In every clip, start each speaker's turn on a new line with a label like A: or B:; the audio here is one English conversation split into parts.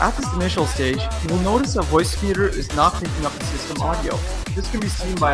A: At this initial stage, you will notice a voice meter is not picking up the system audio. This can be seen by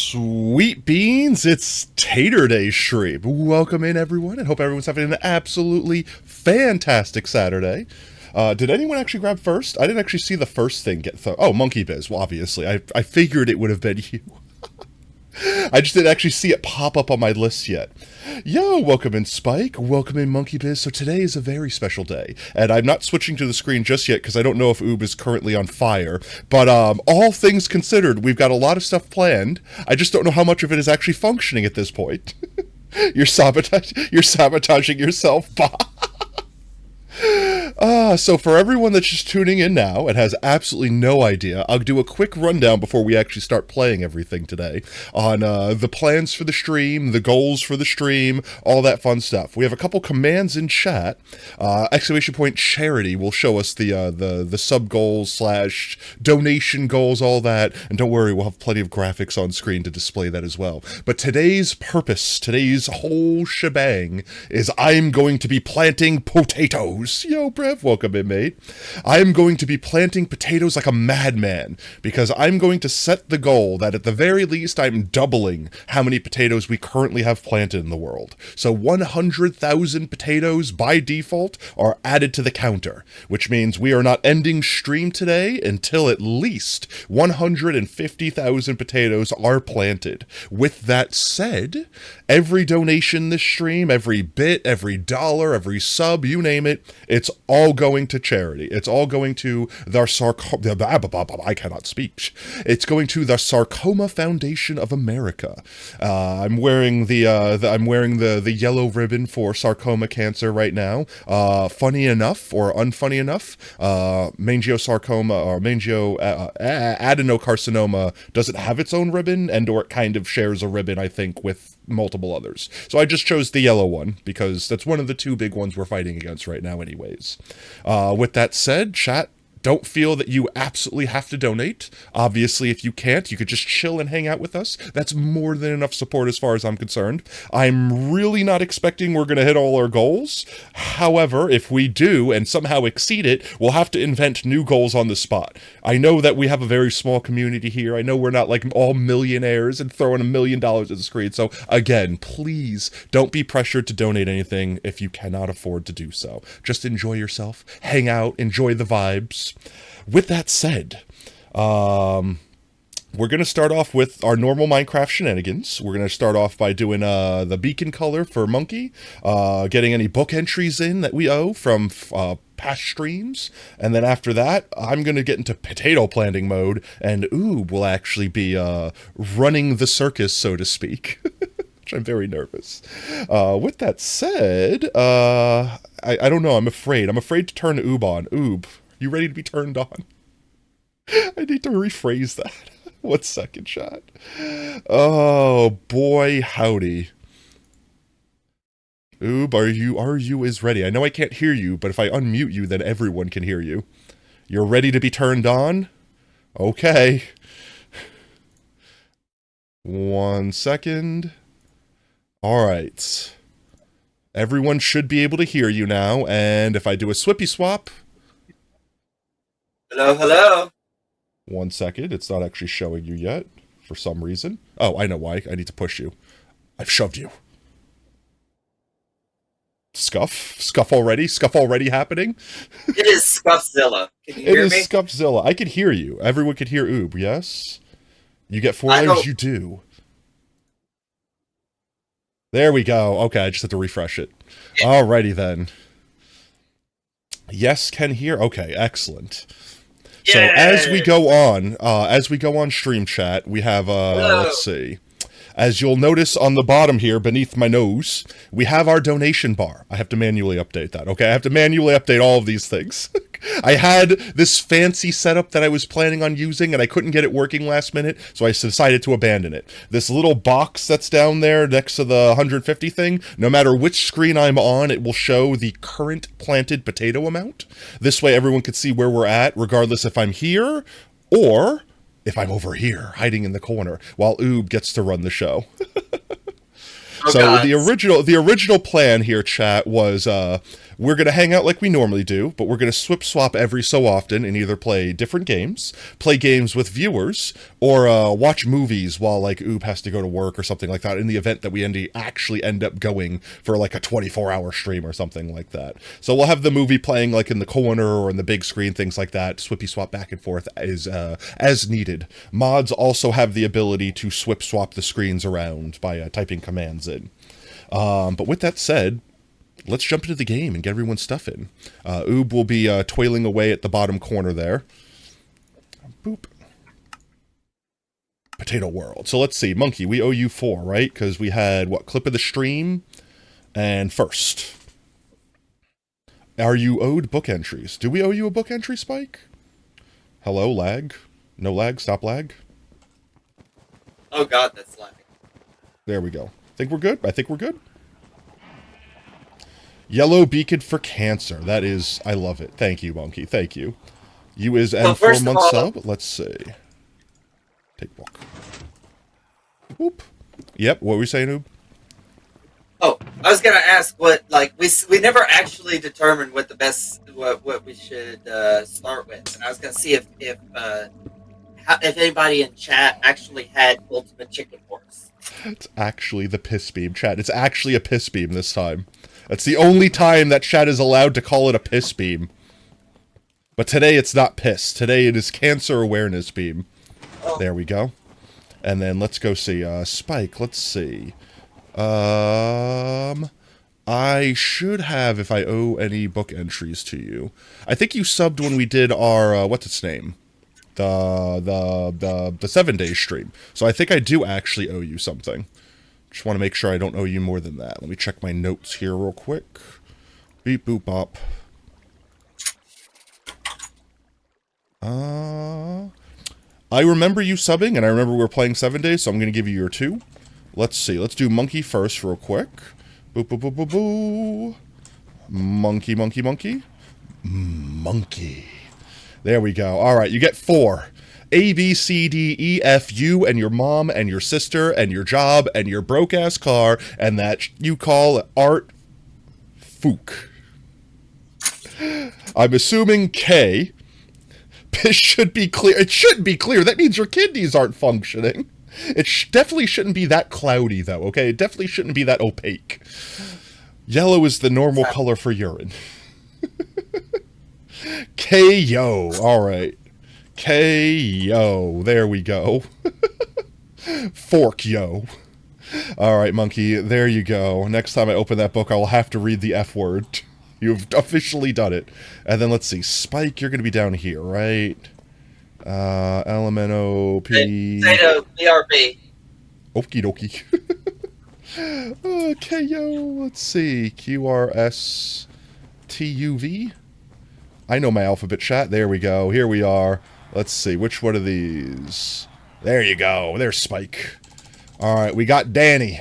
B: Sweet beans, it's Tater Day stream. Welcome in, everyone, and hope everyone's having an absolutely fantastic Saturday. Did anyone actually grab first? I didn't actually see the first thing get oh, Monkey Biz. Well, obviously. I figured it would have been you. I just didn't actually see it pop up on my list yet. Yo, welcome in Spike, welcome in Monkey Biz. So today is a very special day, and I'm not switching to the screen just yet because I don't know if Oob is currently on fire, but all things considered, we've got a lot of stuff planned. I just don't know how much of it is actually functioning at this point. You're sabotaging yourself, so for everyone that's just tuning in now and has absolutely no idea, I'll do a quick rundown before we actually start playing everything today on the plans for the stream, the goals for the stream, all that fun stuff. We have a couple commands in chat. Exclamation point charity will show us the sub goals / donation goals, all that. And don't worry, we'll have plenty of graphics on screen to display that as well. But today's purpose, today's whole shebang is I'm going to be planting potatoes. Yo, Brev, welcome in, mate. I'm going to be planting potatoes like a madman because I'm going to set the goal that at the very least I'm doubling how many potatoes we currently have planted in the world. So 100,000 potatoes by default are added to the counter, which means we are not ending stream today until at least 150,000 potatoes are planted. With that said, every donation this stream, every bit, every dollar, every sub, you name it, it's all going to charity. It's all going to the I cannot speak. It's going to the Sarcoma Foundation of America. I'm wearing the yellow ribbon for sarcoma cancer right now. Funny enough or unfunny enough, mangiosarcoma or adenocarcinoma doesn't have its own ribbon, and or it kind of shares a ribbon, I think, with multiple others. So I just chose the yellow one because that's one of the two big ones we're fighting against right now anyways. With that said, chat, don't feel that you absolutely have to donate. Obviously, if you can't, you could just chill and hang out with us. That's more than enough support as far as I'm concerned. I'm really not expecting we're going to hit all our goals. However, if we do and somehow exceed it, we'll have to invent new goals on the spot. I know that we have a very small community here. I know we're not like all millionaires and throwing $1 million at the screen. So again, please don't be pressured to donate anything if you cannot afford to do so. Just enjoy yourself, hang out, enjoy the vibes. With that said, we're going to start off with our normal Minecraft shenanigans. We're going to start off by doing the beacon color for Monkey, getting any book entries in that we owe from past streams, and then after that, I'm going to get into potato planting mode, and Oob will actually be running the circus, so to speak. Which I'm very nervous. With that said, I don't know, I'm afraid. I'm afraid to turn Oob on. Oob, you ready to be turned on? I need to rephrase that. 1 second, shot. Oh, boy, howdy. Oob, are you is ready? I know I can't hear you, but if I unmute you, then everyone can hear you. You're ready to be turned on? Okay. 1 second. Alright. Everyone should be able to hear you now, and if I do a swippy swap...
C: Hello, hello.
B: 1 second, it's not actually showing you yet, for some reason. Oh, I know why. I need to push you. I've shoved you. Scuff? Scuff already? Scuff already happening?
C: It is Scuffzilla. Can you hear me?
B: It is Scuffzilla. I can hear you. Everyone can hear Oob, yes? You get 4 layers? You do. There we go. Okay, I just have to refresh it. Yeah. Alrighty then. Yes, can hear? Okay, excellent. Yeah. So as we go on stream chat, we have let's see. As you'll notice on the bottom here, beneath my nose, we have our donation bar. I have to manually update that, okay? I have to manually update all of these things. I had this fancy setup that I was planning on using, and I couldn't get it working last minute, so I decided to abandon it. This little box that's down there next to the 150 thing, no matter which screen I'm on, it will show the current planted potato amount. This way everyone can see where we're at, regardless if I'm here or... if I'm over here, hiding in the corner, while Oob gets to run the show. Oh, so God. the original plan here, chat, was We're going to hang out like we normally do, but we're going to swap every so often and either play different games, play games with viewers, or watch movies while like Oob has to go to work or something like that in the event that we actually end up going for like a 24-hour stream or something like that. So we'll have the movie playing like in the corner or in the big screen, things like that. Swippy swap back and forth as needed. Mods also have the ability to swap the screens around by typing commands in. But with that said, let's jump into the game and get everyone's stuff in. Oob will be toiling away at the bottom corner there. Boop. Potato World. So let's see. Monkey, we owe you 4, right? Because we had, what, clip of the stream and first. Are you owed book entries? Do we owe you a book entry, Spike? Hello, lag? No lag? Stop lag?
C: Oh god, that's lagging.
B: There we go. Think we're good? I think we're good. Yellow beacon for cancer. That is, I love it. Thank you, Monkey. Thank you. You is
C: Well,
B: and
C: first
B: 4
C: of
B: month
C: all-
B: sub. Let's see. Take walk. Whoop. Yep. What were we saying, Oob?
C: Oh, I was gonna ask what, like, we never actually determined what the best, what we should start with, and I was gonna see if anybody in chat actually had Ultimate Chicken Horse.
B: It's actually the piss beam, chat. It's actually a piss beam this time. That's the only time that chat is allowed to call it a piss beam. But today it's not piss. Today it is cancer awareness beam.
C: Oh.
B: There we go. And then let's go see, Spike, let's see. I should have, if I owe any book entries to you. I think you subbed when we did our, what's its name? The 7-day stream. So I think I do actually owe you something. Just want to make sure I don't owe you more than that. Let me check my notes here real quick. Beep boop bop. I remember you subbing, and I remember we were playing 7 days, so I'm going to give you your 2. Let's see. Let's do Monkey first real quick. Boo boo boo boo boo. Monkey, monkey, monkey. Monkey. There we go. All right, you get 4. A, B, C, D, E, F, you, and your mom, and your sister, and your job, and your broke-ass car, and that you call Art Fook. I'm assuming K. This should be clear. It should be clear. That means your kidneys aren't functioning. It definitely shouldn't be that cloudy, though, okay? It definitely shouldn't be that opaque. Yellow is the normal color for urine. K-yo. All right. K-yo. There we go. Fork-yo. All right, Monkey. There you go. Next time I open that book, I will have to read the F word. You've officially done it. And then let's see. Spike, you're going to be down here, right? LMNOP.
C: Potato, BRB.
B: Okie dokie. Okay, yo, let's see. QRSTUV. I know my alphabet chat. There we go. Here we are. Let's see. Which one of these? There you go. There's Spike. All right, we got Danny.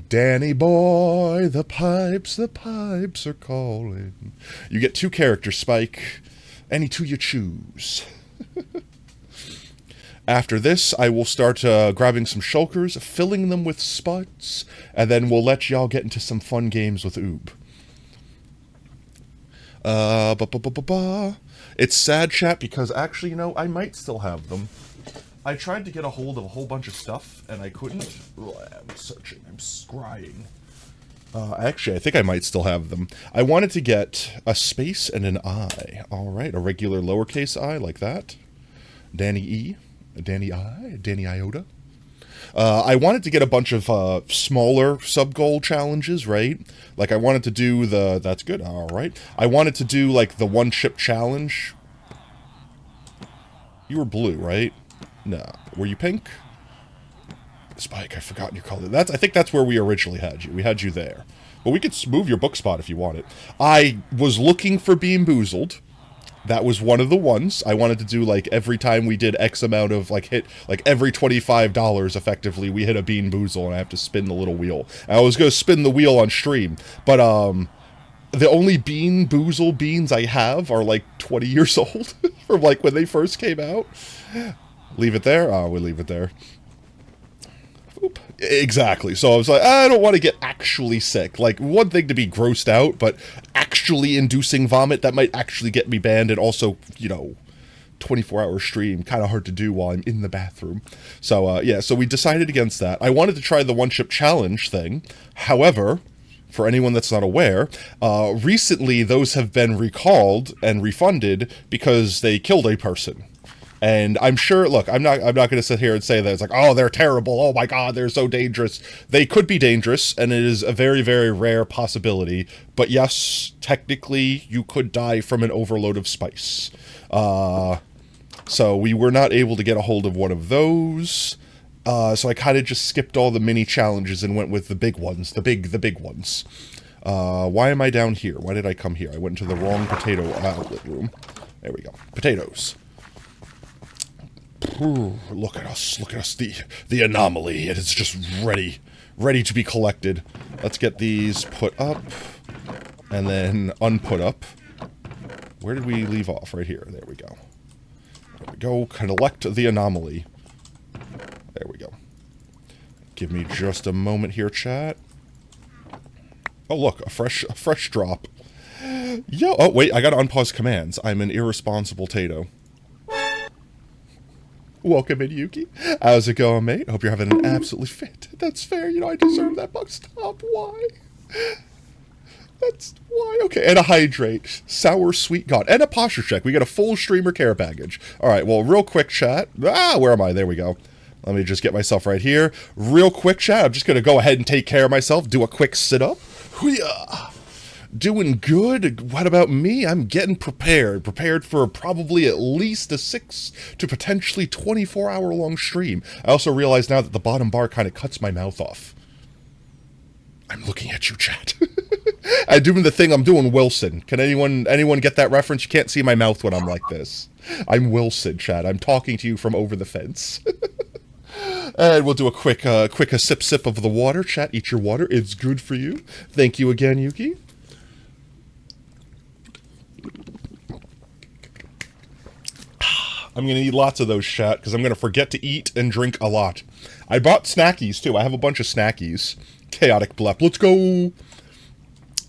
B: Danny boy, the pipes are calling. You get 2 characters, Spike. Any 2 you choose. After this, I will start grabbing some shulkers, filling them with spuds, and then we'll let y'all get into some fun games with Oob. It's sad, chat, because actually, you know, I might still have them. I tried to get a hold of a whole bunch of stuff, and I couldn't. Ugh, I'm searching. I'm scrying. Actually, I think I might still have them. I wanted to get a space and an I. All right, a regular lowercase I, like that. Danny E. Danny I. Danny Iota. I wanted to get a bunch of smaller sub-goal challenges, right? Like, I wanted to do the... That's good. All right. I wanted to do, like, the one-chip challenge. You were blue, right? No. Were you pink? Spike, I've forgotten your color. I think that's where we originally had you. We had you there. But we could move your book spot if you want it. I was looking for Bean Boozled. That was one of the ones. I wanted to do, like, every time we did X amount of, like, every $25, effectively, we hit a Bean Boozle, and I have to spin the little wheel. And I was going to spin the wheel on stream. But, the only Bean Boozle beans I have are, like, 20 years old. From, like, when they first came out. Leave it there? Oh, we'll leave it there. Oop. Exactly. So I was like, I don't want to get actually sick. Like, one thing to be grossed out, but actually inducing vomit, that might actually get me banned. And also, 24-hour stream, kind of hard to do while I'm in the bathroom. So, yeah, so we decided against that. I wanted to try the one-chip challenge thing. However, for anyone that's not aware, recently those have been recalled and refunded because they killed a person. And I'm sure, look, I'm not going to sit here and say that it's like, oh, they're terrible, oh my god, they're so dangerous. They could be dangerous, and it is a very, very rare possibility. But yes, technically, you could die from an overload of spice. So we were not able to get a hold of one of those. So I kind of just skipped all the mini challenges and went with the big ones, the big ones. Why am I down here? Why did I come here? I went into the wrong potato outlet room. There we go. Potatoes. Ooh, look at us, the anomaly. It is just ready to be collected. Let's get these put up, and then unput up. Where did we leave off? Right here. There we go. There we go. Collect the anomaly. There we go. Give me just a moment here, chat. Oh, look, a fresh drop. Yo, oh, wait, I gotta unpause commands. I'm an irresponsible Tato. Welcome in, Yuki. How's it going, mate? Hope you're having an absolutely fit. That's fair, I deserve that buck. Stop, why? That's why. Okay, and a hydrate. Sour sweet god. And a posture check. We got a full streamer care package. Alright, well, real quick, chat. Where am I? There we go. Let me just get myself right here. Real quick, chat. I'm just going to go ahead and take care of myself. Do a quick sit-up. Hoo-yah! Doing good. What about me? I'm getting prepared. Prepared for probably at least a 6 to potentially 24-hour long stream. I also realize now that the bottom bar kind of cuts my mouth off. I'm looking at you, chat. I'm doing the thing I'm doing Wilson. Can anyone get that reference? You can't see my mouth when I'm like this. I'm Wilson, chat. I'm talking to you from over the fence. And we'll do a quick sip of the water. Chat, eat your water. It's good for you. Thank you again, Yuki. I'm going to need lots of those, chat, because I'm going to forget to eat and drink a lot. I bought snackies, too. I have a bunch of snackies. Chaotic blep. Let's go!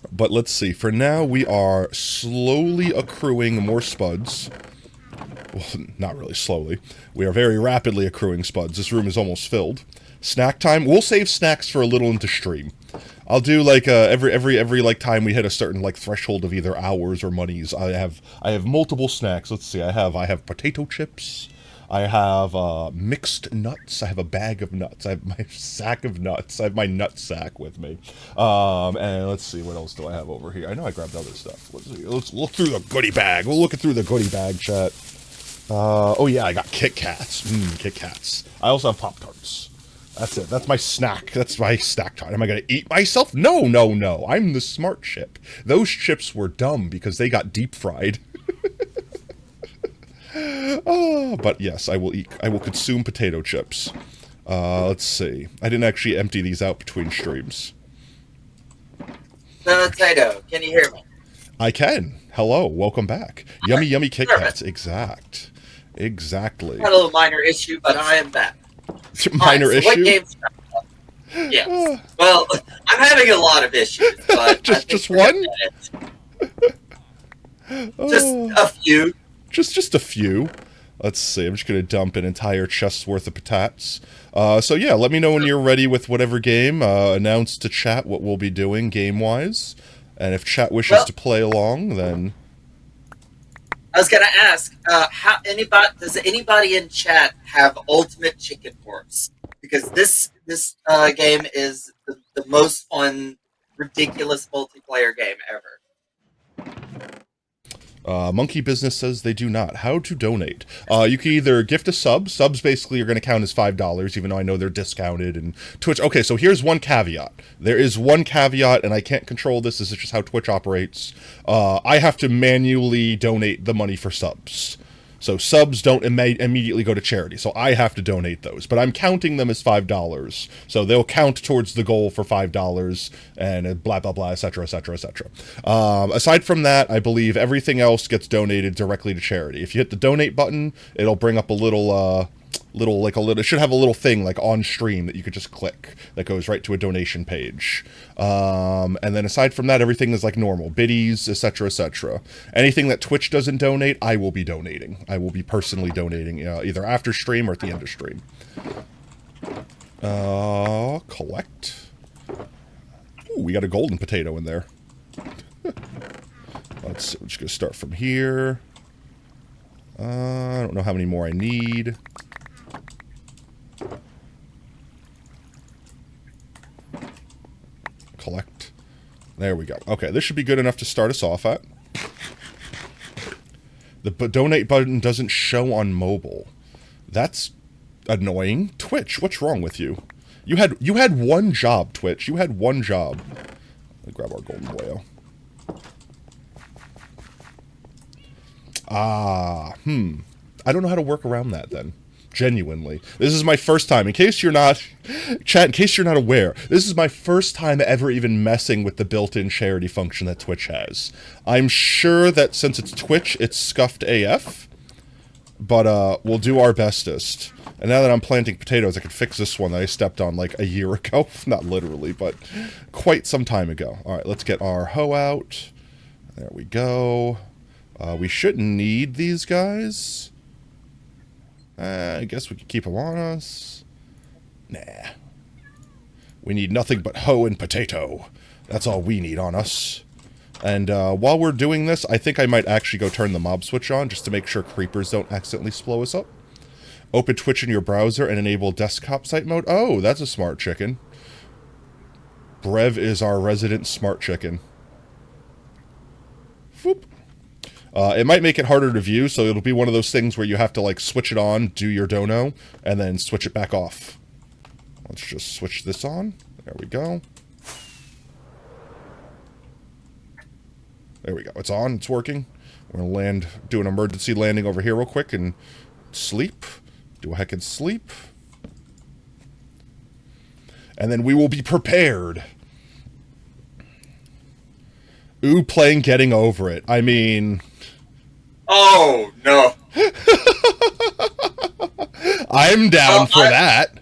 B: But let's see. For now, we are slowly accruing more spuds. Well, not really slowly. We are very rapidly accruing spuds. This room is almost filled. Snack time. We'll save snacks for a little into stream. I'll do like every like time we hit a certain like threshold of either hours or monies. I have multiple snacks. Let's see. I have potato chips. I have mixed nuts. I have a bag of nuts. I have my sack of nuts. I have my nut sack with me. And let's see, what else do I have over here? I know I grabbed other stuff. Let's see. Let's look through the goodie bag. We'll look through the goodie bag, chat. Oh yeah, I got Kit Kats. Kit Kats. I also have Pop-Tarts. That's it. That's my snack. That's my snack time. Am I going to eat myself? No, no, no. I'm the smart chip. Those chips were dumb because they got deep fried. But yes, I will eat. I will consume potato chips. Let's see. I didn't actually empty these out between streams.
C: Potato, can you hear me?
B: I can. Hello, welcome back. Yummy, yummy Kit Kats. Exactly.
C: Had a little minor issue, but I am back.
B: Minor issue?
C: What games? Yes. Well, I'm having a lot of issues, but
B: just one?
C: Just a few.
B: Just a few. Let's see. I'm just gonna dump an entire chest's worth of potats. So yeah, let me know when you're ready with whatever game. Announce to chat what we'll be doing game-wise, and if chat wishes to play along, then.
C: I was gonna ask, does anybody in chat have Ultimate Chicken Horse? Because this game is the most fun, ridiculous multiplayer game ever.
B: Monkey Business says they do not. How to donate? You can either gift a sub. Subs basically are going to count as $5, even though I know they're discounted. And Twitch. Okay, so here's one caveat. There is one caveat, and I can't control this. This is just how Twitch operates. I have to manually donate the money for subs. So subs don't immediately go to charity, so I have to donate those. But I'm counting them as $5, so they'll count towards the goal for $5, and blah, blah, blah, etc., etc., etc. Aside from that, I believe everything else gets donated directly to charity. If you hit the donate button, it'll bring up a little it should have a little thing like on stream that you could just click that goes right to a donation page. And then aside from that, everything is like normal, biddies, etc., etc. Anything that Twitch doesn't donate, I will be donating. I will be personally donating, either after stream or at the end of stream. Collect. Ooh, we got a golden potato in there. Let's see, we're just gonna start from here. I don't know how many more I need. Collect. There we go. Okay, this should be good enough to start us off at. The donate button doesn't show on mobile. That's annoying. Twitch, what's wrong with you? You had one job, Twitch. You had one job. Let me grab our golden boyo. I don't know how to work around that then. Genuinely. This is my first time. In case you're not... Chat, in case you're not aware, this is my first time ever even messing with the built-in charity function that Twitch has. I'm sure that since it's Twitch, it's scuffed AF. But, we'll do our bestest. And now that I'm planting potatoes, I can fix this one that I stepped on like a year ago. Not literally, but quite some time ago. Alright, let's get our hoe out. There we go. We shouldn't need these guys. I guess we could keep them on us. Nah. We need nothing but hoe and potato. That's all we need on us. And while we're doing this, I think I might actually go turn the mob switch on just to make sure creepers don't accidentally slow us up. Open Twitch in your browser and enable desktop site mode. Oh, that's a smart chicken. Brev is our resident smart chicken. Whoop. It might make it harder to view, so it'll be one of those things where you have to, like, switch it on, do your dono, and then switch it back off. Let's just switch this on. There we go. There we go. It's on. It's working. We're going to do an emergency landing over here real quick and sleep. Do a heckin' sleep. And then we will be prepared. Ooh, playing Getting Over It. I mean...
C: Oh, no.
B: I'm down for that.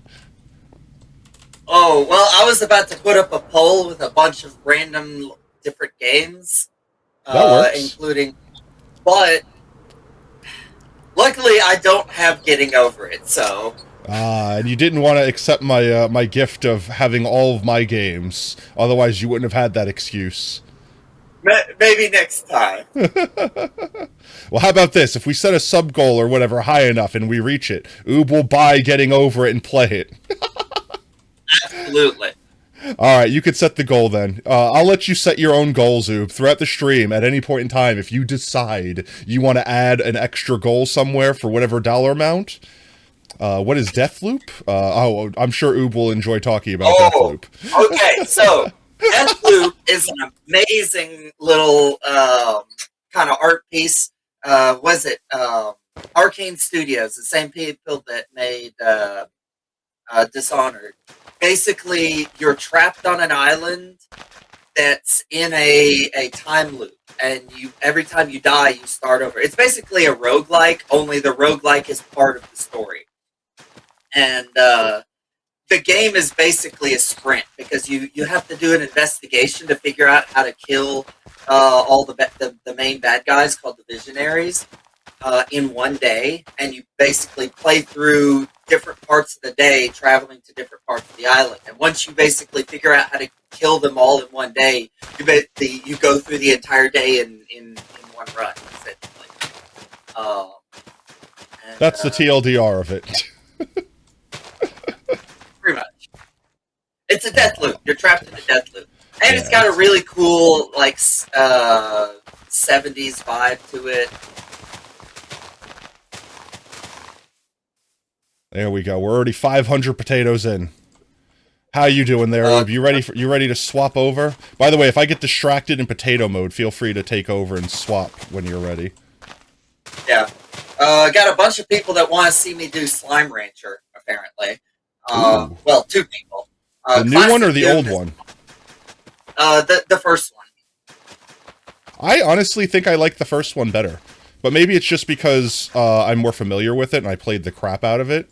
C: Oh, well, I was about to put up a poll with a bunch of random different games.
B: That works.
C: Including... But... Luckily, I don't have Getting Over It, so...
B: And you didn't want to accept my my gift of having all of my games. Otherwise, you wouldn't have had that excuse.
C: Maybe next time.
B: Well, how about this? If we set a sub-goal or whatever high enough and we reach it, Oob will buy Getting Over It and play it.
C: Absolutely.
B: Alright, you could set the goal then. I'll let you set your own goals, Oob, throughout the stream at any point in time. If you decide you want to add an extra goal somewhere for whatever dollar amount. What is Deathloop? Oh, I'm sure Oob will enjoy talking about Deathloop.
C: Okay, so Deathloop is an amazing little kind of art piece. Was it Arcane Studios, the same people that made Dishonored. Basically, you're trapped on an island that's in a time loop, and every time you die, you start over. It's basically a roguelike, only the roguelike is part of the story. And the game is basically a sprint, because you have to do an investigation to figure out how to kill all the main bad guys called the Visionaries in one day, and you basically play through different parts of the day, traveling to different parts of the island. And once you basically figure out how to kill them all in one day, you go through the entire day in one run, essentially.
B: That's the TLDR of it.
C: Pretty much. It's a death loop. You're trapped in a death loop. And it's got a really cool, like, 70s vibe to it.
B: There we go. We're already 500 potatoes in. How you doing there, Oob? You ready to swap over? By the way, if I get distracted in potato mode, feel free to take over and swap when you're ready.
C: Yeah. I got a bunch of people that want to see me do Slime Rancher, apparently. Well, two people.
B: The new one or the old one?
C: The first one.
B: I honestly think I like the first one better. But maybe it's just because I'm more familiar with it and I played the crap out of it.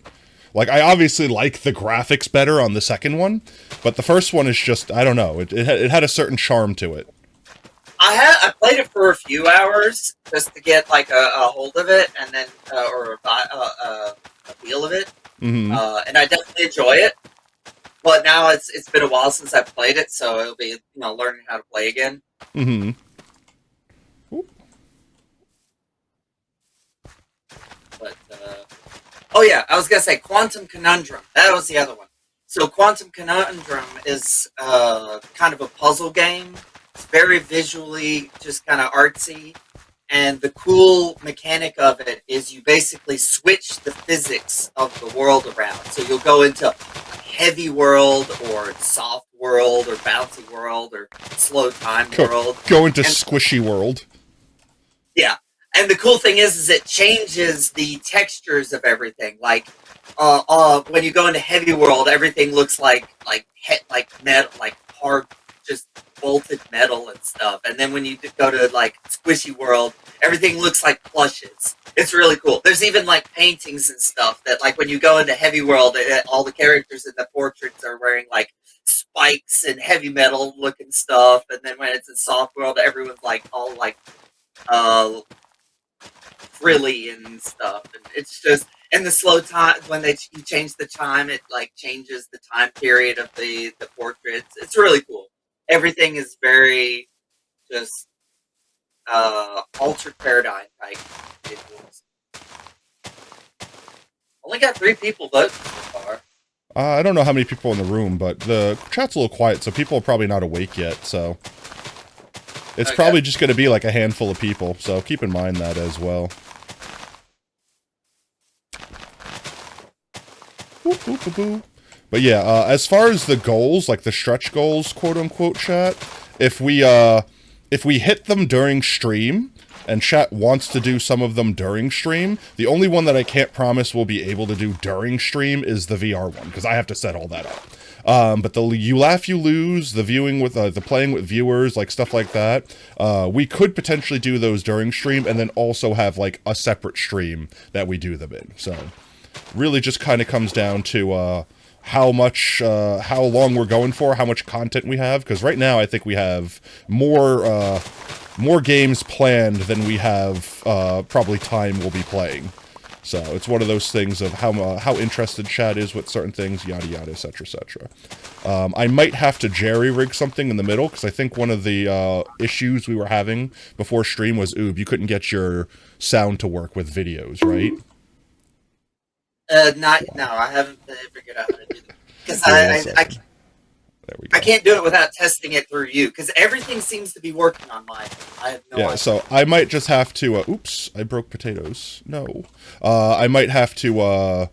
B: Like, I obviously like the graphics better on the second one, but the first one is just, I don't know, it had a certain charm to it.
C: I played it for a few hours just to get like a hold of it, and then or a feel of it,
B: Mm-hmm.
C: and I definitely enjoy it. But now it's been a while since I've played it, so it'll be learning how to play again.
B: Mm-hmm.
C: But oh yeah, I was gonna say Quantum Conundrum. That was the other one. So Quantum Conundrum is kind of a puzzle game. It's very visually just kind of artsy, and the cool mechanic of it is you basically switch the physics of the world around. So you'll go into a heavy world or soft world or bouncy world or slow time world.
B: Go into squishy world.
C: Yeah. And the cool thing is it changes the textures of everything. Like, when you go into heavy world, everything looks like metal, like hard, just bolted metal and stuff. And then when you go to like squishy world, everything looks like plushes. It's really cool. There's even like paintings and stuff that, like, when you go into heavy world, all the characters in the portraits are wearing like spikes and heavy metal looking stuff. And then when it's in soft world, everyone's like all like frilly and stuff, and it's just, and the slow time when you change the time, it like changes the time period of the portraits. It's really cool. Everything is very just altered paradigm type visuals. Only got 3 people voting so far.
B: I don't know how many people in the room, but the chat's a little quiet, so people are probably not awake yet, so it's probably just going to be like a handful of people, so keep in mind that as well. But yeah, as far as the goals, like the stretch goals, quote-unquote, chat, if we hit them during stream, and chat wants to do some of them during stream, the only one that I can't promise we'll be able to do during stream is the VR one, because I have to set all that up. But the You Laugh, You Lose, the viewing with, the playing with viewers, like stuff like that, we could potentially do those during stream, and then also have, like, a separate stream that we do them in, so really just kind of comes down to, how long we're going for, how much content we have, because right now I think we have more games planned than we have, probably time we'll be playing. So it's one of those things of how interested chat is with certain things, yada yada, etc, etc. I might have to jerry-rig something in the middle, because I think one of the issues we were having before stream was, Oob, you couldn't get your sound to work with videos, right?
C: No, I haven't figured out how to do that. Because I can't do it without testing it through you, because everything seems to be working on mine. I have no idea.
B: So I might just have to, oops, I broke potatoes. No. I might have to,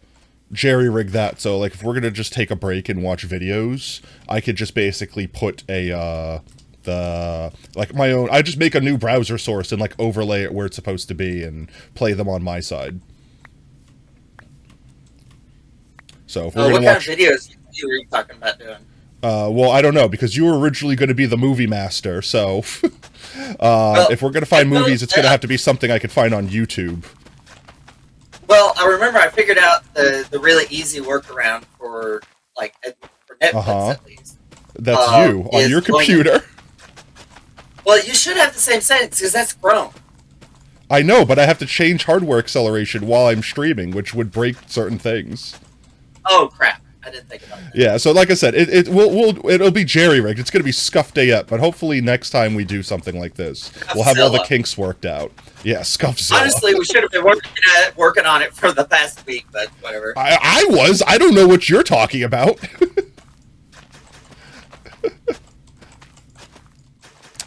B: jerry-rig that, so, like, if we're gonna just take a break and watch videos, I could just basically put my own, I just make a new browser source and, like, overlay it where it's supposed to be and play them on my side. So if we're
C: what
B: gonna watch...
C: kind of videos you were talking about doing?
B: Well, I don't know, because you were originally going to be the movie master, so... if we're going to find movies, it's going to have to be something I could find on YouTube.
C: Well, I remember I figured out the really easy workaround for, like, for Netflix, at least.
B: That's you, on your computer.
C: Well, you should have the same settings, because that's Chrome.
B: I know, but I have to change hardware acceleration while I'm streaming, which would break certain things.
C: Oh, crap. I didn't think about that.
B: Yeah, so like I said, it'll be jerry-rigged. It's going to be scuffed up, but hopefully next time we do something like this, we'll have all the kinks worked out. Yeah, Scuffzilla.
C: Honestly, we should have been working on it for the past week, but whatever.
B: I don't know what you're talking about.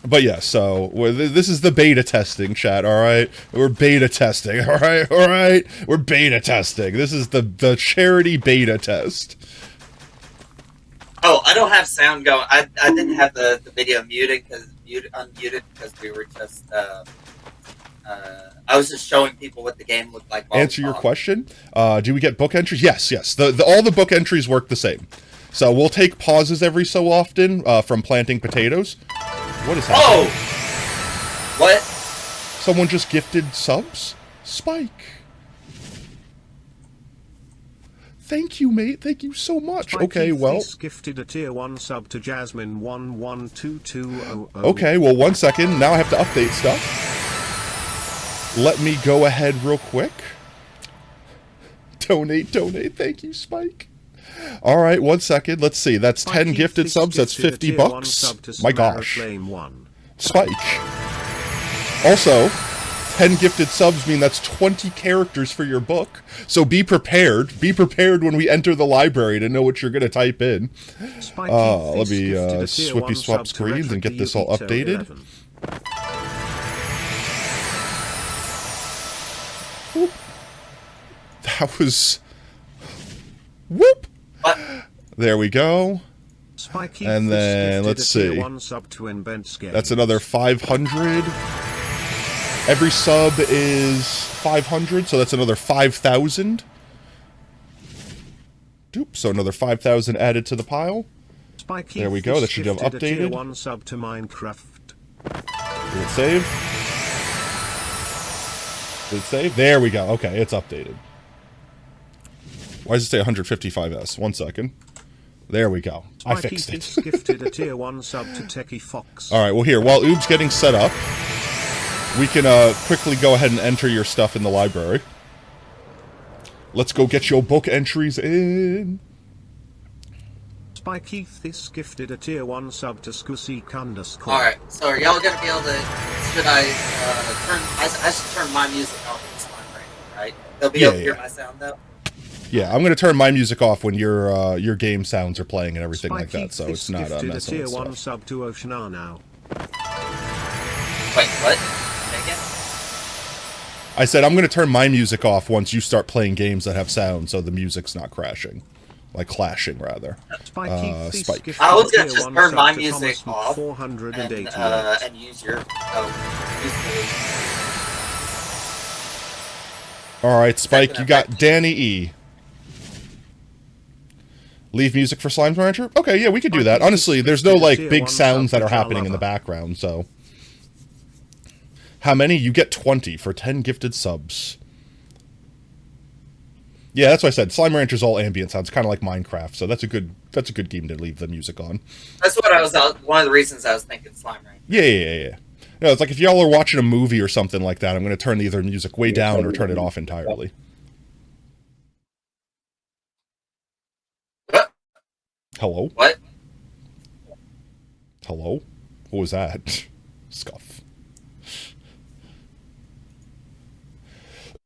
B: But yeah, so this is the beta testing, chat, alright? We're beta testing, alright? We're beta testing. This is the charity beta test.
C: Oh, I don't have sound going. I didn't have the video unmuted because we were just I was just showing people what the game looked like.
B: Answer your question. Do we get book entries? Yes. All the book entries work the same. So we'll take pauses every so often from planting potatoes. What is happening?
C: Oh! What?
B: Someone just gifted subs? Spike. Thank you, mate. Thank you so much.
D: Spike
B: Okay, well.
D: gifted a tier 1 sub to Jasmine 112200.
B: Okay, well, 1 second. Now I have to update stuff. Let me go ahead real quick. Donate. Thank you, Spike. All right, 1 second. Let's see. That's 10 gifted subs. That's 50 bucks. My gosh. Spike. Also, 10 gifted subs mean that's 20 characters for your book. So be prepared. Be prepared when we enter the library to know what you're going to type in. Let me swippy swap screens and get this all updated. Whoop. That was... Whoop!
C: What?
B: There we go. And then, let's see. That's another 500. Every sub is 500, so that's another 5,000. Oops, so another 5,000 added to the pile. There we go, that should have updated. Did it save? Did it save? There we go, okay, it's updated. Why does it say 155S? 1 second. There we go. I fixed it. Alright, well here, while Oob's getting set up, we can quickly go ahead and enter your stuff in the library. Let's go get your book entries in.
D: Spike Keith is gifted a tier 1 sub to Skusik _
C: Alright, so are y'all gonna be able to... Should I turn... I should turn my music off in this one, right? They'll be able to hear my sound, though?
B: Yeah, I'm going to turn my music off when your game sounds are playing and everything like that, so it's not messing with
D: tier 1
B: stuff.
D: sub to Oceana now.
C: Wait, what? Again?
B: I said I'm going to turn my music off once you start playing games that have sound, so the music's not crashing. Like, clashing, rather. Spike.
C: I was going to just turn my music off and use your...
B: Alright, Spike, you got Danny E. Leave music for Slime Rancher? Okay, yeah, we could do that. Honestly, there's no, like, big sounds that are happening in the background, so... How many? You get 20 for 10 gifted subs. Yeah, that's what I said. Slime Rancher's all ambient sounds, kind of like Minecraft, so that's a good game to leave the music on.
C: That's what I was... one of the reasons I was thinking Slime Rancher.
B: Yeah. No, it's like if y'all are watching a movie or something like that, I'm going to turn either music way down or turn it off entirely. Hello?
C: What?
B: Hello? What was that? Scuff.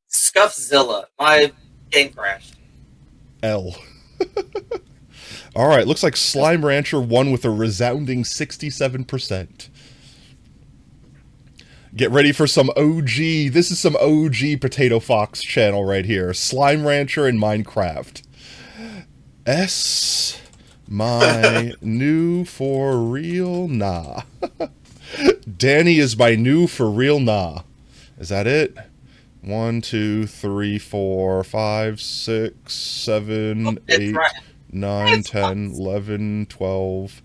C: Scuffzilla. My game crashed.
B: L. Alright, looks like Slime Rancher won with a resounding 67%. Get ready for some OG. This is some OG Potato Fox channel right here. Slime Rancher and Minecraft. S... My new for real nah. Danny is my new for real nah. Is that it? 1, 2, 3, 4, 5, 6, 7, 8, 9, 10, 11, 12,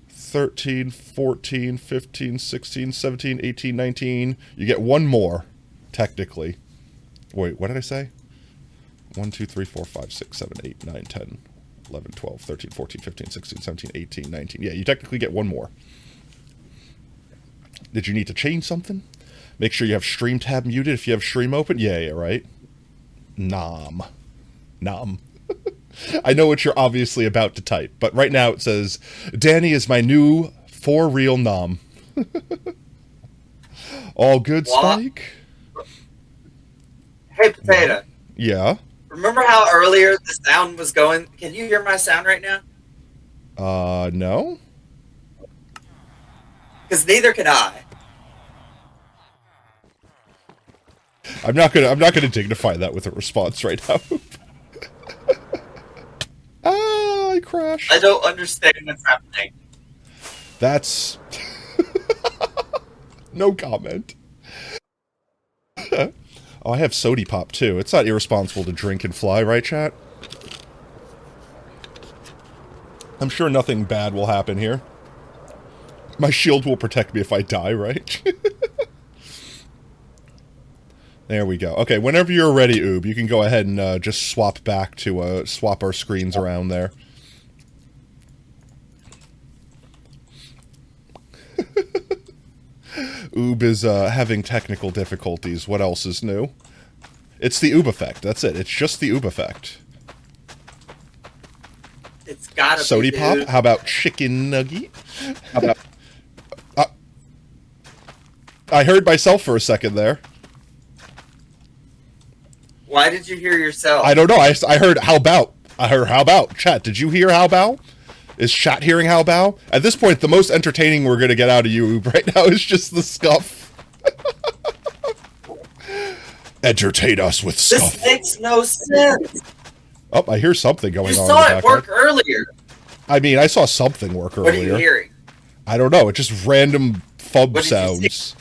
B: 13, 14, 15, 16, 17, 18, 19. You get one more, technically. Wait, what did I say? 1, 2, 3, 4, 5, 6, 7, 8, 9, 10, 11, 12, 13, 14, 15, 16, 17, 18, 19. Yeah, you technically get one more. Did you need to change something? Make sure you have Stream tab muted if you have Stream open. Yeah, right? Nom. I know what you're obviously about to type, but right now it says, Danny is my new for real nom. All good, Spike?
C: Hey, Potato.
B: Yeah?
C: Remember how earlier the sound was going? Can you hear my sound right now?
B: No?
C: Because neither can I.
B: I'm not gonna dignify that with a response right now. I crashed.
C: I don't understand what's happening.
B: That's... No comment. Oh, I have Sody Pop, too. It's not irresponsible to drink and fly, right, chat? I'm sure nothing bad will happen here. My shield will protect me if I die, right? There we go. Okay, whenever you're ready, Oob, you can go ahead and just swap back to swap our screens around there. Oob is having technical difficulties. What else is new? It's the Oob effect. That's it. It's just the Oob effect.
C: It's gotta
B: Sody
C: be,
B: Pop?
C: dude.
B: How about Chicken Nugget? How about... I heard myself for a second there.
C: Why did you hear yourself?
B: I don't know. I heard how about. I heard how about. Chat, did you hear how about? Is chat hearing how about? At this point, the most entertaining we're going to get out of you right now is just the scuff. Entertain us with scuff.
C: This makes no sense.
B: Oh, I hear something going
C: You
B: on.
C: saw
B: in the
C: it work
B: background.
C: earlier.
B: I mean, I saw something work earlier.
C: What are you hearing?
B: I don't know. It's just random thumb
C: What did you
B: sounds.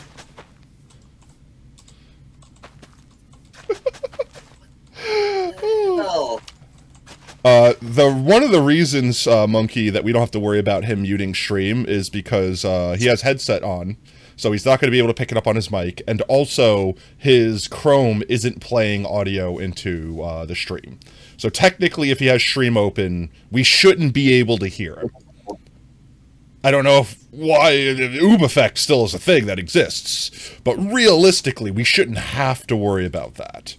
C: Oh.
B: One of the reasons, Monkey, that we don't have to worry about him muting stream is because he has headset on, so he's not going to be able to pick it up on his mic, and also his Chrome isn't playing audio into the stream. So technically, if he has stream open, we shouldn't be able to hear him. I don't know why Oob effect still is a thing that exists, but realistically, we shouldn't have to worry about that.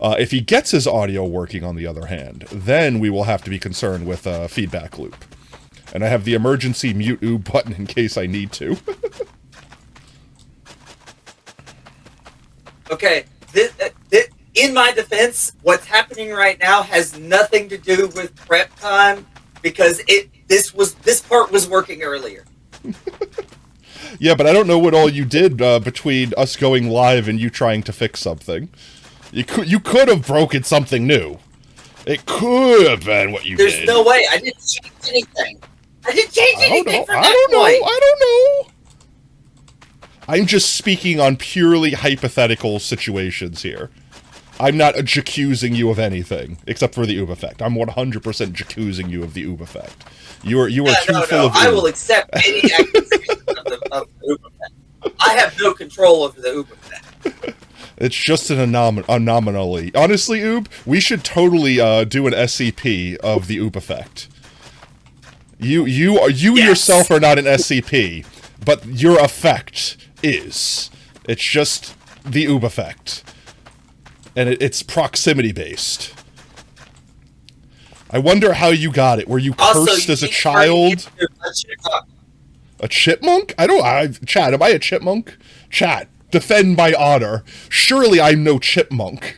B: If he gets his audio working, on the other hand, then we will have to be concerned with a feedback loop. And I have the emergency mute Oob button in case I need to.
C: Okay, in my defense, what's happening right now has nothing to do with prep time because this part was working earlier.
B: Yeah, but I don't know what all you did between us going live and you trying to fix something. You could have broken something new. It could have been what you did.
C: There's no way. I didn't change anything. I didn't change anything from that point.
B: I don't know. I'm just speaking on purely hypothetical situations here. I'm not accusing you of anything, except for the Oob effect. I'm 100% accusing you of the Oob effect. You are too full of Oob.
C: I will accept any accusation of the Oob effect. I have no control over the Oob effect.
B: It's just an anomaly. Honestly, Oob, we should totally do an SCP of the Oob effect. You yourself are not an SCP, but your effect is. It's just the Oob effect. And it's proximity based. I wonder how you got it. Were you cursed as a child? A chipmunk? Chat, am I a chipmunk? Chat, defend my honor. Surely I'm no chipmunk.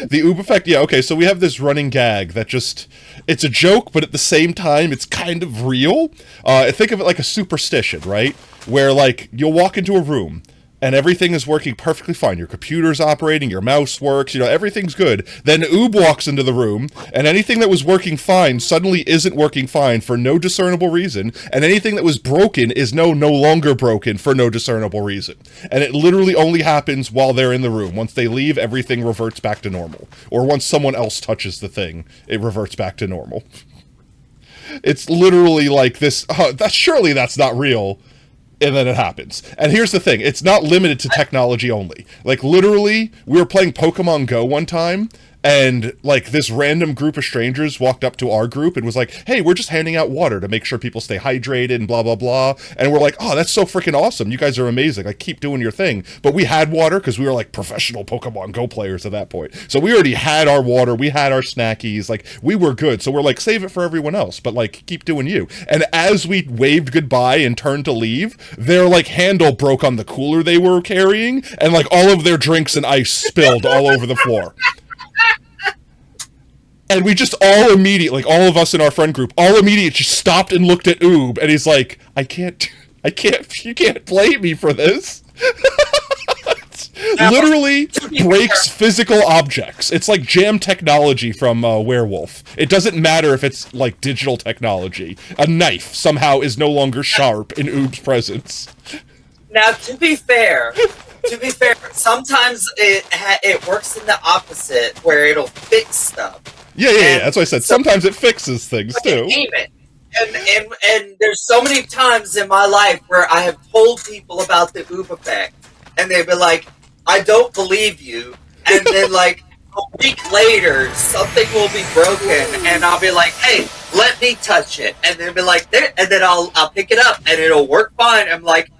B: The Oob effect, yeah, okay, so we have this running gag that just... It's a joke, but at the same time, it's kind of real. Think of it like a superstition, right? Where, like, you'll walk into a room, and everything is working perfectly fine. Your computer's operating, your mouse works, everything's good. Then Oob walks into the room, and anything that was working fine suddenly isn't working fine for no discernible reason, and anything that was broken is no longer broken for no discernible reason. And it literally only happens while they're in the room. Once they leave, everything reverts back to normal. Or once someone else touches the thing, it reverts back to normal. It's literally like this, surely that's not real. And then it happens. And here's the thing, it's not limited to technology only. Like, literally, we were playing Pokemon Go one time, and, like, this random group of strangers walked up to our group and was like, hey, we're just handing out water to make sure people stay hydrated and blah, blah, blah. And we're like, oh, that's so freaking awesome. You guys are amazing. Like, keep doing your thing. But we had water because we were, like, professional Pokemon Go players at that point. So we already had our water. We had our snackies. Like, we were good. So we're like, save it for everyone else. But, like, keep doing you. And as we waved goodbye and turned to leave, their, like, handle broke on the cooler they were carrying. And, like, all of their drinks and ice spilled all over the floor. And we just all immediately, like, all of us in our friend group, all immediately just stopped and looked at Oob, and he's like, you can't blame me for this. Literally breaks physical objects. It's like jam technology from Werewolf. It doesn't matter if it's, like, digital technology. A knife somehow is no longer sharp in Oob's presence.
C: Now, to be fair, sometimes it works in the opposite, where it'll fix stuff.
B: Yeah, that's what I said. Sometimes it fixes things, too.
C: And there's so many times in my life where I have told people about the Oob effect, and they've been like, I don't believe you. And then, like, a week later, something will be broken, and I'll be like, hey, let me touch it. And then be like, there, and then I'll pick it up, and it'll work fine. I'm like,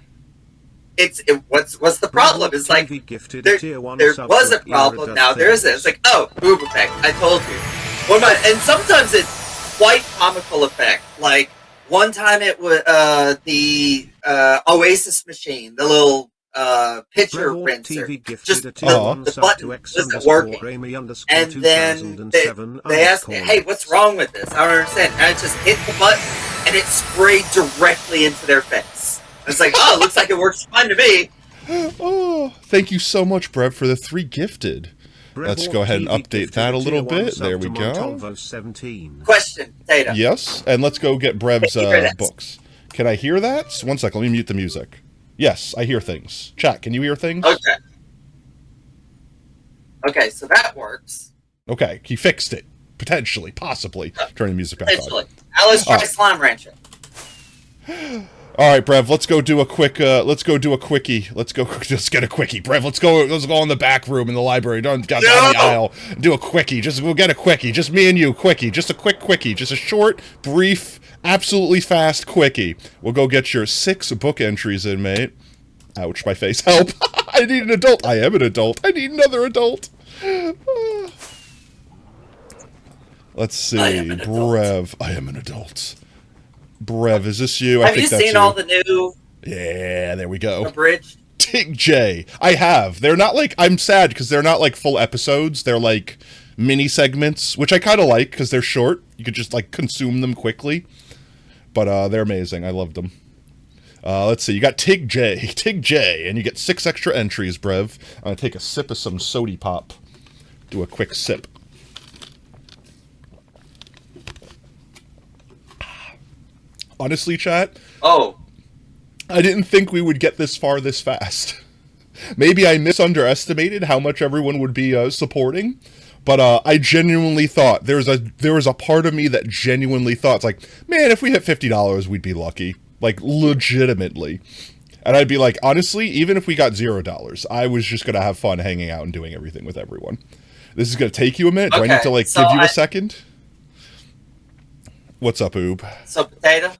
C: what's the problem? It's like, there was a problem, now there isn't. It's like, oh, boob effect, I told you. And sometimes it's quite comical effect. Like, one time it was the Oasis machine, the little pitcher rinser. Just the button wasn't working. And then they asked me, hey, what's wrong with this? I don't understand. And I just hit the button, and it sprayed directly into their face. It's like, oh, it looks like it works fine to me.
B: Oh, thank you so much, Brev, for the 3 gifted. Let's go ahead and update that a little bit. There we go.
C: Question, Data.
B: Yes, and let's go get Brev's books. Can I hear that? One second, let me mute the music. Yes, I hear things. Chat, can you hear things?
C: Okay. Okay, so that works.
B: Okay, he fixed it. Potentially, possibly. Turn the music back on.
C: Potentially. Now let's try Slime Rancher.
B: All right, Brev, let's go do a quick, let's go do a quickie. Let's get a quickie. Brev, let's go in the back room in the library, down the aisle, do a quickie. We'll get a quickie. Just me and you, quickie. Just a quick quickie. Just a short, brief, absolutely fast quickie. We'll go get your 6 book entries in, mate. Ouch, my face. Help. I need an adult. I am an adult. I need another adult. Let's see. Brev. I am an adult. Brev, is this you?
C: Have you seen all the new?
B: Yeah, there we go.
C: Abridged?
B: Tig J. I have. They're not like, I'm sad because they're not like full episodes. They're like mini segments, which I kind of like because they're short. You could just like consume them quickly. But they're amazing. I loved them. Let's see. You got Tig J, and you get 6 extra entries, Brev. I'm going to take a sip of some Sody Pop. Do a quick sip. Honestly, chat.
C: Oh.
B: I didn't think we would get this far this fast. Maybe I misunderestimated how much everyone would be supporting, but I genuinely thought there was a part of me that genuinely thought, it's like, man, if we hit $50, we'd be lucky, like legitimately. And I'd be like, honestly, even if we got $0, I was just gonna have fun hanging out and doing everything with everyone. This is gonna take you a minute. Do I need to like give you a second? What's up, Oob?
C: So, Potato?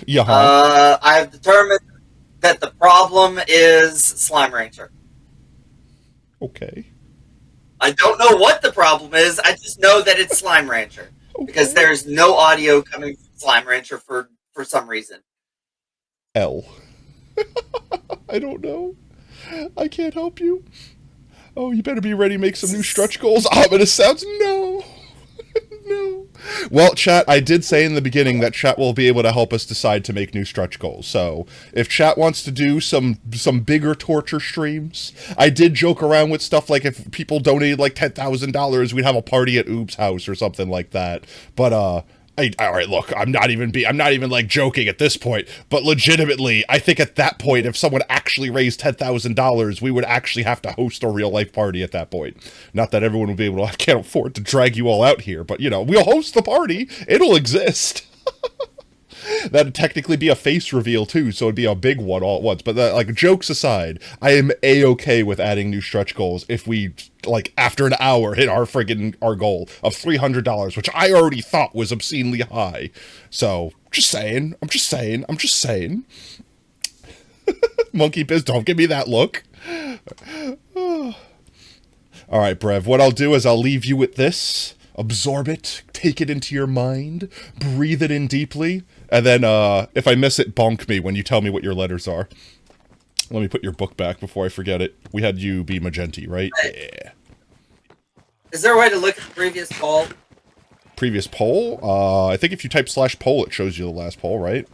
B: Yeah.
C: I have determined that the problem is Slime Rancher.
B: Okay.
C: I don't know what the problem is. I just know that it's Slime Rancher. Okay. Because there's no audio coming from Slime Rancher for some reason.
B: L. I don't know. I can't help you. Oh, you better be ready to make some new stretch goals. Ominous sounds. No. No. Well, chat, I did say in the beginning that chat will be able to help us decide to make new stretch goals. So, if chat wants to do some bigger torture streams, I did joke around with stuff like if people donated like $10,000, we'd have a party at Oob's house or something like that. But all right, look, I'm not even like joking at this point, but legitimately, I think at that point, if someone actually raised $10,000, we would actually have to host a real life party at that point. Not that everyone would be able to, I can't afford to drag you all out here, but you know, we'll host the party. It'll exist. That'd technically be a face reveal too, so it'd be a big one all at once. But like, jokes aside, I am a-okay with adding new stretch goals if we, like, after an hour hit our goal of $300, which I already thought was obscenely high. So, just saying. I'm just saying. Monkey Biz, don't give me that look. Alright, Brev, what I'll do is I'll leave you with this. Absorb it, take it into your mind, breathe it in deeply, and then, if I miss it, bonk me when you tell me what your letters are. Let me put your book back before I forget it. We had you be Magenti, right? Yeah.
C: Is there a way to look at the previous poll?
B: Previous poll? I think if you type /poll, it shows you the last poll, right?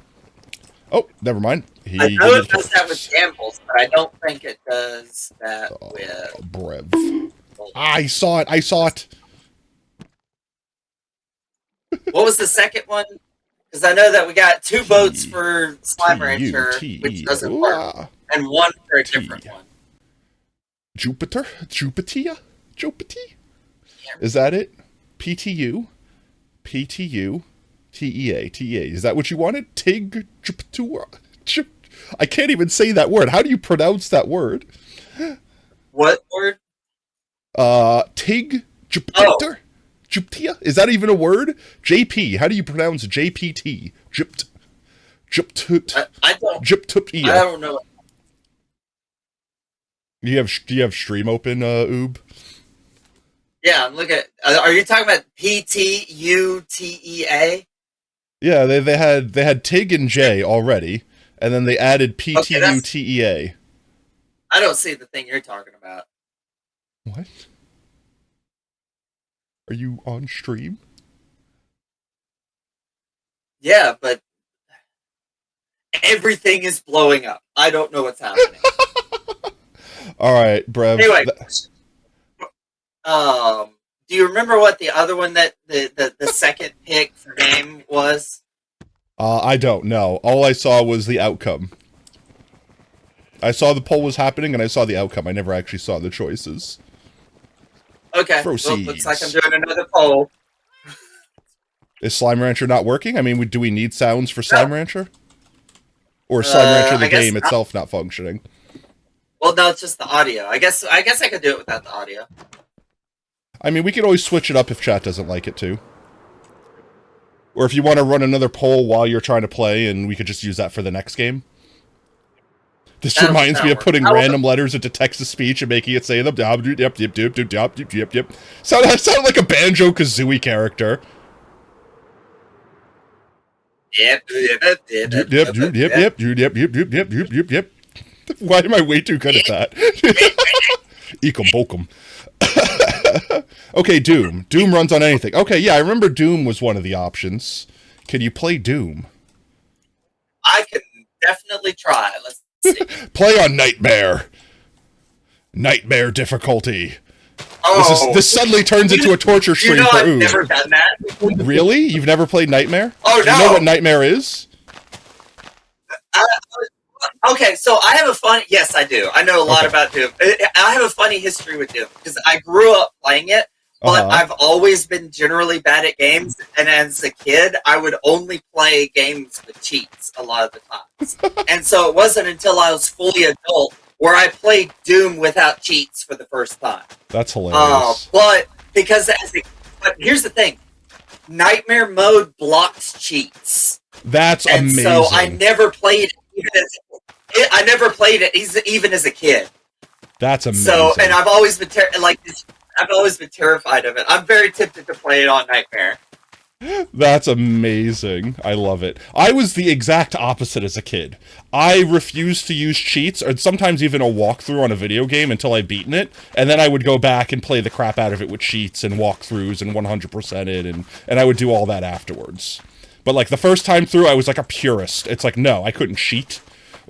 B: Oh, never mind.
C: I know it does that with gambles, but I don't think it does that with...
B: Brev. I saw it!
C: What was the second one? Because I know that we got 2 votes for Slime Rancher, which doesn't work, and 1 for a different one.
B: Jupiter? Is that it? PTU? TEA. Is that what you wanted? Tig? Jupiter? I can't even say that word. How do you pronounce that word?
C: What word?
B: Tig
C: Oh.
B: Jupiter? Juptia? Is that even a word? JP. How do you pronounce JPT? Jupt.
C: I don't.
B: Juptupia.
C: I don't know.
B: Do you have stream open, Oob?
C: Yeah, I'm looking at. Are you talking about PTUTEA?
B: Yeah, they had Tig and J already, and then they added PTUTEA.
C: I don't see the thing you're talking about.
B: What? Are you on stream?
C: Yeah, but everything is blowing up. I don't know what's happening.
B: All right, Brev.
C: Anyway, do you remember what the other one that the second pick for game was?
B: I don't know. All I saw was the outcome. I saw the poll was happening, and I saw the outcome. I never actually saw the choices.
C: Okay, well, looks like I'm doing another poll.
B: Is Slime Rancher not working? I mean, do we need sounds for Slime Rancher? Or Slime Rancher, the game itself, not functioning?
C: Well, no, it's just the audio. I guess I could do it without the audio.
B: I mean, we could always switch it up if chat doesn't like it, too. Or if you want to run another poll while you're trying to play, and we could just use that for the next game. This reminds me of putting random letters into text-to-speech and making it say them. Yep. Sound like a Banjo-Kazooie character.
C: Yep.
B: Why am I way too good at that? Ekum bokum. Okay, Doom. Doom runs on anything. Okay, yeah, I remember Doom was one of the options. Can you play Doom?
C: I can definitely try. Let's see.
B: Play on Nightmare. Nightmare difficulty.
C: Oh,
B: This suddenly turns into a torture stream for
C: I've
B: Oob.
C: never done that.
B: Really? You've never played Nightmare?
C: Oh, no.
B: Do you know what Nightmare is?
C: Okay, so I have a funny... Yes, I do. I know a lot about Doom. I have a funny history with Doom, because I grew up playing it, but I've always been generally bad at games, and as a kid, I would only play games with cheats a lot of the times. And so it wasn't until I was fully adult where I played Doom without cheats for the first time.
B: That's hilarious.
C: But here's the thing. Nightmare mode blocks cheats.
B: That's amazing.
C: So I never played it even as a kid.
B: That's amazing.
C: So, and I've always been terrified of it. I'm very tempted to play it on Nightmare.
B: That's amazing. I love it. I was the exact opposite as a kid. I refused to use cheats, or sometimes even a walkthrough on a video game until I'd beaten it, and then I would go back and play the crap out of it with cheats and walkthroughs and 100% it, and I would do all that afterwards. But like the first time through, I was like a purist. It's like, no, I couldn't cheat.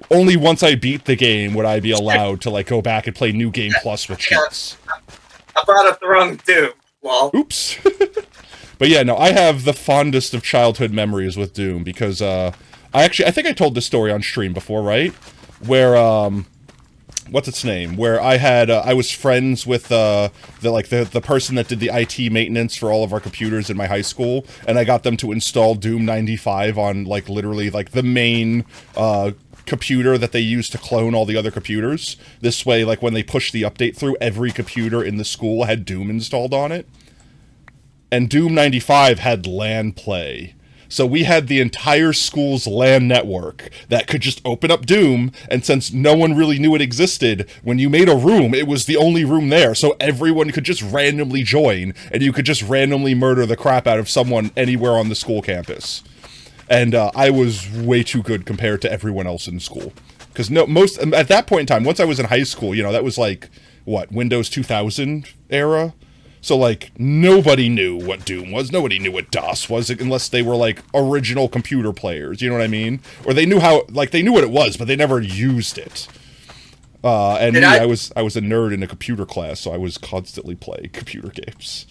B: Only once I beat the game would I be allowed to like go back and play New Game Plus with cheats.
C: I brought up the wrong Doom. Well,
B: oops. But yeah, no, I have the fondest of childhood memories with Doom because I think I told this story on stream before, right? Where what's its name? Where I had I was friends with the person that did the IT maintenance for all of our computers in my high school, and I got them to install Doom 95 on like literally like the main computer that they use to clone all the other computers. This way, like when they pushed the update through, every computer in the school had Doom installed on it. And Doom 95 had LAN play. So we had the entire school's LAN network that could just open up Doom, and since no one really knew it existed, when you made a room, it was the only room there, so everyone could just randomly join, and you could just randomly murder the crap out of someone anywhere on the school campus. And I was way too good compared to everyone else in school. Because at that point in time, once I was in high school, you know, that was like, what, Windows 2000 era? So, like, nobody knew what Doom was. Nobody knew what DOS was, unless they were, like, original computer players. You know what I mean? Or they knew how, like, they knew what it was, but they never used it. I was a nerd in a computer class, so I was constantly playing computer games.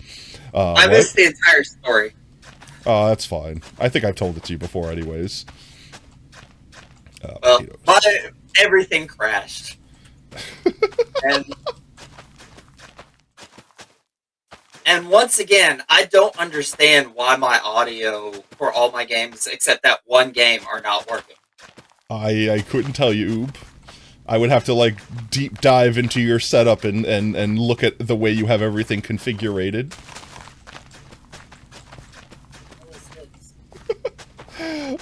C: I missed the entire story.
B: That's fine. I think I've told it to you before, anyways.
C: Everything crashed. And once again, I don't understand why my audio for all my games, except that one game, are not working.
B: I couldn't tell you, Oob. I would have to, like, deep dive into your setup and look at the way you have everything configured.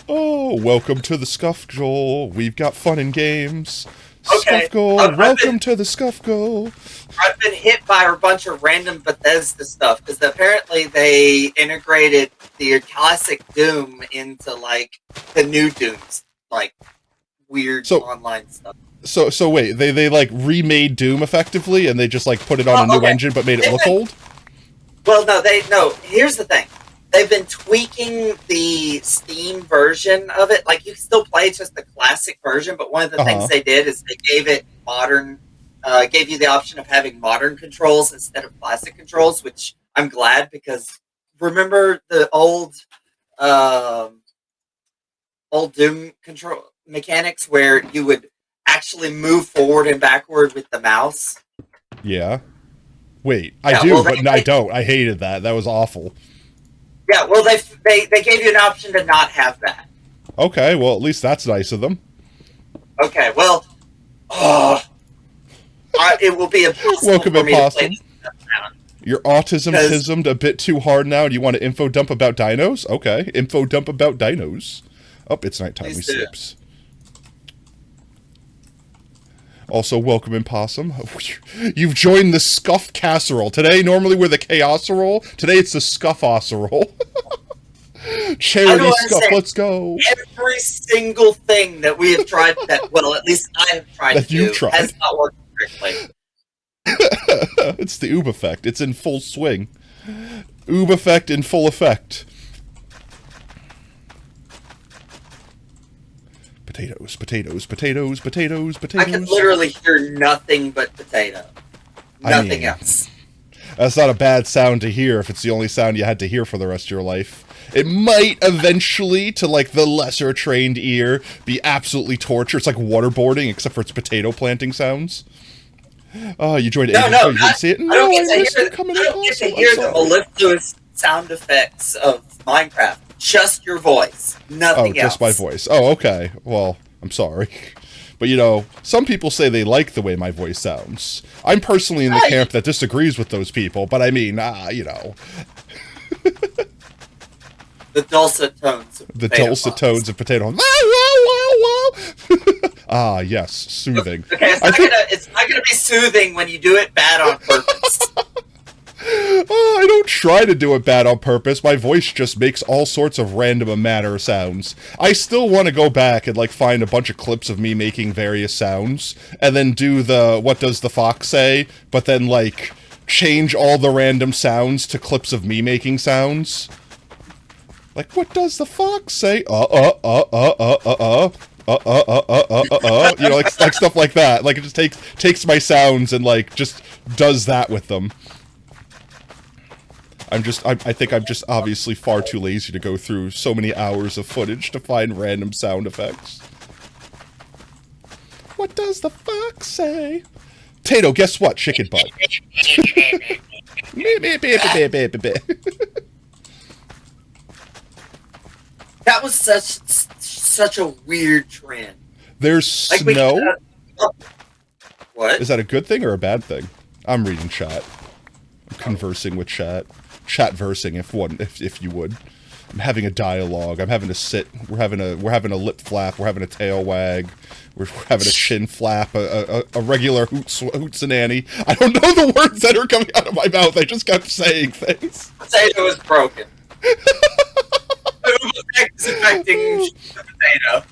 B: Oh, welcome to the Scuff Goal. We've got fun and games.
C: Okay.
B: Scuff Goal, welcome to the Scuff Goal.
C: I've been hit by a bunch of random Bethesda stuff because apparently they integrated the classic Doom into like the new Dooms, like weird online stuff.
B: So wait, they like remade Doom effectively, and they just like put it on a new engine, but made it look old.
C: Well, no. Here's the thing: they've been tweaking the Steam version of it. Like you can still play just the classic version, but one of the things they did is they gave it modern. Gave you the option of having modern controls instead of classic controls, which I'm glad because remember the old Doom control mechanics where you would actually move forward and backward with the mouse? Yeah.
B: Wait, I do, but I don't. I hated that. That was awful.
C: Yeah, well, they gave you an option to not have that.
B: Okay, well, at least that's nice of them.
C: Okay, well, it will be impossible
B: Welcome,
C: for me to play this now.
B: Your autism-tismed a bit too hard now. Do you want to info dump about dinos? Okay, info dump about dinos. Oh, it's nighttime. We sleeps. Also, welcome in Possum. You've joined the Scuff Casserole. Today, normally we're the Chaosserole. Today, it's the Scuff-osserole. Charity Scuff, let's go.
C: Every single thing that we have tried that, well, at least I have tried to do, has not worked correctly.
B: It's the Oob effect. It's in full swing. Oob effect in full effect. Potatoes, potatoes, potatoes, potatoes, potatoes.
C: I can literally hear nothing but potato. Nothing else.
B: That's not a bad sound to hear if it's the only sound you had to hear for the rest of your life. It might eventually, to like the lesser trained ear, be absolutely torture. It's like waterboarding, except for its potato planting sounds. Oh, you joined
C: No,
B: you didn't see it? No,
C: I don't get to hear the mellifluous sound effects of Minecraft. Just your voice. Nothing else.
B: Oh, just my voice. Oh, okay. Well, I'm sorry. But, you know, some people say they like the way my voice sounds. I'm personally in the camp that disagrees with those people, but I mean, you know.
C: The dulcet tones of
B: the dulcet tones of potato. Ah, yes, soothing.
C: Okay, it's not gonna be soothing when you do it bad on purpose.
B: I don't try to do it bad on purpose. My voice just makes all sorts of random matter sounds. I still want to go back and, like, find a bunch of clips of me making various sounds, and then do the, what does the fox say, but then, like, change all the random sounds to clips of me making sounds. Like, what does the fox say? You know, like stuff like that. Like, it just takes my sounds and, like, just does that with them. I think I'm just obviously far too lazy to go through so many hours of footage to find random sound effects. What does the fox say? Tato, guess what? Chicken butt.
C: That was such a weird trend.
B: There's like snow?
C: What?
B: Is that a good thing or a bad thing? I'm reading chat. I'm conversing with chat. Chat-versing, if you would. I'm having a dialogue. I'm having to sit. We're having a lip flap. We're having a tail wag. We're having a chin flap. A regular hootsananny. I don't know the words that are coming out of my mouth. I just kept saying things.
C: Potato is broken. Is affecting potato.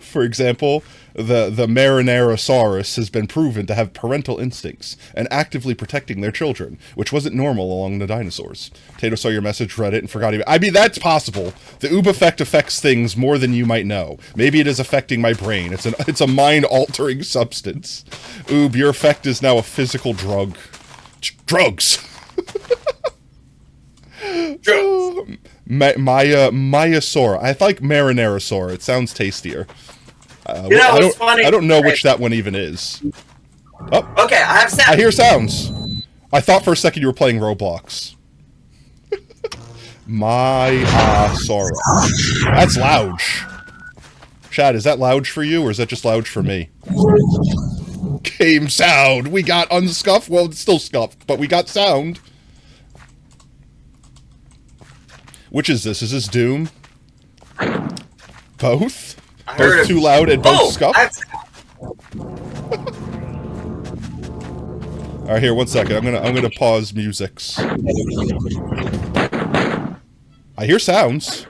B: For example, the Marinarosaurus has been proven to have parental instincts and actively protecting their children, which wasn't normal along the dinosaurs. Tato saw your message, read it, and forgot even. I mean, that's possible. The Oob effect affects things more than you might know. Maybe it is affecting my brain. It's a mind-altering substance. Oob, your effect is now a physical drug. Drugs!
C: Drugs!
B: Myasaur. I like Marinarosaur. It sounds tastier.
C: You know, it's funny.
B: I don't know which that one even is. Oh.
C: Okay, I have sounds.
B: I hear sounds. I thought for a second you were playing Roblox. Myasaur. That's loud. Chad, is that loud for you, or is that just loud for me? Game sound! We got unscuffed. Well, it's still scuffed, but we got sound. Which is this? Is this Doom? Both? Both too loud and both scuffed? Alright, here, 1 second. I'm gonna pause musics. I hear sounds.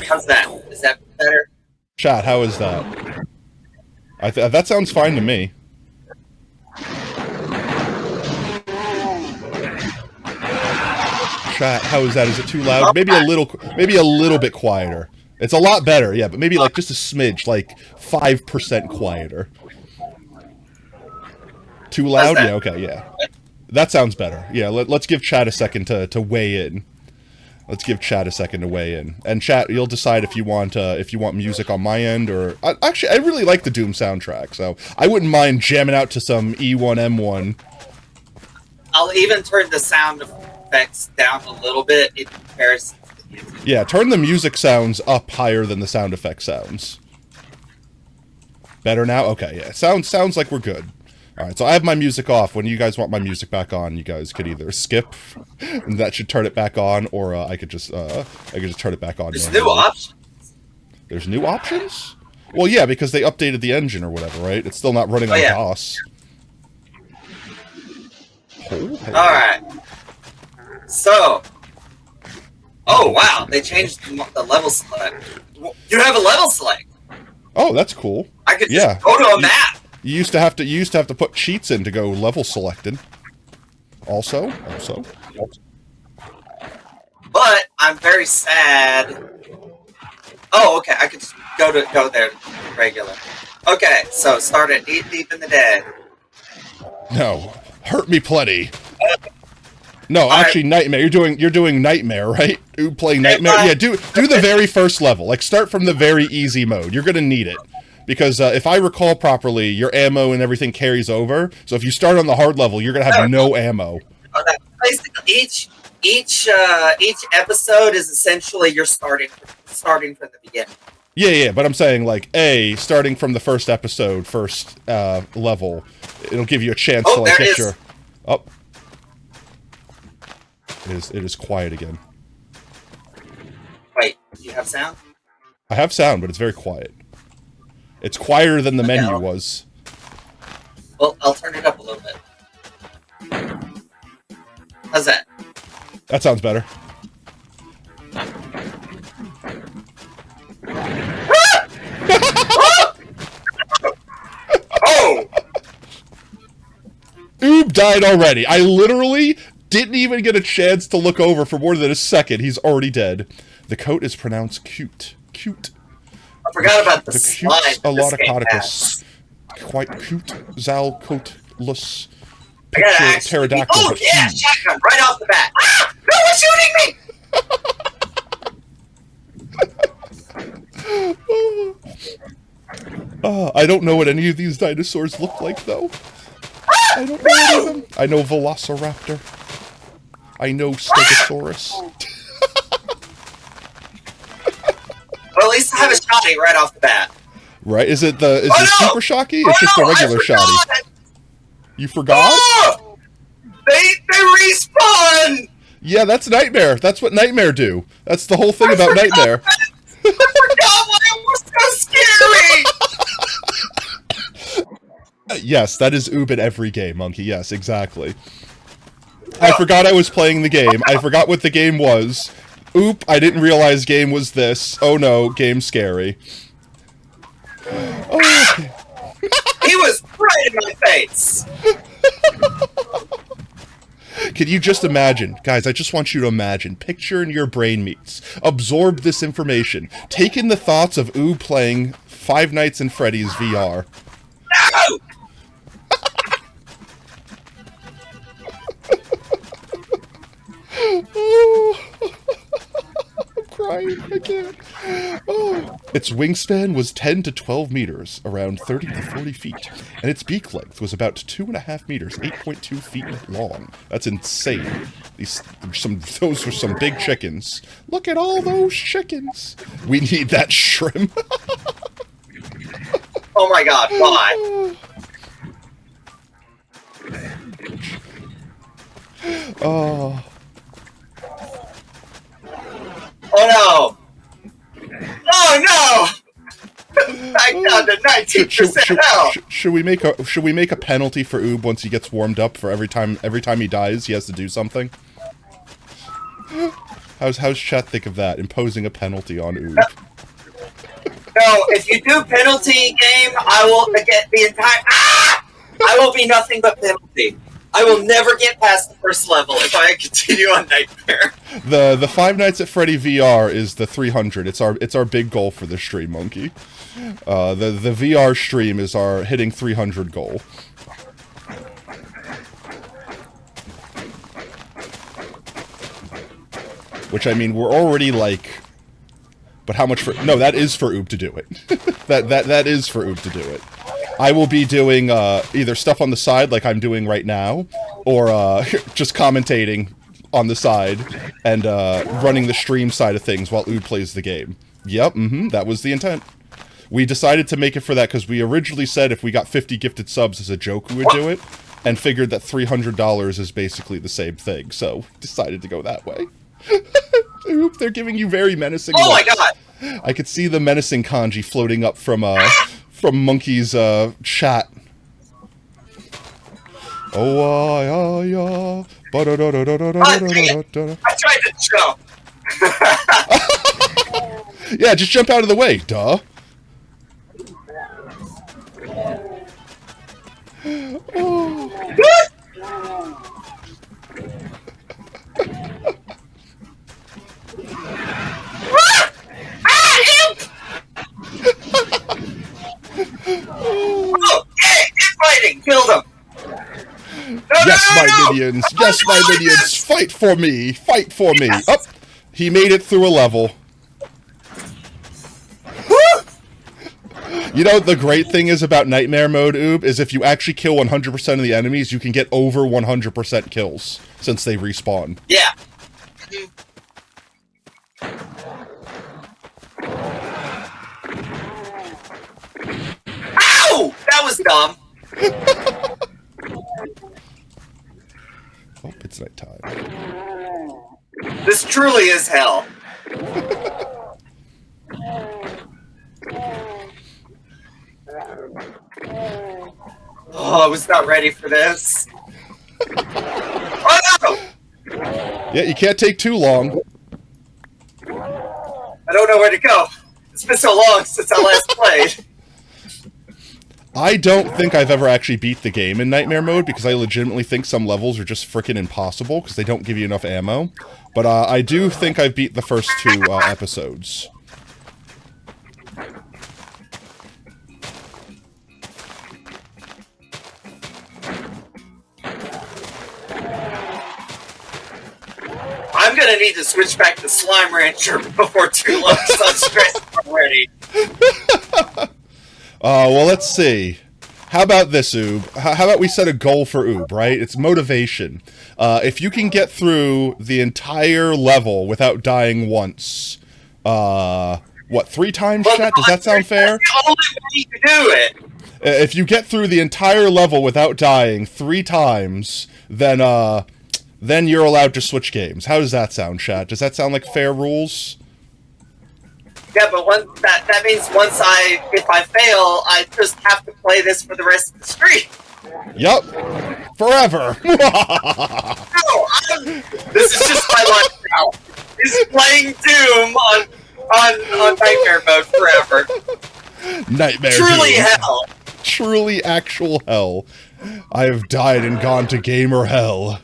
C: How's that? Is that better?
B: Chat, how is that? That sounds fine to me. Chat, how is that? Is it too loud? Maybe a little bit quieter. It's a lot better, yeah, but maybe like just a smidge, like 5% quieter. Too loud? Yeah, okay, yeah. That sounds better. Yeah, let's give chat a second to weigh in. Let's give chat a second to weigh in. And chat, you'll decide if you want music on my end or... Actually, I really like the Doom soundtrack, so I wouldn't mind jamming out to some E1M1.
C: I'll even turn the sound effects down a little bit in comparison to the music.
B: Yeah, turn the music sounds up higher than the sound effect sounds. Better now? Okay, yeah. Sounds like we're good. Alright, so I have my music off. When you guys want my music back on, you guys could either skip, and that should turn it back on, or I could just turn it back on.
C: There's new options.
B: There's new options? Well, yeah, because they updated the engine or whatever, right? It's still not running on DOS.
C: Alright. So. Oh, wow. They changed the level select. You have a level select.
B: Oh, that's cool.
C: I could just go to a map.
B: You used to have to put cheats in to go level selected. Also.
C: But I'm very sad. Oh, okay. I could just go there regular. Okay, so start at Deep in the Dead.
B: No, hurt me plenty. No, actually, Nightmare. You're doing Nightmare, right? You playing Nightmare? Yeah, do the very first level. Like start from the very easy mode. You're gonna need it. Because if I recall properly, your ammo and everything carries over. So if you start on the hard level, you're gonna have no ammo.
C: Basically, each episode is essentially you're starting from the beginning.
B: Yeah, but I'm saying like starting from the first episode, first level, it'll give you a chance to like get your. Oh, it is quiet again.
C: Wait, do you have sound?
B: I have sound, but it's very quiet. It's quieter than the menu was.
C: Well, I'll turn it up a little bit. How's that?
B: That sounds better.
C: Oh!
B: Oob died already. I literally didn't even get a chance to look over for more than a second. He's already dead. The coat is pronounced cute. Cute.
C: I forgot about the slide.
B: Alautocoticus. Quite cute. Zal coatless.
C: Picture
B: pterodactyl.
C: Oh, yeah, shotgun right off the bat. Ah! No one's shooting me!
B: I don't know what any of these dinosaurs look like, though. I don't know any of them. I know Velociraptor. I know Stegosaurus.
C: Well, at least I have a shotty right off the bat.
B: Right? Is it super shocky? It's just a regular shotty. You forgot?
C: Oh! They respawn!
B: Yeah, that's Nightmare. That's what Nightmare do. That's the whole thing about Nightmare.
C: I forgot why it was so scary!
B: Yes, that is Oob in every game, Monkey. Yes, exactly. I forgot I was playing the game. I forgot what the game was. Oop, I didn't realize game was this. Oh no, game scary. Oh, okay.
C: He was right in my face!
B: Can you just imagine? Guys, I just want you to imagine. Picture in your brain meets. Absorb this information. Take in the thoughts of Oob playing Five Nights in Freddy's VR.
C: No!
B: I'm crying. I can't. Oh. Its wingspan was 10 to 12 meters, around 30 to 40 feet, and its beak length was about 2.5 meters, 8.2 feet long. That's insane. Those were some big chickens. Look at all those chickens. We need that shrimp.
C: Oh my god, why?
B: Oh.
C: Oh no! Oh no! Back down to 19% health.
B: Should we make a penalty for Oob once he gets warmed up for every time he dies he has to do something? How's chat think of that? Imposing a penalty on Oob.
C: No, if you do penalty game, I will get the entire. I will be nothing but penalty. I will never get past the first level if I continue on Nightmare.
B: The Five Nights at Freddy VR is the 300. It's our big goal for the stream, Monkey. The VR stream is our hitting 300 goal. Which, I mean, we're already like... But how much for... No, that is for Oob to do it. that is for Oob to do it. I will be doing either stuff on the side like I'm doing right now, or just commentating on the side and running the stream side of things while Oob plays the game. Yep, that was the intent. We decided to make it for that because we originally said if we got 50 gifted subs as a joke we would do it, and figured that $300 is basically the same thing, so decided to go that way. Oob, they're giving you very menacing
C: Oh
B: looks.
C: my god!
B: I could see the menacing kanji floating up from Monkey's chat. Oh, yeah.
C: I tried to jump.
B: Yeah, just jump out of the way, duh.
C: Oh, yeah, fighting! Killed him! No,
B: Yes,
C: no, no,
B: my
C: no.
B: minions! Yes, my minions! Fight for me! Fight for me!
C: Yes.
B: Up! He made it through a level. You know, the great thing is about Nightmare Mode, Oob, is if you actually kill 100% of the enemies, you can get over 100% kills, since they respawn.
C: Yeah. Ow! That was dumb.
B: Oh, it's nighttime.
C: This truly is hell. Oh, I was not ready for this. Oh no!
B: Yeah, you can't take too long.
C: I don't know where to go. It's been so long since I last played.
B: I don't think I've ever actually beat the game in Nightmare Mode, because I legitimately think some levels are just frickin' impossible, because they don't give you enough ammo. But I do think I've beat the first two episodes.
C: I'm gonna need to switch back to Slime Rancher before too long, so I'm stressed already.
B: Well, let's see. How about this, Oob? How about we set a goal for Oob, right? It's motivation. If you can get through the entire level without dying once, what, 3 times, chat? Does that sound fair?
C: That's the only way to do it.
B: If you get through the entire level without dying 3 times, then you're allowed to switch games. How does that sound, chat? Does that sound like fair rules?
C: Yeah, but that means if I fail, I just have to play this for the rest of the stream.
B: Yup. Forever.
C: No, this is just my life now. Is playing Doom on Nightmare Mode forever.
B: Nightmare
C: Truly
B: Doom.
C: hell.
B: Truly actual hell. I have died and gone to gamer hell.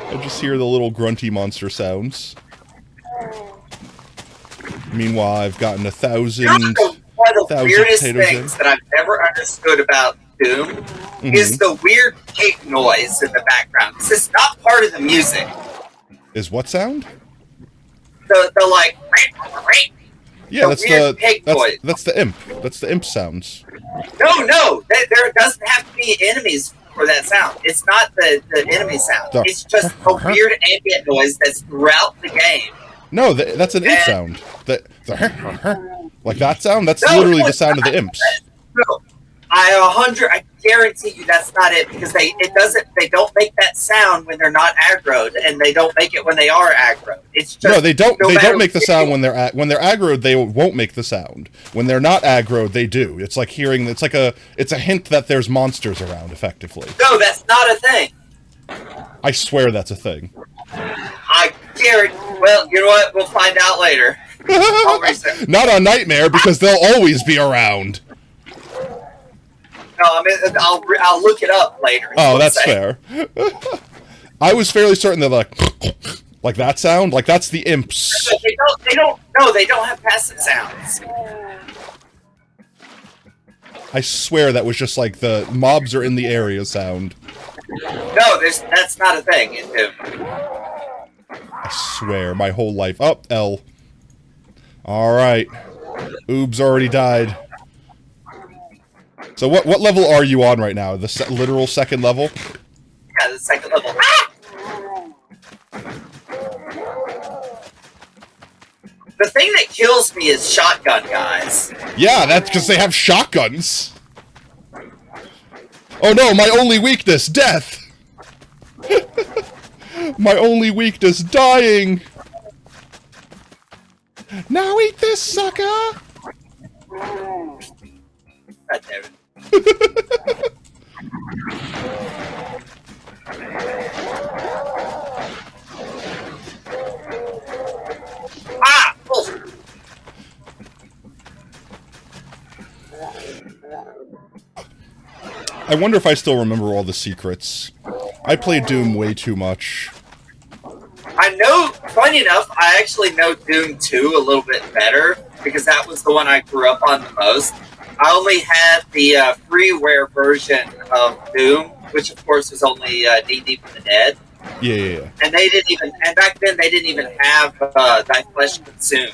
B: I just hear the little grunty monster sounds. Meanwhile, I've gotten 1,000
C: One of the weirdest
B: potatoes
C: things that I've ever understood about Doom is the weird cake noise in the background. This is not part of the music.
B: Is what sound?
C: The like...
B: Yeah,
C: the
B: that's the imp. That's the imp sounds.
C: No, there doesn't have to be enemies for that sound. It's not the enemy sound. It's just a weird ambient noise that's throughout the game.
B: No, that's an imp sound. Like that sound? That's literally the sound of the imps.
C: No, I guarantee you that's not it, because they don't make that sound when they're not aggroed, and they don't make it when they are aggroed. It's just
B: No, they don't make the sound when they're aggroed. They won't make the sound. When they're not aggroed, they do. It's like hearing. It's a hint that there's monsters around, effectively.
C: No, that's not a thing.
B: I swear that's a thing.
C: I guarantee. Well, you know what? We'll find out later. I'll research.
B: Not on Nightmare, because they'll always be around.
C: No, I mean, I'll look it up later.
B: Oh, that's fair. I was fairly certain that like that sound, like that's the imps.
C: They don't have passive sounds.
B: I swear that was just like the mobs are in the area sound.
C: No, that's not a thing.
B: I swear, my whole life. Oh, L. Alright. Oob's already died. So what level are you on right now? The literal second level?
C: Yeah, the second level. Ah! The thing that kills me is shotgun guys.
B: Yeah, that's because they have shotguns. Oh no, my only weakness, death! My only weakness, dying! Now eat this, sucker!
C: God damn it. Ah! Oh.
B: I wonder if I still remember all the secrets. I played Doom way too much.
C: I know, funny enough, I actually know Doom 2 a little bit better, because that was the one I grew up on the most. I only had the freeware version of Doom, which of course was only D&D for the Dead.
B: Yeah.
C: And they didn't even, and back then they didn't even have Thy Flesh Consumed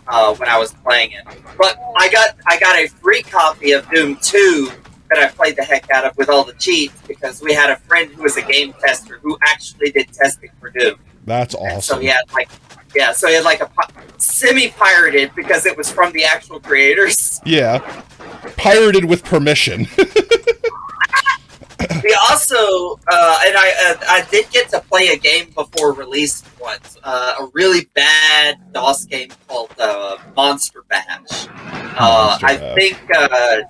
C: when I was playing it. But I got a free copy of Doom 2 that I played the heck out of with all the cheats, because we had a friend who was a game tester who actually did testing for Doom.
B: That's awesome.
C: And so he had like a semi-pirated, because it was from the actual creators.
B: Yeah. Pirated with permission.
C: We also, and I did get to play a game before release once, a really bad DOS game called Monster Bash. I think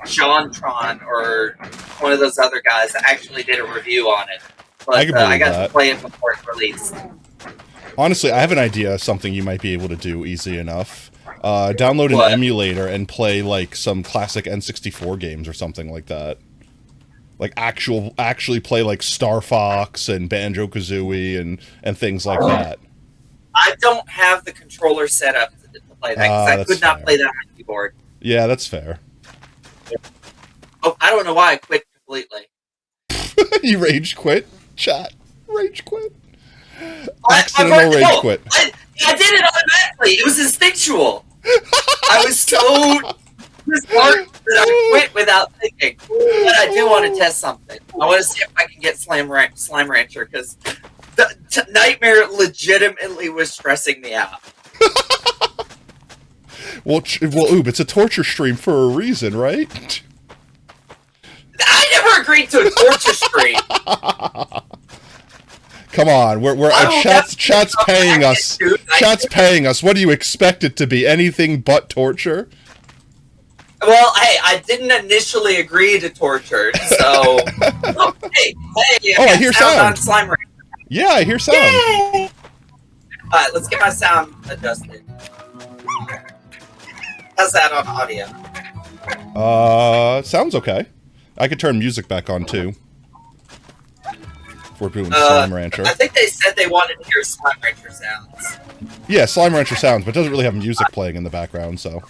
C: JonTron or one of those other guys actually did a review on it, but I got to play it before it released.
B: Honestly, I have an idea of something you might be able to do easy enough. Download an emulator and play like some classic N64 games or something like that. Like actually play like Star Fox and Banjo-Kazooie and things like that.
C: I don't have the controller set up to play that, because I could not play that on keyboard.
B: Yeah, that's fair.
C: Oh, I don't know why I quit completely.
B: You rage quit? Chat. Rage quit?
C: I
B: rage quit.
C: I did it automatically. It was instinctual. I was so smart that I quit without thinking. But I do want to test something. I want to see if I can get Slime Rancher, because Nightmare legitimately was stressing me out.
B: Well, Oob, it's a torture stream for a reason, right?
C: I never agreed to a torture stream.
B: Come on, we're chat's paying us. Chat's paying us. What do you expect it to be? Anything but torture?
C: Well, hey, I didn't initially agree to torture, so hey,
B: I hear sound
C: on Slime Rancher.
B: Yeah, I hear sound.
C: Yay! Alright, let's get my sound adjusted. How's that on audio?
B: Sounds okay. I could turn music back on too. If we're doing Slime Rancher.
C: I think they said they wanted to hear Slime Rancher sounds.
B: Yeah, Slime Rancher sounds, but it doesn't really have music playing in the background, so.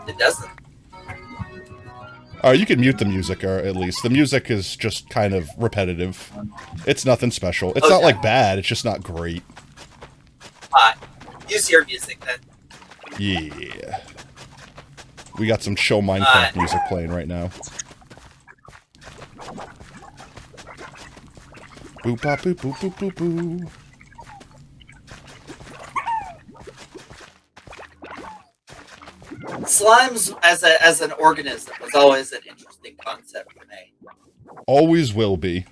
C: It doesn't.
B: You can mute the music, or at least. The music is just kind of repetitive. It's nothing special. It's not like bad, it's just not great.
C: Use your music then.
B: Yeah. We got some chill Minecraft music playing right now. Boop bop boop boop boop boop boo.
C: Slimes as an organism was always an interesting concept for me.
B: Always will be.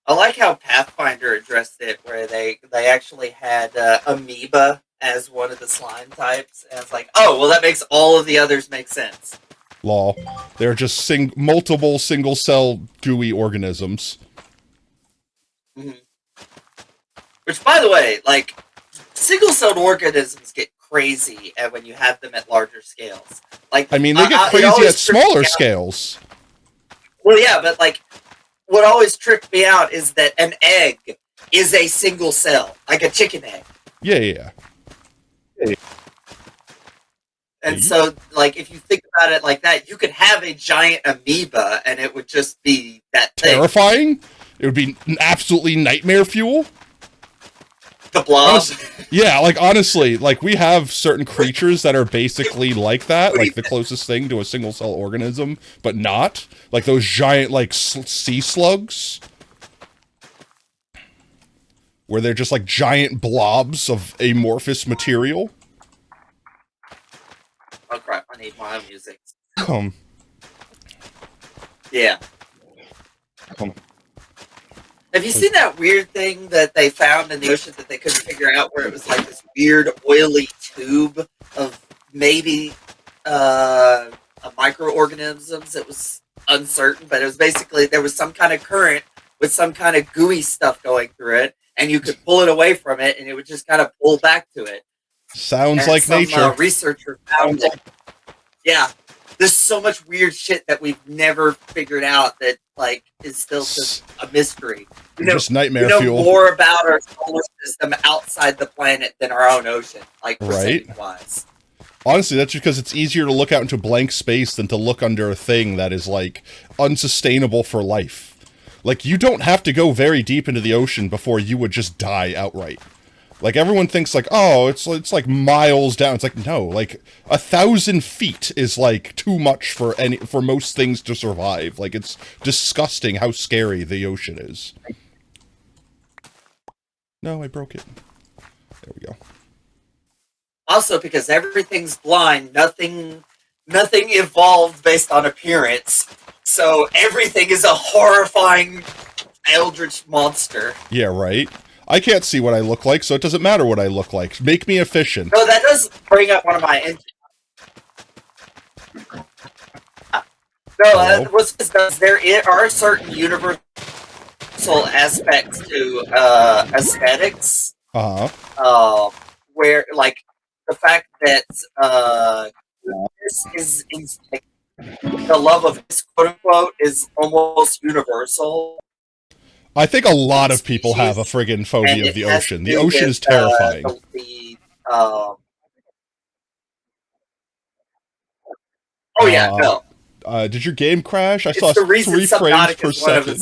C: I like how Pathfinder addressed it, where they actually had amoeba as one of the slime types, and it's like, oh, well, that makes all of the others make sense.
B: Lol. They're just multiple single-cell gooey organisms.
C: Mm-hmm. Which, by the way, like, single-celled organisms get crazy when you have them at larger scales. Like,
B: I mean, they get crazy at smaller scales.
C: Well, yeah, but like, what always tripped me out is that an egg is a single cell, like a chicken egg.
B: Yeah.
C: And so, like, if you think about it like that, you could have a giant amoeba, and it would just be that thing.
B: Terrifying? It would be absolutely nightmare fuel?
C: The blob?
B: Yeah, like, honestly, like, we have certain creatures that are basically like that, like the closest thing to a single-cell organism, but not. Like those giant, like, sea slugs. Where they're just, like, giant blobs of amorphous material.
C: Oh, crap, I need my own music.
B: Come.
C: Yeah.
B: Come.
C: Have you seen that weird thing that they found in the ocean that they couldn't figure out, where it was like this weird oily tube of maybe microorganisms? It was uncertain, but it was basically, there was some kind of current with some kind of gooey stuff going through it, and you could pull it away from it, and it would just kind of pull back to it.
B: Sounds
C: and
B: like
C: some,
B: nature.
C: Researcher found it. Yeah. There's so much weird shit that we've never figured out that, like, is still just a mystery.
B: Just nightmare fuel.
C: We know more about our solar system outside the planet than our own ocean, like, percentage-wise.
B: Honestly, that's because it's easier to look out into blank space than to look under a thing that is, like, unsustainable for life. Like, you don't have to go very deep into the ocean before you would just die outright. Like, everyone thinks, like, oh, it's like miles down. It's like, no, like, 1,000 feet is, like, too much for most things to survive. Like, it's disgusting how scary the ocean is. No, I broke it. There we go.
C: Also, because everything's blind, nothing evolved based on appearance. So everything is a horrifying eldritch monster.
B: Yeah, right? I can't see what I look like, so it doesn't matter what I look like. Make me efficient.
C: No, that does bring up one of my engines. No, what this does, there are certain universal aspects to aesthetics. Where, like, the fact that this is like, the love of this, quote unquote, is almost universal.
B: I think a lot of people have a friggin' phobia of the ocean. The ocean is terrifying.
C: Oh yeah, no.
B: Did your game crash? I
C: It's
B: saw
C: the reason
B: 3 frames per second.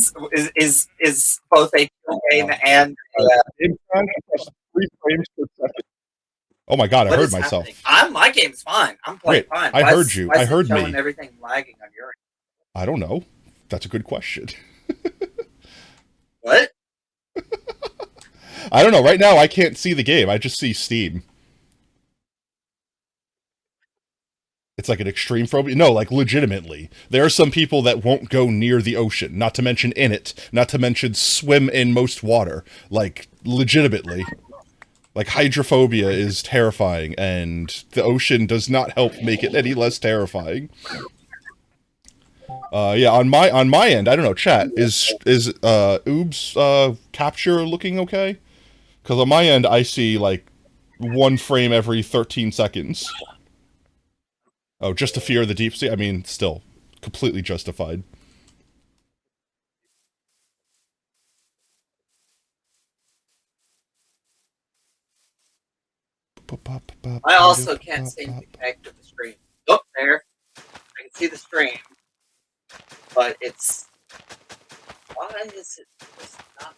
C: Is both a game and
B: game crash. 3 frames per second. Oh my god, I heard myself.
C: My game's fine. I'm playing fine.
B: I heard you. I heard me.
C: Everything lagging on your end?
B: I don't know. That's a good question.
C: What?
B: I don't know. Right now, I can't see the game. I just see Steam. It's like an extreme phobia. No, like legitimately. There are some people that won't go near the ocean, not to mention in it, not to mention swim in most water. Like, legitimately. Like, hydrophobia is terrifying, and the ocean does not help make it any less terrifying. Yeah, on my end, I don't know, chat, is Oob's capture looking okay? Because on my end, I see, like, 1 frame every 13 seconds. Oh, just to fear the deep sea? I mean, still, completely justified.
C: I also can't seem to connect to the stream. Oh, there. I can see the stream. But it's... Why is it just not...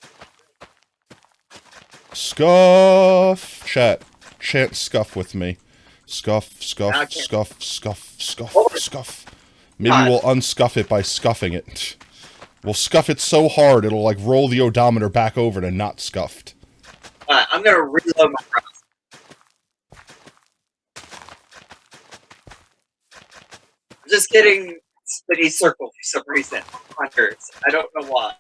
B: Scuff! Chat. Chant scuff with me. Scuff, scuff, scuff, scuff, scuff, scuff. Maybe we'll unscuff it by scuffing it. We'll scuff it so hard it'll, like, roll the odometer back over to not scuffed.
C: I'm gonna reload my browser. just getting spinny circle for some reason. Hunters. I don't know why.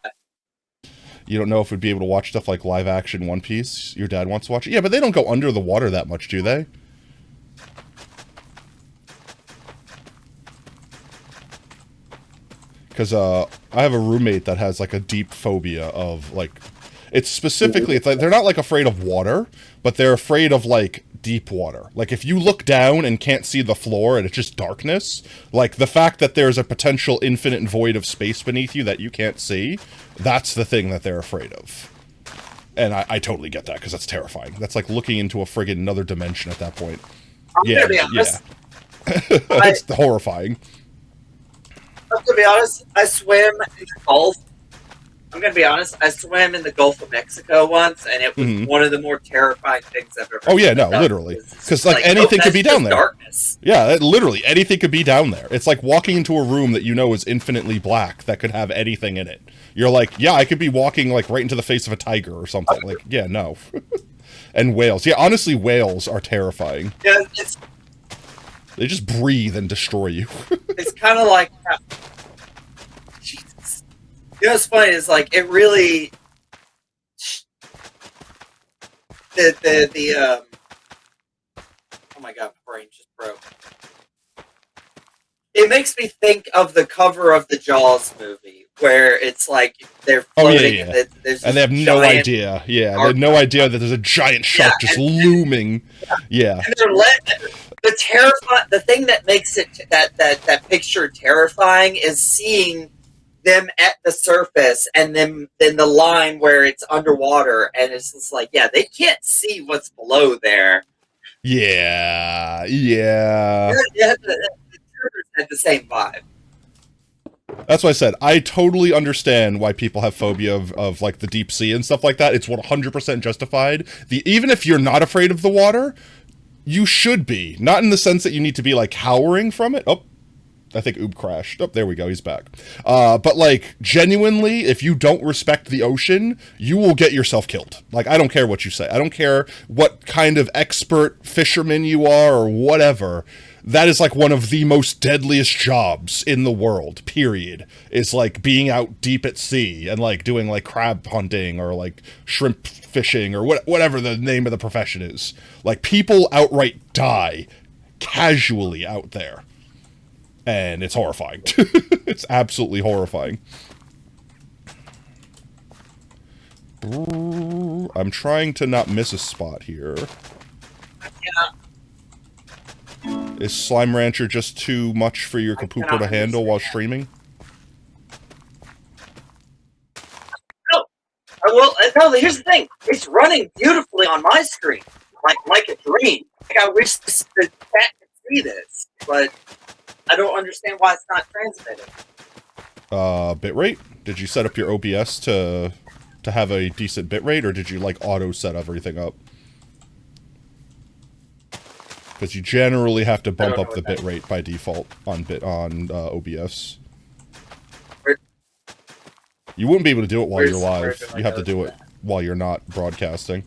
B: You don't know if we'd be able to watch stuff like live action One Piece? Your dad wants to watch it? Yeah, but they don't go under the water that much, do they? Because I have a roommate that has like a deep phobia of like, it's specifically, it's like they're not like afraid of water, but they're afraid of like deep water. Like if you look down and can't see the floor and it's just darkness, like the fact that there's a potential infinite void of space beneath you that you can't see, that's the thing that they're afraid of. And I totally get that because that's terrifying. That's like looking into a friggin' another dimension at that point. Yeah. It's horrifying.
C: To be honest, I swim in the Gulf. I'm going to be honest, I swam in the Gulf of Mexico once, and it was one of the more terrifying things I've ever
B: Oh, yeah, no,
C: done.
B: literally. Because, like, anything could be down there.
C: Darkness.
B: Yeah, literally, anything could be down there. It's like walking into a room that you know is infinitely black that could have anything in it. You're like, yeah, I could be walking, like, right into the face of a tiger or something. Like, yeah, no. And whales. Yeah, honestly, whales are terrifying.
C: Yeah,
B: they just breathe and destroy you.
C: It's kind of like... Jesus. You know what's funny is, like, it really... Oh my god, my brain just broke. It makes me think of the cover of the Jaws movie, where it's like they're floating and
B: and they have no idea. Yeah, they have no idea that there's a giant shark just looming. Yeah. And they're
C: the thing that makes it that picture terrifying is seeing them at the surface and then the line where it's underwater, and it's just like, yeah, they can't see what's below there.
B: Yeah.
C: Had the same vibe.
B: That's what I said. I totally understand why people have phobia of like the deep sea and stuff like that. It's 100% justified. Even if you're not afraid of the water, you should be. Not in the sense that you need to be like cowering from it. Oh, I think Oob crashed. Oh, there we go. He's back. But like genuinely, if you don't respect the ocean, you will get yourself killed. Like, I don't care what you say. I don't care what kind of expert fisherman you are or whatever. That is like one of the most deadliest jobs in the world, period. Is like being out deep at sea and like doing like crab hunting or like shrimp fishing or whatever the name of the profession is. Like, people outright die casually out there. And it's horrifying. It's absolutely horrifying. I'm trying to not miss a spot here.
C: Yeah.
B: Is Slime Rancher just too much for your Kapooper to handle while streaming?
C: No, here's the thing. It's running beautifully on my screen. Like a dream. Like, I wish the chat could see this, but I don't understand why it's not transmitting.
B: Bitrate? Did you set up your OBS to have a decent bitrate, or did you like auto set everything up? Because you generally have to bump up the bitrate by default on OBS. You wouldn't be able to do it while you're live. You have to do it while you're not broadcasting.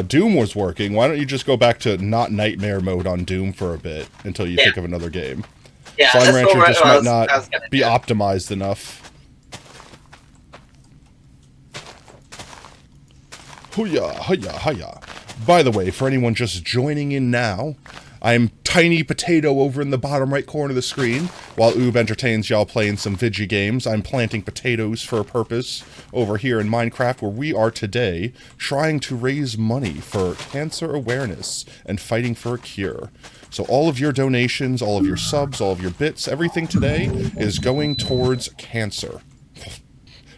B: Doom was working. Why don't you just go back to not nightmare mode on Doom for a bit until you think of another game?
C: Yeah,
B: Slime Rancher just might not be optimized enough. Hooyah, hooyah, hooyah. By the way, for anyone just joining in now, I'm Tiny Potato over in the bottom right corner of the screen. While Oob entertains y'all playing some Vigi games, I'm planting potatoes for a purpose over here in Minecraft, where we are today trying to raise money for cancer awareness and fighting for a cure. So all of your donations, all of your subs, all of your bits, everything today is going towards cancer.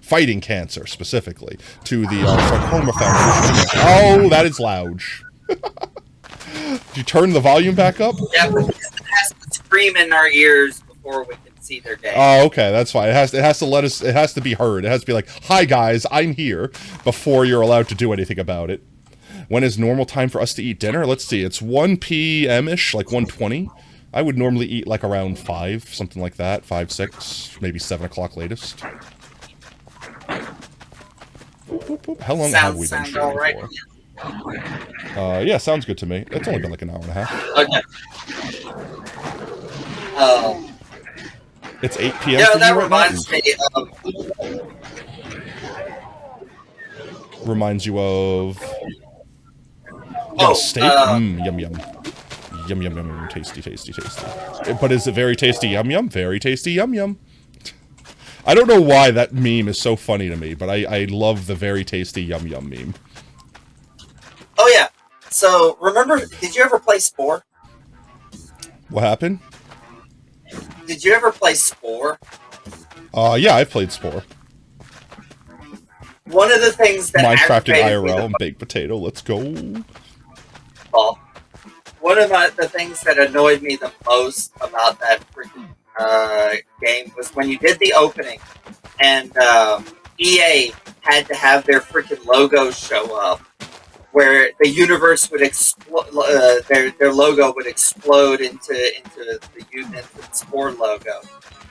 B: Fighting cancer, specifically, to the Sarcoma Foundation. Oh, that is loud. Did you turn the volume back up?
C: Yeah, but it has to scream in our ears before we can see their game.
B: Oh, okay, that's fine. It has to let us. It has to be heard. It has to be like, "Hi guys, I'm here," before you're allowed to do anything about it. When is normal time for us to eat dinner? Let's see. It's 1 p.m.-ish, like 1:20. I would normally eat like around 5, something like that. 5, 6, maybe 7 o'clock latest. Boop, boop, boop. How long have we been
C: Sounds all right.
B: shooting for? Yeah, sounds good to me. It's only been like an hour and a half.
C: Okay.
B: It's 8 p.m.
C: Yeah,
B: for
C: that
B: you right
C: reminds
B: now?
C: me of.
B: Reminds you of... steak? Yum, yum. Yum, yum, yum, yum. Tasty, tasty, tasty. But is it very tasty? Yum, yum. Very tasty. Yum, yum. I don't know why that meme is so funny to me, but I love the very tasty yum, yum meme.
C: Oh, yeah. So, remember, did you ever play Spore?
B: What happened?
C: Did you ever play Spore?
B: Yeah, I've played Spore.
C: One of the things that
B: Minecrafted
C: aggravated me
B: IRL and baked potato. Let's go.
C: One of the things that annoyed me the most about that freaking game was when you did the opening and EA had to have their freaking logo show up, where the universe would explode, their logo would explode into the Spore logo.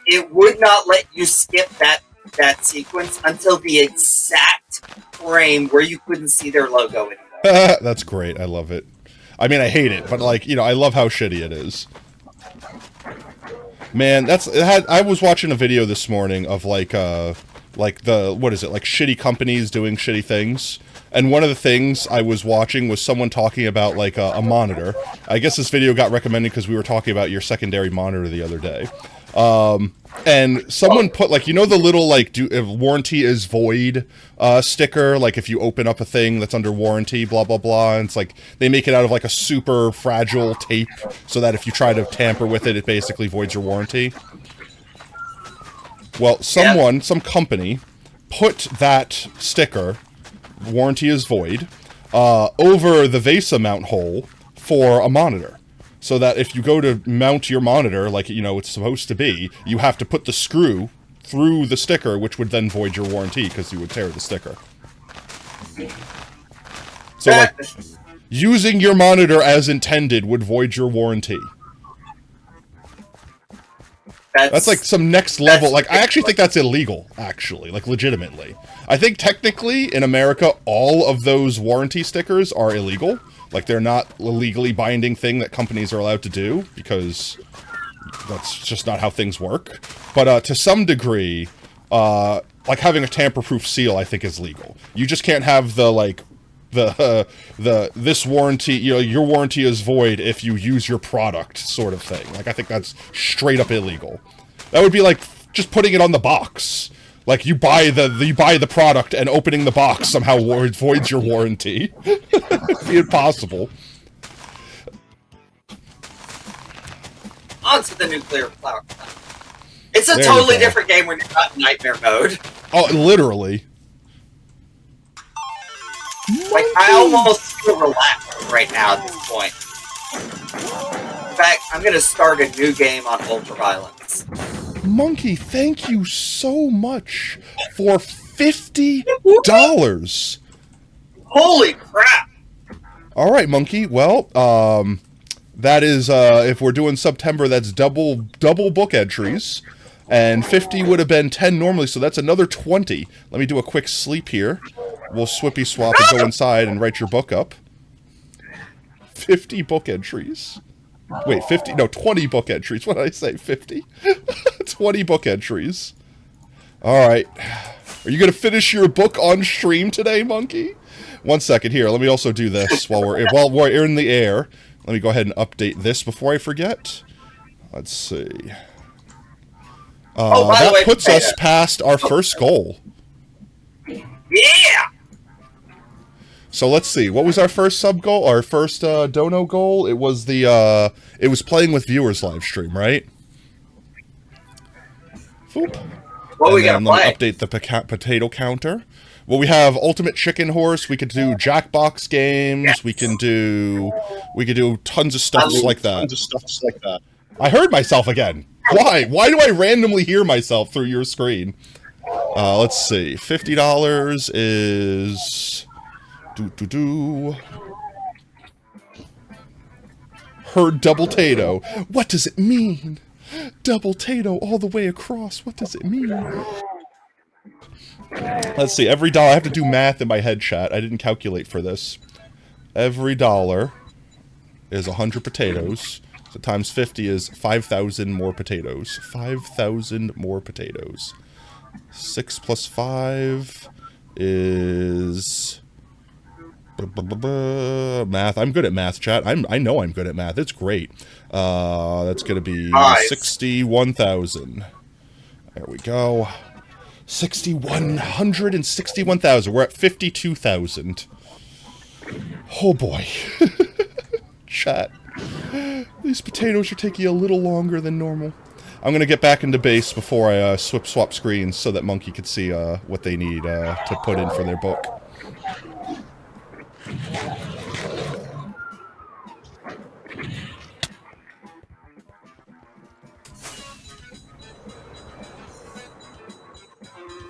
C: It would not let you skip that sequence until the exact frame where you couldn't see their logo anymore.
B: That's great. I love it. I mean, I hate it, but like, you know, I love how shitty it is. Man, I was watching a video this morning of like shitty companies doing shitty things. And one of the things I was watching was someone talking about like a monitor. I guess this video got recommended because we were talking about your secondary monitor the other day. And someone put, like, you know the little, like, if warranty is void sticker, like if you open up a thing that's under warranty, blah, blah, blah, and it's like, they make it out of, like, a super fragile tape, so that if you try to tamper with it, it basically voids your warranty. Well, some company, put that sticker, warranty is void, over the VESA mount hole for a monitor. So that if you go to mount your monitor, like, you know, it's supposed to be, you have to put the screw through the sticker, which would then void your warranty, because you would tear the sticker. So, like, using your monitor as intended would void your warranty. That's like some next level, like, I actually think that's illegal, actually, like, legitimately. I think technically, in America, all of those warranty stickers are illegal. Like, they're not a legally binding thing that companies are allowed to do, because that's just not how things work. But to some degree, like, having a tamper-proof seal, I think, is legal. You just can't have the, like, this warranty, you know, your warranty is void if you use your product sort of thing. Like, I think that's straight up illegal. That would be like just putting it on the box. Like, you buy the product and opening the box somehow voids your warranty. It'd be impossible.
C: On to the nuclear power plant. It's a totally different game when you're not in nightmare mode.
B: Oh, literally.
C: Like, I almost feel relaxed right now at this point. In fact, I'm gonna start a new game on Ultraviolence.
B: Monkey, thank you so much for $50.
C: Holy crap!
B: Alright, Monkey, well, that is, if we're doing September, that's double book entries. And 50 would have been 10 normally, so that's another 20. Let me do a quick sleep here. We'll swippy swap and go inside and write your book up. 50 book entries. Wait, 50? No, 20 book entries. What did I say? 50? 20 book entries. Alright. Are you going to finish your book on stream today, Monkey? 1 second here. Let me also do this while we're in the air. Let me go ahead and update this before I forget. Let's see. That puts us past our first goal.
C: Yeah!
B: So let's see. What was our first sub goal? Our first dono goal? It was the it was playing with viewers live stream, right? Boop.
C: What we
B: and
C: gotta
B: then let
C: play?
B: me update the potato counter. Well, we have Ultimate Chicken Horse. We could do Jackbox games.
C: Yes.
B: We could do tons of stuff like that. I heard myself again. Why? Why do I randomly hear myself through your screen? Let's see. $50 is... Heard double tato. What does it mean? Double tato all the way across. What does it mean? Let's see, every dollar, I have to do math in my head, chat. I didn't calculate for this. Every dollar is 100 potatoes. So times 50 is 5,000 more potatoes. 5,000 more potatoes. 6 plus 5 is... Math. I'm good at math, chat. I know I'm good at math. It's great. That's going to be
C: Nice.
B: 61,000. There we go. 161,000. We're at 52,000. Oh boy. Chat. These potatoes are taking a little longer than normal. I'm going to get back into base before I swap screens so that Monkey can see what they need to put in for their book.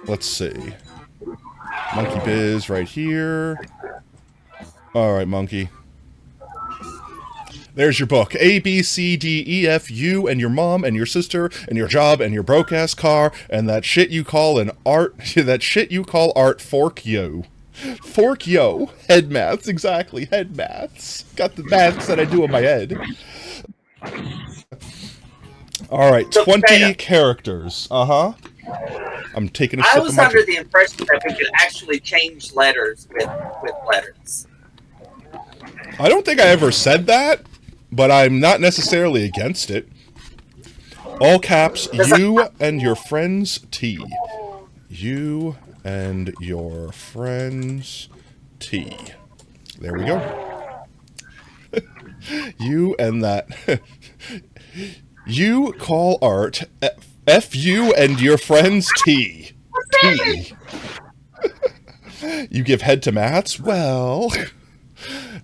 B: Let's see. Monkey Biz right here. Alright, Monkey. There's your book. A, B, C, D, E, F, you, and your mom, and your sister, and your job, and your broke-ass car, and that shit you call an art... that shit you call art, fork yo. Fork yo. Head maths, exactly. Head maths. Got the maths that I do in my head. Alright, 20 characters. Uh-huh. I'm taking a sip of
C: I was
B: my
C: under the impression that we could actually change letters with letters.
B: I don't think I ever said that, but I'm not necessarily against it. All caps, you and your friends T. You and your friends T. There we go. You and that... You call art... F you and your friends T. T. You give head to maths? Well...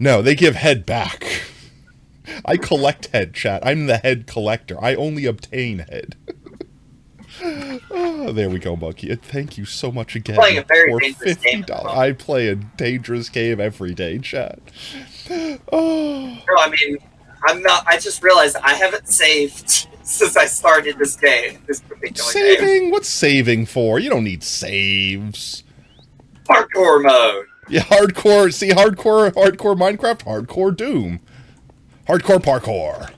B: No, they give head back. I collect head, chat. I'm the head collector. I only obtain head. Oh, there we go, Monkey. Thank you so much again
C: Playing a very
B: for
C: dangerous game.
B: $50. I play a dangerous game every day, chat. Oh.
C: No, I mean, I'm not. I just realized I haven't saved since I started this game. This particular
B: Saving?
C: game.
B: What's saving for? You don't need saves.
C: Hardcore mode.
B: Yeah, hardcore. See, hardcore Minecraft, hardcore Doom, hardcore parkour.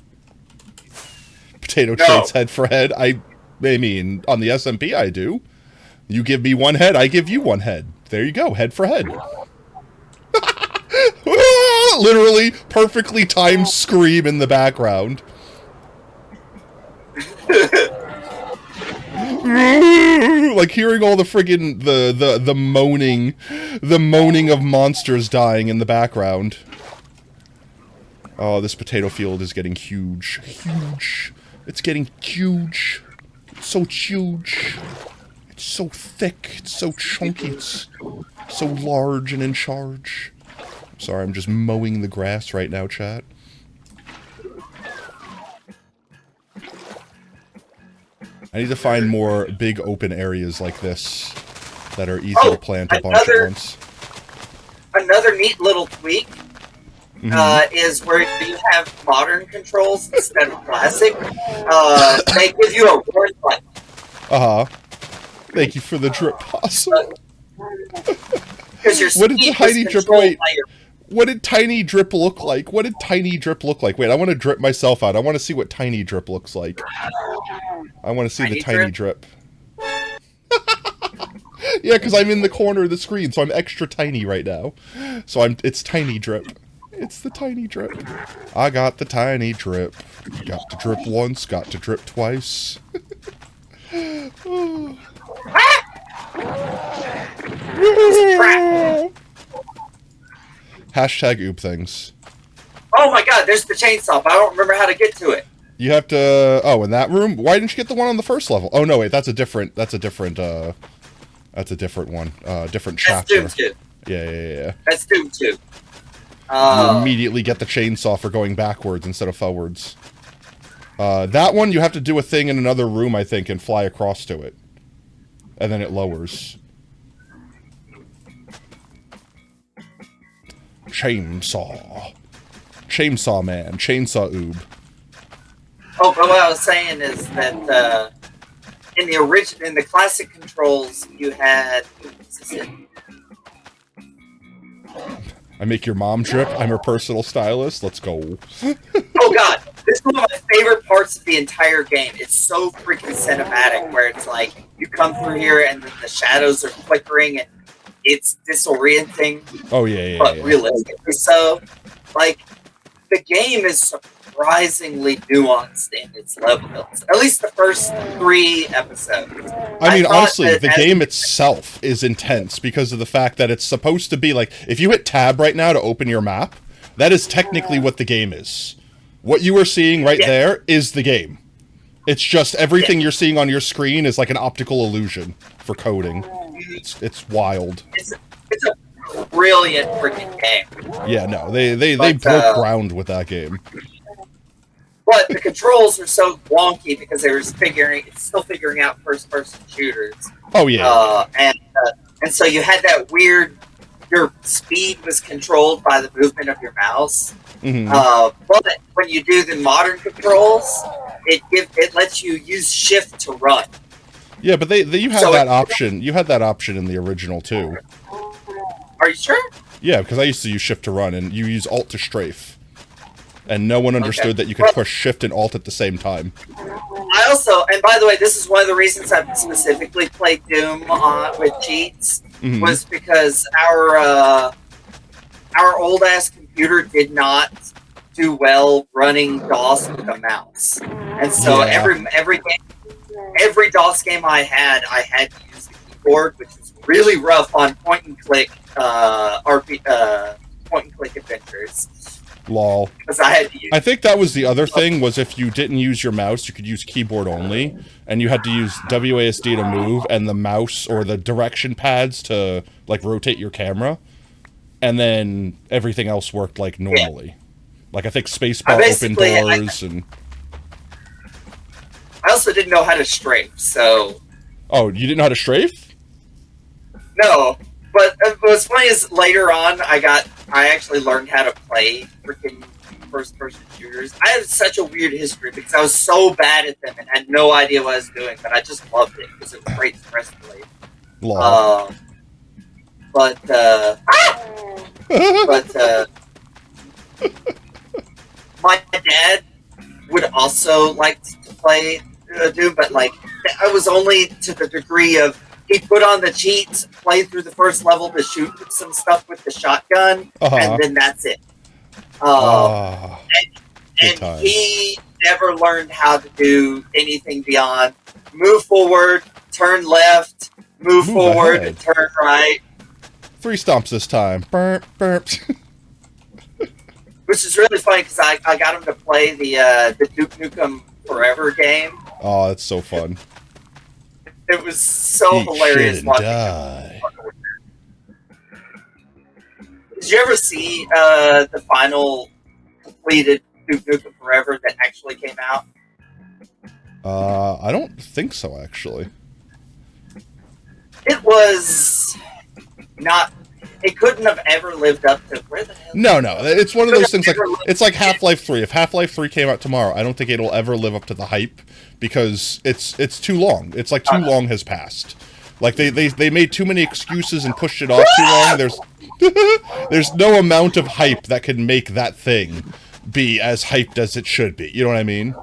B: Potato trades head for head. I mean, on the SMP, I do. You give me one head, I give you one head. There you go, head for head. Literally, perfectly timed scream in the background. Like hearing all the friggin' the moaning of monsters dying in the background. Oh, this potato field is getting huge. Huge. It's getting huge. It's so huge. It's so thick. It's so chunky. It's so large and in charge. Sorry, I'm just mowing the grass right now, chat. I need to find more big open areas like this that are easy to plant a bunch at once.
C: Another neat little tweak is where you have modern controls instead of classic. They give you a warp button.
B: Thank you for the drip possum.
C: What
B: did Tiny Drip wait? What did Tiny Drip look like? What did Tiny Drip look like? Wait, I want to drip myself out. I want to see what Tiny Drip looks like. I want to see the Tiny Drip. Yeah, because I'm in the corner of the screen, so I'm extra tiny right now. So it's Tiny Drip. It's the Tiny Drip. I got the Tiny Drip. Got to drip once, got to drip twice. Hashtag oob things.
C: Oh my god, there's the chainsaw, but I don't remember how to get to it.
B: You have to... Oh, in that room? Why didn't you get the one on the first level? Oh, no, wait, that's a different one. Different chapter.
C: That's Doom 2.
B: Yeah.
C: That's Doom 2.
B: You immediately get the chainsaw for going backwards instead of forwards. That one, you have to do a thing in another room, I think, and fly across to it. And then it lowers. Chainsaw. Chainsaw man. Chainsaw oob.
C: Oh, but what I was saying is that in the original, in the classic controls, you had.
B: I make your mom drip. I'm her personal stylist. Let's go.
C: Oh god, this is one of my favorite parts of the entire game. It's so freaking cinematic, where it's like you come through here and then the shadows are flickering and it's disorienting.
B: Oh yeah,
C: But realistically, so like the game is surprisingly nuanced in its levels. At least the first 3 episodes.
B: I mean, honestly,
C: that
B: the game itself is intense because of the fact that it's supposed to be like, if you hit tab right now to open your map, that is technically what the game is. What you are seeing right there is the game. It's just everything you're seeing on your screen is like an optical illusion for coding. It's wild.
C: It's a brilliant freaking game.
B: Yeah, no, they broke ground with that game.
C: But the controls are so wonky because they were still figuring out first-person shooters.
B: Oh yeah.
C: And so you had that weird. Your speed was controlled by the movement of your mouse.
B: Mm-hmm.
C: But when you do the modern controls, it lets you use shift to run.
B: Yeah, but you had that option. You had that option in the original too.
C: Are you sure?
B: Yeah, because I used to use shift to run, and you use alt to strafe. And no one understood that you could push shift and alt at the same time.
C: I also, and by the way, this is one of the reasons I specifically played Doom with cheats, was because our old ass computer did not do well running DOS with a mouse, and so every DOS game I had to use the keyboard, which was really rough on point and click adventures.
B: Lol.
C: Because I had to use.
B: I think that was the other thing, was if you didn't use your mouse, you could use keyboard only, and you had to use WASD to move, and the mouse or the direction pads to like rotate your camera, and then everything else worked like normally. Yeah. Like I think spacebar opened doors, and
C: I also didn't know how to strafe, so.
B: Oh, you didn't know how to strafe?
C: No. But what's funny is later on, I actually learned how to play freaking first-person shooters. I had such a weird history because I was so bad at them and had no idea what I was doing, but I just loved it because it was great stress relief. My dad would also like to play Doom, but like I was only to the degree of. He put on the cheats, played through the first level to shoot some stuff with the shotgun, and then that's it. And he never learned how to do anything beyond move forward, turn left, move forward,
B: ahead.
C: And turn right.
B: 3 stomps this time. Burp, burp.
C: Which is really funny because I got him to play the Duke Nukem Forever game.
B: Oh, that's so fun.
C: It was so hilarious watching him. Did you ever see the final completed Duke Nukem Forever that actually came out?
B: I don't think so, actually.
C: It was not. It couldn't have ever lived up to where the hell.
B: No, it's one of those things like it's like Half-Life 3. If Half-Life 3 came out tomorrow, I don't think it'll ever live up to the hype because it's too long. It's like too long has passed. Like they made too many excuses and pushed it off too long. There's no amount of hype that can make that thing be as hyped as it should be. You know what I mean?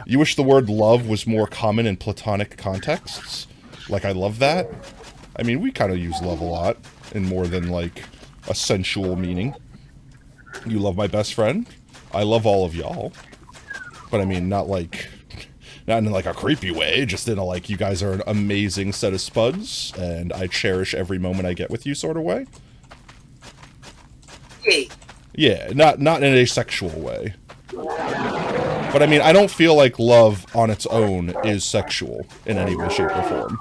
B: You wish the word love was more common in platonic contexts. Like I love that. I mean, we kind of use love a lot in more than like a sensual meaning. You love my best friend. I love all of y'all. But I mean, not in like a creepy way, just in a like, you guys are an amazing set of spuds, and I cherish every moment I get with you sort of way. Yeah, not in a sexual way. But I mean, I don't feel like love on its own is sexual in any way, shape, or form.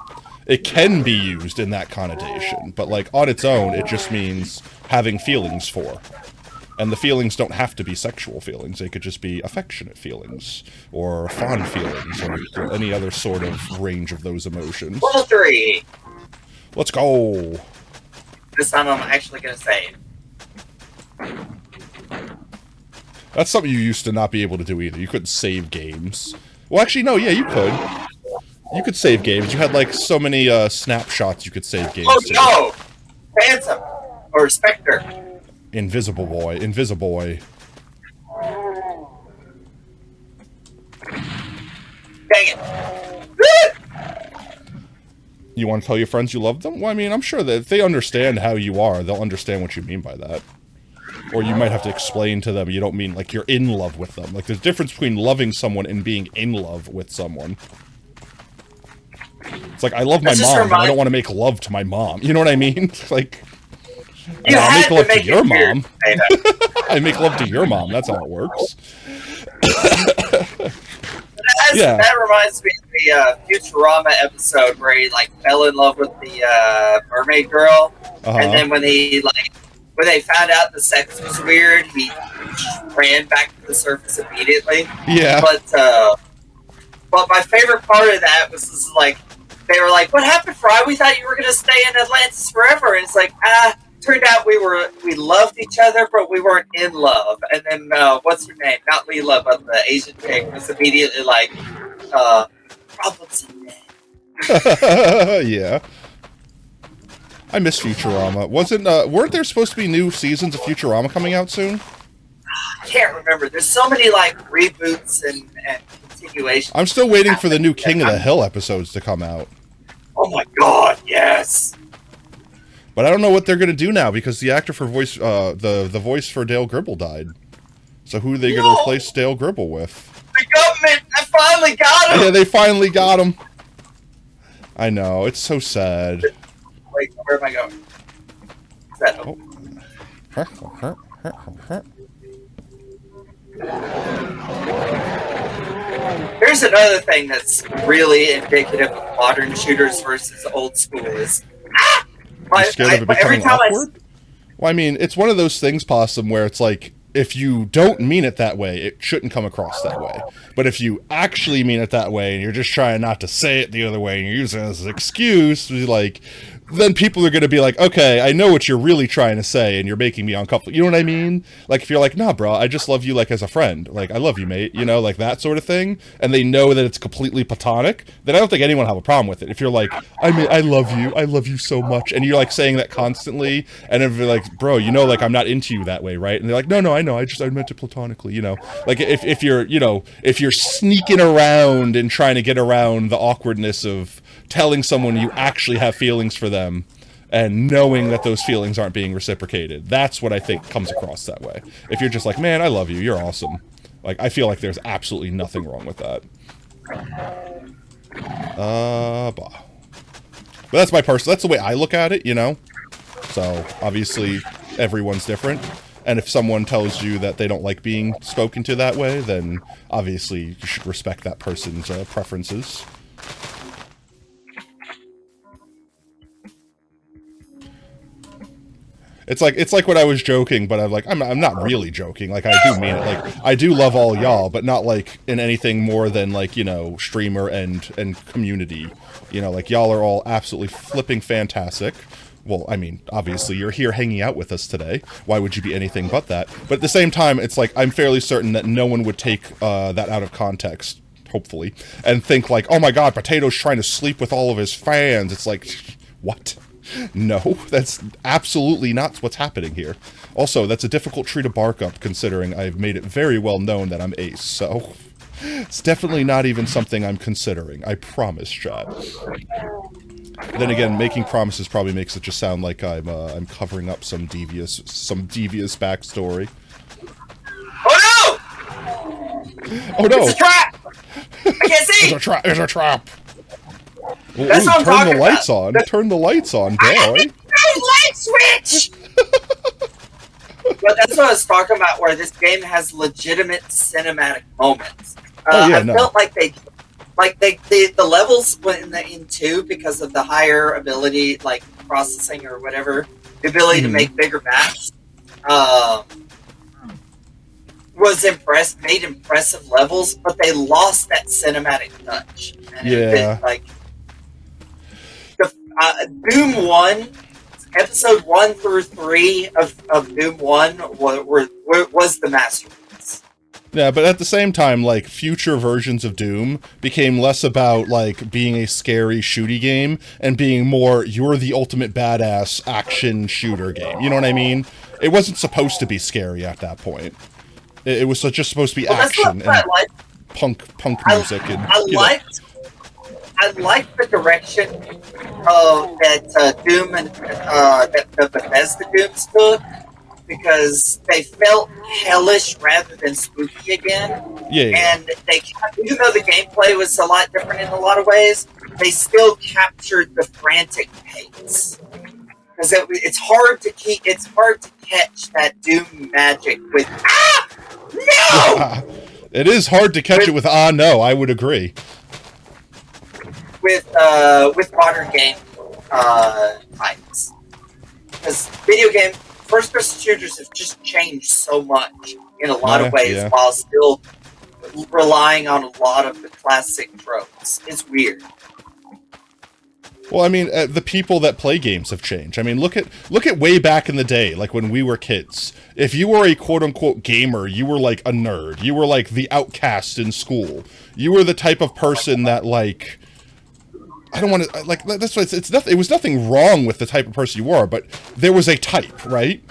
B: It can be used in that connotation, but like on its own, it just means having feelings for. And the feelings don't have to be sexual feelings. They could just be affectionate feelings, or fond feelings, or any other sort of range of those emotions.
C: Level 3!
B: Let's go!
C: This time I'm actually going to save.
B: That's something you used to not be able to do either. You couldn't save games. Well, actually, no, yeah, you could. You could save games. You had like so many snapshots you could save games
C: Oh
B: to.
C: no! Phantom or Spectre.
B: Invisible Boy. Invisible Boy.
C: Dang it!
B: You want to tell your friends you love them? Well, I mean, I'm sure that if they understand how you are, they'll understand what you mean by that. Or you might have to explain to them you don't mean like you're in love with them. Like there's a difference between loving someone and being in love with someone. It's like I love my mom, but I don't want to make love to my mom. You know what I mean? Like I make love to your mom. I make love to your mom. That's how it works. Yeah.
C: That reminds me of the Futurama episode where he like fell in love with the mermaid girl, and then when they found out the sex was weird, he just ran back to the surface immediately.
B: Yeah.
C: But my favorite part of that was like they were like, "What happened, Fry? We thought you were going to stay in Atlantis forever." And it's like, turned out we loved each other, but we weren't in love. And then what's her name? Not Leela, but the Asian chick was immediately like, problems in men.
B: Yeah. I miss Futurama. Weren't there supposed to be new seasons of Futurama coming out soon?
C: I can't remember. There's so many like reboots and continuations.
B: I'm still waiting for the new King of the Hill episodes to come out.
C: Oh my god, yes.
B: But I don't know what they're going to do now because the actor for voice, the voice for Dale Gribble died. So who are they going to replace Dale Gribble with?
C: The government! I finally got him!
B: Yeah, they finally got him. I know, it's so sad.
C: Wait, where am I going? Is that Here's another thing that's really indicative of modern shooters versus old school is
B: You're scared of it becoming awkward? Well, I mean, it's one of those things, Possum, where it's like, if you don't mean it that way, it shouldn't come across that way. But if you actually mean it that way, and you're just trying not to say it the other way, and you're using it as an excuse, like, then people are going to be like, okay, I know what you're really trying to say, and you're making me uncomfortable. You know what I mean? Like, if you're like, nah, bro, I just love you, like, as a friend. Like, I love you, mate. You know, like, that sort of thing. And they know that it's completely platonic, then I don't think anyone will have a problem with it. If you're like, I mean, I love you so much, and you're, like, saying that constantly, and if you're like, bro, you know, like, I'm not into you that way, right? And they're like, no, I know, I meant it platonically, you know? Like, if you're, you know, if you're sneaking around and trying to get around the awkwardness of telling someone you actually have feelings for them and knowing that those feelings aren't being reciprocated, that's what I think comes across that way. If you're just like, man, I love you, you're awesome. Like, I feel like there's absolutely nothing wrong with that. But that's that's the way I look at it, you know? So, obviously, everyone's different. And if someone tells you that they don't like being spoken to that way, then obviously you should respect that person's preferences. It's like when I was joking, but I'm not really joking. Like, I do mean it. Like, I do love all y'all, but not like in anything more than like, you know, streamer and community. You know, like, y'all are all absolutely flipping fantastic. Well, I mean, obviously you're here hanging out with us today. Why would you be anything but that? But at the same time, it's like I'm fairly certain that no one would take that out of context, hopefully, and think like, oh my god, Potato's trying to sleep with all of his fans. It's like, what? No, that's absolutely not what's happening here. Also, that's a difficult tree to bark up, considering I've made it very well known that I'm ace, so it's definitely not even something I'm considering. I promise, chat. Then again, making promises probably makes it just sound like I'm covering up some devious backstory.
C: Oh no!
B: Oh no!
C: It's a trap! I can't see!
B: There's a trap! Well,
C: That's what I'm
B: turn the
C: talking
B: lights
C: about.
B: on. Turn the lights on, boy.
C: Light switch! But that's what I was talking about, where this game has legitimate cinematic moments. I felt like the levels in 2, because of the higher ability, like processing or whatever, the ability to make bigger maps, made impressive levels, but they lost that cinematic touch. And Doom 1, episode 1 through 3 of Doom 1 was the masterpiece.
B: Yeah, but at the same time, like, future versions of Doom became less about, like, being a scary shooty game and being more, you're the ultimate badass action shooter game. You know what I mean? It wasn't supposed to be scary at that point. It was just supposed to be action and punk music. And,
C: I liked the direction that Doom and that the Bethesda Dooms took, because they felt hellish rather than spooky again.
B: Yeah.
C: And they, even though the gameplay was a lot different in a lot of ways, they still captured the frantic pace. Because it's hard to catch that Doom magic with no.
B: It is hard to catch it with no. I would agree.
C: With modern game types, because video game first-person shooters have just changed so much in a lot of ways, while still relying on a lot of the classic tropes. It's weird.
B: Well, I mean, the people that play games have changed. I mean, look at way back in the day, like when we were kids. If you were a quote-unquote gamer, you were like a nerd. You were like the outcast in school. You were the type of person that, like, I don't want to, like, that's why it was nothing wrong with the type of person you were, but there was a type, right?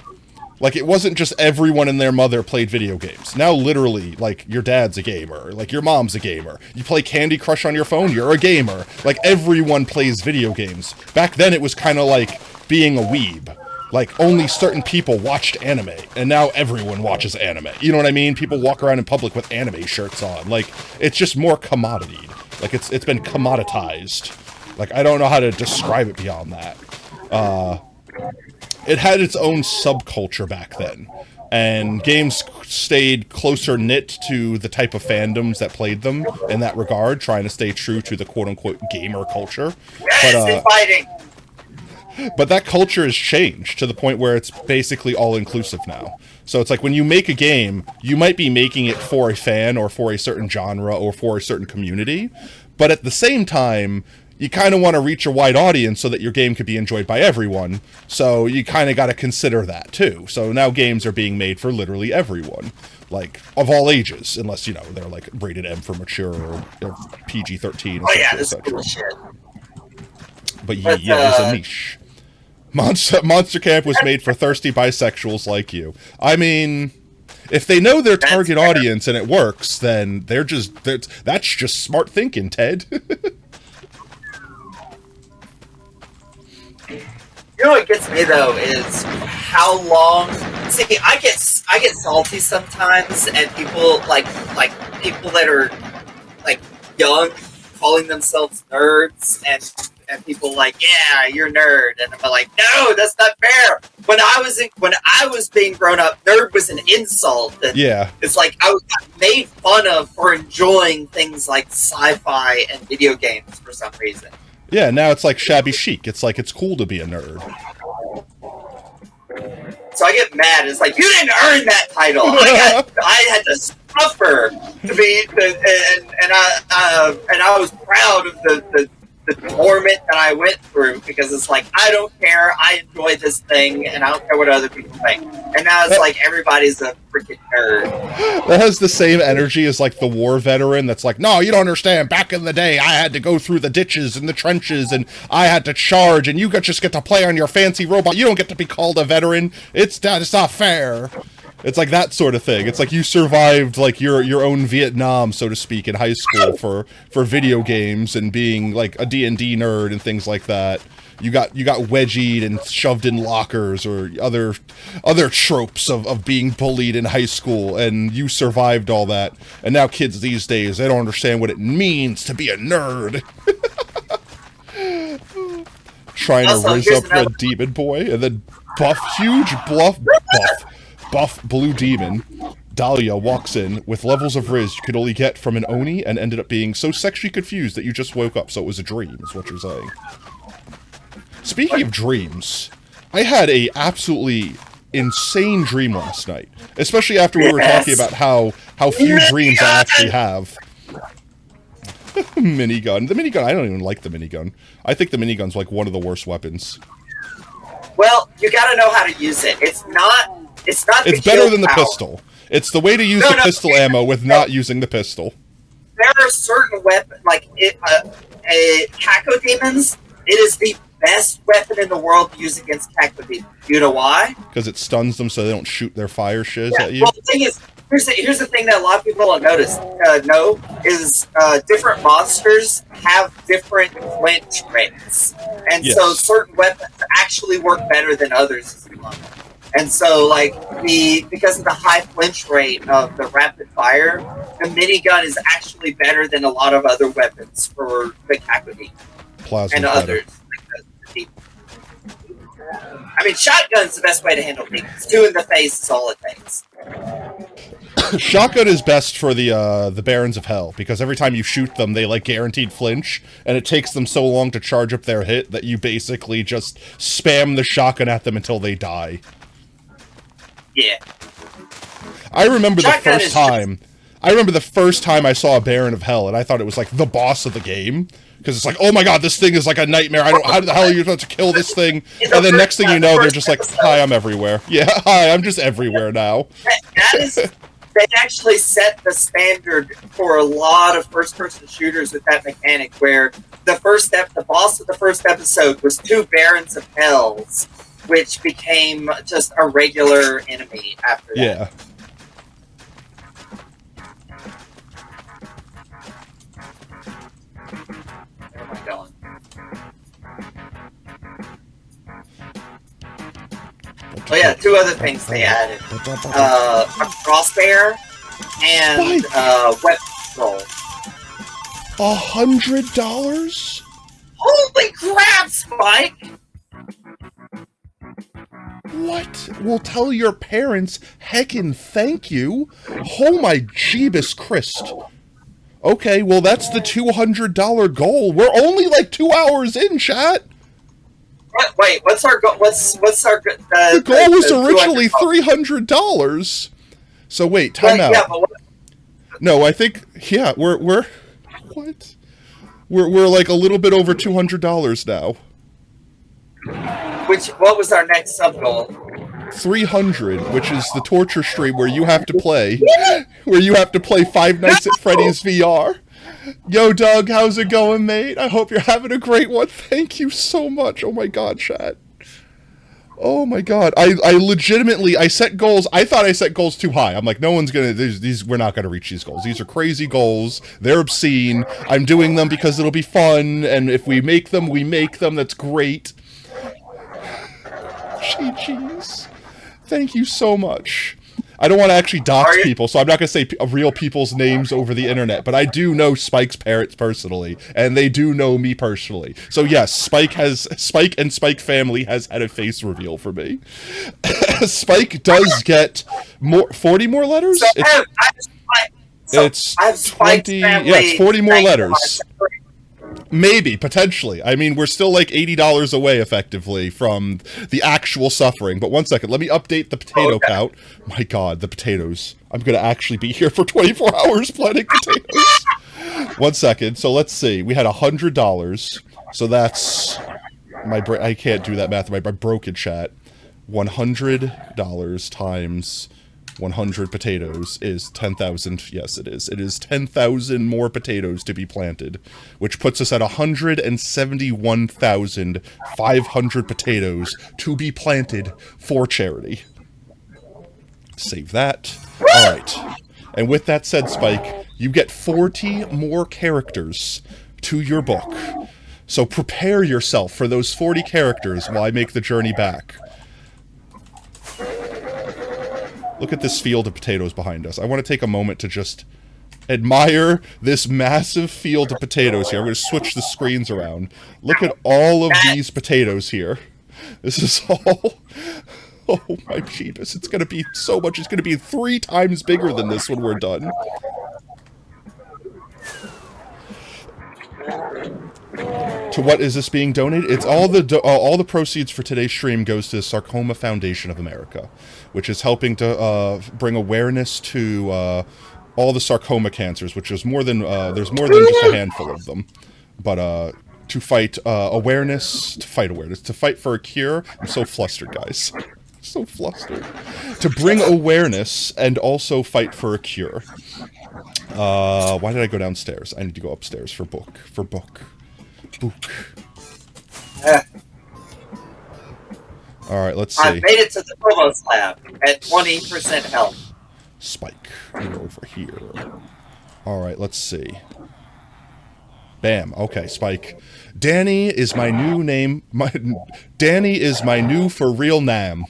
B: Like, it wasn't just everyone and their mother played video games. Now, literally, like, your dad's a gamer, like, your mom's a gamer. You play Candy Crush on your phone, you're a gamer. Like, everyone plays video games. Back then, it was kind of like being a weeb. Like, only certain people watched anime, and now everyone watches anime. You know what I mean? People walk around in public with anime shirts on. Like, it's just more commodity. Like, it's been commoditized. Like, I don't know how to describe it beyond that. It had its own subculture back then, and games stayed closer knit to the type of fandoms that played them in that regard, trying to stay true to the quote-unquote gamer culture. But that culture has changed to the point where it's basically all-inclusive now. So it's like when you make a game, you might be making it for a fan or for a certain genre or for a certain community, but at the same time, you kind of want to reach a wide audience so that your game could be enjoyed by everyone. So you kind of got to consider that too. So now games are being made for literally everyone, like of all ages, unless, you know, they're like rated M for mature or PG-13.
C: Oh yeah, this is cool shit.
B: But yeah, there's a niche. Monster Camp was made for thirsty bisexuals like you. I mean, if they know their target audience and it works, then that's just smart thinking, Ted.
C: You know what gets me though is how long. See, I get salty sometimes, and people like people that are like young calling themselves nerds, and people like, yeah, you're a nerd, and I'm like, no, that's not fair. When I was being grown up, nerd was an insult. And
B: yeah,
C: it's like I was made fun of for enjoying things like sci-fi and video games for some reason.
B: Yeah, now it's like shabby chic. It's like it's cool to be a nerd.
C: So I get mad. It's like, you didn't earn that title. I had to suffer to be, and I was proud of the torment that I went through, because it's like, I don't care. I enjoy this thing, and I don't care what other people think. And now it's like everybody's a freaking nerd.
B: That has the same energy as like the war veteran that's like, no, you don't understand. Back in the day, I had to go through the ditches and the trenches, and I had to charge, and you just get to play on your fancy robot. You don't get to be called a veteran. It's not fair. It's like that sort of thing. It's like you survived like your own Vietnam, so to speak, in high school for video games and being like a D&D nerd and things like that. You got wedgied and shoved in lockers or other tropes of being bullied in high school, and you survived all that. And now kids these days, they don't understand what it means to be a nerd. Trying to raise up a demon boy and then buff blue demon Dahlia walks in with levels of Riz you could only get from an Oni, and ended up being so sexually confused that you just woke up, so it was a dream, is what you're saying. Speaking of dreams, I had a absolutely insane dream last night, especially after we were talking about how few dreams I actually have. Minigun. The minigun, I don't even like the minigun. I think the minigun's like one of the worst weapons.
C: Well, you gotta know how to use it. It's better
B: than the pistol. It's the way to use the pistol ammo with not using the pistol.
C: There are certain weapons, like cacodemons. It is the best weapon in the world to use against cacodemons. You know why?
B: Because it stuns them so they don't shoot their fire shiz at you?
C: Well, the thing is, here's the thing that a lot of people don't know is different monsters have different flinch rates. And so certain weapons actually work better than others. And so, like, because of the high flinch rate of the rapid fire, the minigun is actually better than a lot of other weapons for the cacodemon and others. I mean, shotgun's the best way to handle demons. 2 in the face is all it takes.
B: Shotgun is best for the Barons of Hell, because every time you shoot them, they, like, guaranteed flinch, and it takes them so long to charge up their hit that you basically just spam the shotgun at them until they die.
C: Yeah.
B: I remember the first time I saw a Baron of Hell, and I thought it was, like, the boss of the game. Because it's like, oh my god, this thing is like a nightmare. How the hell are you supposed to kill this thing? And then next thing you know, they're just like, hi, I'm everywhere. Yeah, hi, I'm just everywhere now.
C: They actually set the standard for a lot of first-person shooters with that mechanic, where the boss of the first episode was 2 Barons of Hells, which became just a regular enemy after that.
B: Yeah.
C: Where am I going? Oh yeah, 2 other things they added. A crossbear and weapon control.
B: $100?
C: Holy crap, Spike!
B: What? Well, tell your parents heckin' thank you. Oh my Jeebus Christ. Okay, well that's the $200 goal. We're only like 2 hours in, chat.
C: Wait, what's our goal? What's our
B: the goal was originally $300. So wait, time out.
C: Yeah, but
B: no, I think we're what? We're like a little bit over $200 now.
C: What was our next sub goal?
B: 300, which is the torture stream where you have to play, Five Nights at Freddy's VR. Yo, Doug, how's it going, mate? I hope you're having a great one. Thank you so much. Oh my god, chat. Oh my god. I legitimately, I set goals. I thought I set goals too high. I'm like, no one's gonna, we're not gonna reach these goals. These are crazy goals. They're obscene. I'm doing them because it'll be fun, and if we make them, we make them. That's great. Jeez. Thank you so much. I don't want to actually dox people, so I'm not going to say real people's names over the internet, but I do know Spike's parents personally, and they do know me personally. So yes, Spike and Spike family has had a face reveal for me. Spike does get 40 more letters? It's 20, yeah, it's 40 more letters. Maybe, potentially. I mean, we're still like $80 away, effectively, from the actual suffering. But one second, let me update the potato count. My god, the potatoes. I'm gonna actually be here for 24 hours planting potatoes. One second, so let's see. We had $100. So that's... I can't do that math in my broken chat. $100 times 100 potatoes is 10,000. Yes, it is. It is 10,000 more potatoes to be planted, which puts us at 171,500 potatoes to be planted for charity. Save that. All right. And with that said, Spike, you get 40 more characters to your book. So prepare yourself for those 40 characters while I make the journey back. Look at this field of potatoes behind us. I want to take a moment to just admire this massive field of potatoes here. I'm going to switch the screens around. Look at all of these potatoes here. This is all... Oh my Jeebus, it's going to be so much. It's going to be 3 times bigger than this when we're done. To what is this being donated? It's all the proceeds for today's stream goes to the Sarcoma Foundation of America, which is helping to bring awareness to all the sarcoma cancers, which is more than there's more than just a handful of them, but to fight awareness, to fight for a cure. I'm so flustered, guys. So flustered. To bring awareness and also fight for a cure. Why did I go downstairs? I need to go upstairs for book. For book. Book. Alright, let's see.
C: I made it to the provost lab at 20% health.
B: Spike. You're over here. Alright, let's see. Bam. Okay, Spike. Danny is my new name. Danny is my new for real name.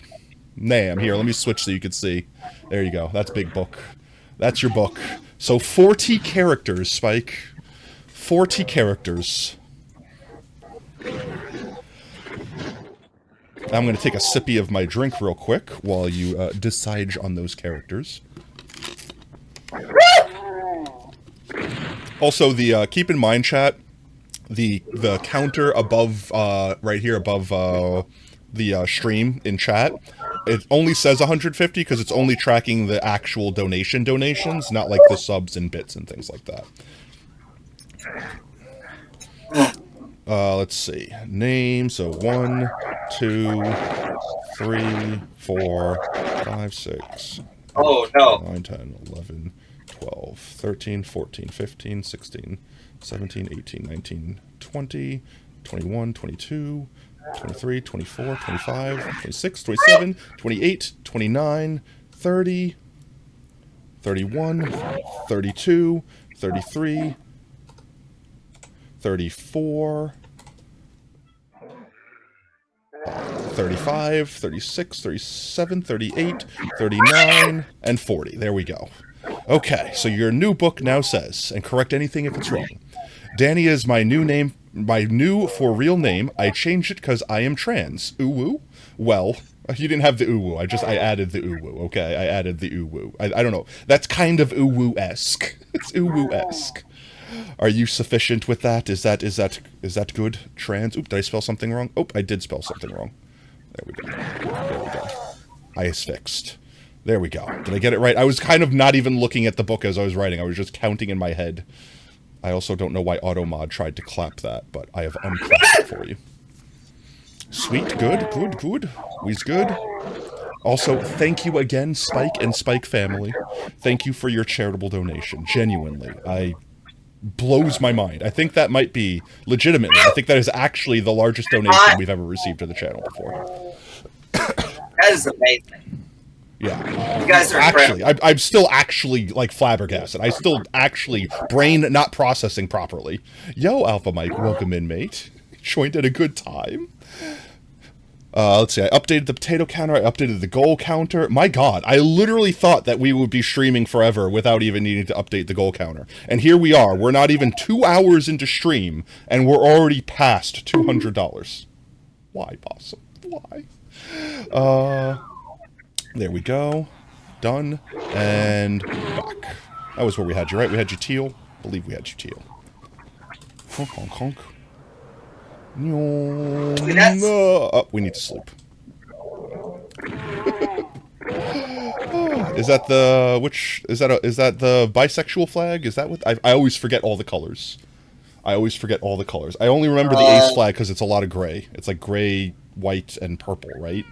B: Name. Here, let me switch so you can see. There you go. That's big book. That's your book. So 40 characters, Spike. 40 characters. I'm going to take a sippy of my drink real quick while you decide on those characters. Also, the keep in mind, chat, the counter above, right here above the stream in chat, it only says 150 because it's only tracking the actual donations, not like the subs and bits and things like that. Let's see. Name, so 1, 2, 3, 4, 5, 6.
C: Oh, no.
B: 9, 10, 11, 12, 13, 14, 15, 16, 17, 18, 19, 20, 21, 22, 23, 24, 25, 26, 27, 28, 29, 30, 31, 32, 33, 34, 35, 36, 37, 38, 39, and 40. There we go. Okay, so your new book now says, and correct anything if it's wrong, Danny is my new name, my new for real name. I changed it because I am trans. Ooh-woo? Well, you didn't have the ooh-woo. I added the ooh-woo, okay? I added the ooh-woo. I don't know. That's kind of ooh-woo-esque. It's ooh-woo-esque. Are you sufficient with that? Is that good? Trans? Oop, did I spell something wrong? Oh, I did spell something wrong. There we go. There we go. I is fixed. There we go. Did I get it right? I was kind of not even looking at the book as I was writing. I was just counting in my head. I also don't know why AutoMod tried to clap that, but I have unclapped it for you. Sweet. Good. Good. Good. We's good. Also, thank you again, Spike and Spike family. Thank you for your charitable donation. Genuinely. Blows my mind. I think that might be, legitimately, I think that is actually the largest donation we've ever received to the channel before.
C: That is amazing.
B: Yeah.
C: You guys are
B: actually, I'm still actually, like, flabbergasted. I still actually, brain not processing properly. Yo, Alpha Mike, welcome in, mate. Joined at a good time. Let's see, I updated the potato counter, I updated the goal counter. My god, I literally thought that we would be streaming forever without even needing to update the goal counter. And here we are, we're not even 2 hours into stream, and we're already past $200. Why, Possum? Why? There we go. Done. And back. That was where we had you, right? We had you teal? I believe we had you teal. Honk, honk, honk. No. Oh, we need to sleep. Is that the is that the bisexual flag? Is that what I always forget all the colors. I always forget all the colors. I only remember the ace flag because it's a lot of gray. It's like gray, white, and purple, right?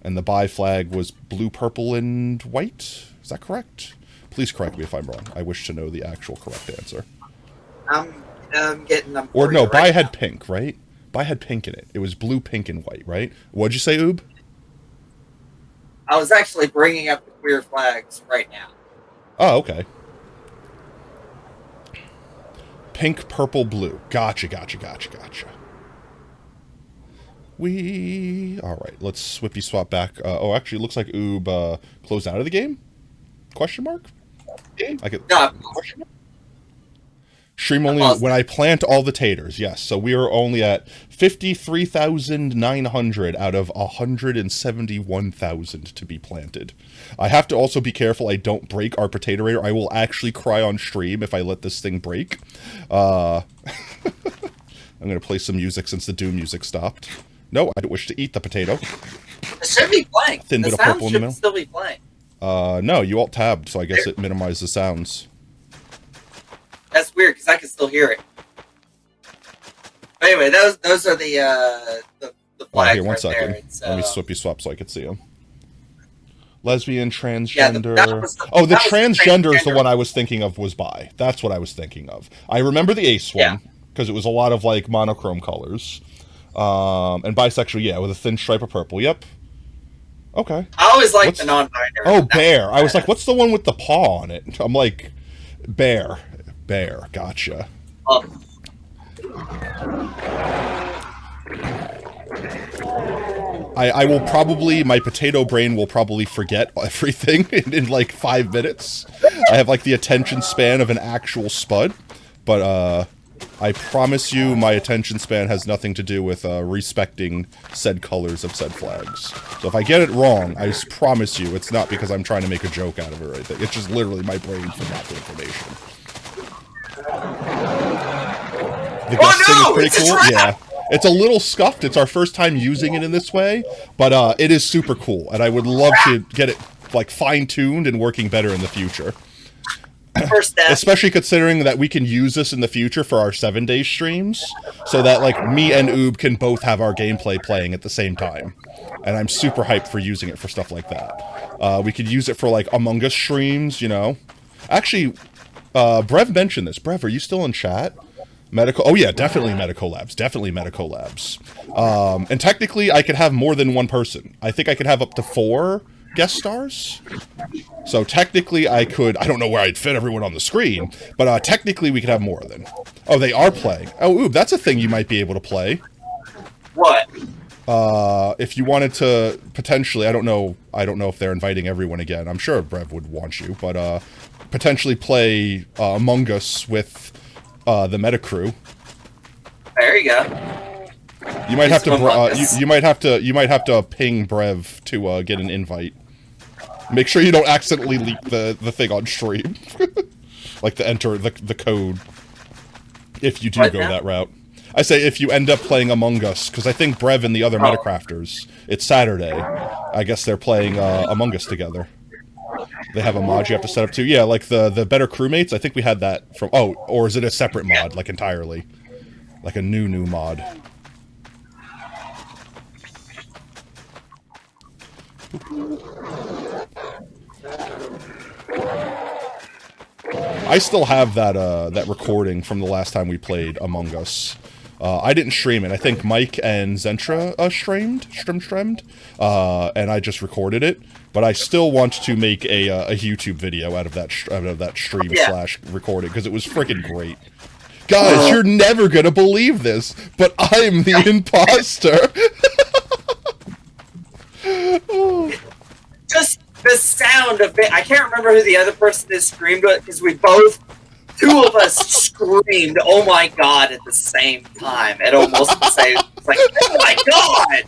B: And the bi flag was blue, purple, and white. Is that correct? Please correct me if I'm wrong. I wish to know the actual correct answer.
C: I'm getting them.
B: Or no,
C: right
B: Bi had
C: now.
B: pink, right? Bi had pink in it. It was blue, pink, and white, right? What'd you say, Oob?
C: I was actually bringing up the queer flags right now.
B: Oh, okay. Pink, purple, blue. Gotcha, gotcha, gotcha, gotcha. Alright, let's swippy swap back. Oh, actually, it looks like Oob closed out of the game? Question mark? I could...
C: No,
B: Stream only when I plant all the taters, yes. So we are only at 53,900 out of 171,000 to be planted. I have to also be careful I don't break our potaterator. I will actually cry on stream if I let this thing break. I'm going to play some music since the Doom music stopped. No, I don't wish to eat the potato.
C: it should be playing.
B: Thin
C: the
B: bit of purple in the
C: sound
B: middle.
C: should still be playing.
B: No, you alt-tabbed, so I guess it minimized the sounds.
C: That's weird because I can still hear it. But anyway, those are the flags
B: here, one
C: right
B: second.
C: there. It's,
B: Let me flippy swap so I can see them. Lesbian,
C: Yeah,
B: transgender.
C: that was the
B: Transgender is the
C: transgender.
B: one I was thinking of was bi. That's what I was thinking of. I remember the Ace
C: Yeah.
B: one because it was a lot of like monochrome colors. And bisexual, yeah, with a thin stripe of purple. Yep. Okay.
C: I always like
B: What's-
C: the non-binary.
B: Oh,
C: That
B: bear. I was like,
C: badass.
B: what's the one with the paw on it? I'm like, bear. Bear. Gotcha. I will probably, my potato brain will probably forget everything in like 5 minutes. I have like the attention span of an actual spud, but I promise you my attention span has nothing to do with respecting said colors of said flags. So if I get it wrong, I promise you it's not because I'm trying to make a joke out of it or anything. It's just literally my brain forgot the information. The gusting is pretty
C: It's a
B: cool.
C: trap!
B: Yeah. It's a little scuffed. It's our first time using it in this way, but it is super cool, and I would love to get it like fine-tuned and working better in the future.
C: First step.
B: Especially considering that we can use this in the future for our 7-day streams, so that like me and Oob can both have our gameplay playing at the same time. And I'm super hyped for using it for stuff like that. We could use it for like Among Us streams, you know. Actually, Brev mentioned this. Brev, are you still in chat? Medical. Oh yeah, definitely medical labs. Definitely medical labs. And technically, I could have more than one person. I think I could have up to 4 guest stars. So technically, I could. I don't know where I'd fit everyone on the screen, but technically, we could have more than. Oh, they are playing. Oh, ooh, that's a thing you might be able to play.
C: What?
B: If you wanted to potentially, I don't know if they're inviting everyone again. I'm sure Brev would want you, but potentially play Among Us with the meta crew.
C: There you go.
B: You might have to
C: Among Us.
B: you might have to ping Brev to get an invite. Make sure you don't accidentally leak the thing on stream. Like to enter the code. If you do
C: Right
B: go
C: now?
B: that route. I say if you end up playing Among Us, because I think Brev and the other Metacrafters, it's Saturday. I guess they're playing Among Us together. They have a mod you have to set up too. Yeah, like the better crewmates. I think we had that from. Oh, or is it a separate mod, like entirely, like a new mod? I still have that recording from the last time we played Among Us. I didn't stream it. I think Mike and Zentra streamed, and I just recorded it. But I still want to make a YouTube video out of that stream / recording because it was freaking great. Guys, you're never gonna believe this, but I'm the imposter.
C: Just the sound of it. I can't remember who the other person is screamed at because we both, 2 of us screamed, "Oh my god!" at the same time. At almost the same. It's like, oh my god!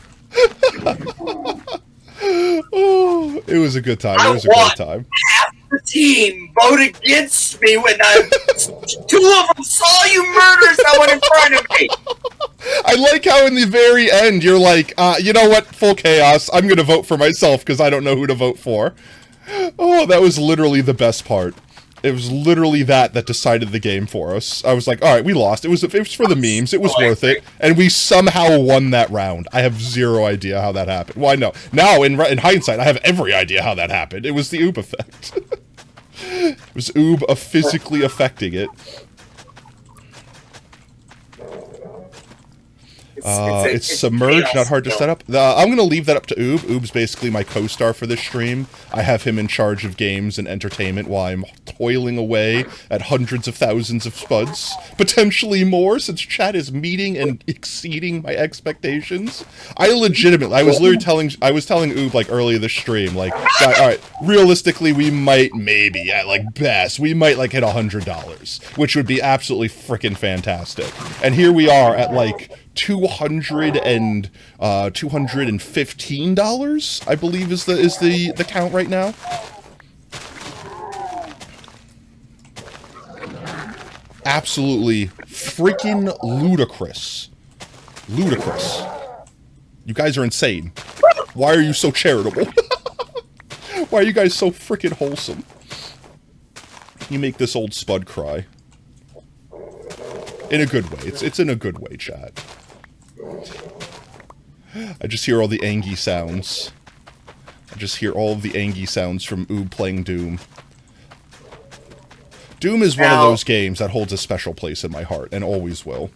B: Oh, it was a good time. It was a great time.
C: Half the team vote against me when 2 of them saw you murder someone in front of me.
B: I like how in the very end you're like, you know what, full chaos, I'm gonna vote for myself because I don't know who to vote for. Oh, that was literally the best part. It was literally that decided the game for us. I was like, alright, we lost. It was for the memes, it was worth it, and we somehow won that round. I have zero idea how that happened. Well, I know. Now, in hindsight, I have every idea how that happened. It was the Oob effect. It was Oob physically affecting it. It's submerged, not hard to set up. I'm going to leave that up to Oob. Oob's basically my co-star for this stream. I have him in charge of games and entertainment while I'm toiling away at hundreds of thousands of spuds. Potentially more, since chat is meeting and exceeding my expectations. I was telling Oob, like, earlier this stream, like, alright, realistically, we might, maybe, at, like, best, we might, like, hit $100, which would be absolutely freaking fantastic. And here we are at, like, $215, I believe is the count right now. Absolutely freaking ludicrous. Ludicrous. You guys are insane. Why are you so charitable? Why are you guys so freaking wholesome? You make this old spud cry. In a good way. It's in a good way, chat. I just hear all the Angie sounds. I just hear all of the Angie sounds from Oob playing Doom. Doom is one of those games that holds a special place in my heart, and always will.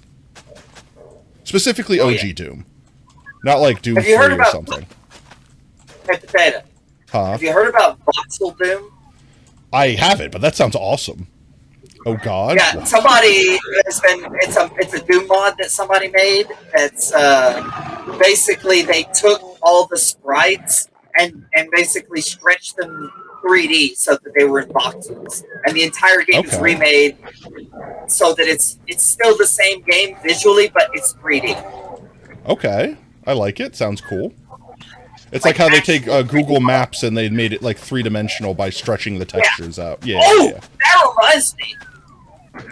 B: Specifically OG Doom. Not like Doom 3 or something.
C: Hey, Potato.
B: Huh?
C: Have you heard about voxel Doom?
B: I haven't, but that sounds awesome. Oh God!
C: Yeah, somebody has been. It's a Doom mod that somebody made. That's basically they took all the sprites and basically stretched them 3D so that they were in voxels, and the entire game is remade so that it's still the same game visually, but it's 3D.
B: Okay, I like it. Sounds cool. It's like how they take Google Maps and they made it like 3-dimensional by stretching the textures out. Yeah.
C: That reminds me.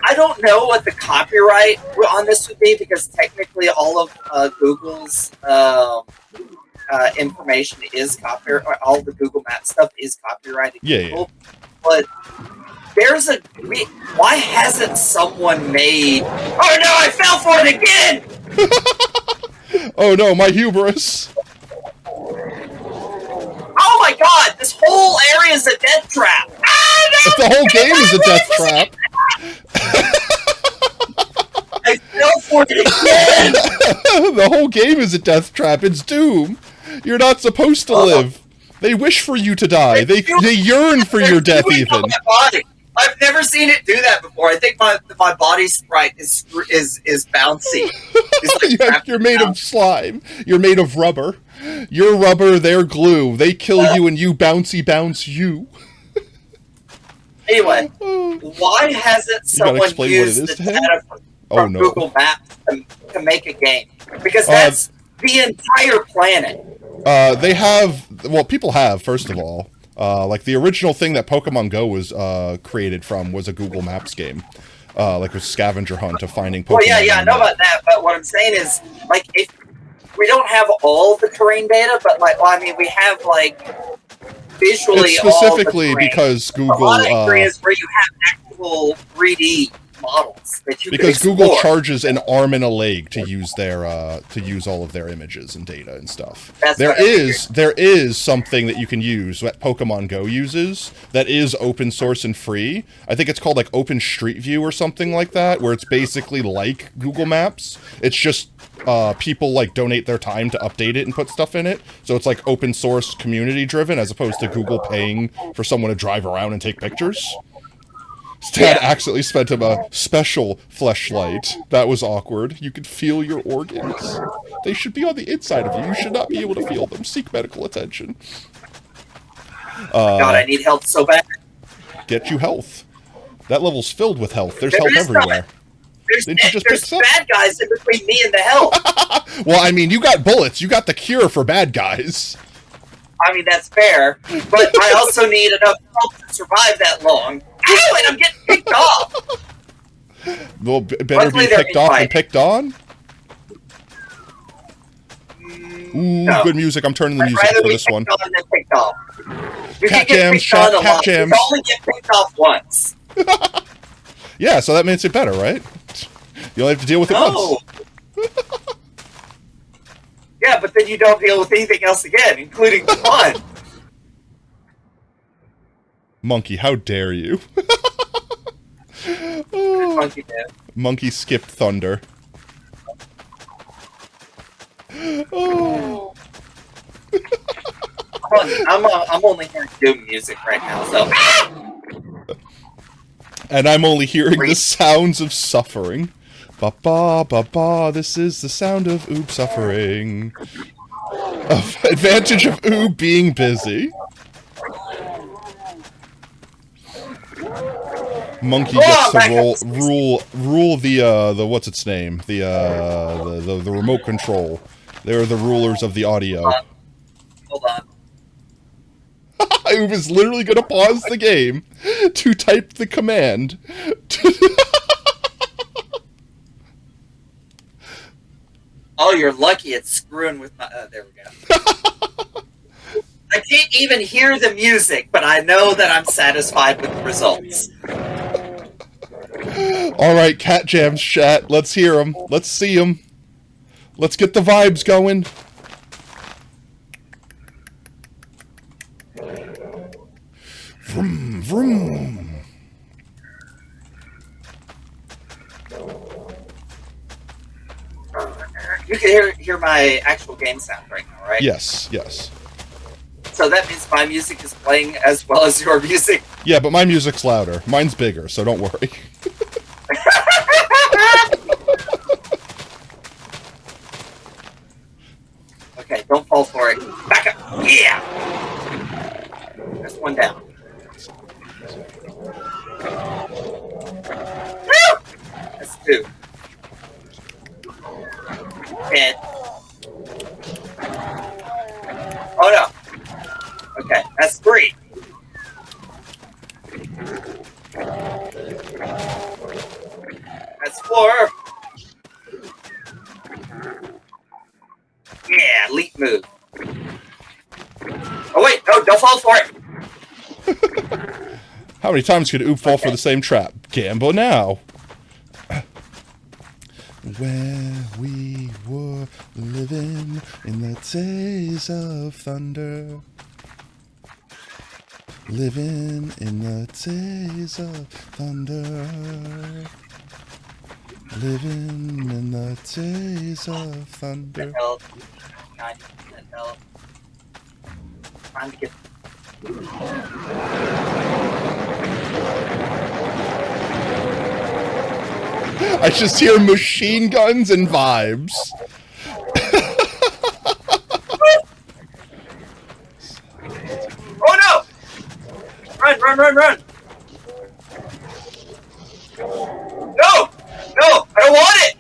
C: I don't know what the copyright on this would be because technically all of Google's information is copyright. All the Google Maps stuff is copyrighted.
B: Yeah.
C: But there's why hasn't someone made? Oh no! I fell for it again.
B: Oh no! My hubris.
C: Oh my god! This whole area is a death trap! Ah, no,
B: the whole game is a death trap!
C: I fell for it again!
B: The whole game is a death trap. It's Doom. You're not supposed to live. They wish for you to die. They yearn for your death even.
C: I've never seen it do that before. I think my body sprite is bouncy. Like
B: You're made of slime. You're made of rubber. You're rubber, they're glue. They kill you and you bouncy bounce you.
C: Anyway, why hasn't someone used the data from Google Maps to make a game? Because that's the entire planet.
B: They have, well, people have, first of all. Like, the original thing that Pokemon Go was created from was a Google Maps game. Like a scavenger hunt of finding Pokemon.
C: Well, yeah, I know about that, but what I'm saying is, like, if we don't have all the terrain data, but, like, well, I mean, we have, like, visually
B: it's specifically all the because Google...
C: A lot of areas where you have actual 3D models that you
B: because Google charges an arm and a leg to use their to use all of their images and data and stuff. There is something that you can use that Pokemon Go uses that is open source and free. I think it's called like Open Street View or something like that, where it's basically like Google Maps. It's just people like donate their time to update it and put stuff in it. So it's like open source community driven as opposed to Google paying for someone to drive around and take pictures. Stan accidentally spent him a special fleshlight. That was awkward. You could feel your organs. They should be on the inside of you. You should not be able to feel them. Seek medical attention.
C: God, I need health so bad.
B: Get you health. That level's filled with health. There's health everywhere.
C: There's bad guys in between me and the health.
B: Well, I mean, you got bullets. You got the cure for bad guys.
C: I mean, that's fair. But I also need enough health to survive that long. Ow, and I'm getting picked off!
B: Well, better be picked off than picked on? Ooh, no. Good music. I'm turning the music for this one.
C: Cat jams,
B: cat jams.
C: You only get picked off once.
B: Yeah, so that makes it better, right? You only have to deal with it once.
C: Yeah, but then you don't deal with anything else again, including the fun.
B: Monkey, how dare you?
C: Monkey,
B: Monkey skipped thunder.
C: Oh. I'm only hearing Doom music right now, so.
B: And I'm only hearing the sounds of suffering. Ba ba ba ba. This is the sound of Oob suffering. Advantage of Oob being busy. Monkey gets to rule the what's its name? The remote control. They're the rulers of the audio.
C: Hold on.
B: Oob is literally gonna pause the game to type the command.
C: Oh, you're lucky it's screwing with my... there we go. I can't even hear the music, but I know that I'm satisfied with the results.
B: Alright, Cat Jams chat. Let's hear them. Let's see them. Let's get the vibes going. Vroom, vroom.
C: You can hear my actual game sound right now, right?
B: Yes, yes.
C: So that means my music is playing as well as your music.
B: Yeah, but my music's louder. Mine's bigger, so don't worry.
C: Okay, don't fall for it. Back up. Yeah! That's one down. Woo! That's two. Dead. Oh no. Okay, that's three. That's four. Yeah, leap move. Oh wait, no, don't fall for it.
B: How many times could Oop fall for the same trap? Gamble now. Where we were living in the days of thunder. Living in the days of thunder. Living in the days of thunder.
C: Health. 90% health. Time to get.
B: I just hear machine guns and vibes.
C: Oh no! Run, run, run, run! No! No! I don't want it!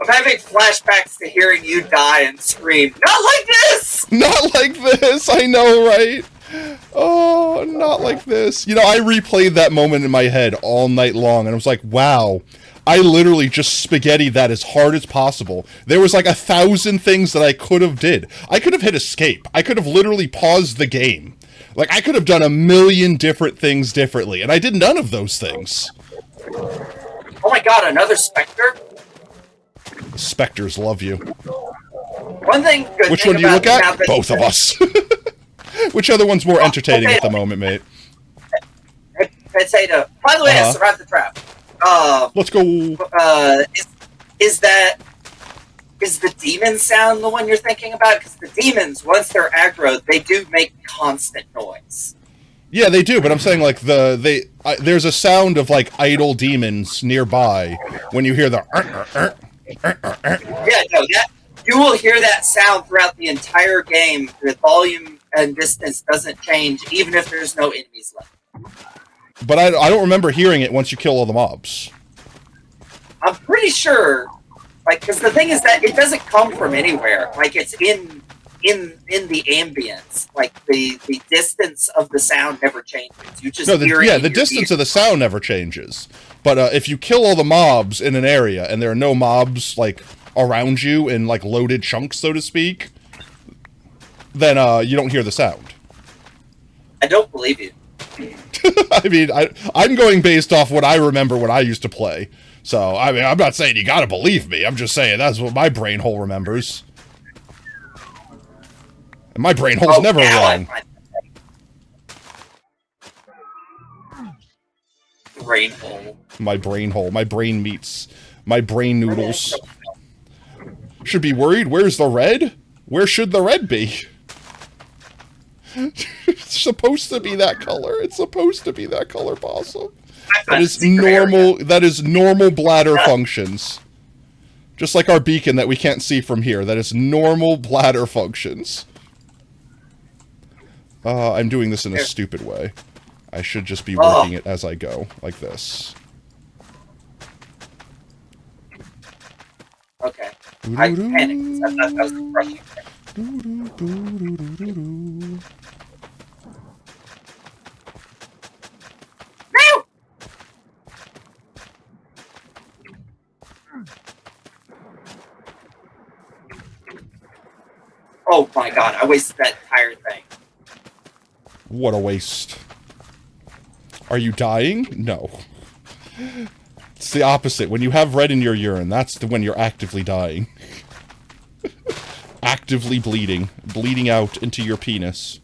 C: I'm having flashbacks to hearing you die and scream, not like this!
B: Not like this, I know, right? Oh, not like this. You know, I replayed that moment in my head all night long, and I was like, wow, I literally just spaghettied that as hard as possible. There was like 1,000 things that I could have did. I could have hit escape. I could have literally paused the game. Like, I could have done a million different things differently, and I did none of those things.
C: Oh my god, another Spectre?
B: Spectres love you.
C: One thing good
B: Which
C: thing
B: one do you
C: about
B: look
C: the
B: at?
C: map that-
B: Both of us. Which other one's more entertaining at the moment, mate?
C: Potato. By the way, I survived the trap.
B: Let's go.
C: Is the demon sound the one you're thinking about? Because the demons, once they're aggro, they do make constant noise.
B: Yeah, they do, but I'm saying like there's a sound of like idle demons nearby when you hear the.
C: Yeah, no, that you will hear that sound throughout the entire game. The volume and distance doesn't change, even if there's no enemies left.
B: But I don't remember hearing it once you kill all the mobs.
C: I'm pretty sure, like, because the thing is that it doesn't come from anywhere. Like, it's in the ambience. Like, the distance of the sound never changes. You just hear it.
B: Yeah, the distance of the sound never changes. But if you kill all the mobs in an area and there are no mobs like around you in like loaded chunks, so to speak, then you don't hear the sound.
C: I don't believe you.
B: I mean, I'm going based off what I remember when I used to play. So, I mean, I'm not saying you gotta believe me. I'm just saying that's what my brain hole remembers. And my brain hole's never wrong.
C: Brain hole.
B: My brain hole. My brain meats. My brain noodles. Should be worried. Where's the red? Where should the red be? It's supposed to be that color. It's supposed to be that color, Possum. That is normal. That is normal bladder functions. Just like our beacon that we can't see from here. That is normal bladder functions. I'm doing this in a stupid way. I should just be working it as I go, like this.
C: Okay. I panicked. That was rushing. No! Oh my god, I wasted that entire thing.
B: What a waste. Are you dying? No. It's the opposite. When you have red in your urine, that's when you're actively dying. actively bleeding out into your penis.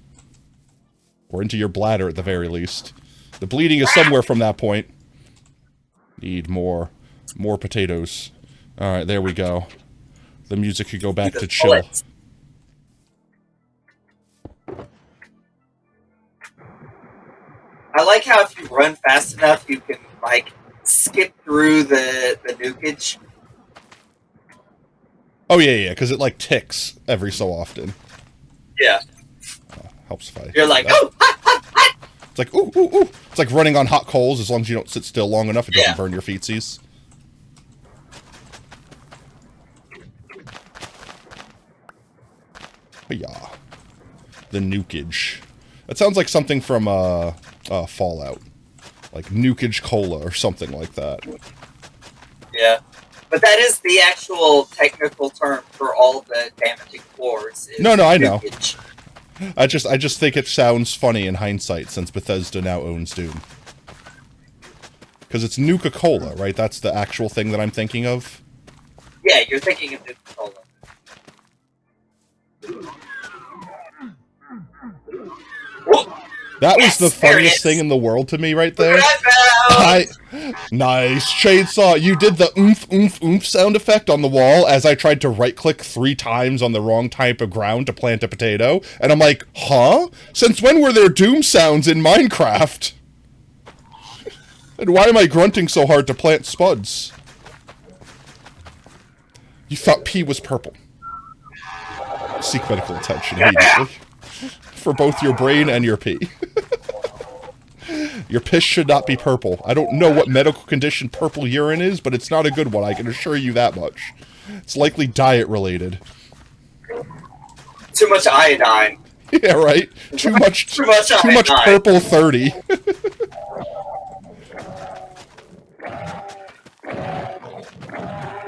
B: Or into your bladder, at the very least. The bleeding is somewhere from that point. Need more potatoes. Alright, there we go. The music could go back to chill.
C: I like how if you run fast enough, you can, like, skip through the nukage.
B: Oh, yeah, because it, like, ticks every so often.
C: Yeah.
B: Helps if I...
C: You're like, oh!
B: It's like, ooh, ooh, ooh. It's like running on hot coals. As long as you don't sit still long enough, it doesn't burn your feetsies. Yeah. The nukage. That sounds like something from, Fallout. Like Nukage Cola or something like that.
C: Yeah. But that is the actual technical term for all the damaging floors.
B: No, I know.
C: Nukage.
B: I just think it sounds funny in hindsight since Bethesda now owns Doom. Because it's Nuka-Cola, right? That's the actual thing that I'm thinking of?
C: Yeah, you're thinking of Nuka-Cola.
B: That was the funniest thing in the world to me right there. Nice chainsaw. You did the oomph, oomph, oomph sound effect on the wall as I tried to right-click 3 times on the wrong type of ground to plant a potato. And I'm like, huh? Since when were there Doom sounds in Minecraft? And why am I grunting so hard to plant spuds? You thought pee was purple. Seek medical attention immediately. For both your brain and your pee. Your piss should not be purple. I don't know what medical condition purple urine is, but it's not a good one, I can assure you that much. It's likely diet-related.
C: Too much iodine.
B: Yeah, right? Too much
C: iodine.
B: purple 30.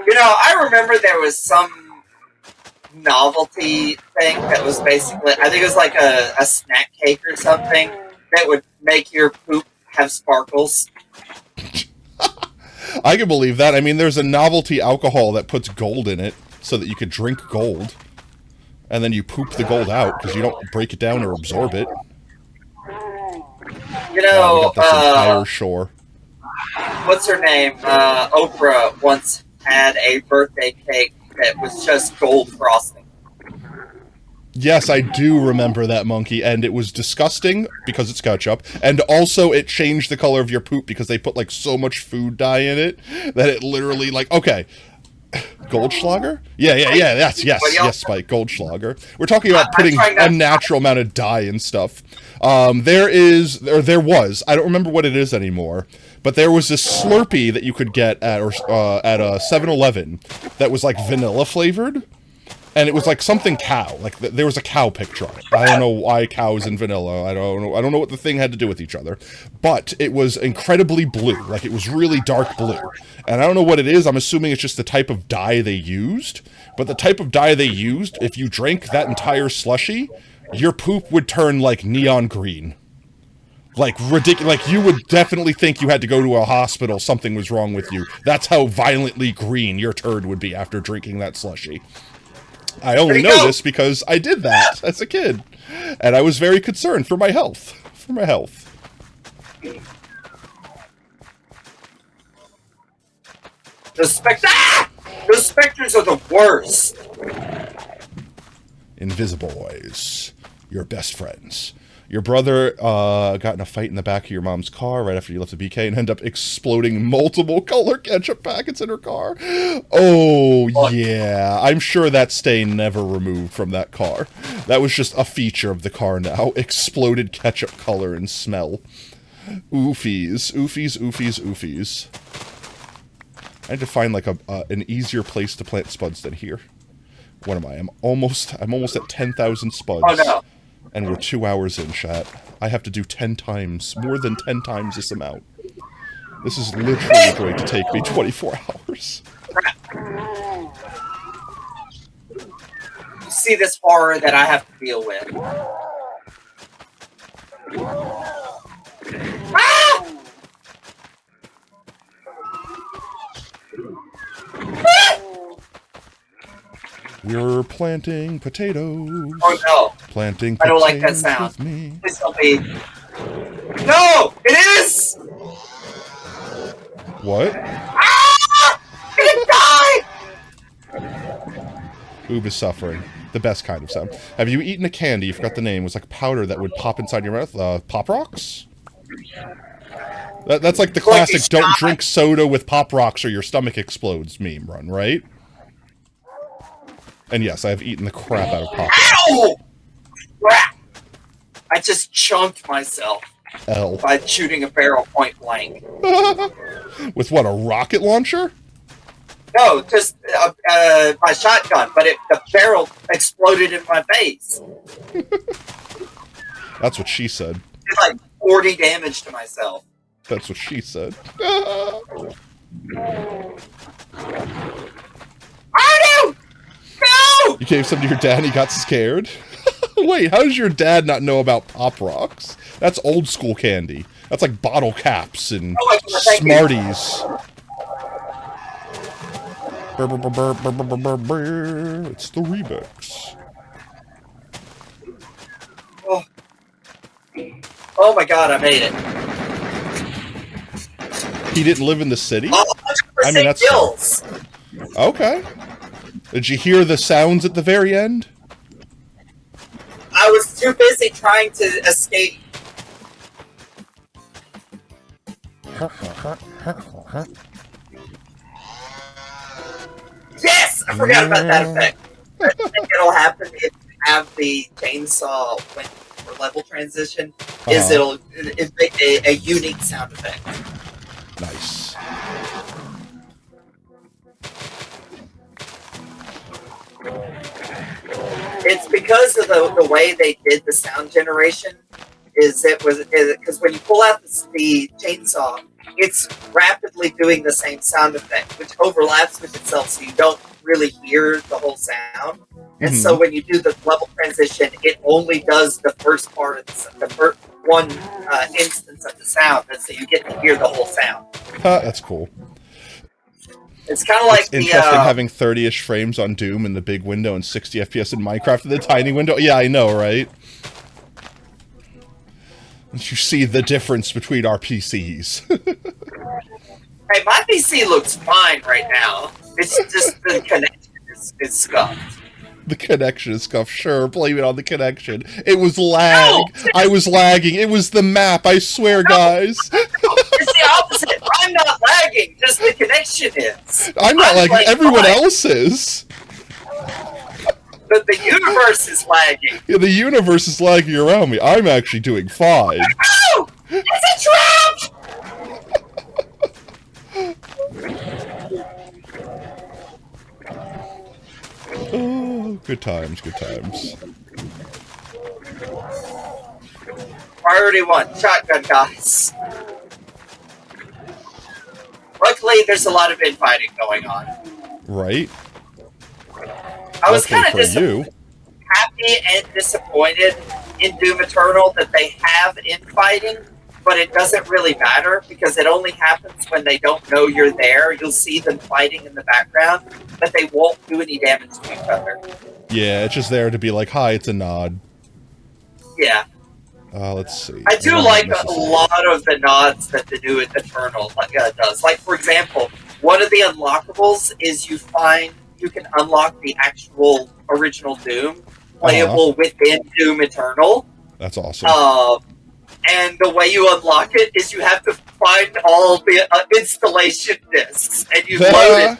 C: You know, I remember there was some novelty thing that was basically, I think it was like a snack cake or something that would make your poop have sparkles.
B: I can believe that. I mean, there's a novelty alcohol that puts gold in it so that you could drink gold. And then you poop the gold out because you don't break it down or absorb it.
C: You know,
B: we got this entire shore.
C: What's her name? Oprah once had a birthday cake that was just gold frosting.
B: Yes, I do remember that, Monkey, and it was disgusting because it's ketchup, and also it changed the color of your poop because they put, like, so much food dye in it that it literally, like, okay. Goldschlager? Yeah, yes, Spike, Goldschlager. We're talking about putting a unnatural amount of dye and stuff. There was, I don't remember what it is anymore, but there was this Slurpee that you could get at a 7-Eleven that was, like, vanilla flavored. And it was like something cow. Like there was a cow picture on it. I don't know why cows and vanilla. I don't know what the thing had to do with each other. But it was incredibly blue. Like it was really dark blue. And I don't know what it is. I'm assuming it's just the type of dye they used. But the type of dye they used, if you drank that entire slushie, your poop would turn like neon green. Like ridiculous. Like you would definitely think you had to go to a hospital. Something was wrong with you. That's how violently green your turd would be after drinking that slushie. I only know this because I did that as a kid. And I was very concerned for my health.
C: The specters are the worst.
B: Invisiboys. Your best friends. Your brother got in a fight in the back of your mom's car right after you left the BK and ended up exploding multiple color ketchup packets in her car. Oh, yeah. I'm sure that stain never removed from that car. That was just a feature of the car now. Exploded ketchup color and smell. Oofies. Oofies, oofies, oofies. I need to find, like, an easier place to plant spuds than here. What am I? I'm almost at 10,000 spuds.
C: Oh, no.
B: And we're 2 hours in, chat. I have to do 10 times, more than 10 times this amount. This is literally going to take me 24 hours.
C: You see this horror that I have to deal with. Ah!
B: We're planting potatoes.
C: Oh no!
B: Planting
C: I don't
B: potatoes
C: like that sound.
B: with me.
C: Please don't be. No! It is!
B: What?
C: Ah! I'm gonna die!
B: Oob is suffering. The best kind of sound. Have you eaten a candy? You forgot the name. It was like powder that would pop inside your mouth. Pop Rocks? That's like the classic don't drink soda with Pop Rocks or your stomach explodes meme run, right? And yes, I have eaten the crap out of Pop Rocks.
C: Ow! Crap! I just chunked myself
B: L.
C: by shooting a barrel point blank.
B: With what, a rocket launcher?
C: No, just my shotgun, but the barrel exploded in my face.
B: That's what she said.
C: Did like 40 damage to myself.
B: That's what she said.
C: Oh no! No!
B: You gave some to your dad and he got scared? Wait, how does your dad not know about Pop Rocks? That's old school candy. That's like bottle caps and Smarties. It's the remix.
C: Oh my god, I made it.
B: He didn't live in the city?
C: 100%
B: I mean, that's
C: kills.
B: Okay. Did you hear the sounds at the very end?
C: I was too busy trying to escape. Yes! I forgot about that effect. I think it'll happen if you have the chainsaw for level transition. It'll make a unique sound effect.
B: Nice.
C: It's because of the way they did the sound generation. Because when you pull out the chainsaw, it's rapidly doing the same sound effect, which overlaps with itself, so you don't really hear the whole sound. And so when you do the level transition, it only does the first part of the first one instance of the sound, and so you get to hear the whole sound.
B: That's cool.
C: It's kind of like
B: it's interesting having 30-ish frames on Doom in the big window and 60 FPS in Minecraft in the tiny window. Yeah, I know, right? You see the difference between our PCs.
C: Hey, my PC looks fine right now. It's just the connection is scuffed.
B: The connection is scuffed. Sure, blame it on the connection. It was lag. No. I was lagging. It was the map. I swear, guys.
C: No, it's the opposite. I'm not lagging. Just the connection is.
B: I'm not lagging. Everyone else is.
C: But the universe is lagging.
B: Yeah, the universe is lagging around me. I'm actually doing fine.
C: Oh! It's a trap!
B: Oh, good times, good times.
C: Priority 1, shotgun guys. Luckily, there's a lot of infighting going on.
B: Right?
C: I was kind of happy and disappointed in Doom Eternal that they have infighting, but it doesn't really matter because it only happens when they don't know you're there. You'll see them fighting in the background, but they won't do any damage to each other.
B: Yeah, it's just there to be like, hi, it's a nod.
C: Yeah.
B: Let's see.
C: I do like a lot of the nods that the new Eternal does. Like, for example, one of the unlockables is you can unlock the actual original Doom playable within Doom Eternal.
B: That's awesome.
C: And the way you unlock it is you have to find all the installation discs, and you load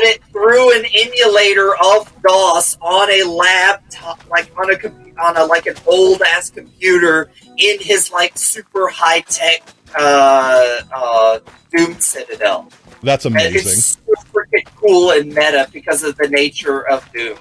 C: it through an emulator of DOS on a laptop, like on an old ass computer in his like super high tech Doom Citadel.
B: That's amazing.
C: And it's super freaking cool and meta because of the nature of Doom.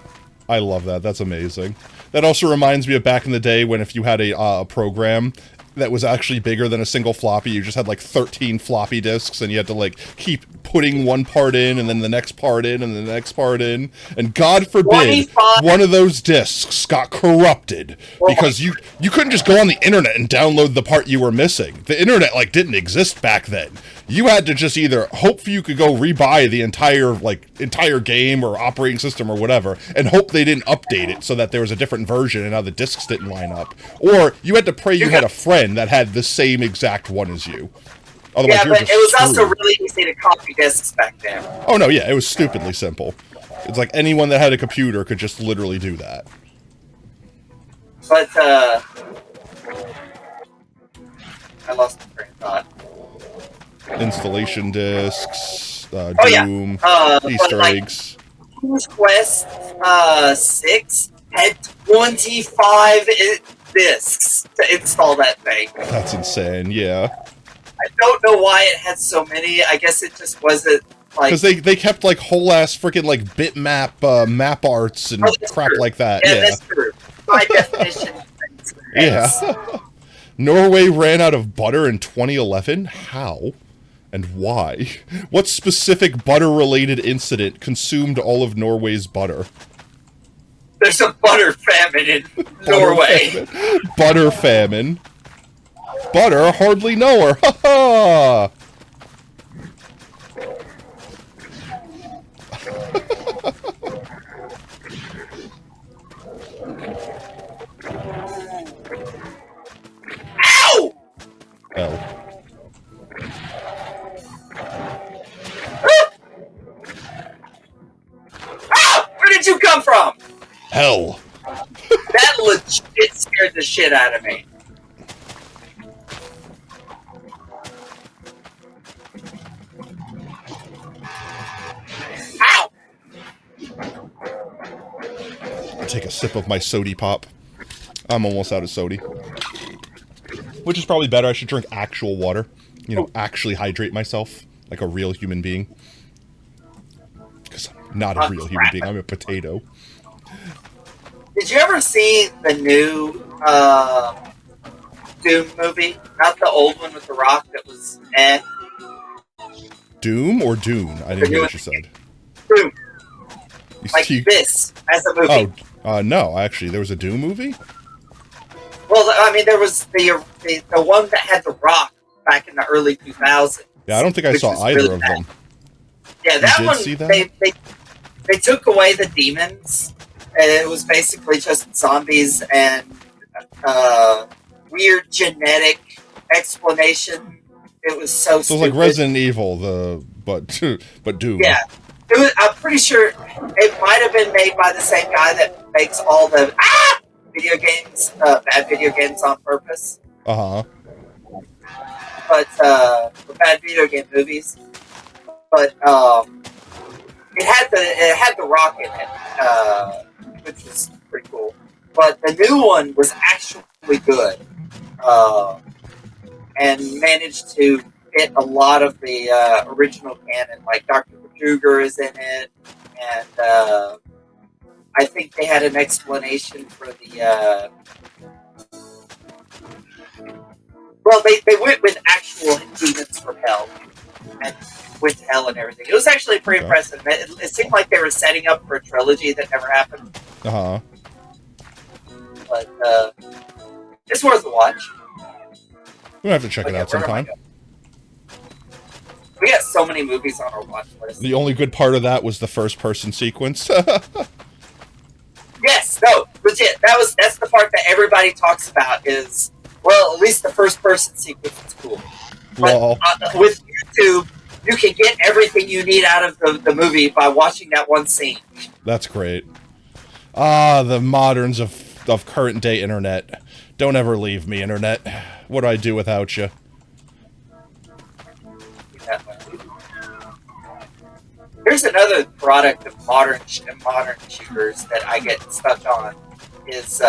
B: I love that. That's amazing. That also reminds me of back in the day when if you had a program that was actually bigger than a single floppy, you just had like 13 floppy disks and you had to like keep putting one part in and then the next part in and the next part in. And God forbid one of those disks got corrupted because you couldn't just go on the internet and download the part you were missing. The internet like didn't exist back then. you had to just either hope you could go rebuy the entire game or operating system or whatever, and hope they didn't update it so that there was a different version and now the discs didn't line up. Or you had to pray you had a friend that had the same exact one as you. Otherwise,
C: Yeah,
B: you're
C: but
B: just
C: it was
B: screwed.
C: also really easy to copy discs back then.
B: Oh no, yeah, it was stupidly simple. It's like anyone that had a computer could just literally do that.
C: But, I lost my train of thought.
B: Installation discs,
C: Oh, yeah.
B: Doom,
C: But,
B: Easter
C: like,
B: eggs.
C: King's Quest 6 had 25 discs to install that thing.
B: That's insane, yeah.
C: I don't know why it had so many. I guess it just wasn't, like...
B: Because they kept, like, whole-ass freaking, like, bitmap map arts and crap
C: true.
B: like that,
C: Yeah,
B: yeah.
C: that's true. By definition.
B: Yeah. Norway ran out of butter in 2011? How? And why? What specific butter-related incident consumed all of Norway's butter?
C: There's a butter famine in Norway.
B: Butter famine. Butter hardly know her. Ha ha!
C: Ow!
B: Oh.
C: Ah! Where did you come from?
B: Hell.
C: That legit scared the shit out of me. Ow!
B: I'll take a sip of my sody pop. I'm almost out of sody. Which is probably better. I should drink actual water. You know, actually hydrate myself like a real human being. Because I'm not a real human being. I'm a potato.
C: Did you ever see the new Doom movie? Not the old one with The Rock that was
B: Doom or Dune? I didn't hear what you said.
C: Doom.
B: You
C: Like
B: see-
C: this as a movie.
B: No, actually, there was a Doom movie?
C: Well, I mean, there was the one that had The Rock back in the early 2000s.
B: Yeah, I don't think I
C: which
B: saw
C: was
B: either
C: really
B: of
C: bad.
B: them.
C: Yeah, that
B: did
C: one,
B: see that?
C: they took away the demons, and it was basically just zombies and weird genetic explanation. It was so
B: So
C: stupid.
B: it's like Resident Evil, but Doom.
C: Yeah. I'm pretty sure it might have been made by the same guy that makes all the video games, bad video games on purpose.
B: Uh-huh.
C: But for bad video game movies. But it had the Rock in it, which was pretty cool. But the new one was actually good, and managed to get a lot of the original canon. Like Dr. Kruger is in it, and I think they had an explanation for the. Well, they went with actual demons from hell, and with hell and everything. It was actually pretty impressive. It seemed like they were setting up for a trilogy that never happened.
B: Uh-huh.
C: But it's worth a watch.
B: We'll have to check it out sometime.
C: We got so many movies on our watch list.
B: The only good part of that was the first-person sequence.
C: Yes, no, legit. That's the part that everybody talks about. Is well, at least the first-person sequence is cool.
B: Well,
C: But with YouTube, you can get everything you need out of the movie by watching that one scene.
B: that's great. Ah, the moderns of current-day internet. Don't ever leave me, internet. What do I do without you?
C: Here's another product of modern shooters that I get stuck on. Is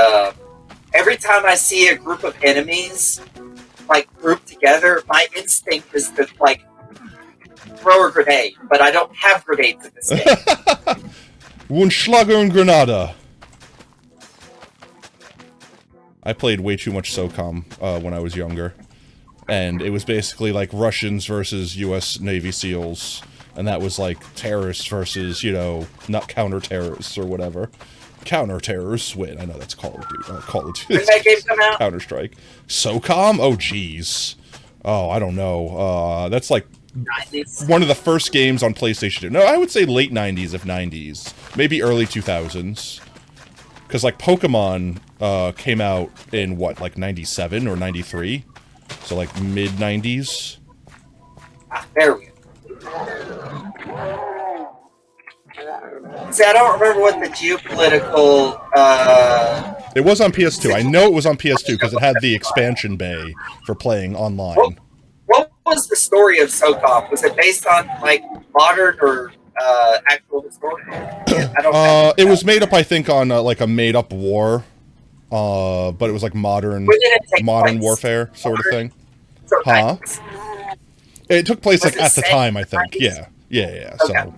C: every time I see a group of enemies like grouped together, my instinct is to like throw a grenade, but I don't have grenades in this game.
B: Wunschlager und Granada. I played way too much SOCOM when I was younger. And it was basically like Russians versus US Navy SEALs. And that was like terrorists versus, you know, not counter-terrorists or whatever. Counter-terrorists win. I know that's Call of Duty. Call of Duty.
C: When that game come out?
B: Counter-Strike. SOCOM? Oh, jeez. Oh, I don't know. That's like
C: 90s.
B: one of the first games on PlayStation 2. No, I would say late 90s, if 90s. Maybe early 2000s. Because, like, Pokemon came out in, what, like 97 or 93? So, like, mid-90s?
C: Ah, there we go. See, I don't remember what the geopolitical,
B: It was on PS2. I know it was on PS2 because it had the expansion bay for playing online.
C: what was the story of SOCOM? Was it based on, like, modern or actual historical? I don't
B: It was made up, I think, on, like, a made-up war. But it was, like, modern
C: place?
B: warfare sort of thing.
C: So
B: Huh?
C: 90s.
B: It took place,
C: Was
B: like,
C: it
B: at the
C: set
B: time, I
C: in
B: think.
C: 90s?
B: Yeah.
C: Okay.
B: So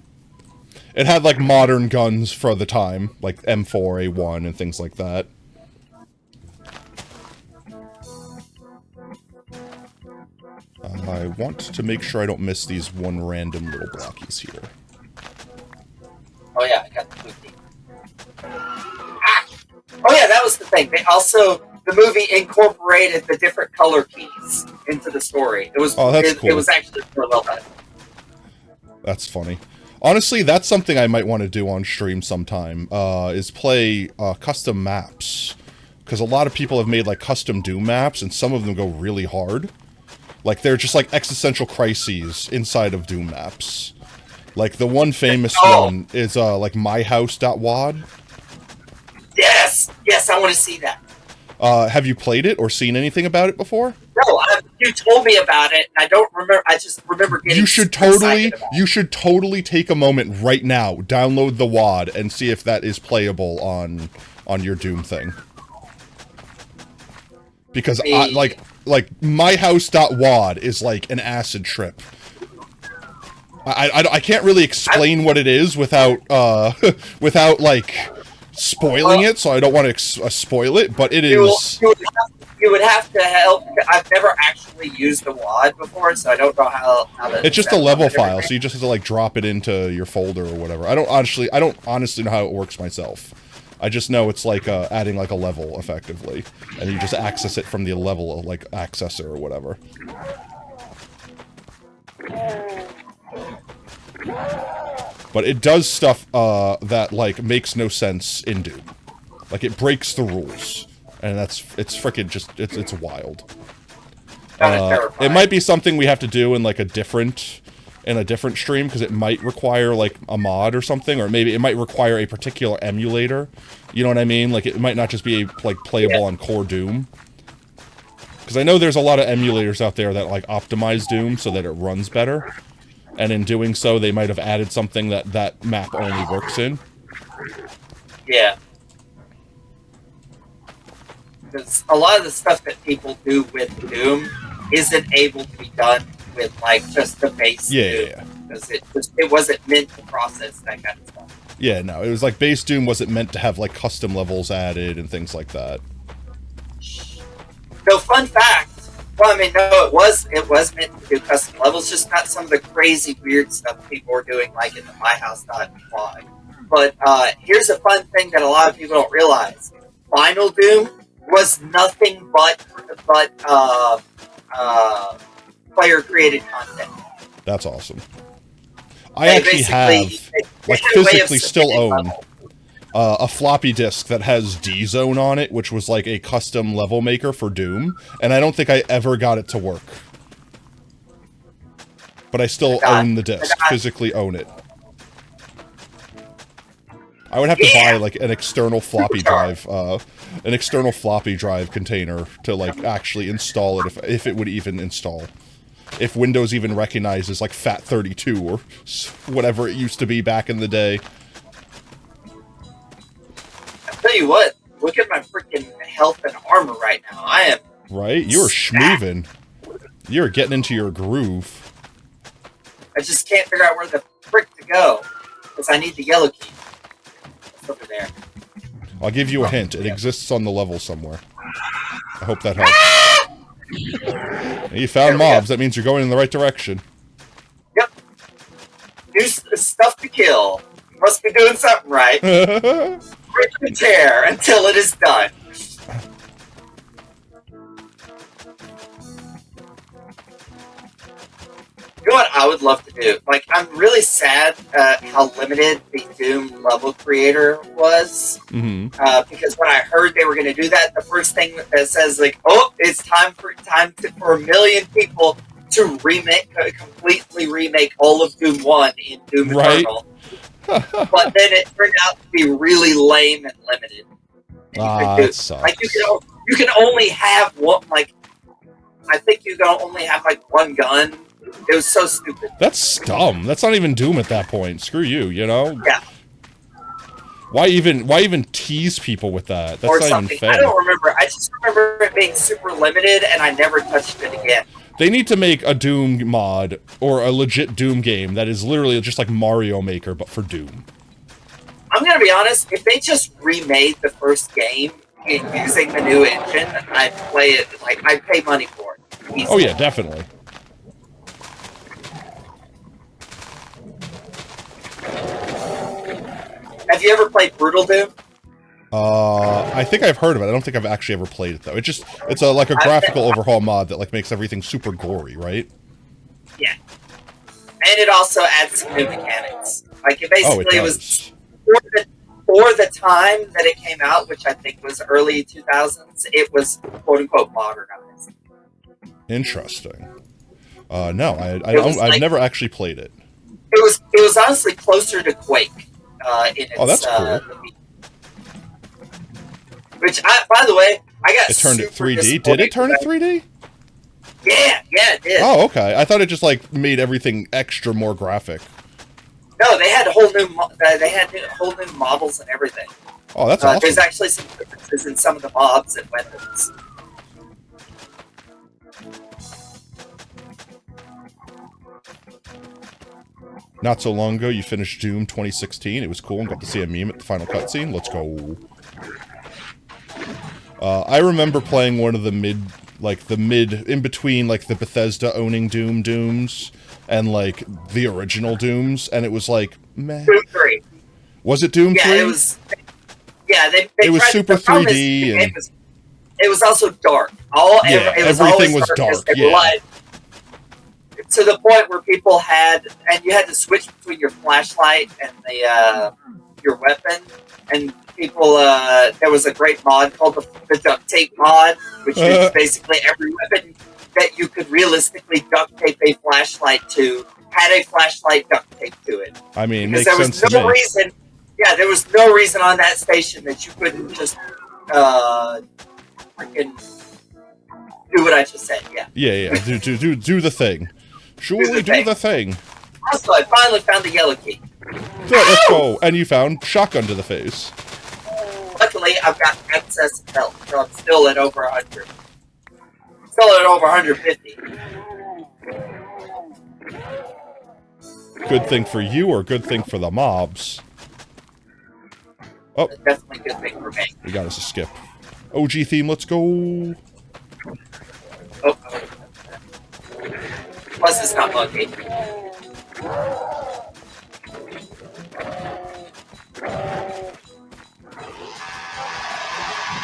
B: it had, like, modern guns for the time, like M4, A1, and things like that. I want to make sure I don't miss these one random little blockies here.
C: Oh yeah, I got the movie. Ah! Oh yeah, that was the thing. They also, the movie incorporated the different color keys into the story. It was
B: cool.
C: It was actually really well done.
B: That's funny. Honestly, that's something I might want to do on stream sometime, is play custom maps. Because a lot of people have made, like, custom Doom maps, and some of them go really hard. Like, they're just, like, existential crises inside of Doom maps. Like, the one famous one is, like, myhouse.wad.
C: Yes! Yes, I want to see that.
B: Have you played it or seen anything about it before?
C: No, you told me about it, and I don't remember. I just remember getting
B: You should totally take a moment right now, download the WAD, and see if that is playable on your Doom thing. Because, like myhouse.wad is like an acid trip. I can't really explain what it is without, without, like, spoiling it, so I don't want to spoil it, but it is...
C: You would have to help. I've never actually used the WAD before, so I don't know how to...
B: It's just a level file, so you just have to, like, drop it into your folder or whatever. I don't honestly know how it works myself. I just know it's like adding, like, a level, effectively. And you just access it from the level, like, accessor or whatever. But it does stuff that, like, makes no sense in Doom. Like, it breaks the rules. And it's frickin' just, it's wild. It might be something we have to do in, like, a different stream, because it might require, like, a mod or something, or maybe it might require a particular emulator. You know what I mean? Like, it might not just be, like, playable on core Doom. Because I know there's a lot of emulators out there that, like, optimize Doom so that it runs better. And in doing so, they might have added something that map only works in.
C: Yeah. Because a lot of the stuff that people do with Doom isn't able to be done with, like, just the base Doom.
B: Yeah.
C: Because it wasn't meant to process that kind of stuff.
B: Yeah, no, it was like base Doom wasn't meant to have, like, custom levels added and things like that.
C: So, fun fact. Well, I mean, no, it was meant to do custom levels, just not some of the crazy, weird stuff people were doing, like in the myhouse.wad. But here's a fun thing that a lot of people don't realize. Final Doom was nothing but player-created content.
B: That's awesome. I actually have, like, physically still own a floppy disk that has D-Zone on it, which was, like, a custom level maker for Doom, and I don't think I ever got it to work. But I still own the disk, physically own it. I would have to buy, like, an external floppy drive container to, like, actually install it, if it would even install. If Windows even recognizes, like, FAT32 or whatever it used to be back in the day.
C: I'll tell you what, look at my freaking health and armor right now. I am...
B: Right? You're schmoovin'. You're getting into your groove.
C: I just can't figure out where the frick to go, because I need the yellow key. It's over there.
B: I'll give you a hint. It exists on the level somewhere. I hope that helps. You found mobs. That means you're going in the right direction.
C: Yep. New stuff to kill. Must be doing something right. Rip and tear until it is done. You know what I would love to do? Like, I'm really sad how limited the Doom level creator was. Because when I heard they were going to do that, the first thing that says, like, oh, it's time for a million people to completely remake all of Doom 1 in Doom Eternal. But then it turned out to be really lame and limited. And
B: that sucks.
C: Like, you can only have one, like, I think you can only have, like, one gun. It was so stupid.
B: That's dumb. That's not even Doom at that point. Screw you, you know?
C: Yeah.
B: Why even tease people with that? That's
C: or
B: not
C: something.
B: even fair.
C: I don't remember. I just remember it being super limited, and I never touched it again.
B: They need to make a Doom mod, or a legit Doom game that is literally just like Mario Maker, but for Doom.
C: I'm gonna be honest, if they just remade the first game using the new engine, I'd play it, like, I'd pay money for it. Easily.
B: Oh yeah, definitely.
C: Have you ever played Brutal Doom?
B: I think I've heard of it. I don't think I've actually ever played it though. It's like a graphical overhaul mod that like makes everything super gory, right?
C: Yeah. And it also adds some new mechanics. Like, it basically was for the time that it came out, which I think was early 2000s, it was quote unquote modernized.
B: Interesting. No, I've never actually played it.
C: It was honestly closer to Quake. In its,
B: oh, that's cool.
C: Which, by the way, I got.
B: It turned it 3D. Did it turn it 3D?
C: Yeah, it did.
B: Oh, okay. I thought it just like made everything extra more graphic.
C: No, they had whole new models and everything.
B: Oh, that's awesome.
C: There's actually some differences in some of the mobs and weapons.
B: Not so long ago, you finished Doom 2016. It was cool and got to see a meme at the final cutscene. Let's go. I remember playing one of the in between, like, the Bethesda owning Dooms and, like, the original Dooms, and it was like, meh.
C: Doom 3.
B: Was it Doom 3?
C: Yeah, it was. Yeah,
B: it was super 3D. And
C: it was also dark.
B: Everything was dark. Yeah.
C: To the point where people you had to switch between your flashlight and your weapon, and people, there was a great mod called the duct tape mod, which is basically every weapon that you could realistically duct tape a flashlight to had a flashlight duct tape to it.
B: I mean,
C: because
B: makes
C: there
B: sense
C: was
B: to
C: no
B: me.
C: reason. Yeah, there was no reason on that station that you couldn't just freaking do what I just said. Yeah.
B: Yeah. Do the thing. Surely do the thing.
C: Also, I finally found the yellow key.
B: Yeah, let's go. And you found shotgun to the face.
C: Luckily, I've got excess health, so I'm still at over 100. Still at over 150.
B: Good thing for you or good thing for the mobs? Oh.
C: Definitely good thing for me.
B: We got us a skip. OG theme, let's go.
C: Oh. Plus, it's not lucky.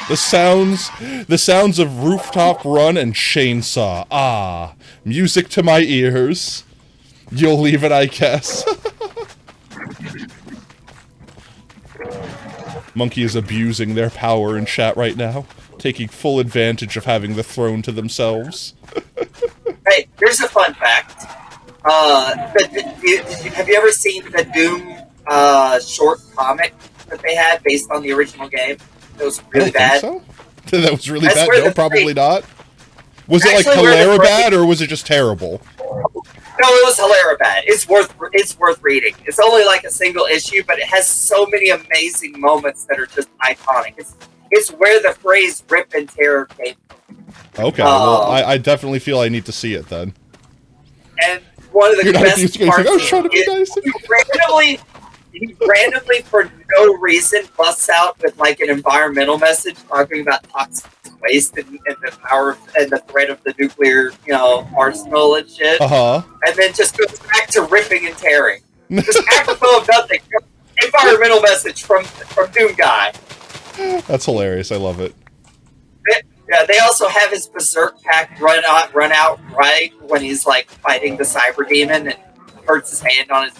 B: The sounds of rooftop run and chainsaw. Ah, music to my ears. You'll leave it, I guess. Monkey is abusing their power in chat right now, taking full advantage of having the throne to themselves.
C: Hey, here's a fun fact. Have you ever seen the Doom short comic that they had based on the original game? It was really bad.
B: Think so? That was really
C: That's
B: bad? No, probably not. Was it like Hilarabad, or was it just terrible?
C: No, it was Hilarabad. It's worth reading. It's only like a single issue, but it has so many amazing moments that are just iconic. It's where the phrase "rip and tear" came from.
B: Okay, well, I definitely feel I need to see it then.
C: And one of the best parts
B: I was trying to be nice.
C: he randomly, for no reason, busts out with like an environmental message talking about toxic waste and the power and the threat of the nuclear, arsenal and shit. And then just goes back to ripping and tearing. Just apropos of nothing. Environmental message from Doom Guy.
B: That's hilarious. I love it.
C: Yeah, they also have his berserk pack run out right when he's like fighting the cyber demon and hurts his hand on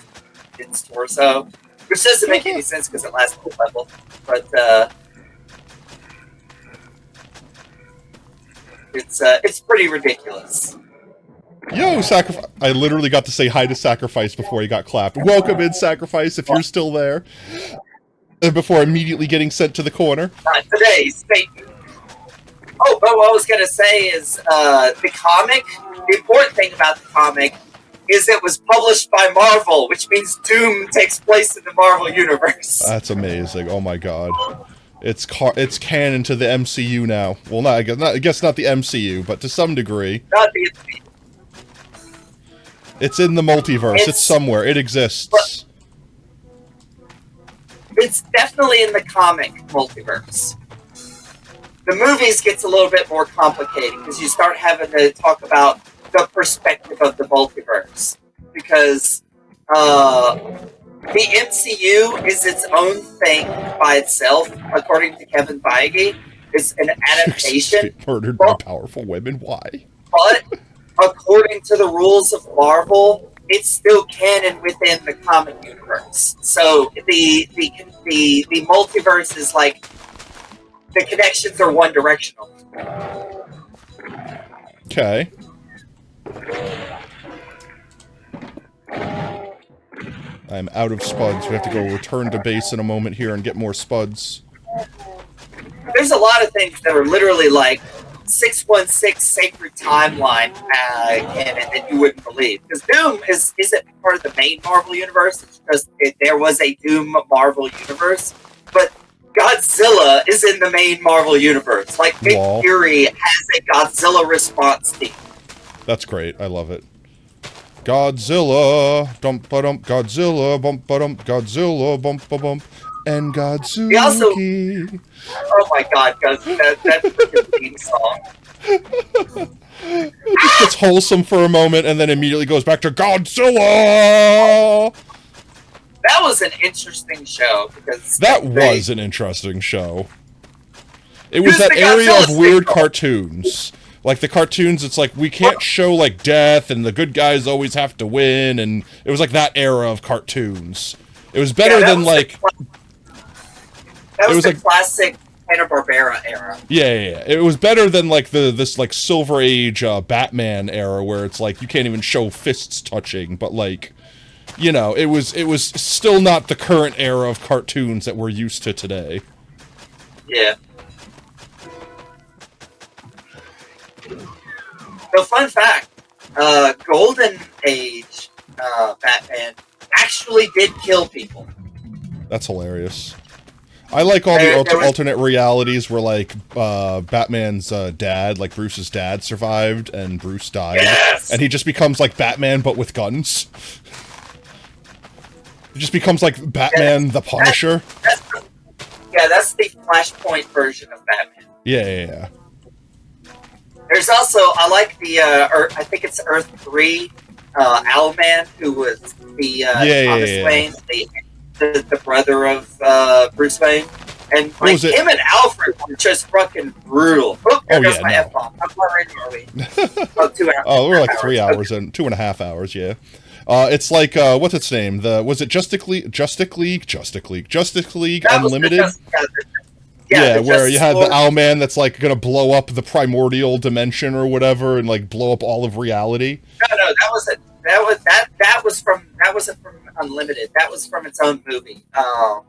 C: his torso, which doesn't make any sense because it lasts full level. But it's pretty ridiculous.
B: Yo, Sacrifice! I literally got to say hi to Sacrifice before he got clapped. Welcome in, Sacrifice, if you're still there. Before immediately getting sent to the corner.
C: Today, Satan. Oh, but what I was gonna say is the comic. The important thing about the comic is it was published by Marvel, which means Doom takes place in the Marvel universe.
B: That's amazing. Oh my god. It's canon to the MCU now. Well, I guess not the MCU, but to some degree.
C: Not the MCU.
B: It's in the multiverse. It's somewhere. It exists.
C: It's definitely in the comic multiverse. The movies gets a little bit more complicated because you start having to talk about the perspective of the multiverse. Because the MCU is its own thing by itself, according to Kevin Feige. It's an adaptation.
B: Murdered by powerful women. Why?
C: But according to the rules of Marvel, it's still canon within the comic universe. So the multiverse is like the connections are one directional.
B: Okay. I'm out of spuds. We have to go return to base in a moment here and get more spuds.
C: There's a lot of things that are literally like 616 sacred timeline canon that you wouldn't believe. Because Doom isn't part of the main Marvel universe. It's just there was a Doom Marvel universe, but Godzilla is in the main Marvel universe. Like Nick Fury has a Godzilla response team.
B: That's great. I love it. Godzilla, dump ba dump, Godzilla, bump ba dump, Godzilla, bump ba bump, and Godzuki.
C: Also, oh my god, that's the theme song.
B: It just gets wholesome for a moment and then immediately goes back to Godzilla!
C: That was an interesting show because
B: that was an interesting show. It was that area of weird cartoons. Like the cartoons, it's like we can't show like death and the good guys always have to win, and it was like that era of cartoons. It was better than like
C: that was the classic Hanna-Barbera era.
B: Yeah. It was better than like this like Silver Age Batman era where it's like you can't even show fists touching, but like, you know, it was still not the current era of cartoons that we're used to today.
C: Yeah. So, fun fact, Golden Age Batman actually did kill people.
B: That's hilarious. I like all the alternate realities where, like, Batman's dad, like Bruce's dad, survived and Bruce died.
C: Yes!
B: And he just becomes like Batman, but with guns. He just becomes like Batman the Punisher.
C: That's the Flashpoint version of Batman.
B: Yeah.
C: There's also, I like the, I think it's Earth 3, Owlman, who was the Thomas Wayne, the brother of Bruce Wayne. And like him and Alfred were just fucking brutal. There's my F-bomb. How far in are we? 2 hours.
B: Oh, we're like 3 hours and 2.5 hours, yeah. It's like, what's its name? Was it Justice League Unlimited? Yeah, where you had the Owlman that's like gonna blow up the primordial dimension or whatever, and like blow up all of reality.
C: No, that wasn't from Unlimited. That was from its own movie. I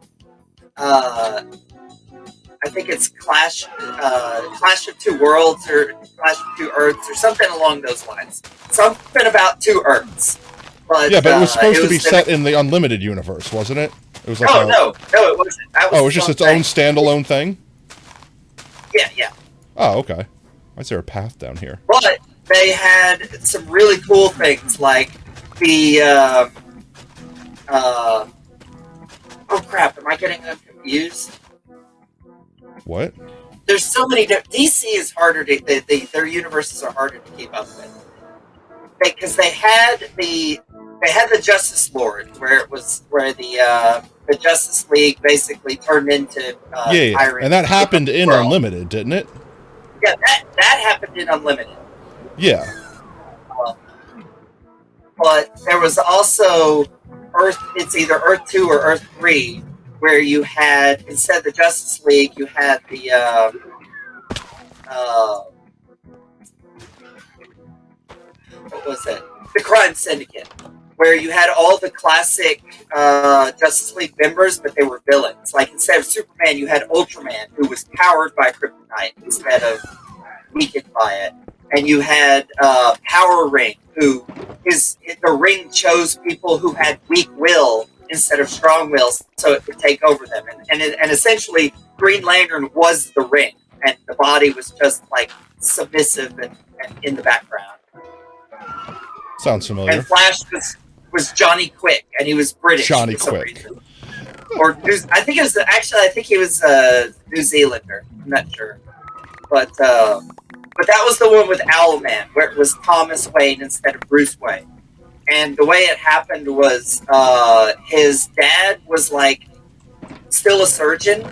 C: think it's Clash of Two Worlds or Clash of Two Earths or something along those lines. Something about two Earths. But,
B: but it was supposed to be set in the Unlimited universe, wasn't it? It was like
C: no, it wasn't.
B: It was just its own standalone thing?
C: Yeah.
B: Oh, okay. Why is there a path down here?
C: But they had some really cool things, like the, oh crap, am I getting them confused?
B: What?
C: There's so many, DC is harder to, their universes are harder to keep up with. Because they had the Justice Lord, where the Justice League basically turned into
B: Tyrant. And that happened in Unlimited, didn't it?
C: Yeah, that happened in Unlimited.
B: Yeah.
C: But there was also Earth. It's either Earth 2 or Earth 3, where you had, instead of the Justice League, you had the what was it? The Crime Syndicate, where you had all the classic Justice League members, but they were villains. Like, instead of Superman, you had Ultraman, who was powered by kryptonite instead of weakened by it. And you had Power Ring, who the ring chose people who had weak will instead of strong will, so it could take over them. And essentially, Green Lantern was the ring, and the body was just like submissive and in the background.
B: Sounds familiar.
C: And Flash was Johnny Quick, and he was British.
B: Johnny
C: for some
B: Quick.
C: reason. Or I think he was a New Zealander. I'm not sure, but that was the one with Owlman, where it was Thomas Wayne instead of Bruce Wayne. And the way it happened was his dad was like still a surgeon,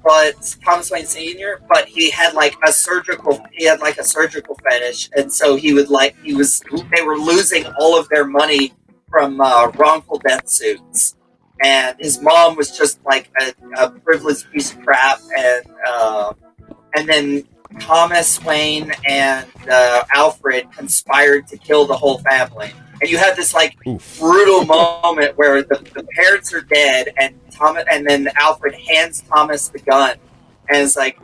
C: but Thomas Wayne Sr., but he had like a surgical fetish, and so they were losing all of their money from wrongful death suits. And his mom was just like a privileged piece of crap, and then Thomas Wayne and Alfred conspired to kill the whole family. And you have this like brutal moment where the parents are dead, and then Alfred hands Thomas the gun, and it's like,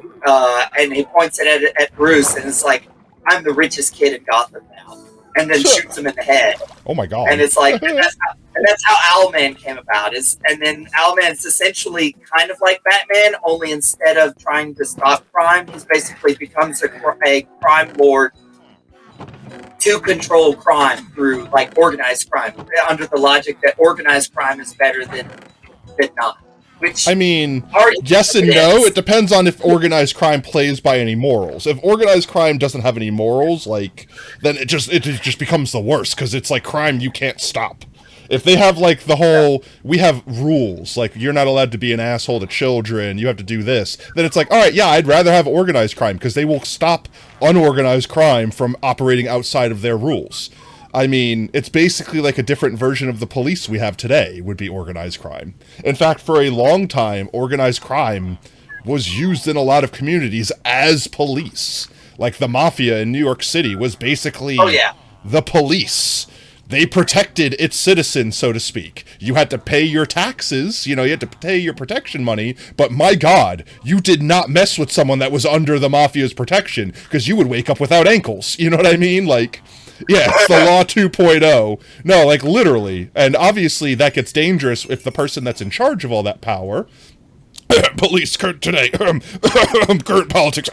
C: and he points it at Bruce, and it's like, "I'm the richest kid in Gotham now," and then shoots him in the head.
B: Oh my god!
C: And it's like, and that's how Owlman came about. And then Owlman's essentially kind of like Batman, only instead of trying to stop crime, he basically becomes a crime lord to control crime through like organized crime, under the logic that organized crime is better than not. Which,
B: I mean, yes and no. It depends on if organized crime plays by any morals. If organized crime doesn't have any morals, like, then it just becomes the worst, because it's like crime you can't stop. If they have like the whole, we have rules, like you're not allowed to be an asshole to children, you have to do this, then it's like, all right, yeah, I'd rather have organized crime, because they will stop unorganized crime from operating outside of their rules. I mean, it's basically like a different version of the police we have today would be organized crime. In fact, for a long time, organized crime was used in a lot of communities as police. Like the mafia in New York City was basically the police. They protected its citizens, so to speak. You had to pay your taxes, you had to pay your protection money, but my god, you did not mess with someone that was under the mafia's protection, because you would wake up without ankles, you know what I mean? Like, yeah, it's the law 2.0. No, like, literally. And obviously that gets dangerous if the person that's in charge of all that power, police current today, current politics,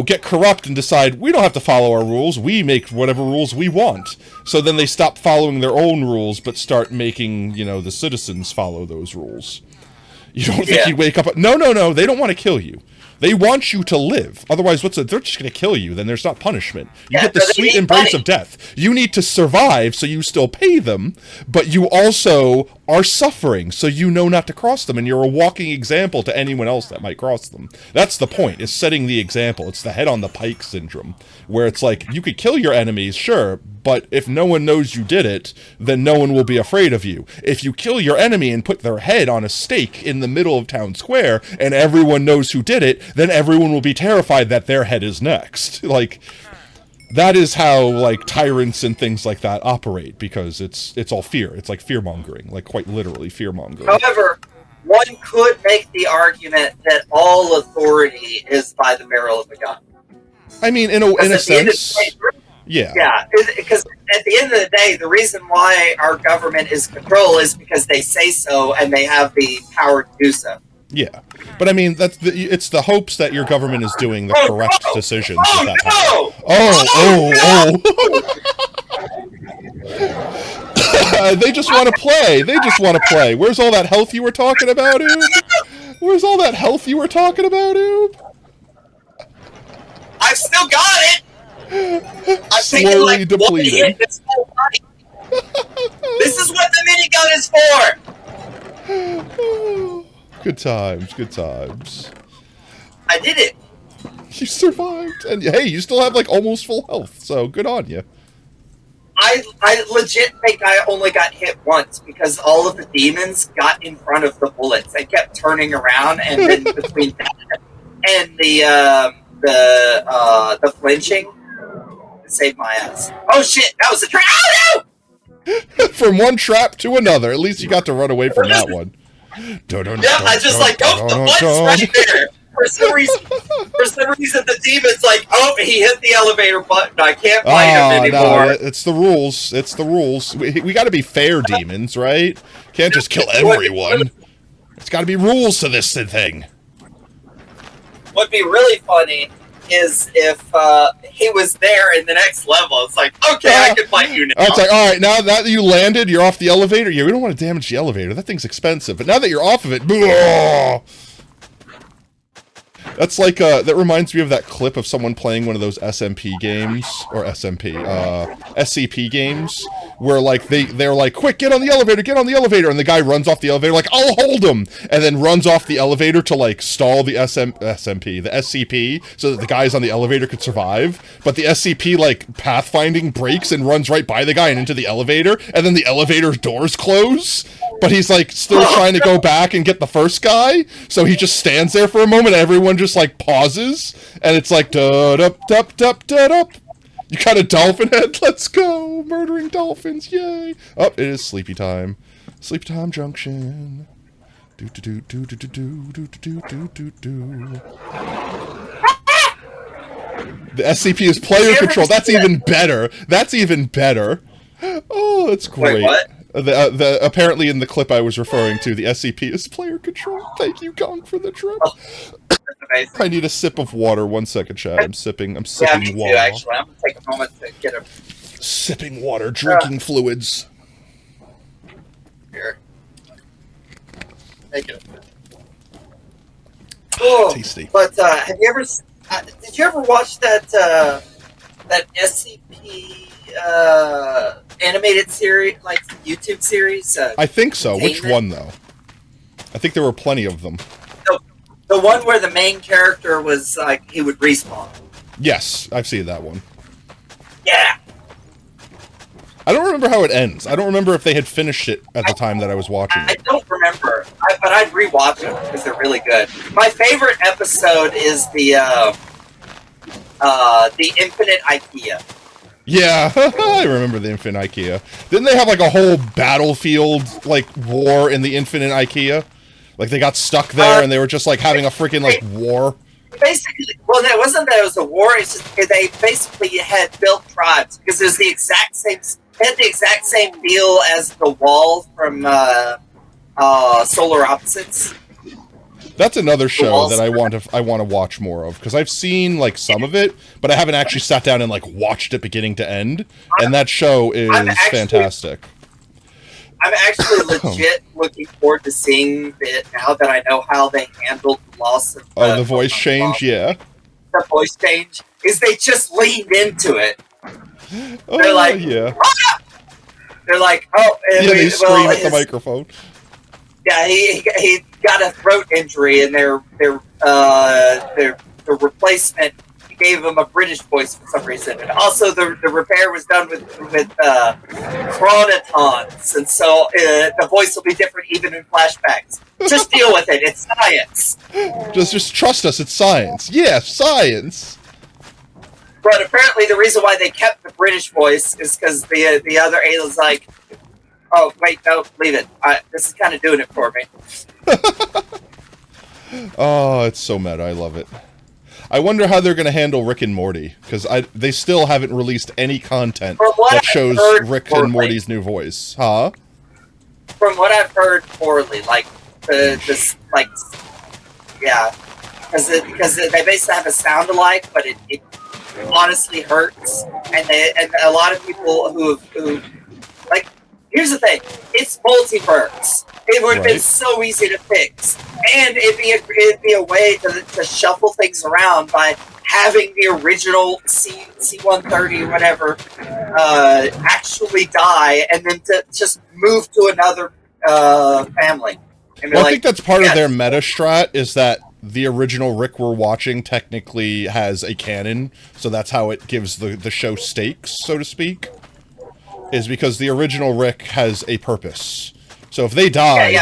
B: get corrupt and decide, we don't have to follow our rules, we make whatever rules we want. So then they stop following their own rules, but start making, the citizens follow those rules. You don't think you'd wake up... No, they don't want to kill you. They want you to live. Otherwise, they're just going to kill you. Then there's not punishment. You get the sweet embrace of death. You need to survive, so you still pay them, but you also are suffering, so you know not to cross them, and you're a walking example to anyone else that might cross them. That's the point, is setting the example. It's the head on the pike syndrome, where it's like, you could kill your enemies, sure, but if no one knows you did it, then no one will be afraid of you. If you kill your enemy and put their head on a stake in the middle of town square, and everyone knows who did it, then everyone will be terrified that their head is next. Like, that is how, like, tyrants and things like that operate, because it's all fear. It's like fear-mongering, like, quite literally fear-mongering.
C: However, one could make the argument that all authority is by the barrel of a gun.
B: I mean, in a sense... Yeah.
C: Yeah, because at the end of the day, the reason why our government is control is because they say so and they have the power to do so.
B: Yeah, but I mean, it's the hopes that your government is doing the correct decisions. They just want to play. Where's all that health you were talking about, Oob?
C: I've still got it! I'm
B: slowly depleting.
C: This is what the minigun is for!
B: Good times.
C: I did it!
B: You survived, and hey, you still have like almost full health, so good on you.
C: I legit think I only got hit once because all of the demons got in front of the bullets. They kept turning around, and then between that and the flinching, it saved my ass. Oh shit! That was a trap! Oh no!
B: From one trap to another. At least you got to run away from that one.
C: Yeah, I just like, oh, the button's right there. For some reason, the demon's like, oh, he hit the elevator button. I can't fight him anymore.
B: No, it's the rules. It's the rules. We got to be fair, demons, right? Can't just kill everyone. It's got to be rules to this thing.
C: What'd be really funny is if he was there in the next level. It's like, okay, I can fight you now.
B: It's like, all right, now that you landed, you're off the elevator. Yeah, we don't want to damage the elevator. That thing's expensive. But now that you're off of it, that's like, that reminds me of that clip of someone playing one of those SMP games, or SCP games, where, like, they're like, quick, get on the elevator, and the guy runs off the elevator, like, I'll hold him, and then runs off the elevator to, like, stall the the SCP, so that the guys on the elevator could survive, but the SCP, like, pathfinding breaks and runs right by the guy and into the elevator, and then the elevator doors close, but he's, like, still trying to go back and get the first guy, so he just stands there for a moment, and everyone just, like, pauses, and it's like, da-dup-dup-dup-dup. You got a dolphin head? Let's go! Murdering dolphins, yay! Oh, it is sleepy time. Sleepy time junction. Do-do-do-do-do-do-do-do-do-do-do. The SCP is player control. That's even better. That's even better. Oh, that's great.
C: Wait, what?
B: Apparently in the clip I was referring to, the SCP is player control. Thank you, Gong, for the trip.
C: Oh, that's amazing.
B: I need a sip of water. 1 second, chat. I'm sipping
C: Yeah, me
B: water.
C: too, actually. I'm going to take a moment to get a...
B: Sipping water, drinking fluids.
C: Here. Take it. Oh,
B: tasty.
C: But have you ever... did you ever watch that SCP animated series, like YouTube series?
B: I think so. Which
C: Containment?
B: one, though? I think there were plenty of them.
C: The one where the main character was like, he would respawn.
B: Yes, I've seen that one.
C: Yeah.
B: I don't remember how it ends. I don't remember if they had finished it at the time that I was watching
C: I
B: it.
C: don't remember, but I'd rewatch them because they're really good. My favorite episode is the Infinite IKEA.
B: Yeah, I remember the Infinite IKEA. Didn't they have like a whole battlefield, like, war in the Infinite IKEA? Like, they got stuck there and they were just, like, having a freaking, like, war?
C: Basically, well, it wasn't that it was a war. It's just they basically had built tribes because it was the exact same. It had the exact same feel as the wall from Solar Opposites.
B: That's another show that I want to watch more of, because I've seen, like, some of it, but I haven't actually sat down and, like, watched it beginning to end, and that show is fantastic.
C: I'm actually legit looking forward to seeing it now that I know how they handled the loss of...
B: the voice change, yeah.
C: The voice change is they just leaned into it.
B: Oh,
C: They're like,
B: yeah.
C: Ah! They're like, oh...
B: Yeah, they scream at the microphone.
C: Yeah, he got a throat injury, and their replacement gave him a British voice for some reason, and also the repair was done with chronotons, and so the voice will be different even in flashbacks. Just deal with it. It's science.
B: Just trust us. It's science. Yeah, science.
C: But apparently, the reason why they kept the British voice is because the other alien's like, oh wait, no, leave it. This is kind of doing it for me.
B: Oh, it's so meta. I love it. I wonder how they're going to handle Rick and Morty, because they still haven't released any content that shows Rick and Morty's new voice. Huh?
C: From what I've heard, poorly. Like, because they basically have a sound alike, but it honestly hurts. And a lot of people who like, here's the thing, it's multiverse. It would have been so easy to fix, and it'd be a way to shuffle things around by having the original C-130 or whatever actually die, and then to just move to another family.
B: Well, I think that's part of their meta strat, is that the original Rick we're watching technically has a canon, so that's how it gives the show stakes, so to speak, is because the original Rick has a purpose. So if they die,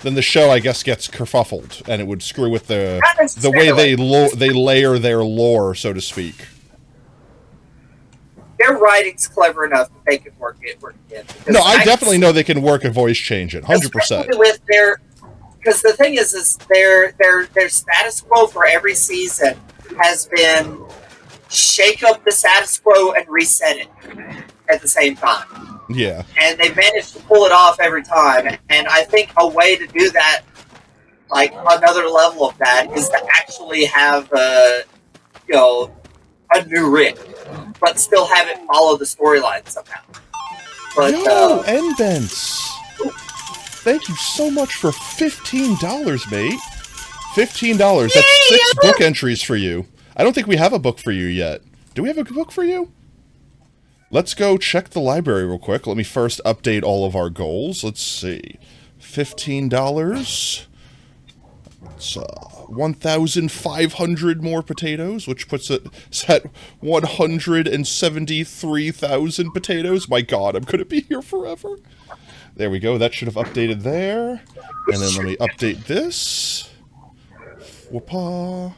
B: then the show, I guess, gets kerfuffled, and it would screw with the way they layer their lore, so to speak.
C: Their writing's clever enough that they can work in.
B: No, I definitely know they can work a voice change it, 100%.
C: With their, because the thing is their status quo for every season has been shake up the status quo and reset it at the same time.
B: Yeah.
C: And they've managed to pull it off every time. And I think a way to do that, like another level of that, is to actually have a new Rick, but still have it follow the storyline somehow. But,
B: yo, N-Bents! Thank you so much for $15, mate. $15. That's 6 book entries for you. I don't think we have a book for you yet. Do we have a book for you? Let's go check the library real quick. Let me first update all of our goals. Let's see. $15. It's 1,500 more potatoes, which puts it at 173,000 potatoes. My god, I'm going to be here forever. There we go. That should have updated there. And then let me update this. Whoopah.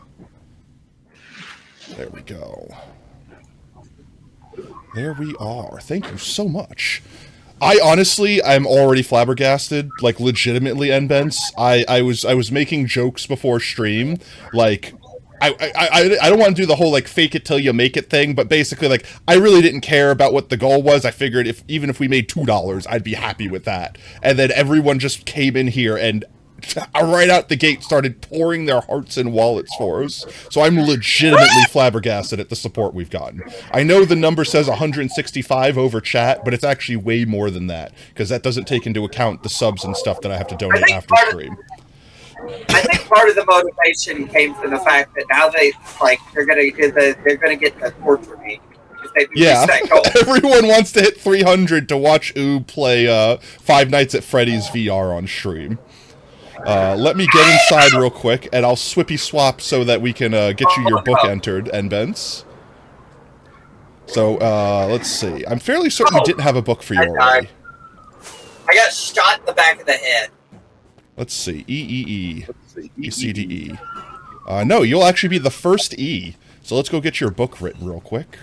B: There we go. There we are. Thank you so much. I'm already flabbergasted, like, legitimately, N-Bents. I was making jokes before stream, like, I don't want to do the whole, like, fake it till you make it thing, but basically, like, I really didn't care about what the goal was. I figured even if we made $2, I'd be happy with that. And then everyone just came in here and right out the gate started pouring their hearts and wallets for us. So I'm legitimately flabbergasted at the support we've gotten. I know the number says 165 over chat, but it's actually way more than that, because that doesn't take into account the subs and stuff that I have to donate after stream.
C: I think part of the motivation came from the fact that now they're gonna get the torture me.
B: Yeah, everyone wants to hit 300 to watch Oob play Five Nights at Freddy's VR on stream. Let me get inside real quick, and I'll swippy swap so that we can get you your book entered, N-Bents. So, let's see. I'm fairly certain we didn't have a book for you already.
C: I got shot in the back of the head.
B: Let's see. E. E-C-D-E. No, you'll actually be the first E. So let's go get your book written real quick.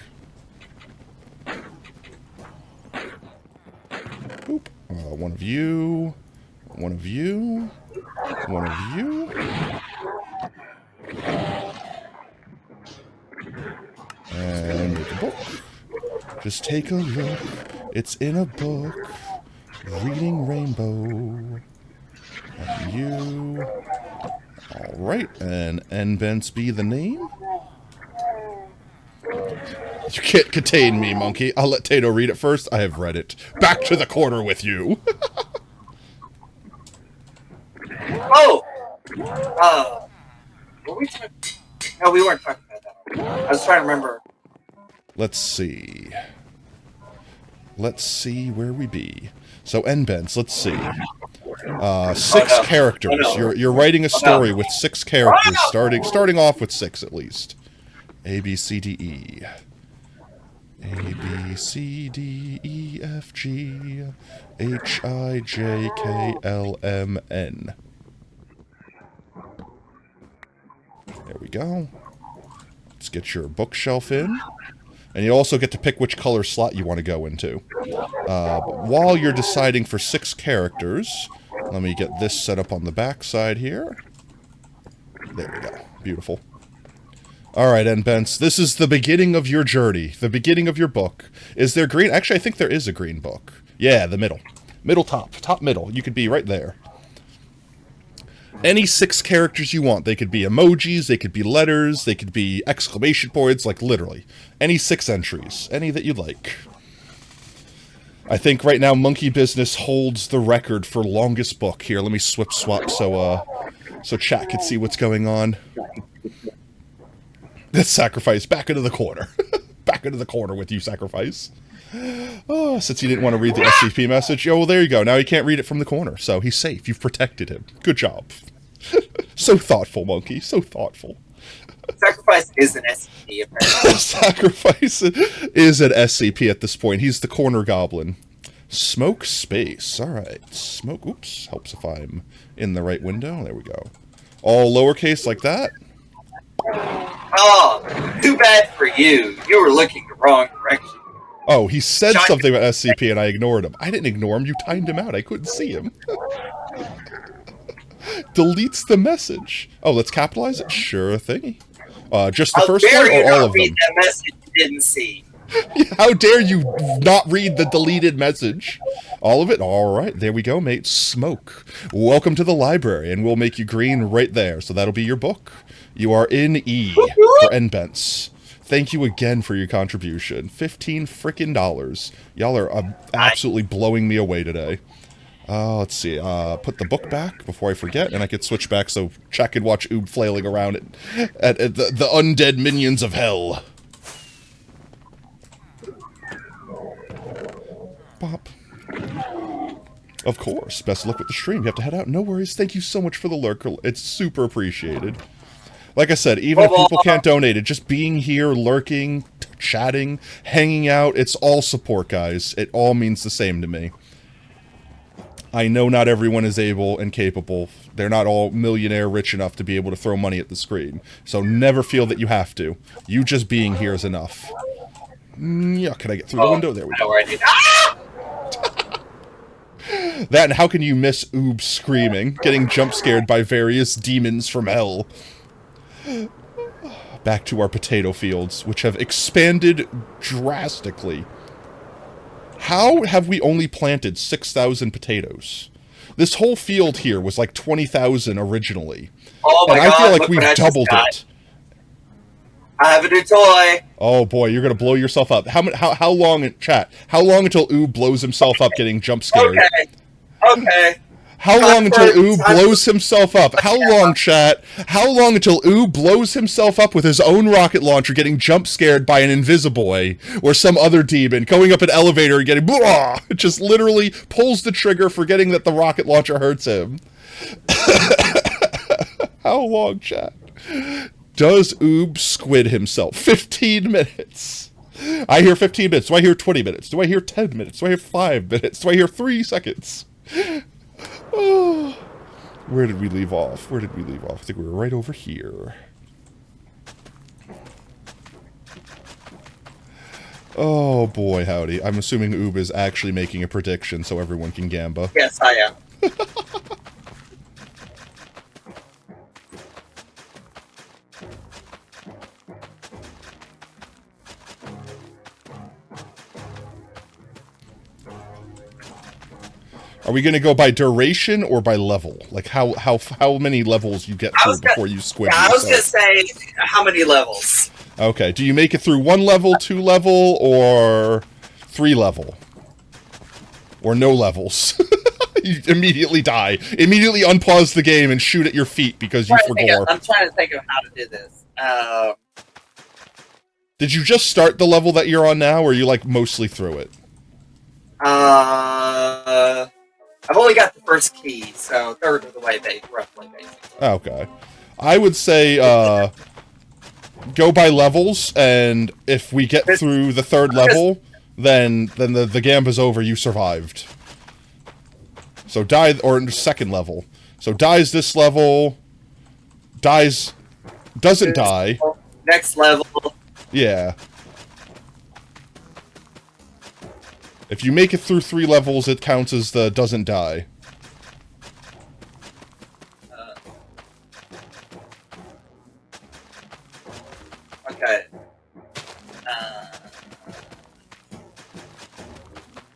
B: Boop. One of you. One of you. One of you. And make a book. Just take a look. It's in a book. Reading Rainbow. And you. Alright, and N-Bents be the name. You can't contain me, monkey. I'll let Tato read it first. I have read it. Back to the corner with you.
C: Oh! Were we talking? No, we weren't talking about that. I was trying to remember.
B: Let's see. Let's see where we be. So, N-Bents, let's see. 6 characters. You're writing a story with 6 characters, starting off with 6 at least. A, B, C, D, E. A, B, C, D, E, F, G, H, I, J, K, L, M, N. There we go. Let's get your bookshelf in. And you also get to pick which color slot you want to go into. But while you're deciding for 6 characters, let me get this set up on the back side here. There we go. Beautiful. Alright, N-Bents, this is the beginning of your journey. The beginning of your book. Is there green? Actually, I think there is a green book. Yeah, the middle. Middle top. Top middle. You could be right there. Any 6 characters you want. They could be emojis, they could be letters, they could be exclamation points, like literally. Any 6 entries. Any that you'd like. I think right now Monkey Business holds the record for longest book. Here, let me swap so chat can see what's going on. That's Sacrifice. Back into the corner. Back into the corner with you, Sacrifice. Oh, since he didn't want to read the SCP message. Oh, well, there you go. Now he can't read it from the corner, so he's safe. You've protected him. Good job. So thoughtful, Monkey. So thoughtful.
C: Sacrifice is an SCP, apparently.
B: Sacrifice is an SCP at this point. He's the corner goblin. Smoke space. Alright. Smoke. Oops. Helps if I'm in the right window. There we go. All lowercase like that.
C: Oh, too bad for you. You were looking the wrong direction.
B: Oh, he said something about SCP and I ignored him. I didn't ignore him. You timed him out. I couldn't see him. Deletes the message. Oh, let's capitalize it? Sure thingy. Just the first one or all of them?
C: That message you didn't see.
B: How dare you not read the deleted message? All of it? Alright, there we go, mate. Smoke. Welcome to the library, and we'll make you green right there, so that'll be your book. You are in E for Nbents. Thank you again for your contribution. $15 frickin' dollars. Y'all are absolutely blowing me away today. Let's see. Put the book back before I forget, and I could switch back so Jack could watch Oob flailing around at the undead minions of hell. Bop. Of course. Best of luck with the stream. You have to head out. No worries. Thank you so much for the lurk. It's super appreciated. Like I said, even if people can't donate it, just being here, lurking, chatting, hanging out, it's all support, guys. It all means the same to me. I know not everyone is able and capable. They're not all millionaire rich enough to be able to throw money at the screen. So never feel that you have to. You just being here is enough. Yeah, can I get through the window? There we go. That and how can you miss Oob screaming, getting jump scared by various demons from hell? Back to our potato fields, which have expanded drastically. How have we only planted 6,000 potatoes? This whole field here was like 20,000 originally.
C: Oh my
B: and
C: God,
B: I feel like we've doubled it.
C: I have a new toy.
B: Oh boy, you're gonna blow yourself up. How long in chat? How long until Oob blows himself up getting jump scared?
C: Okay.
B: How long until Oob blows himself up? How long, chat? How long until Oob blows himself up with his own rocket launcher getting jump scared by an Invisiboy or some other demon going up an elevator and getting blah? It just literally pulls the trigger forgetting that the rocket launcher hurts him. How long, chat? Does Oob squid himself? 15 minutes. I hear 15 minutes. Do I hear 20 minutes? Do I hear 10 minutes? Do I hear 5 minutes? Do I hear 3 seconds? Oh. Where did we leave off? Where did we leave off? I think we were right over here. Oh boy, howdy. I'm assuming Oob is actually making a prediction so everyone can gamba.
C: Yes, I am.
B: Are we going to go by duration or by level? Like how many levels you get through before you squid yourself?
C: I was going to say how many levels.
B: Okay, do you make it through 1 level, 2 level, or 3 level? Or no levels? You immediately die. Immediately unpause the game and shoot at your feet because you forgot.
C: I'm trying to think of how to do this.
B: Did you just start the level that you're on now, or are you like mostly through it?
C: I've only got the first key, so third of the way, roughly, basically.
B: Okay. I would say, go by levels, and if we get through the 3rd level, then the gamba's over, you survived. So die, or 2nd level. So dies this level, doesn't die.
C: Next level.
B: Yeah. If you make it through 3 levels, it counts as the doesn't die.
C: Okay.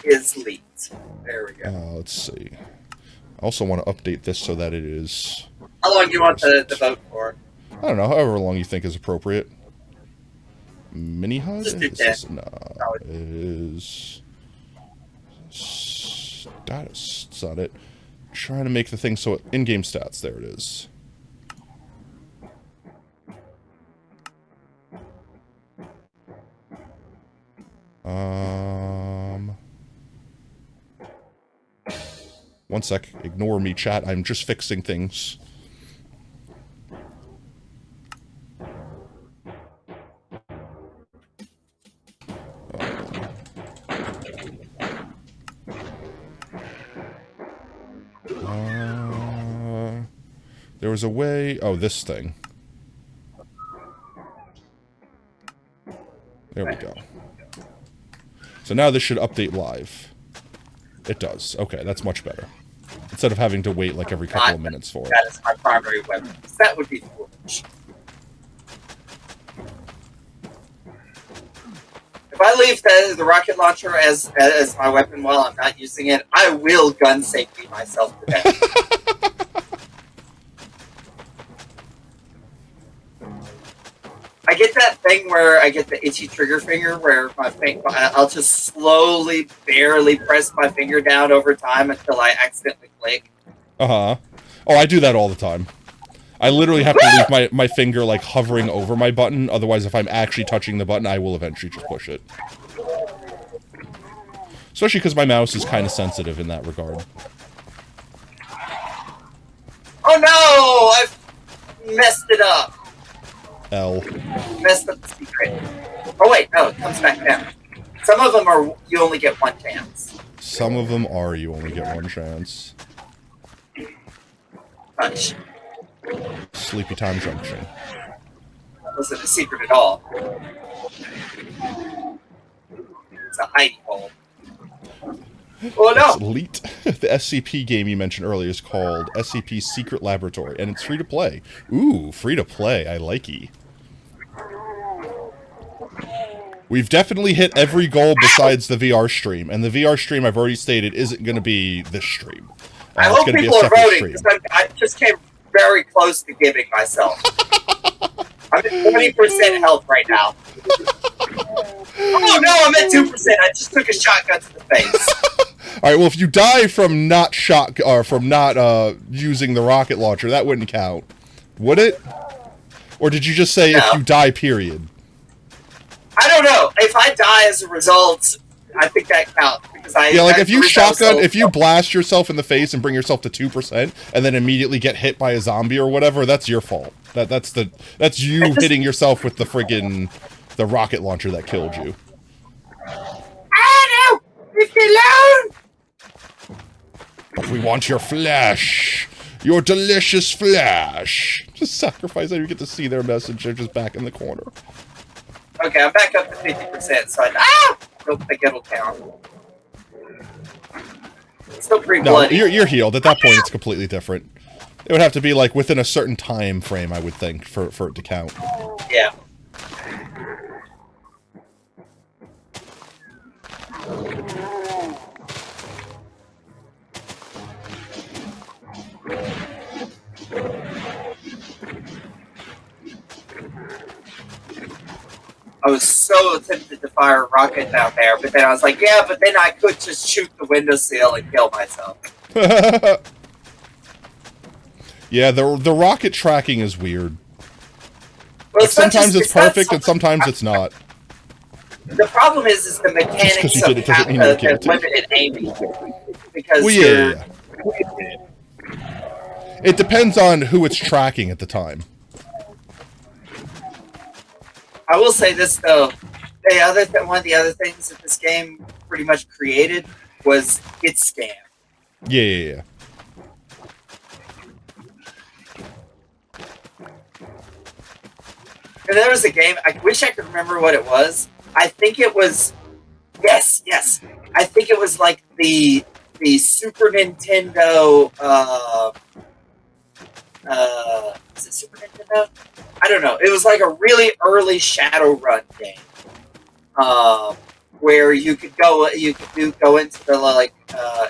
C: Is leaked. There we go.
B: Let's see. I also want to update this so that it is...
C: How long do you want the vote for?
B: I don't know, however long you think is appropriate. Mini HUD?
C: Just do 10.
B: No, it is... Status. That's not it. Trying to make the thing so in-game stats. There it is. One sec. Ignore me, chat. I'm just fixing things. There was a way... Oh, this thing. There we go. So now this should update live. It does. Okay, that's much better. Instead of having to wait like every couple of minutes for it.
C: That is my primary weapon. That would be foolish. If I leave the rocket launcher as my weapon while I'm not using it, I will gun safety myself to death. I get that thing where I get the itchy trigger finger where I'll just slowly, barely press my finger down over time until I accidentally click.
B: Uh-huh. Oh, I do that all the time. I literally have to leave my finger, like, hovering over my button. Otherwise, if I'm actually touching the button, I will eventually just push it. Especially because my mouse is kind of sensitive in that regard.
C: Oh no! I've messed it up.
B: L.
C: Messed up the secret. Oh wait, no, it comes back down. Some of them are you only get one chance.
B: Some of them are you only get one chance.
C: Punch.
B: Sleepy Time Junction.
C: That wasn't a secret at all. It's a hidey hole. Oh no!
B: Elite. The SCP game you mentioned earlier is called SCP Secret Laboratory, and it's free to play. Ooh, free to play. I likey. We've definitely hit every goal besides the VR stream, and the VR stream, I've already stated, isn't going to be this stream.
C: I hope people are voting, because I just came very close to giving myself. I'm at 20% health right now. Oh no, I'm at 2%. I just took a shotgun to the face.
B: Alright, well, if you die from not using the rocket launcher, that wouldn't count. Would it? Or did you just say
C: No.
B: if you die, period?
C: I don't know. If I die as a result, I think that counts. Because
B: Yeah, like if you shotgun, if you blast yourself in the face and bring yourself to 2%, and then immediately get hit by a zombie or whatever, that's your fault. That's you hitting yourself with the rocket launcher that killed you.
C: Oh no! Leave me alone!
B: But we want your flesh. Your delicious flesh. Just sacrifice that you get to see their message. They're just back in the corner.
C: Okay, I'm back up to 50%, so I don't think it'll count. It's still pretty
B: No,
C: bloody.
B: you're healed. At that point, it's completely different. It would have to be, like, within a certain time frame, I would think, for it to count.
C: Yeah. I was so tempted to fire a rocket down there, but then I was like, yeah, but then I could just shoot the windowsill and kill myself.
B: Yeah, the rocket tracking is weird.
C: Well,
B: Like, sometimes it's perfect, and sometimes it's not.
C: The problem is the mechanics
B: you did it doesn't mean you're guilty.
C: limited aiming. Because
B: Well, yeah. It depends on who it's tracking at the time.
C: I will say this though, one of the other things that this game pretty much created was hit scam.
B: Yeah.
C: And there was a game, I wish I could remember what it was. I think it was, yes. I think it was like the Super Nintendo, is it Super Nintendo? I don't know. It was like a really early Shadowrun game. Where you could go into the, like,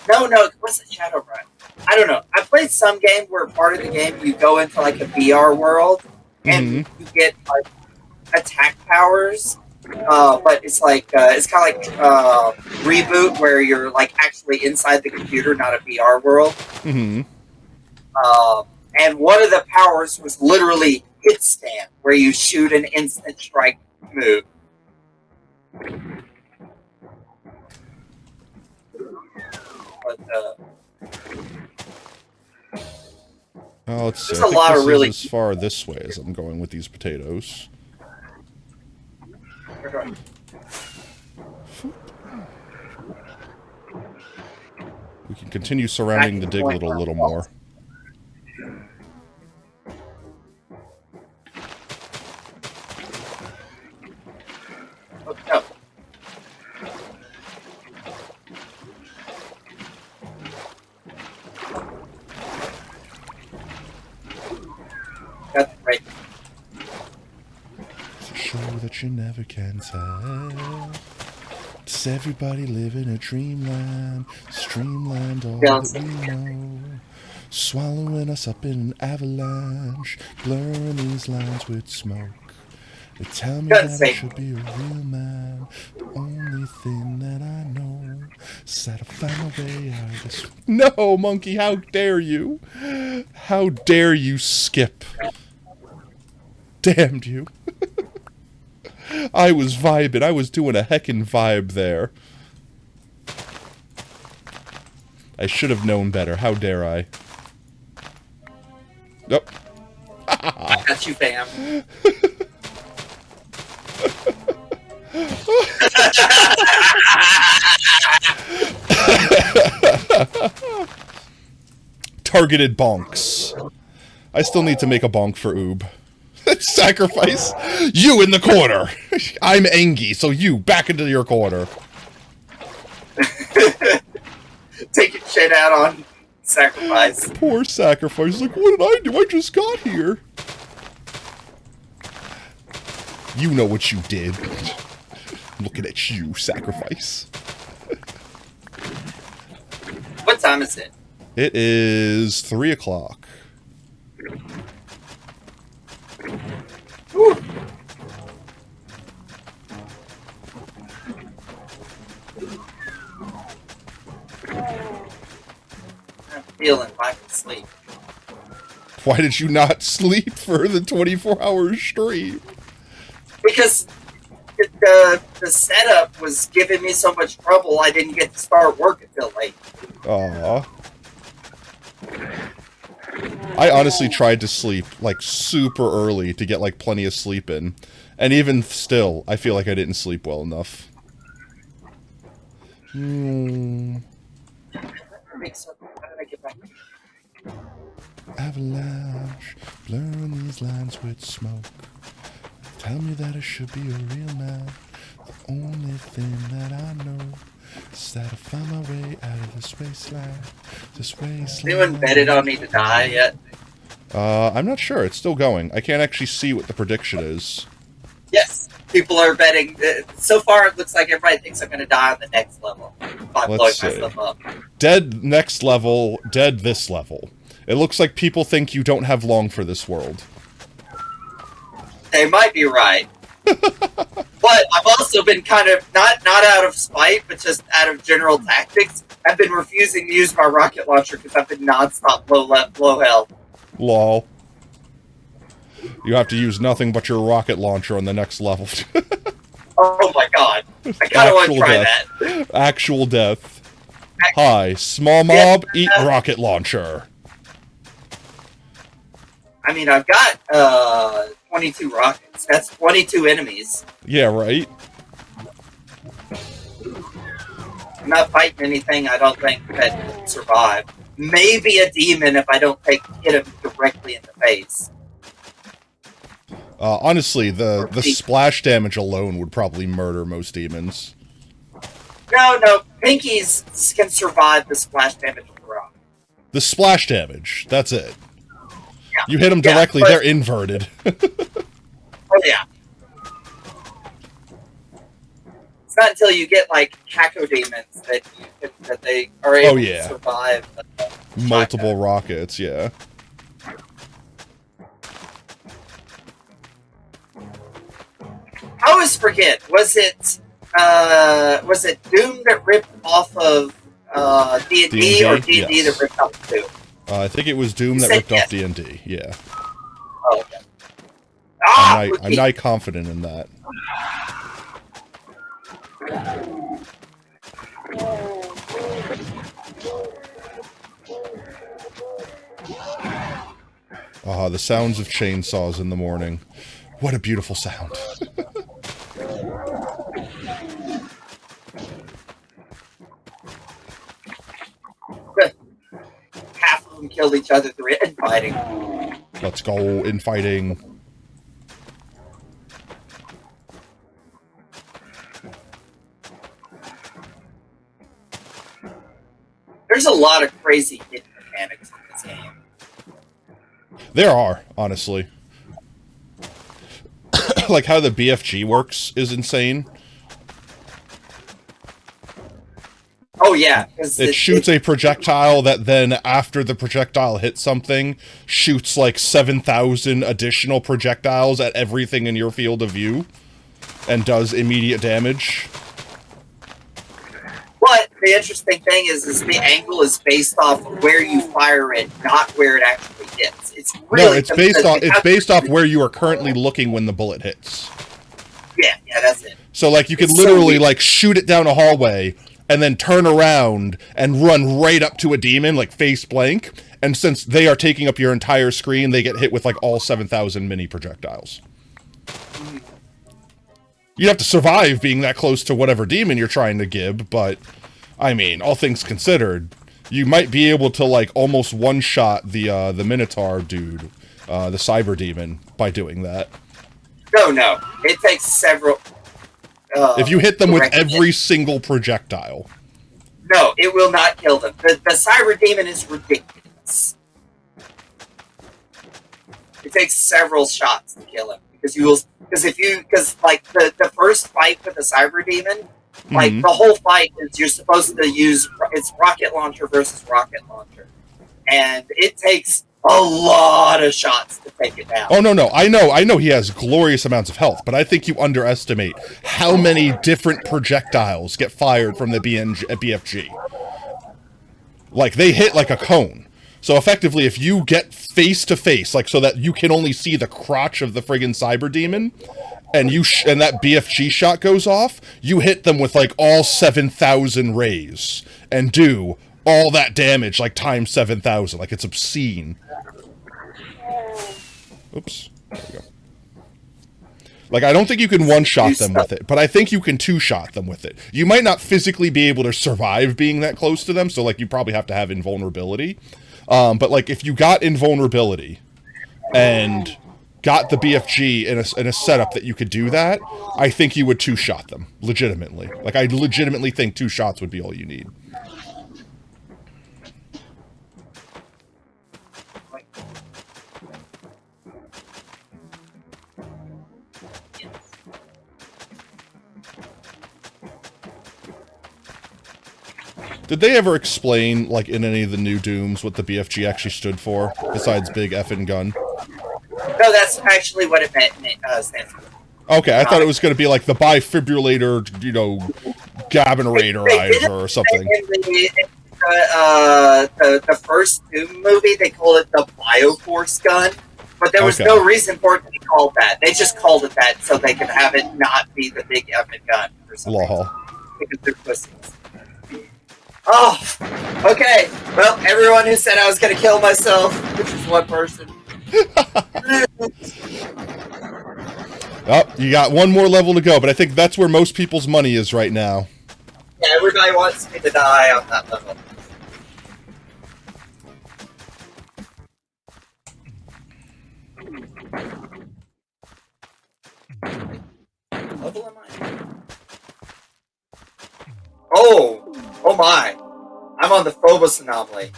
C: no, it wasn't Shadowrun. I don't know. I played some game where part of the game you go into like a VR world and you get like attack powers, but it's like it's kind of like Reboot where you're like actually inside the computer, not a VR world. And one of the powers was literally hit scam, where you shoot an instant strike move. But
B: Let's see.
C: There's
B: I
C: a
B: think
C: lot
B: this
C: of really-
B: is as far this way as I'm going with these potatoes. We can continue surrounding the diglet a little more.
C: Oh, no. That's right.
B: It's a show that you never can tell. Does everybody live in a dreamland? Streamland all that we know. Swallowing us up in an avalanche. Blurring these lines with smoke. They tell me that I should be a real man. The only thing that I know is that I find my way out of this. No, monkey, how dare you? How dare you skip? Damned you. I was vibing. I was doing a heckin' vibe there. I should have known better. How dare I? Nope.
C: I got you, fam.
B: Targeted bonks. I still need to make a bonk for Oob. Sacrifice. You in the corner. I'm Engie, so you back into your corner.
C: Taking shit out on Sacrifice.
B: Poor Sacrifice. Like, what did I do? I just got here. You know what you did. Looking at you, Sacrifice.
C: What time is it?
B: It is 3 o'clock.
C: Whew. I'm feeling like I can sleep.
B: Why did you not sleep for the 24 hours straight?
C: Because the setup was giving me so much trouble, I didn't get to start work until late.
B: Aww. I honestly tried to sleep, like, super early to get, like, plenty of sleep in. And even still, I feel like I didn't sleep well enough.
C: How did I get back?
B: Avalanche, blurring these lines with smoke. Tell me that I should be a real man. The only thing that I know is that I find my way out of this wasteland. This wasteland.
C: Anyone betted on me to die yet?
B: I'm not sure. It's still going. I can't actually see what the prediction is.
C: Yes. People are betting. So far, it looks like everybody thinks I'm going to die on the next level. If I blow myself up.
B: Dead next level, dead this level. It looks like people think you don't have long for this world.
C: They might be right. But I've also been kind of, not out of spite, but just out of general tactics, I've been refusing to use my rocket launcher because I've been non-stop low health.
B: Lol. You have to use nothing but your rocket launcher on the next level.
C: Oh my god. I kind of want to try that.
B: Actual death. Hi, small mob, eat rocket launcher.
C: I mean, I've got 22 rockets. That's 22 enemies.
B: Yeah, right?
C: I'm not fighting anything I don't think that will survive. Maybe a demon if I don't hit him directly in the face.
B: Honestly, the splash damage alone would probably murder most demons.
C: No. Pinkies can survive the splash damage of the rock.
B: The splash damage, that's it.
C: Yeah.
B: You hit them directly, they're inverted.
C: Oh, yeah. It's not until you get, like, Kako demons that they are able to survive.
B: Multiple rockets, yeah.
C: I always forget, was it Doom that ripped off of D&D or D&D that ripped off of Doom?
B: I think it was Doom that ripped off D&D, yeah.
C: Oh, okay.
B: I'm not confident in that. The sounds of chainsaws in the morning. What a beautiful sound.
C: killed each other through infighting.
B: Let's go infighting.
C: There's a lot of crazy hidden mechanics in this game.
B: There are, honestly. Like how the BFG works is insane.
C: Oh yeah,
B: it shoots a projectile that then, after the projectile hits something, shoots like 7,000 additional projectiles at everything in your field of view, and does immediate damage.
C: But the interesting thing is the angle is based off where you fire it, not where it actually hits. It's really
B: No, it's based off where you are currently looking when the bullet hits.
C: Yeah, that's it.
B: So like you could literally like shoot it down a hallway and then turn around and run right up to a demon, like face blank. And since they are taking up your entire screen, they get hit with like all 7,000 mini projectiles. You'd have to survive being that close to whatever demon you're trying to gib, but I mean, all things considered, you might be able to like almost one-shot the Minotaur dude, the Cyber Demon, by doing that.
C: No, it takes several.
B: If you hit them with every single projectile.
C: No, it will not kill them. The Cyber Demon is ridiculous. It takes several shots to kill him because like the first fight with the Cyber Demon, like the whole fight is you're supposed to use it's rocket launcher versus rocket launcher, and it takes a lot of shots to take it down.
B: Oh no, I know he has glorious amounts of health, but I think you underestimate how many different projectiles get fired from the BFG. Like they hit like a cone. So effectively, if you get face to face, like so that you can only see the crotch of the friggin' Cyber Demon, and and that BFG shot goes off, you hit them with like all 7,000 rays and do all that damage like times 7,000. Like it's obscene. Oops. There we go. Like, I don't think you can one-shot them with it, but I think you can two-shot them with it. You might not physically be able to survive being that close to them, so, like, you probably have to have invulnerability. But, like, if you got invulnerability and got the BFG in a setup that you could do that, I think you would two-shot them, legitimately. Like, I legitimately think 2 shots would be all you need. Did they ever explain, like, in any of the new Dooms, what the BFG actually stood for, besides Big Effin' Gun?
C: No, that's actually what it stands for.
B: Okay, I thought it was going to be like the bifibrillator, you know, Gabinerator or something.
C: The first Doom movie, they called it the Bioforce gun, but there was no reason for it to be called that. They just called it that so they could have it not be the Big Effin' Gun or something. Because they're pussies. Oh, okay. Well, everyone who said I was going to kill myself, which is one person.
B: Oh, you got one more level to go, but I think that's where most people's money is right now.
C: Yeah, everybody wants me to die on that level. What level am I? Oh my. I'm on the Phobos anomaly.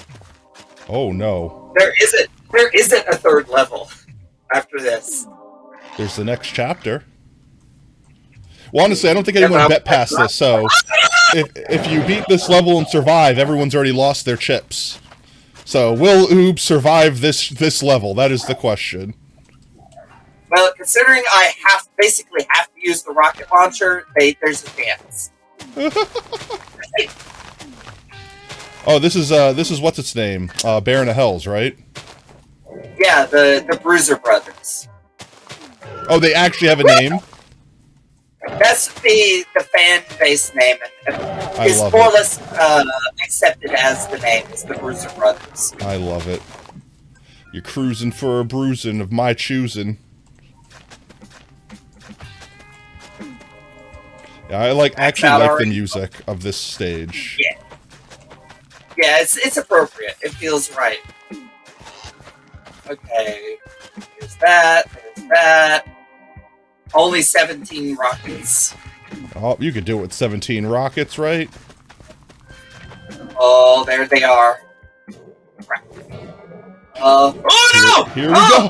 B: Oh no.
C: There isn't a third level after this.
B: There's the next chapter. Well, honestly, I don't think anyone bet past this, so if you beat this level and survive, everyone's already lost their chips. So, will Oob survive this level? That is the question.
C: Well, considering I basically have to use the rocket launcher, there's a chance.
B: Oh, this is what's its name? Baron of Hells, right?
C: Yeah, the Bruiser Brothers.
B: Oh, they actually have a name?
C: That's the fan base name, and it's more or less accepted as the name. It's the Bruiser Brothers.
B: I love it. You're cruising for a bruising of my choosing. Yeah, I actually like the music of this stage.
C: Yeah, it's appropriate. It feels right. Okay. There's that. There's that. Only 17 rockets.
B: Oh, you could do it with 17 rockets, right?
C: Oh, there they are. Oh no!
B: Here we go.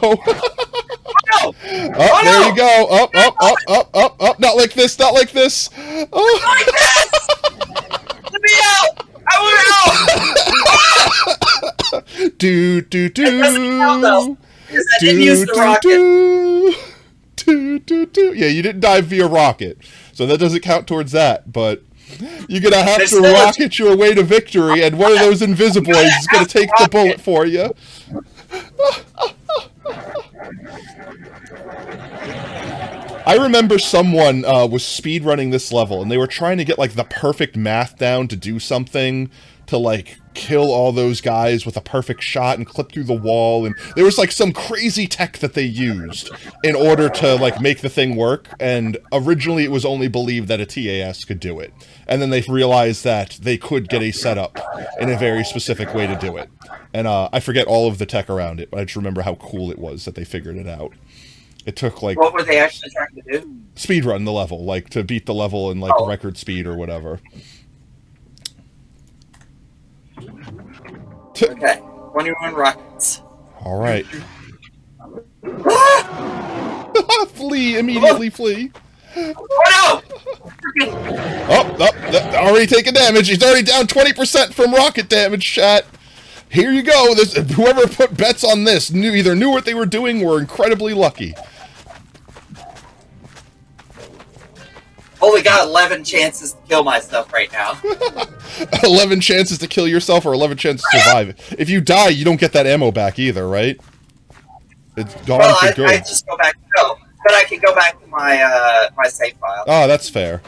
C: No!
B: Oh, there you go. Up. Not like this. Not like this. Oh.
C: Like this! Let me out! I want out!
B: do.
C: It doesn't count though, because I didn't use the rocket.
B: Yeah, you didn't die via rocket, so that doesn't count towards that. But you're gonna have
C: There's
B: to
C: still a-
B: rocket your way to victory, and one of those Invisiboys is gonna take the bullet for you. I remember someone was speedrunning this level, and they were trying to get like the perfect math down to do something to like kill all those guys with a perfect shot and clip through the wall, and there was like some crazy tech that they used in order to like make the thing work, and originally it was only believed that a TAS could do it, and then they realized that they could get a setup in a very specific way to do it, and I forget all of the tech around it, but I just remember how cool it was that they figured it out. It took like
C: What were they actually trying to do?
B: speedrun the level, like to beat the level in like record speed or whatever.
C: Okay, 21 rockets.
B: All right. Flee, immediately flee.
C: Oh no!
B: Already taking damage. He's already down 20% from rocket damage, chat. Here you go. This, whoever put bets on this either knew what they were doing or were incredibly lucky.
C: Only got 11 chances to kill myself right now.
B: 11 chances to kill yourself or 11 chances to survive. If you die, you don't get that ammo back either, right? It's gone for good.
C: I just go back. No, but I can go back to my my save file.
B: Oh, that's fair.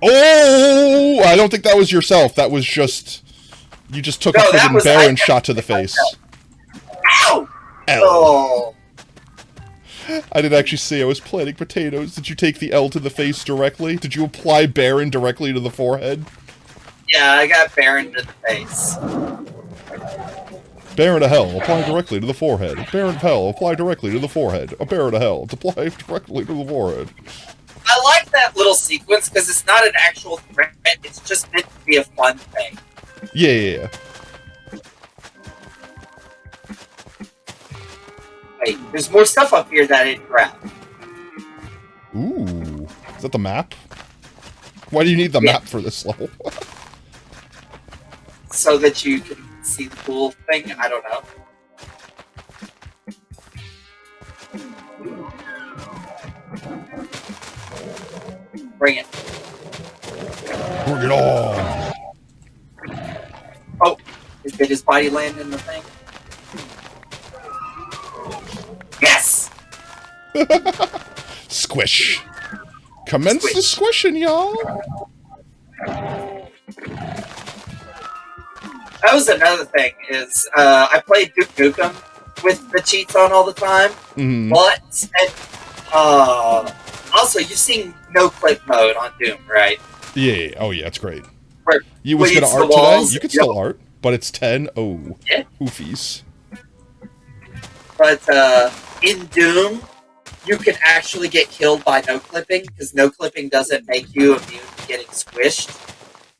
B: Oh! I don't think that was yourself. That was just... You just took a friggin' Baron shot to the face.
C: Ow!
B: L.
C: Oh.
B: I didn't actually see. I was planting potatoes. Did you take the L to the face directly? Did you apply Baron directly to the forehead?
C: Yeah, I got Baron to the face.
B: Baron of Hell, apply directly to the forehead. Baron of Hell, apply directly to the forehead. A Baron of Hell, apply directly to the forehead.
C: I like that little sequence because it's not an actual threat. It's just meant to be a fun thing.
B: Yeah.
C: Wait, there's more stuff up here that I didn't grab.
B: Ooh. Is that the map? Why do you need the map for this level?
C: So that you can see the cool thing? I don't know. Bring it.
B: Bring it on!
C: Oh, did his body land in the thing? Yes!
B: Squish. Commence the squishing, y'all!
C: That was another thing, is I played Duke Nukem with the cheats on all the time, but, also, you've seen no-clip mode on Doom, right?
B: Yeah, oh yeah, it's great.
C: Where
B: You was gonna art today? You could still art, but it's 10. Oh,
C: yeah.
B: Oofies.
C: But in Doom, you can actually get killed by no-clipping, because no-clipping doesn't make you immune to getting squished.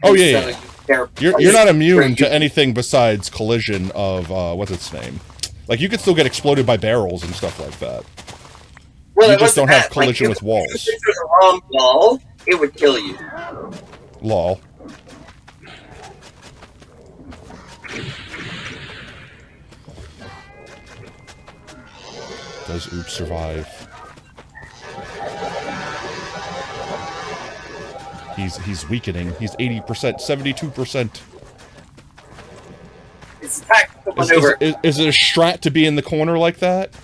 B: Oh, yeah,
C: so
B: You're not immune to anything besides collision of, what's its name? Like, you could still get exploded by barrels and stuff like that.
C: Well,
B: you just don't have collision with walls.
C: If there's a wrong wall, it would kill you.
B: Lol. Does Oops survive? He's weakening. He's 80%, 72%.
C: It's a tactical maneuver.
B: Is it a strat to be in the corner like that?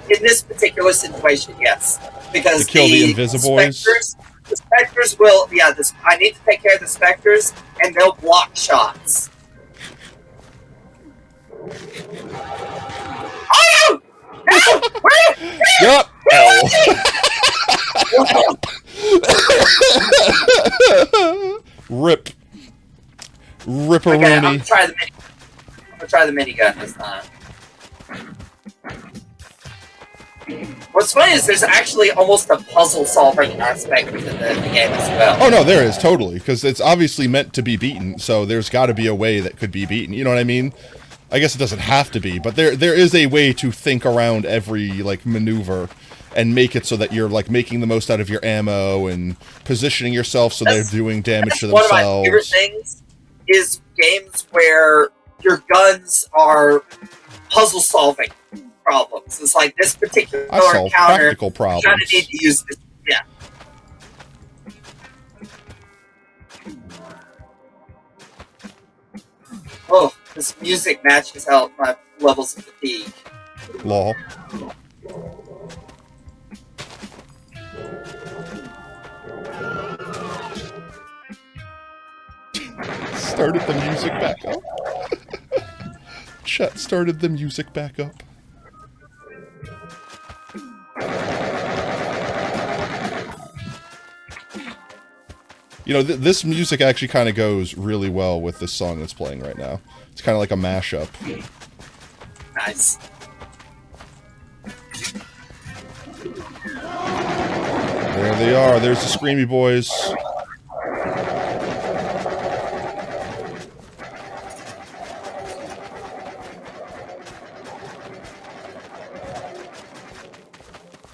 C: In this particular situation, yes. Because
B: to kill the Invisiboys?
C: The Spectres will, I need to take care of the Spectres, and they'll block shots. Oh, no! Where?
B: Yup! Rip. Ripperoonie.
C: Okay, I'm gonna I'll try the minigun this time. What's funny is there's actually almost a puzzle solving aspect to the game as well.
B: Oh no, there is, totally, because it's obviously meant to be beaten, so there's got to be a way that could be beaten. You know what I mean? I guess it doesn't have to be, but there is a way to think around every like maneuver and make it so that you're like making the most out of your ammo and positioning yourself so they're doing damage to themselves.
C: One of my favorite things is games where your guns are puzzle solving problems. It's like this particular encounter,
B: practical problems.
C: I'm trying to need to use this. Yeah. Oh, this music matches out my levels of fatigue.
B: Lol. Started the music back up. Chat started the music back up. You know, this music actually kind of goes really well with this song that's playing right now. It's kind of like a mashup.
C: Nice.
B: There they are. There's the Screamy Boys.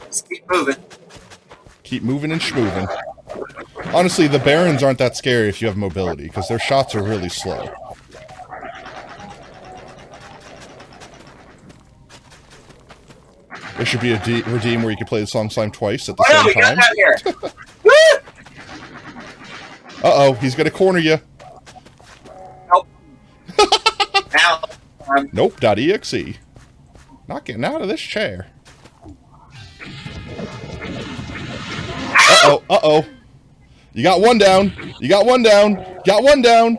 C: Just keep moving.
B: Keep moving and schmoving. Honestly, the Barons aren't that scary if you have mobility, because their shots are really slow. There should be a redeem where you can play the song Slime twice at the same time. Uh-oh, he's gonna corner you.
C: Nope. Now,
B: Nope.exe. Not getting out of this chair. Uh-oh, uh-oh. You got one down. You got one down. Got one down.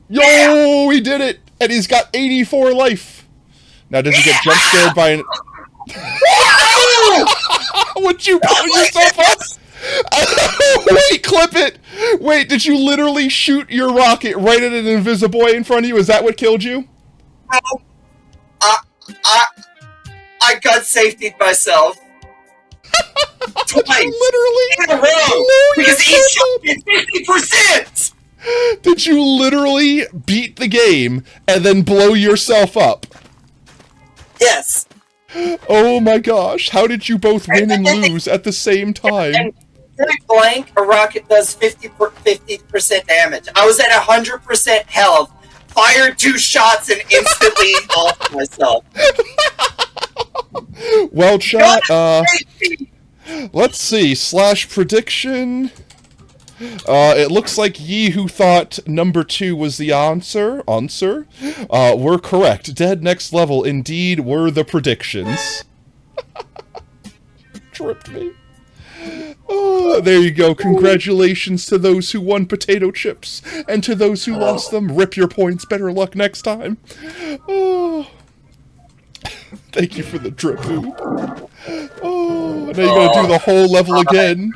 B: Yo, he did it. And he's got 84 life. Now, does he get jump scared by an... Would you blow yourself up? Wait, clip it. Wait, did you literally shoot your rocket right at an invisible boy in front of you? Is that what killed you?
C: No. I got safetied myself. Twice.
B: Literally
C: in a row. Because he shot me 50%.
B: Did you literally beat the game and then blow yourself up?
C: Yes.
B: Oh my gosh, how did you both win and lose at the same time?
C: And point blank, a rocket does 50% damage. I was at 100% health, fired 2 shots, and instantly off myself.
B: Well, chat, let's see, / prediction. It looks like ye who thought number 2 was the answer, were correct. Dead next level indeed were the predictions. Tripped me. Oh, there you go. Congratulations to those who won potato chips, and to those who lost them, rip your points. Better luck next time. Oh. Thank you for the drip hoop. Oh, now you gotta do the whole level again.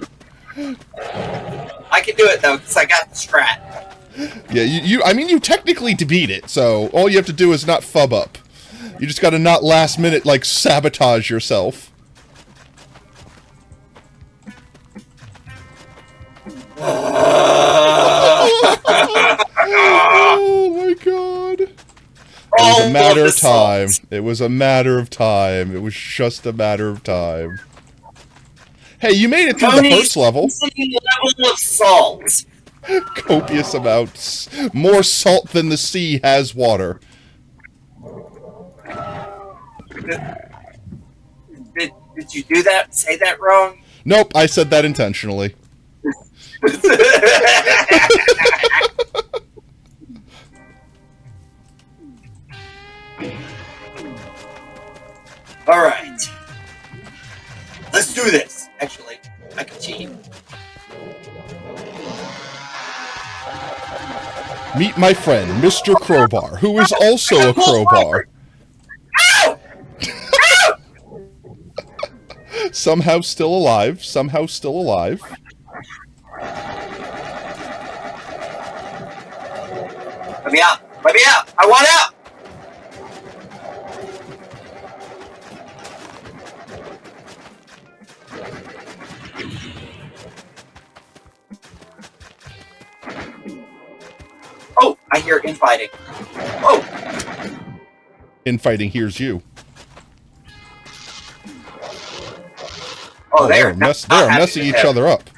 C: I can do it though, because I got the strat.
B: Yeah, I mean, you technically beat it, so all you have to do is not fub up. You just gotta not last minute, like, sabotage yourself. Oh my god. It was a matter of time. It was a matter of time. It was just a matter of time. Hey, you made it through the first level.
C: Level of salt.
B: Copious amounts. More salt than the sea has water.
C: Did you do that? Say that wrong?
B: Nope, I said that intentionally.
C: Alright. Let's do this. Actually, I can cheat.
B: Meet my friend, Mr. Crowbar, who is also a crowbar.
C: Ow! Ow!
B: Somehow still alive. Somehow still alive.
C: Let me out. Let me out. I want out. Oh, I hear infighting. Oh,
B: Infighting here's you.
C: oh,
B: they're
C: not
B: they're
C: happy
B: messing
C: with
B: each
C: him.
B: other up.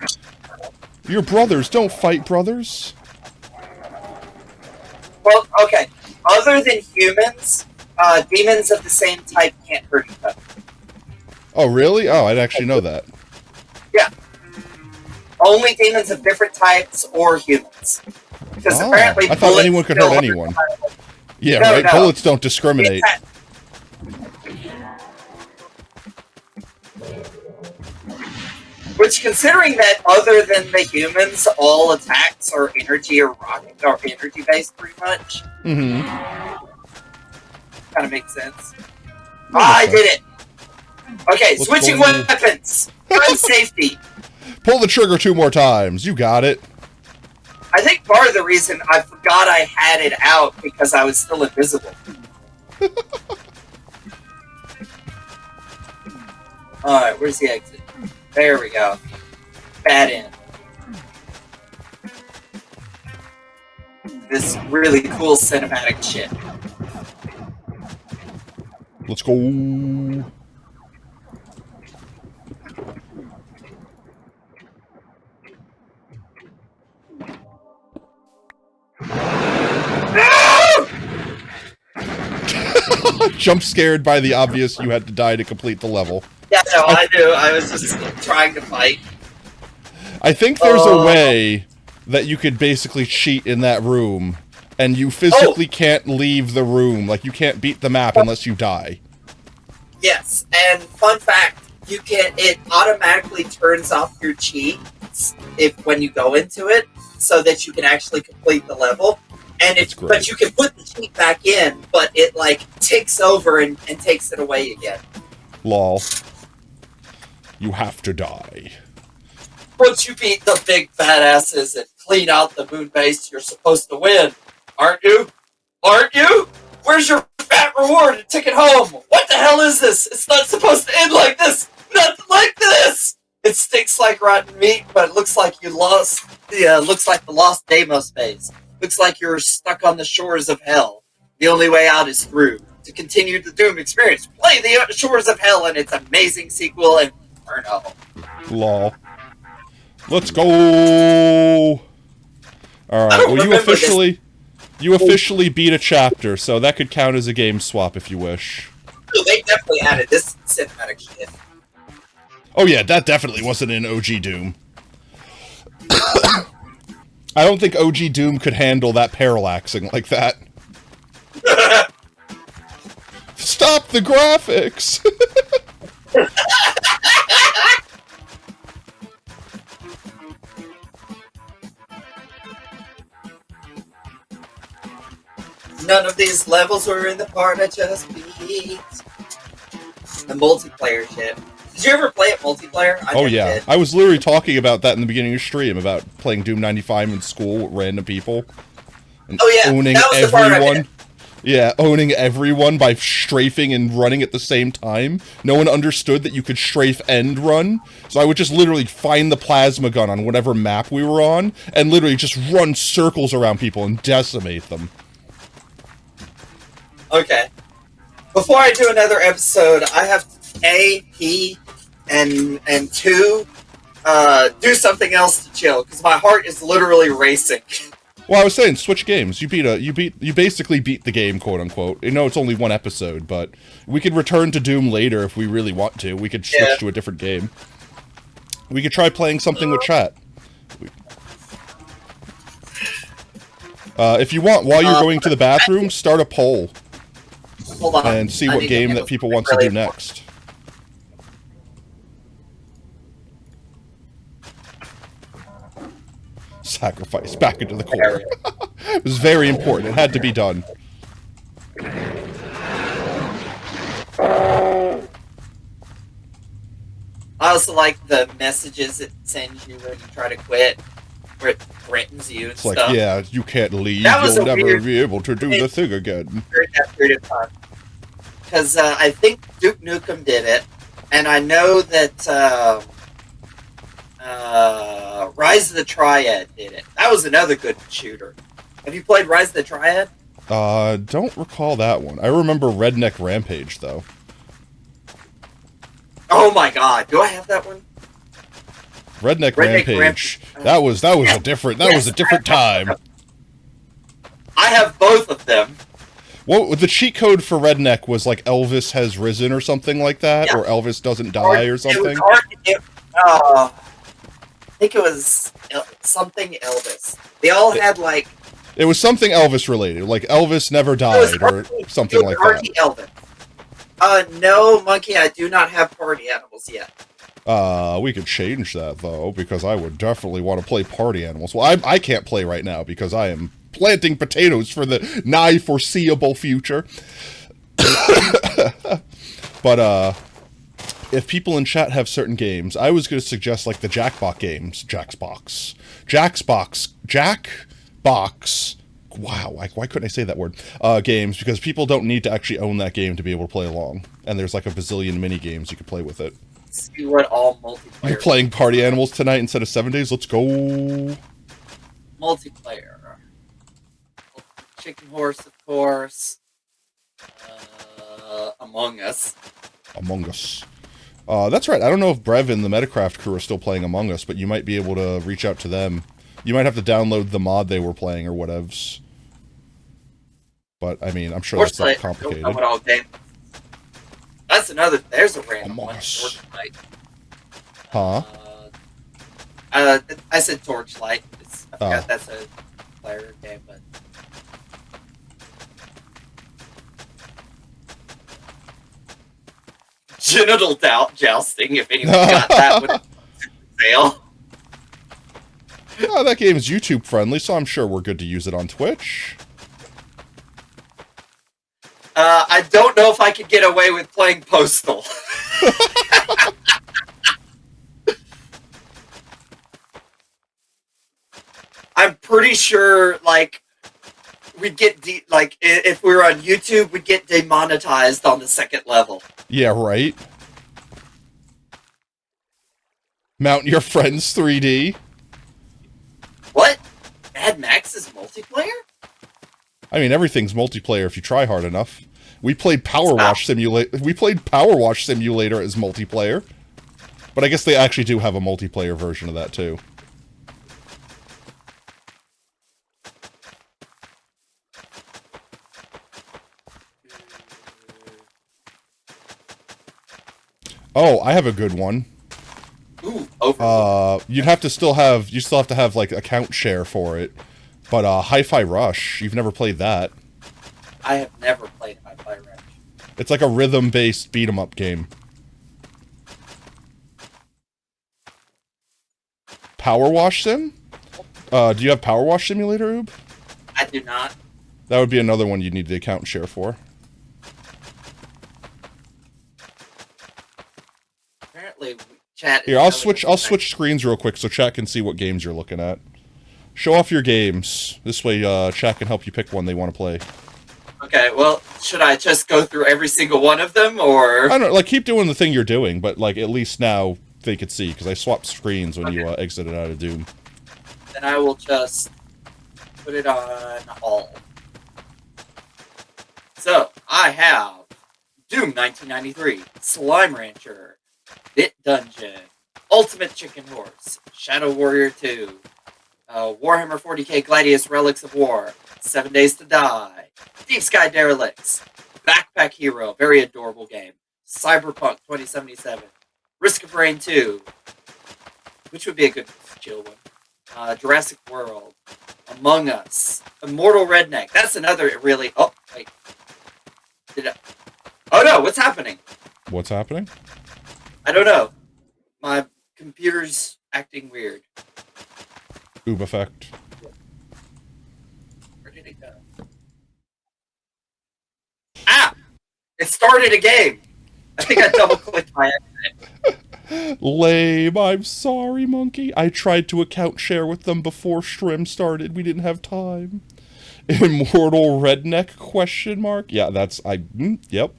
B: You're brothers. Don't fight, brothers.
C: Well, okay. Other than humans, demons of the same type can't hurt each other.
B: Oh, really? Oh, I'd actually know that.
C: Yeah. Only demons of different types or humans. Because
B: Oh,
C: apparently
B: I thought
C: bullets
B: anyone could
C: still
B: hurt anyone. Yeah,
C: No,
B: right?
C: no.
B: Bullets don't discriminate.
C: Which, considering that other than the humans, all attacks are energy or rocket or energy based, pretty much.
B: Mm-hmm.
C: Kind of makes sense. I did it. Okay,
B: Let's
C: switching
B: go.
C: weapons. Gun safety.
B: Pull the trigger 2 more times. You got it.
C: I think part of the reason I forgot I had it out because I was still invisible. Alright, where's the exit? There we go. Bad end. This really cool cinematic shit.
B: Let's go. Jump scared by the obvious you had to die to complete the level.
C: Yeah, no, I knew. I was just trying to fight.
B: I think there's a way that you could basically cheat in that room, and you physically can't leave the room. Like, you can't beat the map unless you die.
C: Yes, and fun fact, it automatically turns off your cheats when you go into it, so that you can actually complete the level. And but you can put the cheat back in, but it like ticks over and takes it away again.
B: Lol. You have to die.
C: Once you beat the big badasses and clean out the moon base, you're supposed to win, aren't you? Aren't you? Where's your fat reward and ticket home? What the hell is this? It's not supposed to end like this. Nothing like this. It stinks like rotten meat, but it looks like you lost. Yeah, looks like the lost Deimos phase. Looks like you're stuck on the shores of hell. The only way out is through. To continue the Doom experience, play the Shores of Hell and its amazing sequel, Inferno.
B: Lol. Let's go. All right. Well, you officially beat a chapter, so that could count as a game swap if you wish.
C: They definitely added this cinematic shit.
B: Oh yeah, that definitely wasn't in OG Doom. I don't think OG Doom could handle that parallaxing like that. Stop the graphics!
C: None of these levels were in the part I just beat. The multiplayer shit. Did you ever play it multiplayer?
B: Oh yeah, I was literally talking about that in the beginning of your stream, about playing Doom 95 in school with random people. And owning everyone. Yeah, owning everyone by strafing and running at the same time. No one understood that you could strafe and run, so I would just literally find the plasma gun on whatever map we were on, and literally just run circles around people and decimate them.
C: Okay. Before I do another episode, I have to A, pee, and two, do something else to chill, because my heart is literally racing.
B: Well, I was saying, switch games. You basically beat the game, quote unquote. You know, it's only one episode, but we could return to Doom later if we really want to. We could switch to a different game. We could try playing something with chat. If you want, while you're going to the bathroom, start a poll.
C: Hold on.
B: And see what game that people want to do next. Sacrifice back into the core. It was very important. It had to be done.
C: I also like the messages it sends you when you try to quit, where it threatens you and
B: It's
C: stuff.
B: like, yeah, you can't leave.
C: That was
B: You'll never
C: weird
B: be able to do the thing again.
C: Because I think Duke Nukem did it, and I know that Rise of the Triad did it. That was another good shooter. Have you played Rise of the Triad?
B: Don't recall that one. I remember Redneck Rampage, though.
C: Oh my god, do I have that one?
B: Redneck Rampage. That was a different time.
C: I have both of them.
B: Well, the cheat code for Redneck was like Elvis has risen or something like that,
C: Yeah.
B: or Elvis doesn't die or something.
C: I think it was something Elvis. They all had like.
B: It was something Elvis related, like Elvis never died or something like that.
C: Elvis. No, Monkey, I do not have party animals yet.
B: We could change that though, because I would definitely want to play Party Animals. Well, I can't play right now because I am planting potatoes for the nigh foreseeable future. But if people in chat have certain games, I was going to suggest like the Jackbox games. Jackbox. Wow, why couldn't I say that word? Games, because people don't need to actually own that game to be able to play along. And there's like a bazillion mini games you can play with it.
C: See what all multiplayer.
B: You're playing Party Animals tonight instead of 7 days? Let's go.
C: Multiplayer. Chicken Horse, of course. Among Us.
B: Among Us. That's right. I don't know if Brev and the Metacraft crew are still playing Among Us, but you might be able to reach out to them. You might have to download the mod they were playing or whatevs. But, I mean, I'm sure that's not complicated.
C: That's another... There's a random
B: Among
C: one.
B: Us.
C: Torchlight.
B: Huh?
C: I said Torchlight. I forgot that's a player game, but... Genital jousting, if anyone got that one. Fail.
B: Oh, that game is YouTube friendly, so I'm sure we're good to use it on Twitch.
C: I don't know if I could get away with playing Postal. I'm pretty sure, like, we'd get if we were on YouTube, we'd get demonetized on the second level.
B: Yeah, right. Mount Your Friends 3D.
C: What? Mad Max is multiplayer?
B: I mean, everything's multiplayer if you try hard enough. We played Power Wash Simulator. We played Power Wash Simulator as multiplayer, but I guess they actually do have a multiplayer version of that too. Oh, I have a good one.
C: Ooh, Overlord.
B: You still have to have like account share for it. But Hi-Fi Rush, you've never played that.
C: I have never played Hi-Fi Rush.
B: It's like a rhythm-based beat-em-up game. Power Wash Sim? Do you have Power Wash Simulator, Oob?
C: I do not.
B: That would be another one you'd need the account share for.
C: Apparently, chat.
B: Here, I'll switch screens real quick so chat can see what games you're looking at. Show off your games. This way, chat can help you pick one they want to play.
C: Okay, well, should I just go through every single one of them, or...?
B: I don't know, like, keep doing the thing you're doing, but, like, at least now they could see, because I swapped screens when you exited out of Doom.
C: Then I will just put it on all. So, I have Doom 1993, Slime Rancher, Bit Dungeon, Ultimate Chicken Horse, Shadow Warrior 2, Warhammer 40k Gladius Relics of War, 7 Days to Die, Deep Sky Derelicts, Backpack Hero, very adorable game, Cyberpunk 2077, Risk of Rain 2, which would be a good chill one, Jurassic World, Among Us, Immortal Redneck, that's another really... Oh, wait. Oh no, what's happening?
B: What's happening?
C: I don't know. My computer's acting weird.
B: Oob effect.
C: Where did it go? Ah! It started a game! I think I double-clicked my accident.
B: Lame, I'm sorry, monkey. I tried to account share with them before stream started. We didn't have time. Immortal Redneck, question mark? Yeah, that's... yep.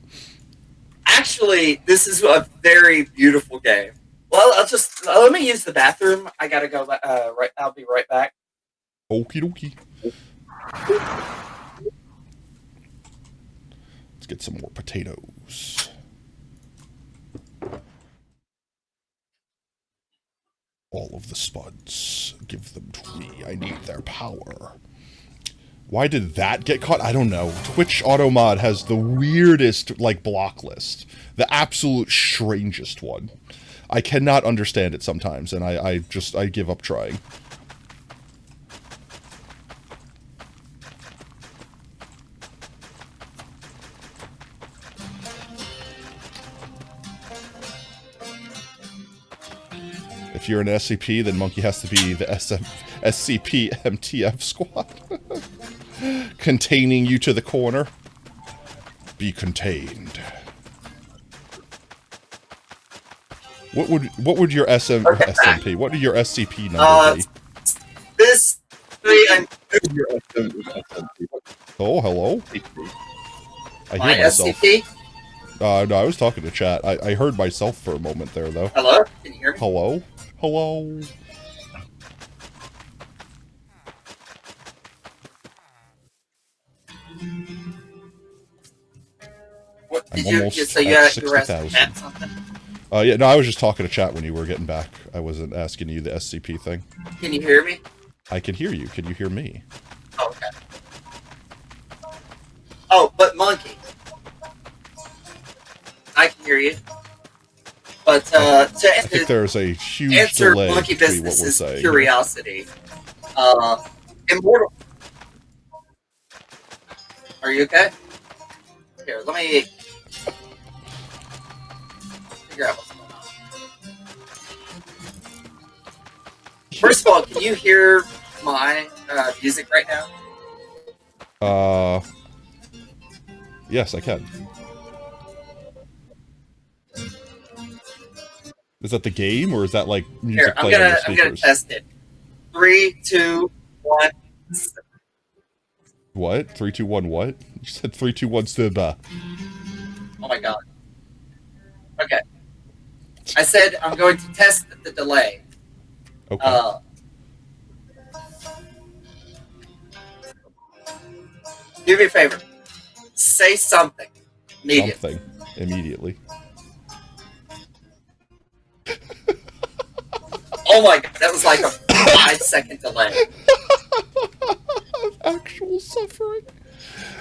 C: Actually, this is a very beautiful game. Well, I'll just... let me use the bathroom. I gotta go... I'll be right back.
B: Okie dokie. Let's get some more potatoes. All of the spuds. Give them to me. I need their power. Why did that get caught? I don't know. Twitch Automod has the weirdest, like, block list. The absolute strangest one. I cannot understand it sometimes, and I give up trying. If you're an SCP, then Monkey has to be the SCP MTF squad. Containing you to the corner. Be contained. What would your SMP? What would your SCP number be?
C: This
B: Your SMP. Oh, hello. I
C: my
B: hear myself.
C: SCP.
B: No, I was talking to chat. I heard myself for a moment there, though.
C: Hello, can you hear me?
B: Hello? Hello?
C: What did
B: I'm
C: you
B: almost
C: so you
B: at
C: were asking
B: 60,000.
C: Matt something?
B: Yeah, no, I was just talking to chat when you were getting back. I wasn't asking you the SCP thing.
C: Can you hear me?
B: I can hear you. Can you hear me?
C: Oh, okay. Oh, but Monkey, I can hear you. But
B: I think there's a huge
C: answer
B: delay
C: Monkey
B: between what we're
C: Business's
B: saying.
C: curiosity. Immortal. Are you okay? Here, let me figure out what's going on. First of all, can you hear my music right now?
B: Yes, I can. Is that the game, or is that like music
C: Here,
B: playing on your
C: I'm gonna
B: speakers?
C: test it. 3, 2, 1.
B: What? 3, 2, 1, what? You said 3, 2, 1, stood by.
C: Oh my god. Okay. I said I'm going to test the delay.
B: Okay.
C: Do me a favor. Say something. Immediately.
B: Something. Immediately.
C: Oh my god, that was like a 5-second delay.
B: Actual suffering.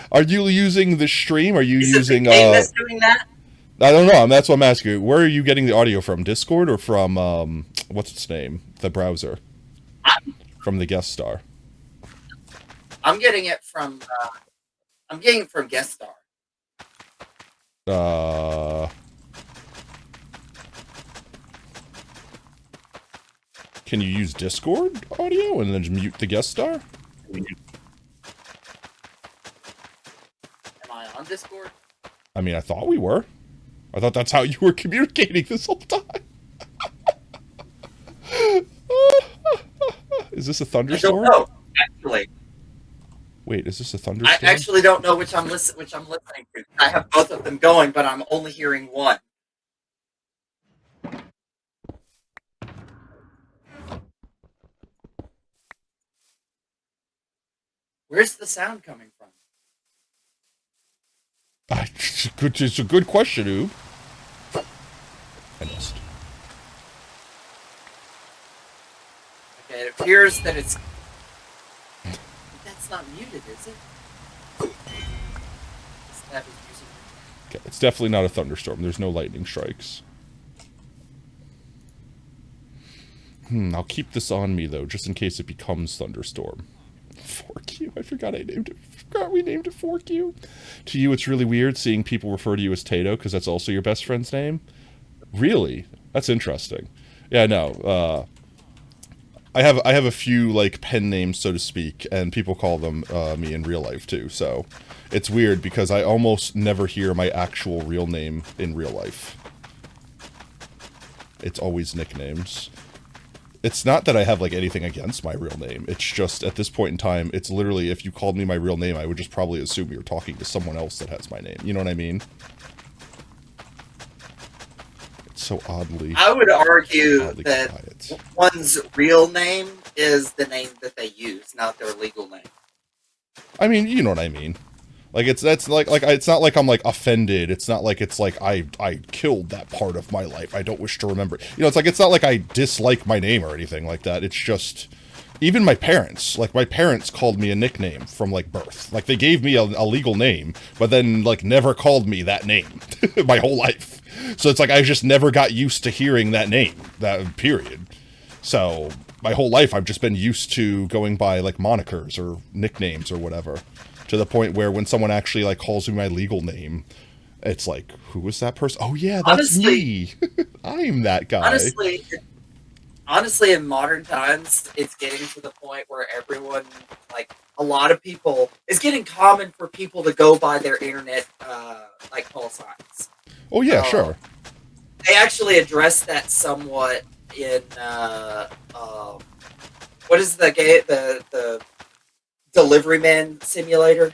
B: Are you using the stream? Are you
C: Is
B: using
C: it the game that's doing that?
B: I don't know. That's what I'm asking you. Where are you getting the audio from? Discord or from what's its name? The browser. From the guest star.
C: I'm getting it from Guest Star.
B: Can you use Discord audio and then just mute the guest star?
C: Am I on Discord?
B: I mean, I thought we were. I thought that's how you were communicating this whole time. Is this a thunderstorm?
C: I don't know, actually.
B: Wait, is this a thunderstorm?
C: I actually don't know which I'm listening to. I have both of them going, but I'm only hearing one. Where's the sound coming from?
B: It's a good question, Oob. I missed.
C: Okay, it appears that it's... That's not muted, is it? That is using...
B: Okay, it's definitely not a thunderstorm. There's no lightning strikes. I'll keep this on me, though, just in case it becomes thunderstorm. 4Q. I forgot we named it 4Q. To you, it's really weird seeing people refer to you as Tato, because that's also your best friend's name? Really? That's interesting. Yeah, no. I have a few, like, pen names, so to speak, and people call them me in real life, too. So it's weird, because I almost never hear my actual real name in real life. It's always nicknames. It's not that I have, like, anything against my real name. It's just, at this point in time, it's literally, if you called me my real name, I would just probably assume you're talking to someone else that has my name. You know what I mean? It's so oddly...
C: I would argue that
B: quiet.
C: one's real name is the name that they use, not their legal name.
B: I mean, you know what I mean. Like, it's not like I'm, like, offended. It's not like it's like I killed that part of my life. I don't wish to remember it. You know, it's not like I dislike my name or anything like that. It's just, even my parents called me a nickname from, like, birth. Like, they gave me a legal name, but then, like, never called me that name my whole life. So it's like I just never got used to hearing that name, that period. So my whole life I've just been used to going by, like, monikers or nicknames or whatever. To the point where when someone actually, like, calls me my legal name, it's like, who is that person? Oh, yeah, that's me. I'm that guy.
C: Honestly, in modern times, it's getting to the point where everyone, like, a lot of people, it's getting common for people to go by their internet, like, call signs.
B: Oh, yeah, sure.
C: They actually addressed that somewhat in, what is the game, the Delivery Man Simulator?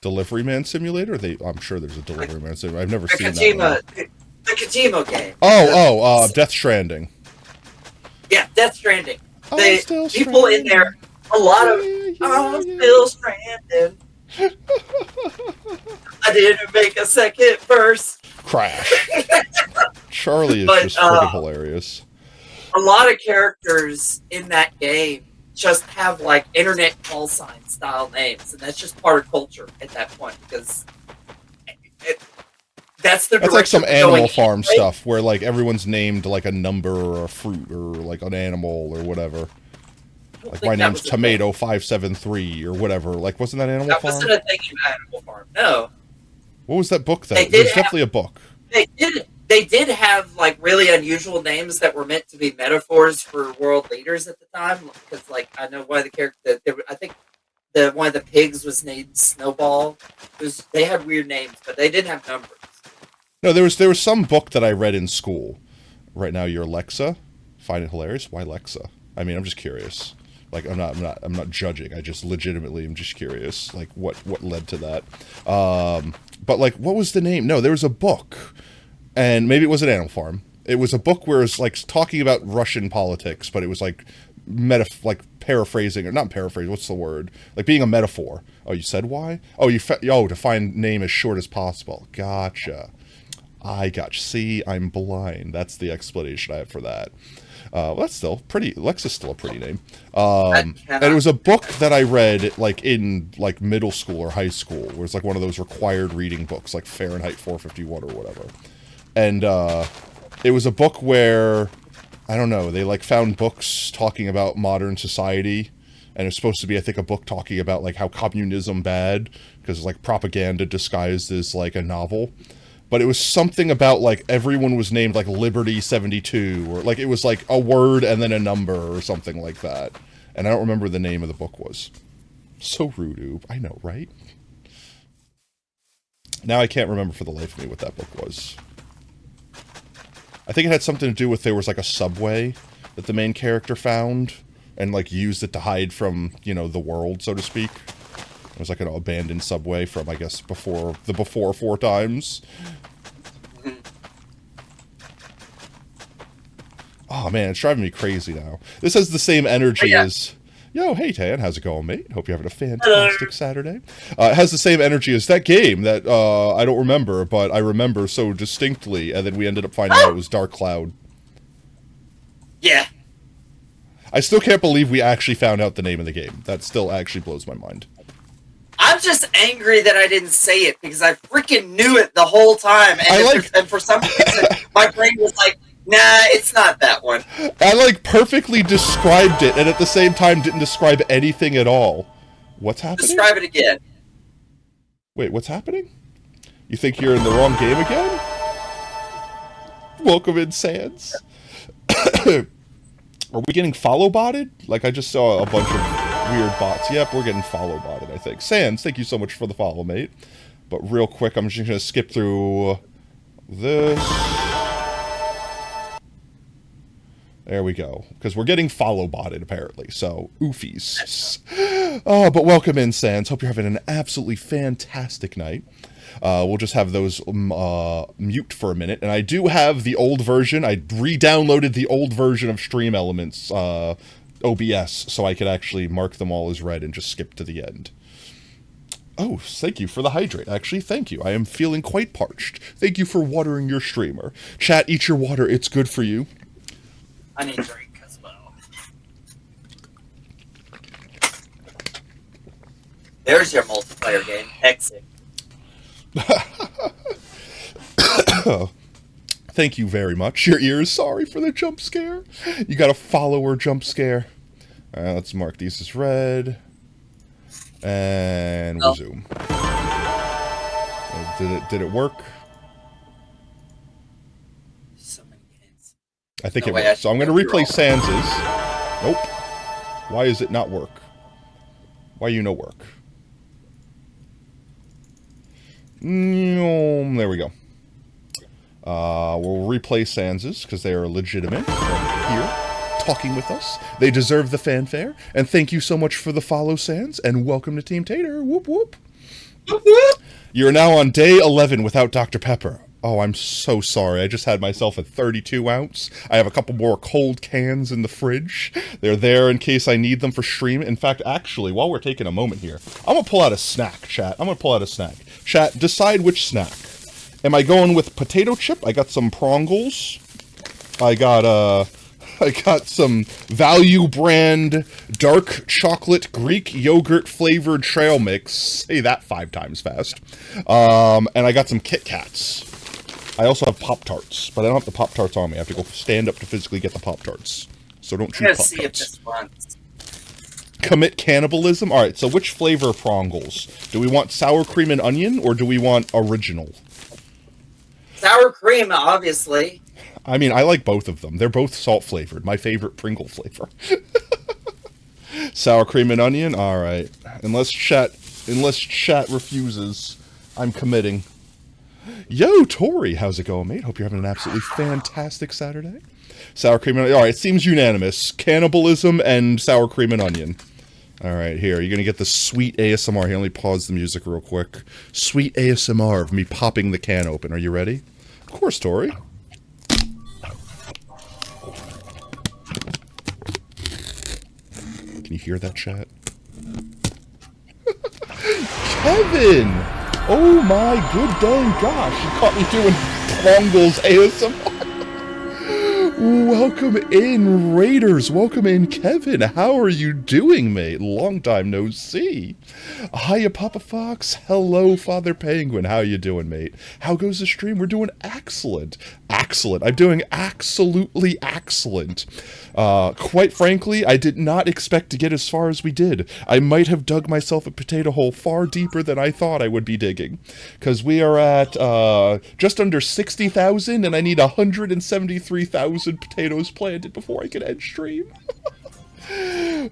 B: Delivery Man Simulator? I'm sure there's a Delivery Man Simulator. I've never seen that one.
C: The Kojima game.
B: Death Stranding.
C: Yeah, Death Stranding.
B: People
C: stranded. In there, a lot of, I'm still stranded. I didn't make a second verse.
B: Crash. Charlie is just freaking hilarious.
C: A lot of characters in that game just have, like, internet call sign style names, and that's just part of culture at that point, because that's
B: like some Animal Farm stuff where, like, everyone's named like a number or a fruit or like an animal or whatever. Like, my name's Tomato 573 or whatever. Like, wasn't that Animal Farm? That wasn't a thing in Animal Farm. No. What was that book then? There's definitely a book.
C: They did have, like, really unusual names that were meant to be metaphors for world leaders at the time. Because, like, I know why the character, I think one of the pigs was named Snowball. They had weird names, but they didn't have numbers.
B: No, there was some book that I read in school. Right now, your Lexa, find it hilarious. Why Lexa? I mean, I'm just curious. Like, I'm not judging. I just legitimately am just curious. Like, what led to that? But, like, what was the name? No, there was a book. And maybe it was an Animal Farm. It was a book where it was, like, talking about Russian politics, but it was, like, paraphrasing, or not paraphrasing, what's the word? Like, being a metaphor. Oh, you said why? Oh, to find name as short as possible. Gotcha. I gotcha. See, I'm blind. That's the explanation I have for that. Well, that's still pretty, Lexa's still a pretty name. And it was a book that I read, like, in, like, middle school or high school, where it's, like, one of those required reading books, like Fahrenheit 451 or whatever. And, it was a book where, I don't know, they, like, found books talking about modern society, and it's supposed to be, I think, a book talking about, like, how communism bad, because it's, like, propaganda disguised as, like, a novel. But it was something about, like, everyone was named, like, Liberty 72, or, like, it was, like, a word and then a number, or something like that. And I don't remember the name of the book was. So rude, Oob. I know, right? Now I can't remember for the life of me what that book was. I think it had something to do with there was, like, a subway that the main character found, and, like, used it to hide from, you know, the world, so to speak. It was, like, an abandoned subway from, I guess, before 4 times. Oh, man, it's driving me crazy now. This has the same energy as... Yo, hey, Tan, how's it going, mate? Hope you're having a fantastic Saturday. It has the same energy as that game that I don't remember, but I remember so distinctly, and then we ended up finding out it was Dark Cloud.
C: Yeah.
B: I still can't believe we actually found out the name of the game. That still actually blows my mind.
C: I'm just angry that I didn't say it, because I freaking knew it the whole time, and for some reason, my brain was like, nah, it's not that one.
B: I, like, perfectly described it, and at the same time didn't describe anything at all. What's happening?
C: Describe it again.
B: Wait, what's happening? You think you're in the wrong game again? Welcome in, Sans. Are we getting follow-botted? Like, I just saw a bunch of weird bots. Yep, we're getting follow-botted, I think. Sans, thank you so much for the follow, mate. But real quick, I'm just going to skip through this. There we go. Because we're getting follow-botted, apparently. So, oofies. Oh, but welcome in, Sans. Hope you're having an absolutely fantastic night. We'll just have those mute for a minute. And I do have the old version. I re-downloaded the old version of Stream Elements OBS, so I could actually mark them all as read and just skip to the end. Oh, thank you for the hydrate. Actually, thank you. I am feeling quite parched. Thank you for watering your streamer. Chat, eat your water. It's good for you.
C: I need a drink as well. There's your multiplayer game. Exit.
B: Thank you very much. Your ear is sorry for the jump scare. You got a follower jump scare. Let's mark these as red. And resume. Did it work?
C: So many games.
B: I think
C: No
B: it
C: way,
B: worked. So I'm going to replay
C: I should
B: Sans's. Nope. Why is it not work? Why you no work? There we go. We'll replay Sans's because they are legitimate. They're here, talking with us. They deserve the fanfare. And thank you so much for the follow, Sans. And welcome to Team Tater. Whoop whoop.
C: Whoop, whoop.
B: You're now on day 11 without Dr. Pepper. Oh, I'm so sorry. I just had myself a 32 ounce. I have a couple more cold cans in the fridge. They're there in case I need them for stream. In fact, actually, while we're taking a moment here, I'm going to pull out a snack, chat. I'm going to pull out a snack. Chat, decide which snack. Am I going with potato chip? I got some Prongles. I got some value brand dark chocolate Greek yogurt flavored trail mix. Say that 5 times fast. And I got some Kit Kats. I also have Pop-Tarts, but I don't have the Pop-Tarts on me. I have to go stand up to physically get the Pop-Tarts. So don't choose
C: Let's see if
B: Pop-Tarts.
C: this runs.
B: Commit cannibalism? Alright, so which flavor Prongles? Do we want sour cream and onion, or do we want original?
C: Sour cream, obviously.
B: I mean, I like both of them. They're both salt flavored. My favorite Pringle flavor. Sour cream and onion? Alright. Unless chat refuses, I'm committing. Yo, Tori, how's it going, mate? Hope you're having an absolutely fantastic Saturday. Sour cream and onion. Alright, seems unanimous. Cannibalism and sour cream and onion. Alright, here. You're gonna get the sweet ASMR. Here, let me pause the music real quick. Sweet ASMR of me popping the can open. Are you ready? Of course, Tori. Can you hear that, chat? Kevin! Oh my good dang gosh, you caught me doing Prongles ASMR. Welcome in, Raiders. Welcome in, Kevin. How are you doing, mate? Long time no see. Hiya, Papa Fox. Hello, Father Penguin. How you doing, mate? How goes the stream? We're doing excellent. Excellent. I'm doing absolutely excellent. Quite frankly, I did not expect to get as far as we did. I might have dug myself a potato hole far deeper than I thought I would be digging. Because we are at just under 60,000, and I need 173,000 potatoes planted before I can end stream.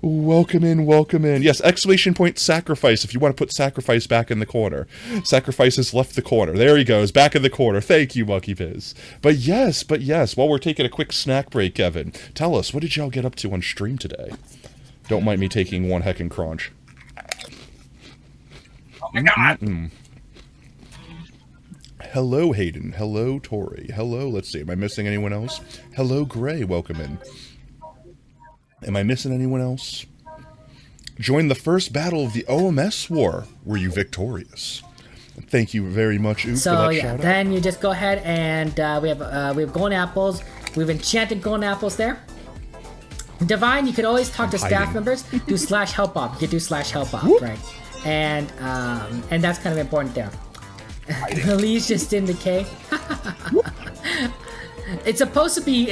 B: Welcome in, welcome in. Yes, exclamation point sacrifice if you want to put sacrifice back in the corner. Sacrifice has left the corner. There he goes, back in the corner. Thank you, Monkey Piz. But yes, while we're taking a quick snack break, Kevin, tell us, what did y'all get up to on stream today? Don't mind me taking one heckin' crunch.
C: Oh my god!
B: Hello, Hayden. Hello, Tori. Hello, let's see, am I missing anyone else? Hello, Gray, welcome in. Am I missing anyone else? Join the first battle of the OMS war. Were you victorious? Thank you very much, Oop,
E: So
B: for that
E: yeah,
B: shout out.
E: then you just go ahead and we have golden apples. We've enchanted golden apples there. Divine, you could always talk to staff
B: hiding.
E: members. Do /help op. You could do /help op, right? And that's kind of important there. Lee's just in the K. It's supposed to be.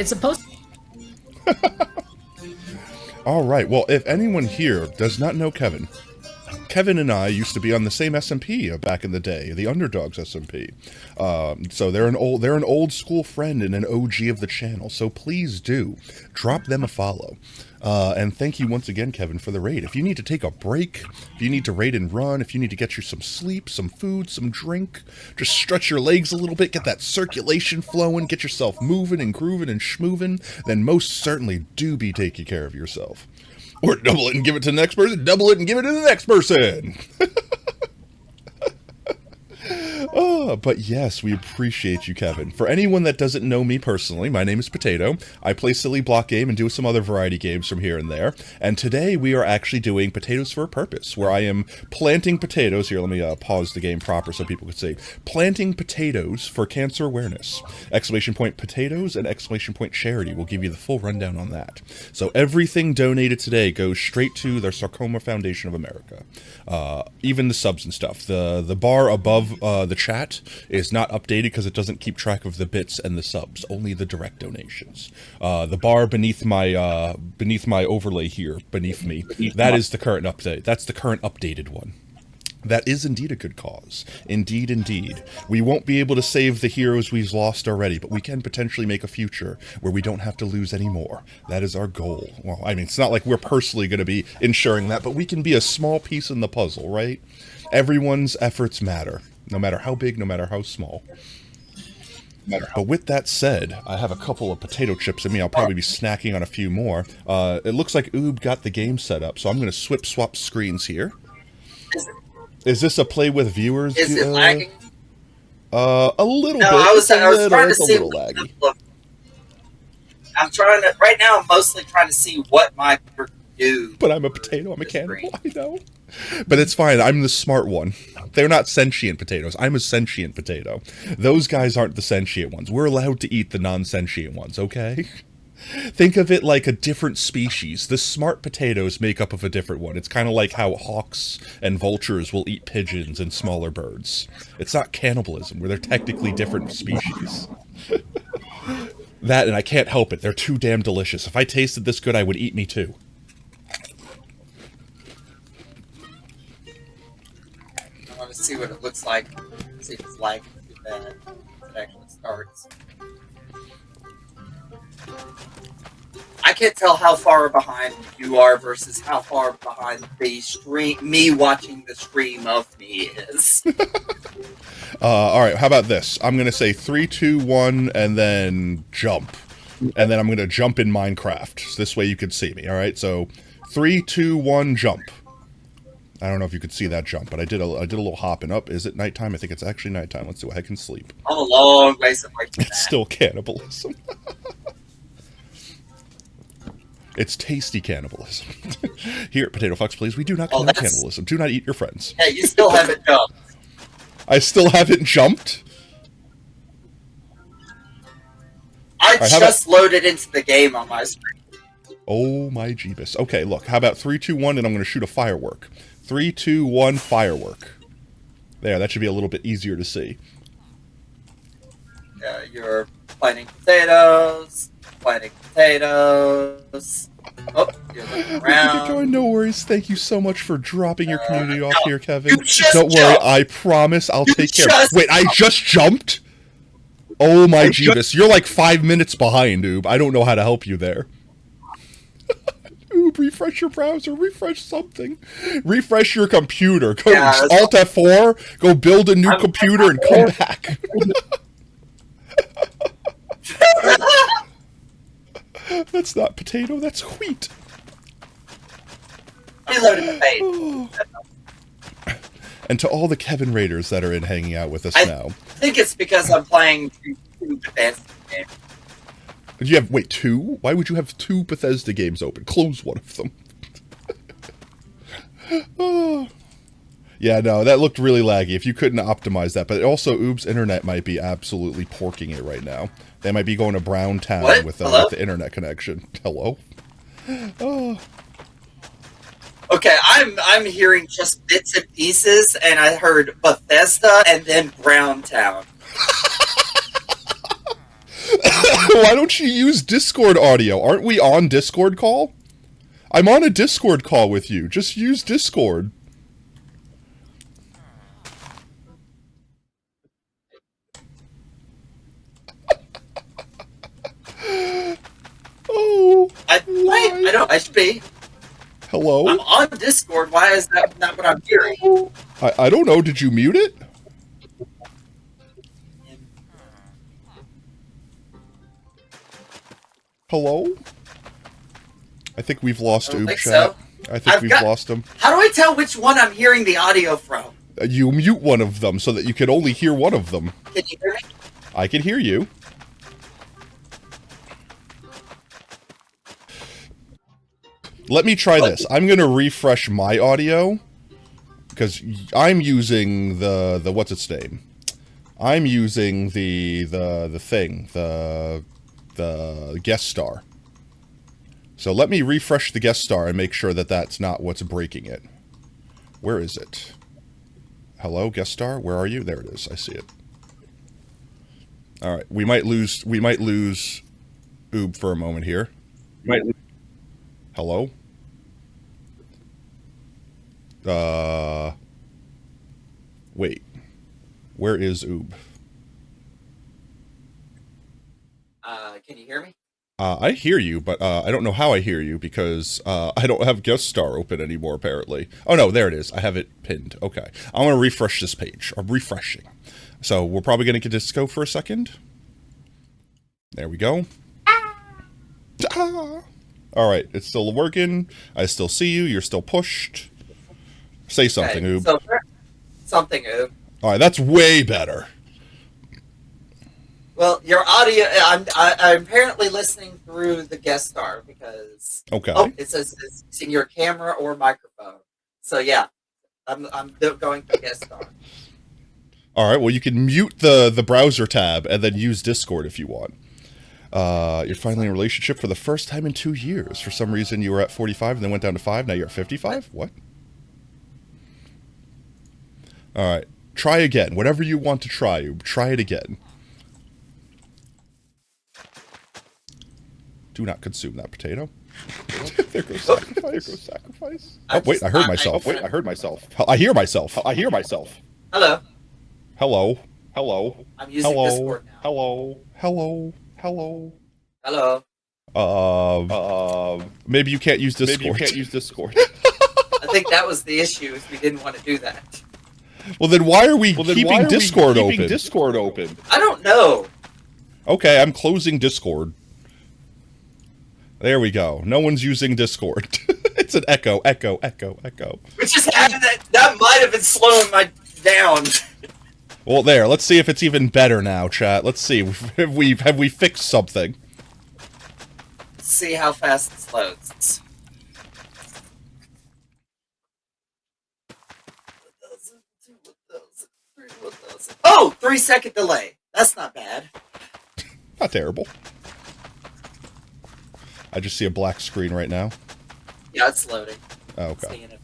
B: All right. Well, if anyone here does not know Kevin, Kevin and I used to be on the same SMP back in the day, the Underdogs SMP. So they're an old school friend and an OG of the channel. So please do drop them a follow. And thank you once again, Kevin, for the raid. If you need to take a break, if you need to raid and run, if you need to get you some sleep, some food, some drink, just stretch your legs a little bit, get that circulation flowing, get yourself moving and grooving and schmooving, then most certainly do be taking care of yourself. Or double it and give it to the next person, double it and give it to the next person. But yes, we appreciate you, Kevin. For anyone that doesn't know me personally, my name is Potato. I play Silly Block Game and do some other variety games from here and there. And today we are actually doing Potatoes for a Purpose, where I am planting potatoes. Here, let me pause the game proper so people could see. Planting potatoes for cancer awareness. Exclamation point potatoes and exclamation point charity will give you the full rundown on that. So everything donated today goes straight to the Sarcoma Foundation of America. Even the subs and stuff. The bar above the chat is not updated because it doesn't keep track of the bits and the subs, only the direct donations. The bar beneath my overlay here, beneath me, that is the current update. That's the current updated one. That is indeed a good cause. Indeed, indeed. We won't be able to save the heroes we've lost already, but we can potentially make a future where we don't have to lose any more. That is our goal. Well, I mean, it's not like we're personally going to be ensuring that, but we can be a small piece in the puzzle, right? Everyone's efforts matter, no matter how big, no matter how small. But with that said, I have a couple of potato chips in me. I'll probably be snacking on a few more. It looks like Oob got the game set up, so I'm going to swap screens here. Is this a play with viewers?
C: Is it lagging?
B: A little bit.
C: I was trying to see.
B: A little laggy.
C: I'm trying to. Right now, I'm mostly trying to see what my computer can do.
B: But I'm a potato. I'm a cannibal. I know. But it's fine. I'm the smart one. They're not sentient potatoes. I'm a sentient potato. Those guys aren't the sentient ones. We're allowed to eat the non-sentient ones, okay? Think of it like a different species. The smart potatoes make up of a different one. It's kind of like how hawks and vultures will eat pigeons and smaller birds. It's not cannibalism, where they're technically different species. That, and I can't help it. They're too damn delicious. If I tasted this good, I would eat me too.
C: I want to see what it looks like. See if it's lagging too bad. It actually starts. I can't tell how far behind you are versus how far behind the stream, me watching the stream of me is.
B: Alright, how about this? I'm going to say 3, 2, 1, and then jump. And then I'm going to jump in Minecraft. So this way you can see me, alright? So, 3, 2, 1, jump. I don't know if you could see that jump, but I did a little hopping up. Is it nighttime? I think it's actually nighttime. Let's see what I can sleep.
C: I'm a long ways away from that.
B: It's still cannibalism. It's tasty cannibalism. Here at Potato Fox Plays, we do not condone cannibalism. Do not eat your friends.
C: Yeah, you still haven't jumped.
B: I still haven't jumped?
C: I just loaded into the game on my screen.
B: Oh my jeebus. Okay, look, how about 3, 2, 1, and I'm going to shoot a firework. 3, 2, 1, firework. There, that should be a little bit easier to see.
C: You're planting potatoes. Planting potatoes. Oh, you're looking around.
B: Going, no worries. Thank you so much for dropping your community off here, Kevin.
C: Don't
B: worry, I promise I'll take care. Wait, I just jumped? Oh my jeebus. You're like 5 minutes behind, Oob. I don't know how to help you there. Oob, refresh your browser. Refresh something. Refresh your computer. Go Alt F4. Go build a new computer and come back. That's not potato, that's wheat.
C: Reloading the page.
B: And to all the Kevin Raiders that are in hanging out with us now.
C: I think it's because I'm playing 2 Bethesda games.
B: Did you have, wait, 2? Why would you have 2 Bethesda games open? Close one of them. Oh. Yeah, no, that looked really laggy if you couldn't optimize that. But also, Oob's internet might be absolutely porking it right now. They might be going to Brown Town with the internet connection. Hello? Oh.
C: Okay, I'm hearing just bits and pieces, and I heard Bethesda and then Brown Town.
B: Why don't you use Discord audio? Aren't we on Discord call? I'm on a Discord call with you. Just use Discord. Oh,
C: I should be.
B: Hello?
C: I'm on Discord. Why is that not what I'm hearing?
B: I don't know. Did you mute it? Hello? I think we've lost Oob Chat.
C: So.
B: I think we've lost him.
C: How do I tell which one I'm hearing the audio from?
B: You mute one of them so that you can only hear one of them.
C: Can you hear me?
B: I can hear you. Let me try this. I'm going to refresh my audio because I'm using the what's its name? I'm using the thing, the guest star. So let me refresh the guest star and make sure that that's not what's breaking it. Where is it? Hello, guest star? Where are you? There it is. I see it. All right. We might lose Oob for a moment here. Hello? Wait. Where is Oob?
C: Can you hear me?
B: I hear you, but I don't know how I hear you because I don't have guest star open anymore, apparently. Oh, no, there it is. I have it pinned. Okay. I'm going to refresh this page. I'm refreshing. So we're probably going to get disco for a second. There we go. Ah. All right. It's still working. I still see you. You're still pushed. Say something,
C: Okay,
B: Oob.
C: so, something, Oob.
B: All right. That's way better.
C: Well, your audio. I'm apparently listening through the guest star because.
B: Okay.
C: Oh, it says it's using your camera or microphone. So yeah, I'm going to guest star.
B: All right. Well, you can mute the browser tab and then use Discord if you want. You're finally in a relationship for the first time in 2 years. For some reason, you were at 45 and then went down to 5. Now you're at 55. What? All right. Try again. Whatever you want to try, try it again. Do not consume that potato. There goes sacrifice. There goes sacrifice. Oh, wait, I heard myself. Wait, I heard myself. I hear myself. I hear myself.
C: Hello.
B: Hello. Hello.
C: I'm using Discord now.
B: Hello. Hello. Hello.
C: Hello.
B: Maybe you can't use Discord.
F: Maybe you can't use Discord.
C: I think that was the issue. Is we didn't want to do that.
B: Well, then why are we keeping Discord open?
F: Discord open.
C: I don't know.
B: Okay, I'm closing Discord. There we go. No one's using Discord. It's an echo.
C: Which just happened that might have been slowing my down.
B: Well, there. Let's see if it's even better now, chat. Let's see. Have we fixed something?
C: See how fast this loads. Oh, 3-second delay. That's not bad.
B: Not terrible. I just see a black screen right now.
C: Yeah, it's loading.
B: Oh, okay.
C: Seeing it.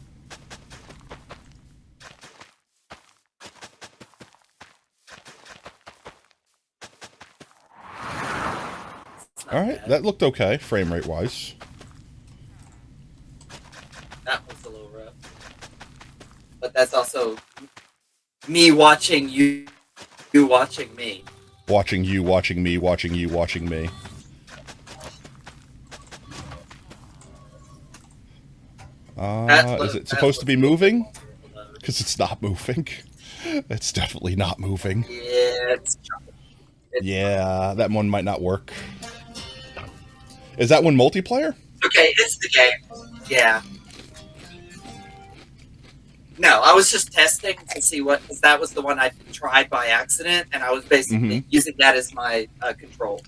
B: All right, that looked okay, frame rate wise.
C: That was a little rough. But that's also me watching you watching me.
B: Watching you, watching me, watching you, watching me. Is it supposed to be moving? Because it's not moving. It's definitely not moving.
C: Yeah,
B: Yeah, that one might not work. Is that one multiplayer?
C: okay, it's the game. Yeah. No, I was just testing to see what, because that was the one I tried by accident, and I was basically using that as my control.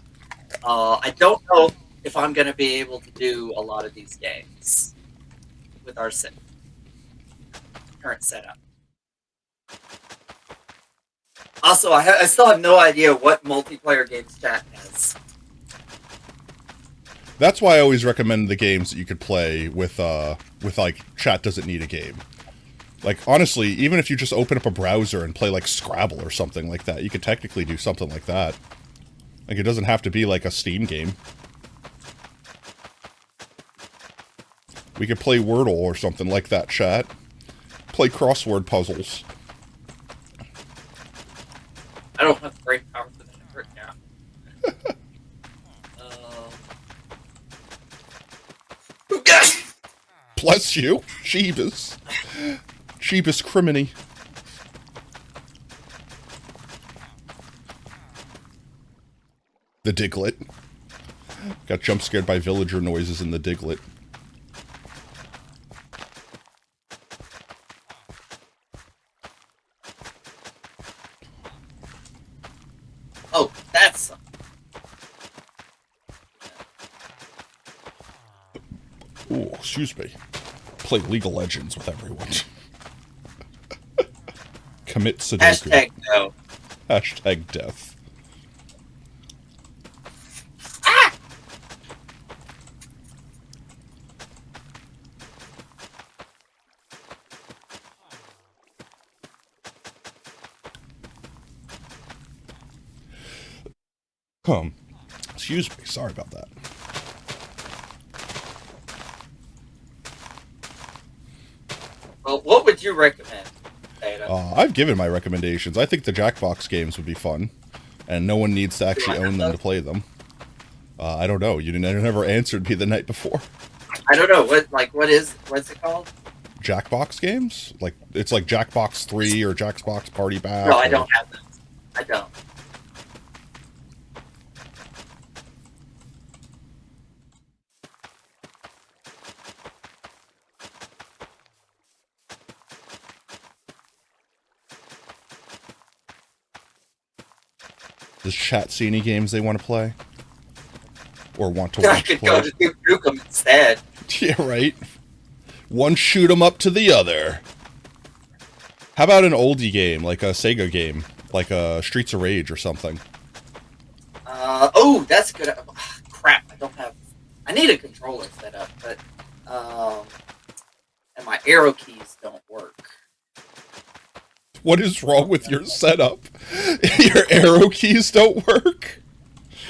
C: I don't know if I'm going to be able to do a lot of these games with our current setup. Also, I still have no idea what multiplayer games chat has.
B: That's why I always recommend the games that you could play with like, chat doesn't need a game. Like, honestly, even if you just open up a browser and play, like, Scrabble or something like that, you could technically do something like that. Like, it doesn't have to be, like, a Steam game. We could play Wordle or something like that, chat. Play crossword puzzles.
C: I don't have brain power for that right now.
B: Bless you. Jeebus. Jeebus criminy. The Diglett. Got jump scared by villager noises in the Diglett. Excuse me. Play League of Legends with everyone. Commit Sudoku.
C: Hashtag no.
B: Hashtag death. Excuse me, sorry about that.
C: Well, what would you recommend, Data?
B: I've given my recommendations. I think the Jackbox games would be fun, and no one needs to actually own them to play them. I don't know. You never answered me the night before.
C: I don't know what's it called?
B: Jackbox games? Like it's like Jackbox 3 or Jackbox Party Pack?
C: No, I don't have those. I don't.
B: Does chat see any games they want to play? Or want to
C: I
B: watch
C: could
B: play?
C: go to Duke Nukem instead.
B: Yeah, right. One shoot 'em up to the other. How about an oldie game, like a Sega game, like a Streets of Rage or something?
C: Oh, that's good. Crap, I don't have. I need a controller set up, but and my arrow keys don't work.
B: What is wrong with your setup? Your arrow keys don't work?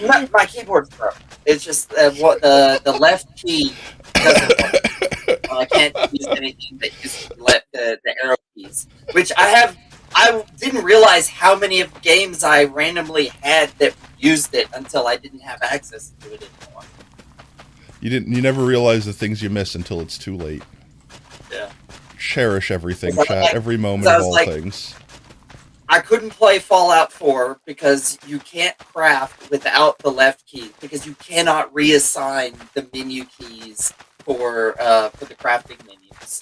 C: My keyboard's broke. It's just the left key doesn't work. I can't use anything that uses the arrow keys. Which I didn't realize how many of the games I randomly had that used it until I didn't have access to it anymore.
B: You never realize the things you miss until it's too late.
C: Yeah.
B: Cherish everything,
C: Because
B: chat. Every moment
C: I
B: of
C: was
B: all
C: like-
B: things.
C: I couldn't play Fallout 4 because you can't craft without the left key, because you cannot reassign the menu keys for the crafting menus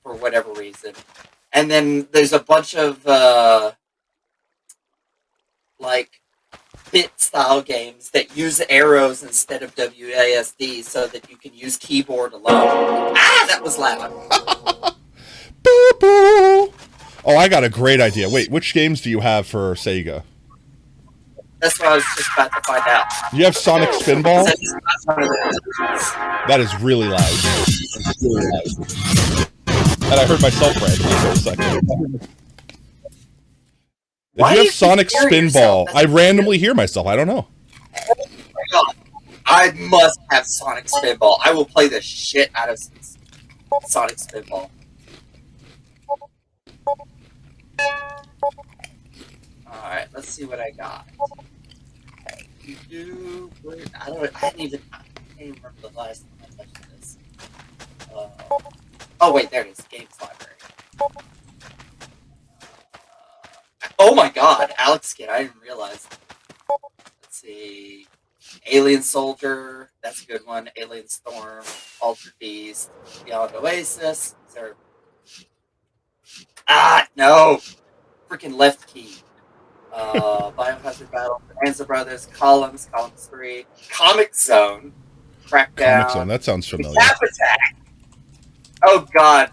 C: for whatever reason. And then there's a bunch of like bit style games that use arrows instead of WASD so that you can use keyboard alone. Ah, that was loud.
B: Boo boo! Oh, I got a great idea. Wait, which games do you have for Sega?
C: That's what I was just about to find out.
B: You have Sonic Spinball?
C: That's one of the-
B: That is really loud. And I heard myself randomly for a second. If
C: Why
B: you
C: do
B: have
C: you
B: Sonic
C: hear
B: Spinball,
C: yourself?
B: I randomly hear myself. I don't know.
C: Oh my God. I must have Sonic Spinball. I will play the shit out of Sonic Spinball. Alright, let's see what I got. Okay. I can't even remember the last time I touched this. Oh wait, there it is. Games library. Oh my God, Alex Kidd. I didn't realize. Let's see. Alien Soldier. That's a good one. Alien Storm. Altered Beast. Beyond Oasis. Is there... no! Freaking left key. Biohazard Battle. Bonanza Brothers. Columns. Columns 3. Comic Zone. Crackdown.
B: Comic Zone, that sounds familiar.
C: Tap Attack. Oh God,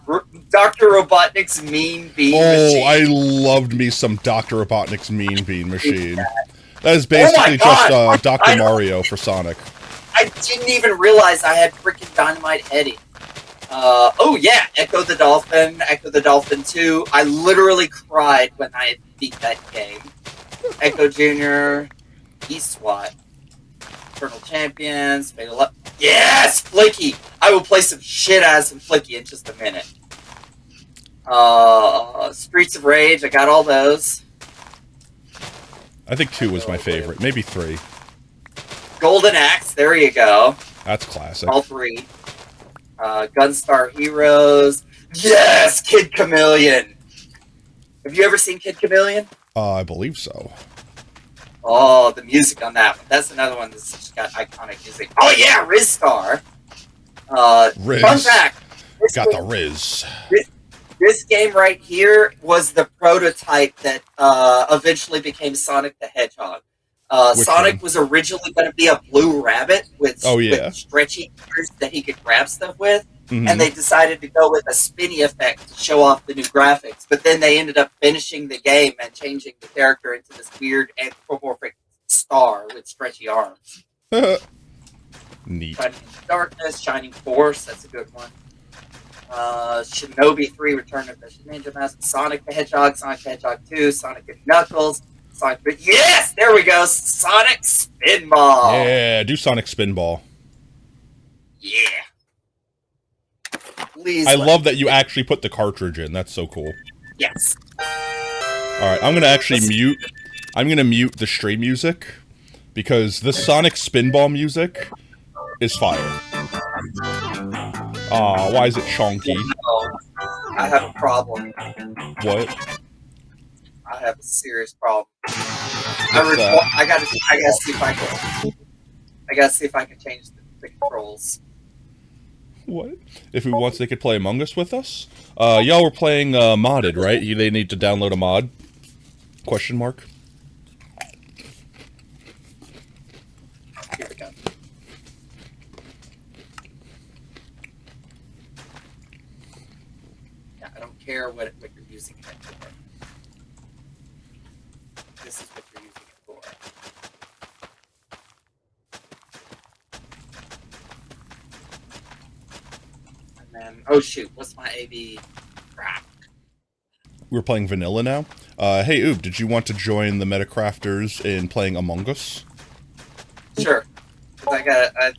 C: Dr. Robotnik's Mean Bean Machine.
B: Oh, I loved me some Dr. Robotnik's Mean Bean Machine. That is basically
C: God,
B: just Dr.
C: I-
B: Mario for Sonic.
C: I didn't even realize I had freaking Dynamite Eddie. Oh yeah, Echo the Dolphin 2. I literally cried when I beat that game. Echo Jr., E-SWAT, Eternal Champions, Fatal Up. Yes, Flicky! I will play some shit ass and Flicky in just a minute. Streets of Rage, I got all those.
B: I think 2 was my favorite. Maybe 3.
C: Golden Axe, there you go.
B: That's classic.
C: All 3. Gunstar Heroes. Yes, Kid Chameleon. Have you ever seen Kid Chameleon?
B: I believe so.
C: Oh, the music on that one. That's another one that's just got iconic music. Oh yeah, Rizstar.
B: Riz.
C: Fun fact.
B: Got the Riz.
C: This game right here was the prototype that eventually became Sonic the Hedgehog.
B: Which
C: Sonic
B: one?
C: was originally going to be a blue rabbit with,
B: Oh, yeah.
C: with stretchy ears that he could grab stuff with.
B: Mhm.
C: And they decided to go with a spinny effect to show off the new graphics. But then they ended up finishing the game and changing the character into this weird anthropomorphic star with stretchy arms.
B: Neat.
C: Shining in Darkness, Shining Force, that's a good one. Shinobi 3, Return of the Ninja Master, Sonic the Hedgehog, Sonic the Hedgehog 2, Sonic and Knuckles, Sonic. Yes, there we go. Sonic Spinball.
B: Yeah, do Sonic Spinball.
C: Yeah. Please.
B: I love that you actually put the cartridge in. That's so cool.
C: Yes.
B: All right, I'm gonna actually mute. I'm gonna mute the stream music because the Sonic Spinball music is fire. Aw, why is it chonky?
C: No, I have a problem.
B: What?
C: I have a serious problem.
B: What's that?
C: I gotta see if I can. I gotta see if I can change the controls.
B: What? If we want, they could play Among Us with us. Y'all were playing modded, right? They need to download a mod. Question mark.
C: Here we go. Yeah, I don't care what you're using it for. This is what you're using it for. And then, oh shoot, what's my AB? Crap.
B: We're playing vanilla now. Hey, Oob, did you want to join the Metacrafters in playing Among Us?
C: Sure. 'Cause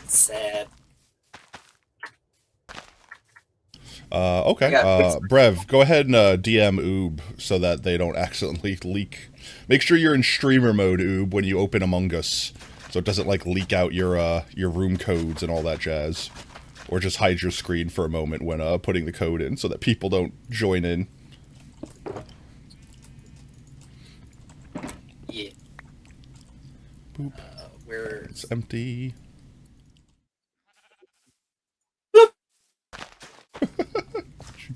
C: sad.
B: Okay. Brev, go ahead and DM Oob so that they don't accidentally leak. Make sure you're in streamer mode, Oob, when you open Among Us, so it doesn't like leak out your room codes and all that jazz, or just hide your screen for a moment when putting the code in, so that people don't join in.
C: Yeah.
B: Boop.
C: Where
B: It's empty.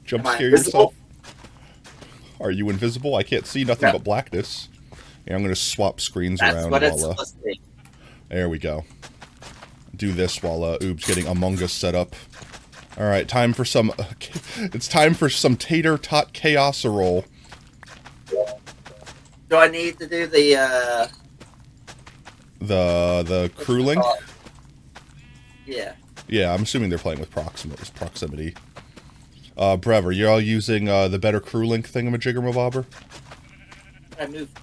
B: Jump
C: Am I
B: scare
C: invisible?
B: yourself. Are you invisible? I can't see nothing
C: No.
B: but blackness. Yeah, I'm gonna swap screens
C: That's
B: around
C: what it's
B: while
C: supposed to be.
B: there we go. Do this while Oob's getting Among Us set up. All right, time for some. It's time for some tater tot chaos roll.
C: Do I need to do the
B: The crew link.
C: Yeah.
B: Yeah, I'm assuming they're playing with proximity. Brev, are you all using the better crew link thingamajigger-mabobber?
C: I moved.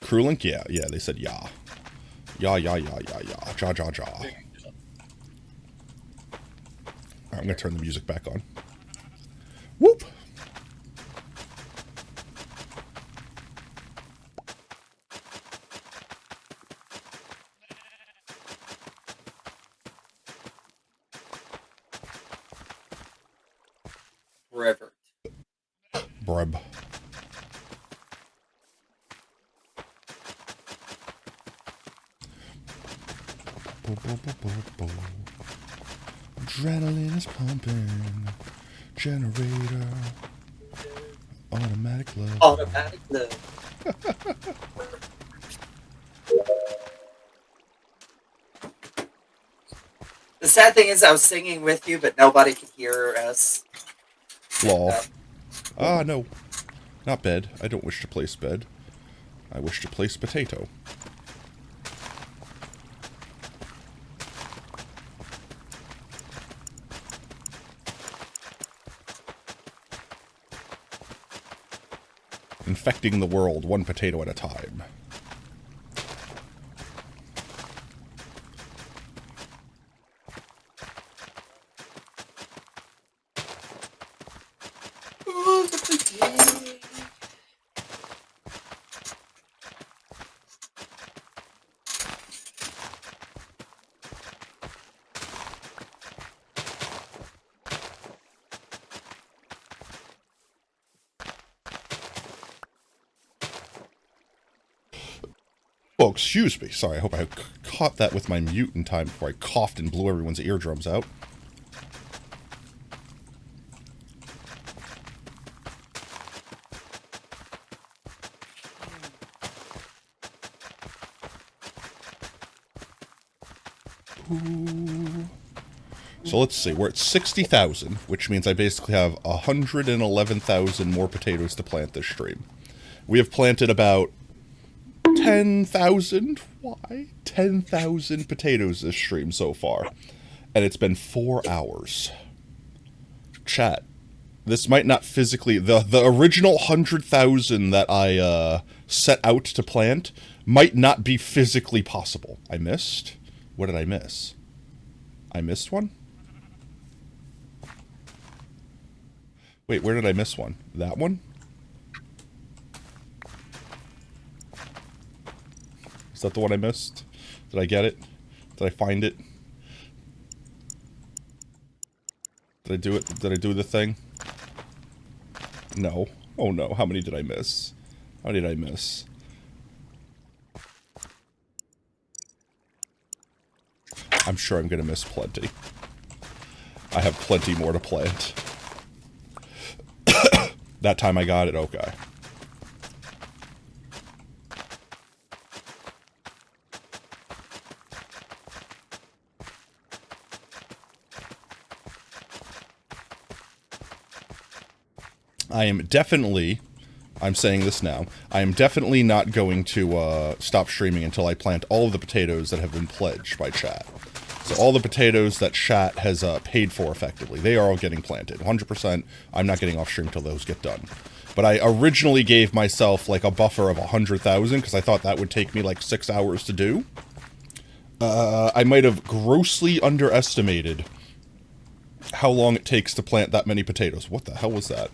B: Crew link? Yeah, they said yeah. Ja. Alright, I'm gonna turn the music back on. Whoop!
C: Forever.
B: Breb. Adrenaline is pumping. Generator. Automatic love.
C: Automatic love. The sad thing is I was singing with you, but nobody could hear us.
B: Lol. Ah, no. Not bed. I don't wish to place bed. I wish to place potato. Infecting the world one potato at a time. Oh, excuse me. Sorry, I hope I caught that with my mute in time before I coughed and blew everyone's eardrums out. So let's see, we're at 60,000, which means I basically have 111,000 more potatoes to plant this stream. We have planted about 10,000, why? 10,000 potatoes this stream so far. And it's been 4 hours. Chat, this might not physically, the original 100,000 that I set out to plant might not be physically possible. I missed? What did I miss? I missed one? Wait, where did I miss one? That one? Is that the one I missed? Did I get it? Did I find it? Did I do it? Did I do the thing? No. Oh no, how many did I miss? How did I miss? I'm sure I'm gonna miss plenty. I have plenty more to plant. That time I got it, okay. I'm saying this now, I am definitely not going to stop streaming until I plant all of the potatoes that have been pledged by chat. So all the potatoes that chat has paid for effectively, they are all getting planted. 100%, I'm not getting off stream until those get done. But I originally gave myself like a buffer of 100,000 because I thought that would take me like 6 hours to do. I might have grossly underestimated how long it takes to plant that many potatoes. What the hell was that?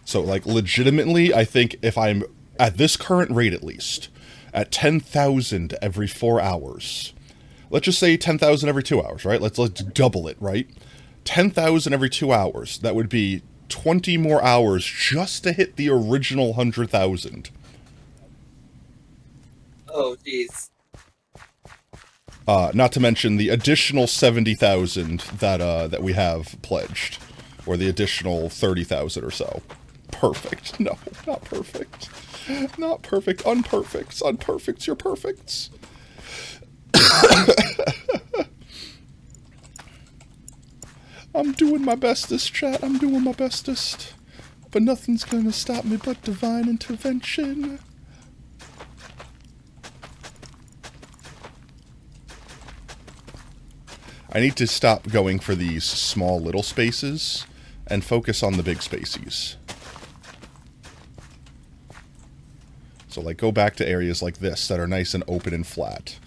B: So, like, legitimately, I think if I'm, at this current rate at least, at 10,000 every 4 hours, let's just say 10,000 every 2 hours, right? Let's double it, right? 10,000 every 2 hours, that would be 20 more hours just to hit the original 100,000.
C: Oh, jeez.
B: Not to mention the additional 70,000 that we have pledged, or the additional 30,000 or so. Perfect. No, not perfect. Not perfect. Unperfects. Unperfects. You're perfects. I'm doing my bestest, chat. I'm doing my bestest. But nothing's gonna stop me but divine intervention. I need to stop going for these small little spaces and focus on the big spaces. So, like, go back to areas like this that are nice and open and flat.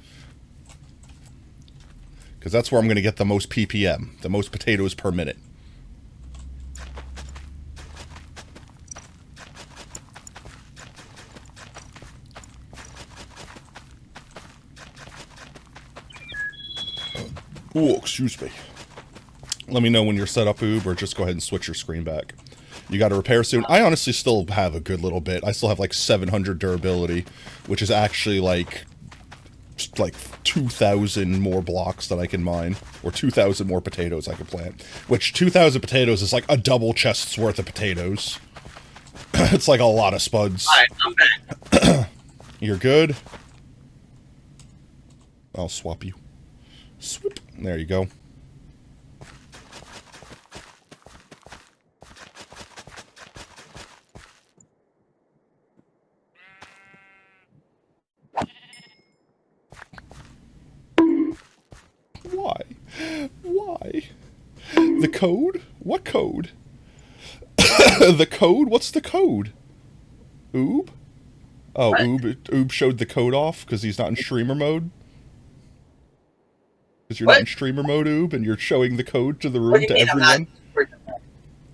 B: Because that's where I'm going to get the most PPM, the most potatoes per minute. Ooh, excuse me. Let me know when you're set up, Oob, or just go ahead and switch your screen back. You got to repair soon? I honestly still have a good little bit. I still have like 700 durability, which is actually like 2,000 more blocks that I can mine, or 2,000 more potatoes I can plant. Which 2,000 potatoes is like a double chest's worth of potatoes. It's like a lot of spuds.
C: Alright, I'm back.
B: You're good? I'll swap you. Swoop. There you go. Why? Why? The code? What code? The code? What's the code? Oob? Oh,
C: What?
B: Oob showed the code off because he's not in streamer mode? Because you're
C: What?
B: not in streamer mode, Oob, and you're showing the code to the
C: What
B: room
C: do you
B: to
C: mean
B: everyone?
C: I'm not?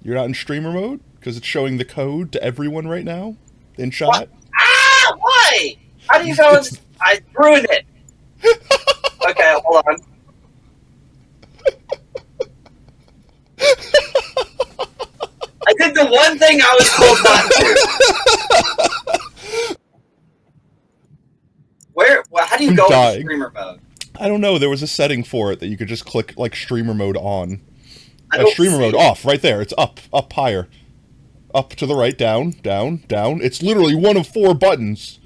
B: You're not in streamer mode? Because it's showing the code to everyone right now? In chat?
C: What? Ah! Why? How do you know it's... I ruined it! Okay, hold on. I did the one thing I was told not to. Where? Well, how do you
B: I'm
C: go
B: dying.
C: into streamer mode?
B: I don't know, there was a setting for it that you could just click, like, streamer mode on.
C: I don't
B: Streamer
C: see
B: mode
C: it.
B: off, right there. It's up higher. Up to the right, down, down, down. It's literally one of 4 buttons.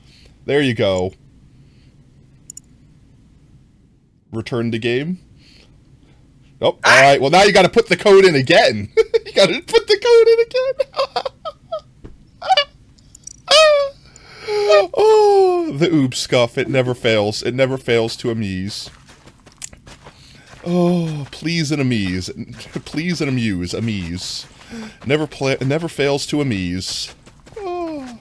B: There you go. return the game. Oh, all right. Well, now you got to put the code in again. You got to put the code in again. Oh, the oob scuff. It never fails. It never fails to amuse. Oh, please and amuse. Please and amuse. Amuse. Never fails to amuse. Oh.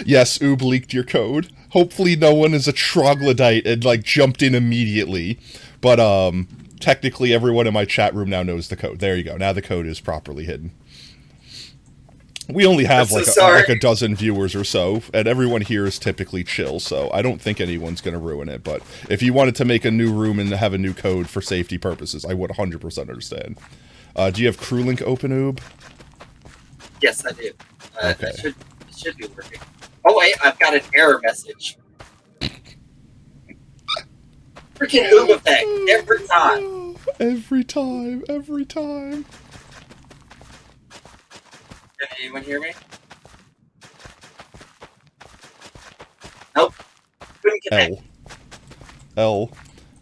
B: Yes, oob leaked your code. Hopefully no one is a troglodyte and, like, jumped in immediately. But, technically everyone in my chat room now knows the code. There you go. Now the code is properly hidden. We only have, like a dozen viewers or so, and everyone here is typically chill, so I don't think anyone's going to ruin it. But if you wanted to make a new room and have a new code for safety purposes, I would 100% understand. Do you have CrewLink open, Oob?
C: Yes, I do.
B: Okay.
C: It should be working. Oh wait, I've got an error message. Freaking Oob effect every time.
B: Every time. Every time.
C: Can anyone hear me? Nope. Couldn't connect.
B: L.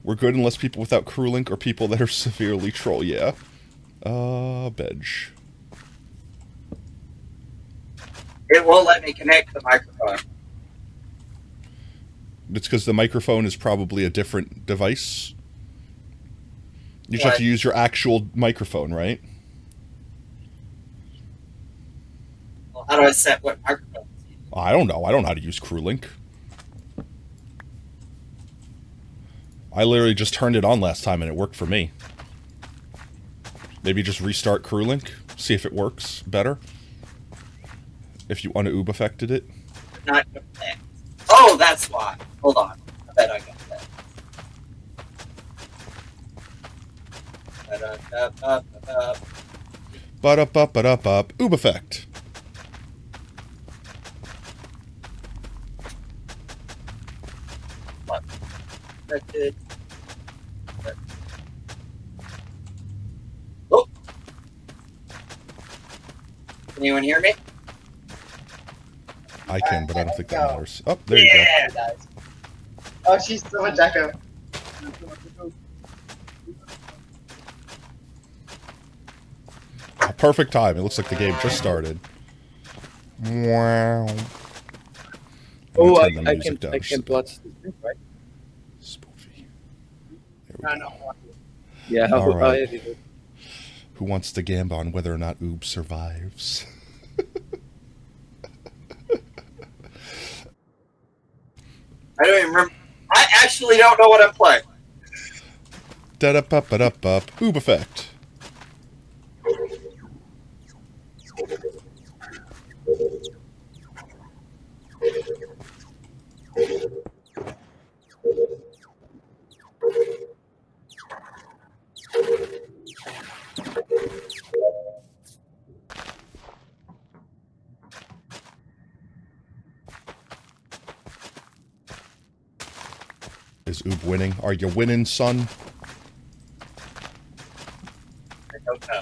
B: We're good unless people without CrewLink or people that are severely troll. Yeah. Bedge.
C: It won't let me connect the microphone.
B: It's because the microphone is probably a different device. You just have to use your actual microphone, right?
C: Well, how do I set what microphone?
B: I don't know. I don't know how to use CrewLink. I literally just turned it on last time and it worked for me. Maybe just restart CrewLink, see if it works better. If you un-oob affected it.
C: Not connect. Oh, that's why. Hold on. I bet I got that.
B: Ba-da-ba-ba-da-ba. Oob effect.
C: Affected. Oh. Can anyone hear me?
B: I can, but I don't think that matters. Oh, there you go.
F: Oh, she's so much echo.
B: Perfect time. It looks like the game just started. Wow.
A: Oh, I
B: can
A: watch the thing, right?
B: Spoofy. There we go.
A: Yeah,
B: All right. Who wants to gamble on whether or not Oob survives?
C: I don't even remember. I actually don't know what I'm playing.
B: Da-da-pup-a-dup-up. Oob effect. Is Oob winning? Are you winning, son?
C: I don't know.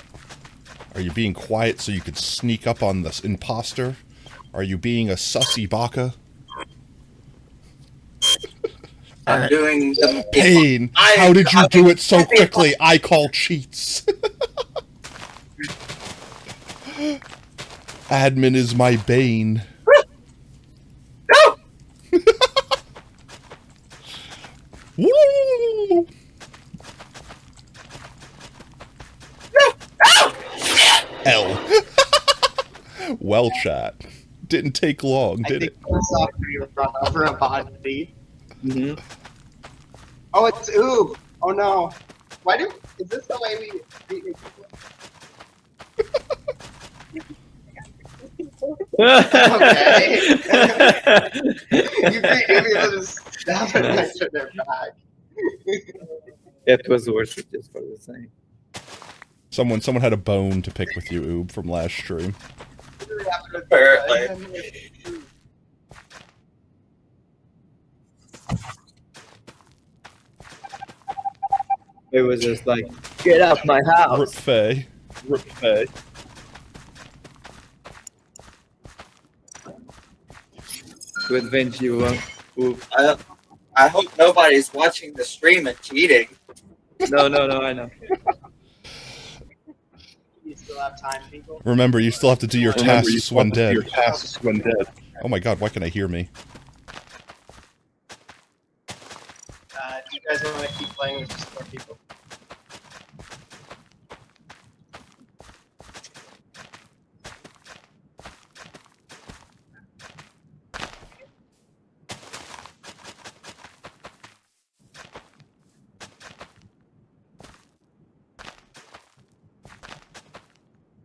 B: Are you being quiet so you could sneak up on this imposter? Are you being a sussy baka?
C: I'm doing the
B: Pain! How did you do it so quickly? I call cheats. Admin is my bane.
C: No!
B: Woo! L. Well, chat. Didn't take long, did it?
F: For a body. Oh, it's Oob. Oh no. Is this the way we treat people? Okay. You treat people to stab it right to their back.
A: It was worth it just for the same.
B: Someone had a bone to pick with you, Oob, from last stream.
C: Apparently.
A: It was just like, get out my
B: Rip
A: house.
B: Faye. Rip Faye.
G: to avenge you. Oof.
C: I hope nobody's watching the stream and cheating.
G: No, I know.
F: You still have time, people.
B: Remember, you still have to do your tasks when dead.
H: Your tasks when dead.
B: Oh my god, why can I hear me?
F: Do you guys want to keep playing with just more people?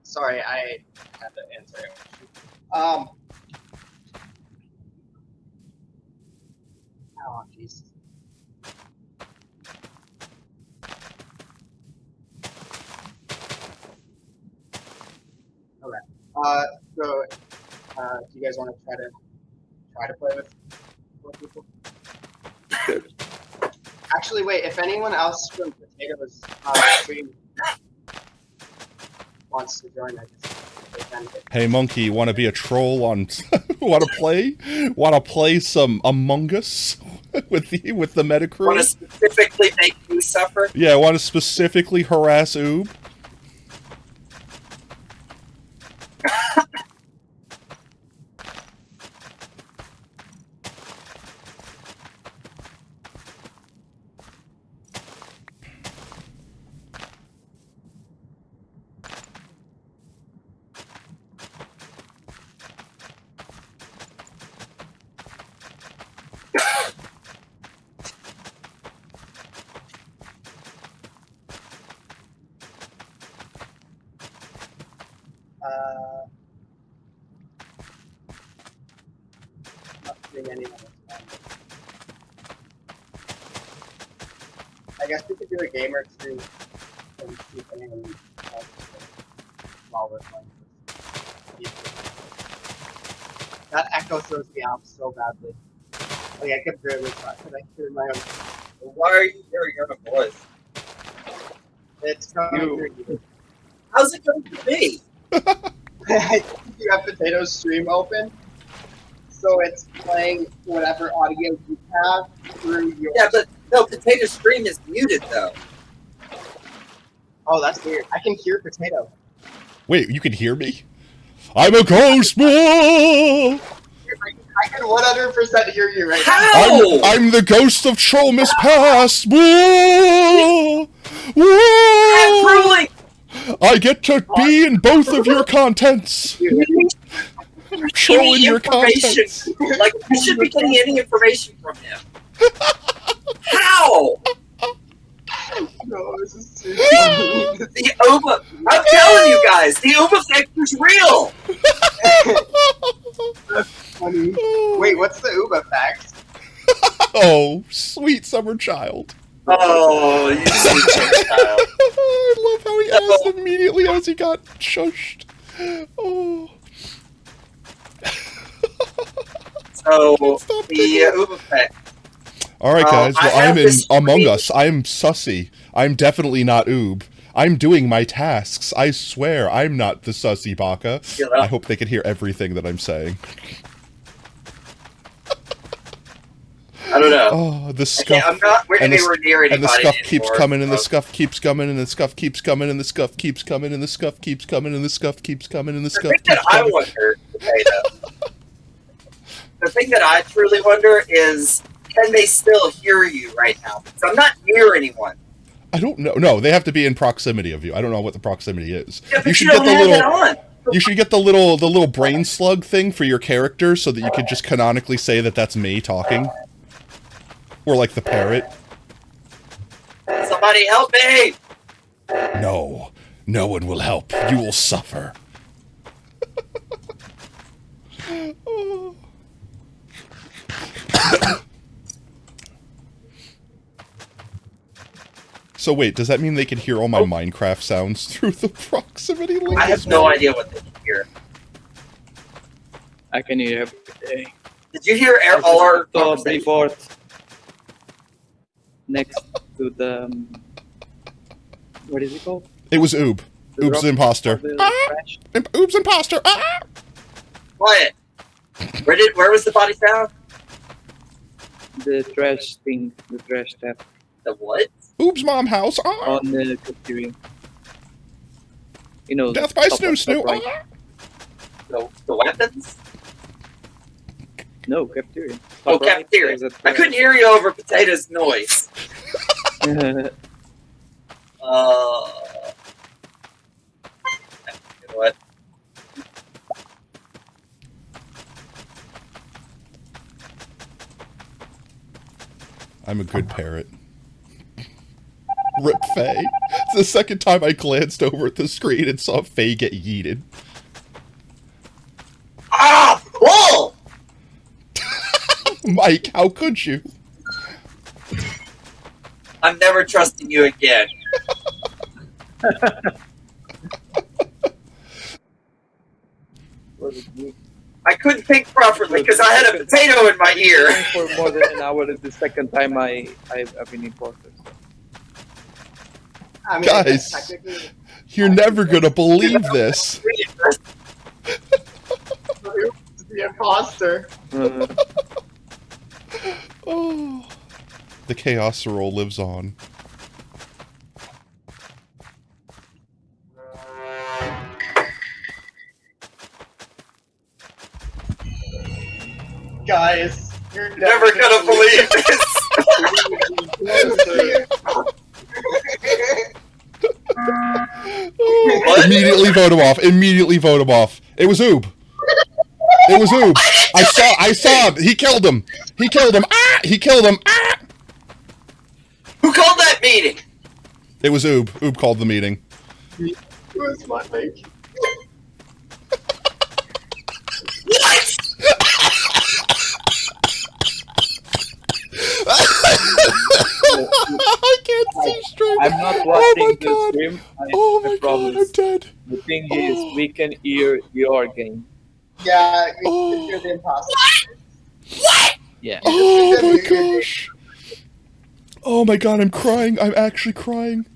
F: Sorry, I had to answer it. Oh, jeez. Okay. So, do you guys want to try to play with more people? Actually, wait. If anyone else from Potatoes stream wants to join, I guess they can.
B: Hey Monkey, wanna be a troll on wanna play some Among Us with the Metacrew?
C: Want to specifically make you suffer?
B: Yeah, wanna specifically harass Oob?
F: Not seeing anyone else. I guess we could do a game or two and see if anyone else while we're playing this. That echo throws me off so badly. Like I could barely talk, and I hear my own.
C: Why are you hearing your own voice?
F: It's coming through you.
C: How's it going to be?
F: I think you have Potato's stream open, so it's playing whatever audio you have through your.
C: Yeah, but no, Potato Stream is muted though.
F: Oh, that's weird. I can hear Potato.
B: Wait, you can hear me? I'm a ghost boy!
F: I can 100% hear you right now.
C: How?
B: I'm the ghost of Trollmas Past! Whoa!
C: I'm
B: Whoa!
C: ruling.
B: I get to be in both of your contents! Trolling your contents!
C: Like, you should be getting any information from him. How?
F: No, this is too funny.
C: The Uba. I'm telling you guys, the Uba factor's real.
F: That's funny. Wait, what's the Uba fact?
B: Oh, sweet summer child.
C: Oh, you sweet child.
B: I love how he asked immediately as he got shushed. Oh.
C: So,
B: Stop
C: the
B: digging.
C: Uba fact.
B: Alright guys,
C: I
B: well
C: have
B: I'm in
C: this
B: Among
C: screen-
B: Us. I'm sussy. I'm definitely not Oob. I'm doing my tasks. I swear, I'm not the sussy baka. I hope they can hear everything that I'm saying.
C: I don't know.
B: Oh, the
C: Okay,
B: scuff.
C: I'm not
B: and the,
C: anywhere near anybody
B: and the scuff keeps
C: anymore,
B: coming, and the
C: so-
B: scuff keeps coming, and the scuff keeps coming, and the scuff keeps coming, and the scuff keeps coming, and the scuff keeps coming, and the
C: The
B: scuff
C: thing that
B: keeps
C: I
B: coming.
C: wonder, Potato, the thing that I truly wonder is, can they still hear you right now? Because I'm not near anyone.
B: I don't know. No, they have to be in proximity of you. I don't know what the proximity is.
C: Yeah, but
B: You should
C: don't
B: get the
C: have it
B: little.
C: on.
B: You should get the little brain slug thing for your character so that you could just canonically say that that's me talking. Or like the parrot.
C: Somebody help me!
B: No. No one will help. You will suffer. Oh. So wait, does that mean they can hear all my Minecraft sounds through the proximity link?
C: I have no idea what they can hear.
G: I can hear every day.
C: Did you hear all our
G: Top
C: conversation?
G: report next to the what is it called?
B: It was Oob.
G: The
B: Oob's
G: rock
B: the imposter.
G: of the crash?
B: Oob's imposter! Ah!
C: Quiet. Where was the body found?
G: the trash thing, the trash tap
C: The what?
B: Oob's mom house.
G: on the cafeteria. You know,
B: Death by
G: top-
B: snoo snoo.
G: top right.
C: The weapons?
G: No, cafeteria.
C: Oh,
G: Top right,
C: cafeteria.
G: there's a
C: I couldn't hear you over Potato's noise.
G: trash.
C: You know what?
B: I'm a good parrot. Rip Faye. It's the second time I glanced over at the screen and saw Faye get yeeted.
C: Ah! Bull!
B: Mike, how could you?
C: I'm never trusting you again. I couldn't think properly because I had a potato in my ear.
G: For more than an hour, it's the second time I've been in Porter. So.
F: I mean,
B: Guys.
F: technically,
B: You're never gonna believe this.
F: the imposter.
B: Oh. The chaos roll lives on.
F: Guys, you're
C: Never gonna believe this. What?
B: Immediately vote him off. Immediately vote him off. It was Oob. It was Oob. I saw him. He killed him. He killed him. Ah! He killed him. Ah!
C: Who called that meeting?
B: It was Oob. Oob called the meeting.
F: It was my make.
C: What?
B: I can't see straight.
G: I'm not
B: Oh
G: watching
B: my
G: the
B: god.
G: stream.
B: Oh
G: I
B: my god,
G: promise.
B: I'm dead.
G: The thing is, we can hear your game.
F: Yeah,
B: Oh.
F: you're the imposter.
G: Yeah.
B: Oh my gosh. Oh my god, I'm crying. I'm actually crying.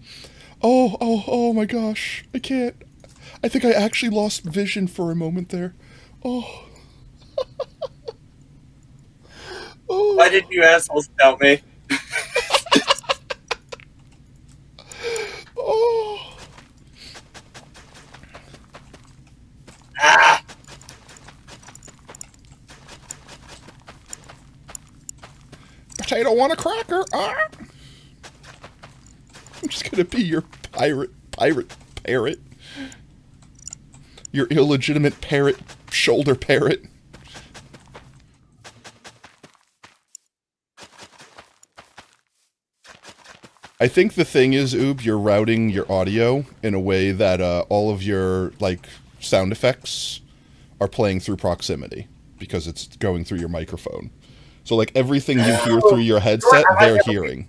B: Oh my gosh. I can't. I think I actually lost vision for a moment there. Oh. Oh.
C: Why didn't you assholes tell me?
B: Oh.
C: Ah!
B: Potato want a cracker? Ah. I'm just gonna be your parrot. Your illegitimate parrot, shoulder parrot. I think the thing is, Oob, you're routing your audio in a way that all of your, like, sound effects are playing through proximity, because it's going through your microphone. So, like, everything you hear through your headset, they're hearing.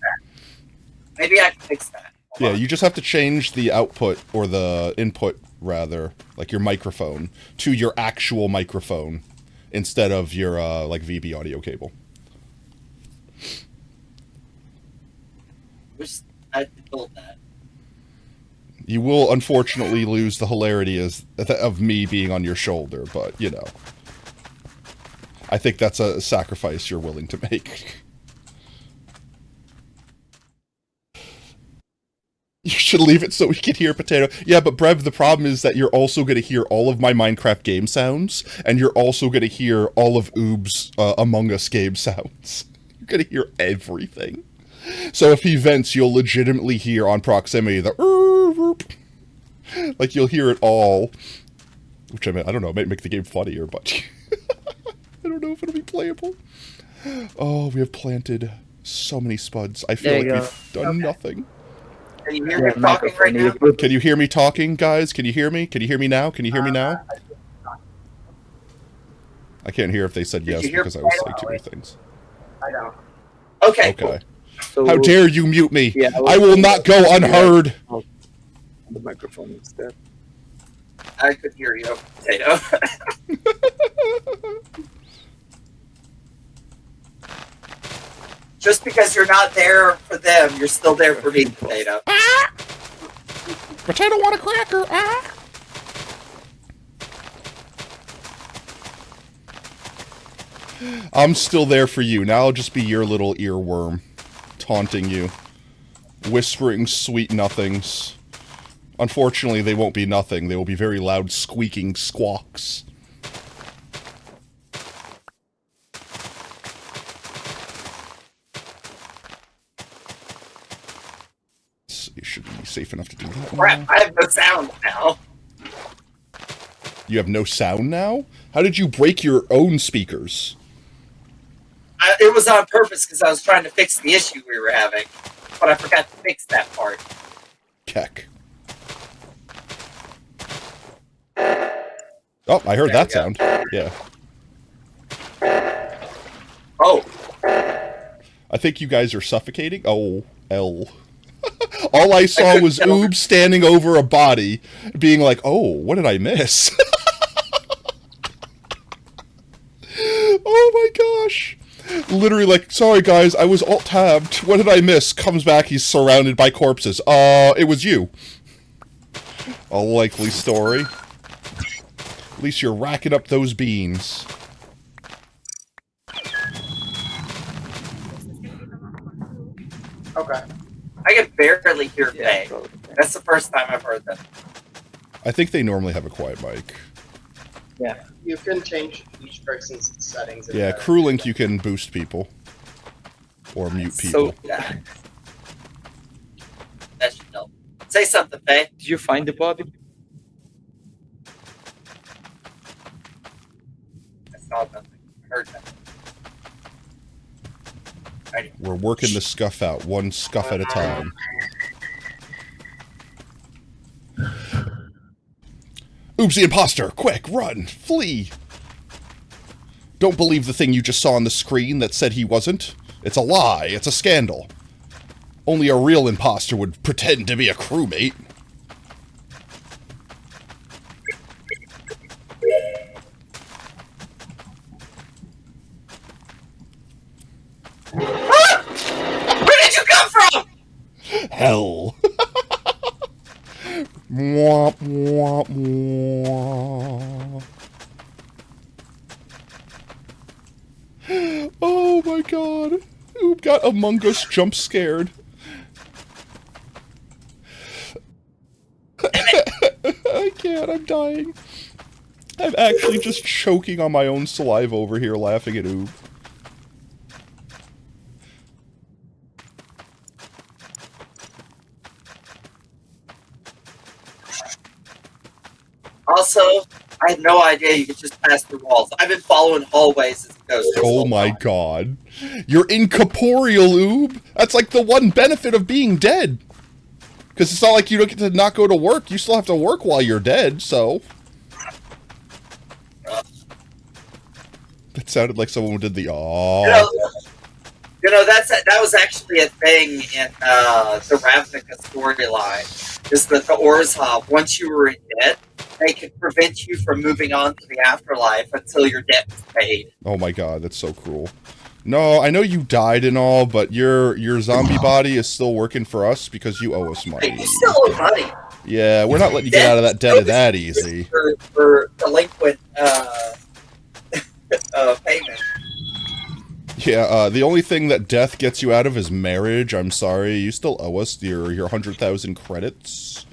C: Maybe I can fix that.
B: Yeah, you just have to change the output, or the input, rather, like your microphone, to your actual microphone, instead of your, like, VB audio cable.
C: Wish I could build that.
B: You will, unfortunately, lose the hilarity of me being on your shoulder, but, you know. I think that's a sacrifice you're willing to make. You should leave it so we can hear Potato. Yeah, but Brev, the problem is that you're also going to hear all of my Minecraft game sounds, and you're also going to hear all of Oob's Among Us game sounds. You're going to hear everything. So if he vents, you'll legitimately hear on proximity the like, you'll hear it all. Which, I mean, I don't know, it might make the game funnier, but I don't know if it'll be playable. Oh, we have planted so many spuds. I feel
G: There
B: like
G: you
B: we've done nothing.
C: Can you hear me talking right now?
B: Can you hear me talking, guys? Can you hear me? Can you hear me now? Can you hear me now? I can't hear if they said yes
C: you hear
B: because I was
C: Potato?
B: saying too many things.
F: I know.
C: Okay.
B: Okay.
G: So
B: How dare you mute me?
G: Yeah,
B: I will not go unheard.
G: the microphone instead.
C: I could hear you, Potato. Just because you're not there for them, you're still there for me, Potato.
B: Potato want a cracker. Ah! I'm still there for you. Now I'll just be your little earworm, taunting you, whispering sweet nothings. Unfortunately, they won't be nothing. They will be very loud, squeaking squawks. You should be safe enough to do that.
C: Crap, I have no sound now.
B: You have no sound now? How did you break your own speakers?
C: It was on purpose because I was trying to fix the issue we were having, but I forgot to fix that part.
B: Keck. Oh, I heard that sound. Yeah.
C: Oh.
B: I think you guys are suffocating. Oh, L. All I saw was Oob standing over a body, being like, oh, what did I miss? Oh my gosh. Literally like, sorry guys, I was alt-tabbed. What did I miss? Comes back, he's surrounded by corpses. It was you. A likely story. At least you're racking up those beans.
F: Okay.
C: I can barely hear Faye. That's the first time I've heard that.
B: I think they normally have a quiet mic.
G: Yeah.
F: You can change each person's settings.
B: Yeah, Crew Link you can boost people. Or mute people.
G: So,
C: Yeah. That should help. Say something, Faye.
G: did you find the body?
C: I saw nothing. I heard nothing. Alrighty.
B: We're working the scuff out, one scuff at a time. Oops, the imposter! Quick, run! Flee! Don't believe the thing you just saw on the screen that said he wasn't. It's a lie. It's a scandal. Only a real imposter would pretend to be a crewmate.
C: Where did you come from?
B: Hell. Mwah, mwah, mwah. Oh my god. Oob got Among Us jump scared. I can't, I'm dying. I'm actually just choking on my own saliva over here laughing at Oob.
C: Also, I had no idea you could just pass through walls. I've been following hallways as a ghost. this
B: Oh
C: whole
B: my
C: time.
B: god. You're incorporeal, Oob! That's like the one benefit of being dead. Because it's not like you don't get to not go to work. You still have to work while you're dead, so... That sounded like someone did the aww.
C: That was actually a thing in the Ravnica storyline. Is that the Orzhov, once you were in debt, they could prevent you from moving on to the afterlife until your debt was paid.
B: Oh my god, that's so cruel. No, I know you died and all, but your zombie body is still working for us because you owe us money.
C: Hey, you still owe money.
B: Yeah, we're not letting you get out of that debt that easy.
C: For delinquent payment.
B: Yeah, the only thing that death gets you out of is marriage. I'm sorry, you still owe us your 100,000 credits.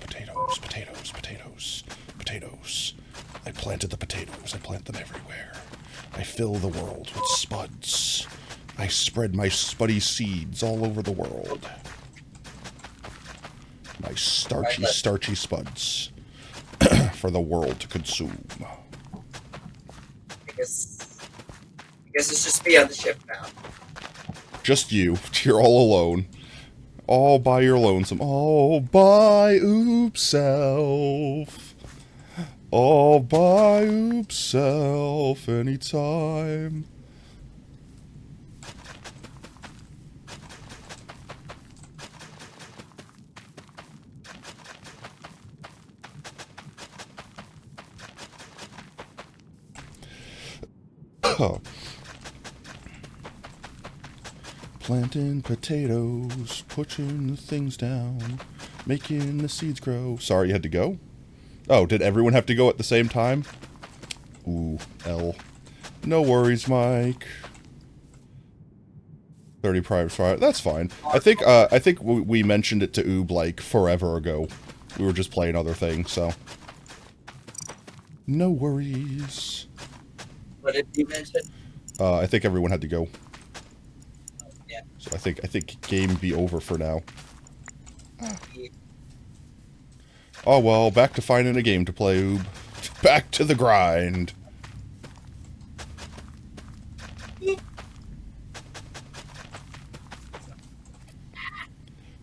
B: Potatoes, potatoes, potatoes, potatoes. I planted the potatoes. I plant them everywhere. I fill the world with spuds. I spread my spuddy seeds all over the world. My starchy, starchy spuds. For the world to consume.
C: I guess it's just me on the ship now.
B: Just you. You're all alone. All by your lonesome. All by oopself. All by oopself anytime. Planting potatoes, pushing the things down, making the seeds grow. Sorry you had to go. Oh, did everyone have to go at the same time? Ooh, L. No worries, Mike. 30 private fire. That's fine. I think we mentioned it to Oob like forever ago. We were just playing other things, so. No worries.
C: What did you mention?
B: I think everyone had to go.
C: Yeah.
B: So I think game be over for now. Oh well, back to finding a game to play, Oob. Back to the grind.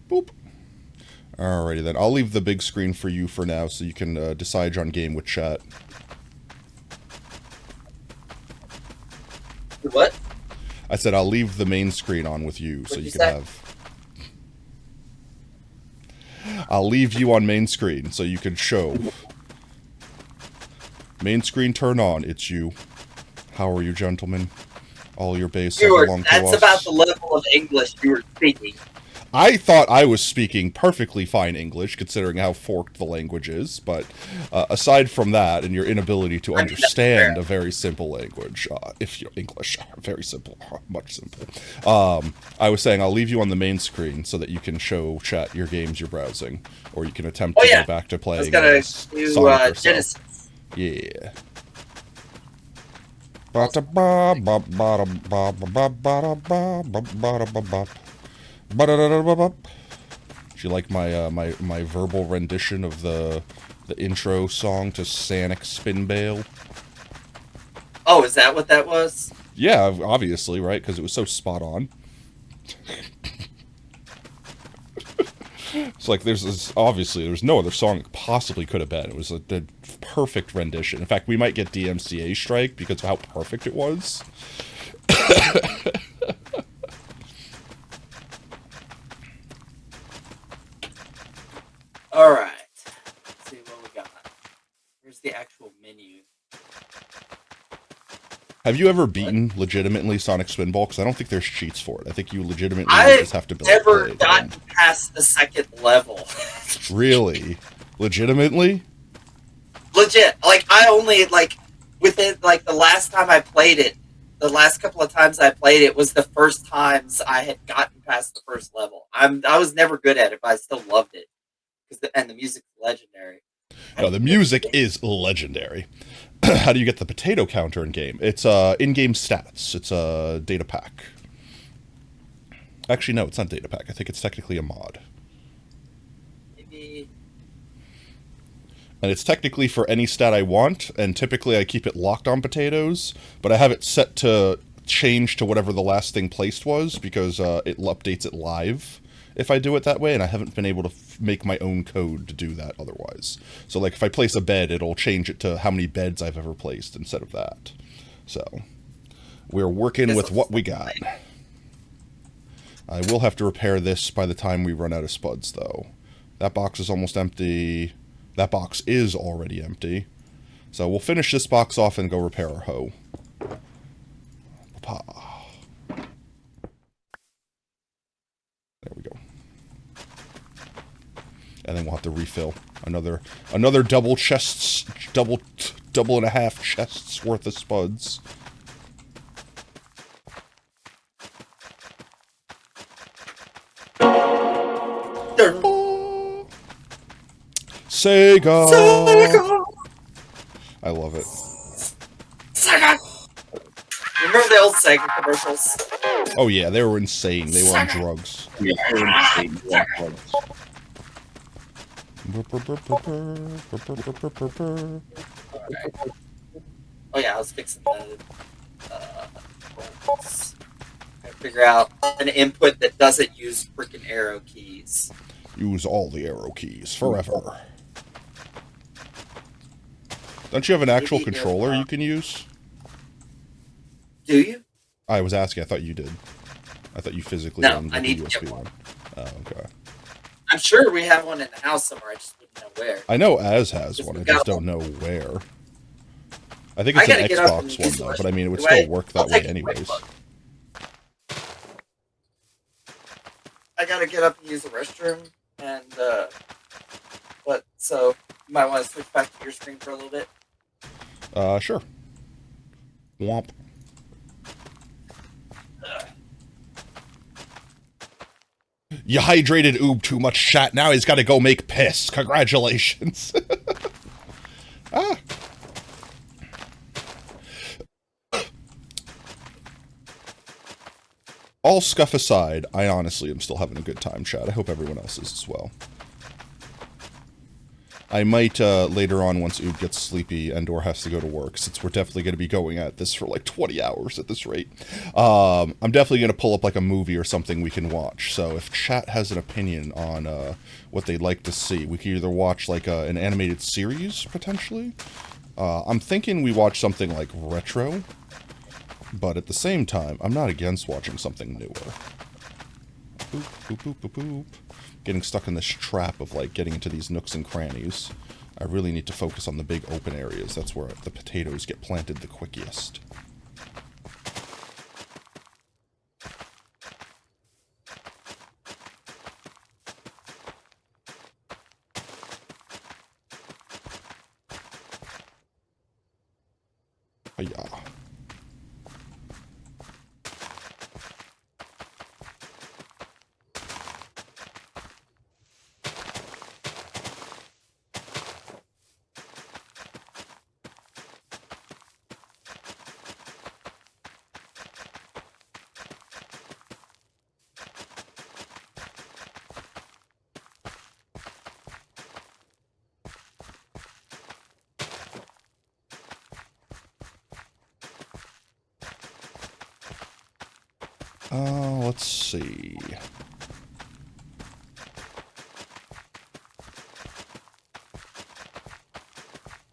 B: Boop. Alrighty then, I'll leave the big screen for you for now so you can decide on game with chat.
C: What?
B: I said I'll leave the main screen on with you so you can have... I'll leave you on main screen so you can show. Main screen turn on, it's you. How are you, gentlemen? All your base belong to us.
C: That's about the level of English you were speaking.
B: I thought I was speaking perfectly fine English, considering how forked the language is, but aside from that, and your inability to understand a very simple language, if you're English, very simple, much simple, I was saying I'll leave you on the main screen so that you can show chat your games you're browsing, or you can attempt to go back to playing Sonic or
C: Genesis.
B: Yeah. Do you like my my verbal rendition of the intro song to Sonic Spinbale?
C: Oh, is that what that was?
B: Yeah, obviously, right? Because it was so spot on. It's like there's no other song it possibly could have been. It was a perfect rendition. In fact, we might get DMCA strike because of how perfect it was.
C: All right. Let's see what we got. Here's the actual menu.
B: Have you ever beaten legitimately Sonic Spinball? Because I don't think there's cheats for it. I think you legitimately just have to build
C: I've never
B: it.
C: gotten past the second level.
B: Really? Legitimately?
C: Legit. Like, I only, like, within, like, the last time I played it, the last couple of times I played it was the first times I had gotten past the first level. I was never good at it, but I still loved it. And the music's legendary.
B: No, the music is legendary. How do you get the potato counter in game? It's in-game stats. It's a data pack. Actually, no, it's not data pack. I think it's technically a mod.
C: Maybe.
B: And it's technically for any stat I want, and typically I keep it locked on potatoes, but I have it set to change to whatever the last thing placed was, because it updates it live if I do it that way, and I haven't been able to make my own code to do that otherwise. So, like, if I place a bed, it'll change it to how many beds I've ever placed instead of that. So, we're working with what we got. I will have to repair this by the time we run out of spuds, though. That box is almost empty. That box is already empty. So, we'll finish this box off and go repair our hoe. Papa. There we go. And then we'll have to refill another double chests, double and a half chests worth of spuds. Sega! I love it.
C: Sega! Remember the old Sega commercials?
B: Oh yeah, they were insane. They were on drugs.
G: Yeah, they were insane. Yeah, drugs.
C: Oh yeah, I was fixing the bolts. I figure out an input that doesn't use freaking arrow keys.
B: Use all the arrow keys forever. Don't you have an actual controller you can use?
C: Do you?
B: I was asking. I thought you did. I thought you physically owned
C: I need
B: the
C: to
B: USB
C: get one.
B: Oh, okay.
C: I'm sure we have one in the house somewhere. I just wouldn't know where.
B: I know Az has one. I just don't know where. I think it's an Xbox one, though, but I mean, it would still work that way anyways.
C: I gotta get up and use the restroom, and, but So you might want to switch back to your screen for a little bit.
B: Sure. Womp. You hydrated Oob too much, chat. Now he's got to go make piss. Congratulations. Ah. All scuff aside, I honestly am still having a good time, chat. I hope everyone else is as well. I might, later on, once Oob gets sleepy and/or has to go to work, since we're definitely going to be going at this for like 20 hours at this rate, I'm definitely going to pull up like a movie or something we can watch. So if chat has an opinion on what they'd like to see, we could either watch like an animated series, potentially. I'm thinking we watch something like retro, but at the same time, I'm not against watching something newer. Boop, boop, boop, boop, boop. Getting stuck in this trap of like getting into these nooks and crannies. I really need to focus on the big open areas. That's where the potatoes get planted the quickest. Hiya. Let's see.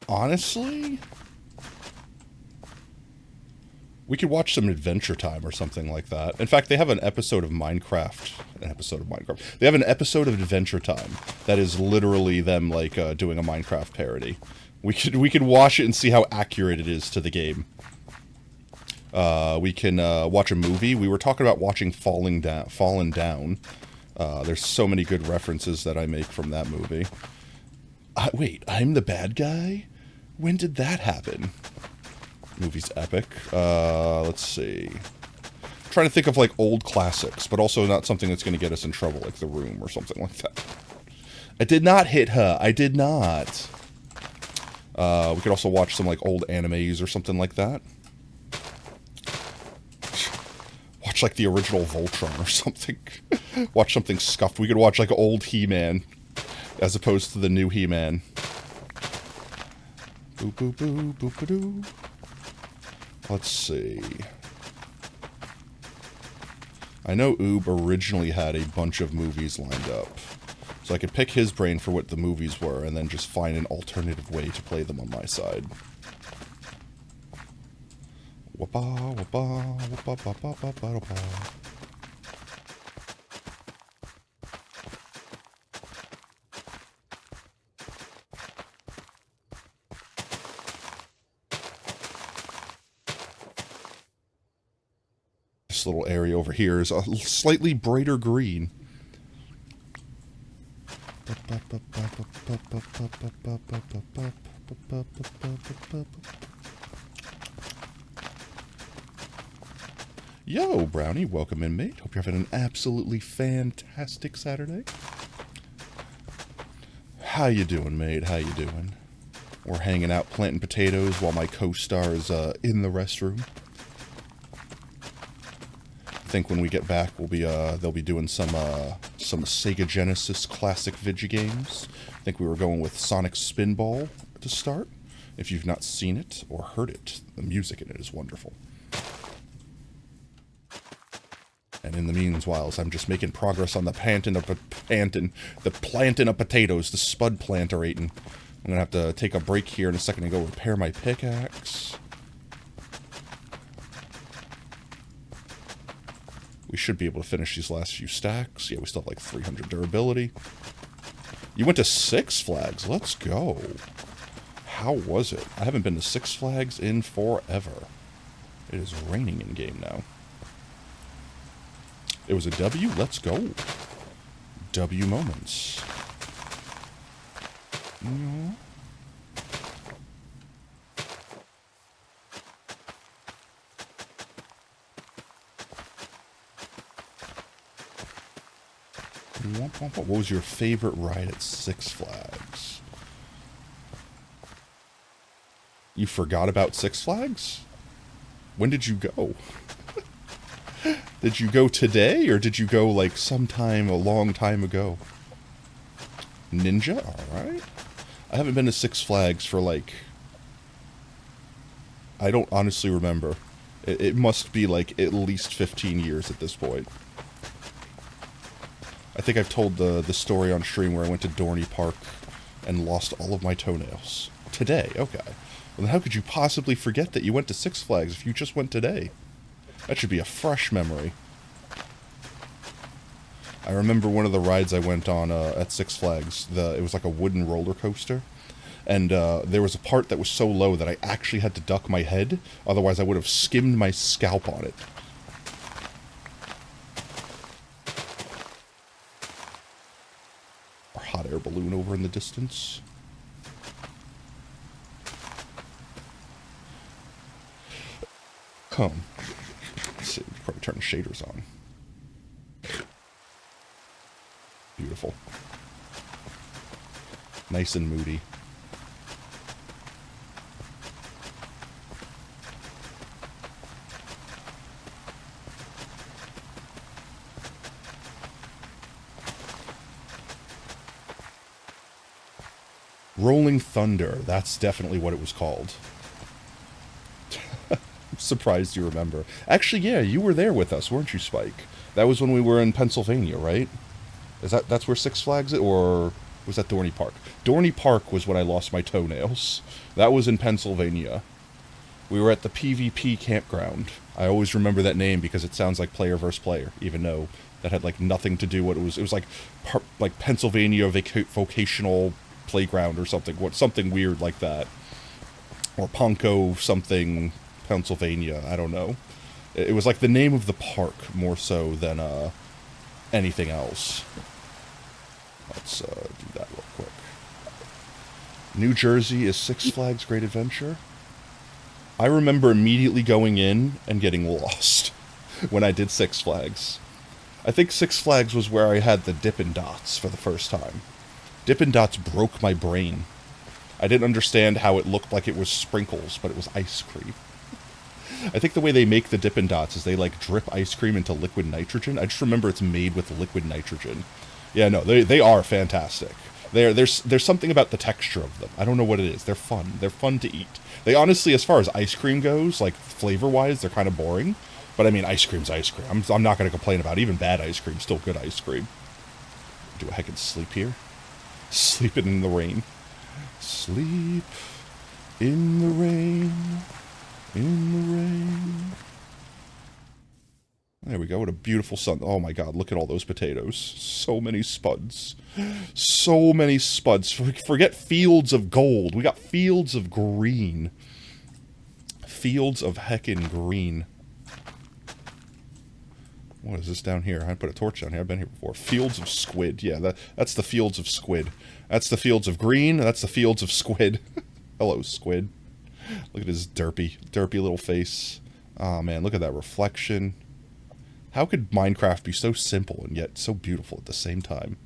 B: Honestly, we could watch some Adventure Time or something like that. In fact, they have an episode of Minecraft. They have an episode of Adventure Time that is literally them like doing a Minecraft parody. We could watch it and see how accurate it is to the game. We can watch a movie. We were talking about watching Fallen Down. There's so many good references that I make from that movie. Wait, I'm the bad guy? When did that happen? Movie's epic. Let's see. I'm trying to think of like old classics, but also not something that's going to get us in trouble, like The Room or something like that. I did not hit her. I did not. We could also watch some like old animes or something like that. Watch like the original Voltron or something. Watch something scuffed. We could watch like old He-Man as opposed to the new He-Man. Boop boop boop boop ba doo. Let's see. I know Oob originally had a bunch of movies lined up. So I could pick his brain for what the movies were and then just find an alternative way to play them on my side. Wapa, wapa, wapa, wapa, wapa, wapa. This little area over here is a slightly brighter green. Yo, Brownie, welcome in, mate. Hope you're having an absolutely fantastic Saturday. How you doing, mate? How you doing? We're hanging out planting potatoes while my co-star is in the restroom. I think when we get back, we'll be they'll be doing some Sega Genesis classic video games. I think we were going with Sonic Spinball to start. If you've not seen it or heard it, the music in it is wonderful. And in the meanwhile, I'm just making progress on the planting of potatoes, the spud planterating. I'm gonna have to take a break here in a second and go repair my pickaxe. We should be able to finish these last few stacks. Yeah, we still have like 300 durability. You went to Six Flags. Let's go. How was it? I haven't been to Six Flags in forever. It is raining in game now. It was a W? Let's go. W moments. What was your favorite ride at Six Flags? You forgot about Six Flags? When did you go? Did you go today, or did you go, like, sometime a long time ago? Ninja? Alright. I haven't been to Six Flags for, like... I don't honestly remember. It must be, like, at least 15 years at this point. I think I've told the story on stream where I went to Dorney Park and lost all of my toenails. Today, okay. Well, then how could you possibly forget that you went to Six Flags if you just went today? That should be a fresh memory. I remember one of the rides I went on at Six Flags. It was like a wooden roller coaster. And there was a part that was so low that I actually had to duck my head. Otherwise, I would have skimmed my scalp on it. Our hot air balloon over in the distance. Come. Let's see, probably turn the shaders on. Beautiful. Nice and moody. Rolling Thunder, that's definitely what it was called. I'm surprised you remember. Actually, yeah, you were there with us, weren't you, Spike? That was when we were in Pennsylvania, right? That's where Six Flags is, or was that Dorney Park? Dorney Park was when I lost my toenails. That was in Pennsylvania. We were at the PvP campground. I always remember that name because it sounds like player versus player, even though that had like nothing to do with it was. It was like Pennsylvania vocational playground or something weird like that, or Ponko something Pennsylvania. I don't know. It was like the name of the park more so than anything else. Let's do that real quick. New Jersey is Six Flags Great Adventure. I remember immediately going in and getting lost when I did Six Flags. I think Six Flags was where I had the Dippin' Dots for the first time. Dippin' Dots broke my brain. I didn't understand how it looked like it was sprinkles, but it was ice cream. I think the way they make the Dippin' Dots is they, like, drip ice cream into liquid nitrogen. I just remember it's made with liquid nitrogen. Yeah, no, they are fantastic. There's something about the texture of them. I don't know what it is. They're fun. They're fun to eat. They honestly, as far as ice cream goes, like, flavor-wise, they're kind of boring. But, I mean, ice cream's ice cream. I'm not going to complain about it. Even bad ice cream, still good ice cream. Do a heckin' sleep here. Sleeping in the rain. Sleep in the rain. In the rain. There we go. What a beautiful sun. Oh my god, look at all those potatoes. So many spuds. So many spuds. Forget fields of gold. We got fields of green. Fields of heckin' green. What is this down here? I put a torch down here. I've been here before. Fields of squid. Yeah, that's the fields of squid. That's the fields of green. That's the fields of squid. Hello, squid. Look at his derpy little face. Oh man, look at that reflection. How could Minecraft be so simple and yet so beautiful at the same time?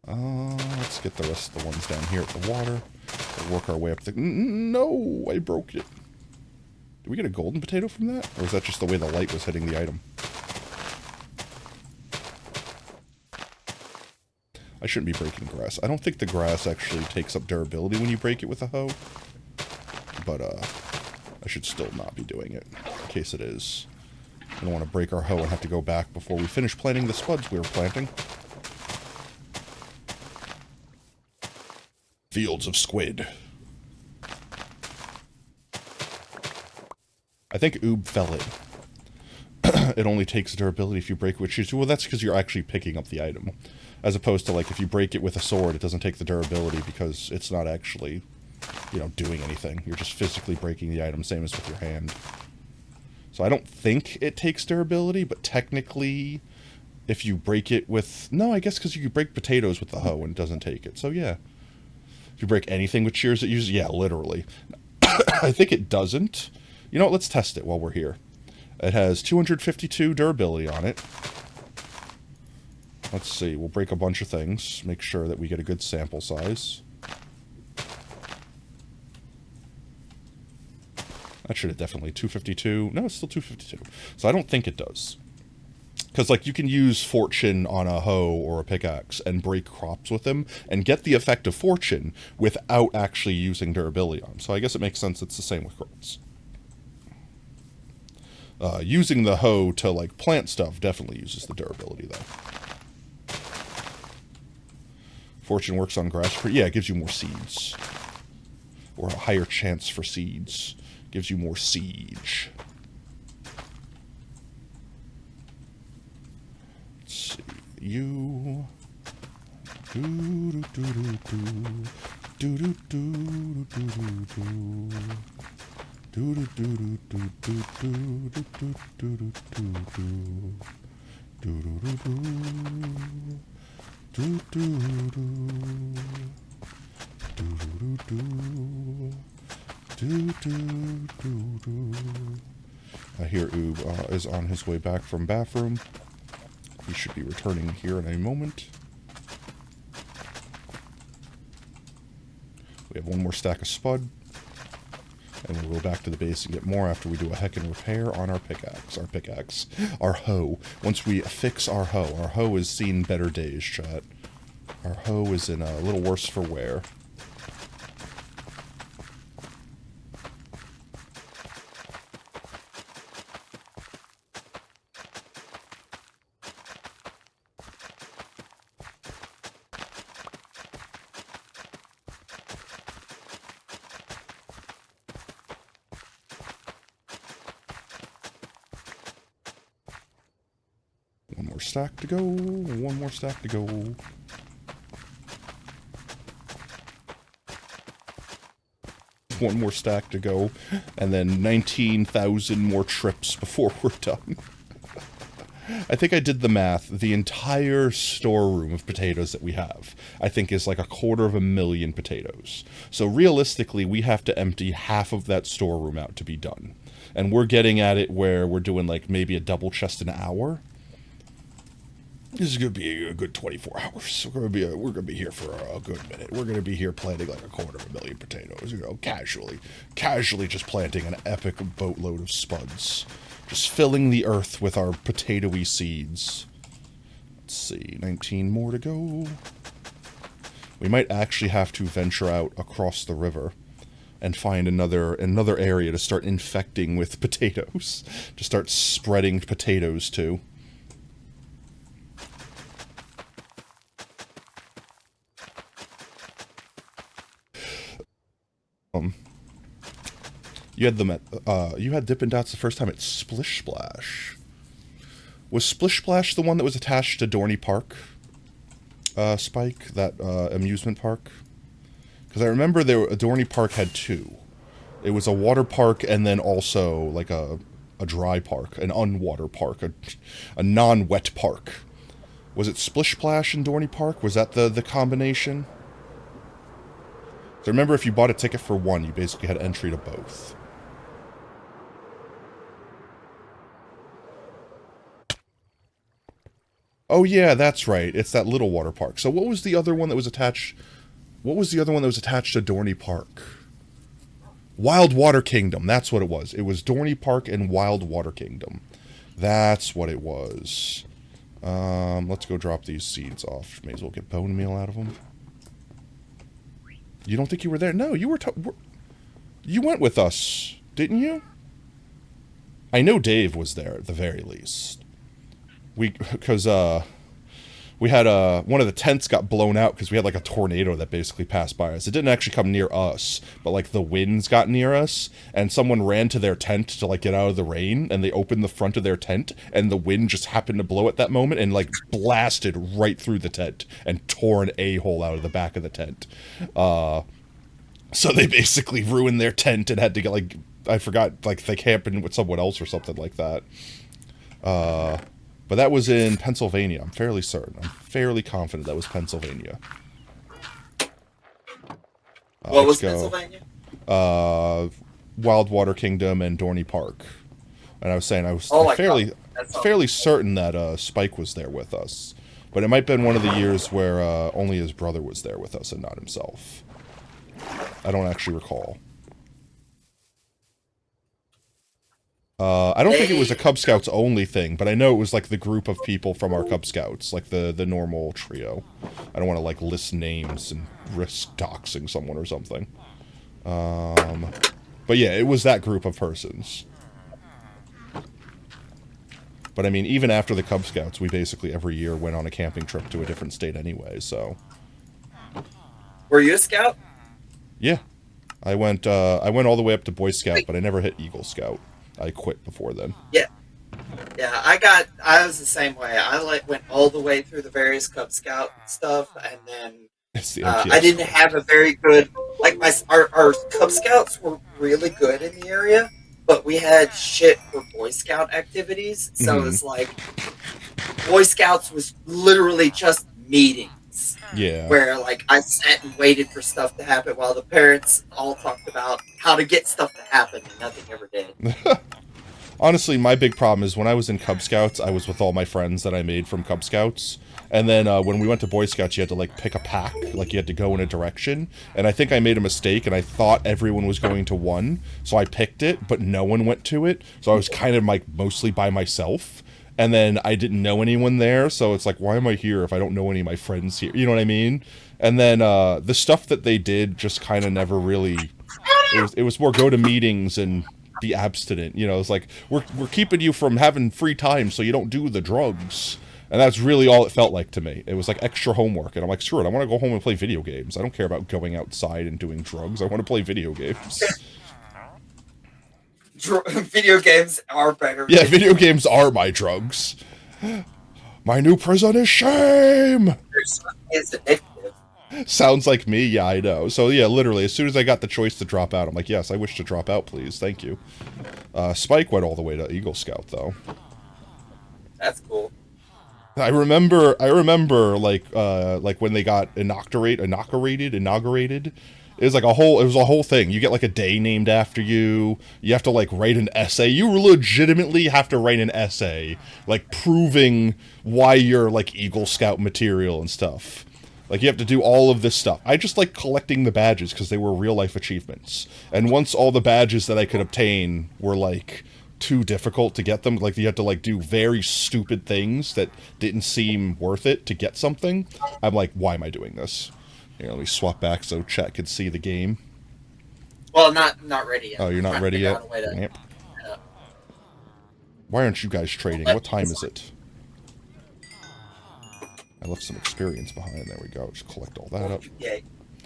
B: Let's get the rest of the ones down here at the water. We'll work our way up the... No! I broke it. Did we get a golden potato from that? Or was that just the way the light was hitting the item? I shouldn't be breaking grass. I don't think the grass actually takes up durability when you break it with a hoe. But, I should still not be doing it, in case it is. I don't want to break our hoe and have to go back before we finish planting the spuds we were planting. Fields of squid. I think Oob fell in. It only takes durability if you break it with shoes. Well, that's because you're actually picking up the item. As opposed to, like, if you break it with a sword, it doesn't take the durability because it's not actually, you know, doing anything. You're just physically breaking the item, same as with your hand. So I don't think it takes durability, but technically, if you break it with... No, I guess because you can break potatoes with the hoe and it doesn't take it. So yeah. If you break anything with shears, it uses... Yeah, literally. I think it doesn't. You know what? Let's test it while we're here. It has 252 durability on it. Let's see. We'll break a bunch of things. Make sure that we get a good sample size. That should have definitely 252. No, it's still 252. So I don't think it does. Because, like, you can use Fortune on a hoe or a pickaxe and break crops with them and get the effect of Fortune without actually using durability on them. So I guess it makes sense it's the same with crops. Using the hoe to, like, plant stuff definitely uses the durability, though. Fortune works on grass. Yeah, it gives you more seeds. Or a higher chance for seeds. Gives you more siege. Let's see. You. Do do do do do do do do do do. Do do do do do do do do do do do do do do do. I hear Oob is on his way back from bathroom. He should be returning here in a moment. We have one more stack of spud. And we'll go back to the base and get more after we do a heckin' repair on our pickaxe. Our hoe. Once we fix our hoe has seen better days, chat. Our hoe is in a little worse for wear. One more stack to go. One more stack to go. One more stack to go. And then 19,000 more trips before we're done. I think I did the math. The entire storeroom of potatoes that we have, I think, is like 250,000 potatoes. So realistically, we have to empty half of that storeroom out to be done. And we're getting at it where we're doing like maybe a double chest an hour. This is going to be a good 24 hours. We're going to be here for a good minute. We're going to be here planting like 250,000 potatoes, you know, casually just planting an epic boatload of spuds. Just filling the earth with our potatoey seeds. Let's see, 19 more to go. We might actually have to venture out across the river and find another area to start infecting with potatoes. To start spreading potatoes to. You had Dippin' Dots the first time at Splish Splash. Was Splish Splash the one that was attached to Dorney Park? Spike, that amusement park? Because I remember Dorney Park had two. It was a water park and then also like a dry park, an unwater park, a non-wet park. Was it Splish Splash and Dorney Park? Was that the combination? So remember, if you bought a ticket for one, you basically had entry to both. Oh yeah, that's right. It's that little water park. So what was the other one that was attached? What was the other one that was attached to Dorney Park? Wild Water Kingdom. That's what it was. It was Dorney Park and Wild Water Kingdom. That's what it was. Let's go drop these seeds off. May as well get bone meal out of them. You don't think you were there? No, you were. You went with us, didn't you? I know Dave was there at the very least. Because we had one of the tents got blown out because we had like a tornado that basically passed by us. It didn't actually come near us, but like the winds got near us, and someone ran to their tent to like get out of the rain, and they opened the front of their tent, and the wind just happened to blow at that moment and like blasted right through the tent and tore an a-hole out of the back of the tent. So they basically ruined their tent and had to get like I forgot, like, they camping with someone else or something like that. But that was in Pennsylvania. I'm fairly certain. I'm fairly confident that was Pennsylvania.
C: What was
B: let's go.
C: Pennsylvania?
B: Wildwater Kingdom and Dorney Park. And I was saying I was
C: Oh my
B: fairly
C: God. That's all.
B: fairly certain that Spike was there with us. But it might have been one of the years where only his brother was there with us and not himself. I don't actually recall. I don't think it was a Cub Scouts only thing, but I know it was like the group of people from our Cub Scouts, like the normal trio. I don't want to like list names and risk doxing someone or something. But yeah, it was that group of persons. But I mean, even after the Cub Scouts, we basically every year went on a camping trip to a different state anyway, so.
C: Were you a scout?
B: Yeah. I went all the way up to Boy Scout, but I never hit Eagle Scout. I quit before then.
C: Yeah. Yeah, I was the same way. I like went all the way through the various Cub Scout stuff, and then
B: It's the
C: I didn't have a very good, like our Cub Scouts were really good in the area, but we had shit for Boy Scout activities. So it's like Boy Scouts was literally just meetings.
B: Yeah.
C: Where like I sat and waited for stuff to happen while the parents all talked about how to get stuff to happen, and nothing ever did.
B: Honestly, my big problem is when I was in Cub Scouts, I was with all my friends that I made from Cub Scouts. And then when we went to Boy Scouts, you had to like pick a pack, like you had to go in a direction. And I think I made a mistake, and I thought everyone was going to one, so I picked it, but no one went to it. So I was kind of like mostly by myself. And then I didn't know anyone there, so it's like, why am I here if I don't know any of my friends here? You know what I mean? And then the stuff that they did just kind of never really. It was more go to meetings and be abstinent. You know, it's like we're keeping you from having free time so you don't do the drugs. And that's really all it felt like to me. It was like extra homework, and I'm like, screw it, I want to go home and play video games. I don't care about going outside and doing drugs. I want to play video games.
C: Video games are better.
B: Yeah, video games are my drugs. My new prison is shame!
C: It's addictive.
B: Sounds like me, yeah, I know. So yeah, literally, as soon as I got the choice to drop out, I'm like, yes, I wish to drop out, please, thank you. Spike went all the way to Eagle Scout, though.
C: That's cool.
B: I remember, like when they got inaugurated. It was like a whole thing. You get like a day named after you. You have to like write an essay. You legitimately have to write an essay, like proving why you're like Eagle Scout material and stuff. Like you have to do all of this stuff. I just like collecting the badges because they were real life achievements. And once all the badges that I could obtain were like too difficult to get them, like you had to like do very stupid things that didn't seem worth it to get something, I'm like, why am I doing this? Here, let me swap back so chat can see the game.
C: Well, not ready yet.
B: Oh, you're not ready yet? Yep.
C: Yeah.
B: Why aren't you guys trading? What time is it? I left some experience behind. There we go. Just collect all that up.
C: Yeah.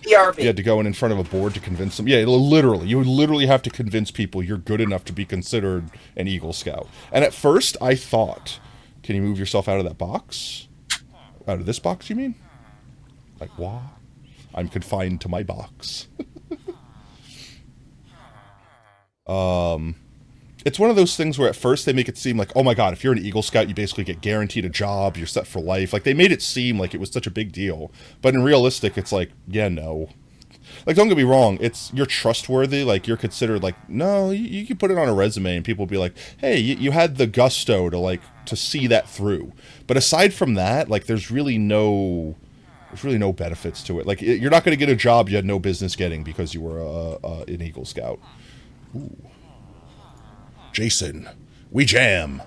C: PRB.
B: You had to go in front of a board to convince them. Yeah, literally. You would literally have to convince people you're good enough to be considered an Eagle Scout. And at first, I thought, can you move yourself out of that box? Out of this box, you mean? Like, what? I'm confined to my box. It's one of those things where at first they make it seem like, oh my god, if you're an Eagle Scout, you basically get guaranteed a job, you're set for life. Like, they made it seem like it was such a big deal. But in realistic, it's like, yeah, no. Like, don't get me wrong, you're trustworthy, like, you're considered, like, no, you can put it on a resume and people will be like, hey, you had the gusto to see that through. But aside from that, like, there's really no benefits to it. Like, you're not going to get a job you had no business getting because you were an Eagle Scout. Ooh. Jason, we jam.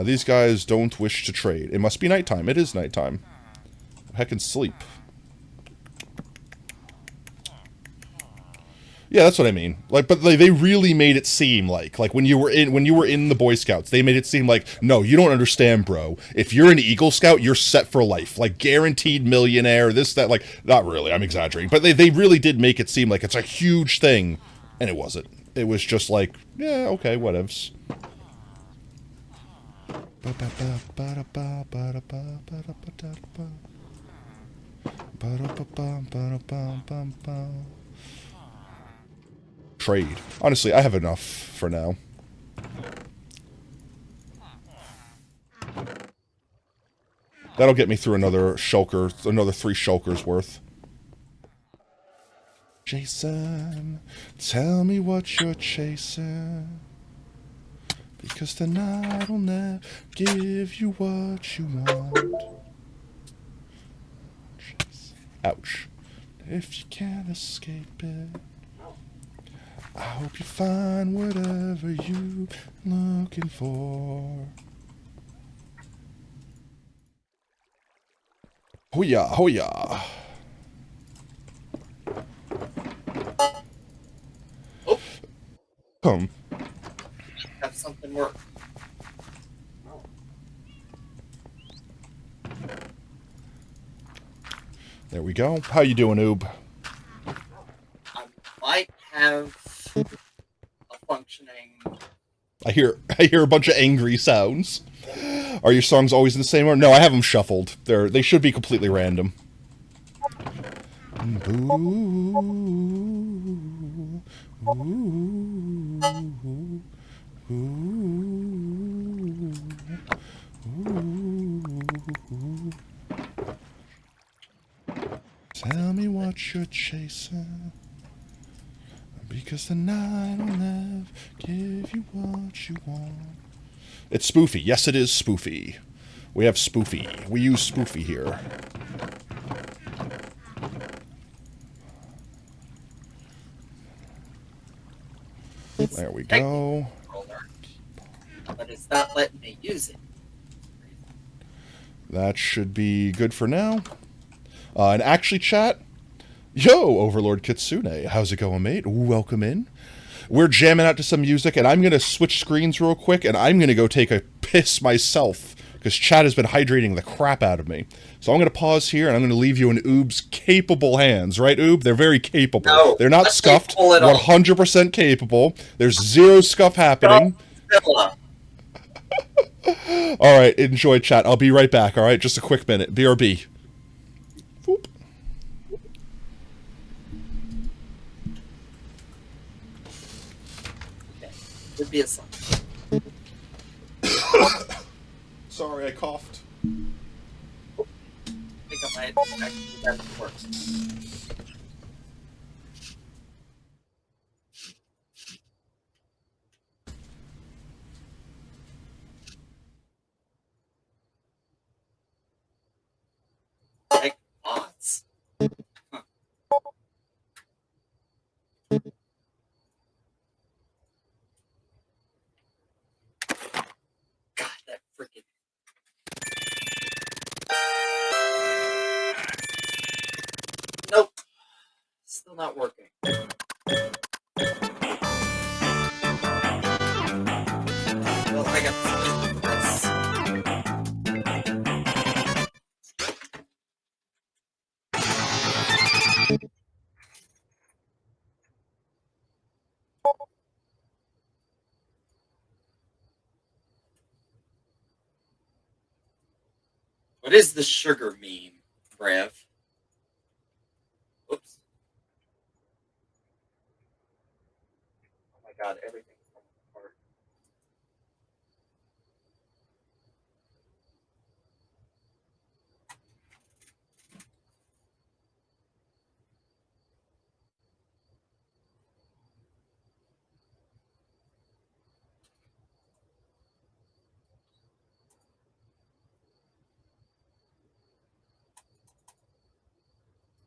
B: These guys don't wish to trade. It must be nighttime. It is nighttime. Heck and sleep. Yeah, that's what I mean. Like, but they really made it seem like when you were in the Boy Scouts, they made it seem like, no, you don't understand, bro. If you're an Eagle Scout, you're set for life. Like, guaranteed millionaire, this, that, like, not really, I'm exaggerating. But they really did make it seem like it's a huge thing. And it wasn't. It was just like, yeah, okay, whatevs. Trade. Honestly, I have enough for now. That'll get me through another shulker, another 3 shulkers worth. Jason, tell me what you're chasing, because tonight I'll never give you what you want. Ouch. If you can't escape it, I hope you find whatever you're looking for. Hoo-yah, hoo-yah.
C: Oh,
B: Come.
C: have something work.
B: There we go. How you doing, Oob?
C: I might have a functioning.
B: I hear a bunch of angry sounds. Are your songs always in the same order? No, I have them shuffled. They should be completely random. Tell me what you're chasing, because tonight I'll never give you what you want. It's spoofy. Yes, it is spoofy. We have spoofy. We use spoofy here. There we go.
C: But it's not letting me use it.
B: That should be good for now. And actually, chat. Yo, Overlord Kitsune. How's it going, mate? Welcome in. We're jamming out to some music, and I'm going to switch screens real quick, and I'm going to go take a piss myself, because chat has been hydrating the crap out of me. So I'm going to pause here, and I'm going to leave you in Oob's capable hands. Right, Oob? They're very capable.
C: No,
B: they're not scuffed. 100% capable. There's zero scuff happening. All right, enjoy, chat. I'll be right back, all right? Just a quick minute. BRB. Boop.
C: Would be a song.
B: Sorry, I coughed.
C: I think I might actually that works. Heck, odds. Huh. God, that freaking. Nope. Still not working. Well, I got this. What is the sugar meme, Brev? Oops. Oh my god, everything's falling apart.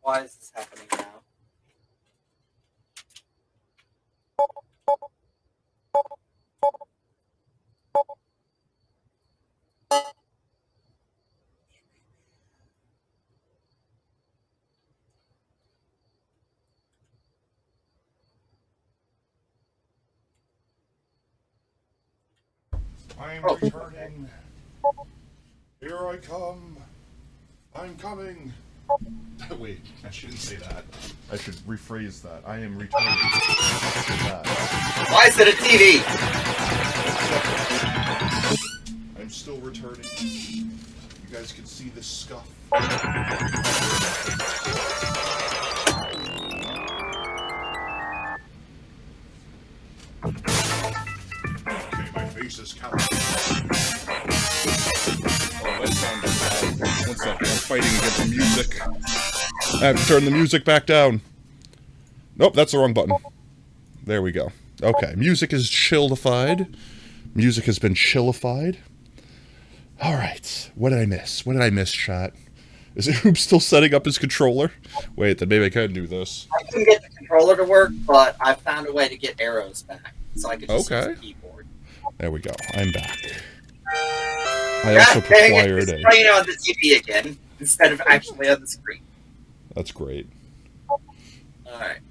C: Why is this happening now?
B: I'm returning. Here I come. I'm coming. Wait, I shouldn't say that. I should rephrase that. I am returning. After that.
C: Why is it a TV?
B: I'm I'm still returning. You guys can see this scuff. Okay, my face is counting. Oh, that sounded bad. 1 second, I'm fighting against the music. I have to turn the music back down. Nope, that's the wrong button. There we go. Okay, music is chillified. Music has been chillified. Alright, what did I miss? What did I miss, chat? Is Oob still setting up his controller? Wait, then maybe I can do this.
C: I couldn't get the controller to work, but I found a way to get arrows back, so I could just use the keyboard.
B: There we go. I'm back. I also acquired
C: it's playing on the TV again, instead of actually on the screen.
B: That's great.
C: Alright.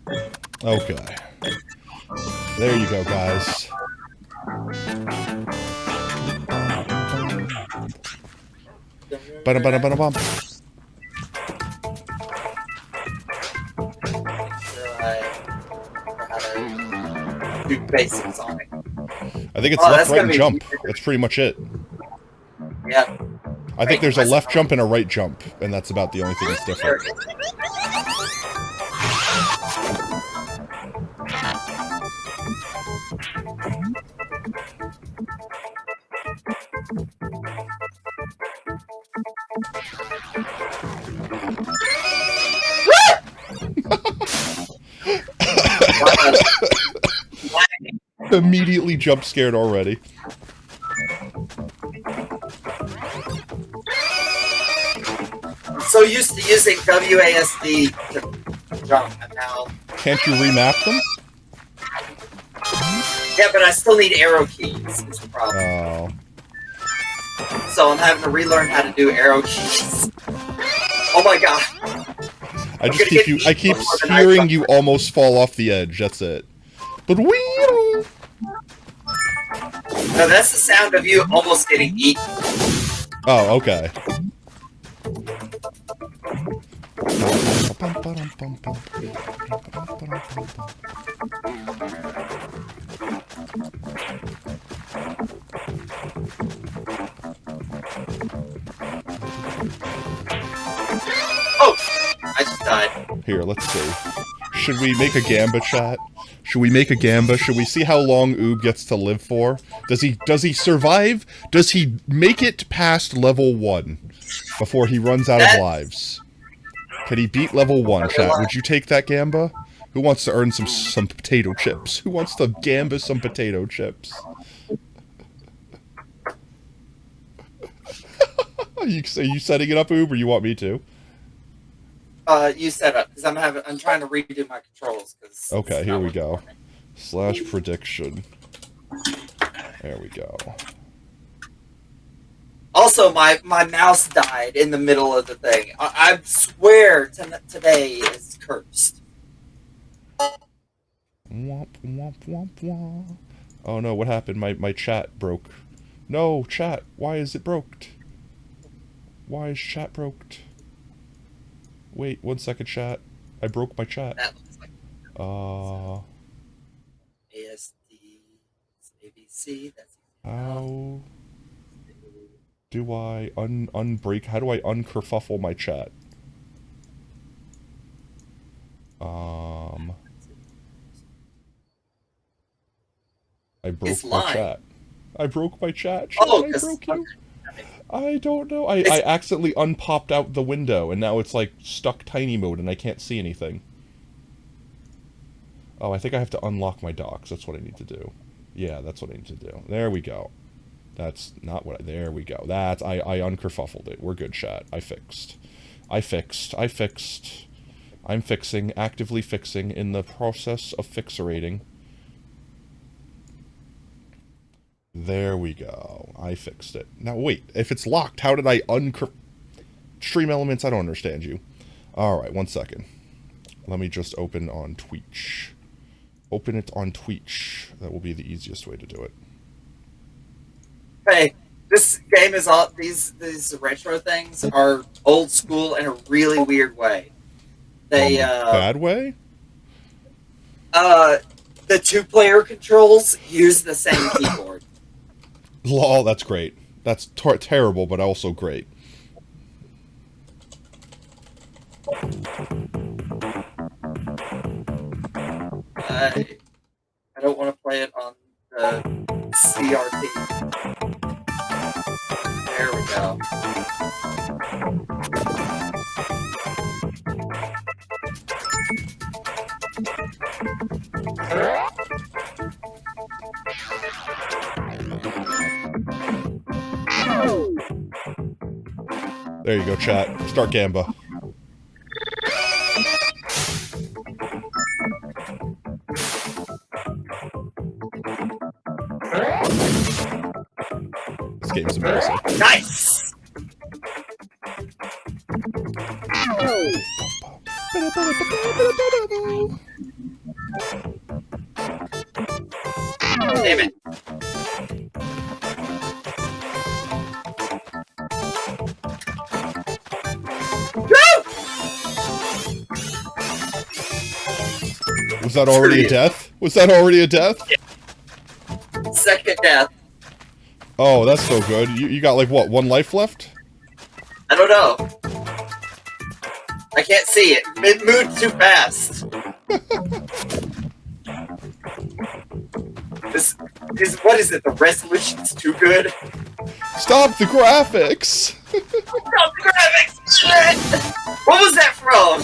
B: Okay. There you go, guys. Ba-da-ba-da-ba-da-bum.
C: Do basic Sonic.
B: I think it's left, right, and jump. That's pretty much it.
C: Yeah.
B: I think there's a left jump and a right jump, and that's about the only thing that's different. Immediately jump scared already.
C: I'm so used to using WASD to jump, and now...
B: Can't you remap them?
C: Yeah, but I still need arrow keys, is the problem.
B: Oh.
C: So I'm having to relearn how to do arrow keys. Oh my god.
B: I keep hearing you almost fall off the edge, that's it. But we.
C: No, that's the sound of you almost getting eaten.
B: Oh, okay.
C: Oh! I just died.
B: Here, let's see. Should we make a Gamba, chat? Should we make a Gamba? Should we see how long Oob gets to live for? Does he survive? Does he make it past level 1 before he runs out of lives? Can he beat level 1, chat? Would you take that Gamba? Who wants to earn some potato chips? Who wants to Gamba some potato chips? Are you setting it up, Oob, or you want me to?
C: You set up, because I'm trying to redo my controls.
B: Okay, here we go. Slash prediction. There we go.
C: Also, my mouse died in the middle of the thing. I swear today is cursed.
B: Womp, womp, womp, womp. Oh no, what happened? My chat broke. No, chat, why is it broke? Why is chat broke? Wait, 1 second, chat. I broke my chat.
C: That looks like ASD, ABC, that's...
B: How do I unbreak? How do I unkerfuffle my chat? I broke my chat. I broke my chat.
C: Oh,
B: I broke you. I don't know. I accidentally unpopped out the window, and now it's like stuck tiny mode, and I can't see anything. Oh, I think I have to unlock my docks. That's what I need to do. Yeah, that's what I need to do. There we go. That's not what I... There we go. That's... I unkerfuffled it. We're good, chat. I fixed. I'm fixing. Actively fixing. In the process of fixerating. There we go. I fixed it. Now, wait. If it's locked, how did I Stream Elements, I don't understand you. Alright, 1 second. Let me just open on Twitch. Open it on Twitch. That will be the easiest way to do it.
C: Hey, this game is all... These retro things are old school in a really weird way. They,
B: bad way?
C: The 2-player controls use the same keyboard.
B: Lol, that's great. That's terrible, but also great.
C: I don't want to play it on the CRT. There we go.
B: There you go, chat. Start Gamba. This game's embarrassing.
C: Nice! Damn it.
B: Was that already a death? Was that already a death?
C: Yeah. Second death.
B: Oh, that's so good. You got like what, 1 life left?
C: I don't know. I can't see it. It moved too fast. What is it? The resolution's too good?
B: Stop the graphics!
C: Stop the graphics! What was that from?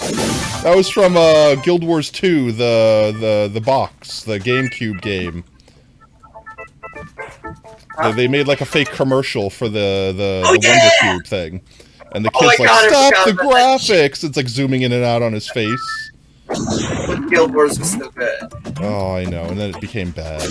B: That was from Guild Wars 2, the box, the GameCube game. They made like a fake commercial for the Wonder Cube thing. And the kid's like, stop the graphics! It's like zooming in and out on his face.
C: Guild Wars was so good.
B: Oh, I know, and then it became bad.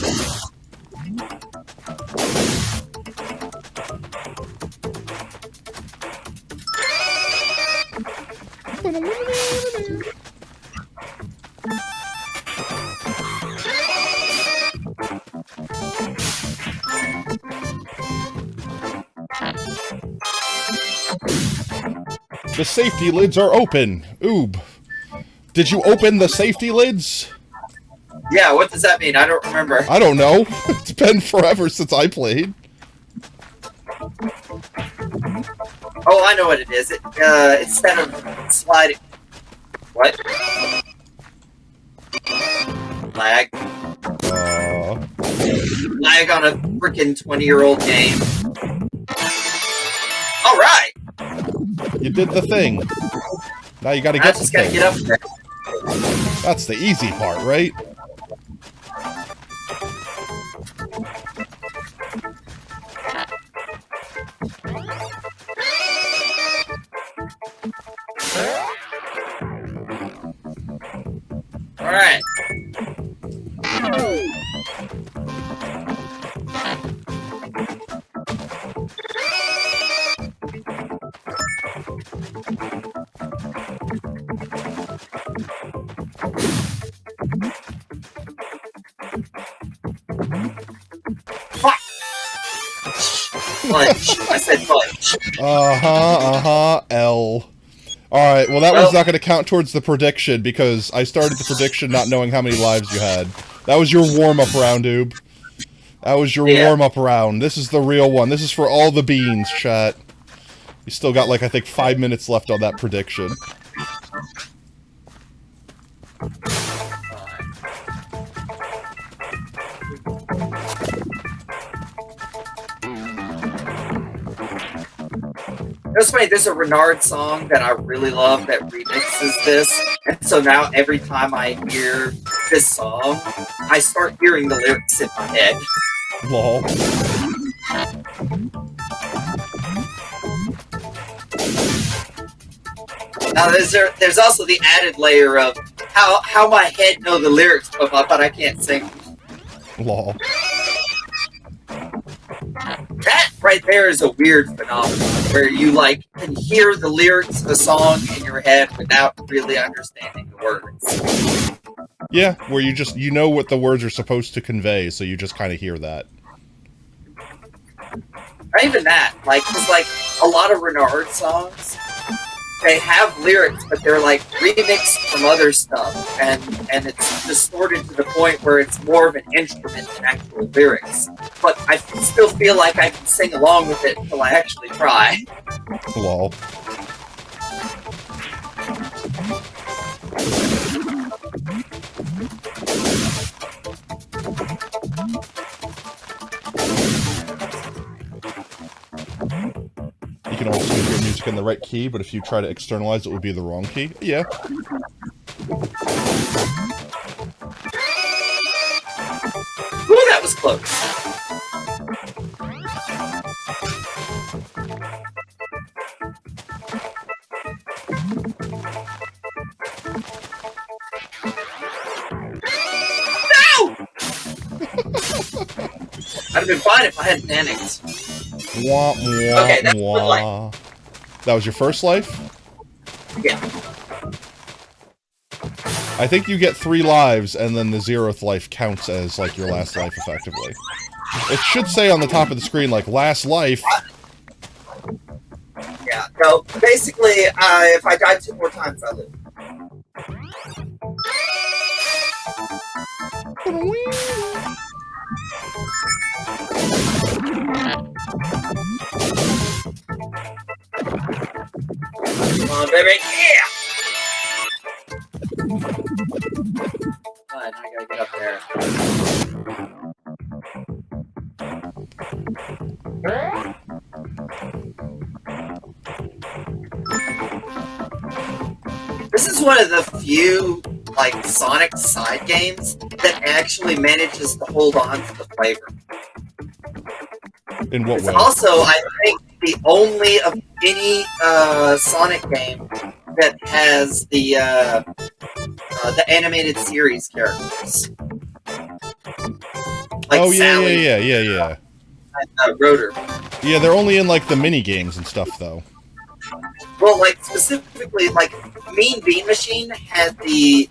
B: The safety lids are open. Oob. Did you open the safety lids?
C: Yeah, what does that mean? I don't remember.
B: I don't know. It's been forever since I played.
C: Oh, I know what it is. Instead of sliding... What? Lag. Lag on a frickin' 20-year-old game. Alright!
B: You did the thing. Now you gotta get the
C: just gotta
B: thing.
C: get up there.
B: That's the easy part, right?
C: Alright. Fuck! Punch. I said punch.
B: L. Alright, well that one's not going to count towards the prediction because I started the prediction not knowing how many lives you had. That was your warm-up round, Oob. That was your warm-up round. This is the real one. This is for all the beans, chat. You still got, like, I think 5 minutes left on that prediction.
C: It's funny, there's a Renard song that I really love that remixes this, and so now every time I hear this song, I start hearing the lyrics in my head.
B: Lol.
C: Now there's also the added layer of how my head know the lyrics, but I can't sing.
B: Lol.
C: That right there is a weird phenomenon where you like can hear the lyrics of a song in your head without really understanding the words.
B: Yeah, where you know what the words are supposed to convey, so you just kind of hear that.
C: Not even that, like, 'cause like a lot of Renard songs, they have lyrics, but they're like remixed from other stuff, and it's distorted to the point where it's more of an instrument than actual lyrics. But I still feel like I can sing along with it until I actually try.
B: Lol. You can also hear music in the right key, but if you try to externalize it, would be the wrong key. Yeah.
C: Ooh, that was close. No! I'd have been fine if I hadn't panicked.
B: Wah, wah,
C: Okay, that's
B: wah.
C: one life.
B: That was your first life?
C: Yeah.
B: I think you get 3 lives, and then the 0th life counts as, like, your last life, effectively. It should say on the top of the screen, like, last life.
C: Yeah, no, basically, if I die 2 more times, I live. Come on, baby, yeah! Fine, I gotta get up there. This is one of the few, like, Sonic side games that actually manages to hold on to the flavor.
B: In what
C: It's
B: way?
C: also, I think, the only of any Sonic game that has the animated series characters. Like
B: Oh, yeah,
C: Sally
B: yeah.
C: and Rotor.
B: Yeah, they're only in, like, the mini-games and stuff, though.
C: Well, like, specifically, like, Mean Bean Machine had the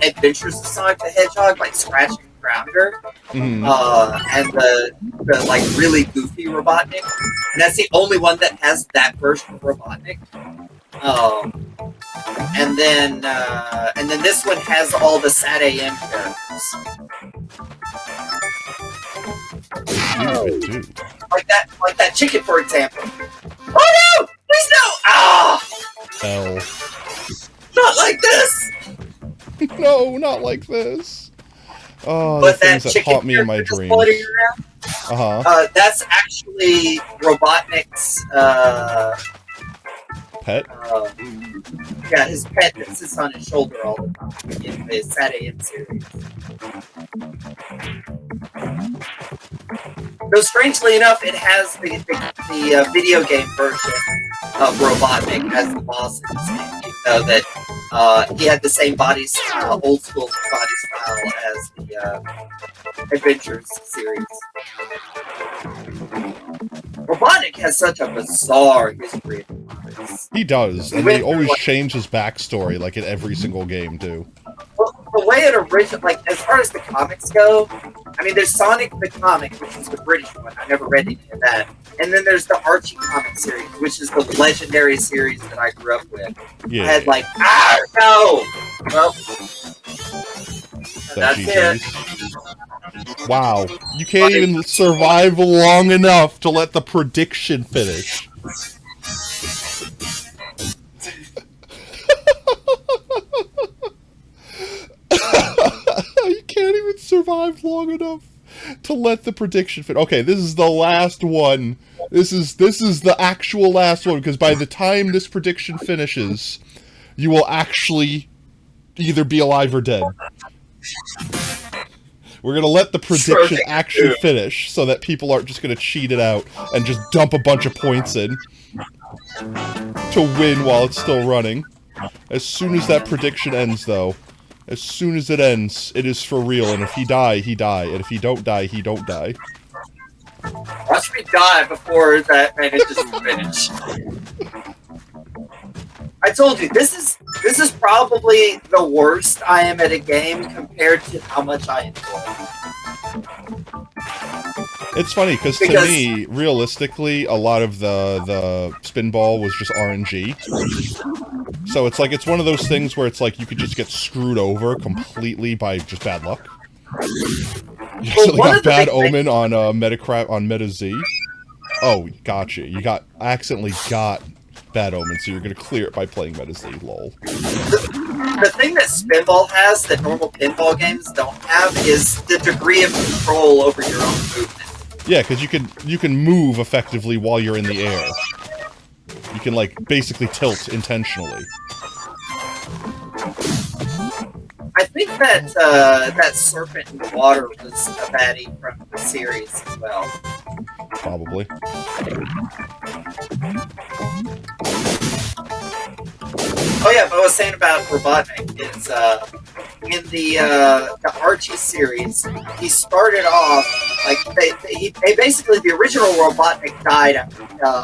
C: Adventures of Sonic the Hedgehog, like Scratch and Grounder,
B: Mhm.
C: and the like really goofy Robotnik, and that's the only one that has that version of Robotnik. And then this one has all the Sad AM characters,
B: Dude.
C: like that chicken, for example. Oh no! Please no! Ah!
B: L.
C: Not like this!
B: No, not like this. Oh, the
C: But
B: things
C: that
B: that
C: chicken
B: haunt me in my
C: character just
B: dreams.
C: floating around,
B: Uh-huh.
C: that's actually Robotnik's,
B: Pet?
C: yeah, his pet that sits on his shoulder all the time in the Sad AM series. Though strangely enough, it has the video game version of Robotnik as the boss in this game, even though that he had the same body style, old school body style as the Adventures series. Robotnik has such a bizarre history.
B: He does, and they always change his backstory, like in every single game, too.
C: Well, the way it originally, like, as far as the comics go, I mean, there's Sonic the Comic, which is the British one. I never read any of that. And then there's the Archie comic series, which is the legendary series that I grew up with.
B: Yeah.
C: I had like, no! Well, that's it.
B: Wow. You can't even survive long enough to let the prediction finish. You can't even survive long enough to let the prediction fit. Okay, this is the last one. This is the actual last one, because by the time this prediction finishes, you will actually either be alive or dead. We're gonna let the prediction actually finish, so that people aren't just gonna cheat it out and just dump a bunch of points in to win while it's still running. As soon as that prediction ends, though, as soon as it ends, it is for real, and if he die, he die, and if he don't die, he don't die.
C: Watch me die before that manages to finish. I told you, this is probably the worst I am at a game compared to how much I enjoy it.
B: It's funny because to me, realistically, a lot of the spinball was just RNG. So it's like it's one of those things where it's like you could just get screwed over completely by just bad luck. You accidentally got bad omen on Metacrap on Meta Z. Oh, gotcha. You accidentally got bad omen, so you're gonna clear it by playing Meta Z. Lol.
C: The thing that spinball has that normal pinball games don't have is the degree of control over your own movement.
B: Yeah, because you can move effectively while you're in the air. You can like basically tilt intentionally.
C: I think that that serpent in the water was a baddie from the series as well.
B: Probably.
C: Oh yeah, but I was saying about Robotnik is in the Archie series, he started off like they basically the original Robotnik died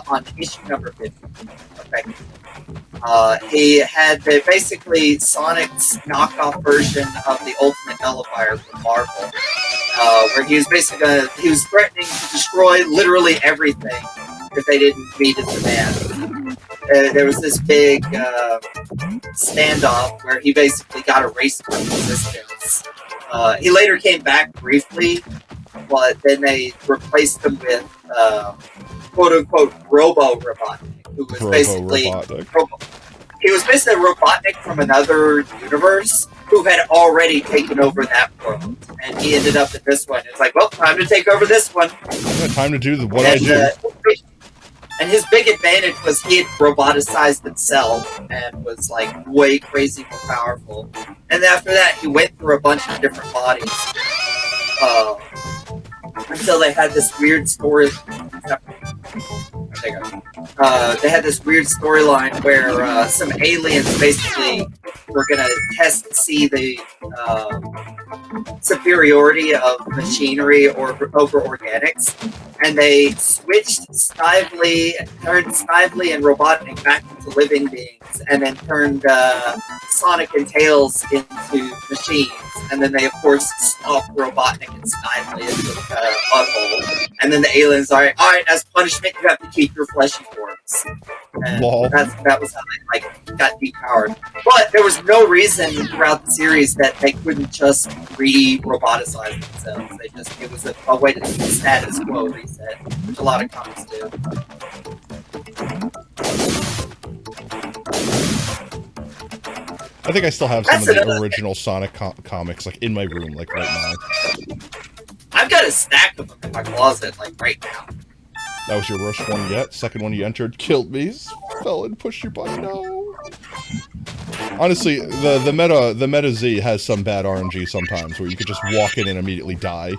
C: on issue number 50. Okay. He had basically Sonic's knockoff version of the Ultimate Nullifier from Marvel, where he was basically he was threatening to destroy literally everything if they didn't meet his demands. There was this big standoff where he basically got erased from existence. He later came back briefly, but then they replaced him with quote-unquote Robo-Robotnik, who was basically he was basically a Robotnik from another universe who had already taken over that world, and he ended up in this one. It's like, well, time to take over this one.
B: Yeah, time to do what I do.
C: And his big advantage was he had roboticized himself and was like way crazy more powerful. And after that, he went through a bunch of different bodies until they had this weird story. They had this weird storyline where some aliens basically were going to test to see the superiority of machinery over organics, and they switched turned Snively and Robotnik back into living beings, and then turned Sonic and Tails into machines, and then they of course stopped Robotnik and Snively into the butthole, and then the aliens are all right, as punishment you have to keep your fleshy forms, and that was how they like got depowered. But there was no reason throughout the series that they couldn't just re-roboticize themselves. It was a way to status quo reset, which a lot of comics do.
B: I think I still have some of the original Sonic comics like in my room, like right now.
C: I've got a stack of them in my closet, like right now.
B: That was your worst one yet? Second one you entered killed me. Fell and pushed your button. No. Honestly, the Meta Z has some bad RNG sometimes where you could just walk in and immediately die.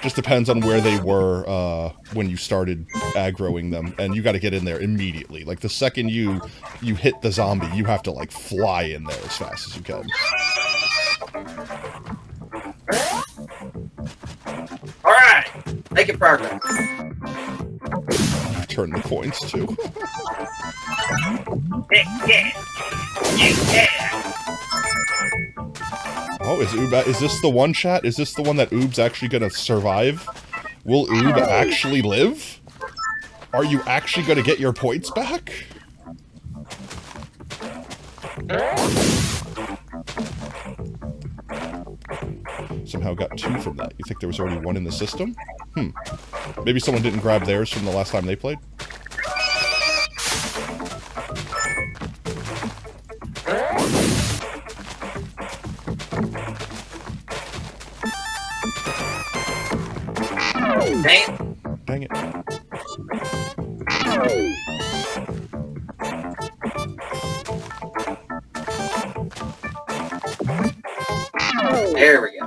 B: Just depends on where they were when you started aggroing them, and you got to get in there immediately. Like the second you hit the zombie, you have to like fly in there as fast as you can.
C: All right, making progress.
B: Turn the coins too.
C: Yeah.
B: Oh, is this the one, chat? Is this the one that Oob's actually gonna survive? Will Oob actually live? Are you actually gonna get your points back? Somehow got 2 from that. You think there was already 1 in the system? Maybe someone didn't grab theirs from the last time they played? Dang it.
C: There we go.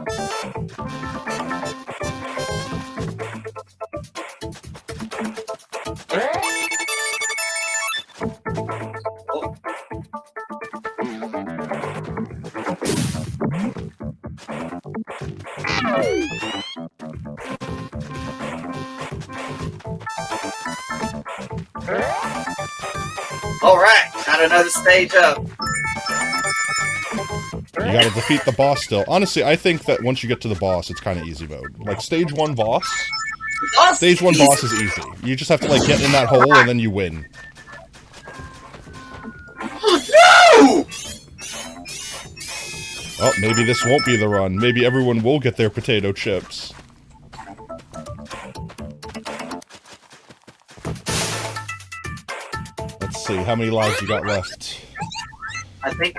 C: All right, got another stage up.
B: You gotta defeat the boss still. Honestly, I think that once you get to the boss, it's kind of easy mode. Like, stage 1 boss... Stage 1 boss is easy. You just have to, like, get in that hole and then you win.
C: No!
B: Oh, maybe this won't be the run. Maybe everyone will get their potato chips. Let's see, how many lives you got left?
C: I think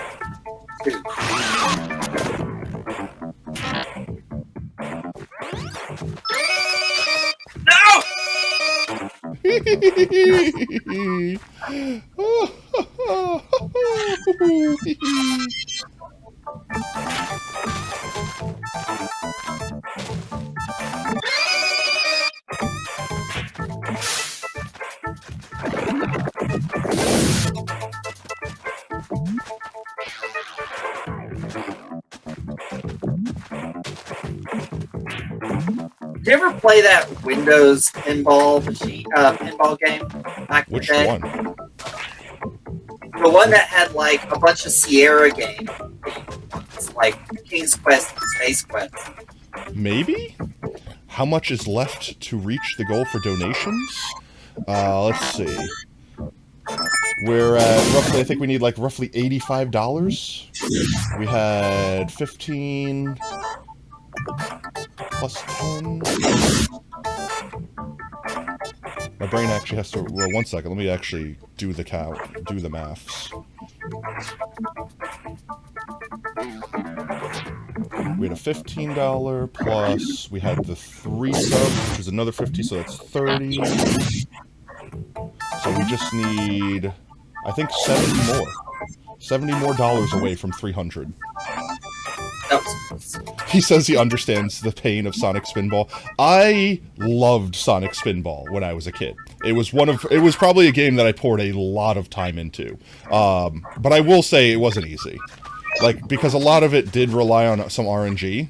C: 2. Did you ever play that Windows pinball machine, pinball game back in the
B: Which
C: day?
B: one?
C: The one that had like a bunch of Sierra games, like King's Quest and Space Quest.
B: Maybe? How much is left to reach the goal for donations? Let's see. We're at roughly, I think we need like roughly $85. We had 15 plus 10. My brain actually has to, well, 1 second, let me actually do the count, do the maths. We had a $15 plus, we had the 3 subs, which is another 50, so that's 30. So we just need, I think, 70 more. $70 more away from 300. He says he understands the pain of Sonic Spinball. I loved Sonic Spinball when I was a kid. It was probably a game that I poured a lot of time into. But I will say it wasn't easy. Like, because a lot of it did rely on some RNG,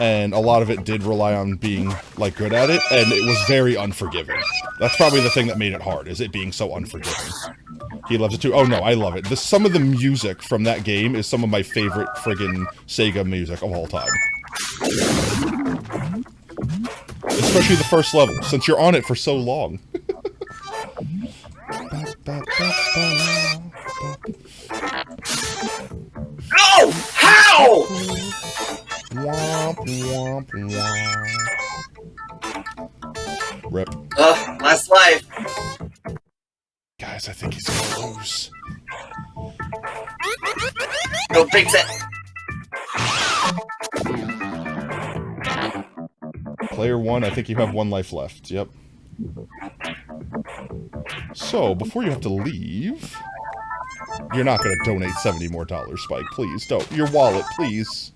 B: and a lot of it did rely on being, like, good at it, and it was very unforgiving. That's probably the thing that made it hard, is it being so unforgiving. He loves it too. Oh no, I love it. Some of the music from that game is some of my favorite friggin' Sega music of all time. Especially the first level, since you're on it for so long.
C: Oh! How?
B: Womp, womp, womp. Rip.
C: Last life.
B: Guys, I think he's gonna lose.
C: Go fix it.
B: Player 1, I think you have 1 life left. Yep. So, before you have to leave... You're not gonna donate $70 more, Spike. Please, don't. Your wallet, please.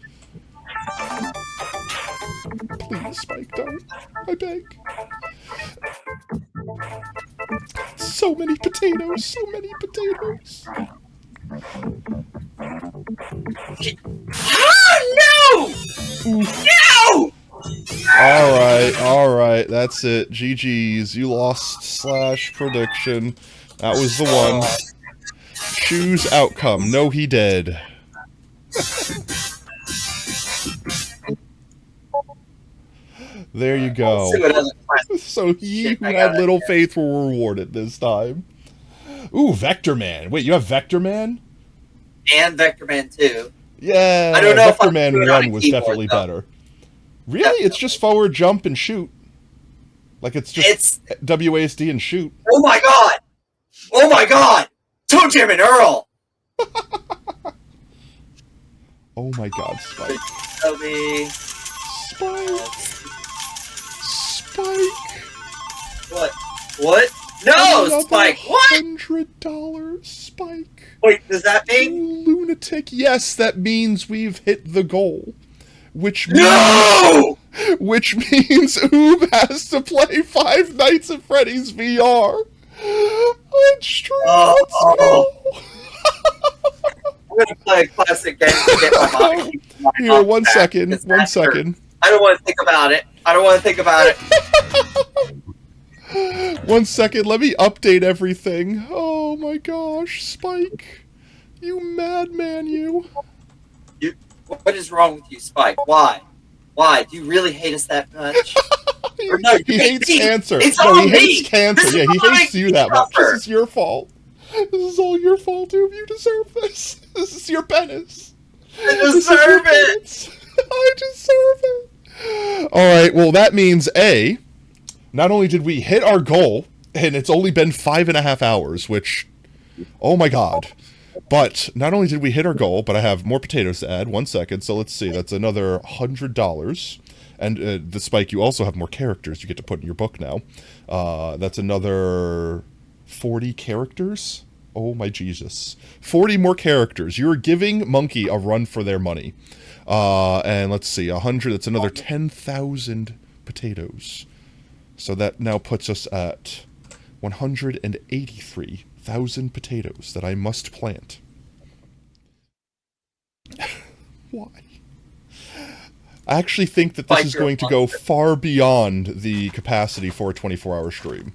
B: Please, Spike, don't. I beg. So many potatoes, so many potatoes.
C: Oh, no! No!
B: Alright, that's it. GG's. You lost / prediction. That was the one. Choose outcome. No, he dead. There you go. So he who had little faith were rewarded this time. Ooh, Vector Man. Wait, you have Vector Man?
C: And Vector Man 2.
B: Yeah,
C: I don't know
B: Vector
C: if
B: Man 1 was definitely better. Really? It's just forward, jump, and shoot. Like, it's just WASD and shoot.
C: Oh my god! Oh my god! Toe Jam and Earl!
B: Oh my god, Spike.
C: Toby.
B: Spike. Spike.
C: What? What? No,
B: Another
C: Spike! What?
B: $100, Spike.
C: Wait, does that mean?
B: You lunatic. Yes, that means we've hit the goal. Which means...
C: No!
B: Which means Oob has to play Five Nights at Freddy's VR. On stream. Let's go.
C: I'm gonna play a classic game to get my mind.
B: Here, 1 second. 1 second.
C: I don't want to think about it. I don't want to think about it.
B: 1 second. Let me update everything. Oh my gosh, Spike. You madman, you.
C: What is wrong with you, Spike? Why? Why? Do you really hate us that much? Or no,
B: He
C: you hate
B: hates
C: me.
B: cancer.
C: It's
B: No,
C: all
B: he hates
C: me.
B: cancer.
C: This
B: Yeah,
C: is
B: he
C: why
B: hates you
C: you
B: that much. This
C: suffer.
B: is your fault. This is all your fault, dude. You deserve this. This is your penance.
C: I
B: This is your
C: deserve it.
B: penance. I deserve it. Alright, well, that means A, not only did we hit our goal, and it's only been 5.5 hours, which, oh my god. But not only did we hit our goal, but I have more potatoes to add. 1 second, so let's see. That's another $100. And the Spike, you also have more characters you get to put in your book now. That's another 40 characters. Oh my Jesus. 40 more characters. You're giving Monkey a run for their money. And let's see, 100, that's another 10,000 potatoes. So that now puts us at 183,000 potatoes that I must plant. Why? I actually think that this is going to go far beyond the capacity for a 24-hour stream.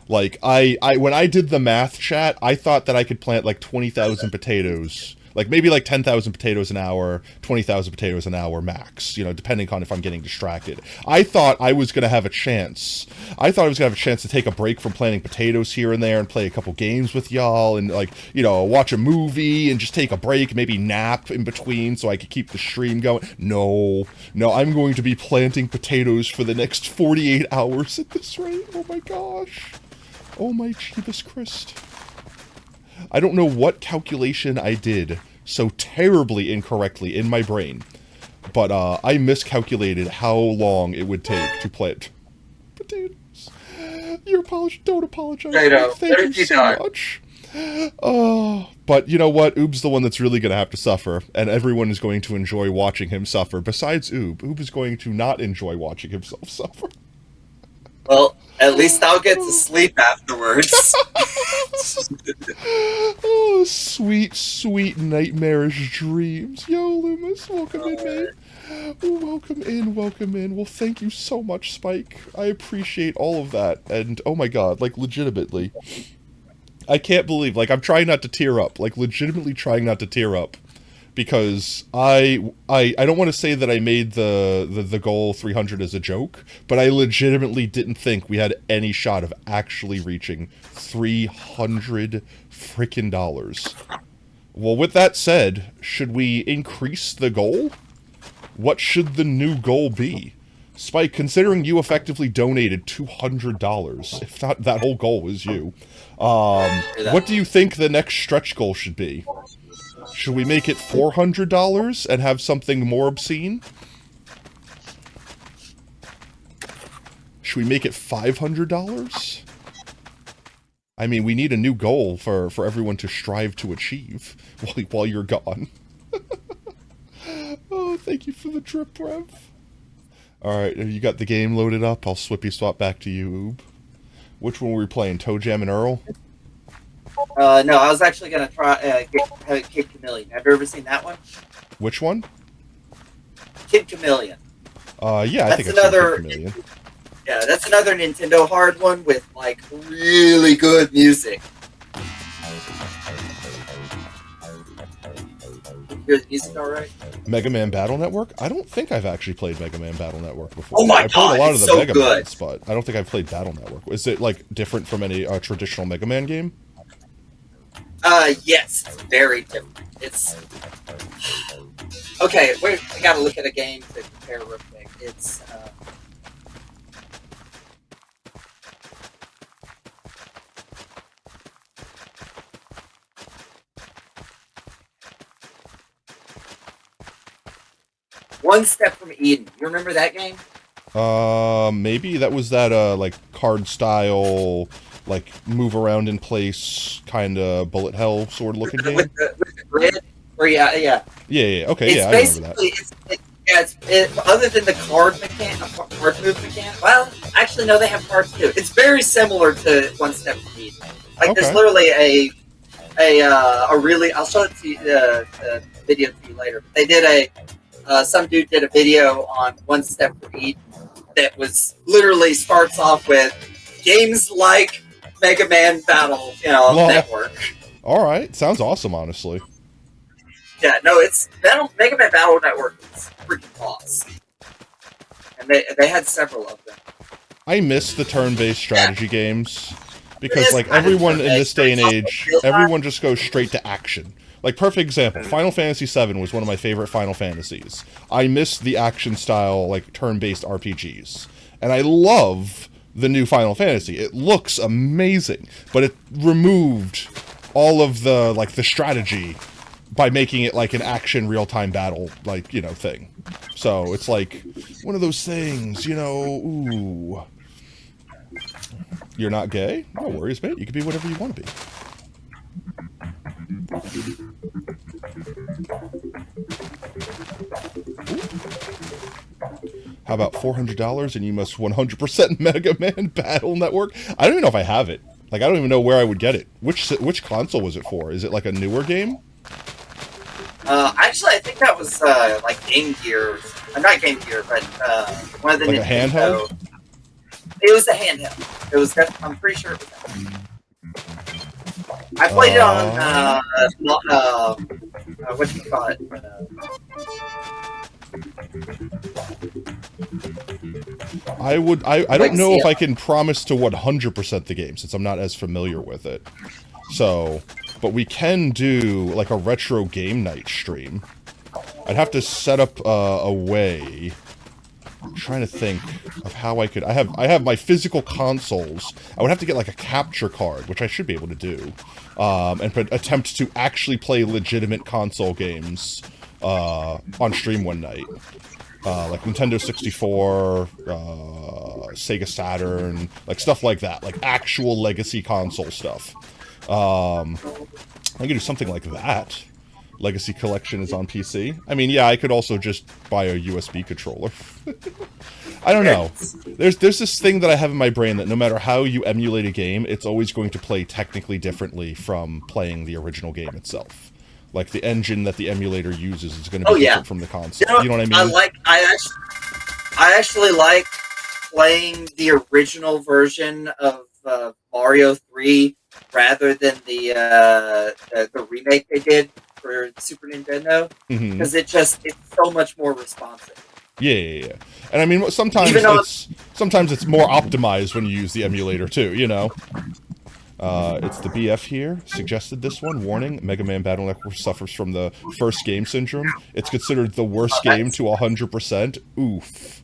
B: Like, when I did the math chat, I thought that I could plant like 20,000 potatoes. Like, maybe like 10,000 potatoes an hour, 20,000 potatoes an hour max, you know, depending on if I'm getting distracted. I thought I was going to have a chance. I thought I was going to have a chance to take a break from planting potatoes here and there and play a couple games with y'all and, like, you know, watch a movie and just take a break, maybe nap in between so I could keep the stream going. No, I'm going to be planting potatoes for the next 48 hours at this rate. Oh my gosh. Oh my Jeebus Christ. I don't know what calculation I did so terribly incorrectly in my brain, but I miscalculated how long it would take to plant potatoes. Don't apologize. Thank you so much. But you know what? Oob's the one that's really going to have to suffer, and everyone is going to enjoy watching him suffer. Besides Oob. Oob is going to not enjoy watching himself suffer.
C: Well, at least I'll get to sleep afterwards.
B: Oh, sweet, sweet nightmarish dreams. Yo, Loomis, welcome in, mate. Welcome in, welcome in. Well, thank you so much, Spike. I appreciate all of that. And, oh my god, like, legitimately. I can't believe, like, I'm trying not to tear up. Like, legitimately trying not to tear up. Because I don't want to say that I made the goal 300 as a joke, but I legitimately didn't think we had any shot of actually reaching $300 frickin' dollars. Well, with that said, should we increase the goal? What should the new goal be? Spike, considering you effectively donated $200, if not that whole goal was you, what do you think the next stretch goal should be? Should we make it $400 and have something more obscene? Should we make it $500? I mean, we need a new goal for everyone to strive to achieve while you're gone. Oh, thank you for the drip, Rev. Alright, have you got the game loaded up? I'll swippy swap back to you, Oob. Which one were we playing, Toe Jam and Earl?
C: No, I was actually going to try Kid Chameleon. Have you ever seen that one?
B: Which one?
C: Kid Chameleon.
B: Yeah, I think I've seen Kid Chameleon.
C: Yeah, that's another Nintendo hard one with, like, really good music. You hear the music alright?
B: Mega Man Battle Network? I don't think I've actually played Mega Man Battle Network before.
C: Oh my
B: I've
C: god,
B: played a lot
C: it's
B: of the
C: so
B: Mega
C: good.
B: Mans, but I don't think I've played Battle Network. Is it, like, different from any traditional Mega Man game?
C: Yes, it's very different. It's... Okay, wait, I gotta look at a game to compare real quick. It's, One Step from Eden. You remember that game?
B: Maybe that was that, like, card style, like, move around in place, kind of bullet hell sort of looking game?
C: With the grid? Or yeah.
B: Yeah, okay,
C: It's
B: yeah, I remember that.
C: Other than the card move mechanic. Well, actually, no, they have cards too. It's very similar to One Step from Eden. Like,
B: Okay.
C: there's literally a really. I'll show it to you, the video to you later. They did some dude did a video on One Step from Eden that was literally starts off with games like Mega Man Battle,
B: Well,
C: Network.
B: Alright, sounds awesome, honestly.
C: Yeah, no, it's Mega Man Battle Network is freaking boss, and they had several of them.
B: I miss the turn-based strategy games
C: It
B: because
C: is
B: like
C: kind of
B: everyone in this
C: turn-based,
B: day and
C: but it's
B: age,
C: also real-time.
B: everyone just goes straight to action. Like perfect example, Final Fantasy VII was one of my favorite Final Fantasies. I miss the action style like turn-based RPGs, and I love the new Final Fantasy. It looks amazing, but it removed all of the like the strategy by making it like an action real-time battle like, you know, thing. So it's like one of those things, you know, ooh. You're not gay? No worries, mate. You can be whatever you want to be. How about $400 and you must 100% Mega Man Battle Network? I don't even know if I have it. Like, I don't even know where I would get it. Which console was it for? Is it like a newer game?
C: Actually, I think that was like Game Gear. Not Game Gear, but one of the
B: Like a
C: Nintendo.
B: handheld?
C: It was a handheld. It was. I'm pretty sure it was. I played it on what you call it?
B: I don't know if I can promise to 100% the game since I'm not as familiar with it. So, but we can do like a retro game night stream. I'd have to set up a way. I'm trying to think of how I could. I have my physical consoles. I would have to get like a capture card, which I should be able to do, and attempt to actually play legitimate console games on stream one night. Like Nintendo 64, Sega Saturn, like stuff like that, like actual legacy console stuff. I could do something like that. Legacy Collection is on PC. I mean, yeah, I could also just buy a USB controller. I don't know. There's this thing that I have in my brain that no matter how you emulate a game, it's always going to play technically differently from playing the original game itself. Like the engine that the emulator uses is going to be different from the console. You know what I mean?
C: I actually like playing the original version of Mario 3 rather than the remake they did for Super Nintendo, because it's so much more responsive.
B: Yeah. And I mean, sometimes it's more optimized when you use the emulator too, you know. It's the BF here. Suggested this one. Warning, Mega Man Battle Network suffers from the first game syndrome. It's considered the worst game to 100%. Oof.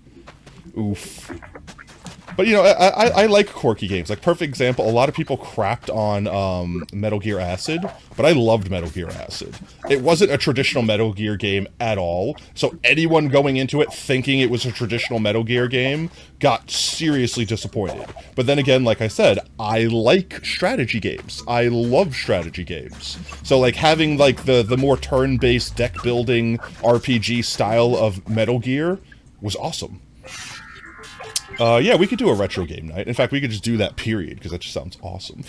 B: But, you know, I like quirky games. Like, perfect example, a lot of people crapped on Metal Gear Acid, but I loved Metal Gear Acid. It wasn't a traditional Metal Gear game at all, so anyone going into it thinking it was a traditional Metal Gear game got seriously disappointed. But then again, like I said, I like strategy games. I love strategy games. So, like, having, like, the more turn-based deck-building RPG style of Metal Gear was awesome. Yeah, we could do a retro game night. In fact, we could just do that, period, because that just sounds awesome.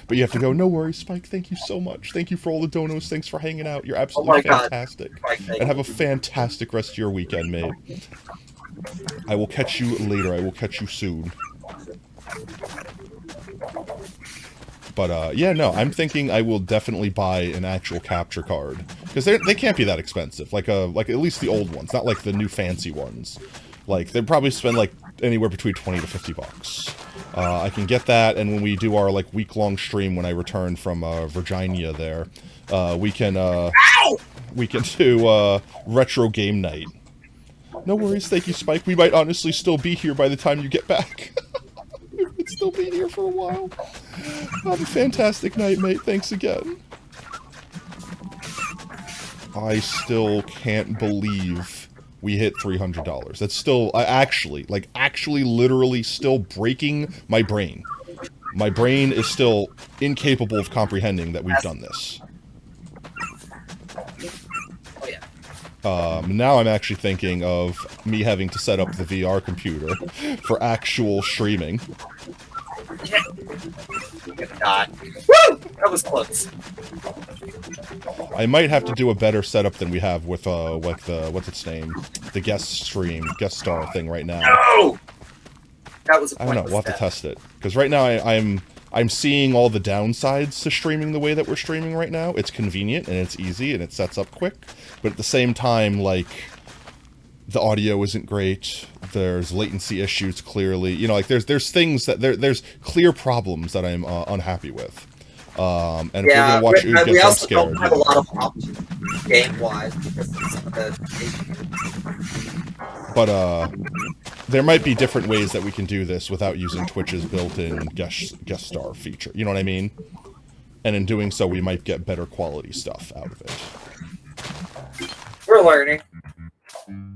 B: But you have to go, no worries, Spike, thank you so much. Thank you for all the donos. Thanks for hanging out. You're absolutely fantastic. And have a fantastic rest of your weekend, mate. I will catch you later. I will catch you soon. But, yeah, no, I'm thinking I will definitely buy an actual capture card. Because they can't be that expensive. Like at least the old ones, not like the new fancy ones. Like, they'd probably spend, like, anywhere between 20 to 50 bucks. I can get that, and when we do our, like, week-long stream when I return from, Virginia there, we can do, retro game night. No worries, thank you, Spike. We might honestly still be here by the time you get back. We might still be here for a while. Have a fantastic night, mate. Thanks again. I still can't believe we hit $300. That's still, actually, literally still breaking my brain. My brain is still incapable of comprehending that we've done this. Now I'm actually thinking of me having to set up the VR computer for actual streaming.
C: God. Woo! That was close.
B: I might have to do a better setup than we have with what's its name, the guest star thing right now.
C: No! That was a
B: I don't know. We'll have to test it because right now I'm seeing all the downsides to streaming the way that we're streaming right now. It's convenient, and it's easy, and it sets up quick. But at the same time, like, the audio isn't great. There's latency issues, clearly. You know, like, there's things that... There's clear problems that I'm unhappy with. And if we're going to watch Ood get
C: we
B: jump
C: also
B: scared...
C: don't have a lot of options game-wise because of some of the
B: But, there might be different ways that we can do this without using Twitch's built-in guest star feature. You know what I mean? And in doing so, we might get better quality stuff out of it.
C: We're learning.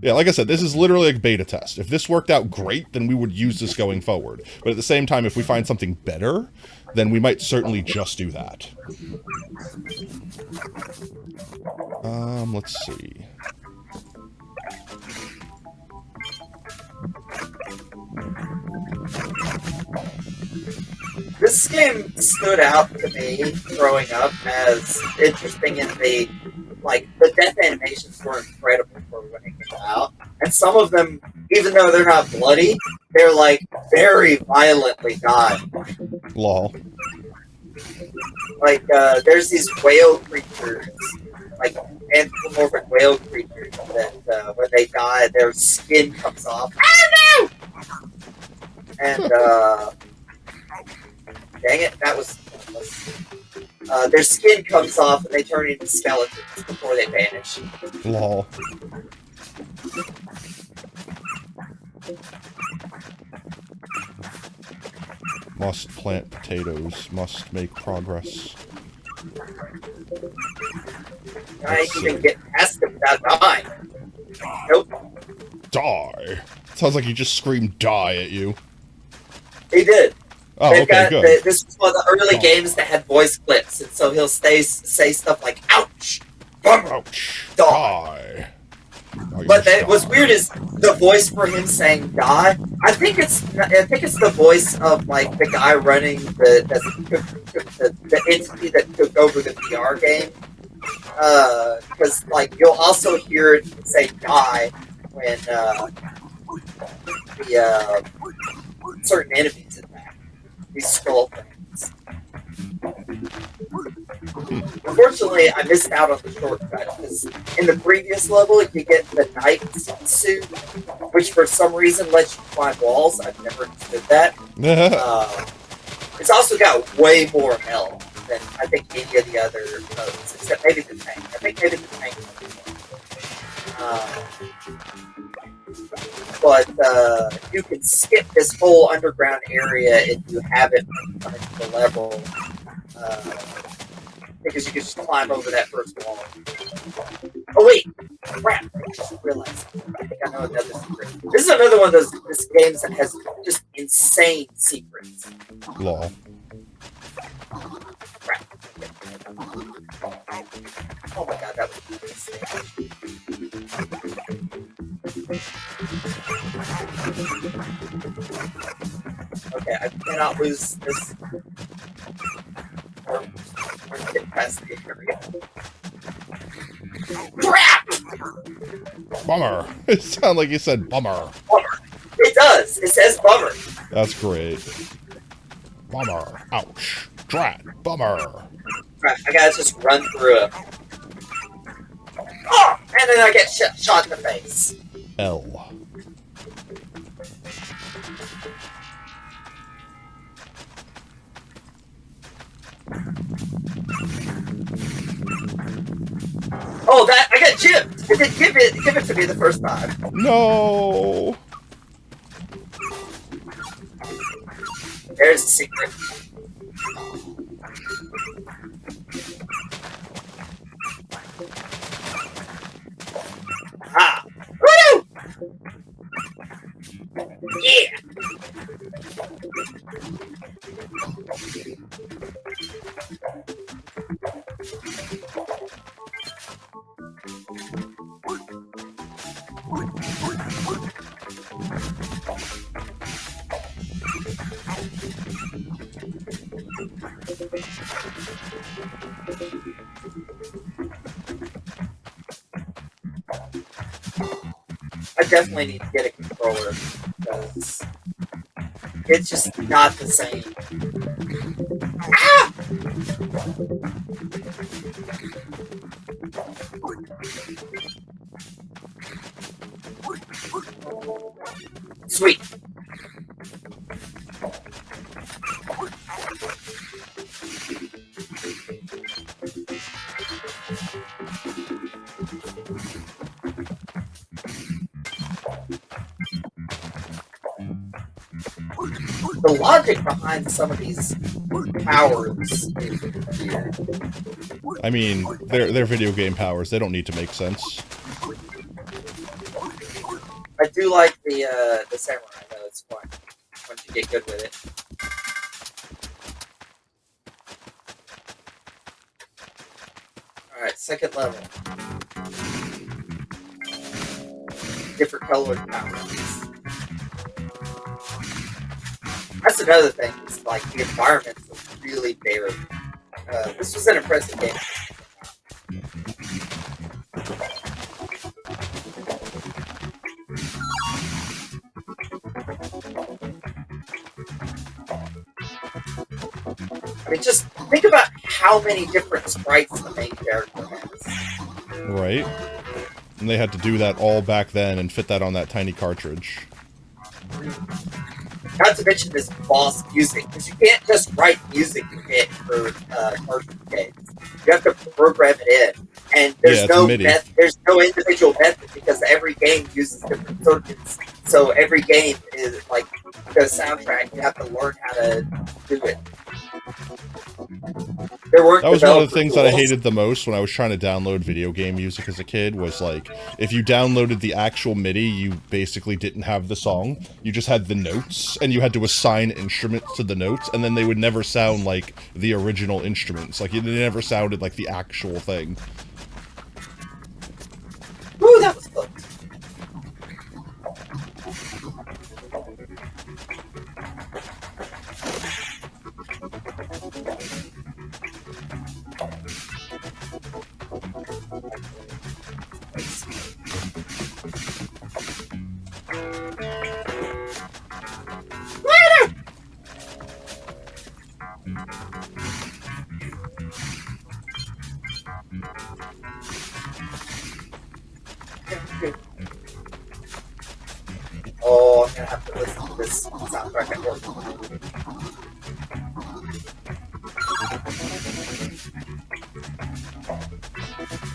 B: Yeah, like I said, this is literally like beta test. If this worked out great, then we would use this going forward. But at the same time, if we find something better, then we might certainly just do that. Let's see.
C: This game stood out to me growing up as interesting in the death animations were incredible for when it came out. And some of them, even though they're not bloody, they're like very violently done.
B: Lol.
C: Like there's these whale creatures, like anthropomorphic whale creatures that when they die their skin comes off. I don't know! And dang it, that was their skin comes off and they turn into skeletons before they vanish.
B: Lol. Must plant potatoes. Must make progress.
C: I ain't even get past it without dying. Nope.
B: Die. Sounds like he just screamed "die" at you.
C: He did.
B: Oh, okay, good.
C: This was one of the early games that had voice clips, and so he'll say stuff like "ouch," "bummer,"
B: Ouch.
C: "die."
B: Oh,
C: But what's weird is the voice for him saying "die." I think it's the voice of like the guy running the entity that took over the VR game. Because like you'll also hear it say "die" when the certain enemies attack. These skull things. Unfortunately, I missed out on the shortcut because in the previous level, you get the knight suit, which for some reason lets you climb walls. I've never understood that. It's also got way more health than I think any of the other modes, except maybe the tank. I think maybe the tank. But you can skip this whole underground area if you have it coming to the level, because you can just climb over that first wall. Oh wait, crap! I just realized. I think I know another secret. This is another one of those games that has just insane secrets.
B: Lol.
C: Crap. Oh my god, that was insane. Okay, I cannot lose this. Or get past the area. Crap!
B: Bummer. It sounded like you said bummer.
C: Bummer. It does. It says bummer.
B: That's great. Bummer. Ouch. Drat. Bummer.
C: Right, I gotta just run through it. Oh! And then I get shot in the face.
B: L.
C: Oh, that I got gypped. It didn't give it to me the first time.
B: No.
C: There's the secret. Ah! Woo! Yeah! I definitely need to get a controller because it's just not the same. Sweet. The logic behind some of these powers is weird.
B: I mean, they're video game powers. They don't need to make sense.
C: I do like the samurai though. It's fun once you get good with it. All right, second level. Different colored powers. That's another thing. Is like the environments are really varied. This was an impressive game. I mean, just think about how many different sprites the main character has.
B: Right. And they had to do that all back then and fit that on that tiny cartridge.
C: Not to mention this boss music, because you can't just write music for cartridge games. You have to program it in, and there's there's no individual method because every game uses different circuits. So every game is like the soundtrack. You have to learn how to do it.
B: That was one of the things that I hated the most when I was trying to download video game music as a kid, was like, if you downloaded the actual MIDI, you basically didn't have the song. You just had the notes, and you had to assign instruments to the notes, and then they would never sound like the original instruments. Like, they never sounded like the actual thing.
C: Ooh, that was close. Oh, I'm gonna have to listen to this soundtrack at work.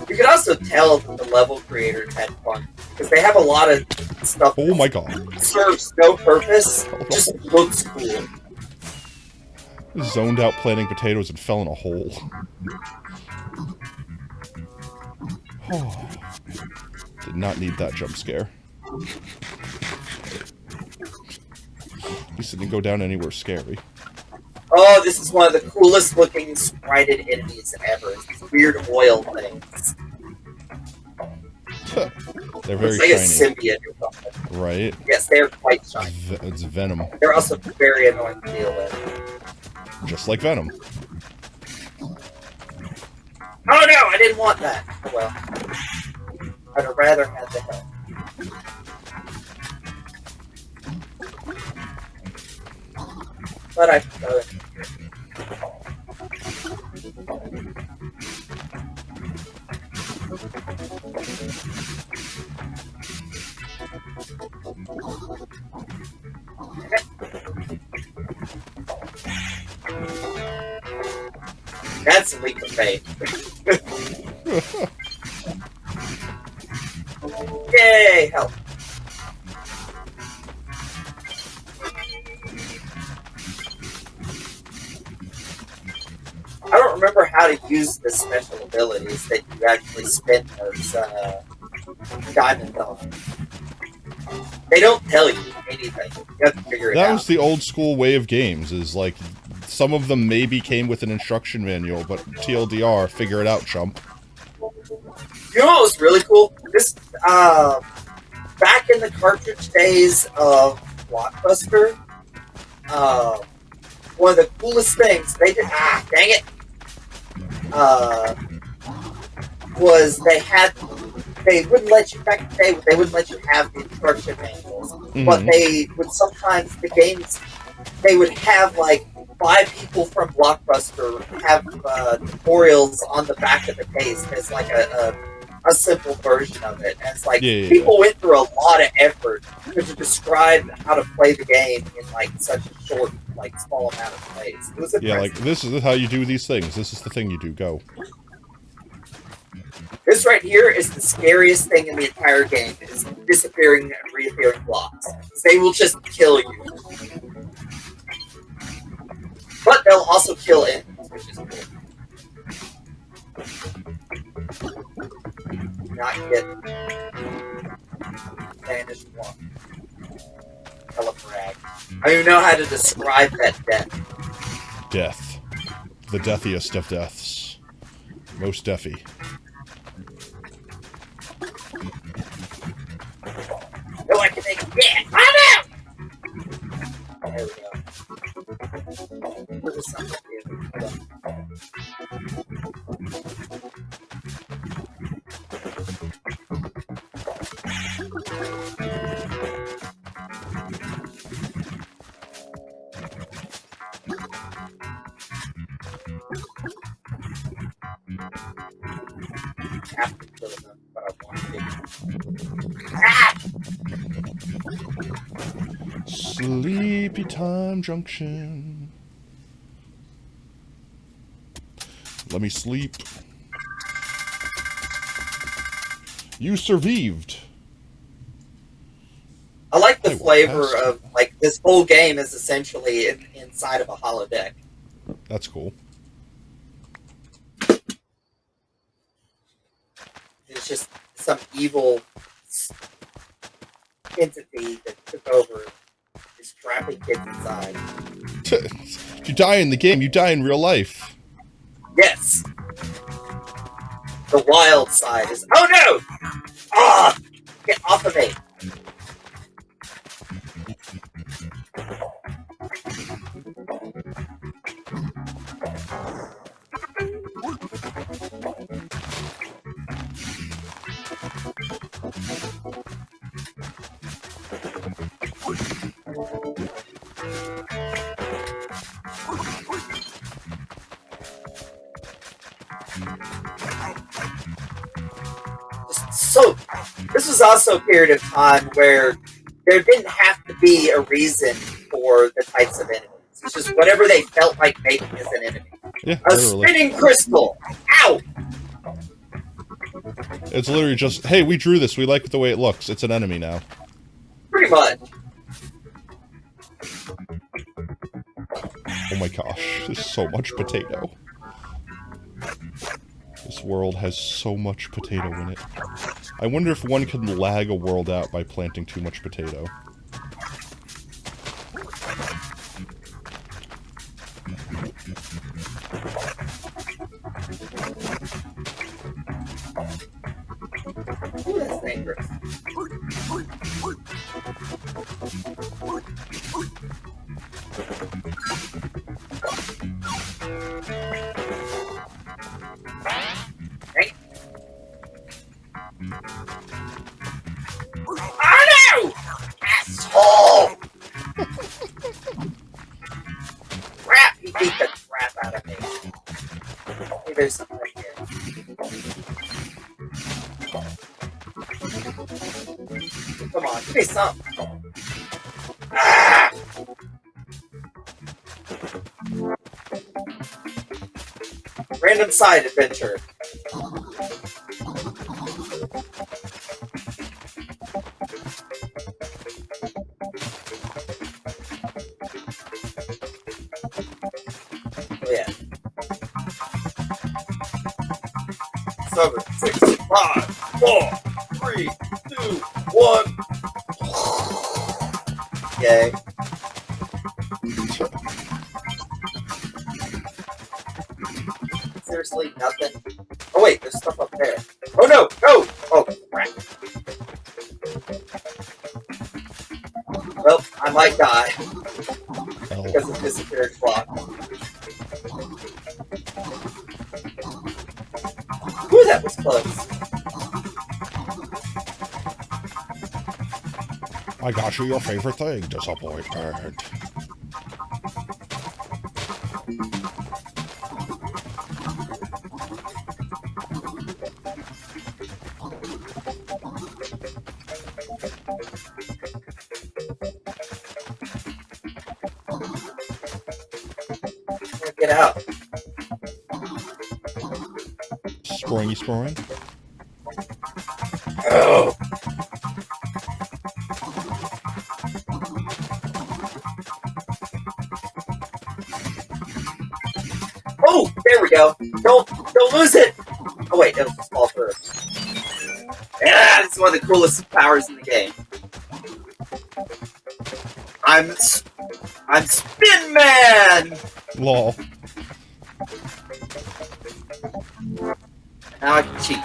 C: You can also tell that the level creators had fun because they have a lot of stuff.
B: Oh my god!
C: That serves no purpose, just looks cool.
B: Zoned out planting potatoes and fell in a hole. Oh, did not need that jump scare. At least it didn't go down anywhere scary.
C: Oh, this is one of the coolest looking sprited enemies ever. It's these weird oil things.
B: They're very
C: it's like
B: shiny.
C: A symbiote or something.
B: Right?
C: Yes, they're quite shiny.
B: It's Venom.
C: They're also very annoying to deal with.
B: Just like Venom.
C: Oh no, I didn't want that. Oh well. I'd have rather had the help. But I could. That's a leap of faith. Yay, help. I don't remember how to use the special abilities that you actually spend those diamonds on. They don't tell you anything. You have to figure it out.
B: That was the old school way of games, is like, some of them maybe came with an instruction manual, but TLDR, figure it out, chump.
C: You know what was really cool? This, back in the cartridge days of Blockbuster, one of the coolest things they did, dang it, was they wouldn't let you, back in the day, they wouldn't let you have the instruction manuals, but they would sometimes, the games, they would have, like, 5 people from Blockbuster have tutorials on the back of the case as like a simple version of it. And it's like people went through a lot of effort to describe how to play the game in like such a short, like small amount of space. It was impressive.
B: like this is how you do these things. This is the thing you do. Go.
C: This right here is the scariest thing in the entire game, is disappearing and reappearing blocks. They will just kill you. But they'll also kill enemies, which is cool. Not yet. Vanished one. Telebrag. I don't even know how to describe that death.
B: Death. The deathiest of deaths. Most deathy.
C: No, I can make it. Yeah! I'm out! There we go. There was something here. Captain killed him, but I wanted it. Ah!
B: Sleepy Time Junction. Let me sleep. You survived.
C: I like the flavor of, like, this whole game is essentially inside of a holodeck.
B: That's cool.
C: It's just some evil entity that took over, is trapping kids inside.
B: If you die in the game, you die in real life.
C: Yes! The wild side is... Oh no! Ah! Get off of me! So, this was also a period of time where there didn't have to be a reason for the types of enemies. It's just whatever they felt like making as an enemy.
B: Yeah,
C: A
B: literally.
C: spinning crystal! Ow!
B: It's literally just, hey, we drew this. We like the way it looks. It's an enemy now.
C: Pretty much.
B: Oh my gosh, there's so much potato. This world has so much potato in it. I wonder if one can lag a world out by planting too much potato.
C: Ooh, that's dangerous. Hey. Oh no! Asshole! Crap! He beat the crap out of me. Hey, there's something right here. Come on, give me some. Ah! Random side adventure. Oh yeah. 7, 6, 5, 4, 3, 2, 1. Yay. Seriously, nothing? Oh wait, there's stuff up there. Oh no! No! Oh, crap. Well, I might die. Because of disappeared clock. Ooh, that was close.
B: I got you your favorite thing, disappointment.
C: out.
B: Springy spring.
C: Oh. Oh, there we go. Don't lose it. Oh wait, that was a small bird. Yeah, it's one of the coolest powers in the game. I'm Spin Man.
B: Lol.
C: Now I can cheat.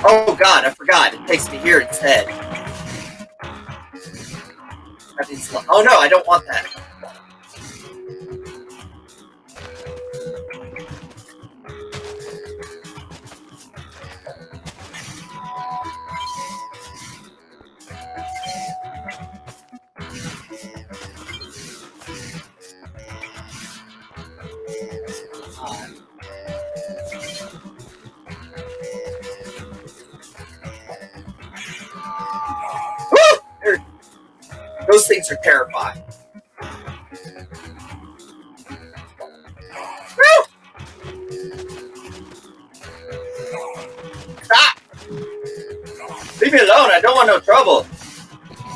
C: Oh god, I forgot. It takes me here instead. Oh no, I don't want that. Those things are terrifying. Woo! Stop! Leave me alone, I don't want no trouble.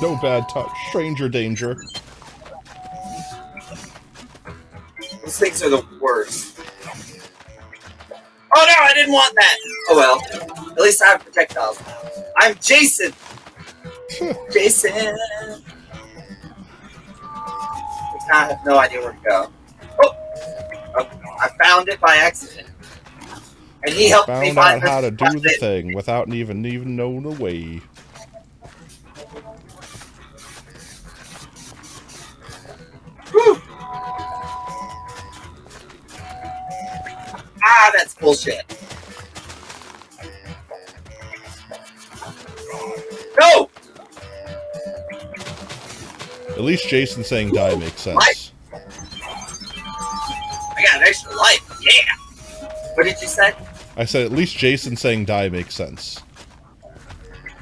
B: No bad touch. Stranger danger.
C: Those things are the worst. Oh no, I didn't want that! Oh well. At least I have projectiles now. I'm Jason! Jason! I have no idea where to go. Oh! I found it by accident. And he helped me
B: Found
C: find
B: out how to do the
C: it.
B: thing without even knowing the way.
C: Whew. Ah, that's bullshit. No!
B: At least Jason saying die makes sense.
C: What? I got an extra life. Yeah! What did you say?
B: I said at least Jason saying die makes sense.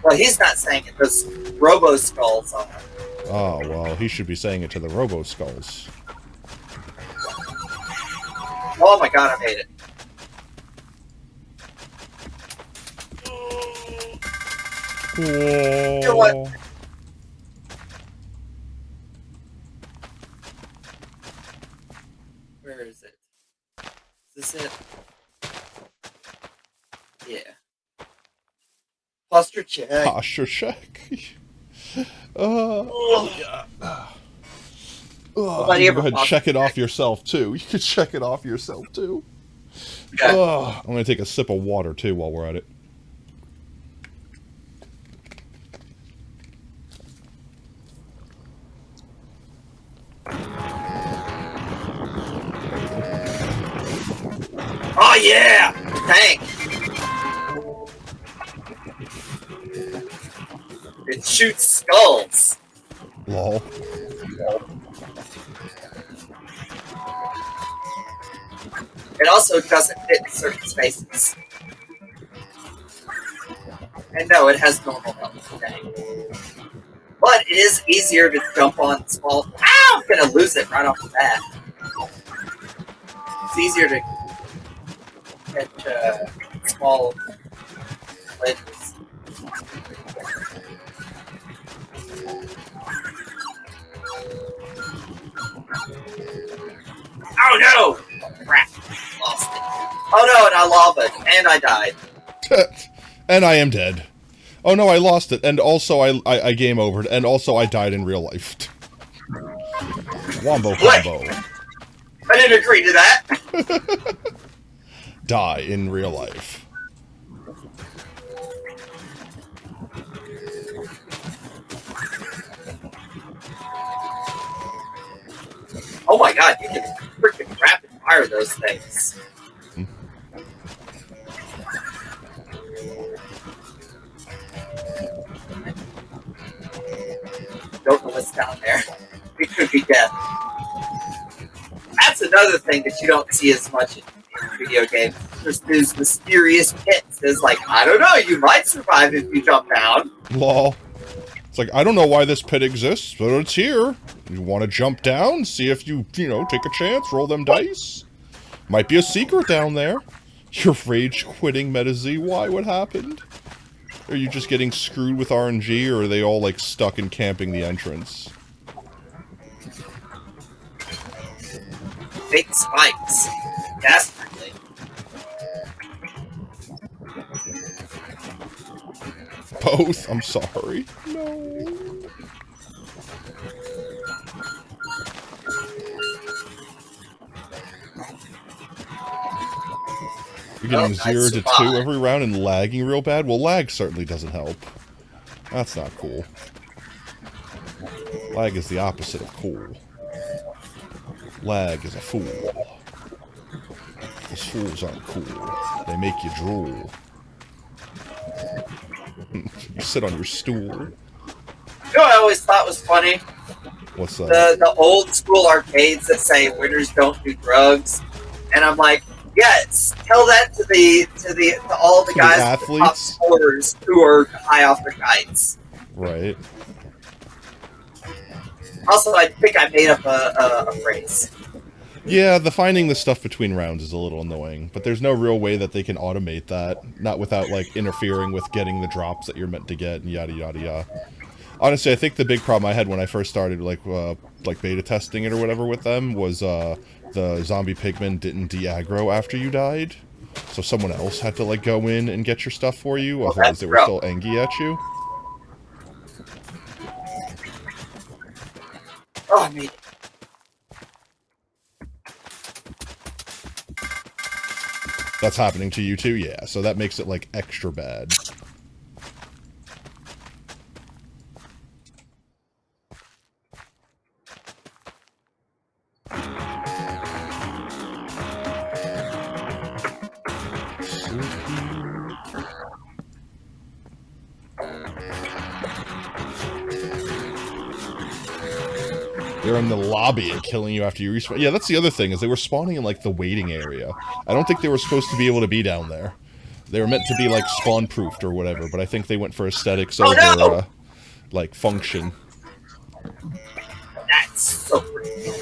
C: Well, he's not saying it. Those robo skulls on him.
B: Oh, well, he should be saying it to the Robo Skulls.
C: Oh my god, I made it.
B: Whoa.
C: You know what? Where is it? Is this it? Yeah. Posture check.
B: Posture check. Yeah.
C: Nobody
B: You
C: ever
B: go ahead and check it
C: posture
B: off yourself, too. You can check it off yourself, too.
C: Okay.
B: I'm going to take a sip of water, too, while we're at it.
C: Oh yeah! Tank! It shoots skulls!
B: Lol.
C: It also doesn't fit in certain spaces. And no, it has normal health. Okay. But it is easier to jump on small... Ow! I'm gonna lose it right off the bat. It's easier to catch small ledges. Oh no! Crap. Lost it. Oh no, and I lava and I died.
B: And I am dead. Oh no, I lost it. And also I game overed. And also I died in real life. Wombo combo.
C: I didn't agree to that.
B: Die in real life.
C: Oh my god, you can freaking rapid fire those things. Don't know what's down there. It could be death. That's another thing that you don't see as much in video games. There's these mysterious pits. There's like, I don't know, you might survive if you jump down.
B: Lol. It's like, I don't know why this pit exists, but it's here. You want to jump down? See if you know, take a chance, roll them dice? Might be a secret down there. You're rage quitting MetaZ. Why? What happened? Are you just getting screwed with RNG, or are they all, like, stuck and camping the entrance?
C: Big spikes. Dastardly.
B: Both? I'm sorry. No. You're getting 0 to 2 every round and lagging real bad? Well, lag certainly doesn't help. That's not cool. Lag is the opposite of cool. Lag is a fool. Those fools aren't cool. They make you drool. You sit on your stool.
C: You know what I always thought was funny?
B: What's that?
C: The old school arcades that say winners don't do drugs, and I'm like, yes, tell that to all the guys,
B: athletes?
C: the top scorers who are high off their kites.
B: Right.
C: Also, I think I made up a phrase.
B: Yeah, the finding the stuff between rounds is a little annoying, but there's no real way that they can automate that, not without, like, interfering with getting the drops that you're meant to get, and yada yada yada. Honestly, I think the big problem I had when I first started, like beta testing it or whatever with them, was, the zombie pigmen didn't de-aggro after you died, so someone else had to, like, go in and get your stuff for you, otherwise they were still angry at you.
C: Oh, I made it.
B: That's happening to you too? Yeah, so that makes it, like, extra bad. They're in the lobby and killing you after you respawn. Yeah, that's the other thing, is they were spawning in, like, the waiting area. I don't think they were supposed to be able to be down there. They were meant to be, like, spawn-proofed or whatever, but I think they went for aesthetics over, like, function.
C: That's so pretty.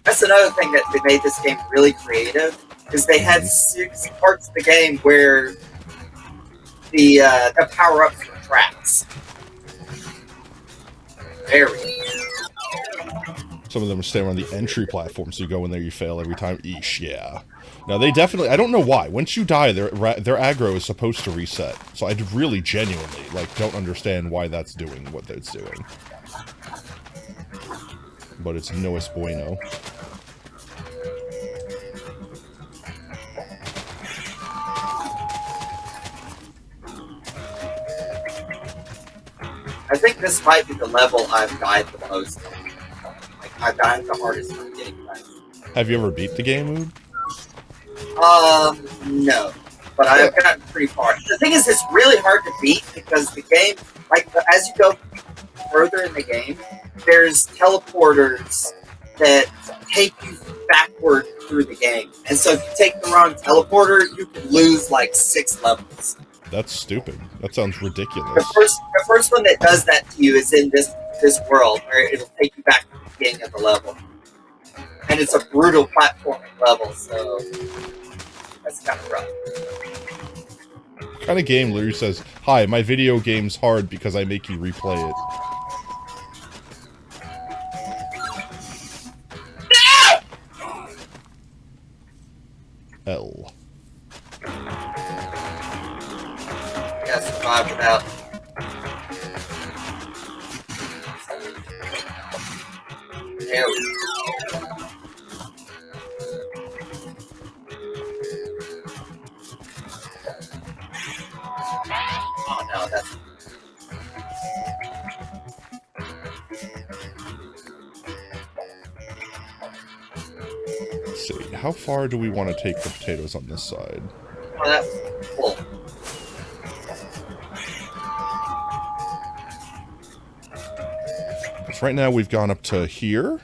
C: That's another thing that they made this game really creative, is they had 6 parts of the game where the power-ups were traps. Very.
B: Some of them are staying on the entry platform, so you go in there, you fail every time. Eesh, yeah. Now, they definitely... I don't know why. Once you die, their aggro is supposed to reset. So I really genuinely, like, don't understand why that's doing what it's doing. But it's no es bueno.
C: I think this might be the level I've died the most. Like, I've died the hardest from getting guys.
B: Have you ever beat the game, Mood?
C: No. But I've gotten pretty far. The thing is, it's really hard to beat because the game, like, as you go further in the game, there's teleporters that take you backward through the game. And so if you take the wrong teleporter, you can lose, like, 6 levels.
B: That's stupid. That sounds ridiculous.
C: The first one that does that to you is in this world, where it'll take you back to the beginning of the level. And it's a brutal platforming level, so that's kind of rough.
B: What kind of game literally says, "Hi, my video game's hard because I make you replay it"? L.
C: Yeah, survive without. There we go. Oh no, that's.
B: Let's see. How far do we want to take the potatoes on this side?
C: Oh, that's full.
B: Because right now we've gone up to here.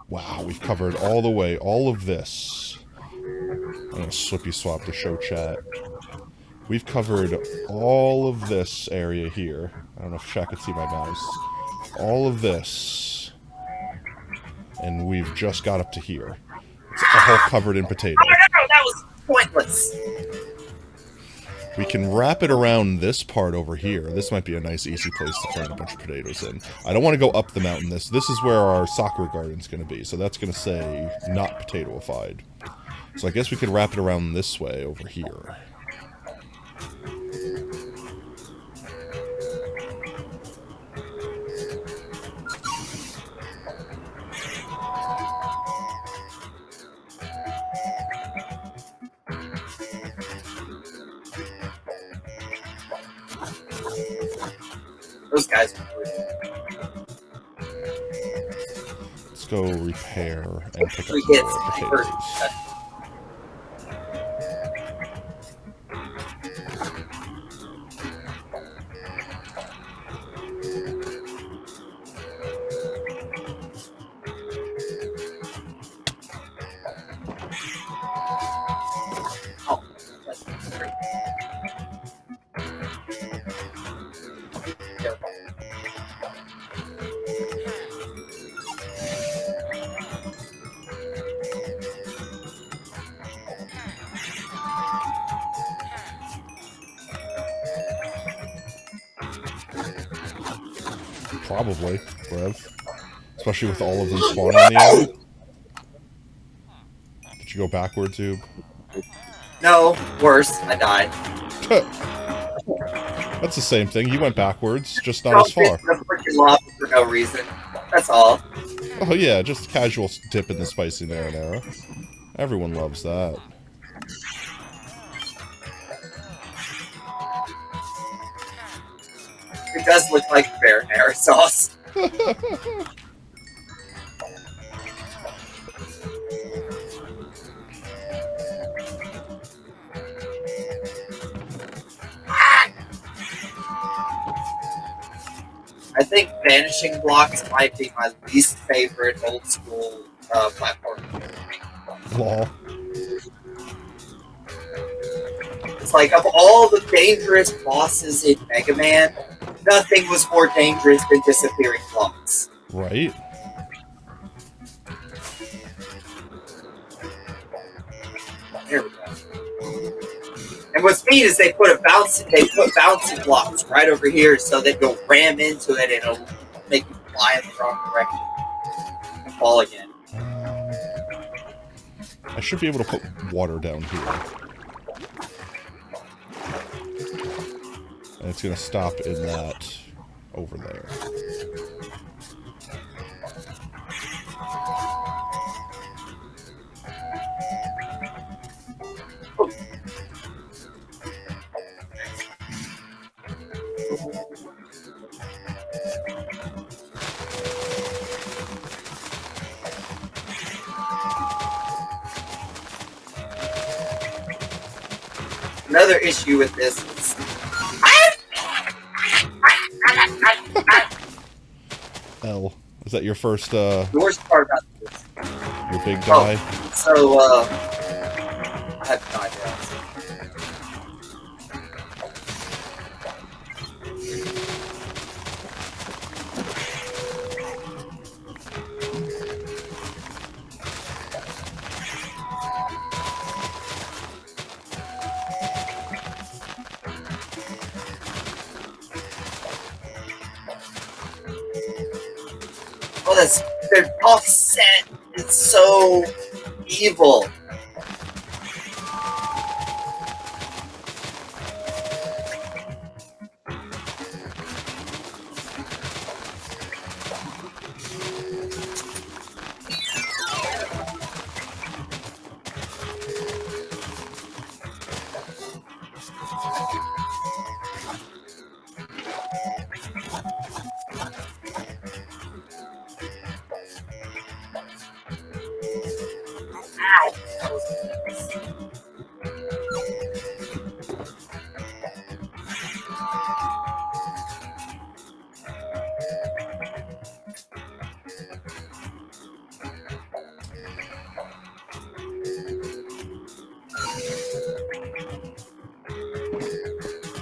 B: Wow, we've covered all the way, all of this. I'm going to swippy swap to show chat. We've covered all of this area here. I don't know if chat could see my mouse. all of this, and we've just got up to here. It's all covered in potato.
C: Oh no, that was pointless.
B: We can wrap it around this part over here. This might be a nice, easy place to plant a bunch of potatoes in. I don't want to go up the mountain. This is where our soccer garden's going to be, so that's going to say not potatoified. So I guess we could wrap it around this way over here.
C: Those guys are good.
B: Let's go repair and pick up
C: 3
B: more
C: hits
B: potatoes.
C: first. Oh, that's great. Careful.
B: Probably, Rev. Especially with all of them spawning in the area. Did you go backwards, Zoob?
C: No, worse. I died.
B: That's the same thing. You went backwards, just not as far.
C: The freaking lava for no reason. That's all.
B: Oh yeah, just a casual dip in the spicy marinara. Everyone loves that.
C: It does look like marinara sauce. I think vanishing blocks might be my least favorite old school platform.
B: Lol.
C: It's like, of all the dangerous bosses in Mega Man, nothing was more dangerous than disappearing blocks.
B: Right?
C: There we go. And what's neat is they put bouncing blocks right over here so that you'll ram into it and it'll make you fly in the wrong direction and fall again.
B: I should be able to put water down here. And it's going to stop in that over there.
C: Another issue with this is
B: L. Is that your first,
C: the worst part about this.
B: your big guy?
C: So, I have no idea. Oh, that's their offset is so evil. Ow! That was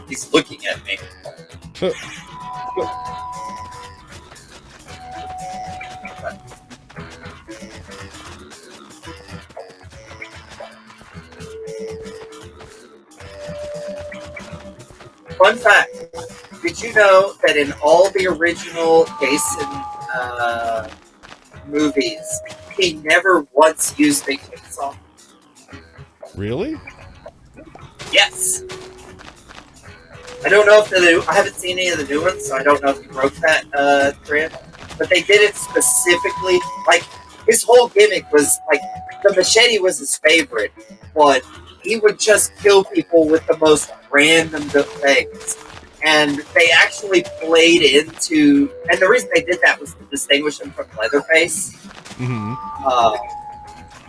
C: He's looking at me. Fun fact: did you know that in all the original Jason movies, he never once used a chainsaw?
B: Really?
C: Yes. I don't know if I haven't seen any of the new ones, so I don't know if he broke that thread. But they did it specifically. Like, his whole gimmick was like the machete was his favorite, but he would just kill people with the most random things. And they actually played into, and the reason they did that was to distinguish him from Leatherface.
B: Mm-hmm.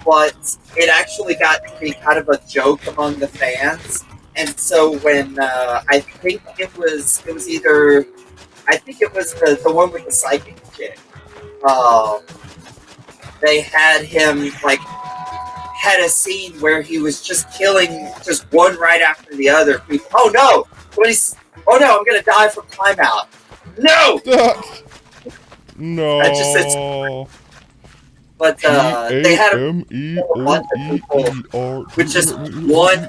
C: But it actually got to be kind of a joke among the fans. And so when I think it was either, I think it was the one with the psychic chick. They had him had a scene where he was just killing just one right after the other. Oh no! Oh no! I'm gonna die from timeout. No!
B: No.
C: That just says. But they had a bunch of people with just one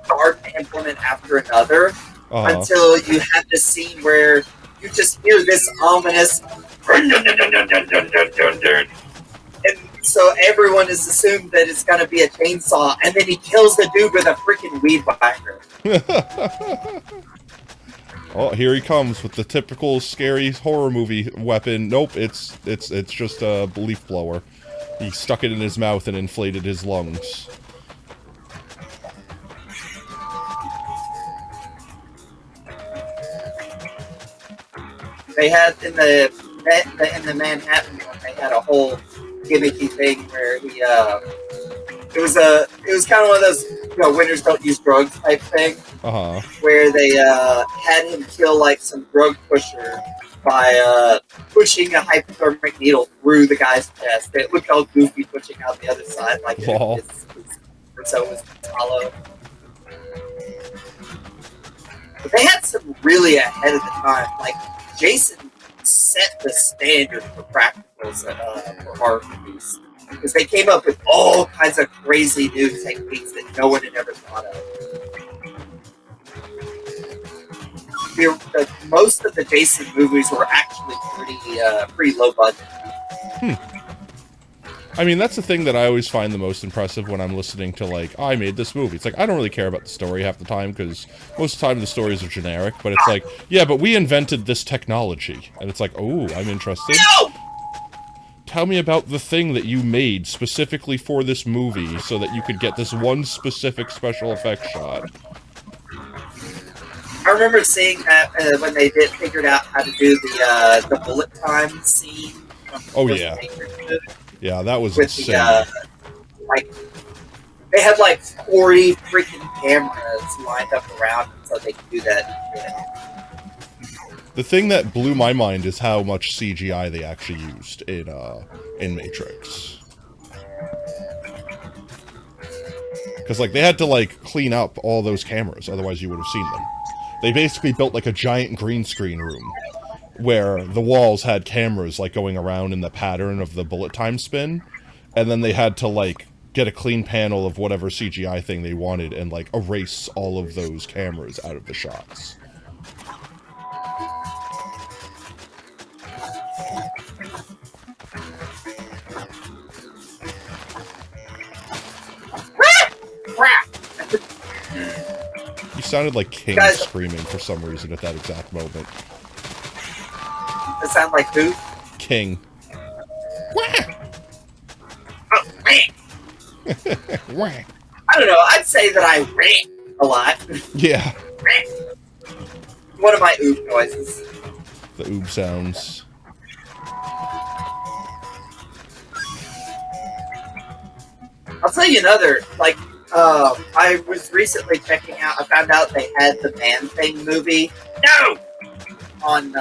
C: dark implement after another until you had this scene where you just hear this ominous and so everyone is assumed that it's going to be a chainsaw, and then he kills the dude with a freaking weed whacker.
B: Oh, here he comes with the typical scary horror movie weapon. Nope, it's just a leaf blower. He stuck it in his mouth and inflated his lungs.
C: They had in the Manhattan one, they had a whole gimmicky thing where he it was kind of one of those winners don't use drugs type thing. Where they had him kill like some drug pusher by pushing a hypodermic needle through the guy's chest. It looked all goofy pushing out the other side like his torso was hollow. But they had some really ahead of the time. Like, Jason set the standard for practicals for horror movies. Because they came up with all kinds of crazy new techniques that no one had ever thought of. Most of the Jason movies were actually pretty low budget.
B: I mean, that's the thing that I always find the most impressive when I'm listening to, like, I made this movie. It's like, I don't really care about the story half the time, because most of the time the stories are generic, but it's like, yeah, but we invented this technology. And it's like, oh, I'm interested.
C: No!
B: Tell me about the thing that you made specifically for this movie so that you could get this one specific special effect shot.
C: I remember seeing that when they figured out how to do the bullet time scene.
B: Oh, yeah. Yeah, that was
C: with
B: insane.
C: They had like 40 freaking cameras lined up around so they could do that.
B: The thing that blew my mind is how much CGI they actually used in Matrix. Because, like, they had to, like, clean up all those cameras, otherwise you would have seen them. They basically built, like, a giant green screen room where the walls had cameras, like, going around in the pattern of the bullet time spin, and then they had to, like, get a clean panel of whatever CGI thing they wanted and, like, erase all of those cameras out of the shots. You sounded like King screaming for some reason at that exact moment.
C: That sound like who?
B: King.
C: Oh, I don't know. I'd say that I rant a lot.
B: Yeah.
C: One of my oob noises.
B: The oob sounds.
C: I'll tell you another, like, I was recently checking out, I found out they had the Man-Thing movie. No! On,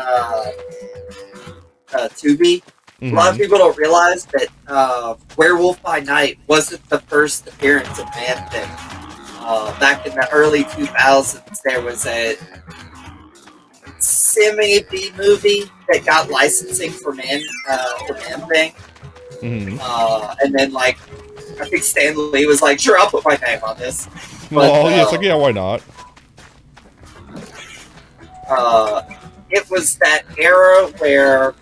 C: Tubi.
B: Mm-hmm.
C: A lot of people don't realize that, Werewolf by Night wasn't the first appearance of Man-Thing. Back in the early 2000s, there was a semi-B movie that got licensing for Man-Thing.
B: Mm-hmm.
C: And then, like, I think Stan Lee was like, sure, I'll put my name on this. But,
B: well, yeah, it's like, yeah, why not?
C: it was that era where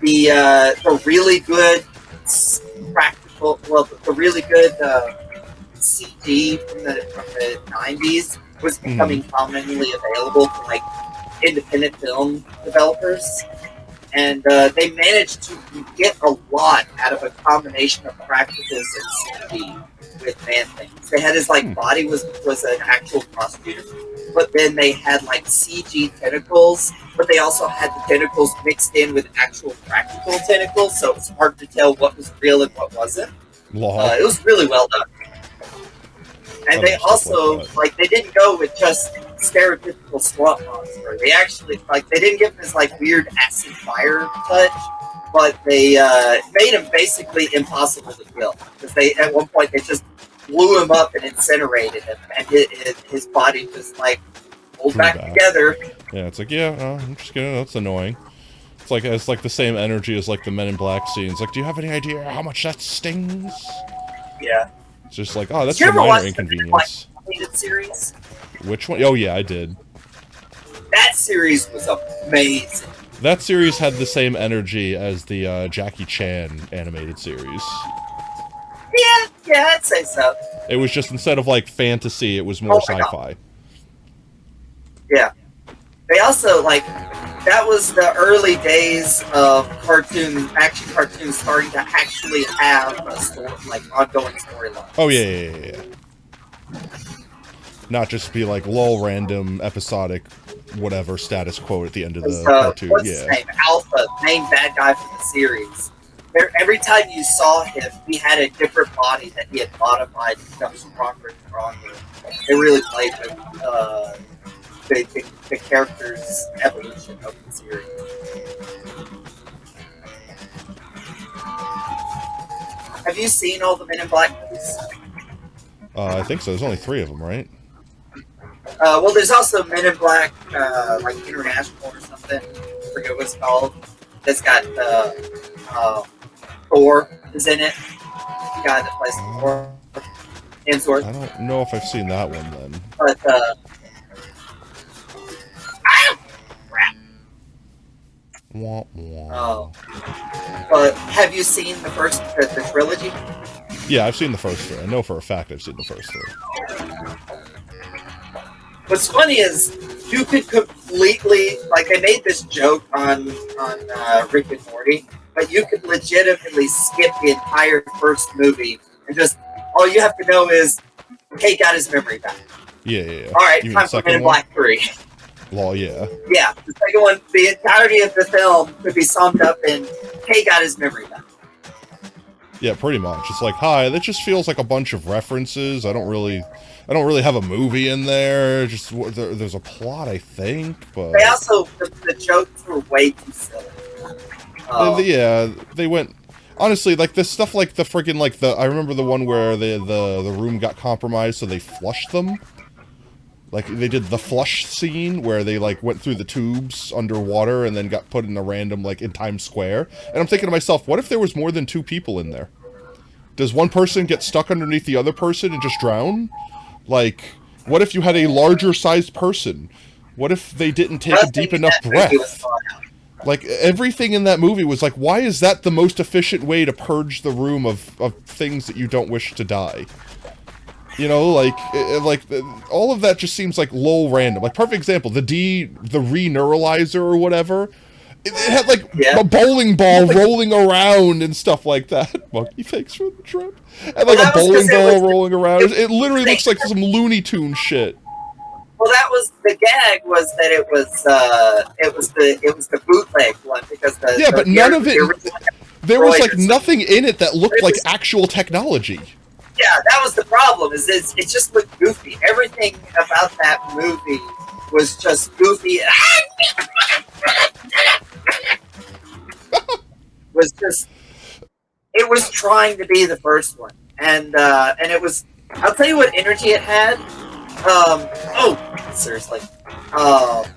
C: the really good practical, the really good CG from the 90s was becoming commonly available for like independent film developers, and they managed to get a lot out of a combination of practicals and CG with Man-Things. They had his like body was an actual costume, but then they had like CG tentacles, but they also had the tentacles mixed in with actual practical tentacles, so it was hard to tell what was real and what wasn't. It was really well done. And they also, like, they didn't go with just stereotypical swamp monster. They actually, like, they didn't give him this, like, weird acid fire touch, but they made him basically impossible to kill. Because they, at one point, they just blew him up and incinerated him, and his body just, like, pulled back together.
B: Yeah, it's like, I'm just kidding, that's annoying. It's like the same energy as, like, the Men in Black scenes. Like, do you have any idea how much that stings?
C: Yeah.
B: It's just like, oh, that's a minor inconvenience.
C: The series?
B: Which one? Oh, yeah, I did.
C: That series was amazing.
B: That series had the same energy as the Jackie Chan animated series.
C: Yeah, I'd say so.
B: It was just, instead of, like, fantasy, it was more sci-fi.
C: Yeah. They also, like, that was the early days of action cartoons starting to actually have a story, like, ongoing storyline.
B: Oh, yeah. Not just be like, lol, random, episodic, whatever, status quo at the end of the cartoon.
C: What's his name? Alpha, main bad guy from the series. Every time you saw him, he had a different body that he had modified to become stronger and stronger. They really played the character's evolution of the series. Have you seen all the Men in Black movies?
B: I think so. There's only 3 of them, right?
C: Well, there's also Men in Black, like International or something. I forget what it's called. That's got Thor is in it. The guy that plays Thor. Hemsworth.
B: I don't know if I've seen that one then.
C: But crap.
B: Wah, wah.
C: Oh. But have you seen the trilogy?
B: Yeah, I've seen the first 3. I know for a fact I've seen the first 3.
C: What's funny is you could completely, like, they made this joke on Rick and Morty, but you could legitimately skip the entire first movie and just, all you have to know is, Kay got his memory back.
B: Yeah.
C: Alright, time for Men in Black 3.
B: Well, yeah.
C: Yeah, the second one, the entirety of the film could be summed up in, Kay got his memory back.
B: Yeah, pretty much. It's like, hi, that just feels like a bunch of references. I don't really have a movie in there. Just there's a plot, I think, but
C: they also the jokes were way too silly.
B: Yeah, they went. Honestly, like the stuff, like the friggin' like I remember the one where the room got compromised, so they flushed them. Like they did the flush scene where they like went through the tubes underwater and then got put in a random like in Times Square. And I'm thinking to myself, what if there was more than 2 people in there? Does one person get stuck underneath the other person and just drown? Like, what if you had a larger sized person? What if they didn't take a deep enough breath? Like, everything in that movie was like, why is that the most efficient way to purge the room of things that you don't wish to die? You know, like all of that just seems like low random. Like, perfect example, the re-neuralizer or whatever. It had, like, a bowling ball rolling around and stuff like that. Monkey, thanks for the trip. And, like, a bowling ball rolling around. It literally looks like some Looney Tunes shit.
C: Well, that was the gag. Was that it was the bootleg one because
B: but none of it. There was like nothing in it that looked like actual technology.
C: Yeah, that was the problem. It just looked goofy. Everything about that movie was just goofy. It was trying to be the first one, and it was. I'll tell you what energy it had. Seriously. What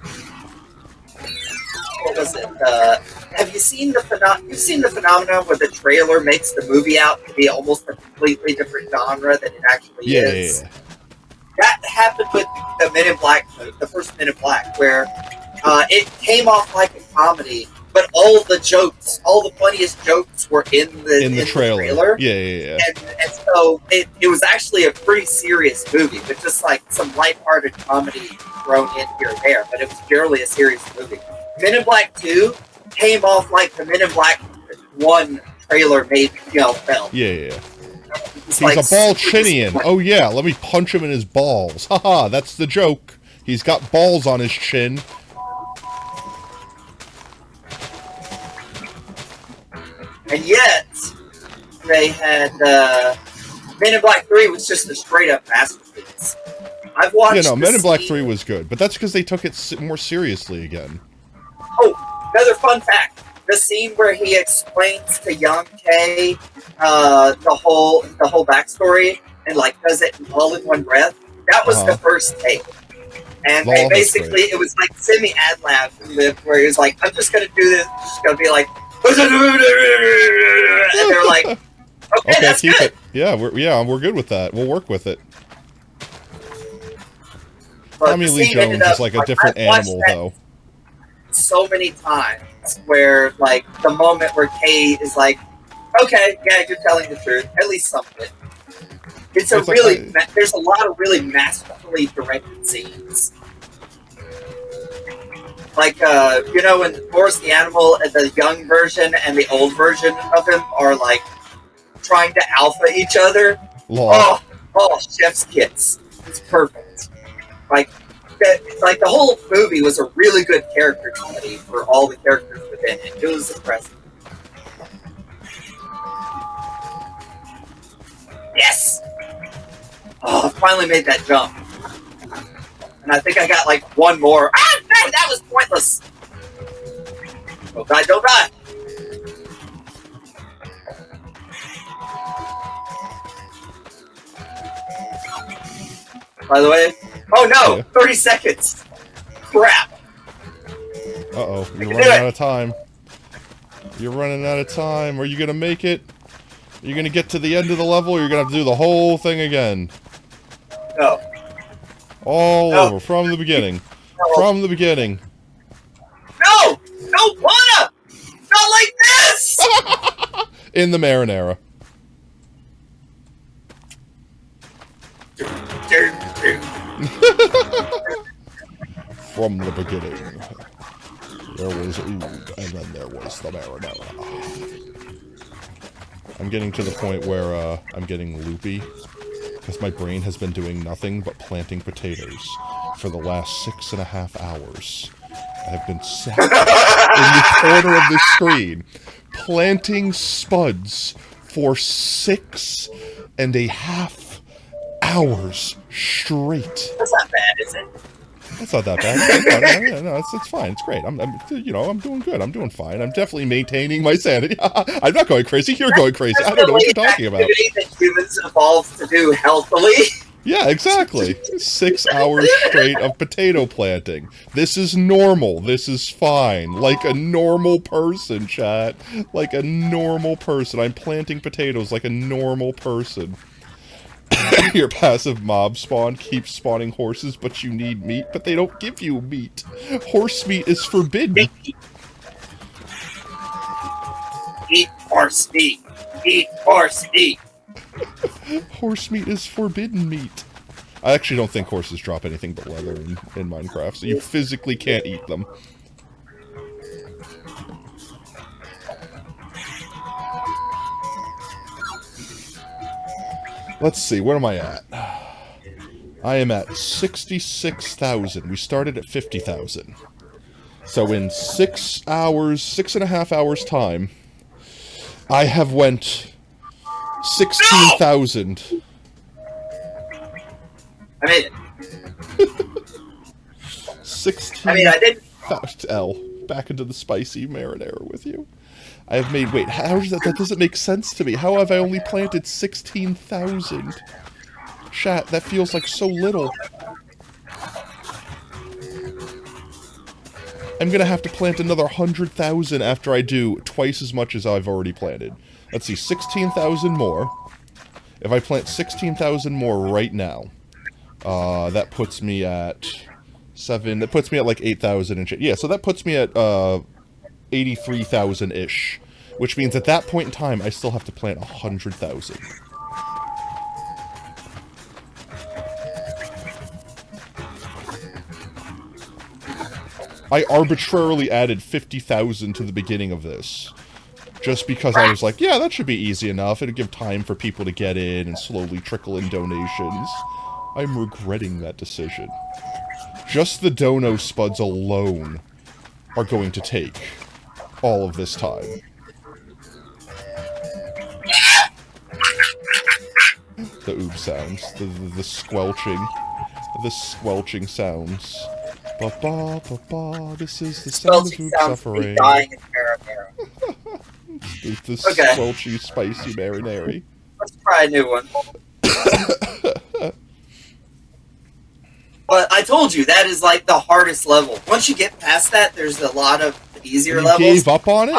C: was it? Have you seen You've seen the phenomenon where the trailer makes the movie out to be almost a completely different genre than it actually is? Yeah. That happened with the Men in Black, the first Men in Black, where it came off like a comedy, but all the jokes, all the funniest jokes were in the trailer.
B: Yeah.
C: And so it was actually a pretty serious movie, but just like some lighthearted comedy thrown in here and there. But it was generally a serious movie. Men in Black 2 came off like the Men in Black 1 trailer made, film.
B: Yeah.
C: It's
B: He's
C: like
B: a ball
C: super
B: chinian. Oh yeah, let me punch him in his balls. Haha, that's the joke. He's got balls on his chin.
C: And yet, they had Men in Black 3 was just a straight up masterpiece. I've watched.
B: Men in Black 3 was good, but that's because they took it more seriously again.
C: Oh, another fun fact: the scene where he explains to young Kay the whole backstory and like does it all in one breath. That was the first take. And basically, it was like semi ad lab where he was like, "I'm just gonna do this. I'm just gonna be like." And they're like, okay, that's
B: keep
C: good.
B: it. Yeah, we're good with that. We'll work with it.
C: But
B: Tommy
C: the
B: Lee
C: scene
B: Jones
C: ended up,
B: is like a different
C: I've watched
B: animal,
C: that
B: though.
C: so many times where, like, the moment where Kay is like, okay, yeah, you're telling the truth, at least something. It's a really, there's a lot of really masterfully directed scenes. Like, when Boris the Animal, the young version and the old version of him are, like, trying to alpha each other.
B: Law.
C: Oh, chef's kiss. It's perfect. Like the whole movie was a really good character study for all the characters within it. It was impressive. Yes! Oh, I finally made that jump. And I think I got like one more. Ah, no, that was pointless. Don't die, don't die. By the way, oh no, 30 seconds. Crap.
B: Uh-oh, you're running out of time. You're running out of time. Are you gonna make it? Are you gonna get to the end of the level, or you're gonna have to do the whole thing again?
C: No.
B: All over, from the beginning.
C: No.
B: From the beginning.
C: No! No, Lana! Not like this!
B: In the marinara. From the beginning. There was ood, and then there was the marinara. I'm getting to the point where, I'm getting loopy. Because my brain has been doing nothing but planting potatoes for the last 6.5 hours. I have been sat in the corner of the screen, planting spuds for 6.5 hours straight.
C: That's not bad, is it?
B: That's not that bad. No, it's fine. It's great. I'm doing good. I'm doing fine. I'm definitely maintaining my sanity. I'm not going crazy. You're going crazy. I don't know what you're talking about.
C: That humans evolved to do healthily.
B: Yeah, exactly. 6 hours straight of potato planting. This is normal. This is fine. Like a normal person, chat. Like a normal person. I'm planting potatoes like a normal person. Your passive mob spawn keeps spawning horses, but you need meat, but they don't give you meat. Horse meat is forbidden.
C: Eat horse meat. Eat horse meat.
B: Horse meat is forbidden meat. I actually don't think horses drop anything but leather in Minecraft, so you physically can't eat them. Let's see, where am I at? I am at 66,000. We started at 50,000. So in 6 hours, 6.5 hours time, I have went 16,000.
C: I made it.
B: 16.
C: I mean, I didn't.
B: L. Back into the spicy marinara with you. I have made... Wait, how does that... That doesn't make sense to me. How have I only planted 16,000? Chat, that feels like so little. I'm gonna have to plant another 100,000 after I do twice as much as I've already planted. Let's see, 16,000 more. If I plant 16,000 more right now, that puts me at 7. That puts me at like 8,000 and shit. Yeah, so that puts me at 83,000-ish. Which means at that point in time, I still have to plant 100,000. I arbitrarily added 50,000 to the beginning of this. Just because I was like, yeah, that should be easy enough. It'll give time for people to get in and slowly trickle in donations. I'm regretting that decision. Just the dono spuds alone are going to take all of this time. The oob sounds. The squelching. The squelching sounds. Ba-ba, ba-ba, this is the sound of oob suffering.
C: Dying in marinara.
B: The squelchy, spicy marinara.
C: Let's try a new one. But I told you, that is like the hardest level. Once you get past that, there's a lot of easier levels.
B: You gave up on it?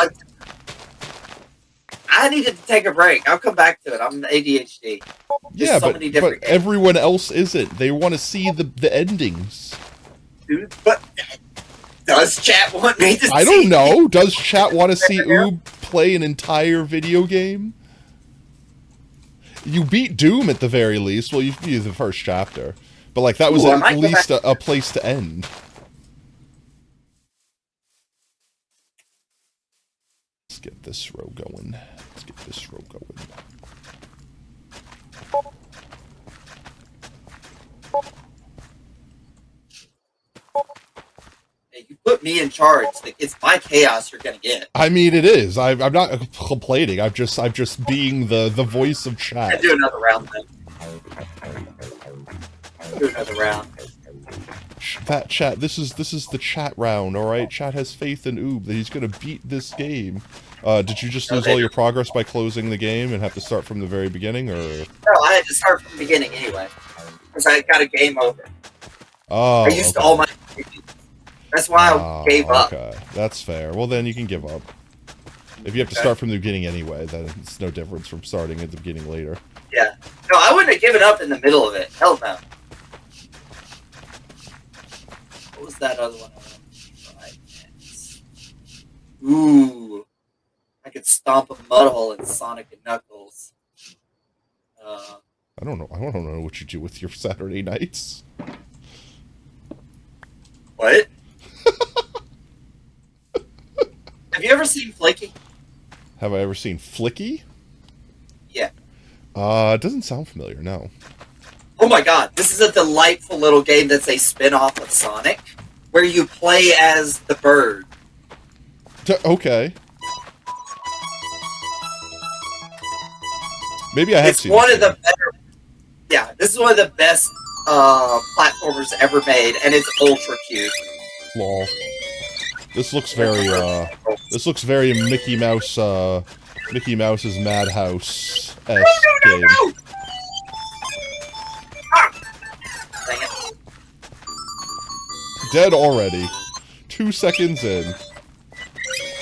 C: I needed to take a break. I'll come back to it. I'm ADHD.
B: Yeah, but everyone else isn't. They want to see the endings.
C: Dude, but does chat want me to see?
B: I don't know. Does chat want to see Oob play an entire video game? You beat Doom at the very least. Well, you beat the first chapter. But, like, that was at least a place to end. Let's get this row going. Let's get this row going.
C: Hey, you put me in charge. It's my chaos you're gonna get.
B: I mean, it is. I'm not complaining. I'm just being the voice of chat.
C: I'll do another round then. Do another round.
B: Fat chat, this is the chat round, alright? Chat has faith in Oob that he's gonna beat this game. Did you just lose all your progress by closing the game and have to start from the very beginning, or?
C: No, I had to start from the beginning anyway. Because I got a game over.
B: Oh,
C: I used all my... That's why I gave up.
B: Okay, that's fair. Well, then you can give up. If you have to start from the beginning anyway, then it's no difference from starting at the beginning later.
C: Yeah. No, I wouldn't have given up in the middle of it. Hell no. What was that other one? Ooh. I could stomp a mud hole in Sonic and Knuckles.
B: I don't know. I don't know what you do with your Saturday nights.
C: What? Have you ever seen Flicky?
B: Have I ever seen Flicky?
C: Yeah.
B: It doesn't sound familiar, no.
C: Oh my god, this is a delightful little game that's a spin-off of Sonic, where you play as the bird.
B: Okay. Maybe I have seen
C: It's one of the better... Yeah, this is one of the best platformers ever made, and it's ultra cute.
B: Lol. This looks very, this looks very Mickey Mouse, Mickey Mouse's Madhouse-esque game.
C: No! Ah! Dang it.
B: Dead already. 2 seconds in.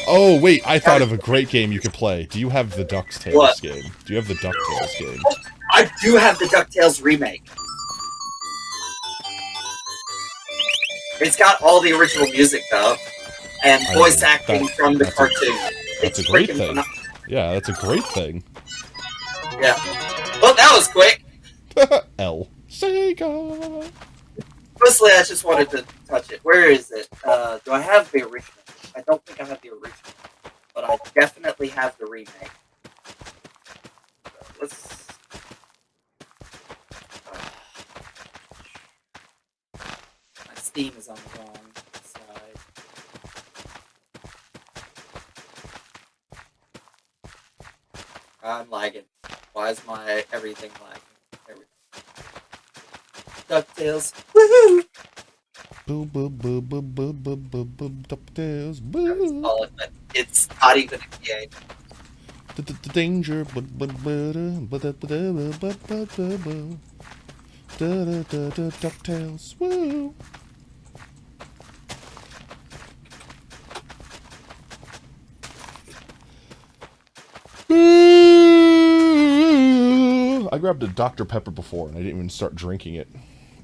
B: Oh, wait, I thought of a great game you could play. Do you have the DuckTales game? Do you have the DuckTales game?
C: I do have the DuckTales remake. It's got all the original music, though, and voice acting from the cartoon.
B: That's a great thing. Yeah, that's a great thing.
C: Yeah. Well, that was quick.
B: L. Sega.
C: Mostly, I just wanted to touch it. Where is it? Do I have the original? I don't think I have the original, but I definitely have the remake. Let's... My Steam is on the wrong side. I'm lagging. Why is my everything lagging? There we go. DuckTales. Woohoo!
B: Boo boo boo boo boo boo boo boo DuckTales. Boo.
C: But it's not even a game.
B: The danger. DuckTales. Woo. I grabbed a Dr. Pepper before and I didn't even start drinking it.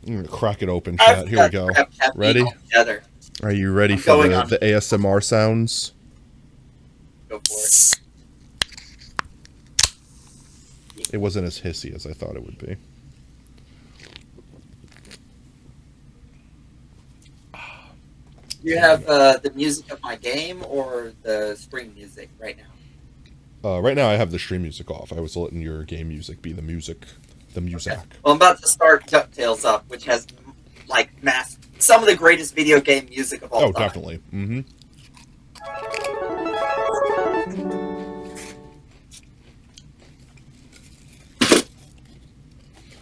B: I'm gonna crack it open, chat. Here we go. Ready?
C: Together.
B: Are you ready
C: I'm
B: for
C: going
B: the,
C: on.
B: the ASMR sounds?
C: Go for it.
B: It wasn't as hissy as I thought it would be.
C: You have the music of my game or the spring music right now?
B: Right now I have the stream music off. I was letting your game music be the music. The music.
C: Okay. Well, I'm about to start DuckTales up, which has like some of the greatest video game music of all time.
B: Oh, definitely. Mm-hmm.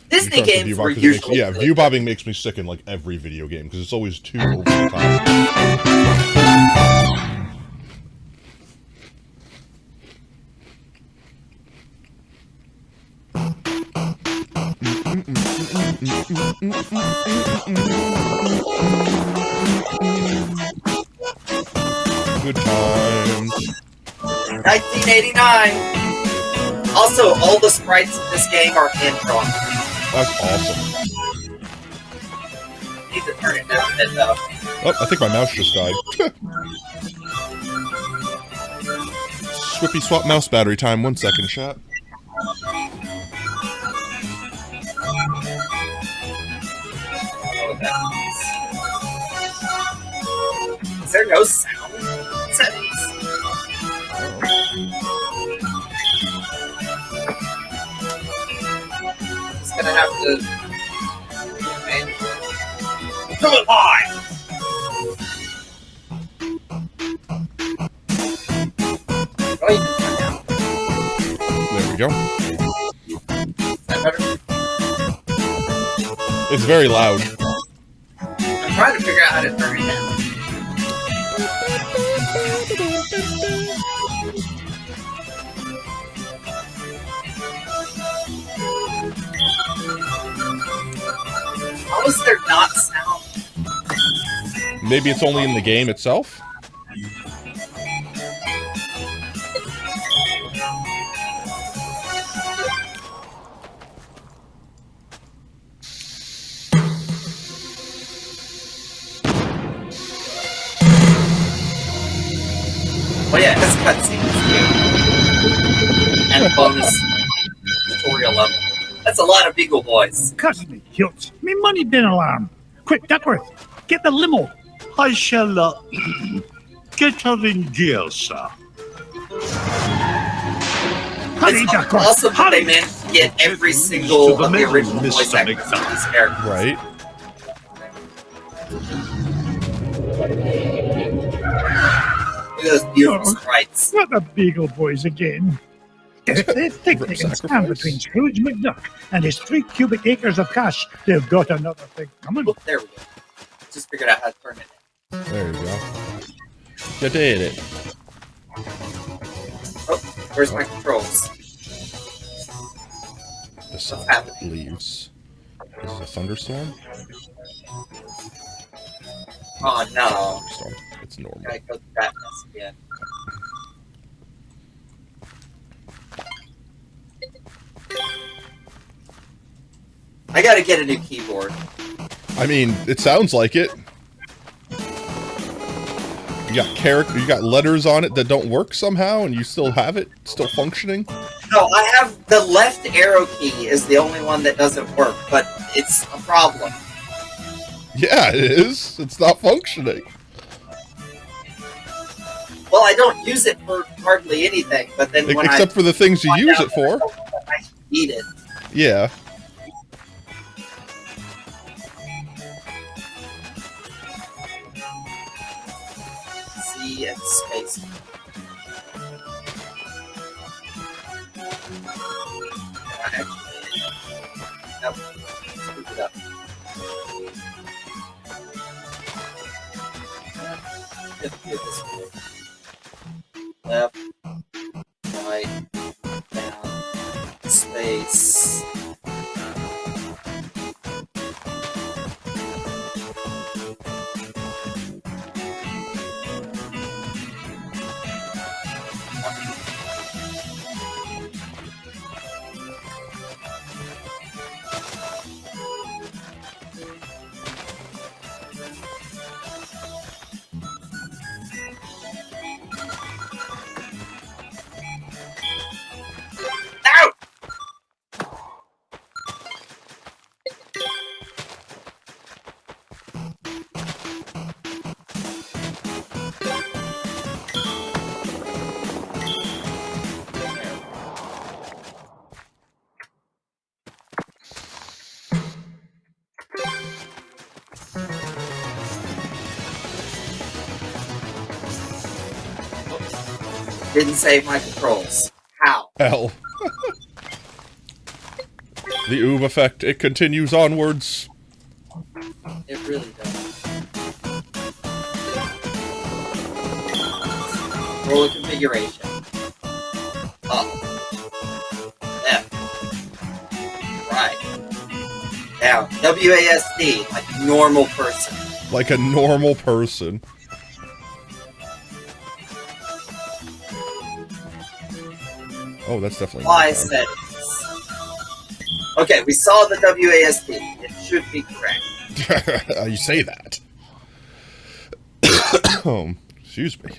C: Disney games were usually
B: yeah, view bobbing makes me sick in like every video game because it's always too over the top. Good times.
C: 1989. Also, all the sprites in this game are hand-drawn.
B: That's awesome.
C: Need to turn it down a bit, though.
B: Oh, I think my mouse just died. Swippy swap mouse battery time. 1 second, chat.
C: Is there no sound settings? Just gonna have to. Do it live! Oh, you can turn down.
B: There we go.
C: Is that better?
B: It's very loud.
C: I'm trying to figure out how to turn it down. How is there not sound?
B: Maybe it's only in the game itself?
C: Oh yeah, it has cutscenes too. And bonus tutorial level. That's a lot of Beagle Boys.
H: Cuss me, cute. Me money bin alarm. Quick, Duckworth, get the limo. I shall get her in gear, sir. Hurry,
C: It's
H: Duckworth,
C: awesome that
H: hurry.
C: they managed to get every single of the original voice actors for this character.
B: Right.
C: Look at those beautiful sprites.
H: Not the Beagle Boys again. If they think they can stand
B: Sacrifice.
H: between Scrooge McDuck and his 3 cubic acres of cash, they've got another thing coming.
C: Oh, there we go. Just figured out how to turn it.
B: There you go. You did it.
C: Oh, where's my controls?
B: The sun
C: happening?
B: leaves. Is it a thunderstorm?
C: Oh no.
B: Thunderstorm. It's normal.
C: Gotta go through that mess again. I gotta get a new keyboard.
B: I mean, it sounds like it. You got you got letters on it that don't work somehow, and you still have it, still functioning.
C: No, I have the left arrow key is the only one that doesn't work, but it's a problem.
B: Yeah, it is. It's not functioning.
C: Well, I don't use it for hardly anything, but then when
B: Except for the things you use it for.
C: I need it.
B: Yeah.
C: C and space. Nope. Screwed it up. Let's do this way. Left, right, down, space. Didn't save my controls. How?
B: L. The oob effect, it continues onwards.
C: It really does. Roller configuration. Up. Left. Right. Down. WASD, like normal person.
B: Like a normal person. Oh, that's definitely...
C: Apply settings. Okay, we saw the WASD. It should be correct.
B: You say that. Excuse me.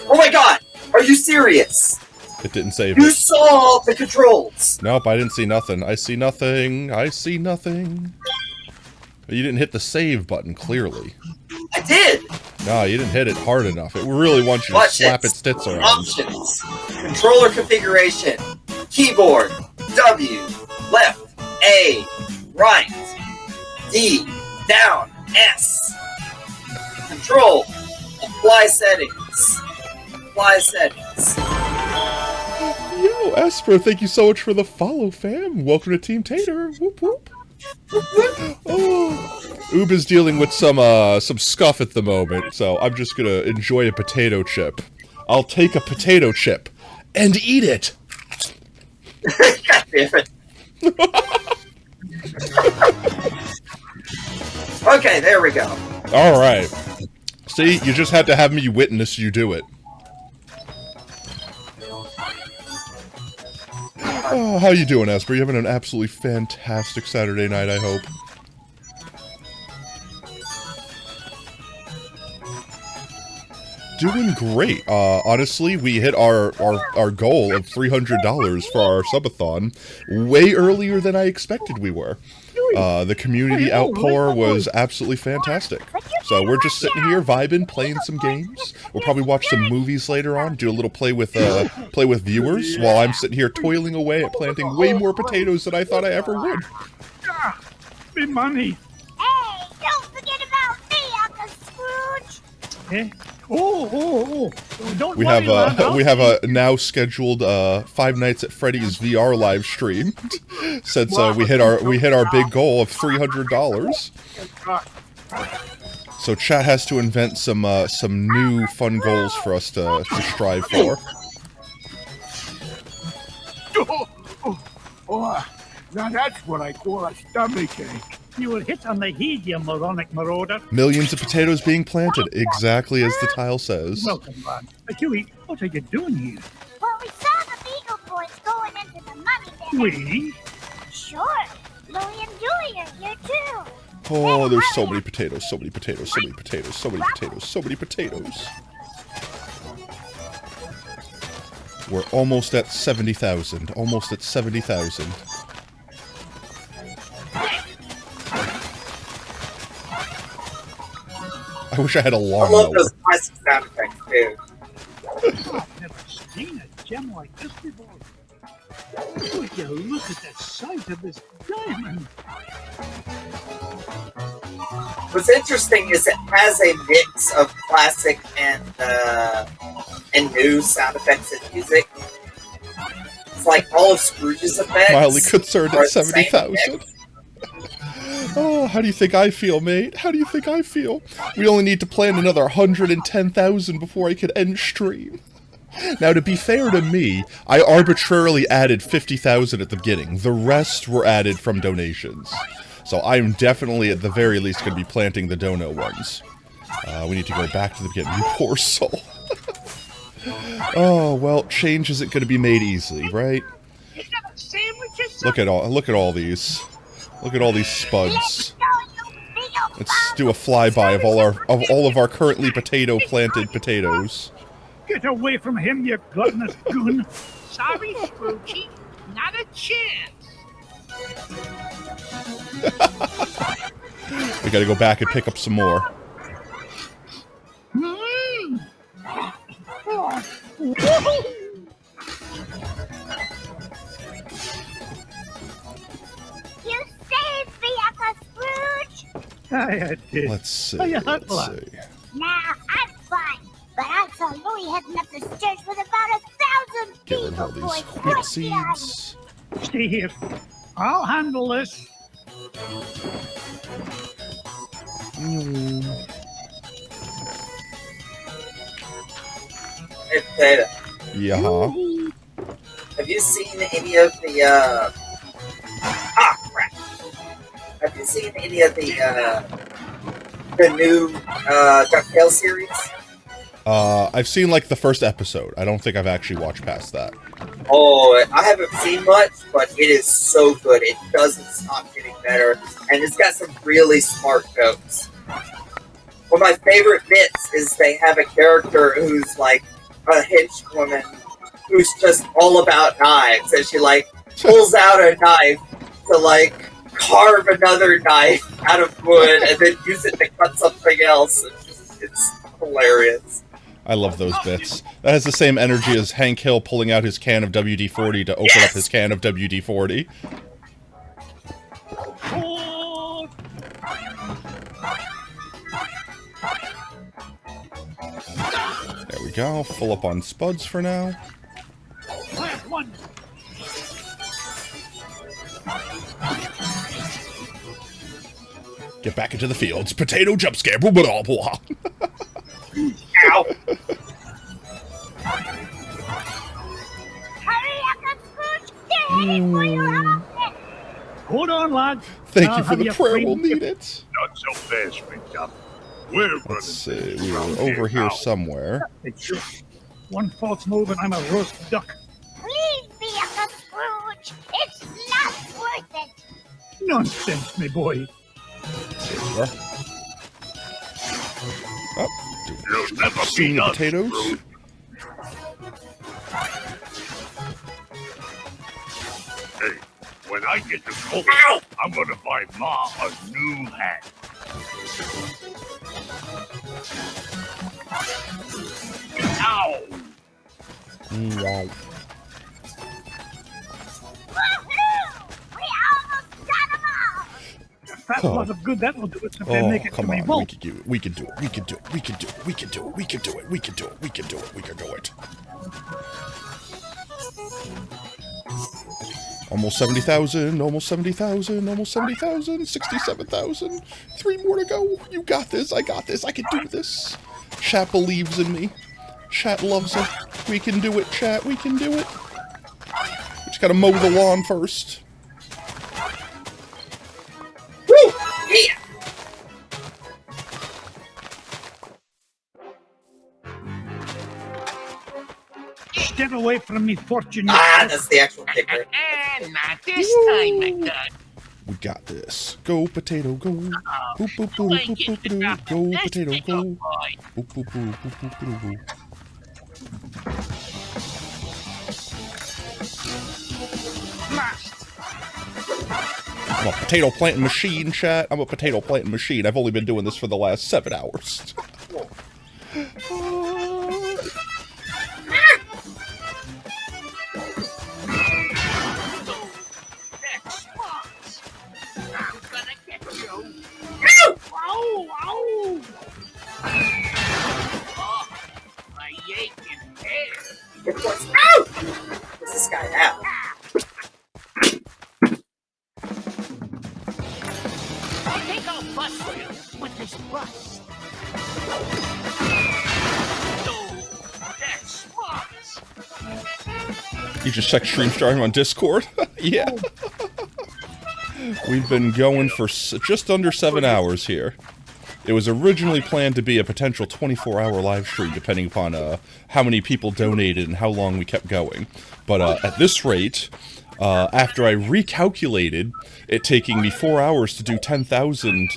C: Oh my god! Are you serious?
B: It didn't save
C: You
B: it.
C: saw the controls!
B: Nope, I didn't see nothing. I see nothing. I see nothing. You didn't hit the save button, clearly.
C: I did!
B: No, you didn't hit it hard enough. It really wants you to
C: Watch
B: slap
C: this.
B: its tits around.
C: Options. Controller configuration. Keyboard. W. Left. A. Right. D. Down. S. Control. Apply settings. Apply settings.
B: Yo, Esper, thank you so much for the follow, fam. Welcome to Team Tater. Whoop whoop. Oh. Oob is dealing with some scuff at the moment, so I'm just gonna enjoy a potato chip. I'll take a potato chip and eat it.
C: God damn it. Okay, there we go.
B: All right. See, you just had to have me witness you do it. Oh, how you doing, Esper? You having an absolutely fantastic Saturday night, I hope. Doing great. Honestly, we hit our goal of $300 for our Sub-a-thon way earlier than I expected we were. The community outpour was absolutely fantastic. So we're just sitting here vibing, playing some games. We'll probably watch some movies later on, do a little play with viewers, while I'm sitting here toiling away at planting way more potatoes than I thought I ever would.
H: Me money.
I: Hey, don't forget about me, Uncle Scrooge.
H: Eh? Oh, don't
B: We
H: worry,
B: have
H: lad,
B: we have a now scheduled Five Nights at Freddy's VR live stream since we hit our big goal of $300. So chat has to invent some new fun goals for us to strive for.
H: Oh, now that's what I call a stomach ache. You were hit on the head, you moronic marauder.
B: Millions of potatoes being planted, exactly as the tile says.
H: Welcome, lad. Huey, what are you doing here?
I: Well, we saw the Beagle Boys going into the money bin.
H: We?
I: Sure. Louie and Julie are here too.
B: Oh, there's so many potatoes, so many potatoes, so many potatoes, so many potatoes, so many potatoes. We're almost at 70,000. Almost at 70,000. I wish I had a
C: I
B: lawnmower.
C: love those classic sound effects, too.
H: I've never seen a gem like this before. Would you look at the size of this diamond?
C: What's interesting is it has a mix of classic and new sound effects and music. It's like all of Scrooge's effects.
B: Mildly concerned
C: are
B: at
C: the same
B: 70,000.
C: mix.
B: Oh, how do you think I feel, mate? How do you think I feel? We only need to plan another 110,000 before I could end stream. Now, to be fair to me, I arbitrarily added 50,000 at the beginning. The rest were added from donations. So I'm definitely, at the very least, going to be planting the dono ones. We need to go back to the beginning. You poor soul. Oh, well, change isn't going to be made easily, right? Look at all these. Look at all these spuds. Let's do a flyby of all of our currently planted potatoes.
H: Get away from him, you gluttonous goon. Sorry, Scroogey. Not a chance.
B: We gotta go back and pick up some more.
H: I did.
B: Let's see.
H: How you hurt,
B: Let's
H: lad?
B: see.
I: Nah, I'm fine. But I saw Louis heading up the stairs with about 1,000
B: Get rid of all
I: people
B: these
I: boys
B: wheat
I: right
B: seeds.
H: Stay here. I'll handle this.
C: Hey, Potato,
B: Yeah.
C: have you seen any of the, crap. Have you seen any of the new, DuckTales series?
B: I've seen like the first episode. I don't think I've actually watched past that.
C: Oh, I haven't seen much, but it is so good. It doesn't stop getting better, and it's got some really smart jokes. One of my favorite bits is they have a character who's like a henchwoman who's just all about knives, and she like pulls out a knife to like carve another knife out of wood and then use it to cut something else. It's hilarious.
B: I love those bits. That has the same energy as Hank Hill pulling out his can of WD-40 to open up his can of WD-40. There we go. Full up on spuds for now.
H: Plant one.
B: Get back into the fields. Potato jump scare. Blah, blah, blah.
C: Ow!
I: Hurry up, Scrooge! They're heading for your office!
H: Hold on, lad.
B: Thank
H: I'll
B: you for
H: have
B: the
H: you
B: prayer.
H: framed
B: We'll need
H: if-
B: it.
H: Not so fast, McDuff. We're
B: Let's
H: running
B: see.
H: this
B: We were
H: round
B: over here
H: now.
B: somewhere.
H: One false move and I'm a roast duck.
I: Please be Uncle Scrooge! It's not worth it!
H: Nonsense, me boy.
B: There. Oh,
H: You'll never
B: consume the
H: us,
B: potatoes.
H: Scrooge. Hey, when I get to school, I'm gonna buy Ma a new hat. Ow!
B: Wow.
I: Woohoo! We almost got them all!
H: That's a lot of good that will do it if they
B: Oh,
H: make it to
B: come
H: me.
B: on. We
H: Won't.
B: can do it. We can do it. We can do it. We can do it. We can do it. We can do it. We can do it. We can do it. We can do it. Almost 70,000. Almost 70,000. Almost 70,000. 67,000. 3 more to go. You got this. I got this. I can do this. Chat believes in me. Chat loves it. We can do it, chat. We can do it. We just gotta mow the lawn first.
C: Woo! Yeah!
H: Get away from me, fortune.
C: That's the actual kicker.
J: Not this time, McDuck.
B: We got this. Go, potato, go. Boop, boop, boop, boop, boop, boop, boop. Go, potato, go. Boop, boop, boop, boop, boop, boop, boop. I'm a potato planting machine, chat. I'm a potato planting machine. I've only been doing this for the last 7 hours.
J: Ow! Ow! Oh, my aching head.
C: Ow! What's this guy out?
J: I think I'll bust you with this bus. Oh, that's smart.
B: You just checked stream starting on Discord? Yeah. We've been going for just under 7 hours here. It was originally planned to be a potential 24-hour live stream, depending upon how many people donated and how long we kept going. But at this rate, after I recalculated it taking me 4 hours to do 10,000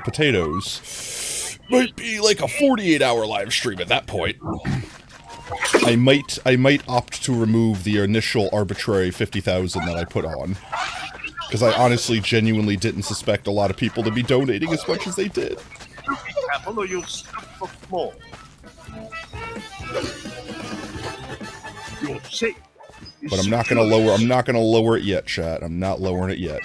B: potatoes, might be like a 48-hour live stream at that point. I might opt to remove the initial arbitrary 50,000 that I put on. Because I honestly, genuinely didn't suspect a lot of people to be donating as much as they did.
H: Careful or you'll stop the floor. You're safe.
B: But I'm not gonna lower it yet, chat. I'm not lowering it yet.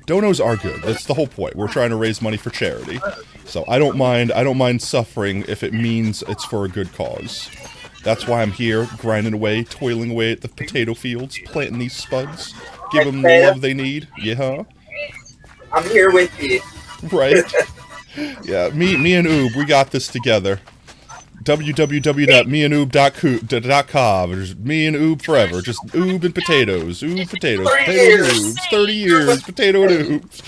B: Donos are good. That's the whole point. We're trying to raise money for charity. So I don't mind suffering if it means it's for a good cause. That's why I'm here, grinding away, toiling away at the potato fields, planting these spuds, give them the love they need. Yeah.
C: I'm here with you.
B: Right. Yeah, me and Oob, we got this together. www.meandoob.com. There's me and Oob forever. Just Oob and potatoes. Oob, potatoes. Potato Oobs. 30 years. Potato and Oobs.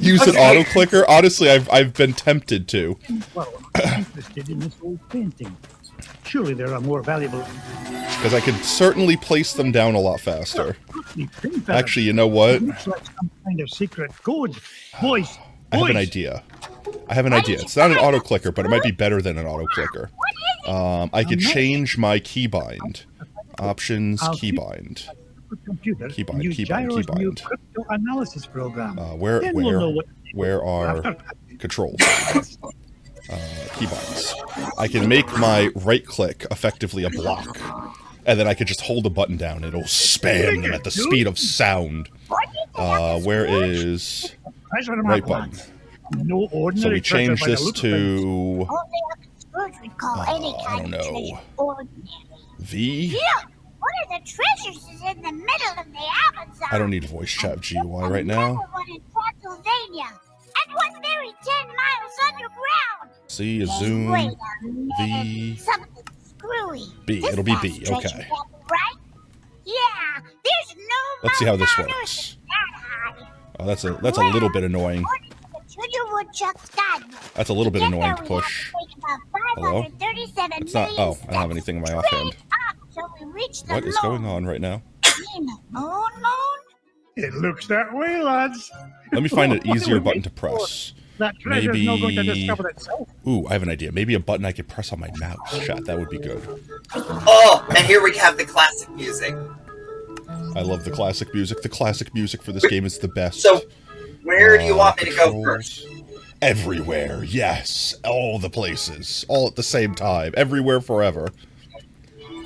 B: Use an auto clicker. Honestly, I've been tempted to.
H: Well, I'm interested in this old painting. Surely there are more valuable.
B: Because I could certainly place them down a lot faster. Actually, you know what?
H: Looks like some kind of secret code. Boys,
B: I have an idea. It's not an auto clicker, but it might be better than an auto clicker. I could change my keybind. Options, keybind. Keybind.
H: Crypto analysis program.
B: Where are controls? Keybinds. I can make my right click effectively a block, and then I could just hold a button down. It'll spam them at the speed of sound. Where is right button? So we change this to I don't know. V.
I: One of the treasures is in the middle of the Amazon.
B: I don't need voice chat GUI right now.
I: One in Pennsylvania, and one buried 10 miles underground.
B: C, zoom, V,
I: Something screwy.
B: B. It'll be B. Okay.
I: Right? Yeah. There's no.
B: Let's see how this works. Oh, that's a little bit annoying. That's a little bit annoying to push. Hello? It's not. Oh, I don't have anything in my offhand. What is going on right now?
H: It looks that way, lads.
B: Let me find an easier button to press. Maybe. Ooh, I have an idea. Maybe a button I could press on my mouse. Chat, that would be good.
C: Oh, and here we have the classic music.
B: I love the classic music. The classic music for this game is the best.
C: So, where do you want me to go first?
B: Everywhere, yes. All the places. All at the same time. Everywhere, forever.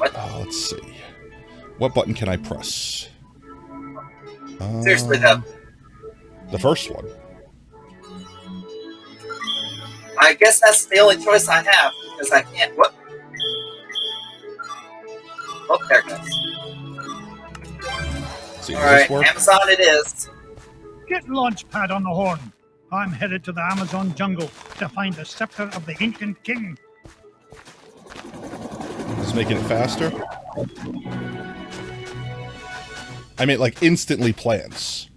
B: Let's see. What button can I press?
C: Seriously, though.
B: The first one.
C: I guess that's the only choice I have, because I can't... What? Oh, there it goes. Alright, Amazon it is.
H: Get Launchpad on the horn. I'm headed to the Amazon jungle to find the scepter of the ancient king.
B: Just making it faster. I mean, like, instantly plants.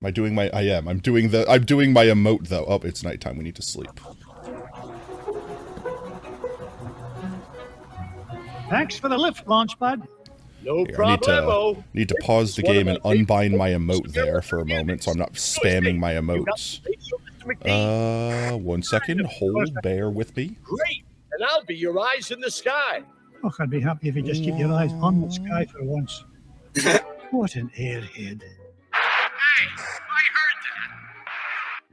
B: Am I doing my... I am. I'm doing my emote, though. Oh, it's nighttime. We need to sleep.
H: Thanks for the lift, Launchpad.
J: No
B: Here,
J: problem.
B: need to pause the game and unbind my emote there for a moment, so I'm not spamming my emotes. 1 second. Hold. Bear with me.
J: Great, and I'll be your eyes in the sky.
H: Oh, I'd be happy if you just keep your eyes on the sky for once. What an airhead.
J: Hey, I heard that.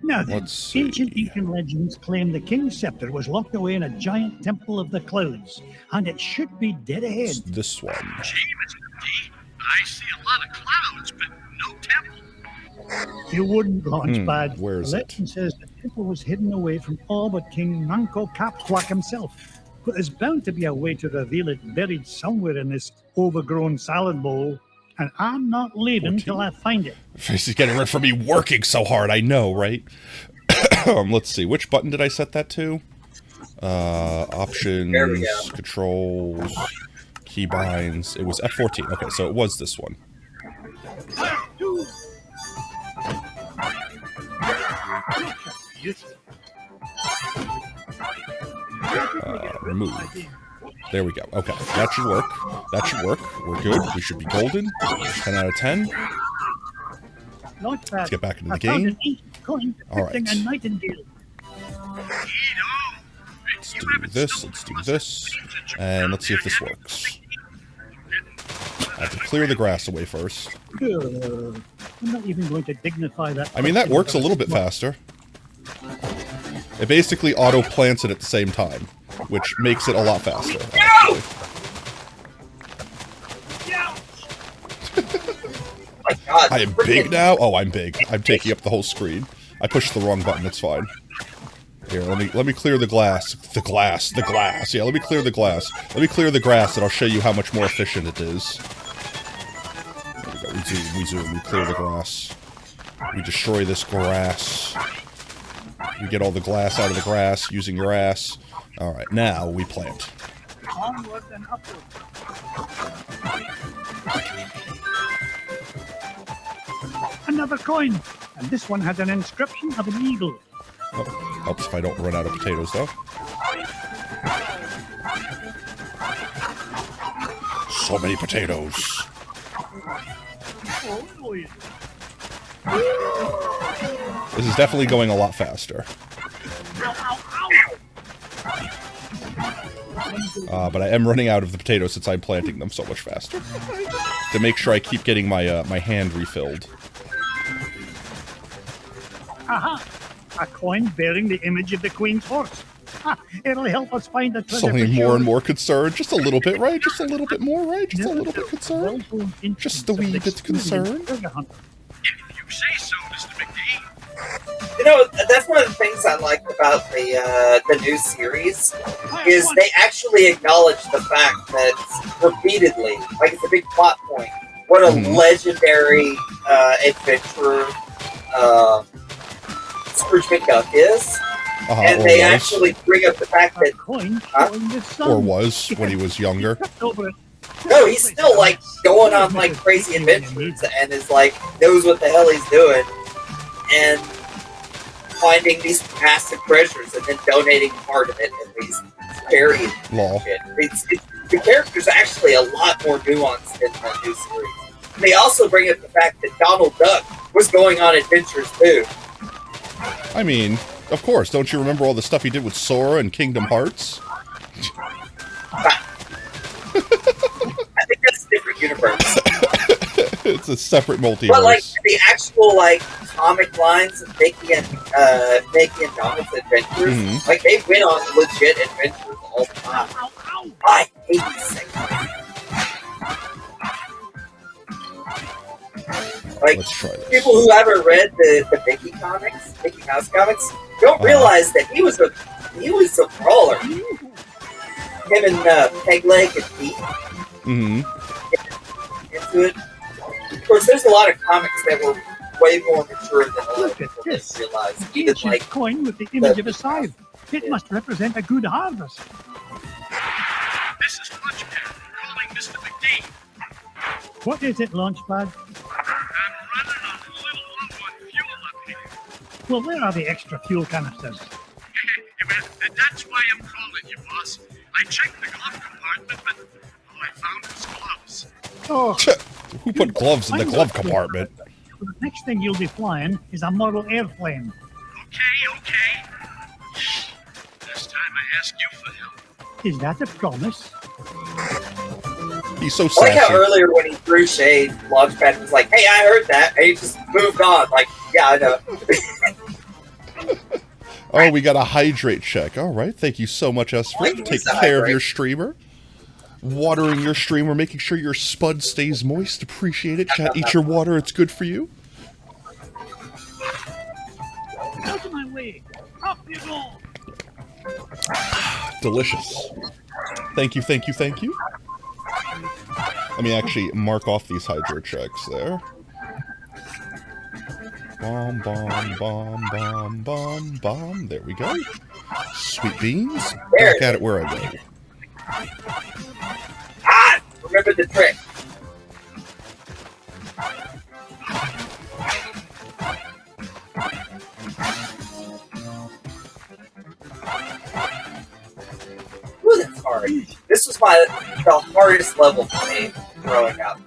H: Now then,
B: Let's see.
H: ancient Incan legends claim the king's scepter was locked away in a giant temple of the clouds, and it should be dead ahead.
B: It's this one.
J: Gee, Mr. D, I see a lot of clouds, but no temple.
H: You wouldn't, Launchpad.
B: Where is
H: the
B: it?
H: legend says the temple was hidden away from all but King Manco Capquack himself. But there's bound to be a way to reveal it buried somewhere in this overgrown salad bowl. And I'm not leaving till I find it.
B: This is getting rid for me working so hard, I know, right? Let's see, which button did I set that to? Options, controls, keybinds. It was F14. Okay, so it was this one. Remove. There we go. Okay, that should work. That should work. We're good. We should be golden. 10 out of 10. Let's get back into the game. All right. Let's do this. Let's do this. And let's see if this works. I have to clear the grass away first.
H: I'm not even going to dignify that.
B: I mean, that works a little bit faster. It basically auto-plants it at the same time, which makes it a lot faster.
C: my god.
B: I am big now? Oh, I'm big. I'm taking up the whole screen. I pushed the wrong button, it's fine. Here, let me clear the glass. The glass. Yeah, let me clear the glass. Let me clear the grass and I'll show you how much more efficient it is. There we go. We zoom. We clear the grass. We destroy this grass. We get all the glass out of the grass using your ass. Alright, now we plant.
H: Onward and upward. Another coin, and this one has an inscription of an eagle.
B: Oh, helps if I don't run out of potatoes, though. So many potatoes. This is definitely going a lot faster. But I am running out of the potatoes since I'm planting them so much faster. To make sure I keep getting my my hand refilled.
H: Aha! A coin bearing the image of the Queen's horse. Ha, it'll help us find the treasure.
B: Something
H: for
B: more
H: sure.
B: and more concerned. Just a little bit, right? Just a little bit more, right? Just a little bit concerned. Just a wee bit concerned.
J: If you say so, Mr. McD.
C: You know, that's one of the things I like about the new series, is they actually acknowledge the fact that repeatedly, like it's a big plot point, what a legendary adventurer Scrooge McDuck is. And they actually bring up the fact that...
B: Or was, when he was younger.
C: No, he's still, like, going on, like, crazy adventures and is, like, knows what the hell he's doing. And finding these massive treasures and then donating part of it and these buried shit. The character's actually a lot more nuanced in the new series. They also bring up the fact that Donald Duck was going on adventures, too.
B: I mean, of course. Don't you remember all the stuff he did with Sora and Kingdom Hearts?
C: I think that's a different universe.
B: It's a separate multiverse.
C: But, like, the actual, like, comic lines of Mickey and Donald's adventures, like, they went on legit adventures all the time. I hate this segment. Like, people who haven't read the Mickey Mouse comics, don't realize that he was a brawler. Him and Pegleg and Pete into it. Of course, there's a lot of comics that were way more mature than a lot of people realize. Even
H: Ancient
C: like
H: coin with the image of a scythe. It must represent a good harvest.
J: This is Launchpad calling Mr. McD.
H: What is it, Launchpad?
J: I'm running on a little low on fuel up here.
H: Well, where are the extra fuel canisters?
J: Well, that's why I'm calling you, boss. I checked the glove compartment, but all I found was gloves.
H: Oh,
B: who put gloves in the glove compartment?
H: The next thing you'll be flying is a model airplane.
J: Okay. This time I ask you for help.
H: Is that a promise?
B: He's so
C: I like
B: sassy.
C: how earlier when he threw shade, Launchpad was like, "Hey, I heard that," and he just moved on. Like, yeah, I know.
B: Oh, we got a hydrate check. All right, thank you so much, Esper. Taking care of your streamer. Watering your streamer, making sure your spud stays moist. Appreciate it. Chat, eat your water. It's good for you.
H: Out of my way. Up you go.
B: Delicious. Thank you. Let me actually mark off these hydro checks there. Bomb. There we go. Sweet beans. Back at it where I go.
C: Remember the trick. Ooh, that's hard. This was the hardest level for me growing up.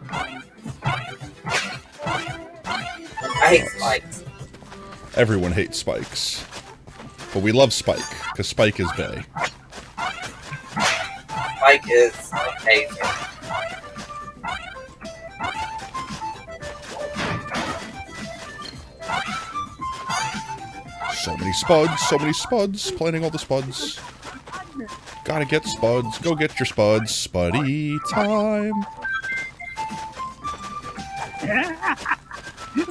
C: I hate spikes.
B: Everyone hates spikes. But we love Spike, because Spike is bae.
C: Spike is amazing.
B: So many spuds, planting all the spuds. Gotta get spuds, go get your spuds, spuddy time.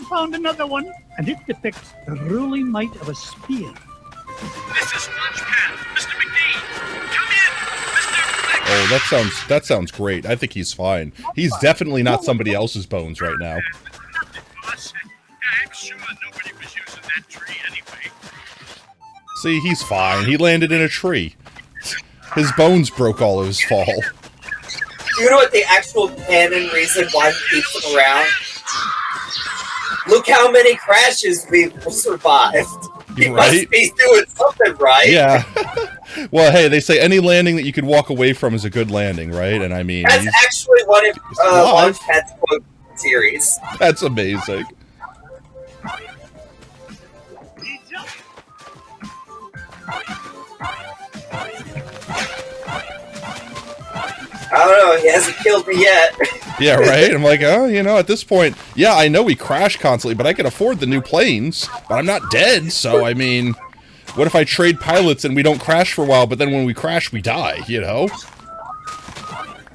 H: Found another one, and it depicts the ruling might of a spear.
J: This is Launchpad. Mr. McGee, come in. Mr.
B: Oh, that sounds great. I think he's fine. He's definitely not somebody else's bones right now.
J: Nothing, boss. I'm sure nobody was using that tree anyway.
B: See, he's fine. He landed in a tree. His bones broke all of his fall.
C: You know what the actual canon reason why he keeps them around? Look how many crashes we've survived. He must be doing something right.
B: Yeah. Well, hey, they say any landing that you could walk away from is a good landing, right? And I mean,
C: that's actually one of Launchpad's quote series.
B: That's amazing.
C: I don't know, he hasn't killed me yet.
B: Yeah, right? I'm like, oh, you know, at this point, yeah, I know we crash constantly, but I can afford the new planes, but I'm not dead, so, I mean, what if I trade pilots and we don't crash for a while, but then when we crash, we die, you know?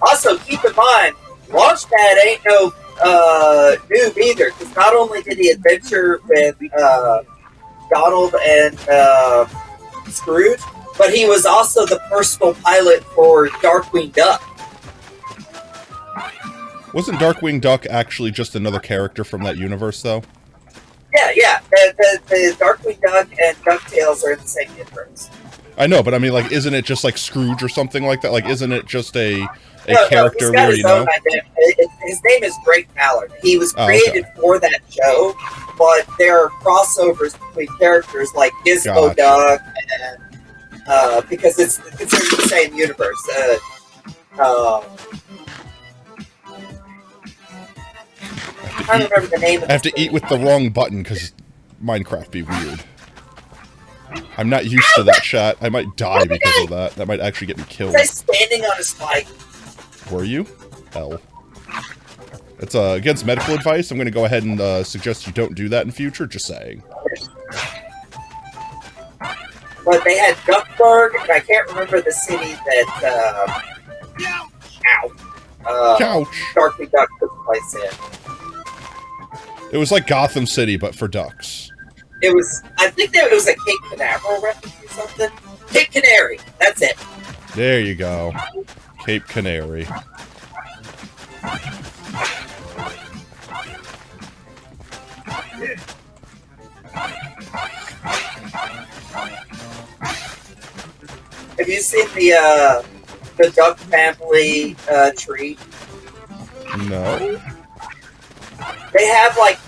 C: Also, keep in mind, Launchpad ain't no noob either, because not only did he adventure with Donald and Scrooge, but he was also the personal pilot for Darkwing Duck.
B: Wasn't Darkwing Duck actually just another character from that universe, though?
C: Yeah. The Darkwing Duck and DuckTales are in the same universe.
B: I know, but I mean, like, isn't it just like Scrooge or something like that? Like, isn't it just a character
C: he's got
B: where,
C: his
B: you know?
C: own identity. His name is Great Mallard. He was created for that show, but there are crossovers between characters like Gizmo Duck and because it's in the same universe. I don't remember the name of
B: I have to eat with the wrong button because Minecraft be weird. I'm not used to that shot. I might die because of that. That might actually get me killed.
C: Was I standing on a spike?
B: Were you? Hell. It's against medical advice. I'm going to go ahead and suggest you don't do that in future. Just saying.
C: But they had Duckburg, and I can't remember the city that Darkwing Duck took place in.
B: It was like Gotham City, but for ducks.
C: It was, I think that it was a Cape Canaveral reference or something. Cape Canary, that's it.
B: There you go. Cape Canary.
C: Have you seen the Duck family tree?
B: No.
C: They have like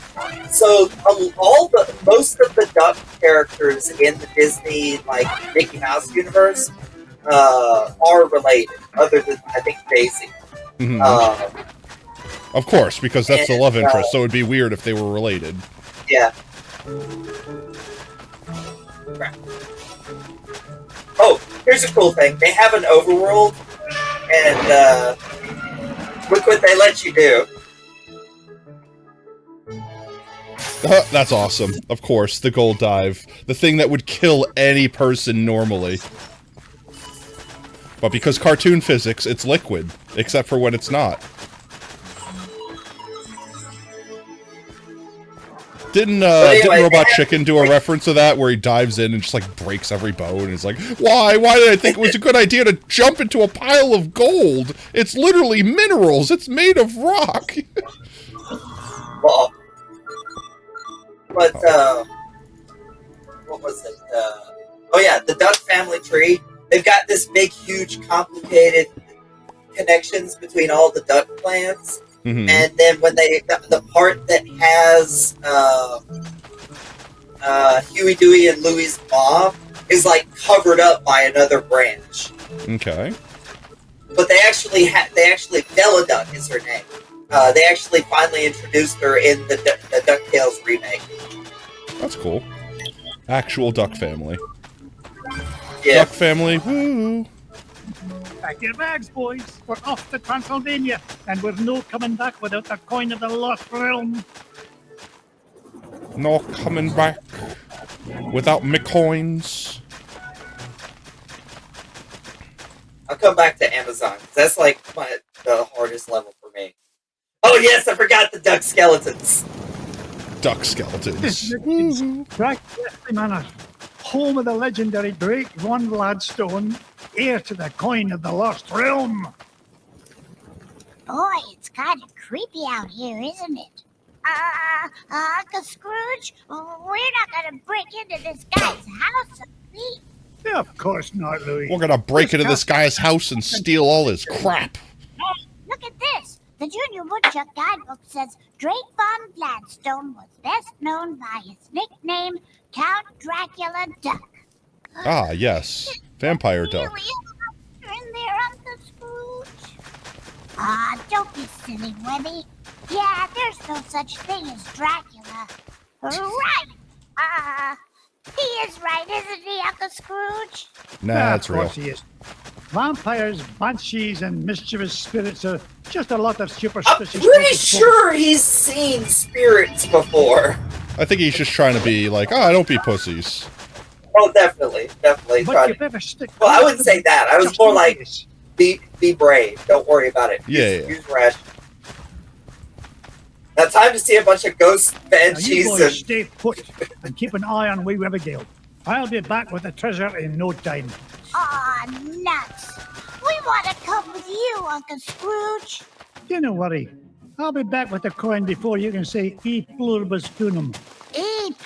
C: most of the Duck characters in the Disney like Mickey Mouse universe are related, other than I think Daisy.
B: Mm-hmm. Of course, because that's the love interest, so it'd be weird if they were related.
C: Yeah. Oh, here's a cool thing. They have an overworld, and look what they let you do.
B: That's awesome. Of course, the gold dive. The thing that would kill any person normally. But because cartoon physics, it's liquid. Except for when it's not. Didn't Robot Chicken do a reference to that where he dives in and just like breaks every bone and is like, why did I think it was a good idea to jump into a pile of gold? It's literally minerals. It's made of rock.
C: Well, but what was it? Oh yeah, the Duck family tree. They've got this big, huge, complicated connections between all the duck clans. Mm-hmm. And then when the part that has Huey, Dewey, and Louie's mom is like covered up by another branch.
B: Okay.
C: But they actually Bella Duck is her name. They actually finally introduced her in the DuckTales remake.
B: That's cool. Actual Duck family.
C: Yeah.
B: Duck family. Woo.
H: Pack your bags, boys. We're off to Transylvania, and we're no coming back without the coin of the lost realm.
B: No coming back without me coins.
C: I'll come back to Amazon. That's like the hardest level for me. Oh yes, I forgot the duck skeletons.
B: Duck skeletons.
H: Right, Manor, home of the legendary Great One Gladstone, heir to the coin of the Lost Realm.
I: Boy, it's kind of creepy out here, isn't it? Uncle Scrooge, we're not gonna break into this guy's house, are we?
H: Yeah, of course not, Louis.
B: We're gonna break into this guy's house and steal all his crap.
I: Hey, look at this. The Junior Woodchuck guidebook says Drake von Gladstone was best known by his nickname, Count Dracula Duck.
B: Ah, yes. Vampire duck.
I: Really in there, Uncle Scrooge? Don't be silly, Webby. Yeah, there's no such thing as Dracula. Right. He is right, isn't he, Uncle Scrooge?
B: Nah, that's
H: of
B: real.
H: course he is. Vampires, banshees, and mischievous spirits are just a lot of superstitious...
C: I'm pretty
H: hocus
C: sure he's seen spirits before.
B: I think he's just trying to be like, oh, don't be pussies.
C: Oh, definitely.
H: But
C: Trying
H: you
C: to-
H: better stick...
C: Well, I wouldn't say that. I was
H: just
C: more
H: in
C: like,
H: case.
C: be brave. Don't worry about it.
B: Yeah.
C: Use rash. Now, time to see a bunch of ghost
H: Now you
C: banshees
H: boys
C: and
H: stay put and keep an eye on wee Webigail. I'll be back with the treasure in no time.
I: Aw, nuts. We want to come with you, Uncle Scrooge.
H: Don't worry. I'll be back with the coin before you can say E pluribus unum.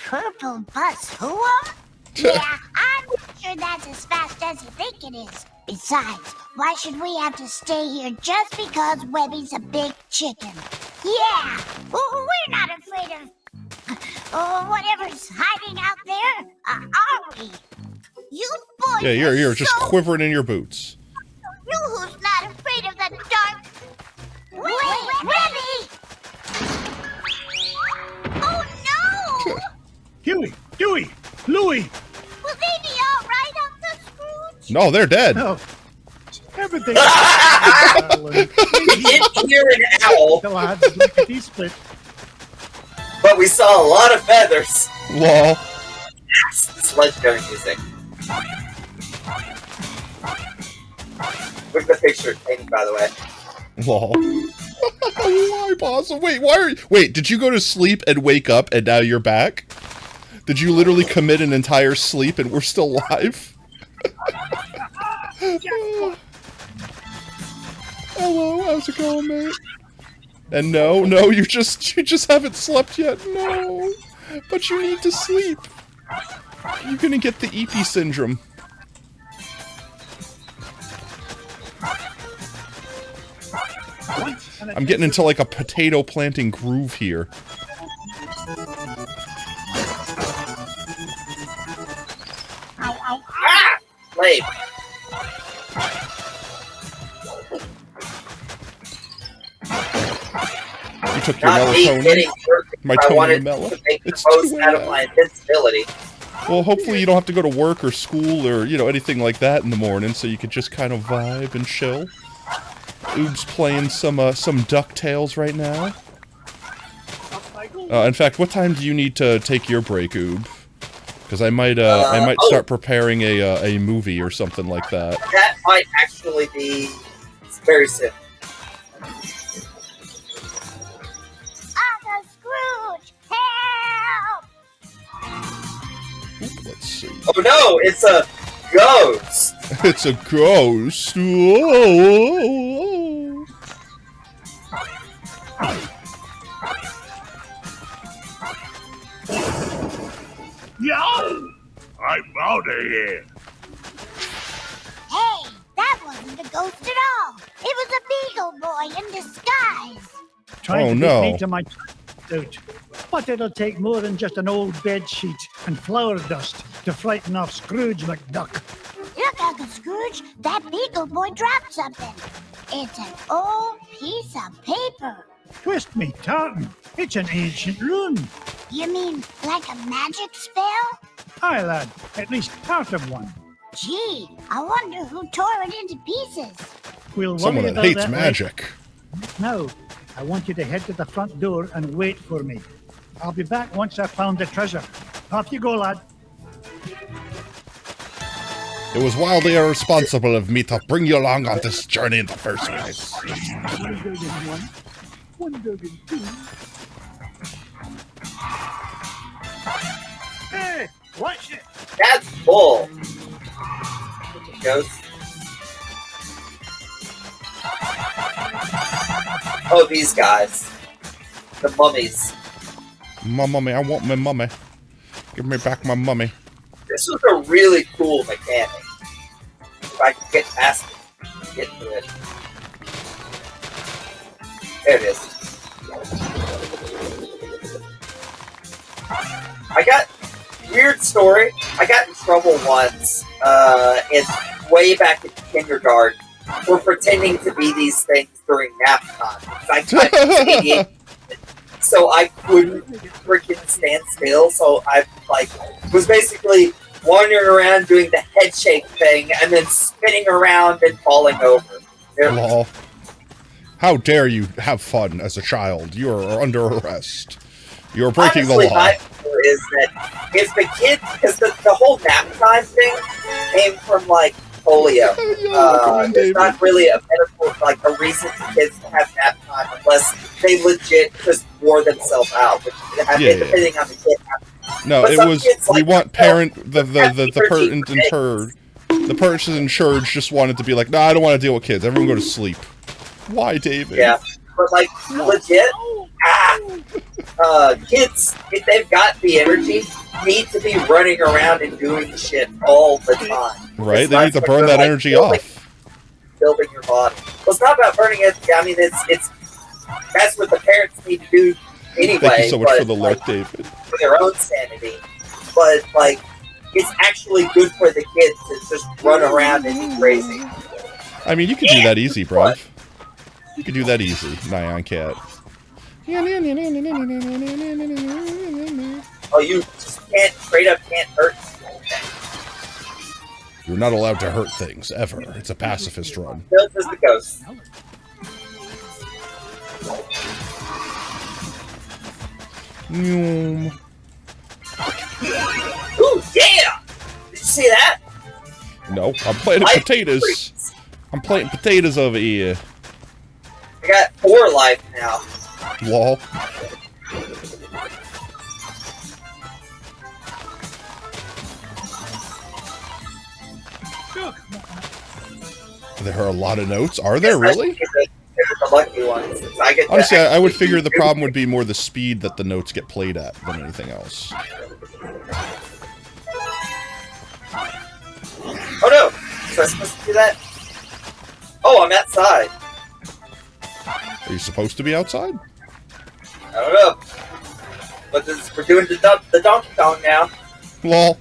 I: Purple bus whoa? Yeah, I'm not sure that's as fast as you think it is. Besides, why should we have to stay here just because Webby's a big chicken? Yeah, we're not afraid of whatever's hiding out there, are we? You boys
B: Yeah, you're
I: are
B: just
I: so
B: quivering in your boots.
I: You who's not afraid of the dark? Wait, Webby! Oh no!
H: Huey! Dewey! Louie!
I: Will they be all right, Uncle Scrooge?
B: No, they're dead.
H: No. Everything.
C: we didn't hear an owl,
H: The lads lickety split.
C: but we saw a lot of feathers.
B: Lol.
C: This legendary music. Look at the picture, painting, by the way.
B: Lol. Why, boss? Wait, why are you... Wait, did you go to sleep and wake up and now you're back? Did you literally commit an entire sleep and we're still live? Hello, how's it going, mate? And no, you just haven't slept yet. No, but you need to sleep. You're gonna get the EP syndrome. I'm getting into like a potato planting groove here.
C: Wait.
B: You took your
C: Not me
B: melatonin.
C: getting perfect.
B: My
C: I
B: Tony
C: wanted
B: Mello.
C: to make the
B: It's
C: most
B: 2
C: out of
B: a.m.
C: my invincibility.
B: Well, hopefully you don't have to go to work or school or, you know, anything like that in the morning, so you could just kind of vibe and chill. Oob's playing some DuckTales right now. In fact, what time do you need to take your break, Oob? Because I might start preparing a movie or something like that.
C: That might actually be very soon.
I: Uncle Scrooge, help!
B: Let's see.
C: Oh no, it's a ghost.
B: It's a ghost. Whoa.
J: Yo! I'm out of here.
I: Hey, that wasn't a ghost at all. It was a Beagle Boy in disguise.
H: Trying
B: Oh,
H: to
B: no.
H: get me to my out. But it'll take more than just an old bed sheet and flour dust to frighten off Scrooge McDuck.
I: Look, Uncle Scrooge, that Beagle Boy dropped something. It's an old piece of paper.
H: Twist me, tartan. It's an ancient rune.
I: You mean like a magic spell?
H: Aye, lad. At least part of one.
I: Gee, I wonder who tore it into pieces.
H: We'll worry
B: Someone that
H: about
B: hates
H: that
B: magic.
H: later. Now, I want you to head to the front door and wait for me. I'll be back once I've found the treasure. Off you go, lad.
B: It was wildly irresponsible of me to bring you along on this journey in the first place.
H: One dog and two. Hey, watch it.
C: That's bull. Ghost. Oh, these guys. The mummies.
B: My mummy, I want my mummy. Give me back my mummy.
C: This was a really cool mechanic. If I could get past it, get to it. There it is. I got weird story. I got in trouble once. Way back in kindergarten for pretending to be these things during nap time. I got ADHD, so I couldn't freaking stand still. So I was basically wandering around doing the head shake thing and then spinning around and falling over.
B: Lol. How dare you have fun as a child? You are under arrest. You are breaking
C: Honestly,
B: the law.
C: my fear is that if the kids, because the whole nap time thing came from like polio. It's not really a metaphor, like a reason for kids to have nap time unless they legit just wore themselves out, which depending on the kid.
B: No,
C: But
B: it
C: some
B: was
C: kids,
B: we
C: like,
B: want parent the
C: energy
B: parent
C: for
B: in charge. The person in charge just wanted to be like, nah, I don't want to deal with kids. Everyone go to sleep. Why, David?
C: Yeah, but like legit, kids, if they've got the energy, need to be running around and doing shit all the time.
B: Right? They need to burn that energy off.
C: Building your body. Well, it's not about burning it. I mean, it's that's what the parents need to do anyway.
B: Thank you so much
C: but,
B: for the
C: like,
B: lurk, David.
C: for their own sanity. But like, it's actually good for the kids to just run around and be crazy.
B: I mean, you can do that easy, bro. You can do that easy, Nyan Cat.
C: Oh, you just can't, straight up can't hurt.
B: You're not allowed to hurt things, ever. It's a pacifist run.
C: Built as the ghost. Ooh, yeah! Did you see that?
B: No, I'm planting
C: Life
B: potatoes.
C: freeze.
B: I'm planting potatoes over here.
C: I got 4 life now.
B: Lol. There are a lot of notes. Are there really?
C: The lucky ones. I get
B: Honestly, I would figure the problem would be more the speed that the notes get played at than anything else.
C: Oh no! Was I supposed to do that? Oh, I'm outside.
B: Are you supposed to be outside?
C: I don't know. But we're doing the Donkey Kong now.
B: Lol.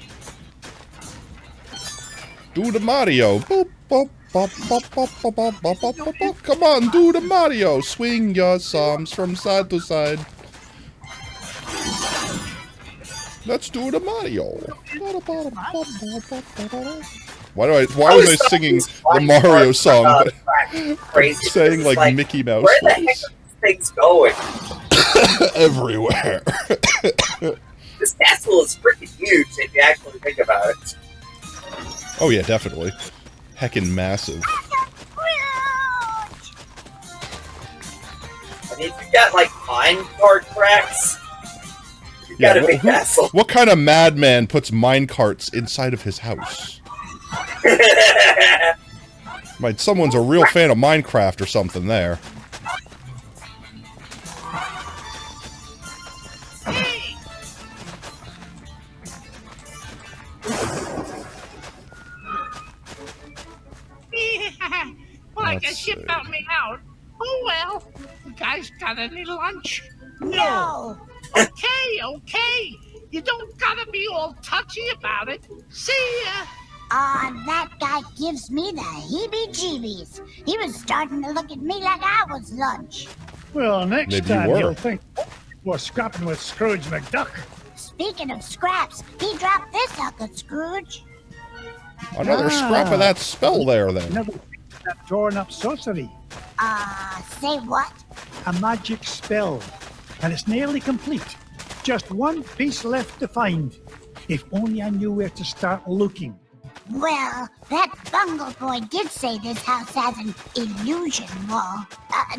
B: Do the Mario. Boop, boop, bop, bop, bop, bop, bop, bop, bop, bop, bop. Come on, do the Mario. Swing your thumbs from side to side. Let's do the Mario. Why was I singing the Mario song, but saying like Mickey Mouse
C: Where the heck are
B: voice?
C: these things going?
B: Everywhere.
C: This castle is freaking huge if you actually think about it.
B: Oh yeah, definitely. Heckin' massive.
C: I mean, if you got like minecart tracks, you got a big castle.
B: What kind of madman puts minecarts inside of his house? Someone's a real fan of Minecraft or something there.
J: Well, I guess
B: Let's
J: you
B: see.
J: found me out. Oh well. You guys got any lunch?
I: No.
J: Okay. You don't gotta be all touchy about it. See ya.
I: That guy gives me the heebie-jeebies. He was starting to look at me like I was lunch.
H: Well, next
B: Maybe you
H: time
B: were.
H: you'll think we're scrapping with Scrooge McDuck.
I: Speaking of scraps, he dropped this sucker, Scrooge.
B: Another scrap of that spell there, then.
H: Never that torn up sorcery.
I: Say what?
H: A magic spell. And it's nearly complete. Just one piece left to find. If only I knew where to start looking.
I: Well, that bungle boy did say this house has an illusion wall.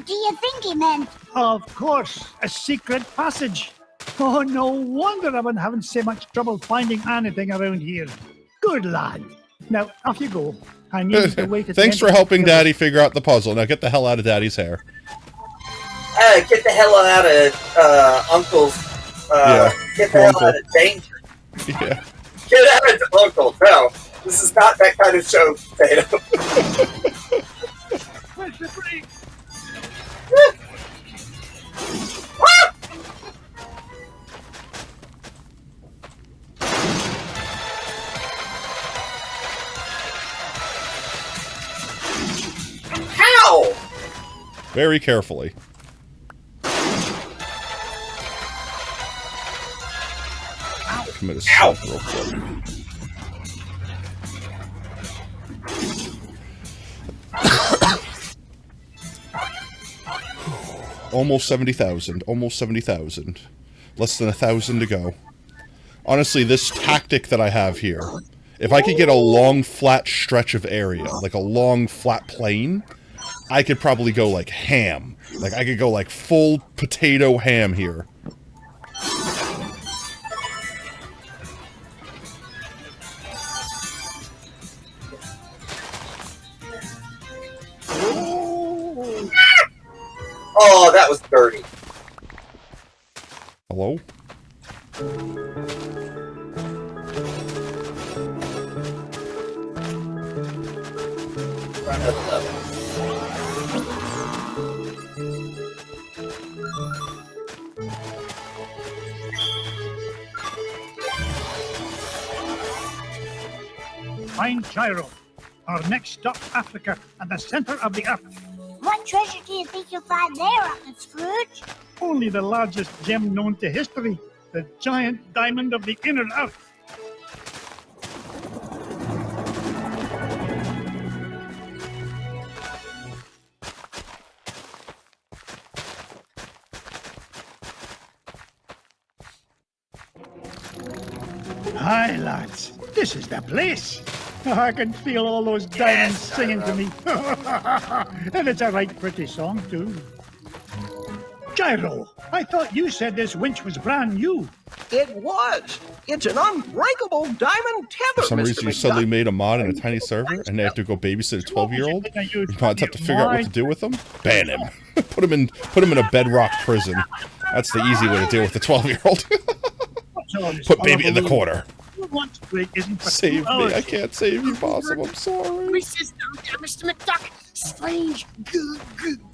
I: Do you think he meant?
H: Of course, a secret passage. Oh, no wonder I've been having so much trouble finding anything around here. Good lad. Now, off you go. I need to wait.
B: Thanks for helping Daddy figure out the puzzle. Now get the hell out of Daddy's hair.
C: Get the hell out of Uncle's. Get the hell out of danger.
B: Yeah.
C: Get out of Uncle. No, this is not that kind of show, Potato.
H: Where's the break?
C: How?
B: Very carefully. Commit a slip real quick. Almost 70,000. Almost 70,000. Less than 1,000 to go. Honestly, this tactic that I have here, if I could get a long, flat stretch of area, like a long, flat plane, I could probably go, like, ham. Like, I could go, like, full potato ham here.
C: Oh, that was dirty.
B: Hello?
H: Find Gyro. Our next stop, Africa, at the center of the earth.
I: What treasure do you think you'll find there, Uncle Scrooge?
H: Only the largest gem known to history, the giant diamond of the inner earth. Hi, lads. This is the place. I can feel all those diamonds singing to me. And it's a right pretty song, too. Gyro, I thought you said this winch was brand new.
K: It was. It's an unbreakable diamond tether,
B: For some
K: Mr.
B: reason, you
K: McDuck.
B: suddenly made a mod in a tiny server, and they have to go babysit a 12-year-old. You might have to figure out what to do with them. Ban him. put him in a bedrock prison. That's the easy way to deal with a 12-year-old. Put baby in the corner. Save me. I can't save you, Possum. I'm sorry.
L: Voices down there, Mr. McDuck. Strange,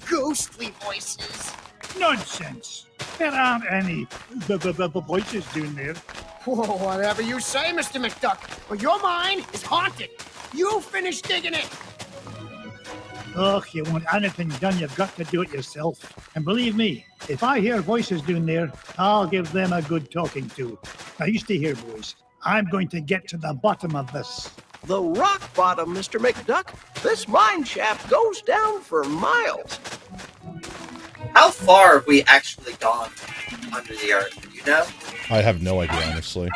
L: ghostly voices.
H: Nonsense. There aren't any voices down there.
L: Oh, whatever you say, Mr. McDuck. But your mind is haunted. You finish digging it.
H: Oh, you want anything done, you've got to do it yourself. And believe me, if I hear voices down there, I'll give them a good talking to. Now, you stay here, boys. I'm going to get to the bottom of this.
K: The rock bottom, Mr. McDuck. This mine shaft goes down for miles.
C: How far have we actually gone under the earth? Do you know?
B: I have no idea, honestly.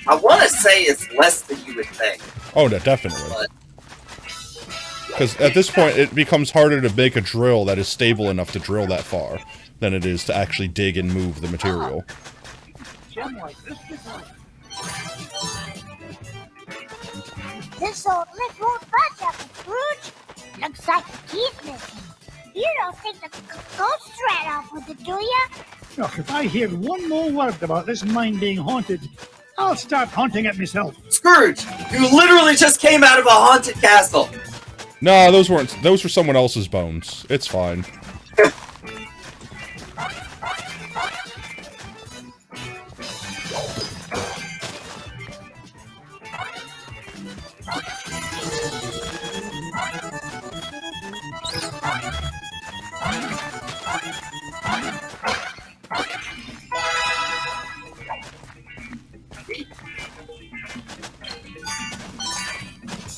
C: I want to say it's less than you would think.
B: Oh, no, definitely. Because at this point, it becomes harder to make a drill that is stable enough to drill that far than it is to actually dig and move the material.
I: This old lift won't budge, Uncle Scrooge. Looks like the key's missing. You don't think the ghost ran off with it, do ya?
H: Oh, if I hear one more word about this mine being haunted, I'll start haunting it myself.
C: Scrooge, you literally just came out of a haunted castle.
B: No, those were someone else's bones. It's fine.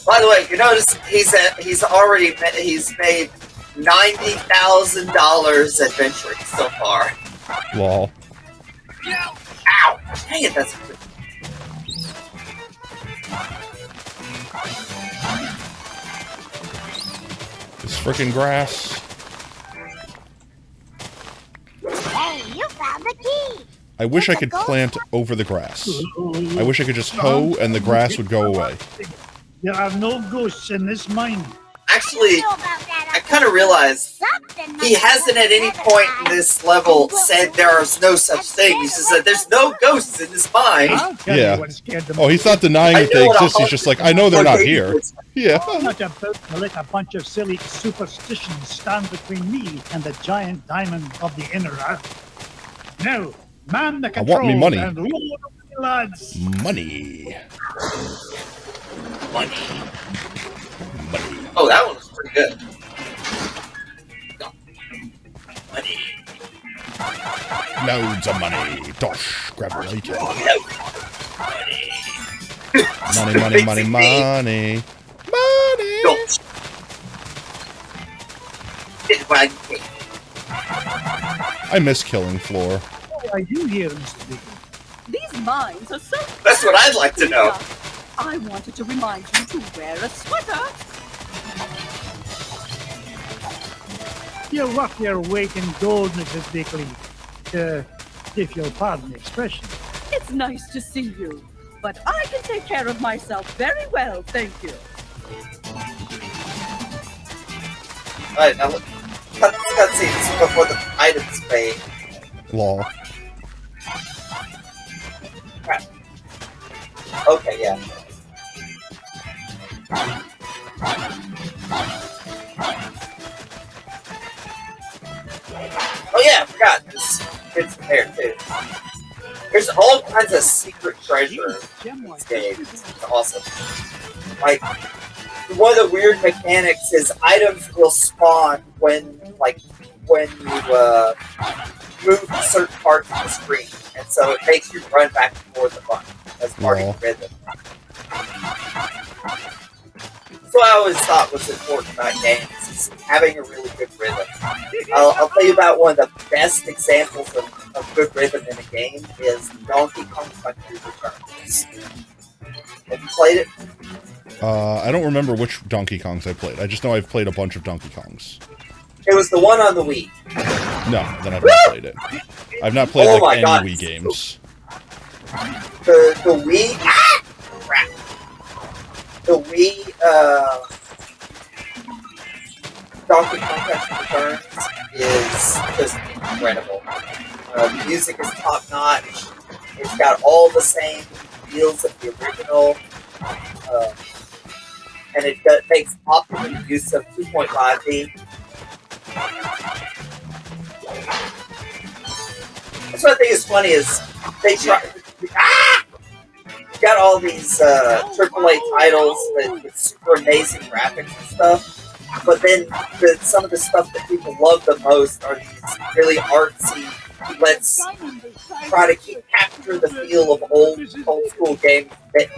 C: By the way, you notice he's made $90,000 adventuring so far.
B: Lol.
C: Ow! Dang it, that's good.
B: Frickin' grass.
I: Hey, you found the key.
B: I wish I could plant over the grass. I wish I could just hoe and the grass would go away.
H: There are no ghosts in this mine.
C: Actually, I kind of realized he hasn't at any point in this level said there is no such thing. He just said there's no ghosts in this mine.
B: Yeah. Oh, he's not denying that they exist. He's just like, I know they're not here. Yeah.
H: I'm not about to let a bunch of silly superstitions stand between me and the giant diamond of the inner earth. Now, man the
B: I want me
H: controls
B: money.
H: and roll the lads.
B: Money.
C: Money. Oh, that one was pretty good. Money.
B: Loads of money. Dosh. Grab it later. Money, money, money, money. Money.
C: Dosh.
B: I miss killing Floor.
H: What are you here, Mr. Big?
M: These mines are so...
C: That's what I'd like to know.
M: I wanted to remind you to wear a sweater.
H: You're worth your weight in gold, Mrs. Bickley. If you'll pardon the expression.
M: It's nice to see you, but I can take care of myself very well, thank you.
C: Alright, now look. Cutscenes before the items fade.
B: Law.
C: Right. Okay, yeah. Oh yeah, I forgot. There's kids in there too. There's all kinds of secret treasure in these games. It's awesome. Like, one of the weird mechanics is items will spawn when you move certain parts of the screen, and so it makes you run back and forth a bunch as part of the rhythm. That's what I always thought was important about games, is having a really good rhythm. I'll tell you about one of the best examples of good rhythm in a game is Donkey Kong Country Returns. Have you played it?
B: I don't remember which Donkey Kongs I played. I just know I've played a bunch of Donkey Kongs.
C: It was the one on the Wii.
B: No, then I've not played it. I've not played any Wii games.
C: The Wii... Ah! Crap. The Wii, Donkey Kong Country Returns is just incredible. The music is top-notch. It's got all the same feels of the original. And it makes optimum use of 2.5D. That's what I think is funny is they try. Got all these AAA titles with super amazing graphics and stuff, but then some of the stuff that people love the most are these really artsy. Let's try to capture the feel of old school games,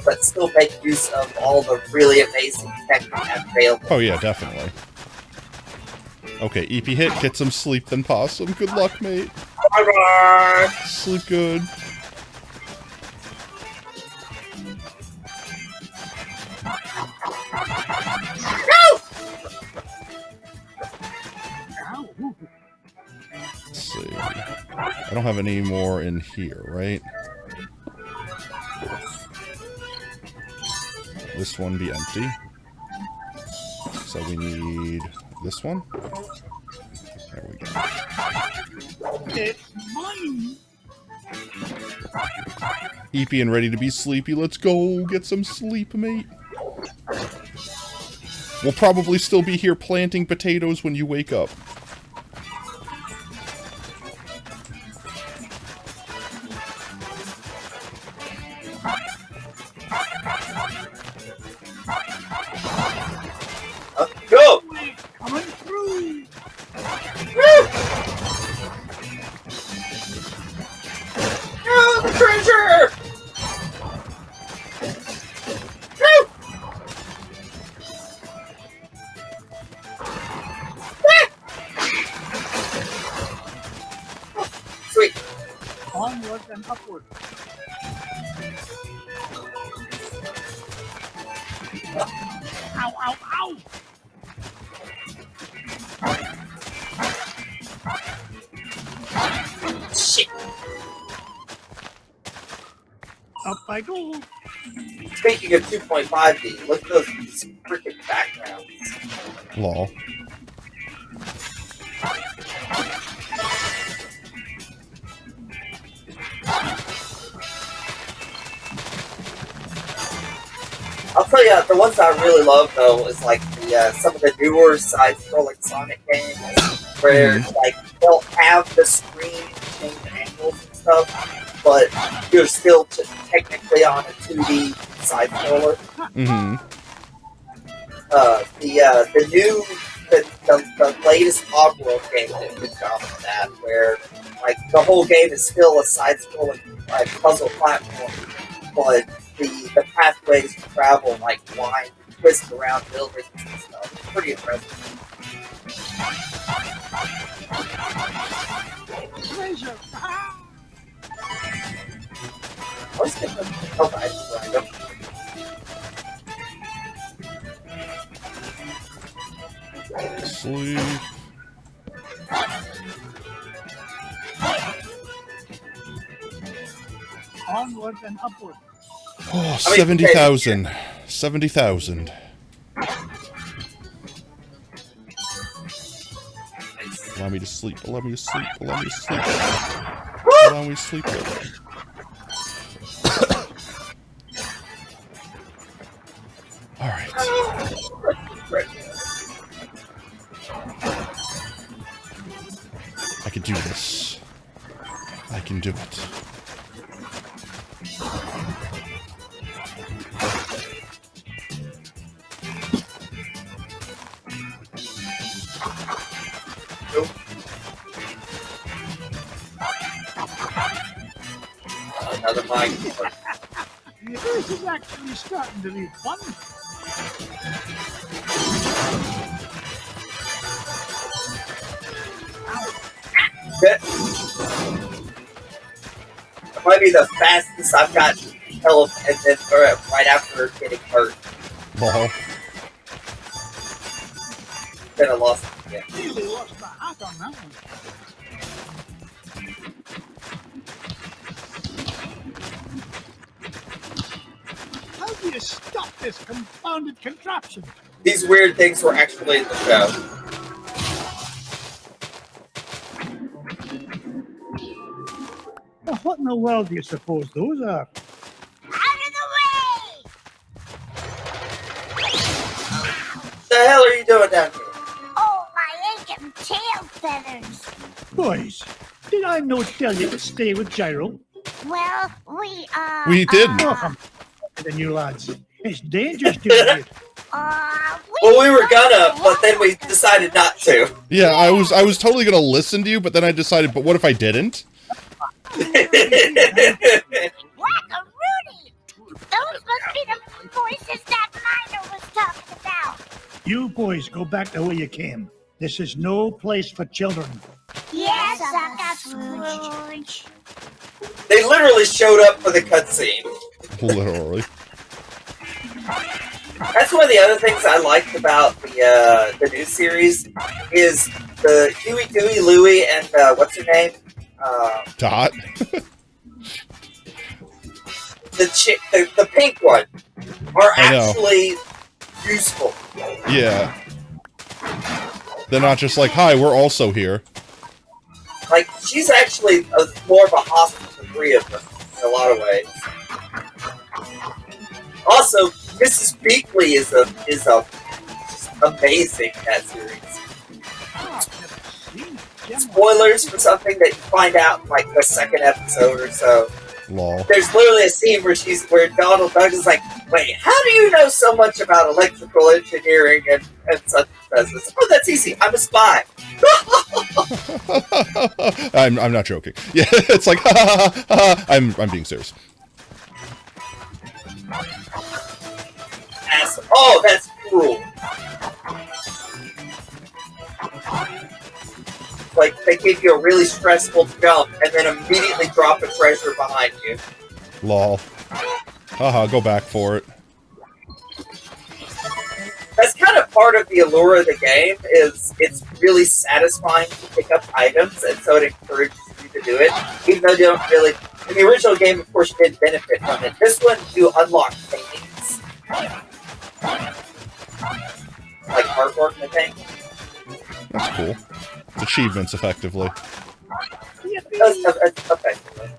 C: but still make use of all the really amazing tech we have available.
B: Oh yeah, definitely. Okay, EP hit, get some sleep then possum. Good luck, mate.
C: Bye-bye.
B: Sleep good. Let's see. I don't have any more in here, right? This one be empty. So we need this one. There we go.
H: It's mine.
B: EP and ready to be sleepy. Let's go get some sleep, mate. We'll probably still be here planting potatoes when you wake up.
C: Go!
H: Coming through.
C: Oh, the treasure! Sweet.
H: Onward and upward. Ow, ow, ow! I go.
C: Speaking of 2.5D, look at those freaking backgrounds.
B: Lol.
C: I'll tell you, the ones I really love though is like the some of the newer side-scrolling Sonic games, where like they'll have the screen change angles and stuff, but you're still technically on a 2D side-scroller. The latest Oddworld game did a good job of that, where like the whole game is still a side-scrolling like puzzle platform, but the pathways to travel like wind, twist around buildings and stuff. It's pretty impressive.
H: Treasure.
C: Let's get the help items random.
B: Sleep.
H: Onward and upward.
B: Oh, 70,000. 70,000. Allow me to sleep. Allow me to sleep. Allow me to sleep. Allow me to sleep. Alright. I can do this. I can do it.
C: Another mic.
H: This is actually starting to be fun.
C: That might be the fastest I've got health and then right after getting hurt.
B: Oh.
C: Then I lost it again.
H: Really lost my hat on that one. How do you stop this confounded contraption?
C: These weird things were actually in the show.
H: Well, what in the world do you suppose those are?
I: Out of the way!
C: The hell are you doing down here?
I: Oh, my aching tail feathers.
H: Boys, did I not tell you to stay with Gyro?
I: Well,
B: We did.
H: Welcome to the new lads. It's dangerous to you.
C: Well, we were gonna, but then we decided not to.
B: Yeah, I was totally gonna listen to you, but then I decided, but what if I didn't?
I: Whack-a-Rudy! Those must be the voices that Miner was talking about.
H: You boys go back the way you came. This is no place for children.
I: Yes, Uncle Scrooge.
C: They literally showed up for the cutscene.
B: Literally.
C: That's one of the other things I liked about the new series is the Huey, Dewey, Louie, and what's her name?
B: Dot.
C: The pink one are actually useful.
B: Yeah. They're not just like, hi, we're also here.
C: Like, she's actually more of a hostage to the three of them in a lot of ways. Also, Mrs. Beakley is just amazing in that series. Spoilers for something that you find out in like the second episode or so.
B: Lol.
C: There's literally a scene where Donald Duck is like, wait, how do you know so much about electrical engineering and such and such? Oh, that's easy. I'm a spy.
B: I'm not joking. Yeah, it's like I'm being serious.
C: Oh, that's cruel. Like, they give you a really stressful jump and then immediately drop a treasure behind you.
B: Lol. Haha, go back for it.
C: That's kind of part of the allure of the game, is it's really satisfying to pick up items, and so it encourages you to do it, even though you don't really In the original game, of course, you did benefit from it. This one, you unlock paintings. Like artwork, I think.
B: That's cool. It's achievements, effectively.
C: Effectively.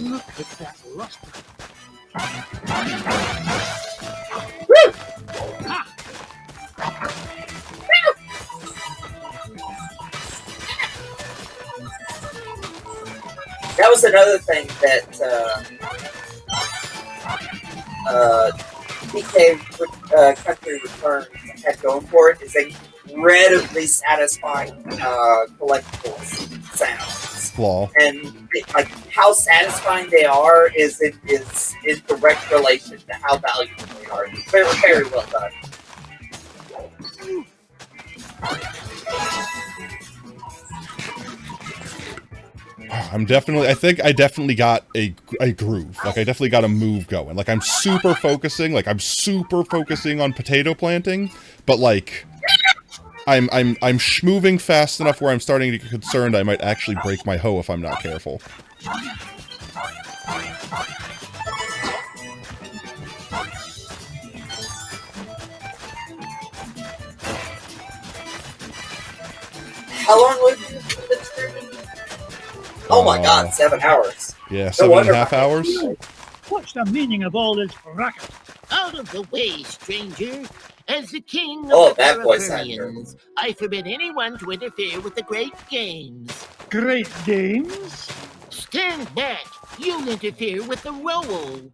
H: Look at that luster.
C: That was another thing that PK Country Returns had going for it, is incredibly satisfying collectibles sounds.
B: Law.
C: And like how satisfying they are is in direct relation to how valuable they are. It's very, very well done.
B: I think I definitely got a groove. Like, I definitely got a move going. Like, I'm super focusing on potato planting, but, like, I'm moving fast enough where I'm starting to get concerned I might actually break my hoe if I'm not careful.
C: How long would you been streaming? Oh my god, 7 hours.
B: Yeah, 7.5 hours.
H: What's the meaning of all this racket?
N: Out of the way, stranger. As the king of
C: Oh,
N: the
C: that voice actor.
N: Paraparians, I forbid anyone to interfere with the great games.
H: Great games?
N: Stand back. You'll interfere with the role.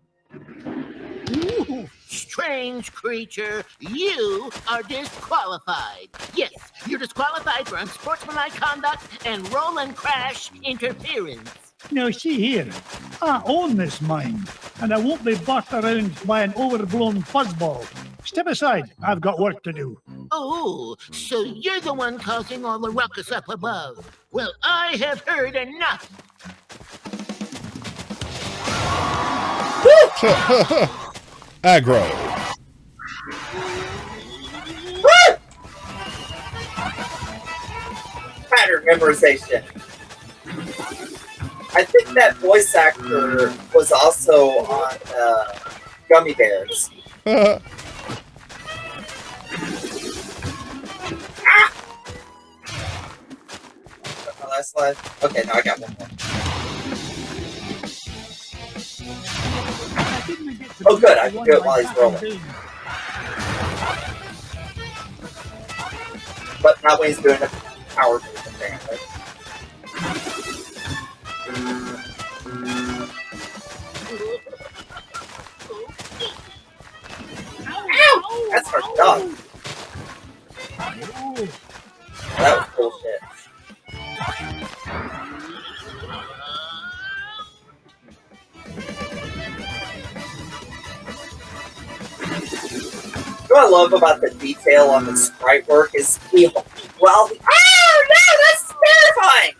N: Ooh, strange creature, you are disqualified. Yes, you're disqualified for unsportsmanlike conduct and roll and crash interference.
H: Now, see here. I own this mine, and I won't be bossed around by an overblown fuzzball. Step aside. I've got work to do.
N: Oh, so you're the one causing all the ruckus up above. Well, I have heard enough.
B: Aggro.
C: Pattern memorization. I think that voice actor was also on Gummy Bears. Ah! My last life. Okay, now I got one more. Oh, good. I can do it while he's rolling. But not when he's doing a power move, apparently. Ow! That's our dog. That was bullshit. What I love about the detail on the sprite work is oh no, that's terrifying!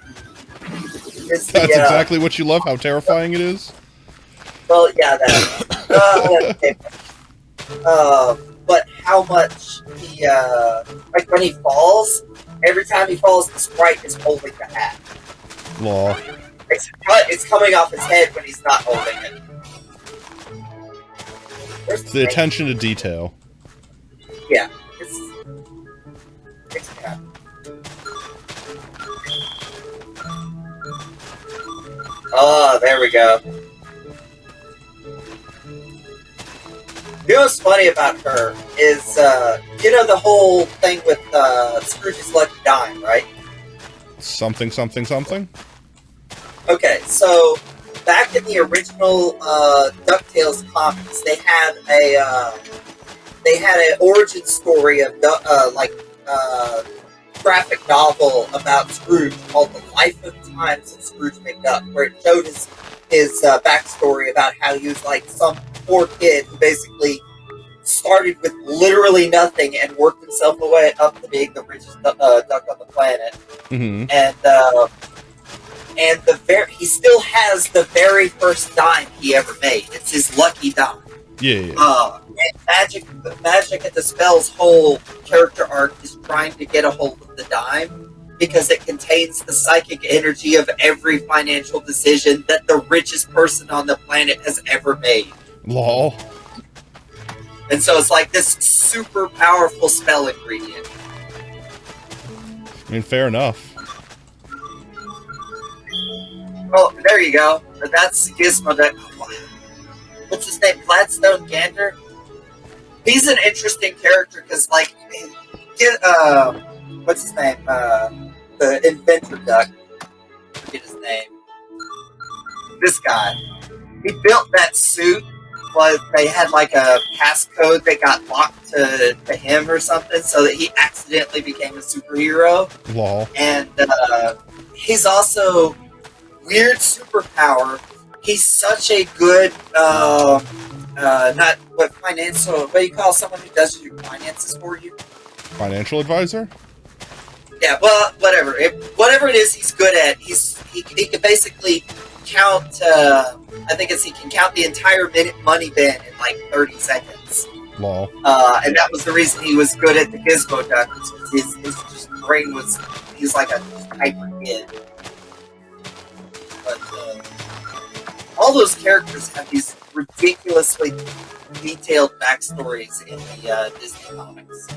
B: That's exactly what you love, how terrifying it is?
C: Well, yeah, that. But how much he, like when he falls, every time he falls, the sprite is holding the hat.
B: Law.
C: It's coming off his head when he's not holding it.
B: It's the attention to detail.
C: Yeah, it's bad. Oh, there we go. You know what's funny about her is, you know the whole thing with Scrooge's Lucky Dime, right?
B: Something, something, something?
C: Okay, so back in the original DuckTales comics, they had an origin story of graphic novel about Scrooge called The Life and Times of Scrooge McDuck, where it showed his backstory about how he was like some poor kid who basically started with literally nothing and worked himself away up to being the richest duck on the planet.
B: Mm-hmm.
C: And and he still has the very first dime he ever made. It's his lucky dime.
B: Yeah.
C: And Magic and Dispel's whole character arc is trying to get a hold of the dime because it contains the psychic energy of every financial decision that the richest person on the planet has ever made.
B: Lol.
C: And so it's like this super powerful spell ingredient.
B: I mean, fair enough.
C: Oh, there you go. That's Gizmo. What's his name? Gladstone Gander? He's an interesting character because, like, what's his name? The inventor duck. I forget his name. This guy. He built that suit, but they had like a passcode that got locked to him or something, so that he accidentally became a superhero.
B: Lol.
C: And he's also weird superpower. He's such a good, not what financial. What do you call someone who does your finances for you?
B: Financial advisor?
C: Yeah, well, whatever. Whatever it is, he's good at. He can basically count. I think he can count the entire money bin in like 30 seconds.
B: Lol.
C: And that was the reason he was good at the Gizmo duck. His just brain was. He's like a hyper kid. But all those characters have these ridiculously detailed backstories in the Disney comics.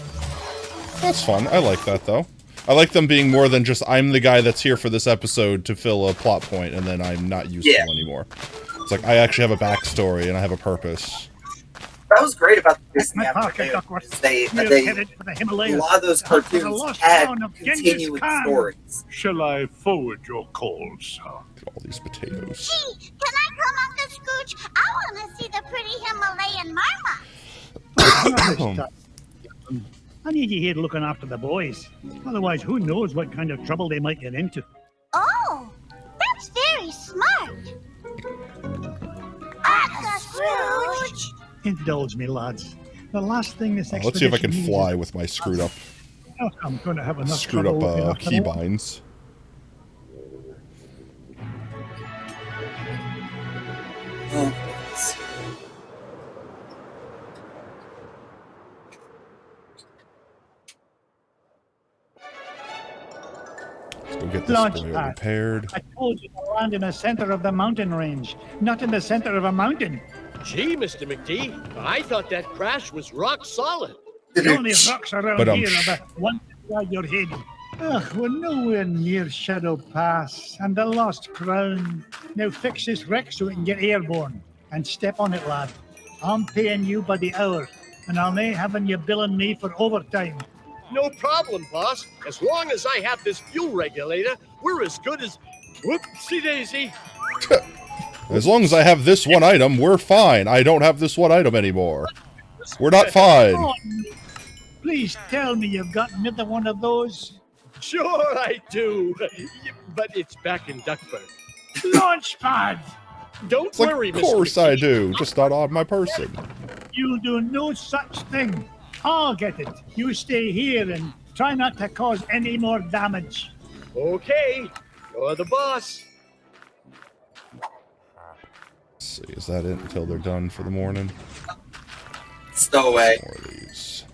B: That's fun. I like that, though. I like them being more than just, I'm the guy that's here for this episode to fill a plot point, and then I'm not useful anymore. It's like, I actually have a backstory, and I have a purpose.
C: That was great about the Disney a lot of those cartoons had continuing stories.
H: Shall I forward your calls, sir?
B: All these potatoes.
I: Gee, can I come, Uncle Scrooge? I want to see the pretty Himalayan marmot.
H: I need you here looking after the boys. Otherwise, who knows what kind of trouble they might get into.
I: Oh, that's very smart. Uncle Scrooge!
H: Indulge me, lads. The last thing this expedition
B: let's see if I can
H: needs
B: fly
H: is-
B: with my screwed up,
H: Oh, I'm going to have enough
B: screwed
H: trouble
B: up
H: looking after
B: key
H: them.
B: binds. Let's go get this
H: Launch
B: boy
H: pad.
B: repaired.
H: I told you to land in the center of the mountain range, not in the center of a mountain.
O: Gee, Mr. McD, I thought that crash was rock solid.
H: The only rocks around
B: But,
H: here are the ones inside your head. Ugh, we're nowhere near Shadow Pass and the Lost Crown. Now fix this wreck so we can get airborne. And step on it, lad. I'm paying you by the hour, and I'll nae having you billing me for overtime.
O: No problem, boss. As long as I have this fuel regulator, we're as good as... Whoopsie daisy.
B: As long as I have this one item, we're fine. I don't have this one item anymore. We're not fine.
H: Oh, please tell me you've got another one of those.
O: Sure I do. But it's back in Duckburg.
H: Launchpad!
O: Don't
B: It's like,
O: worry,
B: of
O: Mr.
B: course
O: McD.
B: I do. Just not on my person.
H: You'll do no such thing. I'll get it. You stay here and try not to cause any more damage.
O: Okay, you're the boss.
B: Let's see, is that it until they're done for the morning?
C: Stow away.
B: More of these.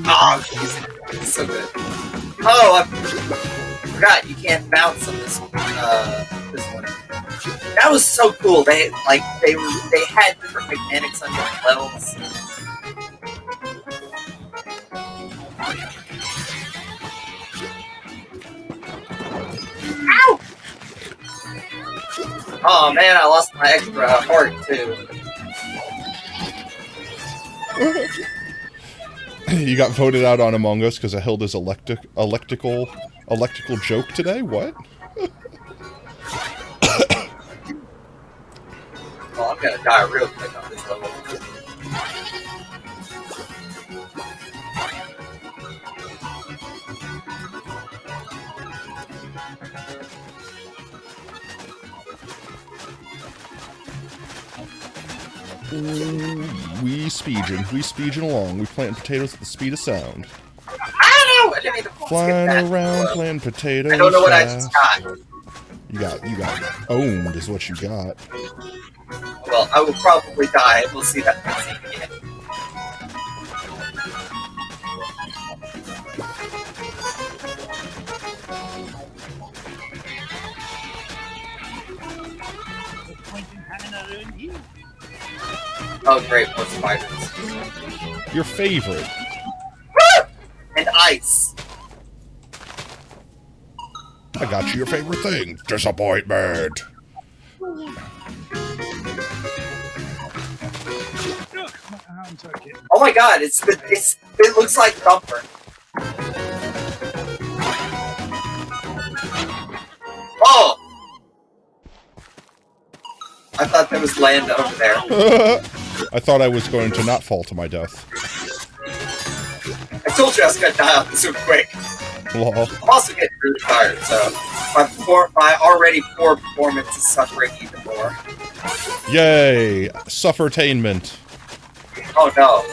C: Oh, jeez. It's so good. Oh, I forgot you can't bounce on this one. That was so cool. They had different mechanics on different levels. Ow! Oh man, I lost my extra heart too.
B: You got voted out on Among Us because of Hilda's electrical joke today? What?
C: Oh, I'm gonna die real quick on this level.
B: We speeding along. We planting potatoes at the speed of sound.
C: I don't know. give me the points.
B: Flying
C: Get that.
B: around playing potatoes.
C: I don't know what I
B: fast.
C: just got.
B: You got owned is what you got.
C: Well, I will probably die. We'll see that cutscene again. Oh, great, more spiders.
B: Your favorite.
C: And ice.
B: I got you your favorite thing. Disappointment.
C: Oh my god, it looks like Thumper. Oh! I thought there was land over there.
B: I thought I was going to not fall to my death.
C: I told you I was gonna die out so quick.
B: Lol.
C: I'm also getting really tired, so my already poor performance is suffering even more.
B: Yay! Suffertainment.
C: Oh no.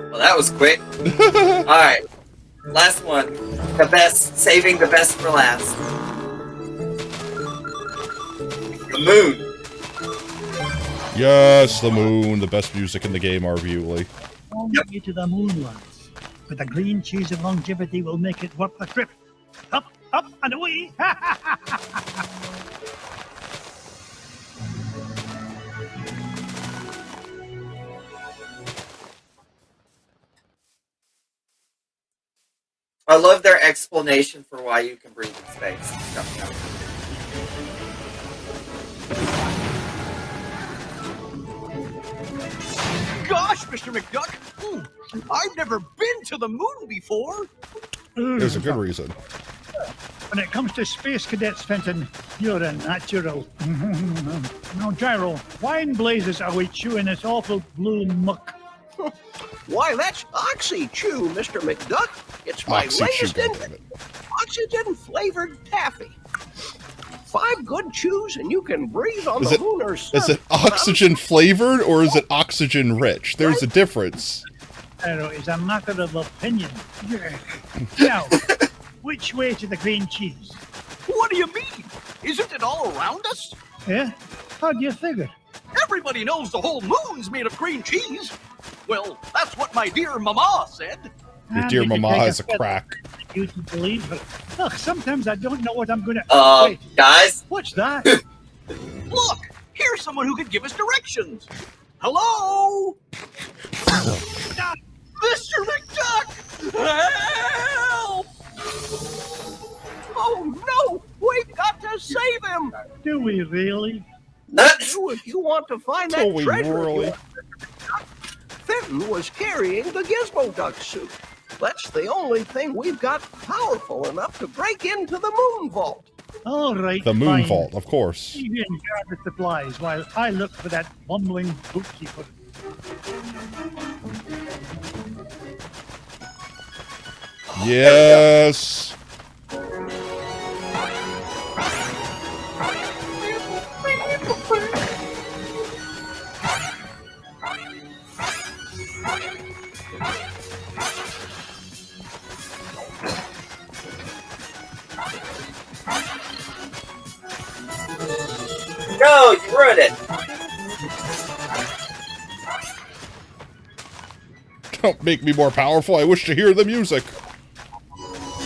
C: Well, that was quick. Alright. Last one. The best. Saving the best for last. The moon.
B: Yes, the moon. The best music in the game, arguably.
H: On the way to the moon, lads. But the green cheese and longevity will make it worth the trip. Up, up, and away!
C: I love their explanation for why you can breathe in space.
K: Gosh, Mr. McDuck! I've never been to the moon before!
B: There's a good reason.
H: When it comes to space cadets, Fenton, you're a natural. Now, Gyro, wine blazes are we chewing this awful blue muck?
K: Why, that's Oxy-Chew, Mr. McDuck. It's my latest oxygen-flavored taffy. 5 good chews and you can breathe on the lunar surface.
B: Is it oxygen flavored or is it oxygen rich? There's a difference.
H: It's a matter of opinion. Now, which way to the green cheese?
K: What do you mean? Isn't it all around us?
H: Yeah? How do you figure?
K: Everybody knows the whole moon's made of green cheese. Well, that's what my dear mama said.
B: Your dear mama has a crack.
H: You can believe her. Look, sometimes I don't know what I'm going to... Wait,
C: guys?
H: What's that?
K: Look, here's someone who could give us directions. Hello? Mr. McDuck! Help! Oh, no! We've got to save him!
H: Do we really?
K: If you want to find that
B: Do we
K: treasure,
B: really?
K: Fenton was carrying the Gizmo Duck suit. That's the only thing we've got powerful enough to break into the moon vault.
H: All right,
B: The moon
H: fine.
B: vault, of course.
H: Leave you in charge of supplies while I look for that bumbling bookkeeper.
B: Yes.
C: No, you ruined it.
B: Don't make me more powerful. I wish to hear the music.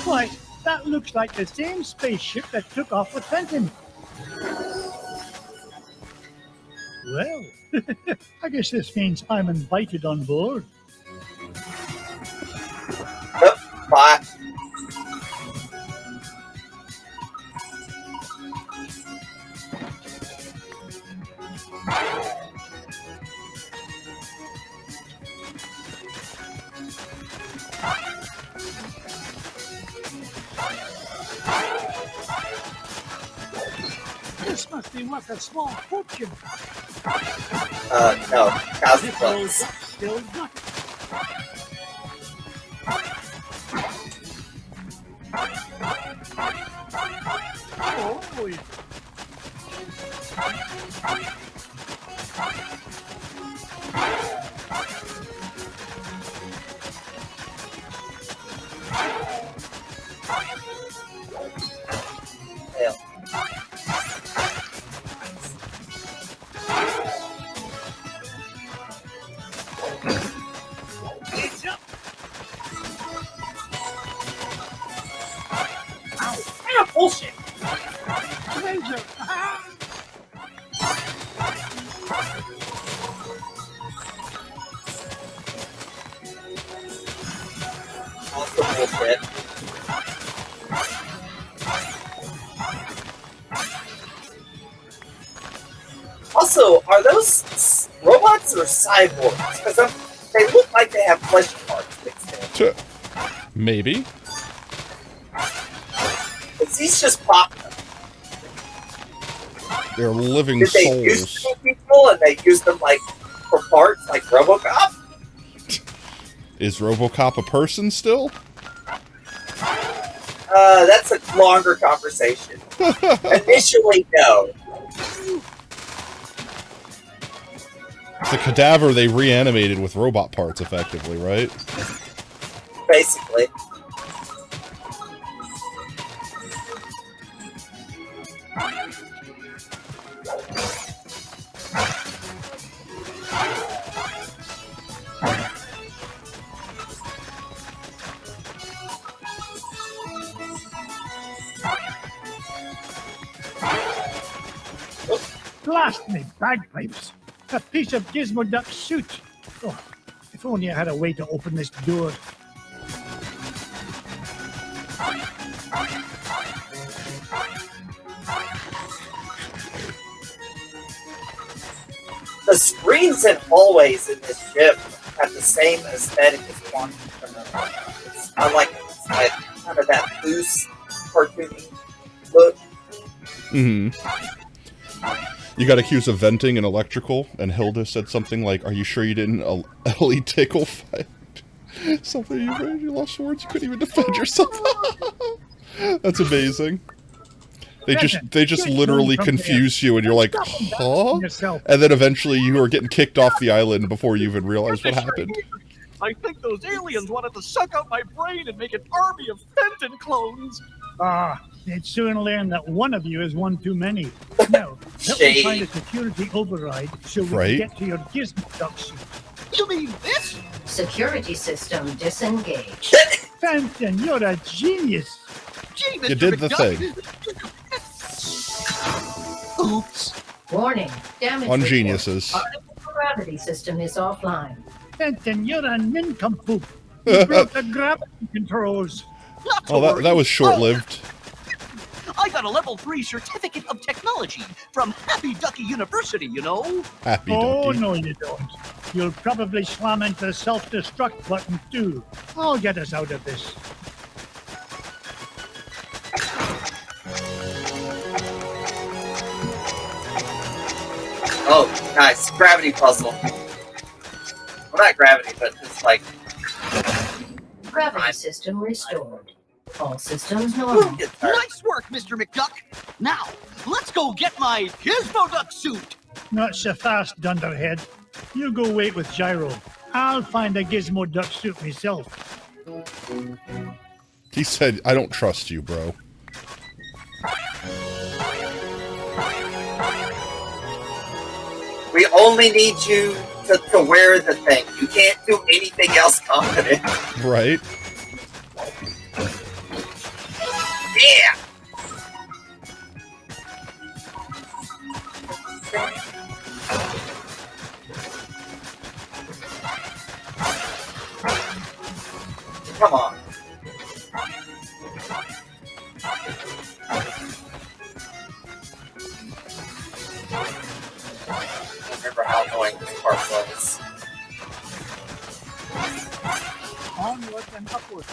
H: Why, that looks like the same spaceship that took off with Fenton. Well, I guess this means I'm invited on board.
C: Bye.
H: This must be worth a small fortune.
C: No, 1,000 bucks.
H: Still got it. Oh, yeah.
C: Hell.
H: It's up.
L: Ah, bullshit.
H: Treasure. Ah.
C: Also bullshit. Also, are those robots or cyborgs? Because they look like they have flesh parts mixed in.
B: Maybe.
C: Because he's just popping them.
B: They're living
C: Did they use
B: souls.
C: people and they use them like for parts, like RoboCop?
B: Is RoboCop a person still?
C: That's a longer conversation. Initially, no.
B: It's a cadaver they reanimated with robot parts, effectively, right?
C: Basically.
H: Blast me bagpipes! A piece of Gizmo Duck suit! Oh, if only I had a way to open this door.
C: The screens and hallways in this ship have the same aesthetic as Quantum Terminal. I like kind of that loose, cartoony look.
B: Mm-hmm. You got accused of venting and electrical, and Hilda said something like, "Are you sure you didn't Ellie tickle fight?" Something you lost swords, you couldn't even defend yourself. That's amazing. They just literally confuse you, and you're like, huh? And then eventually you are getting kicked off the island before you even realize what happened.
O: I think those aliens wanted to suck out my brain and make an army of Fenton clones.
H: Ah, they'd soon learn that one of you is one too many. Now, help me find a security override so we
B: Right?
H: can get to your Gizmo Duck suit.
O: You mean this?
P: Security system disengaged.
H: Fenton, you're a genius.
O: Gee,
B: You did the thing.
O: Oops.
P: Warning. Damage.
B: On
P: report.
B: geniuses.
P: Gravity system is offline.
H: Fenton, you're a nincompoop. You broke the gravity controls.
O: Not to
B: Oh,
O: worry.
B: that was short-lived.
O: I got a level 3 certificate of technology from Happy Ducky University, you know.
B: Happy
H: Oh,
B: Ducky.
H: no, you don't. You'll probably slam into the self-destruct button, too. I'll get us out of this.
C: Oh, nice. Gravity puzzle. Well, not gravity, but just like...
P: Gravity system restored. All systems normal.
O: Nice work, Mr. McDuck. Now, let's go get my Gizmo Duck suit.
H: Not so fast, Dunderhead. You go wait with Gyro. I'll find a Gizmo Duck suit myself.
B: He said, "I don't trust you, bro."
C: We only need you to wear the thing. You can't do anything else competent.
B: Right?
C: Yeah! Come on. I remember how annoying this part was.
H: Onward and upward.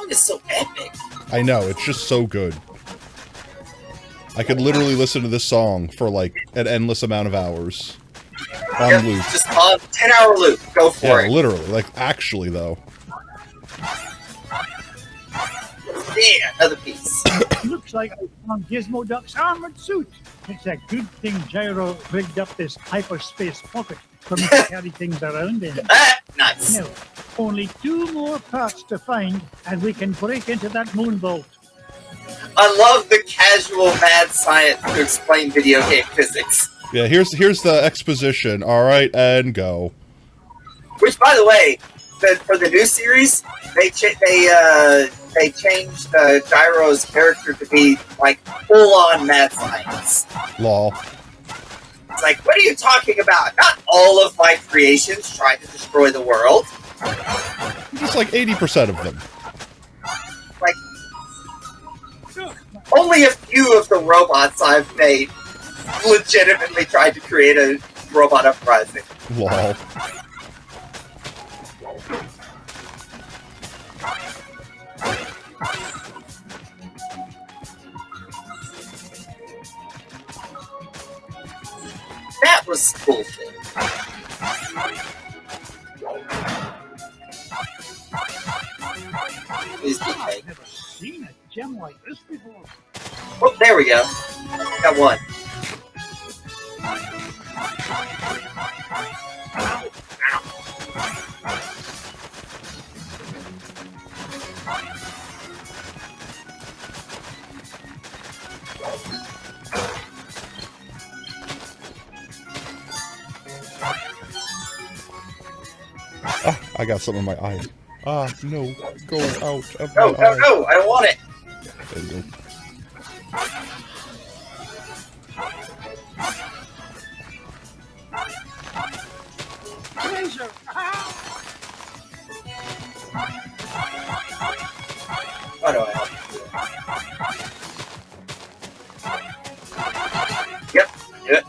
C: song is so epic.
B: I know, it's just so good. I could literally listen to this song for like an endless amount of hours. On loop.
C: Just on 10-hour loop. Go for it.
B: Yeah, literally. Like, actually, though.
C: Yeah, another piece.
H: Looks like I found Gizmo Duck's armored suit. It's a good thing Gyro rigged up this hyperspace pocket for me to carry things around in.
C: Nice.
H: Now, only 2 more parts to find, and we can break into that moon vault.
C: I love the casual mad science to explain video game physics.
B: Yeah, here's the exposition. All right, and go.
C: Which, by the way, for the new series, they changed Gyro's character to be like full-on mad science.
B: Lol.
C: It's like, what are you talking about? Not all of my creations tried to destroy the world.
B: Just like 80% of them.
C: Like, only a few of the robots I've made legitimately tried to create a robot uprising.
B: Lol.
C: That was bullshit. Please be fake.
H: I've never seen a gem like this before.
C: Oh, there we go. Got one.
B: Ah, I got something in my eye. Ah, no. Go out of
C: No,
B: my
C: no,
B: eye.
C: no, I don't want it.
B: There you go.
H: Treasure!
C: Why do I have to do it? Yep, do it.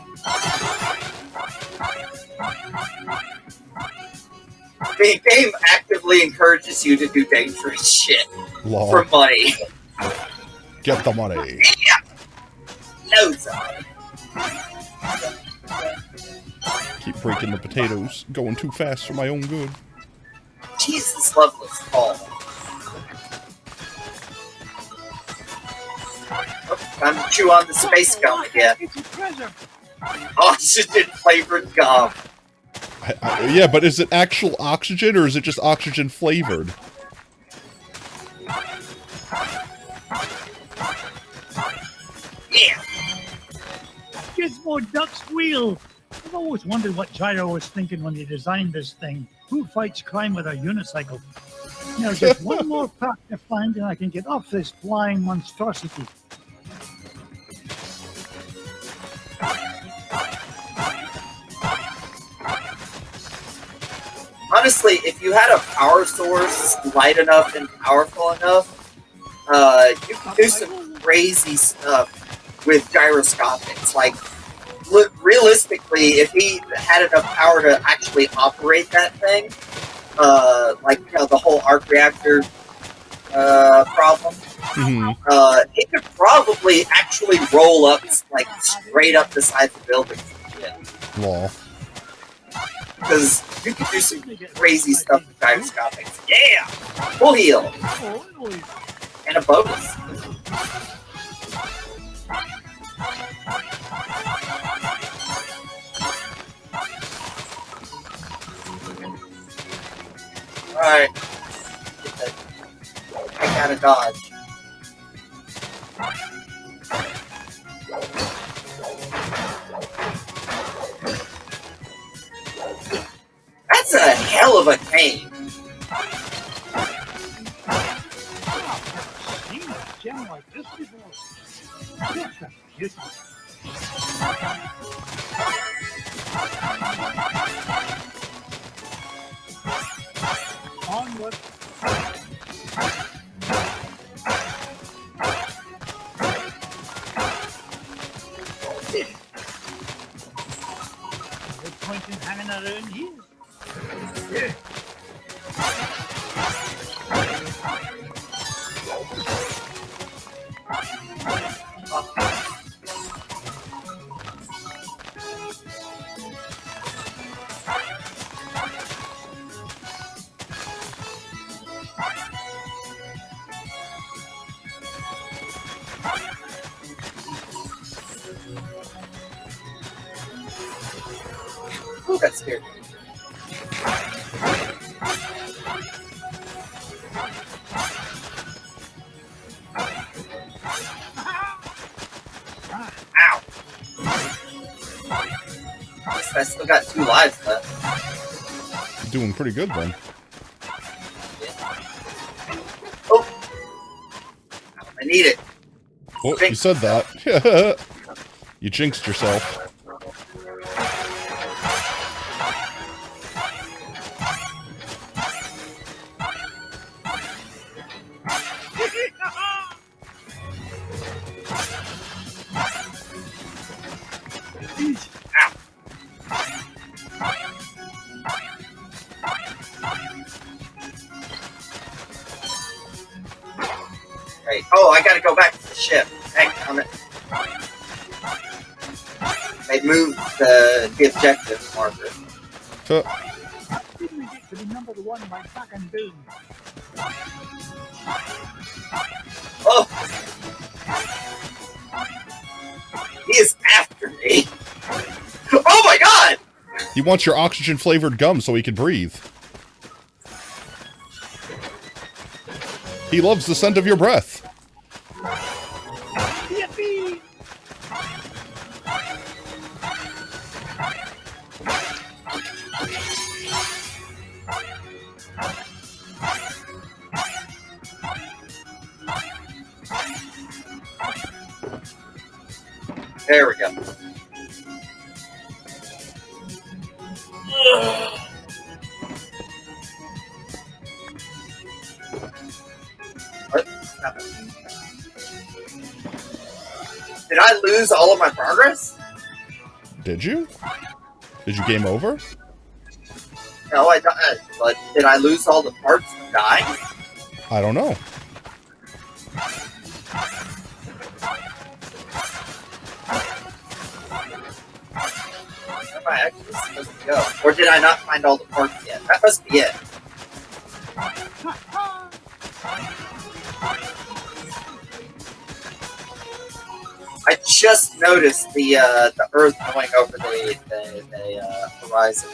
C: The game actively encourages you to do dangerous shit
B: Lol.
C: for money.
B: Get the money.
C: Yeah. Loads of money.
B: Keep breaking the potatoes. Going too fast for my own good.
C: Jesus, Loveless Paul. Oh, time to chew on the space gum again.
H: It's a treasure!
C: Oxygen flavored gum.
B: Yeah, but is it actual oxygen or is it just oxygen flavored?
C: Yeah.
H: Gizmo Duck's wheel! I've always wondered what Gyro was thinking when he designed this thing. Who fights crime with a unicycle? Now, just one more part to find and I can get off this flying monstrosity.
C: Honestly, if you had a power source light enough and powerful enough, you could do some crazy stuff with gyroscopics. Like, realistically, if he had enough power to actually operate that thing, like, you know, the whole arc reactor problem, he could probably actually roll up, like, straight up the sides of buildings. Yeah.
B: Lol.
C: Because you can do some crazy stuff with gyroscopics. Yeah! Full heal! And a bonus. Alright. I gotta dodge. That's a hell of a game.
H: Seen a gem like this before. Such a beauty. Onward. No point in hanging around here.
C: Ooh, that scared me. Ow! I still got 2 lives left.
B: Doing pretty good then.
C: Oh! I need it.
B: Oh, you said that. You jinxed yourself.
C: Right. Oh, I gotta go back to the ship. Heck, damn it. They moved the objective marker.
H: Didn't we get to be number 1 by fucking doom?
C: Oh! He is after me! Oh my god!
B: He wants your oxygen-flavored gum so he can breathe. He loves the scent of your breath.
H: Yippee!
C: There we go. What? Did I lose all of my progress?
B: Did you? Did you game over?
C: No, I died. But did I lose all the parts and die?
B: I don't know.
C: Where am I actually supposed to go? Or did I not find all the parts yet? That must be it. I just noticed the Earth going over the horizon.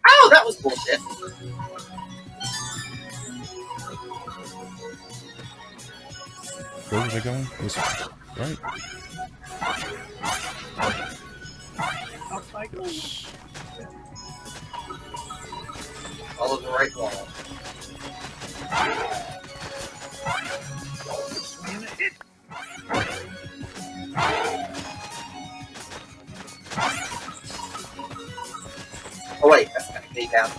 C: Oh, that was bullshit.
B: Where was I going? This right.
C: Follow the right wall. Oh wait, that's gonna be down.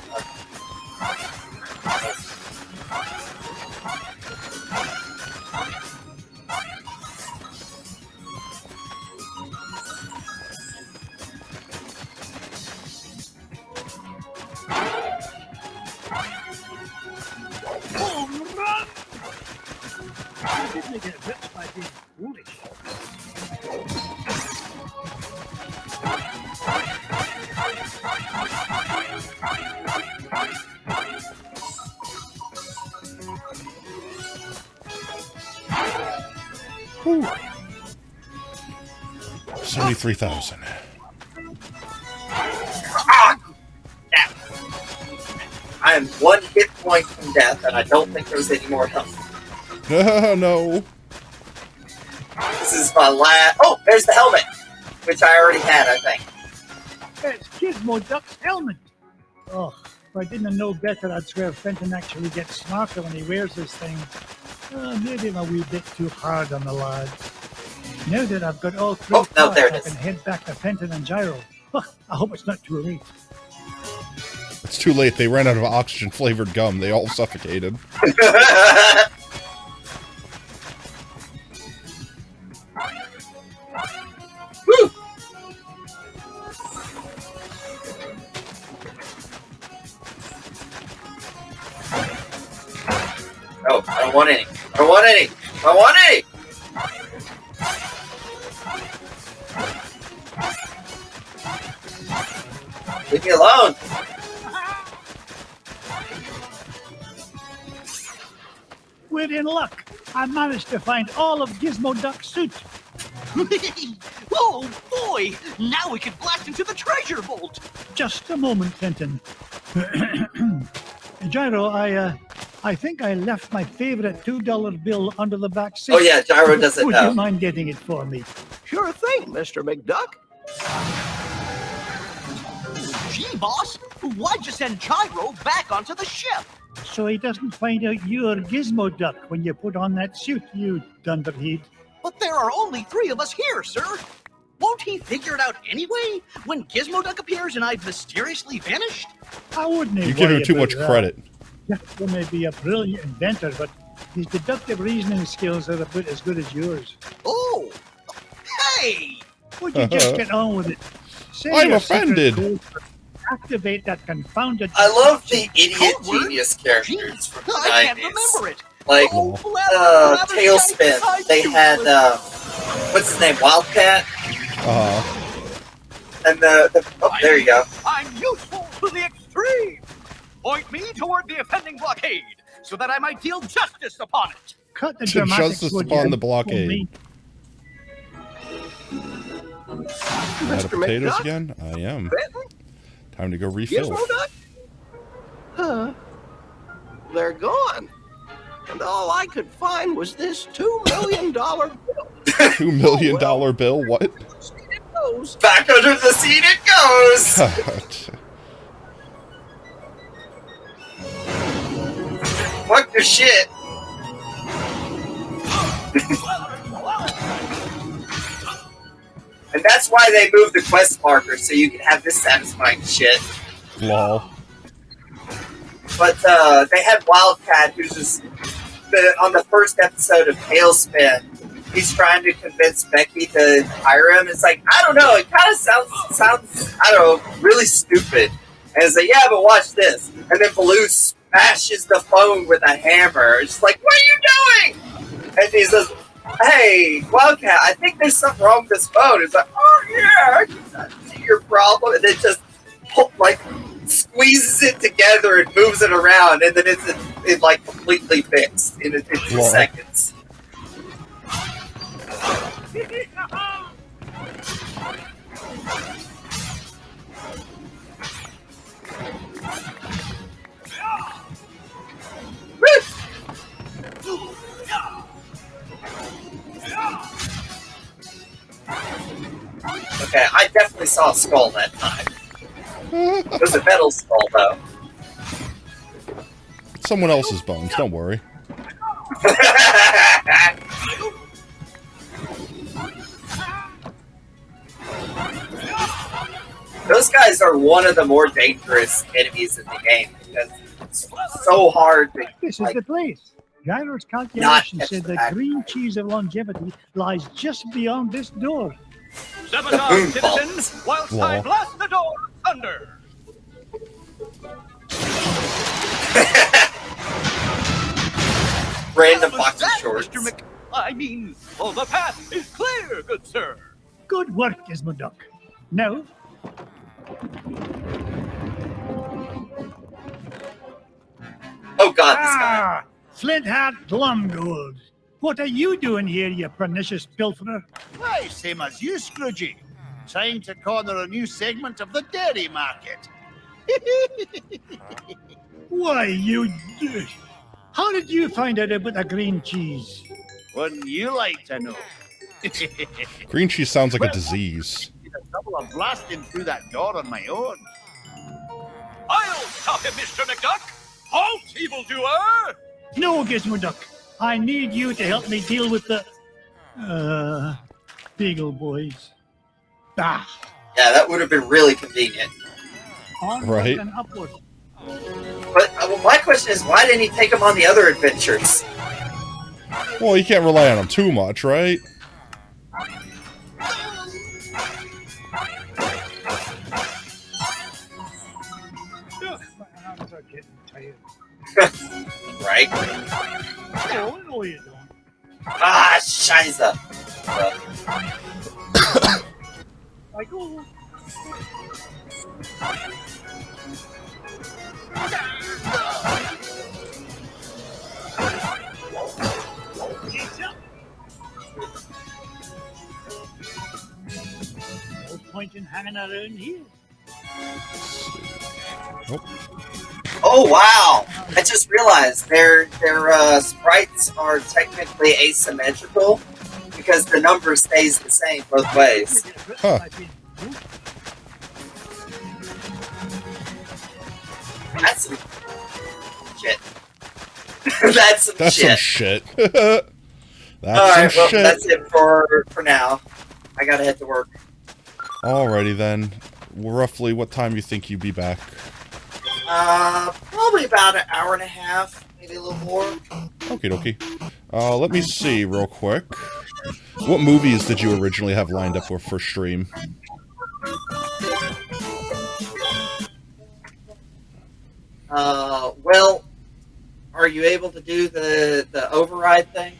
H: I didn't get ripped by being foolish.
B: Whew. 73,000.
C: I am 1 hit point from death, and I don't think there's any more health.
B: No.
C: This is my last. Oh, there's the helmet, which I already had, I think.
H: It's Gizmo Duck's helmet. Oh, if I didn't know better, I'd swear Fenton actually gets smarter when he wears this thing. Maybe I'm a wee bit too hard on the lad. Now that I've got all 3 parts,
C: there it
H: I
C: is.
H: can head back to Fenton and Gyro. I hope it's not too late.
B: It's too late. They ran out of oxygen-flavored gum. They all suffocated.
C: Oh, I don't want any. I don't want any. I don't want any. Leave me alone.
H: We're in luck. I managed to find all of Gizmo Duck's suit.
Q: Oh boy! Now we can blast into the treasure vault!
H: Just a moment, Fenton. Gyro, I think I left my favorite $2 bill under the back seat.
C: Oh yeah, Gyro doesn't
H: Would
C: know.
H: you mind getting it for me?
K: Sure thing, Mr. McDuck.
Q: Gee, boss! Why'd you send Gyro back onto the ship?
H: So he doesn't find out you're Gizmo Duck when you put on that suit, you dunderhead.
Q: But there are only 3 of us here, sir! Won't he figure it out anyway, when Gizmo Duck appears and I've mysteriously vanished?
H: I wouldn't.
B: You give him too much credit.
H: He may be a brilliant inventor, but his deductive reasoning skills are about as good as yours.
Q: Oh! Hey!
H: Would you just get on with it? Say
B: I'm
H: your secret
B: offended.
H: code to activate that confounded...
C: I love the idiot genius characters from the 90s.
Q: I can't remember it!
C: Like,
Q: Blabber,
C: Tailspin, they had, what's his name, Wildcat? And oh, there you go.
Q: I'm useful to the extreme! Point me toward the offending blockade, so that I might deal justice upon it!
H: Cut the
B: Justice upon the blockade. Out of potatoes
K: McDuck?
B: again? I am.
K: Benton?
B: Time to go refill.
K: Gizmo Duck? Huh. They're gone. And all I could find was this $2 million bill.
B: $2 million bill? What?
K: It goes.
C: Back under the seat it goes!
B: God.
C: Fuck your shit! And that's why they moved the quest marker, so you can have this satisfying shit.
B: Lol.
C: But they had Wildcat, who's just on the first episode of Tailspin. He's trying to convince Becky to hire him. It's like, I don't know, it kind of sounds, I don't know, really stupid. And it's like, yeah, but watch this. And then Baloo smashes the phone with a hammer. It's like, what are you doing? And he says, hey, Wildcat, I think there's something wrong with this phone. It's like, oh yeah, I can see your problem. And then just, like, squeezes it together and moves it around. And then it's like, completely fixed in 2 seconds. Okay, I definitely saw a skull that time. It was a metal skull, though.
B: Someone else's bones, don't worry.
C: Those guys are one of the more dangerous enemies in the game because it's so hard to.
H: This is the place. Gyro's
C: Not
H: calculation
C: catch
H: said
C: the
H: the green cheese of longevity lies just beyond this door.
Q: Sub-a-thon, citizens, whilst I blast the door thunder!
C: Random box of shorts.
Q: Oh, the path is clear, good sir.
H: Good work, Gizmo Duck. Now,
C: oh God, this guy.
H: Flint Hat Glumgold. What are you doing here, you pernicious pilferer?
L: Why, same as you, Scroogey. Trying to corner a new segment of the dairy market.
H: Why, you... How did you find out about the green cheese?
L: Wouldn't you like to know?
B: Green cheese sounds like a disease.
L: The trouble of blasting through that door on my own.
Q: I'll stop him, Mr. McDuck! Halt, evildoer!
H: No, Gizmo Duck. I need you to help me deal with the... Beagle Boys. Ah.
C: Yeah, that would have been really convenient.
H: Onward
B: Right.
H: and upward.
C: But my question is, why didn't he take him on the other adventures?
B: Well, you can't rely on them too much, right?
H: My arms are getting tired.
C: Right?
H: Oh, no, you don't.
C: Ah, Shiza.
H: I go. been hanging around here.
C: Oh wow! I just realized their sprites are technically asymmetrical because the number stays the same both ways.
B: Huh.
C: That's some shit. That's some
B: That's
C: shit.
B: some shit. That's
C: Alright,
B: some
C: well,
B: shit.
C: that's it for now. I gotta head to work.
B: Alrighty then. Roughly what time you think you'd be back?
C: Probably about an hour and a half, maybe a little more.
B: Okie dokie. Let me see real quick. What movies did you originally have lined up for stream?
C: Well, are you able to do the override thing?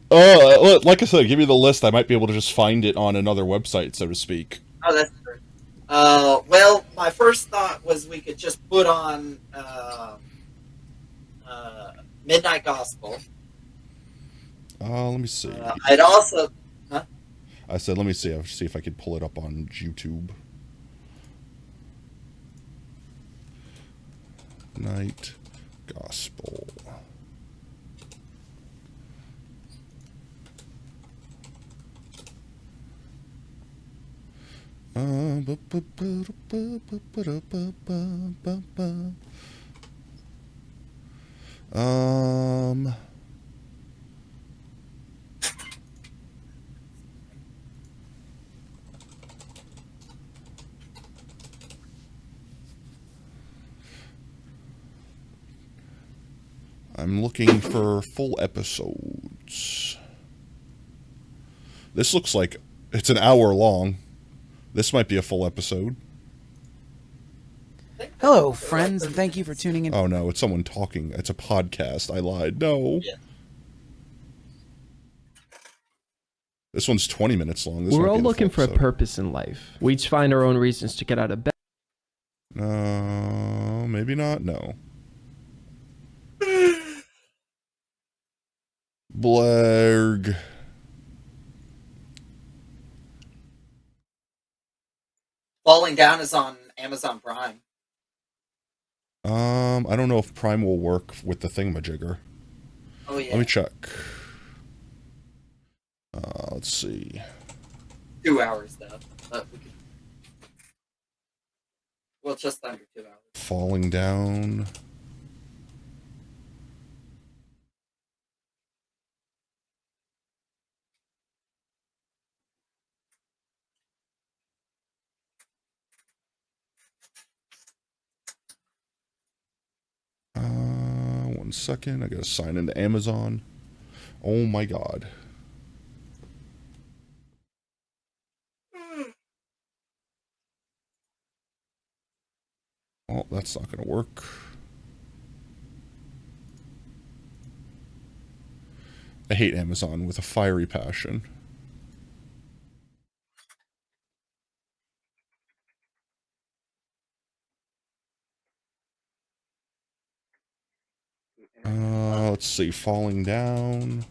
B: Like I said, give me the list. I might be able to just find it on another website, so to speak.
C: Oh, that's true. Well, my first thought was we could just put on Midnight Gospel.
B: Let me see.
C: I'd also... Huh?
B: I said, let me see. I'll see if I could pull it up on YouTube. Night Gospel. I'm looking for full episodes. This looks like it's an hour long. This might be a full episode.
R: Hello, friends, and thank you for tuning in.
B: Oh no, it's someone talking. It's a podcast. I lied. No. Yeah. This one's 20 minutes long. This
S: We're
B: might
S: all
B: be the
S: looking
B: full
S: for a
B: episode.
S: purpose in life. We each find our own reasons to get out of bed.
B: No, maybe not. No. Blarg.
C: Falling Down is on Amazon Prime.
B: I don't know if Prime will work with the thingamajigger.
C: Oh yeah.
B: Let me check. Let's see.
C: 2 hours though. But we could... Well, just under 2 hours.
B: Falling Down. One second. I gotta sign into Amazon. Oh my god. Oh, that's not gonna work. I hate Amazon with a fiery passion. Let's see, Falling Down.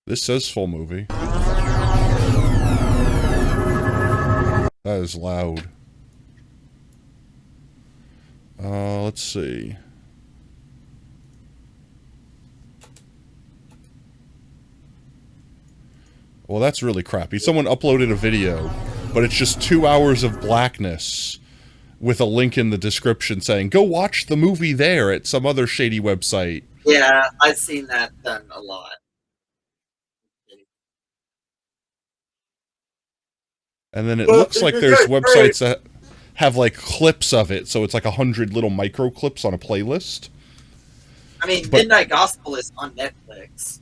B: This says full movie. That is loud. Let's see. Well, that's really crappy. Someone uploaded a video, but it's just 2 hours of blackness with a link in the description saying, go watch the movie there at some other shady website.
C: Yeah, I've seen that done a lot.
B: And then it looks like there's websites that have like clips of it, so it's like 100 little micro clips on a playlist.
C: I mean, Midnight Gospel is on Netflix.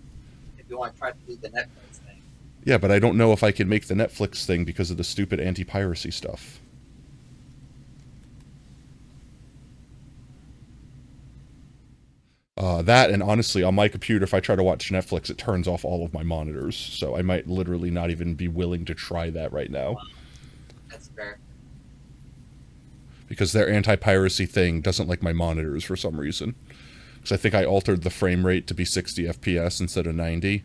C: If you want to try to do the Netflix thing.
B: Yeah, but I don't know if I can make the Netflix thing because of the stupid anti-piracy stuff. That, and honestly, on my computer, if I try to watch Netflix, it turns off all of my monitors. So I might literally not even be willing to try that right now.
C: That's fair.
B: Because their anti-piracy thing doesn't like my monitors for some reason. Because I think I altered the frame rate to be 60 FPS instead of 90.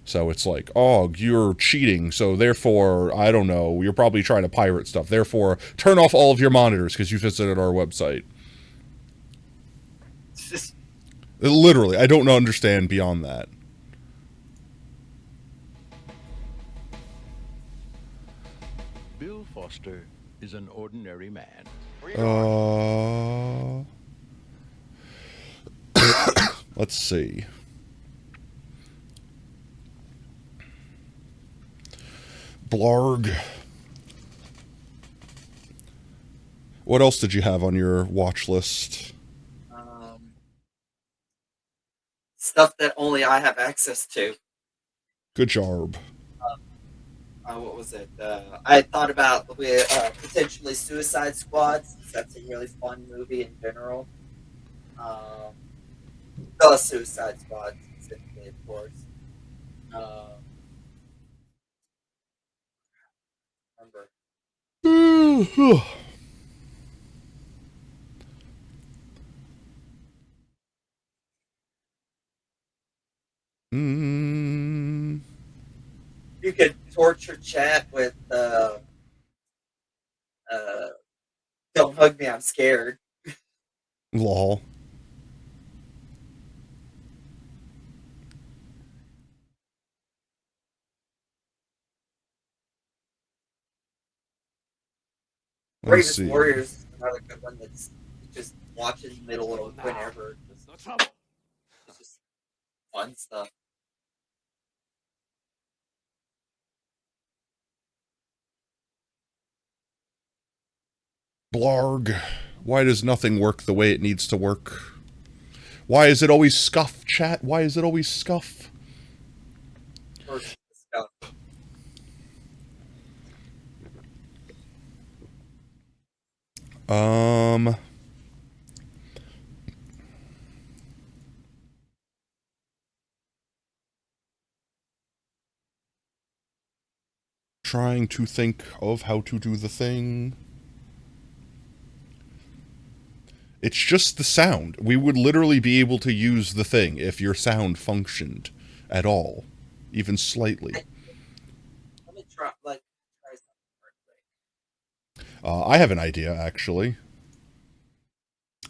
B: So it's like, oh, you're cheating, so therefore, I don't know, you're probably trying to pirate stuff. Therefore, turn off all of your monitors because you visited our website. Literally, I don't understand beyond that.
T: Bill Foster is an ordinary man.
B: Let's see. Blarg. What else did you have on your watch list?
C: Stuff that only I have access to.
B: Good job.
C: What was it? I thought about potentially Suicide Squad, since that's a really fun movie in general. The Suicide Squad, specifically, of course. Remember. You could torture chat with don't hug me, I'm scared.
B: Lol.
C: Bravest Warriors is another good one that's just watch in the middle of whenever. It's just fun stuff.
B: Blarg. Why does nothing work the way it needs to work? Why is it always scuff, chat? Why is it always scuff? Trying to think of how to do the thing. It's just the sound. We would literally be able to use the thing if your sound functioned at all, even slightly.
C: Let me try something.
B: I have an idea, actually.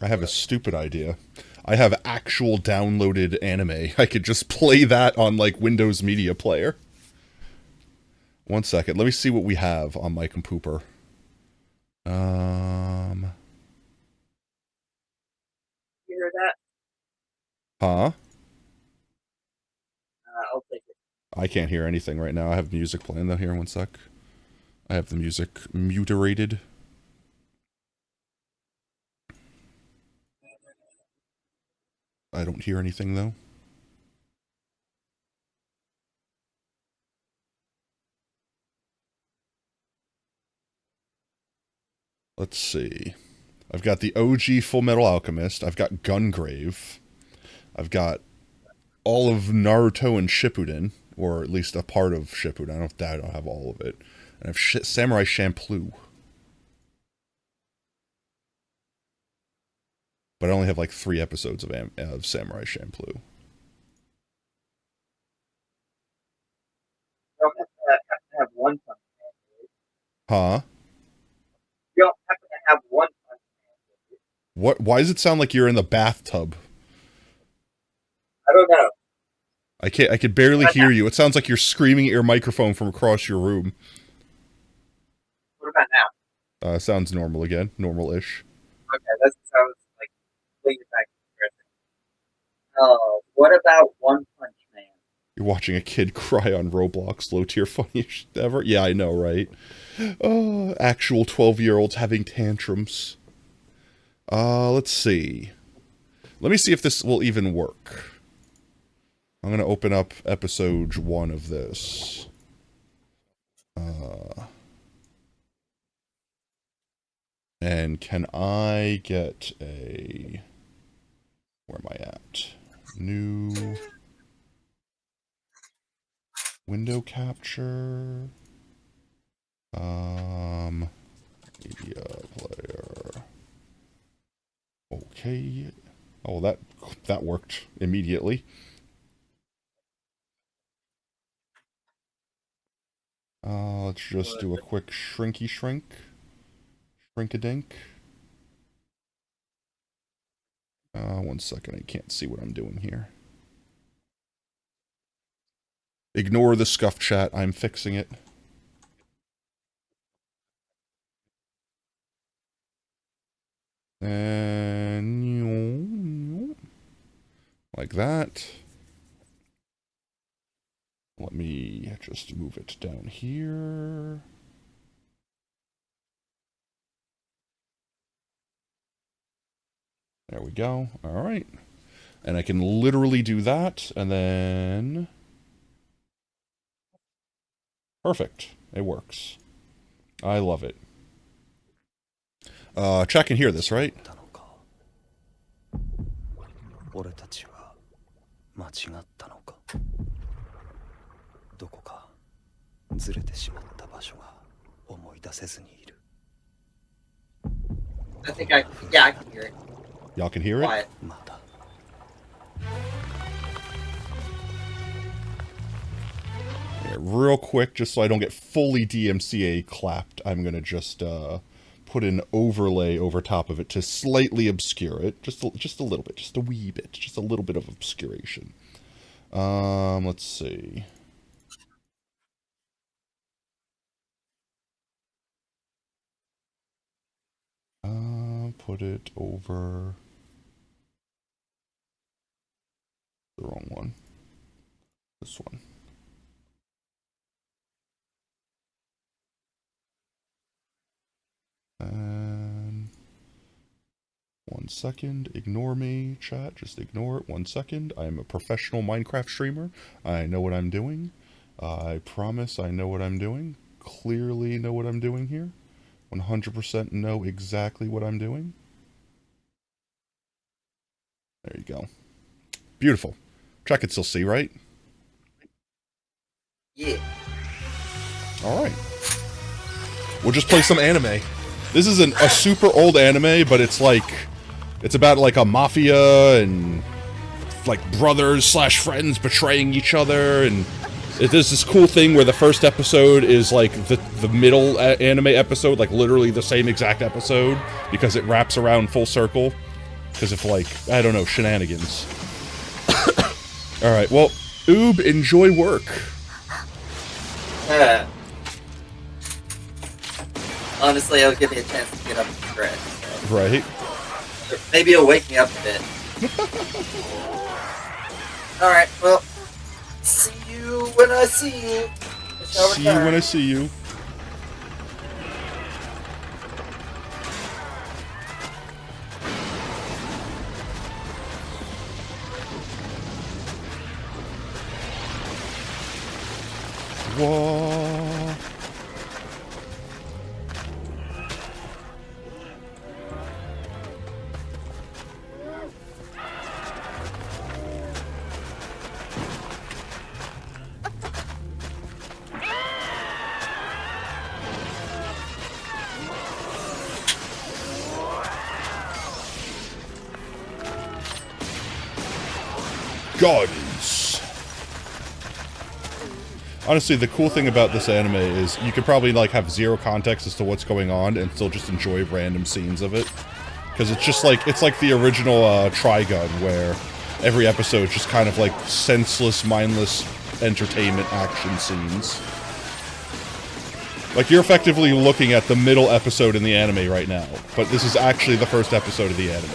B: I have a stupid idea. I have actual downloaded anime. I could just play that on, like, Windows Media Player. One second. Let me see what we have on my compooper.
C: You hear that?
B: Huh?
C: I'll take it.
B: I can't hear anything right now. I have music playing though. Here, one sec. I have the music muterated. I don't hear anything though. Let's see. I've got the OG Full Metal Alchemist. I've got Gungrave. I've got all of Naruto and Shippuden, or at least a part of Shippuden. I don't have all of it. And I have Samurai Champloo. But I only have like 3 episodes of Samurai Champloo.
C: You don't have to have one punch man.
B: Huh?
C: You don't have to have one punch man.
B: What? Why does it sound like you're in the bathtub?
C: I don't know.
B: I can barely hear you. It sounds like you're screaming at your microphone from across your room.
C: What about now?
B: Sounds normal again. Normal-ish.
C: Okay, that sounds like way back. What about One Punch Man?
B: You're watching a kid cry on Roblox. Low tier funniest ever. Yeah, I know, right? Actual 12-year-olds having tantrums. Let's see. Let me see if this will even work. I'm gonna open up episode 1 of this. And can I get a... Where am I at? New window capture. Media player. Okay. Oh, that worked immediately. Let's just do a quick shrinky shrink. Shrink-a-dink. 1 second, I can't see what I'm doing here. Ignore the scuff chat, I'm fixing it. And like that. Let me just move it down here. There we go. All right. And I can literally do that, and then... Perfect. It works. I love it. Chat can hear this, right?
U: 俺たちは間違ったのかどこかずれてしまった場所が思い出せずにいる
C: I think I can hear it.
B: Y'all can hear it?
C: Quiet.
B: Yeah, real quick, just so I don't get fully DMCA clapped, I'm gonna just put an overlay over top of it to slightly obscure it. Just a little bit, just a wee bit, just a little bit of obscuration. Let's see. Put it over the wrong one. This one. And 1 second, ignore me, chat, just ignore it. 1 second. I'm a professional Minecraft streamer. I know what I'm doing. I promise I know what I'm doing. Clearly know what I'm doing here. 100% know exactly what I'm doing. There you go. Beautiful. Chat can still see, right?
C: Yeah.
B: Alright. We'll just play some anime. This is a super old anime, but it's like... It's about like a mafia and... like brothers slash friends betraying each other, and... There's this cool thing where the first episode is like the middle anime episode, like literally the same exact episode, because it wraps around full circle. Because of like, I don't know, shenanigans. Alright, well, Oob, enjoy work.
C: Honestly, it'll give me a chance to get up and stretch. So.
B: Right.
C: Or maybe it'll wake me up a bit. Alright, well, see you when I see you.
B: See you when I see you. Whoa. Gardens. Honestly, the cool thing about this anime is you could probably like have zero context as to what's going on and still just enjoy random scenes of it. Because it's just like, it's like the original Trigun, where every episode is just kind of like senseless, mindless entertainment action scenes. Like, you're effectively looking at the middle episode in the anime right now, but this is actually the first episode of the anime.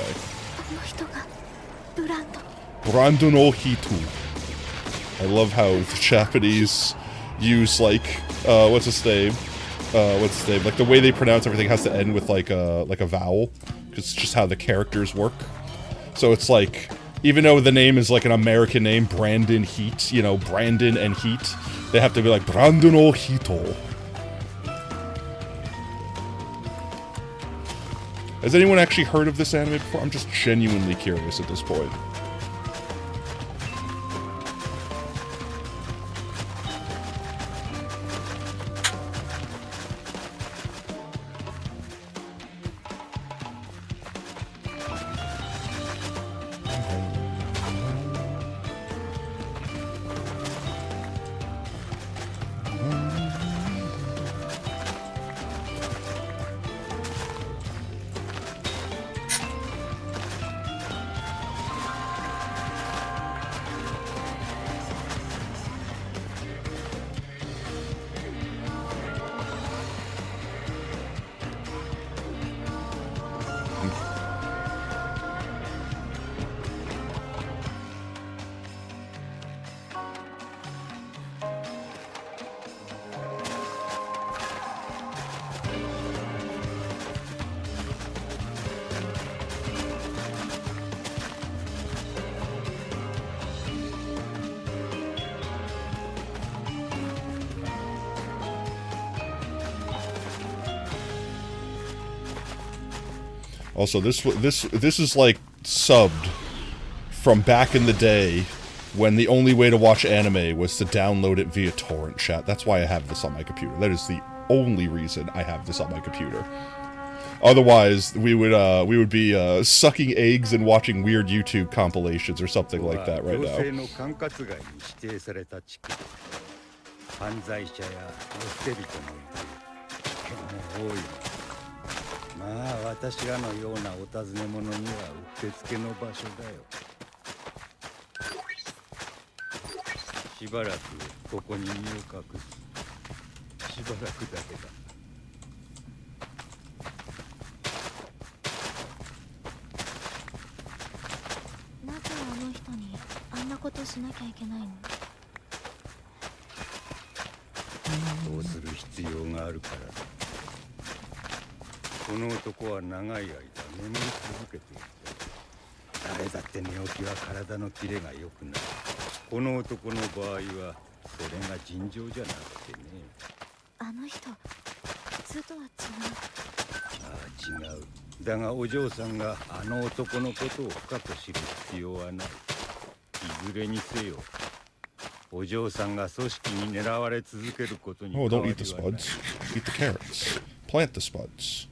B: Brando no Hitu. I love how the Japanese use, like, what's his name? Like, the way they pronounce everything has to end with, like a vowel. Because it's just how the characters work. So it's like, even though the name is like an American name, Brandon Heat, you know, Brandon and Heat, they have to be like, Brando no Hito. Has anyone actually heard of this anime before? I'm just genuinely curious at this point. Also, this is like subbed from back in the day when the only way to watch anime was to download it via torrent, chat. That's why I have this on my computer. That is the only reason I have this on my computer. Otherwise, we would be sucking eggs and watching weird YouTube compilations or something like that right now. Oh, don't eat the spuds. Eat the carrots. Plant the spuds.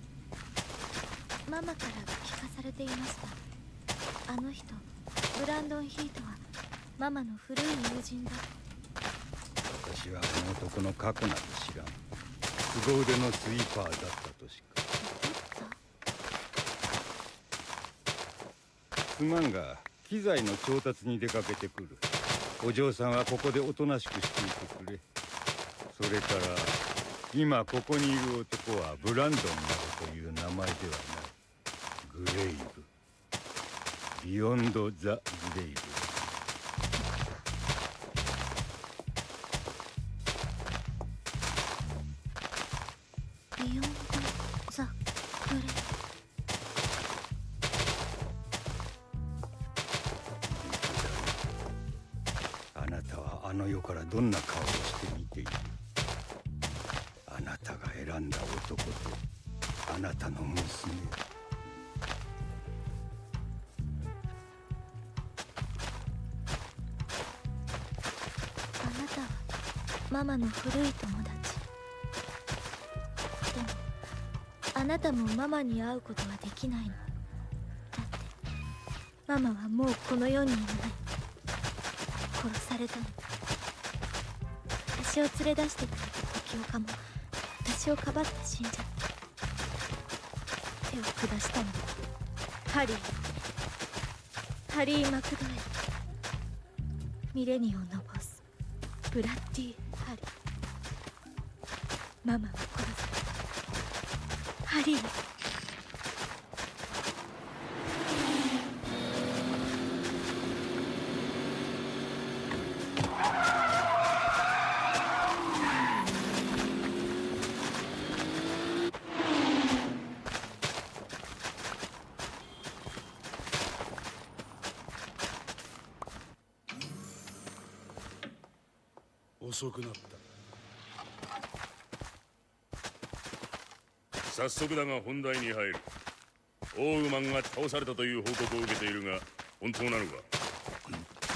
D: オーグマンが倒されたという報告を受けているが本当なのか？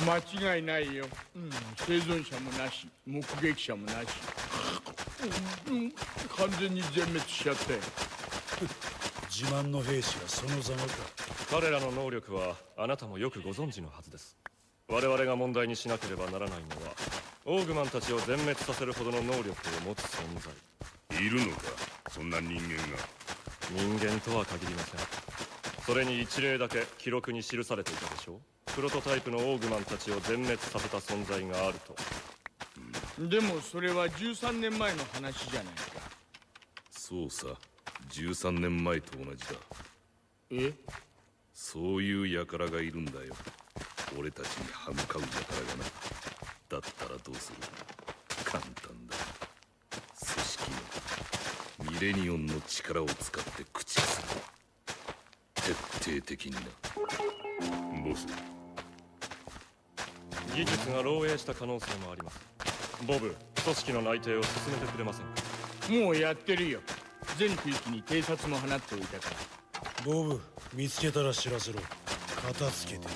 V: 間違いないよ、生存者もなし目撃者もなし、完全に全滅しちゃって
W: 自慢の兵士はそのざまか。
X: 彼らの能力はあなたもよくご存知のはずです。我々が問題にしなければならないのはオーグマンたちを全滅させるほどの能力を持つ存在。
D: いるのか、そんな人間が。
X: 人間とは限りません。それに一例だけ記録に記されていたでしょう。プロトタイプのオーグマンたちを全滅させた存在があると。
V: でもそれは13年前の話じゃないか。
D: そうさ、13年前と同じだ。
V: え？
D: そういう輩がいるんだよ。俺たちに歯向かう輩がな。だったらどうする？簡単だ。組織のミレニオンの力を使って駆逐する。徹底的にな。ボス。
X: 技術が漏洩した可能性もあります。ボブ、組織の内定を進めてくれませんか？
V: もうやってるよ。全区域に偵察も放っておいたから。
W: ボブ、見つけたら知らせろ。片付けて。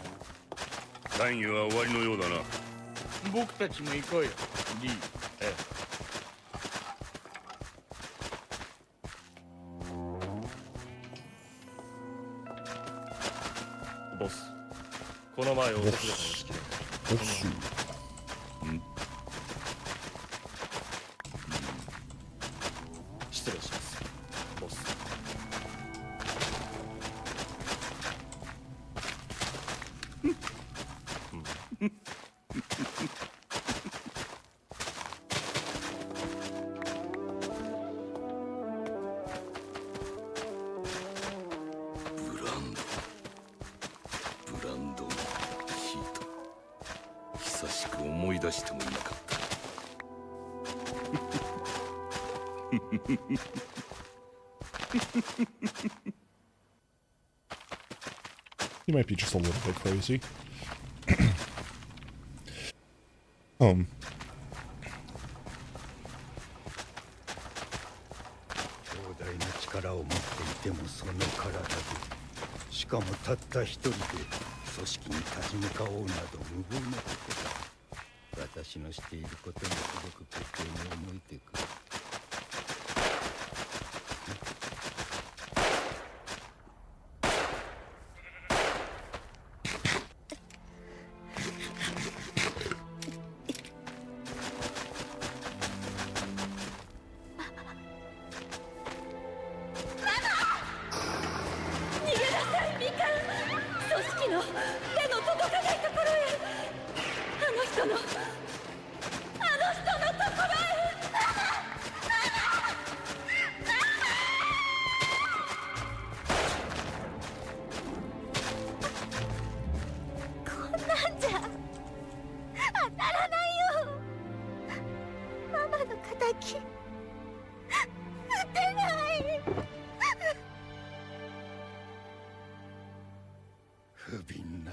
D: 会議は終わりのようだな。
V: 僕たちも行こうよ、リー。
X: ええ。ボス、この前訪れた屋敷で
B: ボス。
X: 失礼します、ボス。
D: ブランドのヒート。久しく思い出してもいなかった。
B: He might be just a little bit crazy.
W: 強大な力を持っていてもその体で、しかもたった一人で組織に立ち向かおうなど無謀なことだ。私のしていることにすごく滑稽に思えてくる。
M: 逃げなさい、ミカ。組織の手の届かないところへ。あの人のところへ。
I: こんなんじゃ当たらないよ。ママの敵撃てない。
W: 不憫な。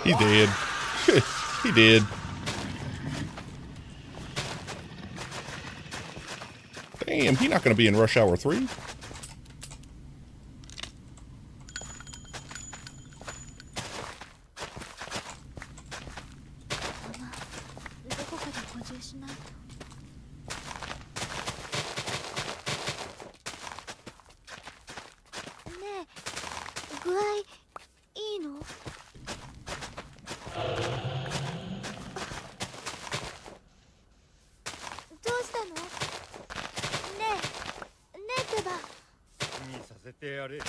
B: He did. He did. Damn, he not gonna be in Rush Hour 3?
I: どこかで補充しないと。ねえ、具合いいの？どうしたの？ねえってば。
W: にさせてやれ。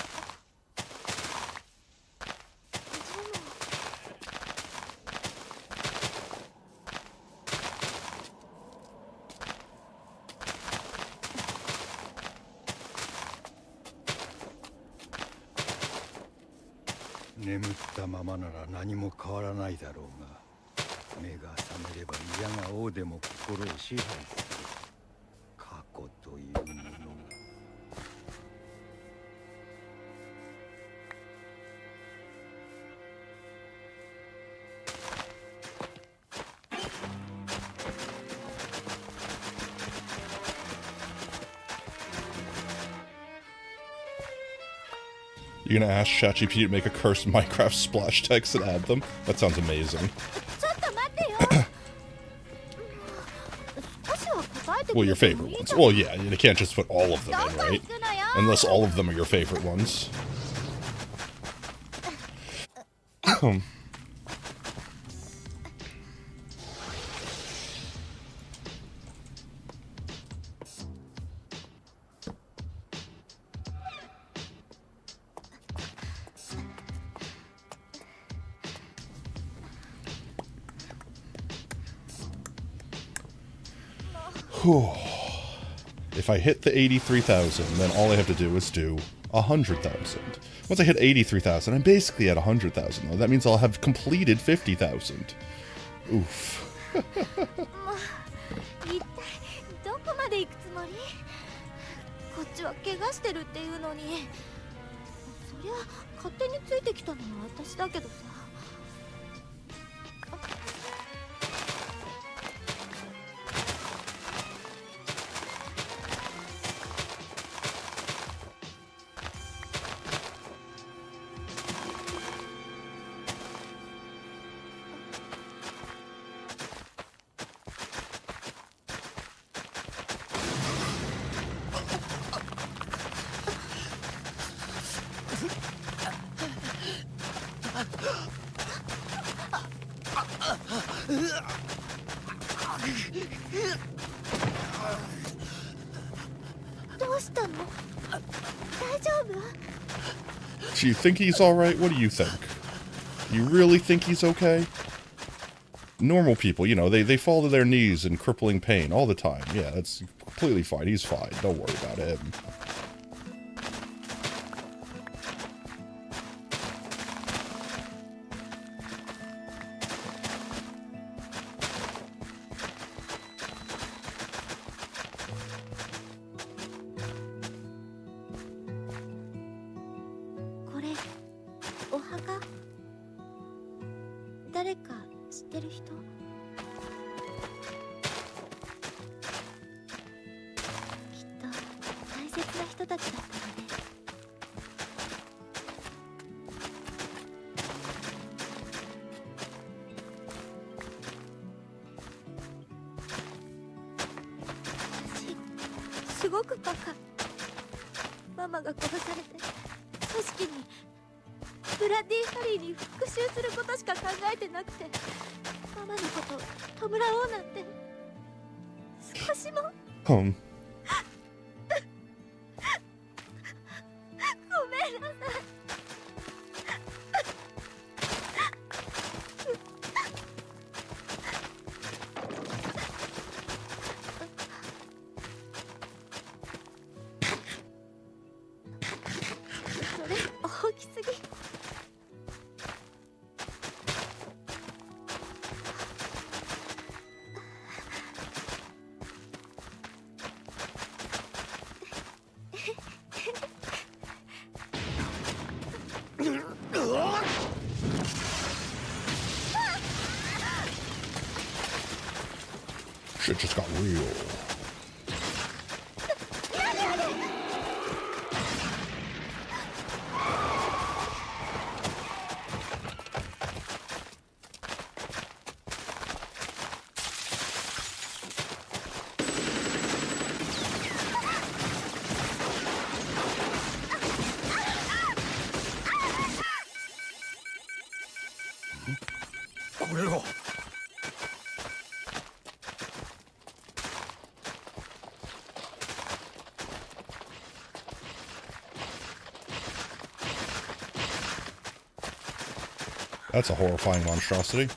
W: 眠ったままなら何も変わらないだろうが、目が覚めれば嫌が王でも心を支配する過去というものが。
B: You're gonna ask ChatGPT to make a cursed Minecraft splash text and add them? That sounds amazing. Well, your favorite ones. Well, yeah, you can't just put all of them in, right? Unless all of them are your favorite ones. If I hit the 83,000, then all I have to do is do 100,000. Once I hit 83,000, I'm basically at 100,000 though. That means I'll have completed 50,000. Oof.
M: どこまで行くつもり？こっちは怪我してるっていうのに。そりゃ勝手についてきたのは私だけどさ。
B: Do you think he's alright? What do you think? You really think he's okay? Normal people, you know, they fall to their knees in crippling pain all the time. Yeah, that's completely fine. He's fine. Don't worry about him. Shit just got real. That's a horrifying monstrosity.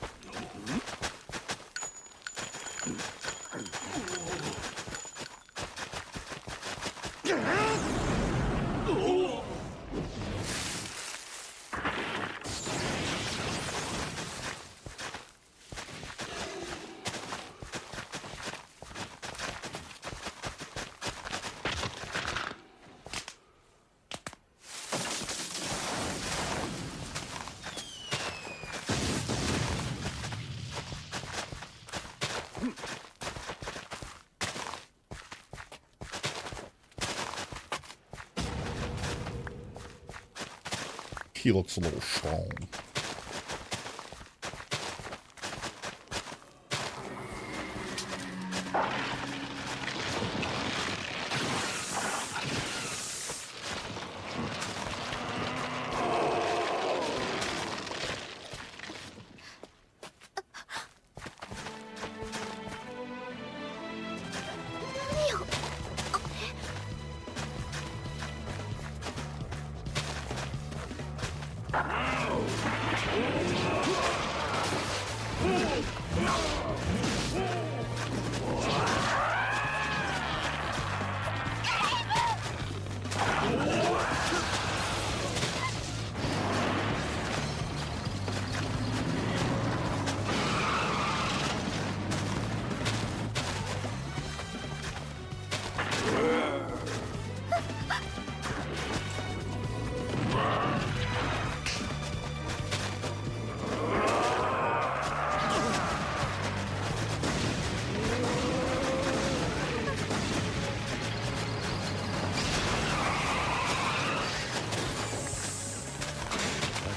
B: He looks a little strong.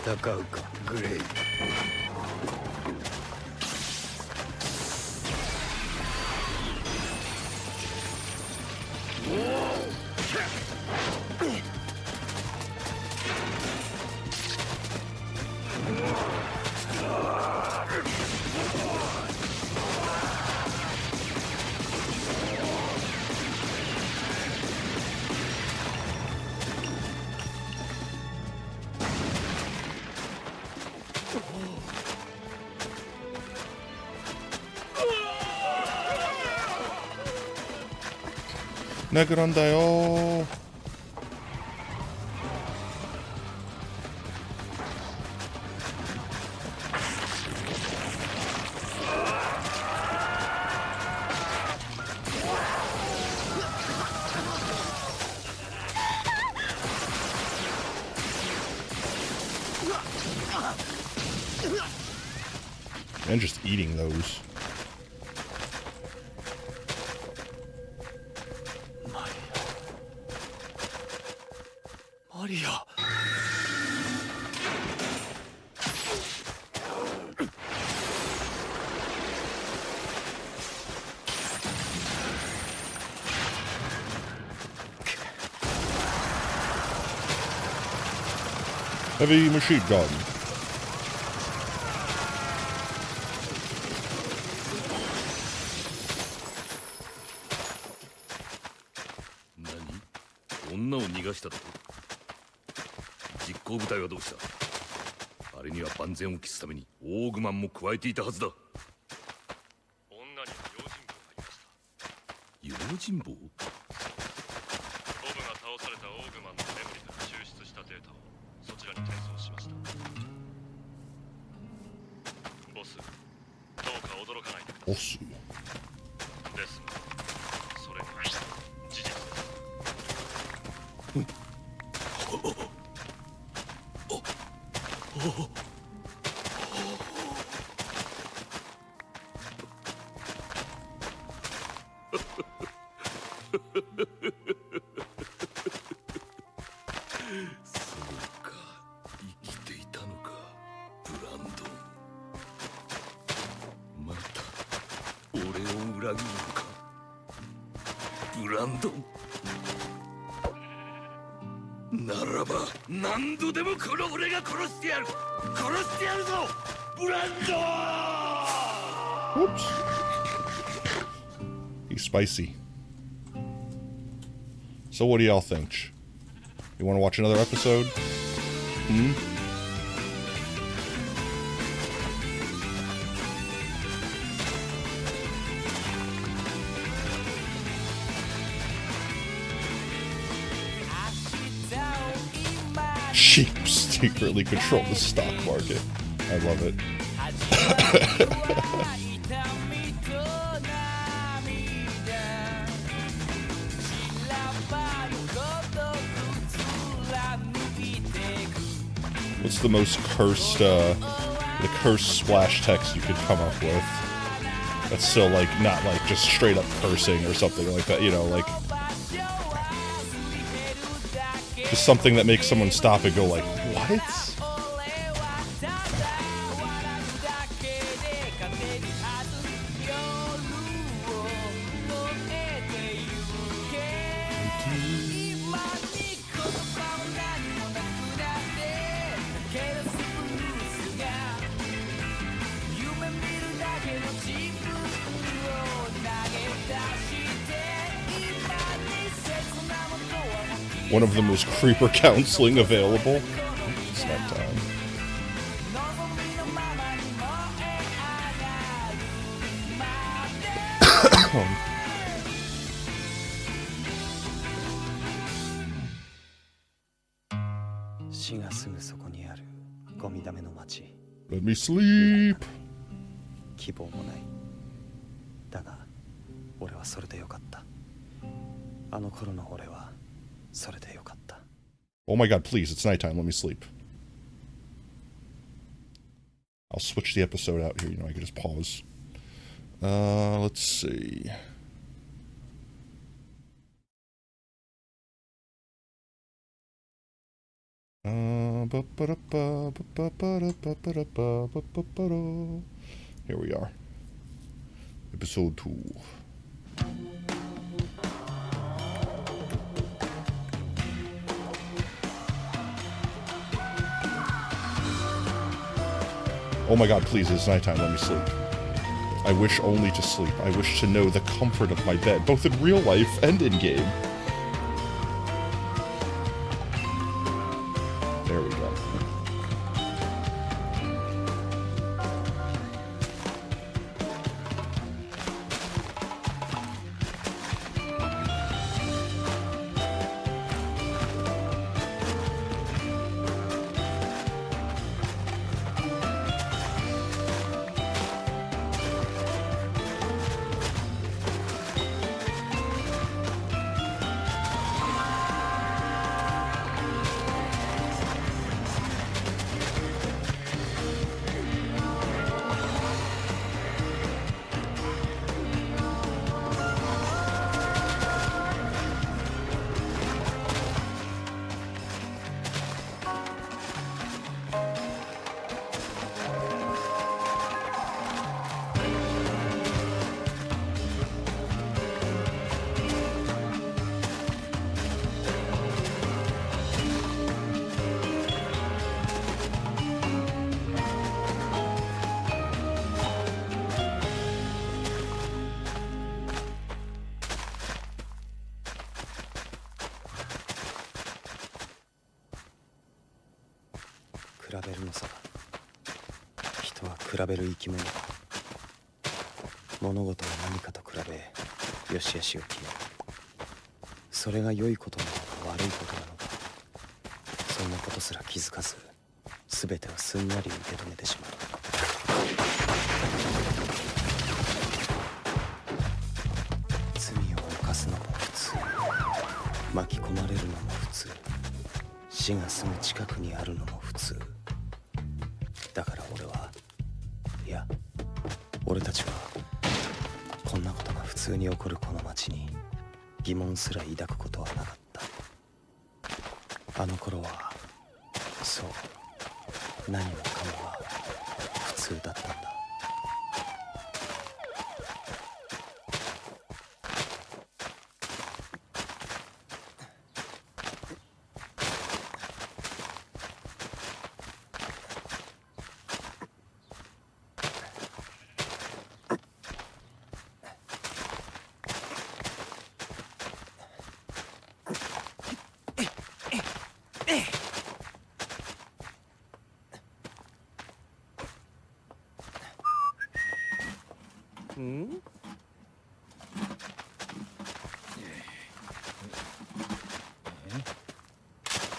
W: 戦うか、グレイ。
B: 殴らんだよ。And just eating those.
W: Maria.
B: Heavy machine gun.
D: Nani? 女を逃がしたと。実行部隊はどうした？あれには万全を期すためにオーグマンも加えていたはずだ。
X: 女には用心棒がいました。用心棒？ボブが倒されたオーグマンのメモリから抽出したデータをそちらに転送しました。ボス、どうか驚かないでください。
B: ボス。
X: ですが、それが事実です。
D: そうか、生きていたのか、ブランドン。また俺を裏切るのか、ブランドン。ならば何度でもこの俺が殺してやる。殺してやるぞ、ブランドン。
B: Whoops. He's spicy. So what do y'all think? You want to watch another episode? Hmm? Sheep secretly control the stock market. I love it. What's the most cursed, the cursed splash text you could come up with? That's still, like, not, like, just straight up cursing or something like that, you know, like... Just something that makes someone stop and go like, what? One of them was creeper counseling available. It's not time. Let me sleep.
U: 希望もない。だが、俺はそれでよかった。あの頃の俺はそれでよかった。
B: Oh my god, please, it's nighttime, let me sleep. I'll switch the episode out here, you know, I can just pause. Let's see. Here we are. Episode 2. Oh my god, please, it's nighttime, let me sleep. I wish only to sleep. I wish to know the comfort of my bed, both in real life and in-game. There we go.
U: So それが良いことなのか悪いことなのか、そんなことすら気づかず、全てをすんなり受け止めてしまう。罪を犯すのも普通、巻き込まれるのも普通、死がすぐ近くにあるのも普通。だから俺は、いや、俺たちはこんなことが普通に起こるこの街に疑問すら抱くことはなかった。あの頃はそう、何もかもが普通だったんだ。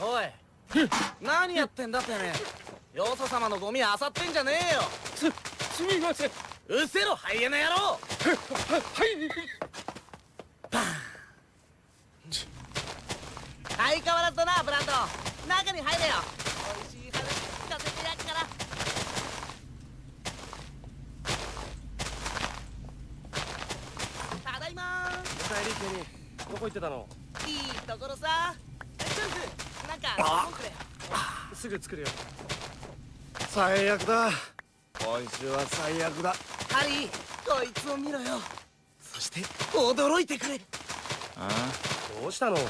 A: おい、何やってんだてめえ。よそ様のゴミ漁ってんじゃねえよ。すみません。うせろ、ハイエナ野郎。はい。相変わらずだな、ブランド。中に入れよ。おいしい話聞かせてやっから。ただいまー。おかえり、ケニー。どこ行ってたの？いいところさ。なんか文句で。すぐ作るよ。最悪だ。今週は最悪だ。ハリー、こいつを見ろよ。そして驚いてくれ。ああ、どうしたのそれ。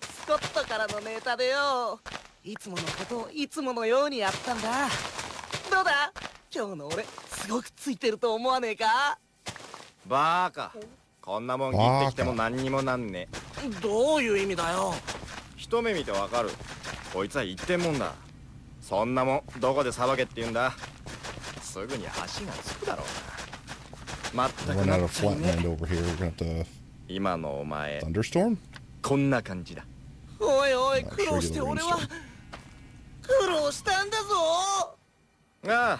A: スコットからのネタでよ。いつものことをいつものようにやったんだ。どうだ？今日の俺すごくついてると思わねえか？
E: バーカ。こんなもん切ってきても何にもなんね。
A: どういう意味だよ。一目見てわかる。こいつは一点もんだ。そんなもんどこでさばけって言うんだ。すぐに足がつくだろうな。まったく
B: Run
A: な
B: out
A: っ
B: of
A: ちゃいね
B: flatland over here. We're gonna have to
A: 今のお前
B: thunderstorm.
A: こんな感じだ。
L: おいおい、苦労して俺は苦労したんだぞ。
A: ああ、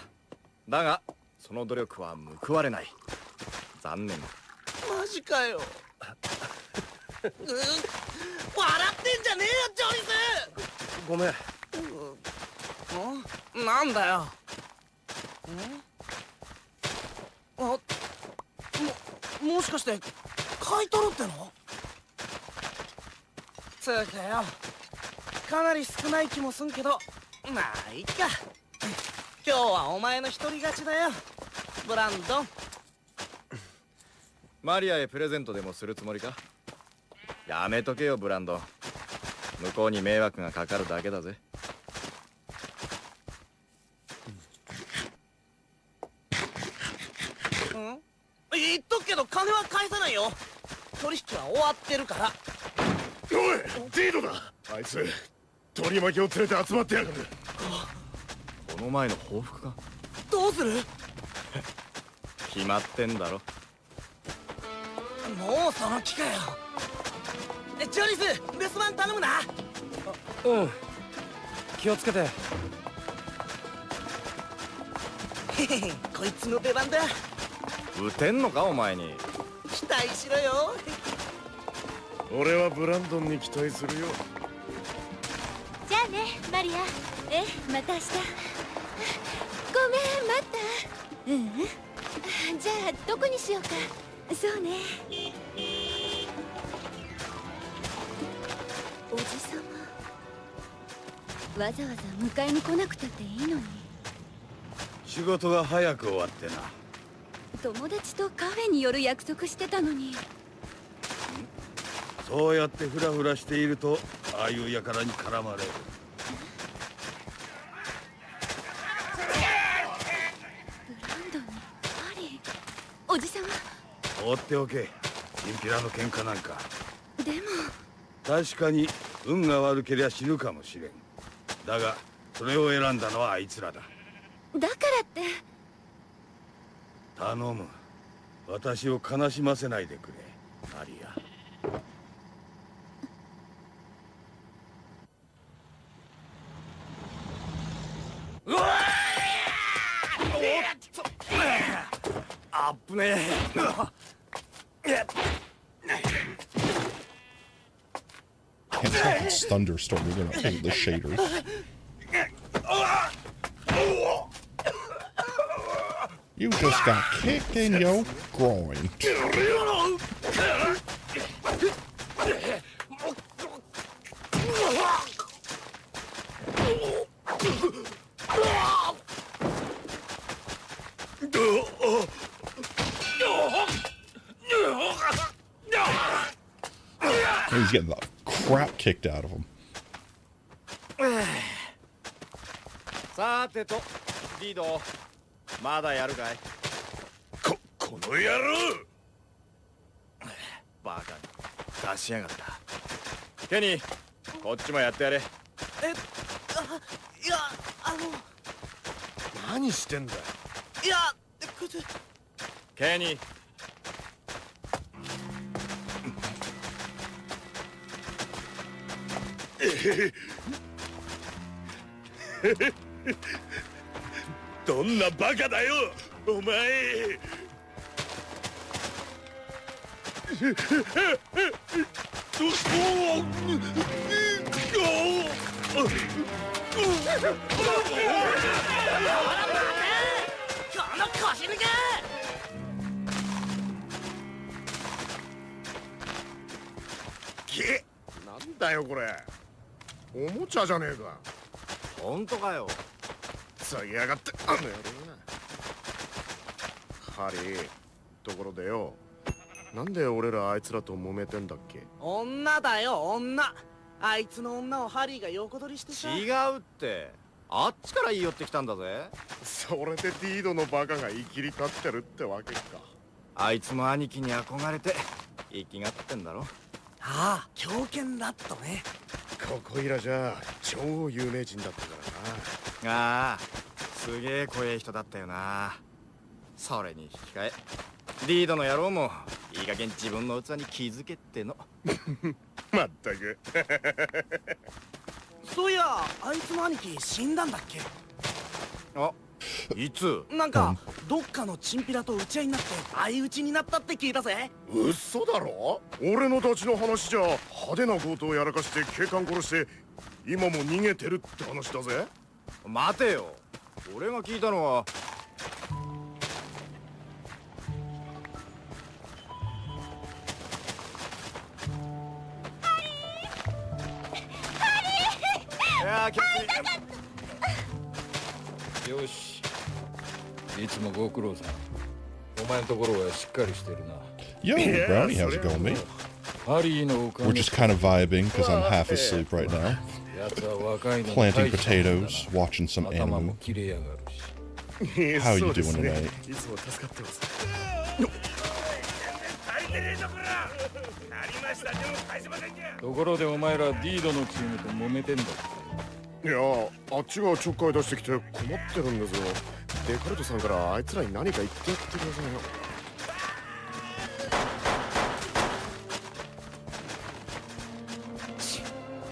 A: だがその努力は報われない。残念。
L: マジかよ。笑ってんじゃねえよ、ジョリス。
A: ごめん。
L: なんだよ。もしかして買い取るっての？つうかよ、かなり少ない気もすんけど、まあいいか。今日はお前の一人勝ちだよ、ブランドン。
A: マリアへプレゼントでもするつもりか？やめとけよブランドン。向こうに迷惑がかかるだけだぜ。
L: 言っとくけど金は返さないよ。取引は終わってるから。
O: おい、ディードだ。あいつ取り巻きを連れて集まってやがる。
A: この前の報復か？
L: どうする？
A: 決まってんだろ。
L: もうその気かよ。ジョリス、留守番頼むな。
A: うん、気をつけて。
L: へへ、こいつの出番だ。
A: 撃てんのかお前に。
L: 期待しろよ。
O: 俺はブランドンに期待するよ。
M: じゃあねマリア。また明日。ごめん待った。じゃあどこにしようか。そうね。おじさまわざわざ迎えに来なくたっていいのに。
W: 仕事が早く終わってな。
M: 友達とカフェに寄る約束してたのに。
W: そうやってフラフラしているとああいう輩に絡まれる。
M: ブランドンにハリーおじさま。
W: 放っておけ。チンピラの喧嘩なんか。
M: でも
W: 確かに運が悪けりゃ死ぬかもしれん。だがそれを選んだのはあいつらだ。
M: だからって
W: 頼む。私を悲しませないでくれマリア。
A: うわあっぶねえ。
B: Can't tell if it's thunderstorm. We're gonna hit the shaders. You just got kicked in your groin. He's getting the crap kicked out of him.
A: さてとリードまだやるかい？
O: この野郎。
A: バカに出しやがった。ケニーこっちもやってやれ。
L: いや
O: 何してんだよ。
L: いや
A: ケニー。
O: どんなバカだよお前。
L: この腰抜け。
O: なんだよこれ。おもちゃじゃねえか。
A: 本当かよ。
O: ふざけやがってあの野郎な。ハリー、ところでよ、なんで俺らあいつらと揉めてんだっけ？
L: 女だよ女。あいつの女をハリーが横取りしてさ。
A: 違うって。あっちから言い寄ってきたんだぜ。
O: それでディードのバカがいきり立ってるってわけか。
A: あいつも兄貴に憧れて生きがってんだろ。
L: ああ、狂犬ラットね。
A: ここいらじゃ超有名人だったからな。ああ、すげえ怖え人だったよな。それに引き換えリードの野郎もいい加減自分の器に気づけっての。まったく。
L: そういや、あいつの兄貴死んだんだっけ？
A: あ、いつ？
L: なんかどっかのチンピラと打ち合いになって相打ちになったって聞いたぜ。
A: 嘘だろ？俺のたちの話じゃ派手な強盗をやらかして警官殺して今も逃げてるって話だぜ。待てよ、俺が聞いたのは。
W: よし、いつもご苦労さん。お前のところはしっかりしてるな。
B: Yo, Brownie, how's it going, mate? We're just kind of vibing because I'm half asleep right now. Planting potatoes, watching some anime. How you doing tonight?
W: ところでお前らディードのチームと揉めてんだって。
A: いや、あっちがちょっかい出してきて困ってるんですよ。デカルトさんからあいつらに何か言ってやってくださいよ。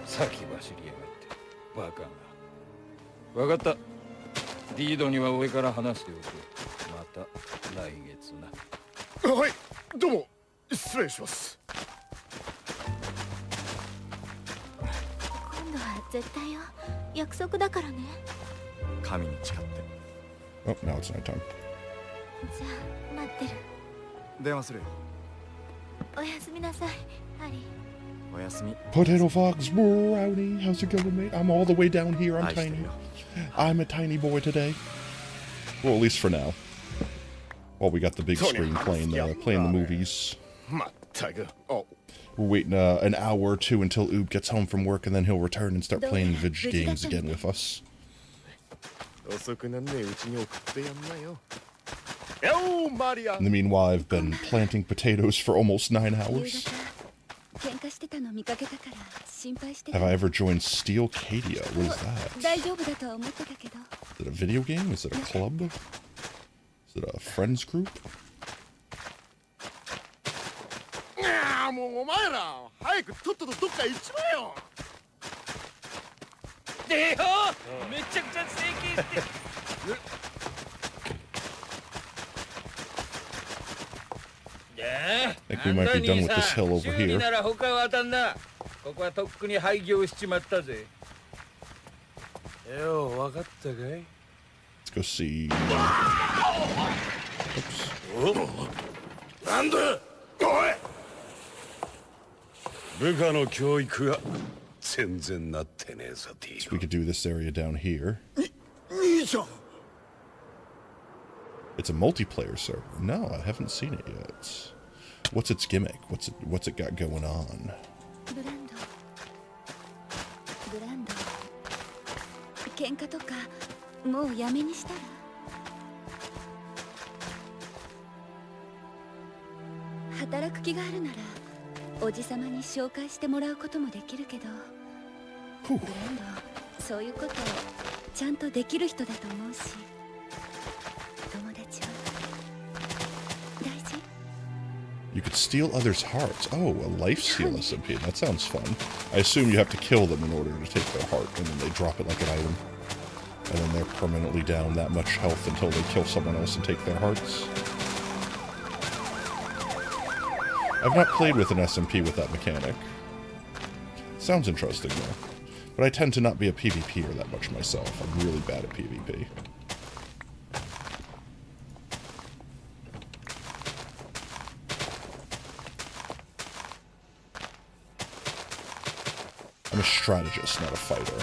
W: 先走りやがってバカが。分かった。ディードには俺から話しておく。また来月な。
A: はい、どうも失礼します。
M: 今度は絶対よ、約束だからね。
A: 神に誓って。
B: Oh, now it's night time.
M: じゃあ待ってる。
A: 電話するよ。
M: おやすみなさい、ハリー。
A: おやすみ。
B: Potato Fox, Brownie, how's it going, mate? I'm all the way down here. I'm tiny. I'm a tiny boy today. Well, at least for now. While we got the big screen playing the movies. We're waiting an hour or two until Oob gets home from work, and then he'll return and start playing video games again with us. In the meanwhile, I've been planting potatoes for almost 9 hours. Have I ever joined Steel Cadia? What is that? Is it a video game? Is it a club? Is it a friends group?
A: もうお前ら早くとっととどっか行っちまえよ。
L: でよ、めちゃくちゃ整形して。
B: I think we might be done with this hill over here.
L: なら他は当たんな。ここはとっくに廃業しちまったぜ。よう、わかったかい？
B: Let's go see. Oops.
D: なんだ？おい！部下の教育が全然なってねえぞ、ティー。
B: So we could do this area down here. It's a multiplayer server. No, I haven't seen it yet. What's its gimmick? What's it got going on?
M: 喧嘩とかもうやめにしたら？働く気があるならおじさまに紹介してもらうこともできるけど、ブランド、そういうことをちゃんとできる人だと思うし、友達は大事。
B: You could steal others' hearts. Oh, a life steal SMP. That sounds fun. I assume you have to kill them in order to take their heart, and then they drop it like an item. And then they're permanently down that much health until they kill someone else and take their hearts. I've not played with an SMP with that mechanic. Sounds interesting, though. But I tend to not be a PvPer that much myself. I'm really bad at PvP. I'm a strategist, not a fighter.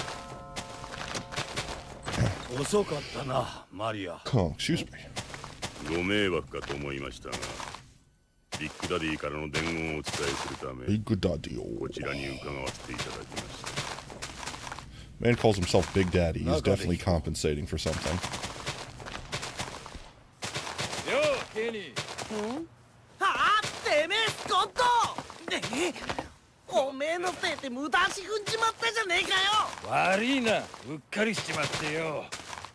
B: Oh, excuse me.
D: ご迷惑かと思いましたが、ビッグダディからの伝言をお伝えするため、
B: ビッグダディを
D: こちらに伺わせていただきました。
B: Man calls himself Big Daddy. He's definitely compensating for something.
L: よ、ケニー。はあ、てめえスコット。おめえのせいで無駄足踏んじちまったじゃねえかよ。
E: 悪いな、うっかりしちまってよ。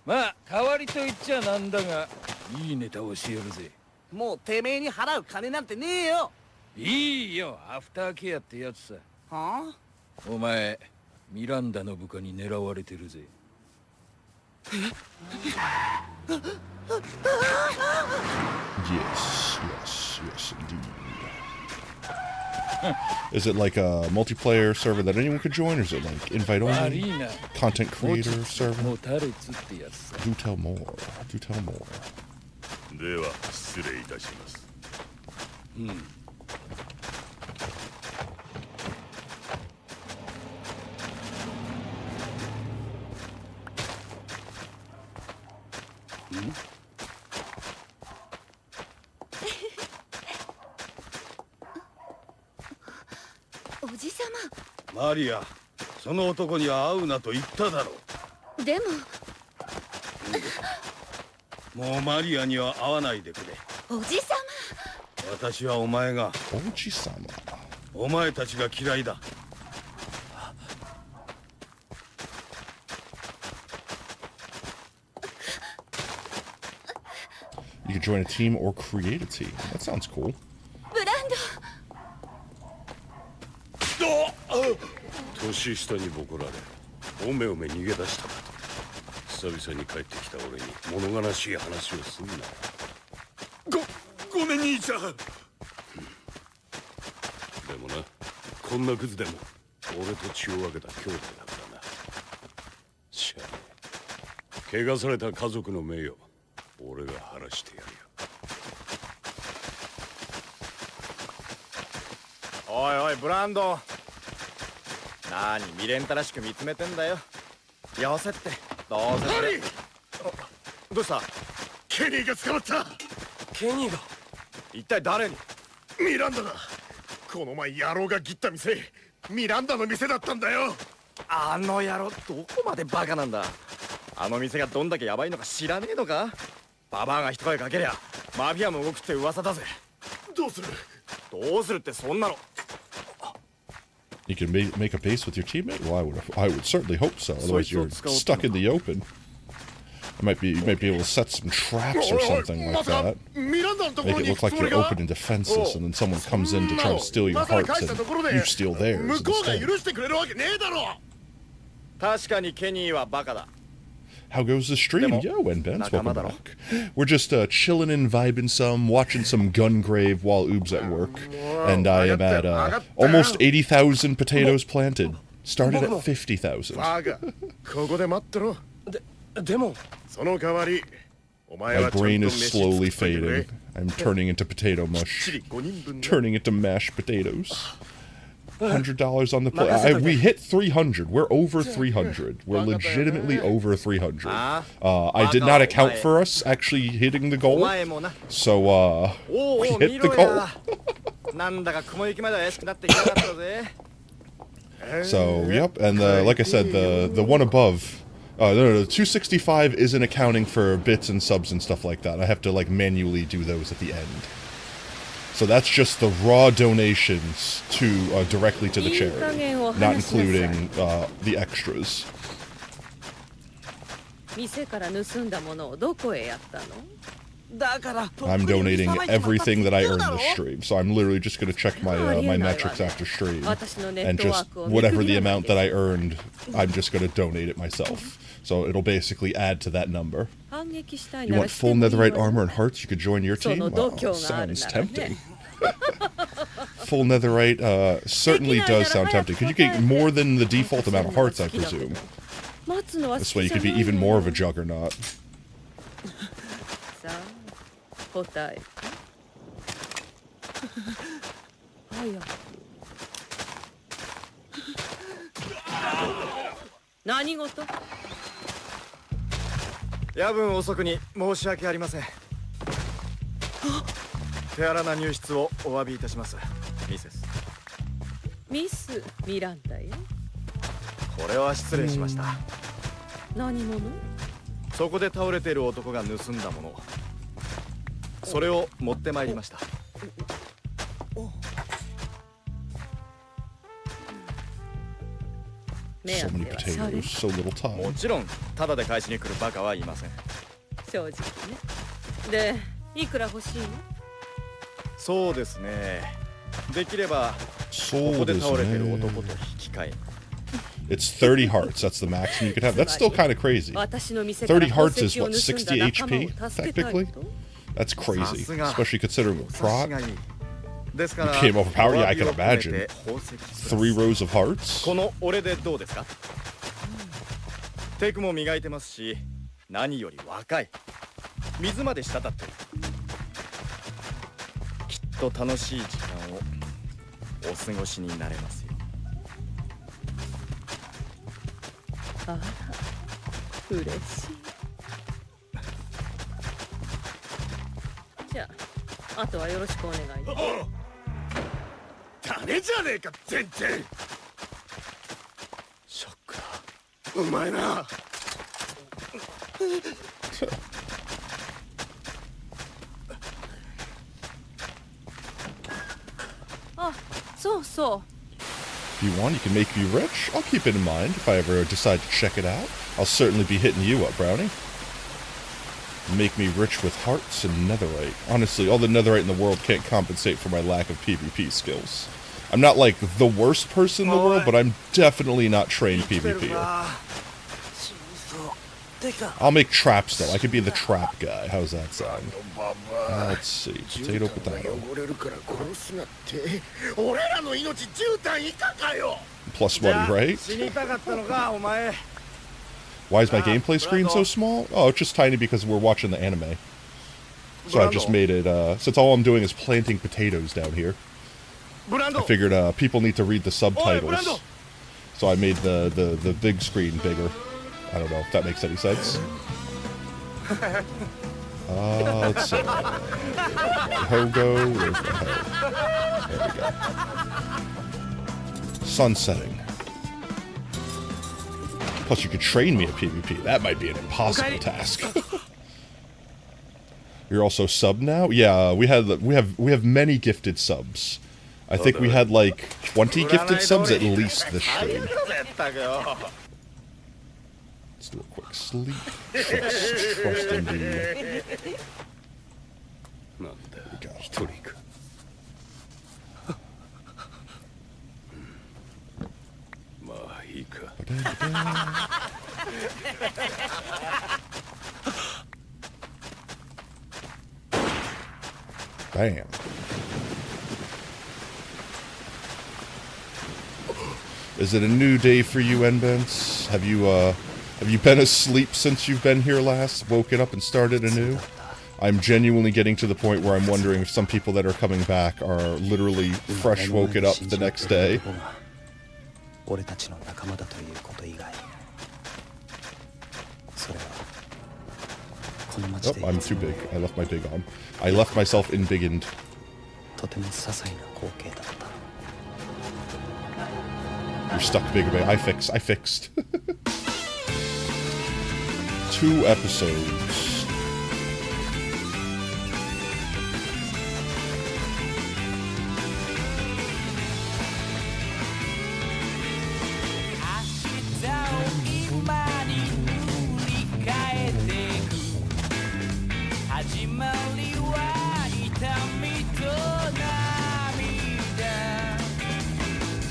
E: まあ代わりと言っちゃなんだが、いいネタ教えるぜ。
L: もうてめえに払う金なんてねえよ。
E: いいよ、アフターケアってやつさ。
L: はあ？
E: お前ミランダの部下に狙われてるぜ。
B: Yes, indeed. Is it like a multiplayer server that anyone could join, or is it like invite only? Content creator server? Do tell more. Do tell more.
D: では失礼いたします。
M: おじさま。
W: マリア、その男には会うなと言っただろう。
M: でも
W: もうマリアには会わないでくれ。
M: おじさ
W: 私はお前が、
B: おじさま、
W: お前たちが嫌いだ。
B: You can join a team or create a team. That sounds cool.
M: ブラン
D: 年下にボコられ、おめおめ逃げ出したかと。久々に帰ってきた俺に物悲しい話をすんな。ごめん兄ちゃん。でもな、こんなクズでも俺と血を分けた兄弟だからな。しゃあねえ、怪我された家族の名誉、俺が晴らしてやるよ。
A: おいおいブランドン、何未練たらしく見つめてんだよ。よせってどうせそれ。どうした？
O: ケニーが捕まった。
A: ケニーが？一体誰に？
O: ミランダだ。この前野郎が切った店、ミランダの店だったんだよ。
A: あの野郎どこまでバカなんだ。あの店がどんだけヤバいのか知らねえのか。ババアが一声かけりゃマフィアも動くって噂だぜ。
O: どうする？
A: どうするってそんなの。
B: You can make a base with your teammate? Well, I would certainly hope so. Otherwise, you're stuck in the open. You might be able to set some traps or something like that. Make it look like you're open and defenseless, and then someone comes in to try to steal your hearts, and you steal theirs instead.
A: 確かにケニーはバカだ。
B: How goes the stream? Yo, and Ben's welcome back. We're just chilling and vibing some, watching some Gungrave while Oob's at work. And I am at almost 80,000 potatoes planted. Started at 50,000. My brain is slowly fading. I'm turning into potato mush. Turning into mashed potatoes. $100 on the play. We hit 300. We're over 300. We're legitimately over 300. I did not account for us actually hitting the goal. So, we hit the goal. So, yep. And like I said, the one above, no, 265 isn't accounting for bits and subs and stuff like that. I have to like manually do those at the end. So that's just the raw donations to directly to the charity, not including the extras. I'm donating everything that I earn this stream, so I'm literally just going to check my my metrics after stream, and just whatever the amount that I earned, I'm just going to donate it myself. So it'll basically add to that number. You want full netherite armor and hearts? You could join your team? Wow, sounds tempting. Full netherite certainly does sound tempting. Because you get more than the default amount of hearts, I presume. This way you could be even more of a juggernaut.
A: What? 夜分遅くに申し訳ありません。手荒な入室をお詫びいたします、ミセス。
F: ミス・ミランダよ。
A: これは失礼しました。
F: 何者？
A: そこで倒れている男が盗んだもの。それを持ってまいりました。
B: So many potatoes, so little time.
A: もちろんタダで返しに来るバカはいません。
F: 正直ね。で、いくら欲しいの？
A: そうですね。できればここで倒れてる男と引き換え。
B: It's 30 hearts, that's the maximum you could have. That's still kind of crazy. 30 hearts is what, 60 HP, technically? That's crazy, especially considering prot. You became overpowered? Yeah, I can imagine. 3 rows of hearts?
A: この俺でどうですか？テクも磨いてますし、何より若い。水まで滴ってる。きっと楽しい時間をお過ごしになれますよ。
F: あら、嬉しい。じゃあ、あとはよろしくお願いね。
O: 誰じゃねえか、全然。ショックだ。お前な。
F: あ、そうそう。
B: If you want, you can make me rich. I'll keep it in mind if I ever decide to check it out. I'll certainly be hitting you up, Brownie. Make me rich with hearts and netherite. Honestly, all the netherite in the world can't compensate for my lack of PvP skills. I'm not like the worst person in the world, but I'm definitely not trained PvPer. I'll make traps though. I could be the trap guy. How's that sound? Let's see. Potato, potato. Plus money, right? Why is my gameplay screen so small? Oh, it's just tiny because we're watching the anime. So I just made it, since all I'm doing is planting potatoes down here. I figured people need to read the subtitles. So I made the big screen bigger. I don't know if that makes any sense. Let's see. Hogo, where's the ho? There we go. Sun setting. Plus, you could train me at PvP. That might be an impossible task. You're also sub now? Yeah, we have many gifted subs. I think we had like 20 gifted subs at least this stream. Let's do a quick sleep. Trust in the... There we go. Bam. Is it a new day for you, Nbents? Have you been asleep since you've been here last? Woken up and started anew? I'm genuinely getting to the point where I'm wondering if some people that are coming back are literally fresh woken up the next day. Oh, I'm too big. I left my big on. I left myself embiggened. You're stuck, big. I fixed. 2 episodes.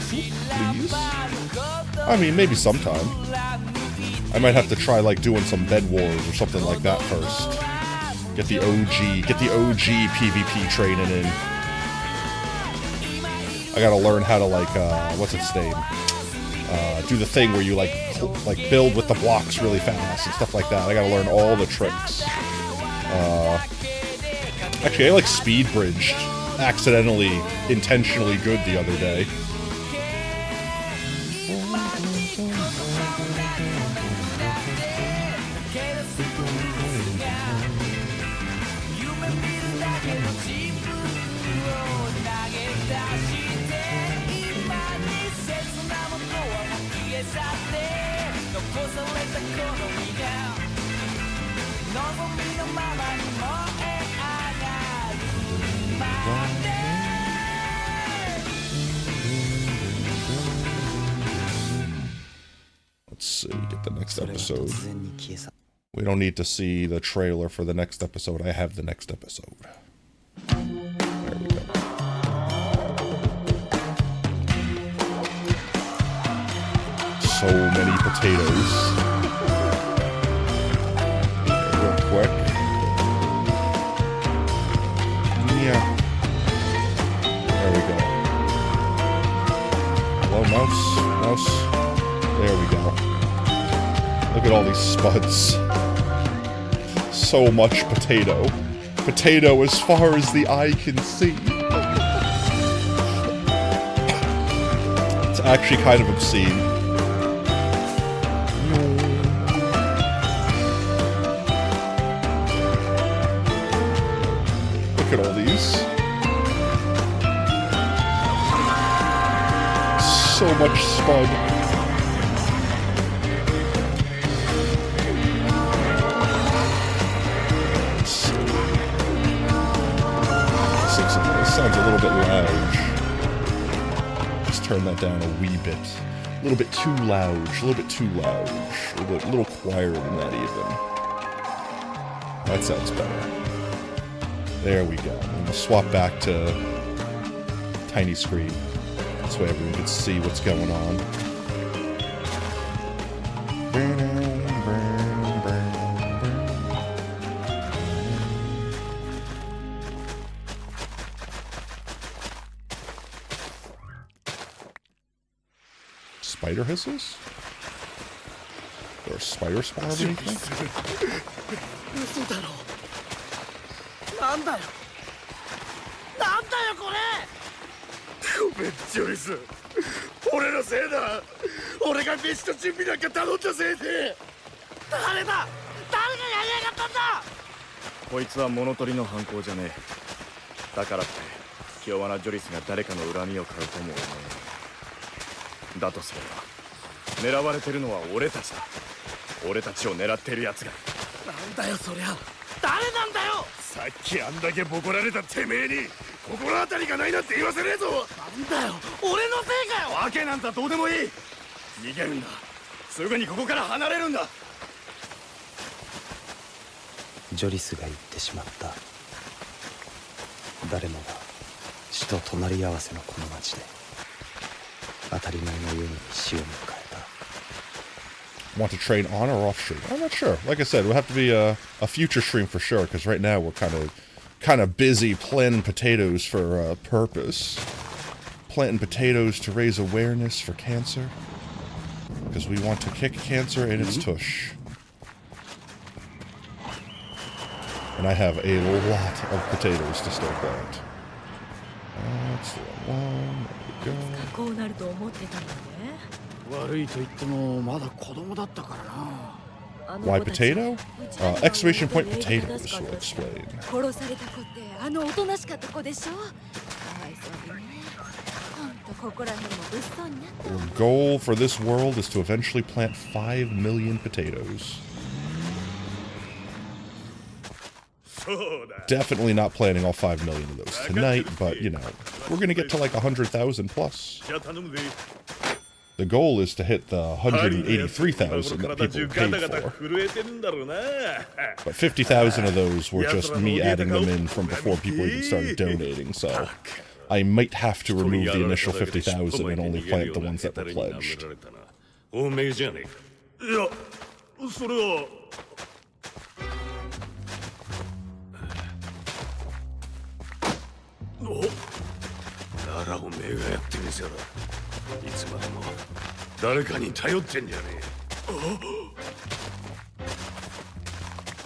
B: Please? I mean, maybe sometime. I might have to try like doing some bed wars or something like that first. Get the OG PvP training in. I gotta learn how to like what's its name? Do the thing where you like build with the blocks really fast and stuff like that. I gotta learn all the tricks. Actually, I like speed bridged accidentally, intentionally good the other day. Let's see, get the next episode. We don't need to see the trailer for the next episode. I have the next episode. There we go. So many potatoes. Okay, real quick. Yeah. There we go. Hello, mouse. Mouse. There we go. Look at all these spuds. So much potato. Potato as far as the eye can see. It's actually kind of obscene. Look at all these. So much spud. This sounds a little bit loud. Let's turn that down a wee bit. A little bit too loud. A little bit too loud. A little quieter than that even. That sounds better. There we go. And we'll swap back to tiny screen. This way everyone can see what's going on. Spider hisses? Or a spider spawn or anything?
L: 嘘だろ。なんだよ。なんだよこれ。
D: ごめんジョリス、俺のせいだ。俺が飯と準備なんか頼んだせいで。
L: 誰だ。誰がやりやがったんだ。
E: こいつは物取りの犯行じゃねえ。だからって気弱なジョリスが誰かの恨みを買うとも思えない。だとすれば狙われてるのは俺たちだ。俺たちを狙っている奴が。
L: なんだよそりゃ。誰なんだよ。
D: さっきあんだけボコられたてめえに心当たりがないなんて言わせねえぞ。
L: なんだよ俺のせいかよ。
D: わけなんざどうでもいい。逃げるんだ。すぐにここから離れるんだ。
U: ジョリスが言ってしまった。誰もが死と隣り合わせのこの町で当たり前のように死を迎えた。
B: Want to train on or off stream? I'm not sure. Like I said, it'll have to be a future stream for sure, because right now we're kind of busy planting potatoes for a purpose. Planting potatoes to raise awareness for cancer. Because we want to kick cancer in its tush. And I have a lot of potatoes to still plant. That's the one. There we go.
F: こうなると思ってたんだね。
V: 悪いと言ってもまだ子供だったからな。
B: Why potato? Exclamation point potatoes will explain.
M: 殺された子ってあのおとなしかった子でしょ。かわいそうにね。ほんとここら辺も物騒になった。
B: Our goal for this world is to eventually plant 5 million potatoes. Definitely not planting all 5 million of those tonight, but you know, we're gonna get to like 100,000 plus. The goal is to hit the 183,000 that people paid for. But 50,000 of those were just me adding them in from before people even started donating, so I might have to remove the initial 50,000 and only plant the ones that were pledged.
D: ならおめえがやってみせろ。いつまでも誰かに頼ってんじゃねえ。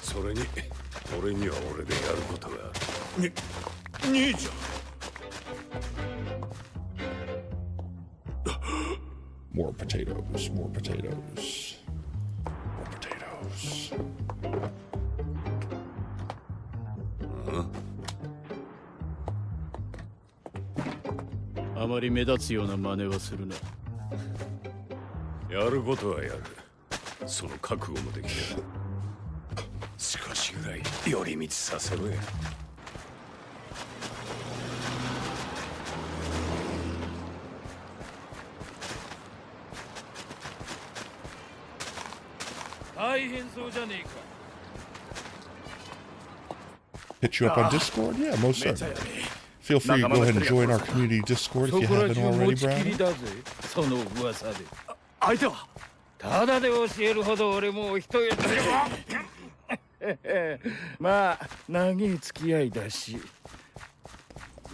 D: それに俺には俺でやることが。兄ちゃん。
B: More potatoes, more potatoes, more potatoes.
V: あまり目立つような真似はするな。
D: やることはやる。その覚悟もできた。少しぐらい寄り道させろや。
B: Hit you up on Discord? Yeah, most certainly. Feel free to go ahead and join our community Discord if you haven't already, Brown.
V: その噂で。相手はただで教えるほど俺もお人よりまあ長い付き合いだし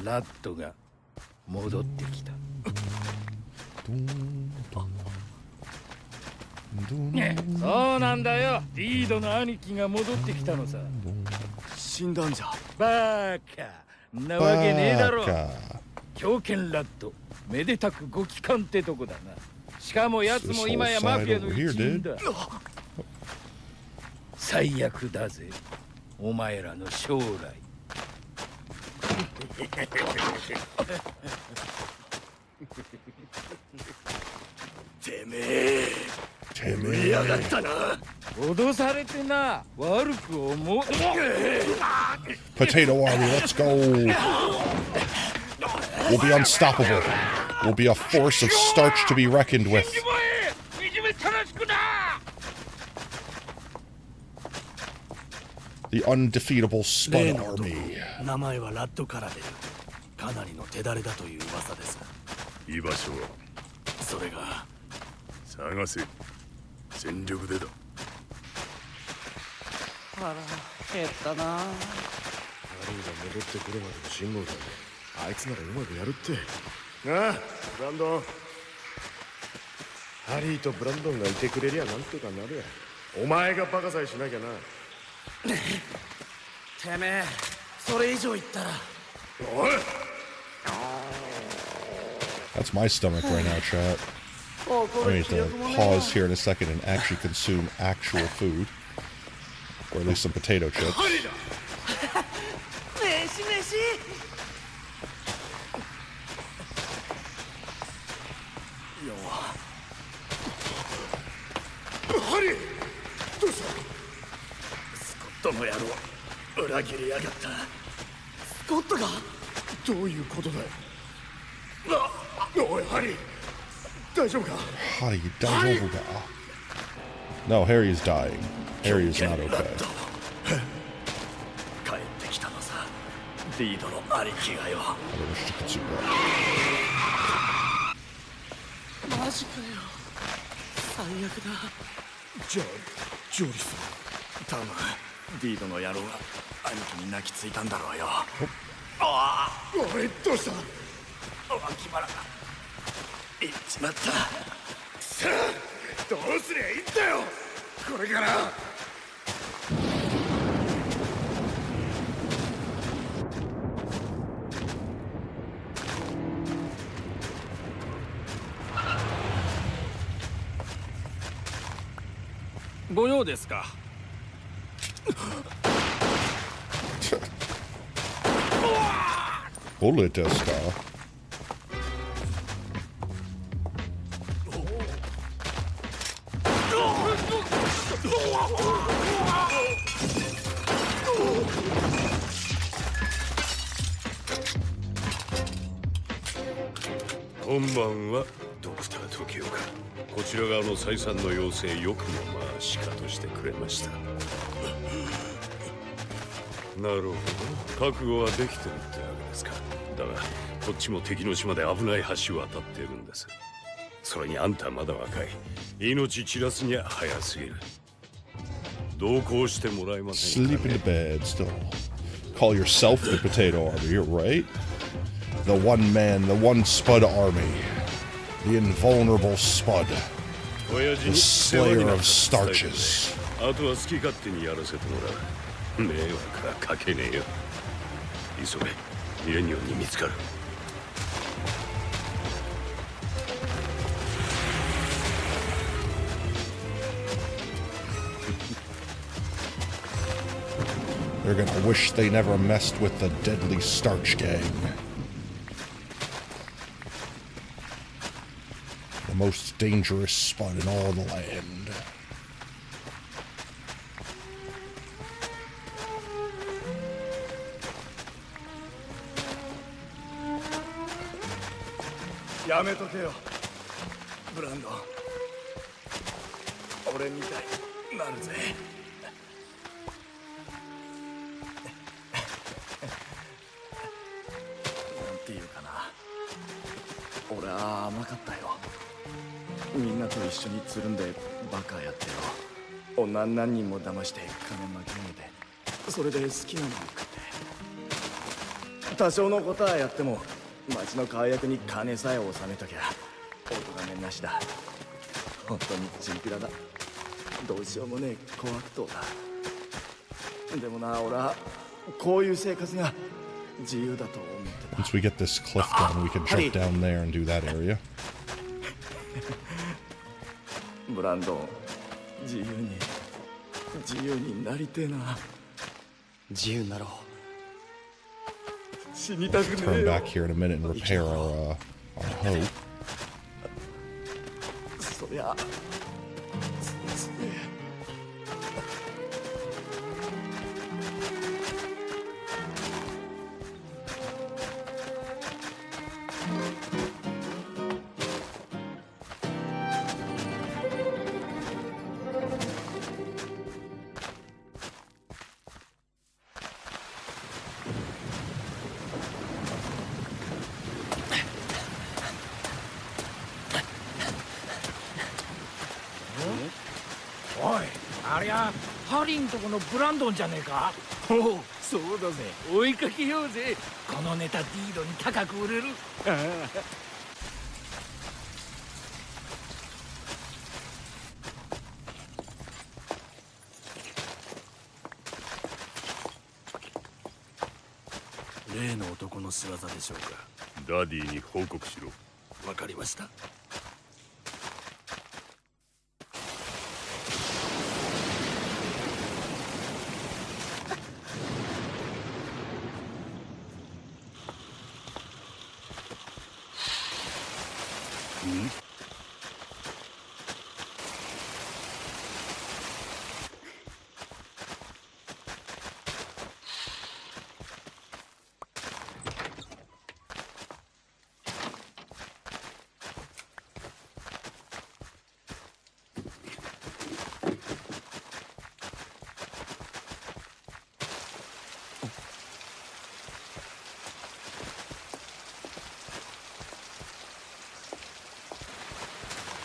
V: ラットが戻ってきた。そうなんだよ。リードの兄貴が戻ってきたのさ。死んだんじゃ。バカなわけねえだろ。狂犬ラットめでたくご帰還ってとこだな。しかも奴も今やマフィアの一員だ。最悪だぜお前らの将来。てめえやがったな。脅されてな悪く思う。
B: Potato Army, let's go. We'll be unstoppable. We'll be a force of starch to be reckoned with. The undefeatable Spud Army.
V: 名前はラッドからでかなりの手だれだという噂です。
D: 居場所は
V: それが
D: 探せ。全力でだ。
L: 腹減ったな。
D: ハリーが戻ってくるまでの信号だね。あいつならうまくやるって。なあ、ブランドン。ハリーとブランドンがいてくれりゃなんとかなるや。お前がバカさえしなきゃな。
L: てめえ、それ以上言ったら。
D: おい。
B: That's my stomach right now, chat. I need to pause here in a second and actually consume actual food. Or at least some potato chips.
L: 飯飯。
V: ハリーどうした。スコットの野郎裏切りやがった。スコットがどういうことだよ。おいハリー大丈夫か。
B: ハリー大丈夫か。No, Harry is dying. Harry is not okay.
V: 帰ってきたのさリードの兄貴がよ。マジかよ最悪だ。じゃあジョリス多分リードの野郎が兄貴に泣きついたんだろうよ。ああおいどうした。脇腹がいっちまった。さあどうすりゃいいんだよこれから。ご用ですか。
B: Bullet deskか。
D: こんばんは、ドクター時岡。こちら側の再三の要請よくもまあしかとしてくれました。なるほど、覚悟はできてるってわけですか。だがこっちも敵の島で危ない橋を渡っているんです。それにあんたまだ若い。命散らすには早すぎる。同行してもらえませんかね。
B: Sleep in the bed still. Call yourself the Potato Army, you're right. The one man, the one Spud Army. The invulnerable Spud. The slayer of starches.
D: あとは好き勝手にやらせてもらう。迷惑はかけねえよ。急げ、ミレニオンに見つかる。
B: They're gonna wish they never messed with the deadly starch gang. The most dangerous spot in all the land.
V: やめとけよブランド。俺みたい
E: なるぜ。なんていうかな、俺は甘かったよ。みんなと一緒につるんでバカやってよ、女何人も騙して金巻き上げて、それで好きなもの食って、多少のことはやっても町の川役に金さえ納めときゃお咎めなしだ。本当にチンピラだ。どうしようもねえ小悪党だ。でもな、俺はこういう生活が自由だと思ってた。
B: Once we get this cliff done, we can jump down there and do that area.
E: ブランドン、自由になりてえな。
U: 自由になろう。
E: 死にたくねえ
B: Turn
E: よ。
B: back here in a minute and repair our hoe.
E: そりゃ
G: おい、ありゃハリンとこのブランドンじゃねえか。おお、そうだぜ、追いかけようぜ。このネタディードに高く売れる。
V: 例の男の仕業でしょうか。
D: ダディに報告しろ。
V: わかりました。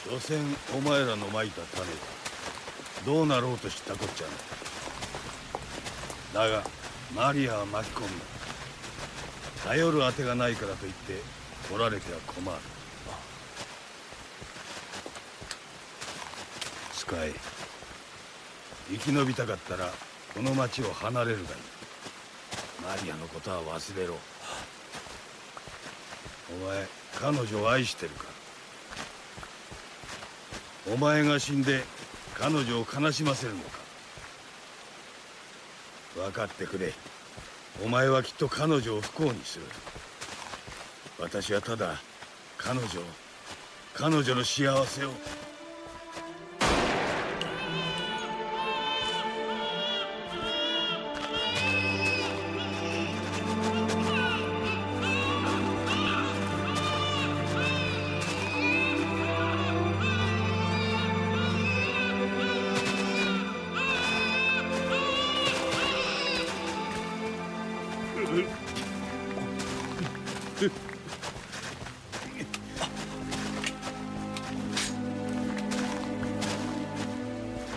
W: 所詮お前らのまいた種だ。どうなろうと知ったこっちゃない。だがマリアは巻き込んだ。頼るあてがないからといって取られては困る。スカイ、生き延びたかったらこの町を離れるがいい。マリアのことは忘れろ。お前彼女を愛してるか。お前が死んで彼女を悲しませるのか。分かってくれ。お前はきっと彼女を不幸にする。私はただ彼女の幸せを。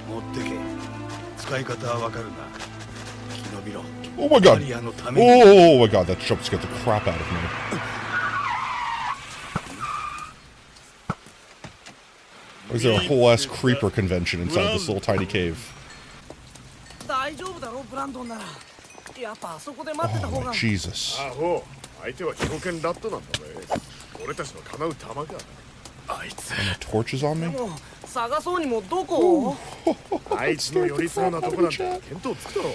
W: 持ってけ。使い方はわかるな。生き延びろ。
B: Oh my god!
W: マリアのために。
B: Oh my god, that jump scared the crap out of me. Or is there a whole ass creeper convention inside this little tiny cave?
L: 大丈夫だろブランドンなら。やっぱあそこで待ってた
B: Oh
L: 方
B: my
L: が。
B: Jesus.
D: アホ、相手は狂犬ラットなんだぜ。俺たちの叶う玉か。
E: あいつ
B: And the torch is on
L: で
B: me?
L: も探そうにもどこ？
D: あいつの寄りそうなとこなんて見当つくだ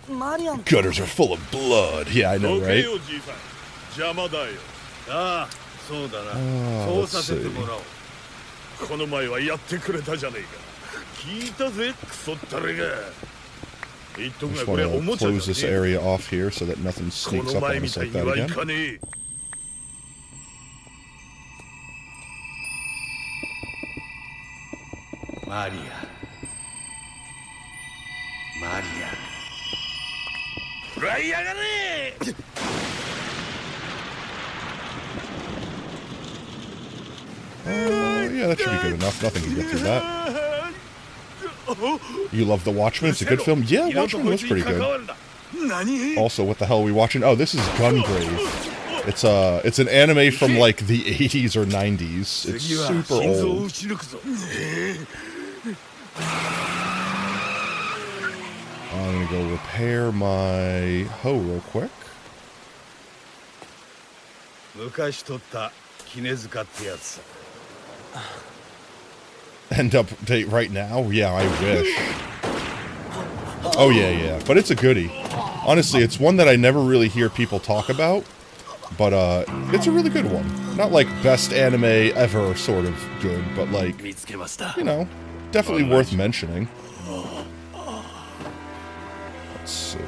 D: ろ。
L: マリアン。
B: Gutters are full of blood. Yeah, I know,
D: どけ
B: right?
D: よじいさん。邪魔だよ。
W: ああ、そうだな。
B: Oh,
W: そう
B: let's
W: させて
B: see.
W: もらおう。
D: この前はやってくれたじゃねえか。聞いたぜ、クソったれが。言っと
B: I
D: くが
B: just
D: これ
B: want
D: おも
B: to
D: ちゃ
B: close
D: じ
B: this
D: ゃねえ。
B: area off here so that nothing
D: こ
B: sneaks
D: の
B: up
D: 前
B: on
D: み
B: us
D: たい
B: like
D: に
B: that
D: はい
B: again.
D: かねえ。
W: マリア、
B: Yeah, that should be good enough. Nothing can get through that. You love The Watchmen? It's a good film? Yeah, Watchmen was pretty good. Also, what the hell are we watching? Oh, this is Gungrave. It's an anime from like the 80s or 90s. It's super old. I'm gonna go repair my hoe real quick. End update right now? Yeah, I wish. Oh yeah. But it's a goodie. Honestly, it's one that I never really hear people talk about. But it's a really good one. Not like best anime ever sort of good, but like, you know, definitely worth mentioning. Let's see.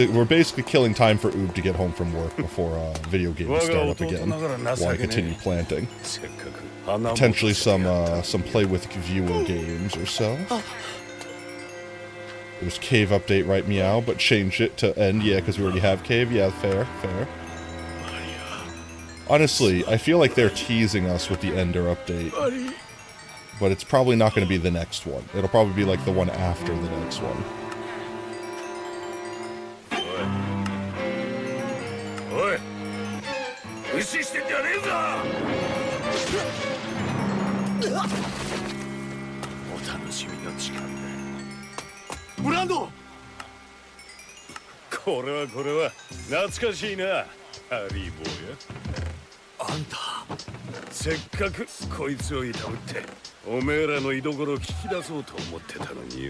B: We're basically killing time for Oob to get home from work before video games start up again, while I continue planting. Potentially some play with viewer games or so. There's cave update, right, meow, but change it to end, yeah, because we already have cave. Yeah, fair. Honestly, I feel like they're teasing us with the Ender update. But it's probably not going to be the next one. It'll probably be like the one after the next one.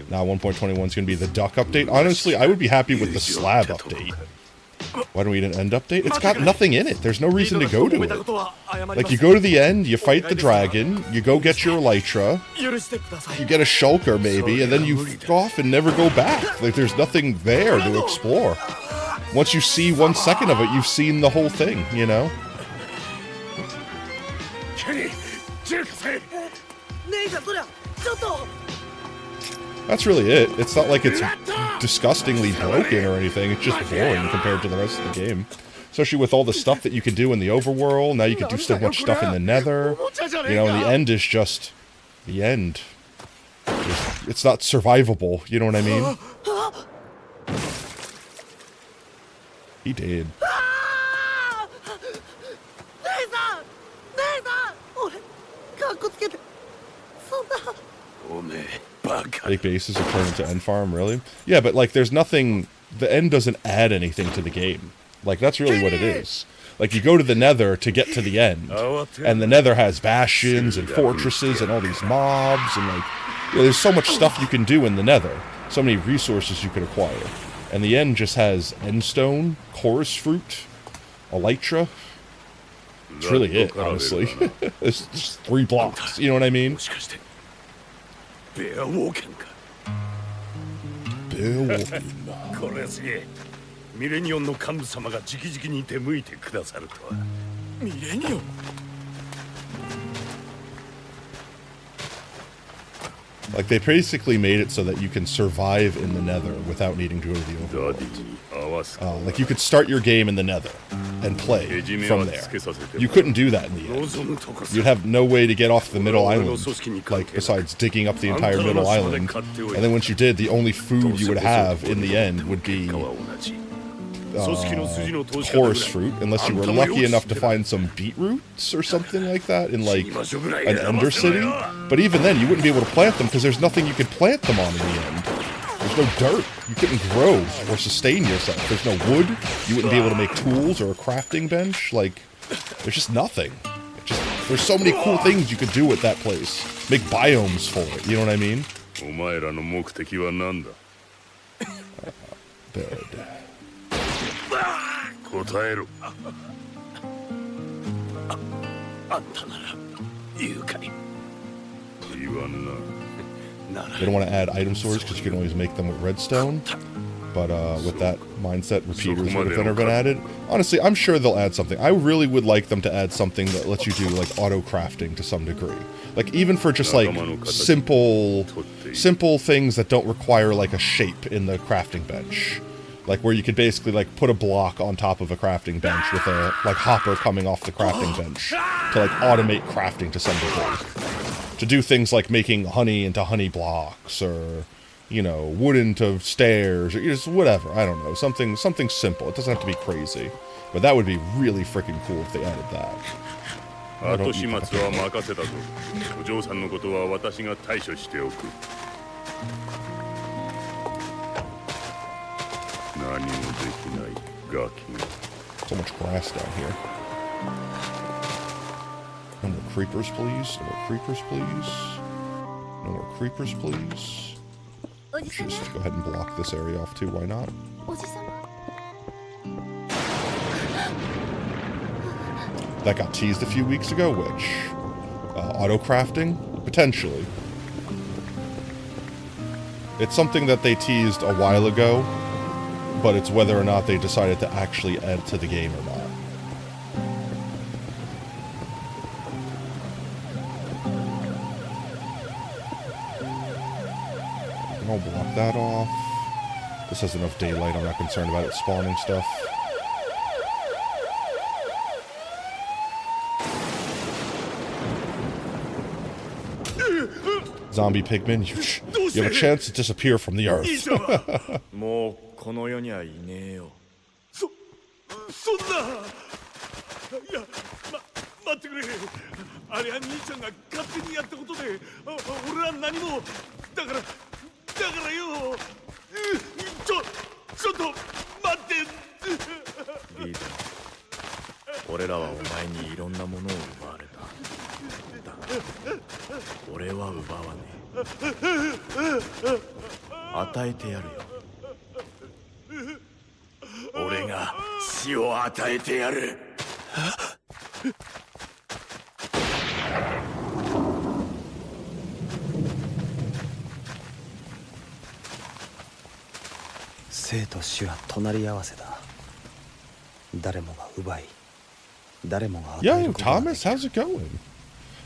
B: Now 1.21 is going to be the duck update. Honestly, I would be happy with the slab update. Why don't we get an end update? It's got nothing in it. There's no reason to go to it. Like, you go to the end, you fight the dragon, you go get your elytra, you get a shulker maybe, and then you go off and never go back. Like, there's nothing there to explore. Once you see 1 second of it, you've seen the whole thing, you know? That's really it. It's not like it's disgustingly broken or anything. It's just boring compared to the rest of the game. Especially with all the stuff that you can do in the overworld. Now you can do so much stuff in the nether. You know, and the end is just the end. It's not survivable. You know what I mean? He did. Fake bases are turned into end farm, really? Yeah, but like there's nothing, the end doesn't add anything to the game. Like that's really what it is. Like you go to the nether to get to the end, and the nether has bastions and fortresses and all these mobs, and like, you know, there's so much stuff you can do in the nether, so many resources you could acquire. And the end just has endstone, chorus fruit, elytra. It's really it, honestly. It's just 3 blocks, you know what I mean? Bear walking. Like, they basically made it so that you can survive in the nether without needing to go to the overworld. Like, you could start your game in the nether and play from there. You couldn't do that in the end. You'd have no way to get off the middle island, like, besides digging up the entire middle island. And then once you did, the only food you would have in the end would be chorus fruit, unless you were lucky enough to find some beetroots or something like that in like an Ender City. But even then, you wouldn't be able to plant them because there's nothing you could plant them on in the end. There's no dirt. You couldn't grow or sustain yourself. There's no wood. You wouldn't be able to make tools or a crafting bench. Like, there's just nothing. There's so many cool things you could do at that place. Make biomes for it. You know what I mean? Bed. They don't want to add item swords because you can always make them with redstone. But with that mindset, repeaters would have never been added. Honestly, I'm sure they'll add something. I really would like them to add something that lets you do like auto crafting to some degree. Like even for just like simple things that don't require like a shape in the crafting bench. Like where you could basically like put a block on top of a crafting bench with a like hopper coming off the crafting bench to like automate crafting to some degree. To do things like making honey into honey blocks, or you know, wood into stairs, or just whatever. I don't know, something simple. It doesn't have to be crazy, but that would be really freaking cool if they added that.
D: 後始末は任せたぞ。お嬢さんのことは私が対処しておく。何もできないガキが。
B: So much grass down here. No more creepers, please. No more creepers, please. No more creepers, please. Just go ahead and block this area off too. Why not? That got teased a few weeks ago, which? Auto crafting? Potentially. It's something that they teased a while ago, but it's whether or not they decided to actually add to the game or not. I'll block that off. This has enough daylight, I'm not concerned about it spawning stuff. Zombie pigmen, you have a chance to disappear from the earth.
E: もうこの世にはいねえよ。
V: そんな。いや、待ってくれ。あれは兄ちゃんが勝手にやったことで、俺は何も。だからよ。ちょっと待って。
E: リーダー、俺らはお前にいろんなものを奪われた。だが俺は奪わねえ。与えてやるよ。俺が死を与えてやる。
U: 生と死は隣り合わせだ。誰もが奪い、誰もが与え
B: Yo,
U: ることがで
B: Thomas,
U: きる。
B: how's it going?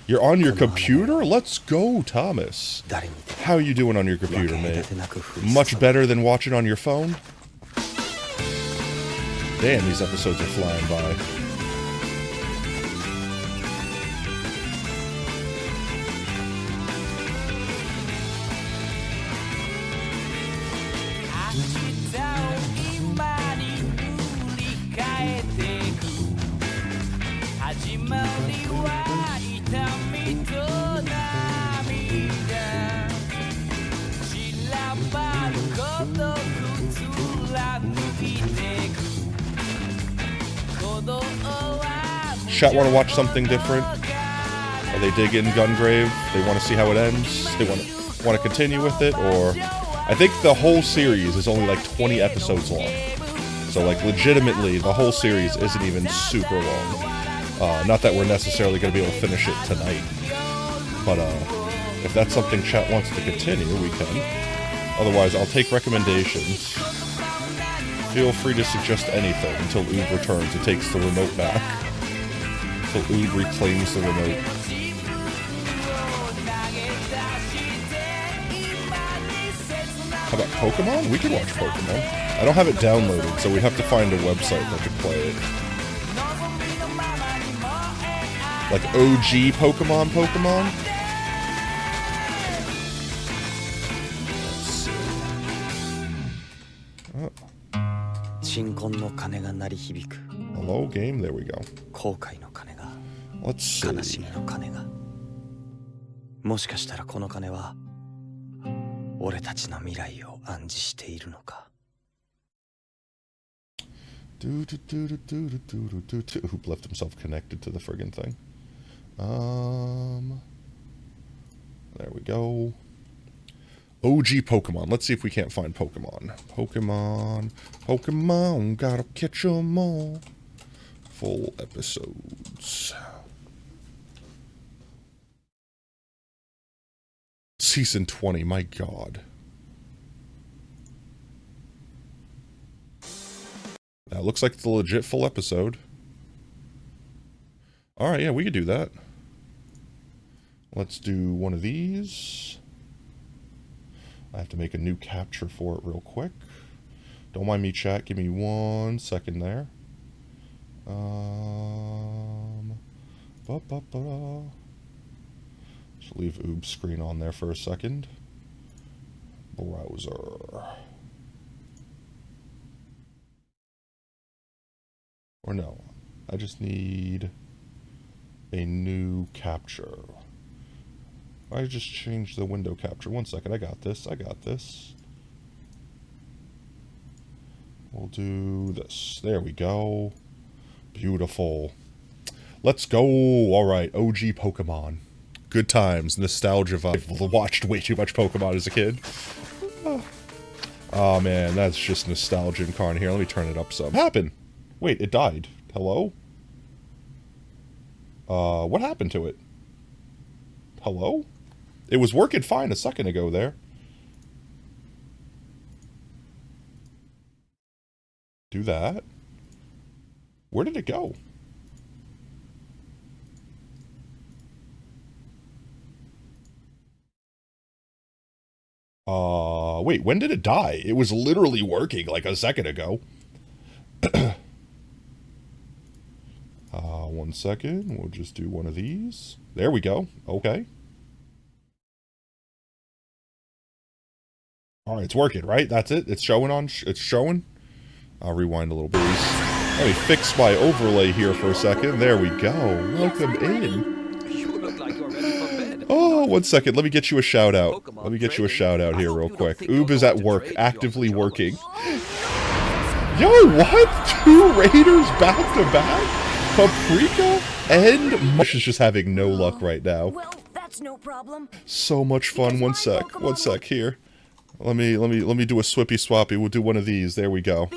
B: You're on your computer? Let's go, Thomas. How are you doing on your computer, mate? Much better than watching on your phone? Damn, these episodes are flying by. Chat want to watch something different? Are they digging Gungrave? They want to see how it ends? They want to continue with it? Or I think the whole series is only like 20 episodes long. So like legitimately the whole series isn't even super long. Not that we're necessarily going to be able to finish it tonight. But if that's something chat wants to continue, we can. Otherwise, I'll take recommendations. Feel free to suggest anything until Oob returns and takes the remote back. Until Oob reclaims the remote. How about Pokemon? We can watch Pokemon. I don't have it downloaded, so we'd have to find a website that could play it. Like OG Pokemon? Hello, game? There we go. Let's see.
U: 悲しみの鐘が。もしかしたらこの鐘は俺たちの未来を暗示しているのか。
B: Who left himself connected to the friggin' thing? There we go. OG Pokemon. Let's see if we can't find Pokemon. Pokemon, gotta catch 'em all. Full episodes. Season 20, my god. That looks like the legit full episode. Alright, yeah, we could do that. Let's do one of these. I have to make a new capture for it real quick. Don't mind me, chat. Give me 1 second there. Just leave Oob's screen on there for a second. Browser. Or no, I just need a new capture. I just changed the window capture. 1 second, I got this, I got this. We'll do this. There we go. Beautiful. Let's go. Alright, OG Pokemon. Good times, nostalgia vibe. I've watched way too much Pokemon as a kid. Oh man, that's just nostalgia incarnate. Here, let me turn it up some. What happened? Wait, it died. Hello? What happened to it? Hello? It was working fine a second ago there. Do that. Where did it go? Wait, when did it die? It was literally working like a second ago. 1 second. We'll just do one of these. There we go. Okay. Alright, it's working, right? That's it? It's showing on... It's showing? I'll rewind a little bit. Let me fix my overlay here for a second. There we go. Welcome in.
J: You look like you're ready for bed.
B: Oh, 1 second. Let me get you a shout out. Let me get you a shout out here real quick. Oob is at work, actively working. Yo, what? 2 Raiders back to back? Paprika and Mush is just having no luck right now.
K: Well, that's no problem.
B: So much fun. 1 sec. 1 sec here. Let me do a swippy swappy. We'll do one of these. There we go.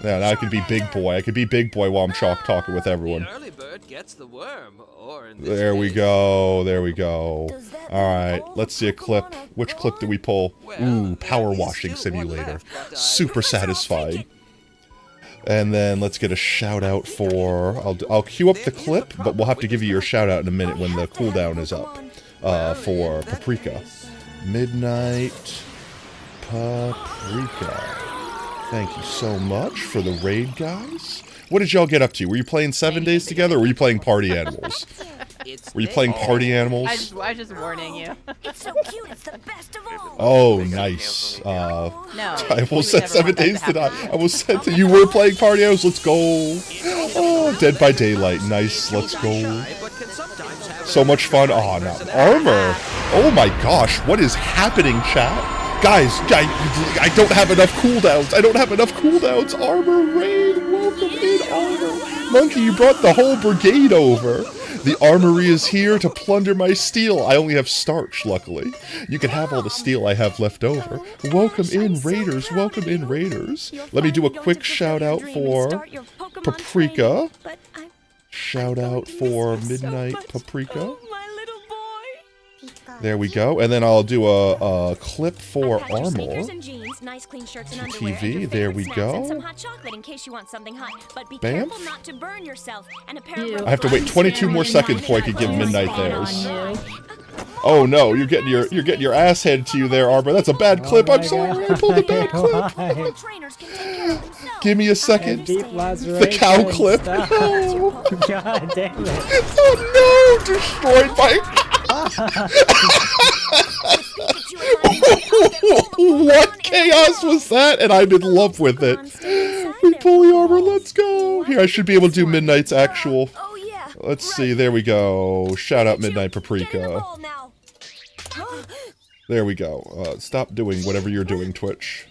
B: Yeah, now I can be big boy. I can be big boy while I'm talking with everyone.
J: Early bird gets the worm, or in this
B: There we
J: case,
B: go. There we go. Alright, let's see a clip. Which clip did we pull? Ooh, power washing simulator. Super satisfying. And then let's get a shout out for... I'll queue up the clip, but we'll have to give you your shout out in a minute when the cooldown is up. For Paprika. Midnight Paprika. Thank you so much for the raid, guys. What did y'all get up to? Were you playing 7 days together, or were you playing party animals? Were you playing party animals?
K: I was just warning you. It's so cute. It's the best of all.
B: Oh, nice.
K: No,
B: I almost said 7 days to die. I almost said that you were playing party animals. Let's go. Oh, Dead by Daylight. Nice. Let's go. So much fun. Oh, no. Armor. Oh my gosh. What is happening, chat? Guys, I don't have enough cooldowns. I don't have enough cooldowns. Armor raid. Welcome in, Armor. Monkey, you brought the whole brigade over. The armory is here to plunder my steel. I only have starch, luckily. You can have all the steel I have left over. Welcome in, Raiders. Welcome in, Raiders. Let me do a quick shout out for Paprika. Shout out for Midnight Paprika. There we go. And then I'll do a clip for Armor. TV, there we go. Bam. I have to wait 22 more seconds before I can give Midnight theirs. Oh no, you're getting your ass handed to you there, Armor. That's a bad clip. I'm sorry, I pulled a bad clip. Give me a second. The cow clip. No.
N: God damn it.
B: Oh no, destroyed by... What chaos was that? And I'm in love with it. We pull the armor, let's go. Here, I should be able to do Midnight's actual. Let's see, there we go. Shout out Midnight Paprika. There we go. Stop doing whatever you're doing, Twitch.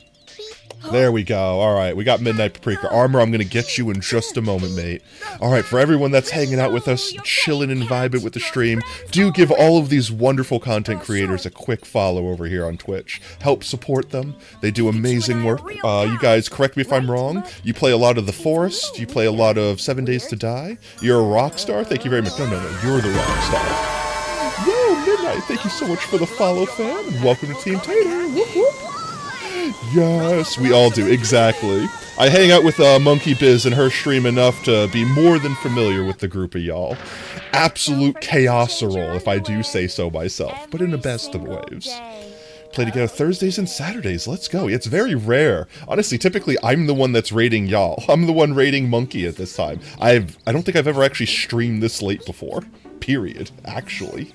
B: There we go. Alright, we got Midnight Paprika. Armor, I'm gonna get you in just a moment, mate. Alright, for everyone that's hanging out with us, chilling and vibing with the stream, do give all of these wonderful content creators a quick follow over here on Twitch. Help support them. They do amazing work. You guys, correct me if I'm wrong, you play a lot of The Forest, you play a lot of 7 Days to Die. You're a rock star? Thank you very much. No, you're the rock star. Yo, Midnight, thank you so much for the follow, fam. Welcome to Team Tater. Whoop, whoop. Yes, we all do, exactly. I hang out with Monkey Biz and her stream enough to be more than familiar with the group of y'all. Absolute chaos-a-roll, if I do say so myself, but in the best of ways. Play together Thursdays and Saturdays, let's go. It's very rare. Honestly, typically I'm the one that's raiding y'all. I'm the one raiding Monkey at this time. I don't think I've ever actually streamed this late before. Period, actually.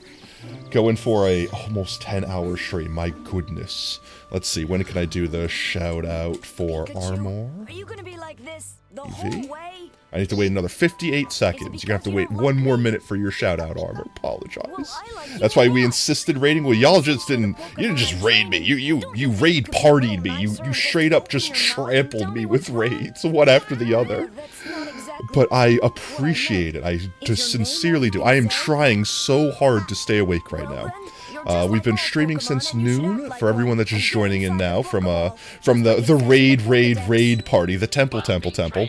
B: Going for a almost 10-hour stream, my goodness. Let's see, when can I do the shout out for Armor?
K: Are you gonna be like this the
B: EV?
K: whole way?
B: I need to wait another 58 seconds. You're gonna have to wait one more minute for your shout out, Armor. Apologize. That's why we insisted raiding. Well, y'all just didn't. You didn't just raid me. You raid partied me. You straight up just trampled me with raids, one after the other. But I appreciate it. I just sincerely do. I am trying so hard to stay awake right now. We've been streaming since noon, for everyone that's just joining in now, from the raid party, the temple.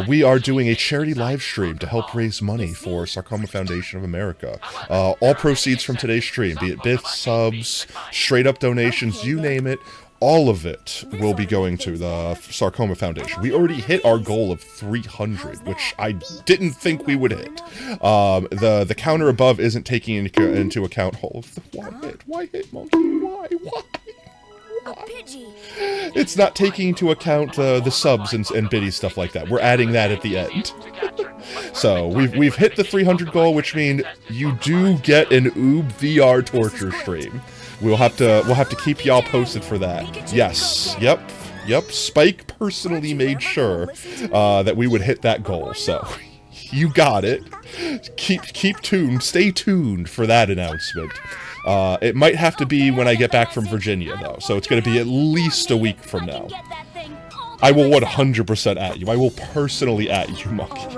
B: We are doing a charity live stream to help raise money for Sarcoma Foundation of America. All proceeds from today's stream, be it bits, subs, straight up donations, you name it, all of it will be going to the Sarcoma Foundation. We already hit our goal of 300, which I didn't think we would hit. The counter above isn't taking into account why hit Monkey? Why? It's not taking into account the subs and biddy stuff like that. We're adding that at the end. So we've hit the 300 goal, which means you do get an Oob VR torture stream. We'll have to keep y'all posted for that. Yes. Yep. Spike personally made sure that we would hit that goal. So you got it. Keep tuned. Stay tuned for that announcement. It might have to be when I get back from Virginia, though. So it's going to be at least a week from now. I will 100% at you. I will personally at you, Monkey.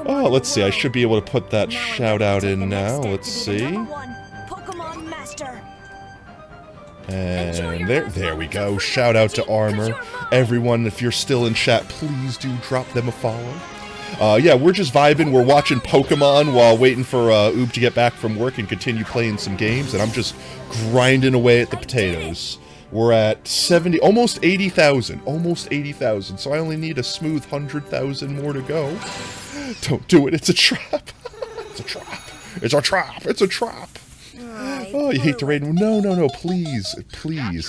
B: Oh, let's see. I should be able to put that shout out in now. Let's see. And there we go. Shout out to Armor. Everyone, if you're still in chat, please do drop them a follow. Yeah, we're just vibing. We're watching Pokemon while waiting for Oob to get back from work and continue playing some games. And I'm just grinding away at the potatoes. We're at 70, almost 80,000. Almost 80,000. So I only need a smooth 100,000 more to go. Don't do it. It's a trap. It's a trap. It's a trap. It's a trap. Oh, you hate to raid and no, please,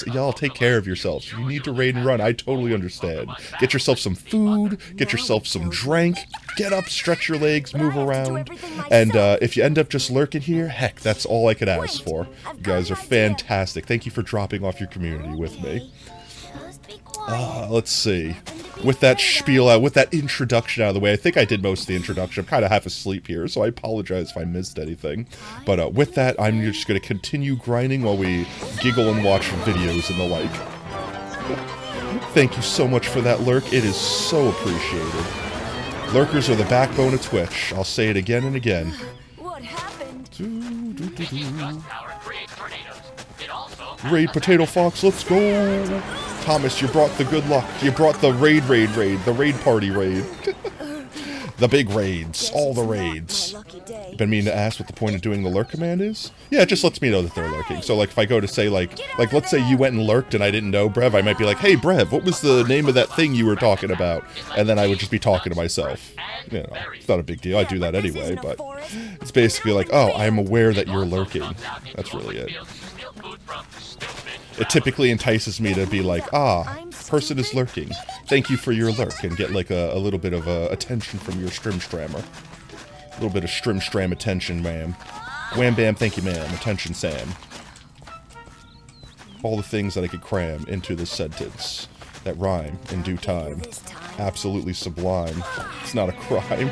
B: y'all take care of yourselves. You need to raid and run, I totally understand. Get yourself some food, get yourself some drink, get up, stretch your legs, move around, and if you end up just lurking here, heck, that's all I could ask for. You guys are fantastic. Thank you for dropping off your community with me. Let's see. With that spiel out, with that introduction out of the way, I think I did most of the introduction. I'm kind of half asleep here, so I apologize if I missed anything. But with that, I'm just going to continue grinding while we giggle and watch videos and the like. Thank you so much for that lurk. It is so appreciated. Lurkers are the backbone of Twitch. I'll say it again and again.
K: What happened?
B: Raid Potato Fox, let's go! Thomas, you brought the good luck. You brought the raid, the raid party raid. The big raids, all the raids. Been meaning to ask what the point of doing the lurk command is? Yeah, it just lets me know that they're lurking. So, like, if I go to say, like, let's say you went and lurked and I didn't know, Brev, I might be like, hey, Brev, what was the name of that thing you were talking about? And then I would just be talking to myself. You know, it's not a big deal. I do that anyway, but it's basically like, oh, I'm aware that you're lurking. That's really it. It typically entices me to be like, person is lurking. Thank you for your lurk, and get like a little bit of attention from your strimstrammer. A little bit of strimstram attention, ma'am. Wham bam, thank you, ma'am. Attention, Sam. All the things that I could cram into this sentence that rhyme in due time. Absolutely sublime. It's not a crime.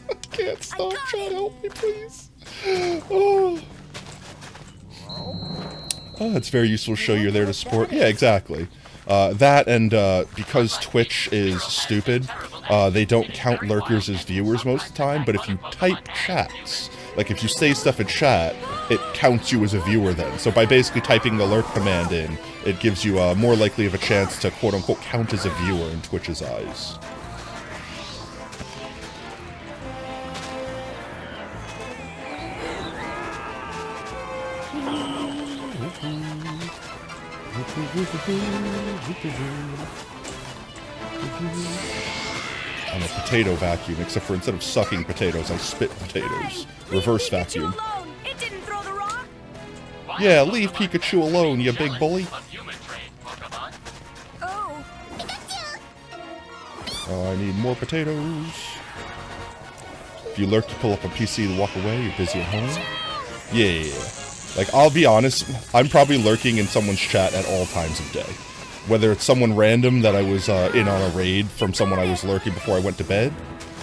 B: I can't stop. Try to help me, please. Oh, it's very useful to show you're there to support. Yeah, exactly. That and because Twitch is stupid, they don't count lurkers as viewers most of the time, but if you type chats, like if you say stuff in chat, it counts you as a viewer then. So by basically typing the lurk command in, it gives you more likely of a chance to quote-unquote count as a viewer in Twitch's eyes. I'm a potato vacuum, except for instead of sucking potatoes, I spit potatoes. Reverse vacuum.
K: It didn't throw the rock.
B: Yeah, leave Pikachu alone, you big bully.
K: Oh.
B: I need more potatoes. If you lurk to pull up a PC to walk away, you're busy at home. Yeah. Like, I'll be honest, I'm probably lurking in someone's chat at all times of day. Whether it's someone random that I was in on a raid from someone I was lurking before I went to bed,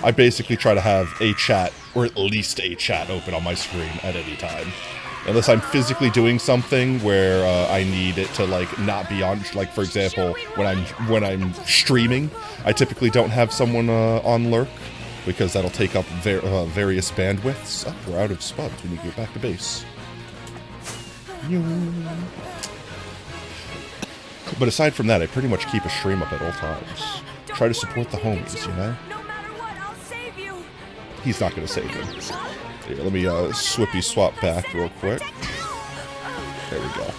B: I basically try to have a chat, or at least a chat, open on my screen at any time. Unless I'm physically doing something where I need it to, like, not be on, like, for example, when I'm streaming, I typically don't have someone on lurk, because that'll take up various bandwidths. Oh, we're out of spots. We need to get back to base. But aside from that, I pretty much keep a stream up at all times. Try to support the homies, you know? He's not gonna save him. Here, let me swippy swap back real quick. There we go.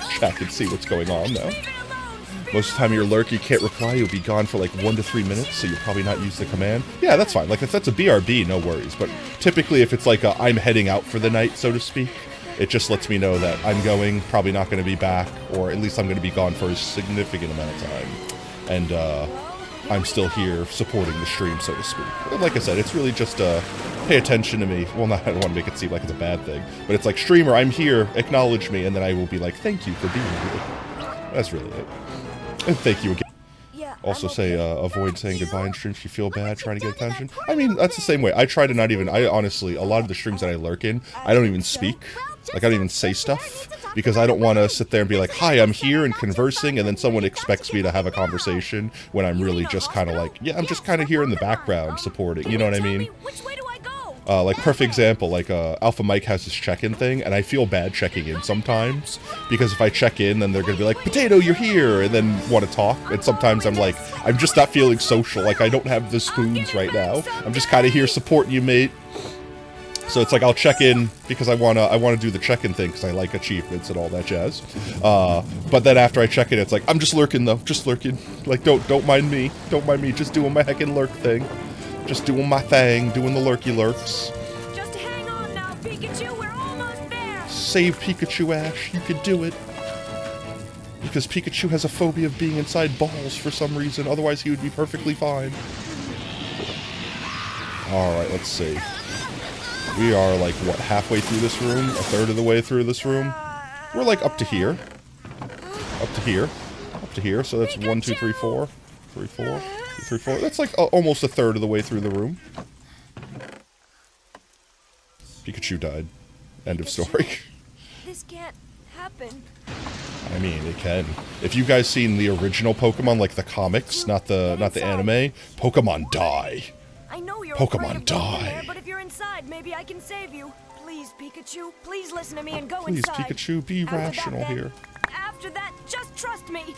B: Check and see what's going on now. Most of the time you're lurk, you can't reply, you'll be gone for like 1 to 3 minutes, so you'll probably not use the command. Yeah, that's fine. Like, if that's a BRB, no worries. But typically if it's like a, I'm heading out for the night, so to speak, it just lets me know that I'm going, probably not going to be back, or at least I'm going to be gone for a significant amount of time. And I'm still here supporting the stream, so to speak. And like I said, it's really just pay attention to me. Well, not, I don't want to make it seem like it's a bad thing, but it's like, streamer, I'm here, acknowledge me, and then I will be like, thank you for being here. That's really it. And thank you again. Also say, avoid saying goodbye in streams if you feel bad trying to get attention. I mean, that's the same way. I try to not even, I honestly, a lot of the streams that I lurk in, I don't even speak. Like, I don't even say stuff, because I don't want to sit there and be like, hi, I'm here and conversing, and then someone expects me to have a conversation when I'm really just kind of like, yeah, I'm just kind of here in the background supporting, you know what I mean? Like, perfect example, like, Alpha Mike has this check-in thing, and I feel bad checking in sometimes, because if I check in, then they're gonna be like, Potato, you're here, and then want to talk, and sometimes I'm like, I'm just not feeling social, like, I don't have the spoons right now, I'm just kind of here supporting you, mate. So it's like, I'll check in, because I wanna do the check-in thing, because I like achievements and all that jazz. But then after I check in, it's like, I'm just lurking, though, just lurking. Like, don't mind me, just doing my heckin' lurk thing. Just doing my thing, doing the lurky lurks.
K: Just hang on now, Pikachu, we're almost there.
B: Save Pikachu, Ash, you could do it. Because Pikachu has a phobia of being inside balls for some reason, otherwise he would be perfectly fine. Alright, let's see. We are like, what, halfway through this room? A third of the way through this room? We're like up to here. Up to here. Up to here, so that's 1, 2, 3, 4. 3, 4. 2, 3, 4. That's like almost a third of the way through the room. Pikachu died. End of story.
K: This can't happen.
B: I mean, it can. If you guys seen the original Pokemon, like the comics, not the anime, Pokemon die.
K: I know you're
B: Pokemon die.
K: there, but if you're inside, maybe I can save you. Please, Pikachu, please listen to me and go
B: Please,
K: inside.
B: Pikachu, be
K: After
B: rational
K: that, then,
B: here.
K: After that, just trust me.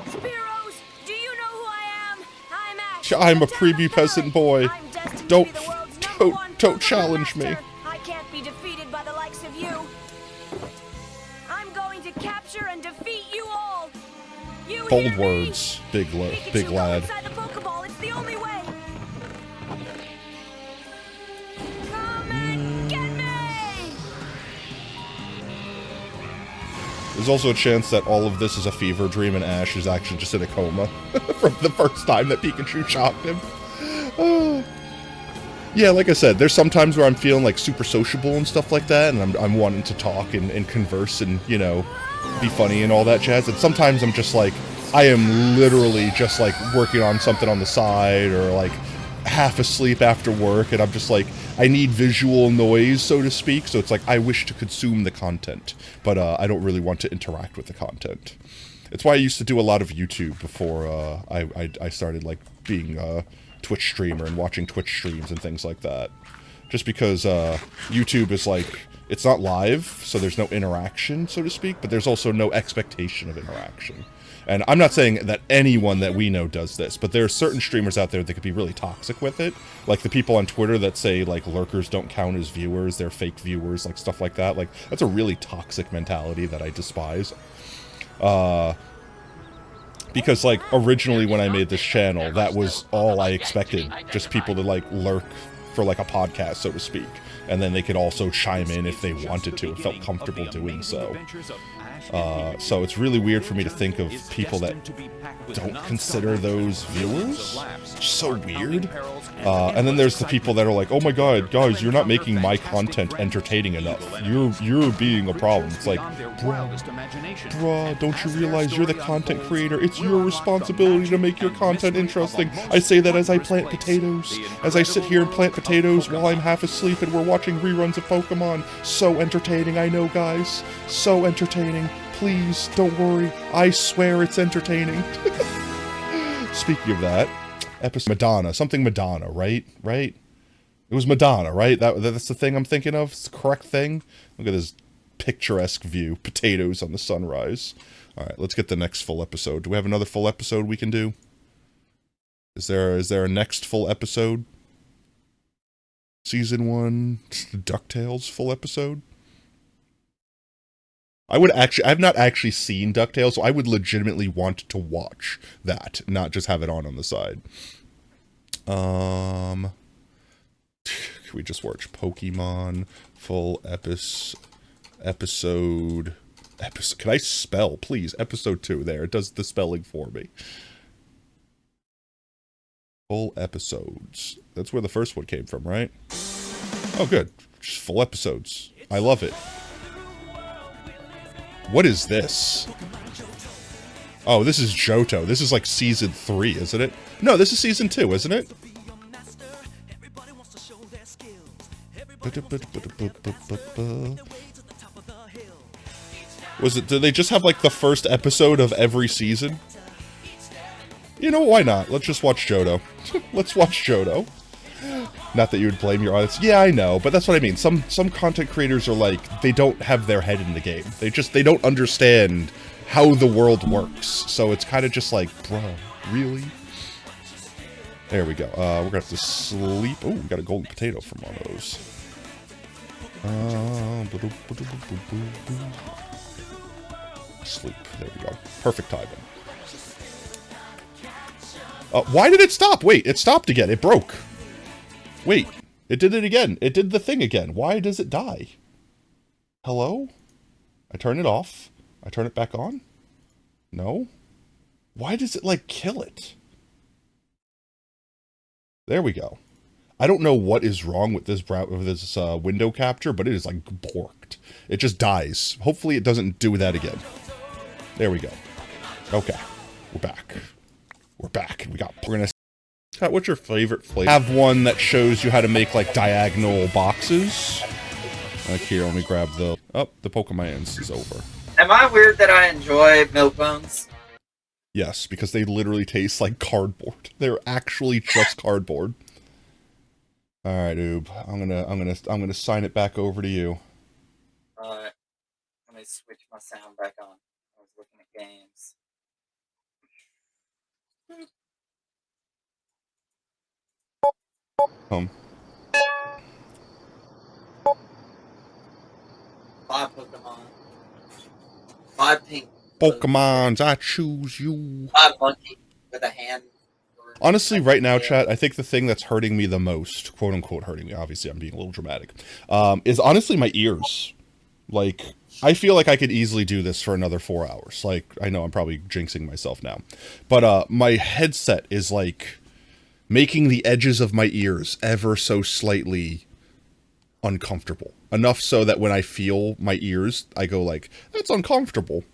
K: Spiros, do you know who I am? I'm Ash.
B: I'm a prepubescent boy. Don't challenge me.
K: I can't be defeated by the likes of you. I'm going to capture and defeat you all. You
B: Bold
K: hear me?
B: words, big
K: Pikachu, go
B: lad.
K: inside the Pokeball. It's the only way. Come and get me.
B: There's also a chance that all of this is a fever dream and Ash is actually just in a coma from the first time that Pikachu shocked him. Oh. Yeah, like I said, there's some times where I'm feeling like super sociable and stuff like that, and I'm wanting to talk and converse and, you know, be funny and all that jazz. And sometimes I'm just like, I am literally just like working on something on the side or like half asleep after work, and I'm just like, I need visual noise, so to speak. So it's like, I wish to consume the content, but I don't really want to interact with the content. It's why I used to do a lot of YouTube before I started like being Twitch streamer and watching Twitch streams and things like that. Just because YouTube is like, it's not live, so there's no interaction, so to speak, but there's also no expectation of interaction. And I'm not saying that anyone that we know does this, but there are certain streamers out there that could be really toxic with it. Like the people on Twitter that say, like, lurkers don't count as viewers, they're fake viewers, like, stuff like that. Like, that's a really toxic mentality that I despise. Because, like, originally when I made this channel, that was all I expected. Just people to, like, lurk for, like, a podcast, so to speak. And then they could also chime in if they wanted to, and felt comfortable doing so. So it's really weird for me to think of people that don't consider those viewers. So weird. And then there's the people that are like, oh my god, guys, you're not making my content entertaining enough. You're being a problem. It's like, bruh, don't you realize you're the content creator? It's your responsibility to make your content interesting. I say that as I plant potatoes. As I sit here and plant potatoes while I'm half asleep and we're watching reruns of Pokemon. So entertaining, I know, guys. So entertaining. Please, don't worry. I swear it's entertaining. Speaking of that, episode Madonna. Something Madonna, right? Right? It was Madonna, right? That's the thing I'm thinking of? It's the correct thing? Look at this picturesque view. Potatoes on the sunrise. Alright, let's get the next full episode. Do we have another full episode we can do? Is there a next full episode? Season 1 DuckTales full episode? I've not actually seen DuckTales, so I would legitimately want to watch that, not just have it on the side. Can we just watch Pokemon full episode, can I spell, please? Episode 2, there, it does the spelling for me. Full episodes. That's where the first one came from, right? Oh, good. Just full episodes. I love it. What is this? Oh, this is Johto. This is like season 3, isn't it? No, this is season 2, isn't it? Was it, did they just have like the first episode of every season? You know, why not? Let's just watch Johto. Let's watch Johto. Not that you would blame your audience. Yeah, I know, but that's what I mean. Some content creators are like, they don't have their head in the game. They don't understand how the world works. So it's kind of just like, bruh, really? There we go. We're gonna have to sleep. Oh, we got a golden potato from one of those. Sleep. There we go. Perfect timing. Why did it stop? Wait, it stopped again. It broke. Wait, it did it again. It did the thing again. Why does it die? Hello? I turn it off. I turn it back on? No? Why does it, like, kill it? There we go. I don't know what is wrong with this window capture, but it is, like, borked. It just dies. Hopefully it doesn't do that again. There we go. Okay. We're back. We're back. We're gonna... Scott, what's your favorite flavor? I have one that shows you how to make, like, diagonal boxes. Like, here, let me grab the... Oh, the Pokemons is over.
C: Am I weird that I enjoy milk bones?
B: Yes, because they literally taste like cardboard. They're actually just cardboard. All right, Oob. I'm gonna sign it back over to you.
C: Alright. Let me switch my sound back on. I was looking at games. Five Pokemon. 5 pink.
B: Pokemons, I choose you.
C: 5 monkey with a hand.
B: Honestly, right now, chat, I think the thing that's hurting me the most, quote unquote hurting me, obviously I'm being a little dramatic, is honestly my ears. Like, I feel like I could easily do this for another 4 hours. Like, I know I'm probably jinxing myself now. But my headset is like making the edges of my ears ever so slightly uncomfortable. Enough so that when I feel my ears, I go like, that's uncomfortable.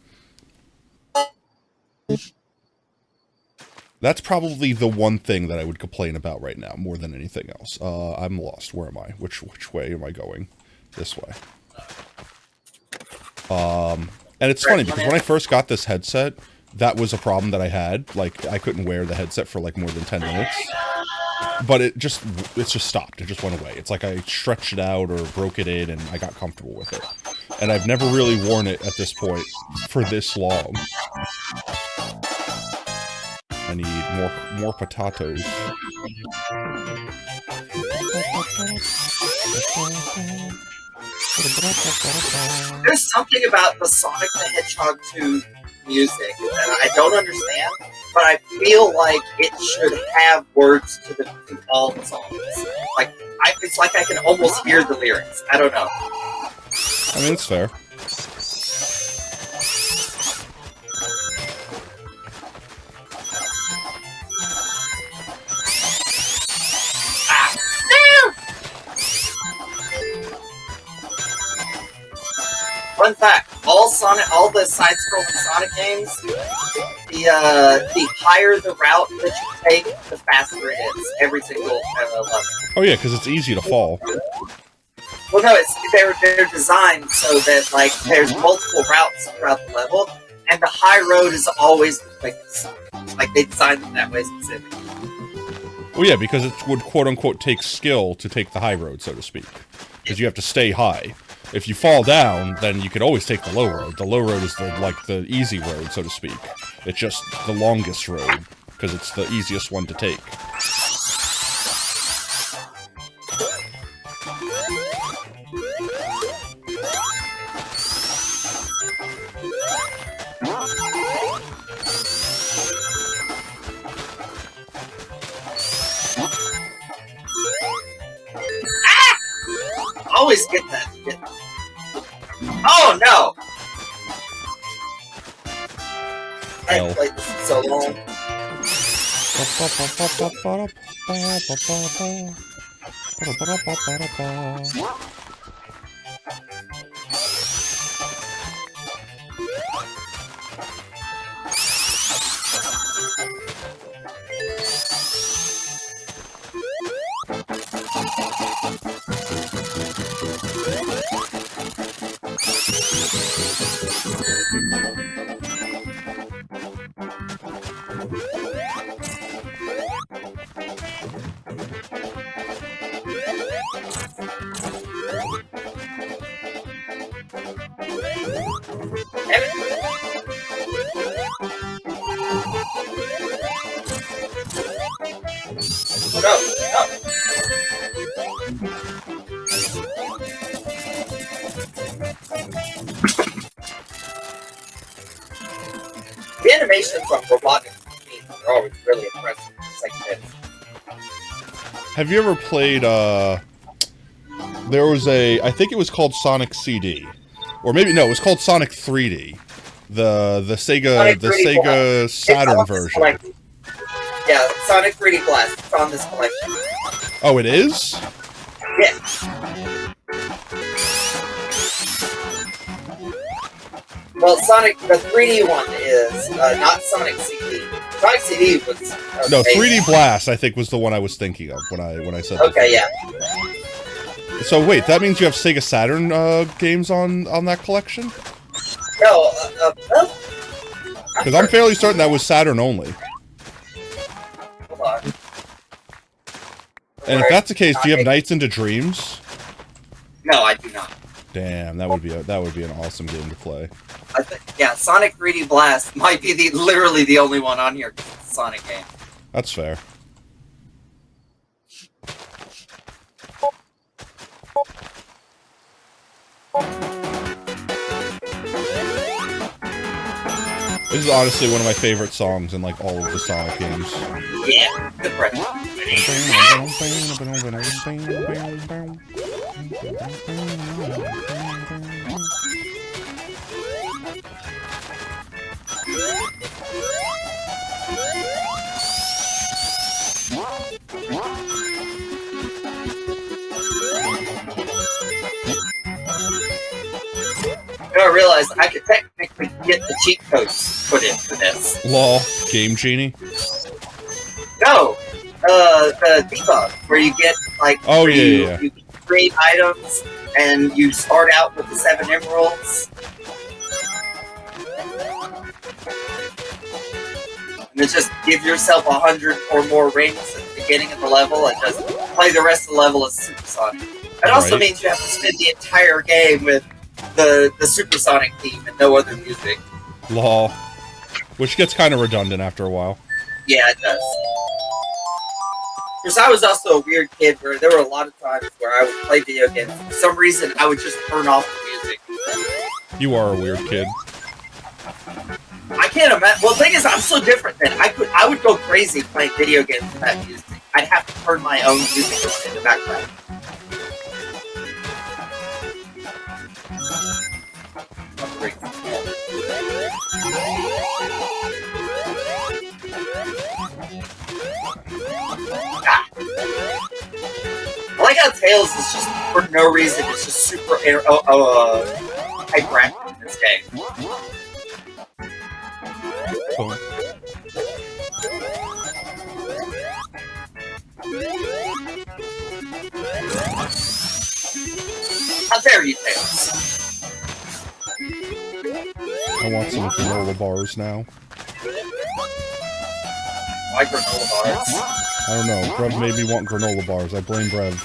B: That's probably the one thing that I would complain about right now, more than anything else. I'm lost. Where am I? Which way am I going? This way. And it's funny, because when I first got this headset, that was a problem that I had. Like, I couldn't wear the headset for, like, more than 10 minutes. But it just stopped. It just went away. It's like I stretched it out or broke it in, and I got comfortable with it. And I've never really worn it at this point for this long. I need more potatoes.
C: There's something about the Sonic the Hedgehog 2 music that I don't understand, but I feel like it should have words to all the songs. Like, it's like I can almost hear the lyrics. I don't know.
B: I mean, it's fair.
C: Fun fact: all the side-scrolling Sonic games, the higher the route that you take, the faster it is. Every single level.
B: Oh yeah, because it's easy to fall.
C: Well, no, they're designed so that like there's multiple routes throughout the level, and the high road is always the quickest. Like they designed it that way specifically.
B: Well, yeah, because it would quote-unquote take skill to take the high road, so to speak. Because you have to stay high. If you fall down, then you could always take the low road. The low road is the easy road, so to speak. It's just the longest road, because it's the easiest one to take.
C: Always get that. Oh no! I haven't played this in so long. The animations on robotic machines are always really impressive. It's like this.
B: Have you ever played, there was I think it was called Sonic CD. Or maybe, no, it was called Sonic 3D. The Sega Saturn version.
C: Yeah, Sonic 3D Blast. It's on this collection.
B: Oh, it is?
C: Yeah. Well, Sonic, the 3D one is, not Sonic CD. Sonic CD was...
B: No, 3D Blast, I think, was the one I was thinking of when I said that.
C: Okay, yeah.
B: So wait, that means you have Sega Saturn games on that collection?
C: No,
B: because I'm fairly certain that was Saturn only.
C: Hold on.
B: And if that's the case, do you have Nights into Dreams?
C: No, I do not.
B: Damn, that would be an awesome game to play.
C: I think, yeah, Sonic 3D Blast might be literally the only one on here. Sonic game.
B: That's fair. This is honestly one of my favorite songs in like all of the Sonic games.
C: Yeah, good breath. I realized I could technically get the cheat codes put in for this.
B: Lol, Game Genie?
C: No! The debug, where you get, like,
B: oh,
C: you create items, and you start out with the 7 emeralds. And then just give yourself 100 or more rings at the beginning of the level, and just play the rest of the level as Supersonic. It also means you have to spend the entire game with the Supersonic theme and no other music.
B: Lol. Which gets kind of redundant after a while.
C: Yeah, it does. Because I was also a weird kid where there were a lot of times where I would play video games. For some reason, I would just turn off the music.
B: You are a weird kid.
C: I can't imagine. Well, the thing is, I'm so different then. I would go crazy playing video games with that music. I'd have to turn my own music on in the background. I like how Tails is just, for no reason, it's just super hyperactive in this game.
B: Cool.
C: How dare you, Tails?
B: I want some granola bars now.
C: Why granola bars?
B: I don't know. Brev made me want granola bars. I blame Brev.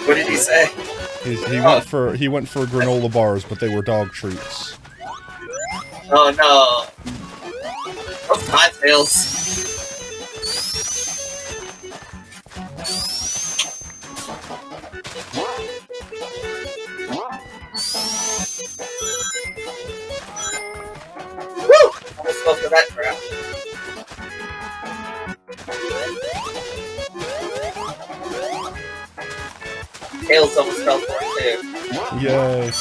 C: What did he say?
B: He went for granola bars, but they were dog treats.
C: Oh no. Oh, my Tails. Woo! Almost fell for that crap. Tails almost fell for it too.
B: Yay.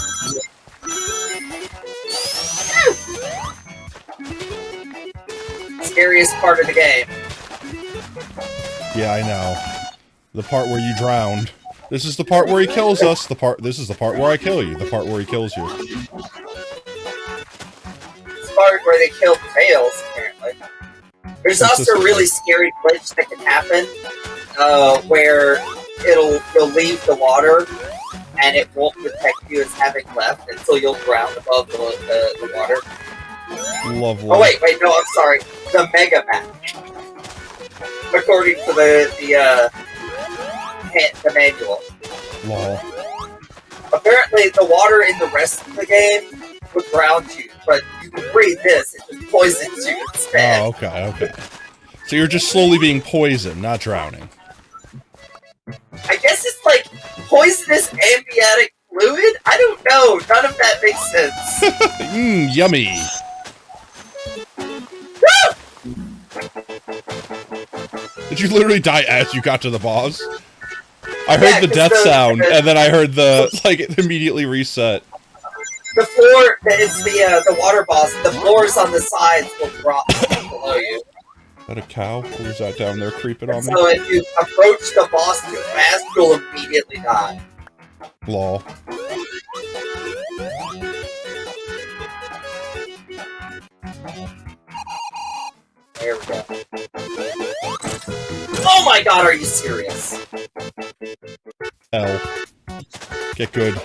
C: Scariest part of the game.
B: Yeah, I know. The part where you drowned. This is the part where he kills us. This is the part where I kill you. The part where he kills you.
C: This part where they kill Tails, apparently. There's also a really scary glitch that can happen, where you'll leave the water, and it won't detect you as having left until you'll drown above the water.
B: Lovely.
C: Oh wait, no, I'm sorry. The Mega Match. According to the manual.
B: Lol.
C: Apparently, the water in the rest of the game would drown you, but you can breathe this; it just poisons you instead.
B: Oh, okay. So you're just slowly being poisoned, not drowning.
C: I guess it's like poisonous amniotic fluid? I don't know. None of that makes sense.
B: Yummy. Did you literally die as you got to the boss? I heard the death sound, and then I heard it immediately reset.
C: The floor, it's the water boss, the floors on the sides will drop below you.
B: Is that a cow? Or is that down there creeping on me?
C: So if you approach the boss too fast, you'll immediately die.
B: Lol.
C: There we go. Oh my god, are you serious?
B: L. Get good.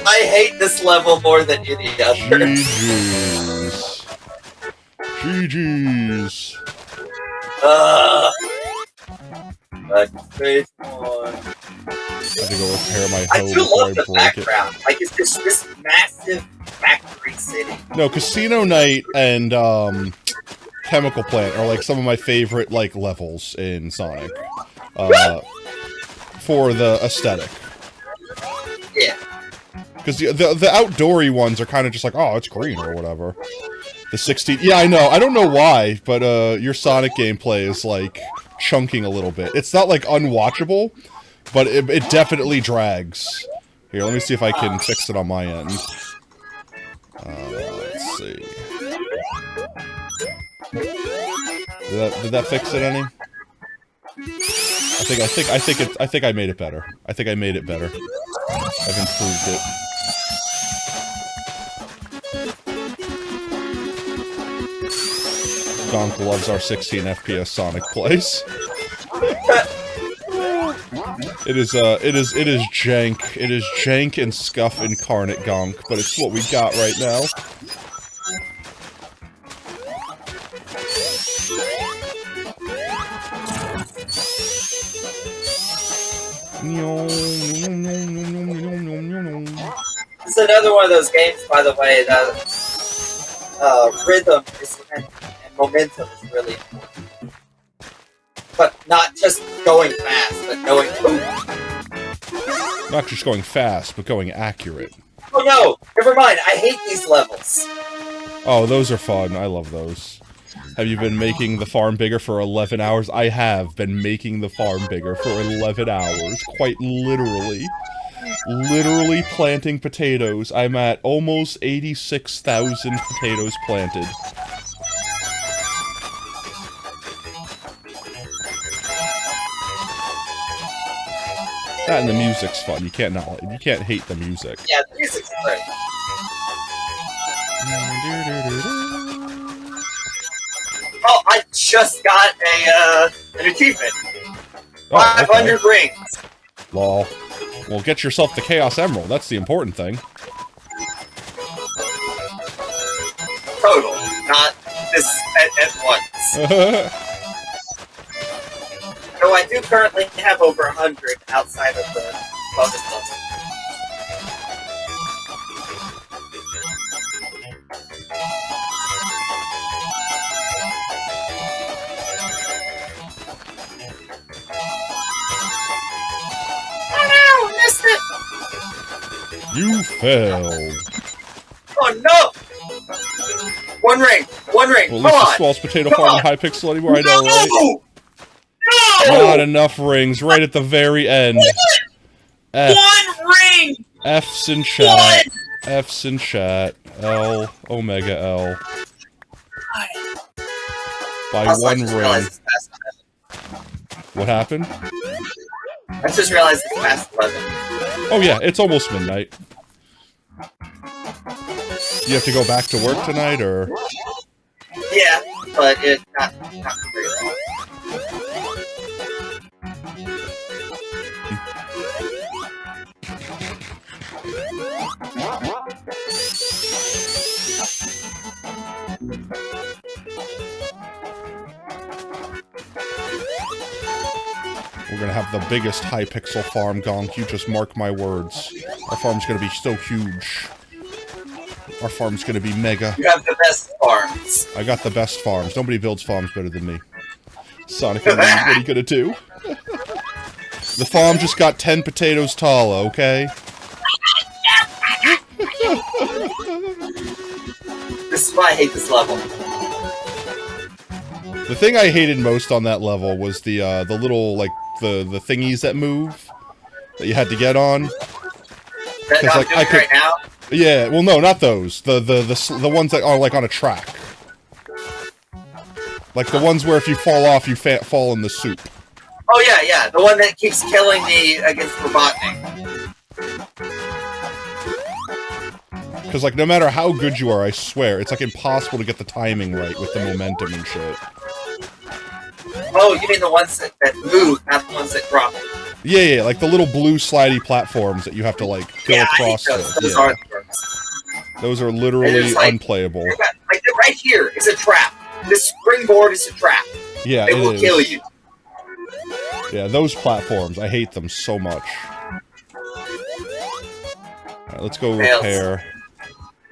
C: I hate this level more than any other.
B: GG's. GG's.
C: Phase 1.
B: I have to go repair my
C: I
B: hoe
C: do
B: before
C: love
B: I
C: the
B: break
C: background. Like, it's just this massive factory city.
B: No, Casino Night and Chemical Plant are like some of my favorite levels in Sonic. For the aesthetic.
C: Yeah.
B: Because the outdoory ones are kind of just like, oh, it's green or whatever. The 16... Yeah, I know. I don't know why, but your Sonic gameplay is like chunking a little bit. It's not like unwatchable, but it definitely drags. Here, let me see if I can fix it on my end. Let's see. Did that fix it any? I think I made it better. I think I made it better. I've improved it. Gonk loves our 16 FPS Sonic plays. It is jank. It is jank and scuff incarnate, Gonk, but it's what we got right now.
C: It's another one of those games, by the way, that rhythm and momentum is really important. But not just going fast, but going boom.
B: Not just going fast, but going accurate.
C: Oh no! Never mind, I hate these levels.
B: Oh, those are fun. I love those. Have you been making the farm bigger for 11 hours? I have been making the farm bigger for 11 hours. Quite literally. Literally planting potatoes. I'm at almost 86,000 potatoes planted. That and the music's fun. You can't hate the music.
C: Yeah, the music's great. Oh, I just got an achievement. 500 rings.
B: Lol. Well, get yourself the Chaos Emerald. That's the important thing.
C: Total, not this at once. So I do currently have over 100 outside of the bonus level. Oh no, missed it!
B: You failed.
C: Oh no! One ring,
B: Well, at
C: come
B: least
C: on!
B: the Swall's Potato Farm and Hypixel anymore, I know, right?
C: No!
B: Not enough rings, right at the very end. F.
C: One ring!
B: F's in chat. F's in chat. L. Omega L. By one ring. What happened?
C: I just realized it's past 11.
B: Oh yeah, it's almost midnight. You have to go back to work tonight, or?
C: Yeah, but it's not very long.
B: We're gonna have the biggest Hypixel farm, Gonk. You just mark my words. Our farm's gonna be so huge. Our farm's gonna be mega.
C: You have the best farms.
B: I got the best farms. Nobody builds farms better than me. Sonic and League, what are you gonna do? The farm just got 10 potatoes tall, okay?
C: This is why I hate this level.
B: The thing I hated most on that level was the little, like, the thingies that move that you had to get on.
C: That I'm
B: like,
C: doing right now?
B: Yeah, well, no, not those. The ones that are, like, on a track. Like, the ones where if you fall off, you fall in the soup.
C: Oh, yeah. The one that keeps killing me against Robotnik.
B: Because, like, no matter how good you are, I swear, it's, like, impossible to get the timing right with the momentum and shit.
C: Oh, you mean the ones that move, not the ones that drop?
B: Yeah, like the little blue slidey platforms that you have to, like, go across.
C: I hate those. Those are the worst.
B: Those are literally
C: like,
B: unplayable.
C: Like, right here is a trap. This springboard is a trap.
B: Yeah,
C: it will kill you.
B: Yeah, those platforms, I hate them so much. Alright, let's go repair.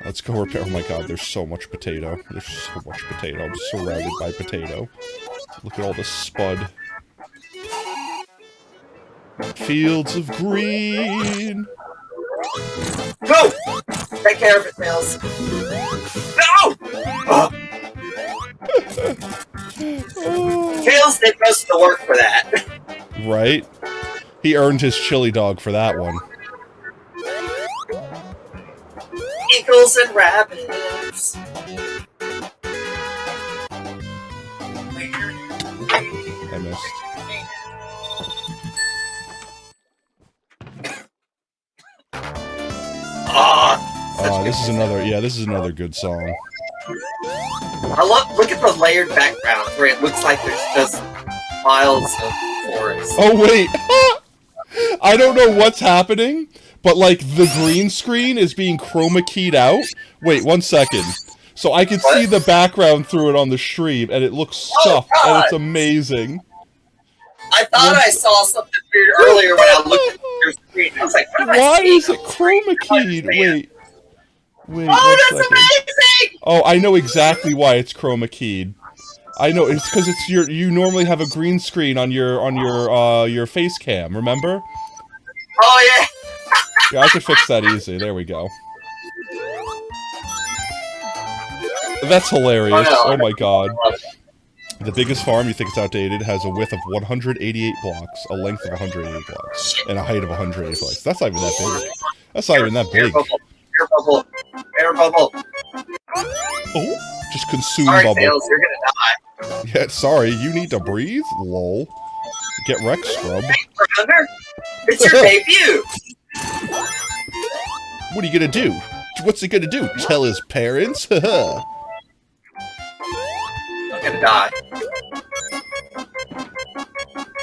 B: Let's go repair. Oh my god, there's so much potato. There's so much potato. I'm surrounded by potato. Look at all this spud. Fields of green.
C: Go! Take care of it, Tails. No! Tails did most of the work for that.
B: Right? He earned his chili dog for that one.
C: Eagles and rabbits.
B: I missed. This is another. Yeah, this is another good song.
C: Look at the layered background where it looks like there's just miles of forest.
B: Oh wait, I don't know what's happening, but like the green screen is being chroma keyed out. Wait, 1 second. So I can see the background through it on the stream, and it looks stuffed, and it's amazing.
C: I thought I saw something weird earlier when I looked at your screen. I was like, what am I
B: Why
C: seeing
B: is it chroma keyed? Wait. Wait,
C: Oh,
B: 1
C: that's
B: second.
C: amazing!
B: Oh, I know exactly why it's chroma keyed. I know it's because it's you normally have a green screen on your face cam, remember?
C: Oh yeah.
B: Yeah, I could fix that easy. There we go. That's hilarious. Oh my god. The biggest farm, you think it's outdated, has a width of 188 blocks, a length of 188 blocks, and a height of 188 blocks. That's not even that big. That's not even that big.
C: Air bubble. Air bubble.
B: Oh, just consume
C: Sorry,
B: bubble.
C: Tails, you're gonna die.
B: Yeah, sorry, you need to breathe? Lol. Get wrecked, scrub.
C: Hey, brother. It's your debut.
B: What are you gonna do? What's he gonna do? Tell his parents? Haha.
C: I'm gonna die.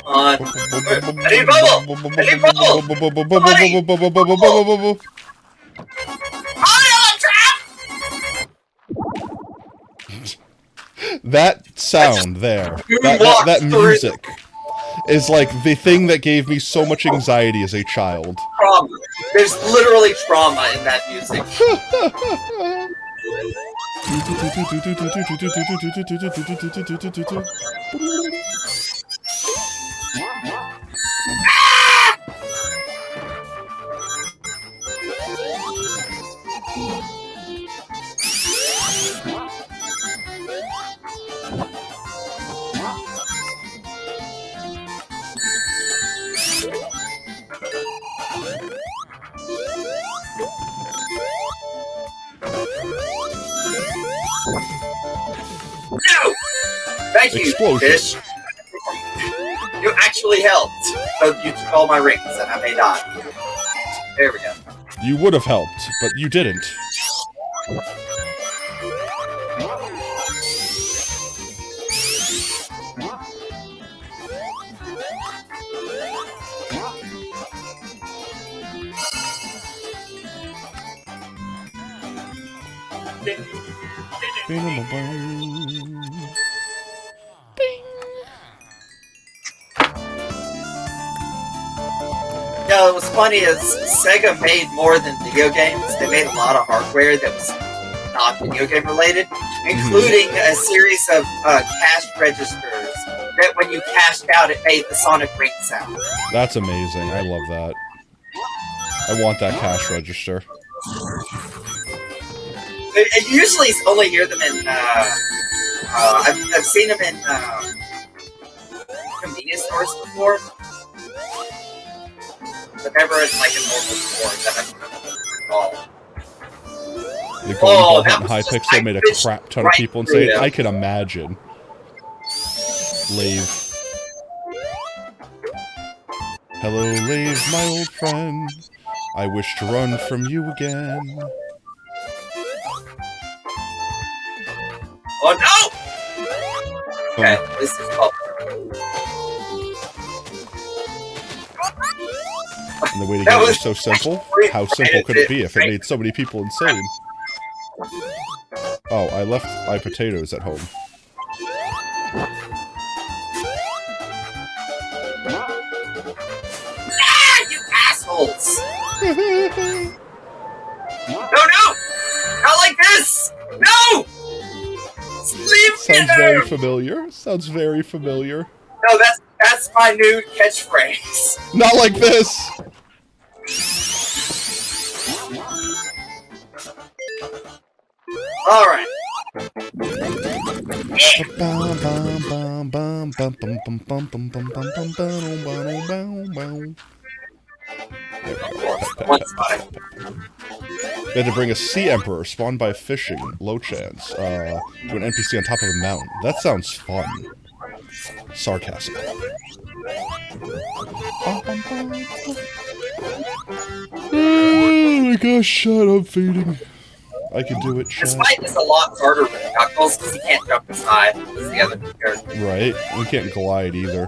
C: I need bubble! I need bubble! Oh no, I'm trapped!
B: That sound there, that music, is like the thing that gave me so much anxiety as a child.
C: Trauma. There's literally trauma in that music. No! Thank you,
B: Explosion.
C: fish. You actually helped. So you took all my rings and I may die. There we go.
B: You would have helped, but you didn't.
C: You know, what's funny is Sega made more than video games. They made a lot of hardware that was not video game related, including a series of cash registers that when you cashed out, it made the Sonic ring sound.
B: That's amazing. I love that. I want that cash register.
C: I usually only hear them in. I've seen them in convenience stores before, but never in like a normal store that I can recall.
B: The Golden Ball and Hypixel made a crap ton of people insane. I can imagine. Lave. Hello, Lave, my old friend. I wish to run from you again.
C: Oh no! Okay, this is
B: And the way to get it was so simple. How simple could it be if it made so many people insane? Oh, I left my potatoes at home.
C: Ah, you assholes! No! Not like this! No! Leave
B: Sounds very familiar. Sounds very familiar.
C: No, that's my new catchphrase.
B: Not like this!
C: Alright.
B: They had to bring a sea emperor spawned by fishing, low chance, to an NPC on top of a mountain. That sounds fun. Sarcasm. Oh my gosh, shut up, feeding. I can do it, chat.
C: This fight is a lot harder with Knuckles because he can't jump as high as the other characters.
B: Right? We can't glide either.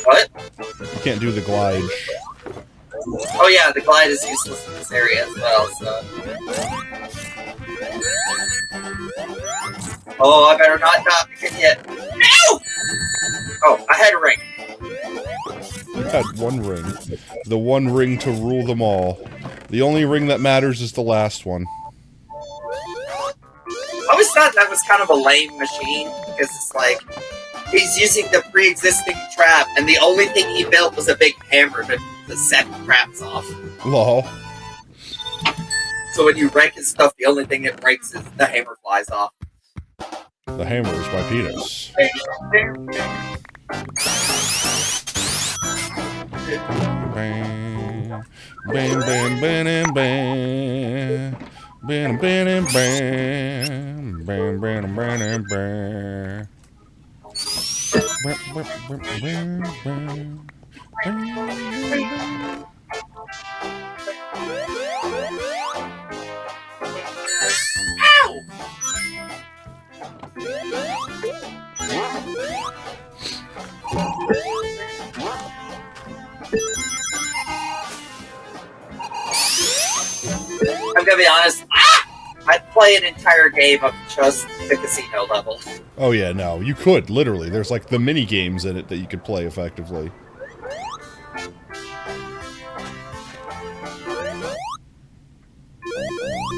C: What?
B: You can't do the glide.
C: Oh yeah, the glide is useless in this area as well, so... Oh, I better not die yet. No! Oh, I had a ring.
B: You had one ring. The one ring to rule them all. The only ring that matters is the last one.
C: I always thought that was kind of a lame machine, because it's like, he's using the pre-existing trap, and the only thing he built was a big hammer to set traps off.
B: Lol.
C: So when you wreck his stuff, the only thing it breaks is the hammer flies off.
B: The hammer is my penis. Bam, bam, bam, bam, bam, bam, bam, bam, bam, bam, bam, bam.
C: I'm gonna be honest, I'd play an entire game of just the casino level.
B: Oh yeah, no, you could, literally. There's like the mini games in it that you could play effectively.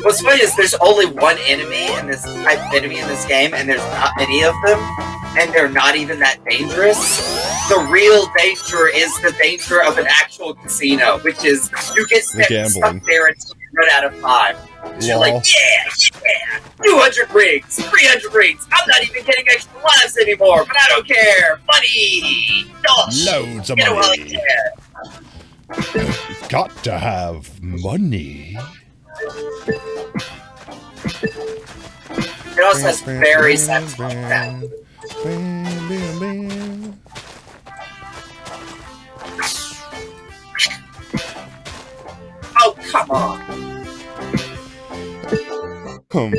C: What's funny is there's only one enemy in this type of enemy in this game, and there's not many of them, and they're not even that dangerous. The real danger is the danger of an actual casino, which is you get stuck there until you run out of time. You're like, yeah, 200 rings, 300 rings. I'm not even getting extra lives anymore, but I don't care. Money, dosh,
B: Loads of
C: get it while I
B: money.
C: can.
B: You've got to have money.
C: It also has very satisfying sound. Oh, come on. No.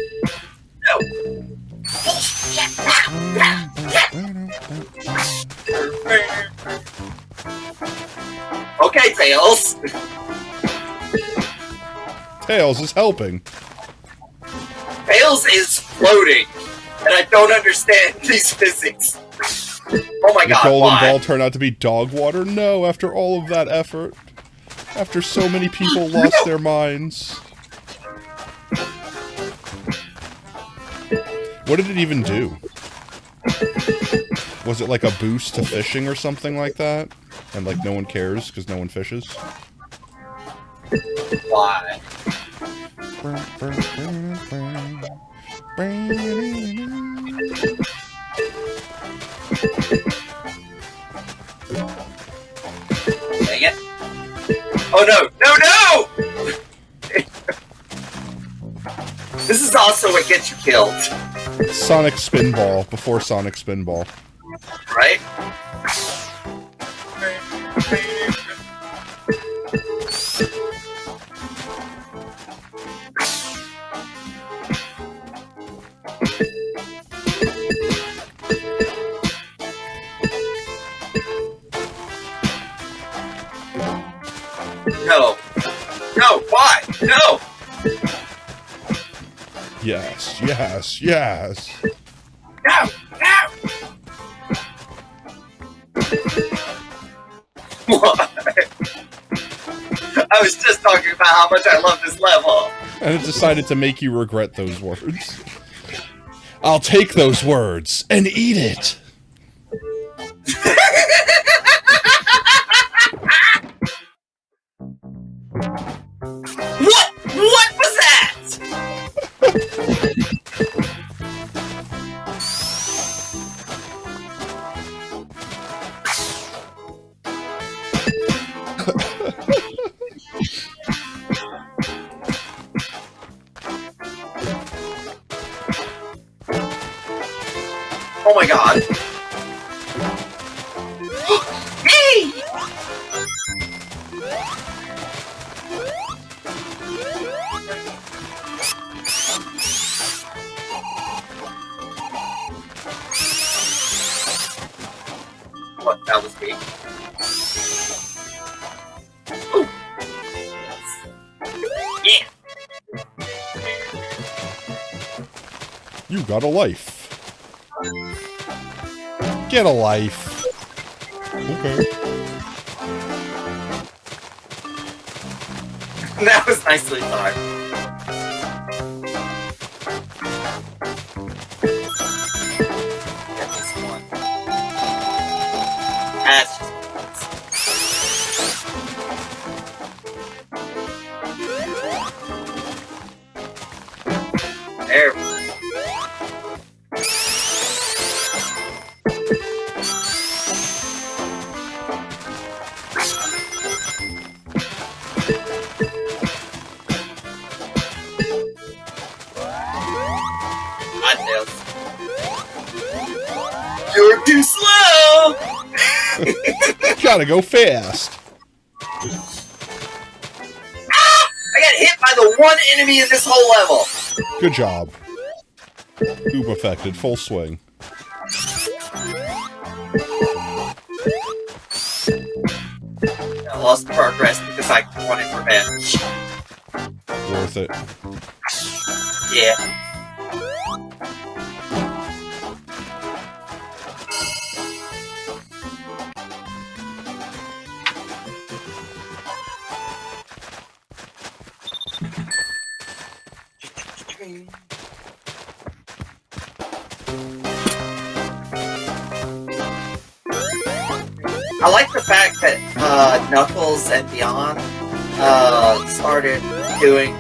C: Okay, Tails.
B: Tails is helping.
C: Tails is floating, and I don't understand these physics. Oh my
B: The
C: god,
B: golden
C: why?
B: ball turned out to be dog water? No, after all of that effort. After so many people lost their minds. What did it even do? Was it like a boost to fishing or something like that? And like no one cares because no one fishes?
C: Why? Dang it. Oh no, no, no! This is also what gets you killed.
B: Sonic Spinball before Sonic Spinball.
C: Right? No. No, why? No!
B: Yes, yes, yes.
C: No! No! What? I was just talking about how much I love this level.
B: And it decided to make you regret those words. I'll take those words and eat it.
C: What? What was that? Oh my god. Hey! What? That was me. Ooh. Yeah.
B: You got a life. Get a life. Okay.
C: That was nicely timed. Get this one. That's just there we go. You're too slow!
B: Gotta go fast.
C: I got hit by the one enemy in this whole level.
B: Good job. Oob affected, full swing.
C: I lost progress because I wanted revenge.
B: Worth it.
C: Yeah. I like the fact that Knuckles and Beyond started doing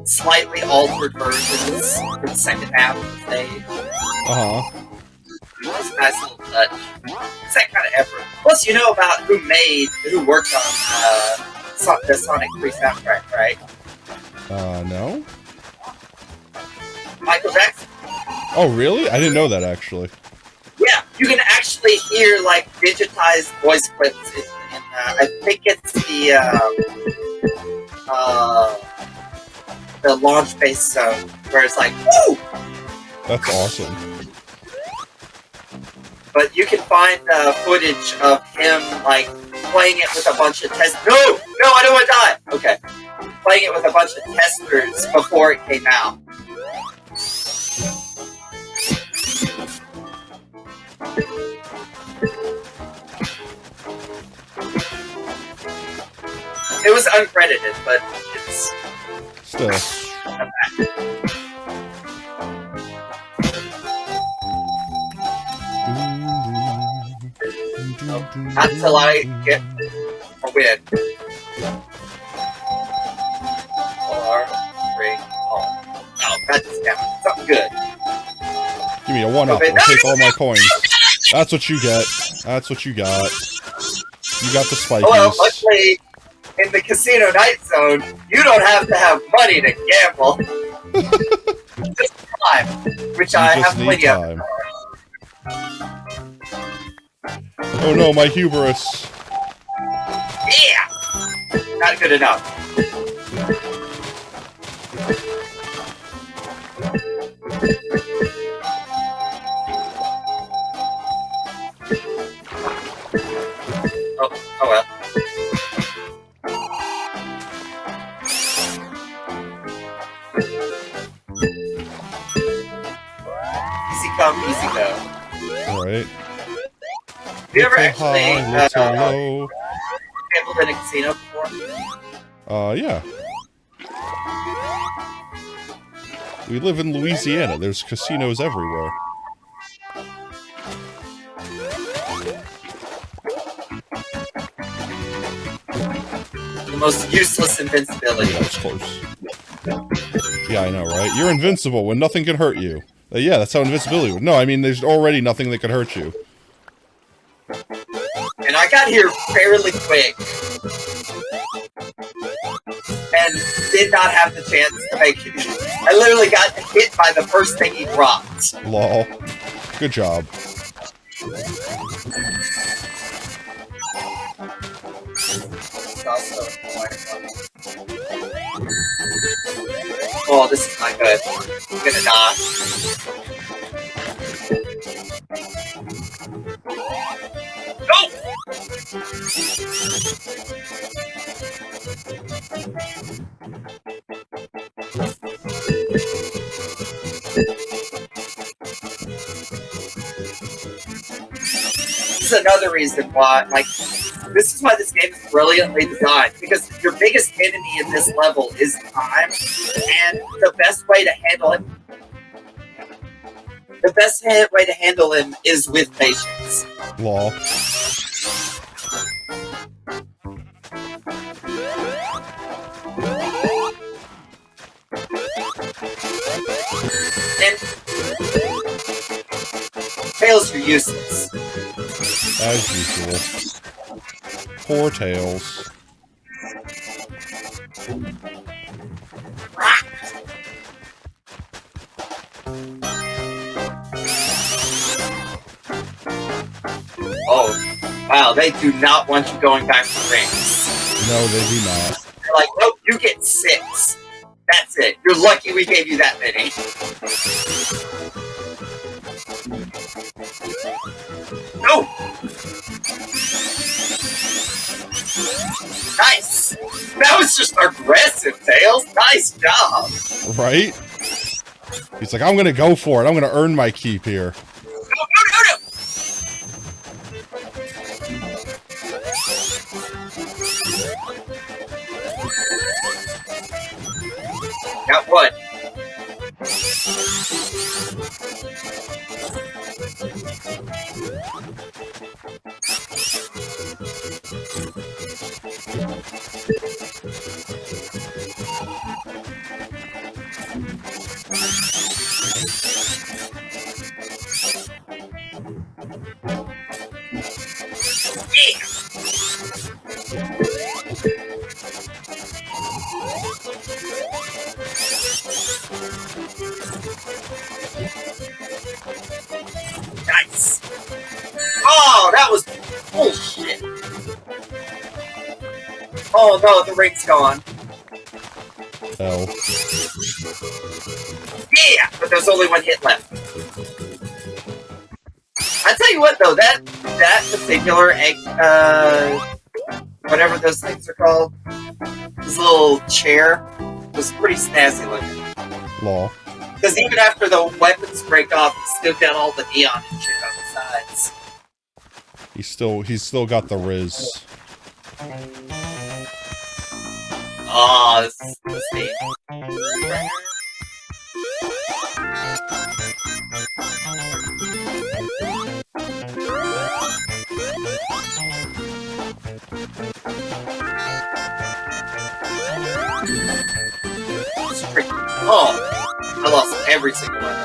C: slightly altered versions for the second half of the stage.
B: Uh-huh.
C: That's a nice little touch. It's that kind of effort. Plus, you know about who worked on the Sonic 3 soundtrack, right?
B: No?
C: Michael Jackson.
B: Oh, really? I didn't know that, actually.
C: Yeah, you can actually hear, like, digitized voice clips in I think it's the launch base zone, where it's like, woo!
B: That's awesome.
C: But you can find footage of him, like, playing it with a bunch of testers. No, I don't want to die! Okay. Playing it with a bunch of testers before it came out. It was uncredited, but it's...
B: Still.
C: Not until I get a win. Or bring home. Oh, that's down. Something good.
B: Give me a 1-up. I'll take all my coins. That's what you get. That's what you got. You got the spikies.
C: Well, luckily, in the Casino Night Zone, you don't have to have money to gamble. Just time, which I have plenty of.
B: Oh no, my hubris.
C: Yeah! Not good enough. Oh well. Easy come, easy go.
B: Alright.
C: Have you ever actually
B: low.
C: gambled in a casino before?
B: Yeah. We live in Louisiana. There's casinos everywhere.
C: The most useless invincibility.
B: That was close. Yeah, I know, right? You're invincible when nothing can hurt you. Yeah, that's how invincibility would. No, I mean, there's already nothing that can hurt you.
C: And I got here fairly quick. And did not have the chance to make it. I literally got hit by the first thing he dropped.
B: Lol. Good job.
C: Oh, this is not good. I'm gonna die. Go! is another reason why, like, this is why this game is brilliantly designed, because your biggest enemy in this level is time, and the best way to handle him is with patience.
B: Law.
C: And Tails, you're useless.
B: As usual. Poor Tails.
C: Oh, wow, they do not want you going back to rings.
B: No, they do not.
C: They're like, nope, you get 6. That's it. You're lucky we gave you that many. No! Nice! That was just aggressive, Tails. Nice job.
B: Right? He's like, I'm gonna go for it. I'm gonna earn my keep here.
C: No! Got one. Nice. Oh, that was bullshit. Oh no, the ring's gone.
B: Hell.
C: Yeah, but there's only one hit left. I tell you what, though, that particular egg, whatever those things are called, this little chair, was pretty snazzy looking.
B: Law.
C: Because even after the weapons break off, it's still got all the neon and shit on the sides.
B: He's still got the Riz.
C: Oh, this is neat. Oh, I lost every single one.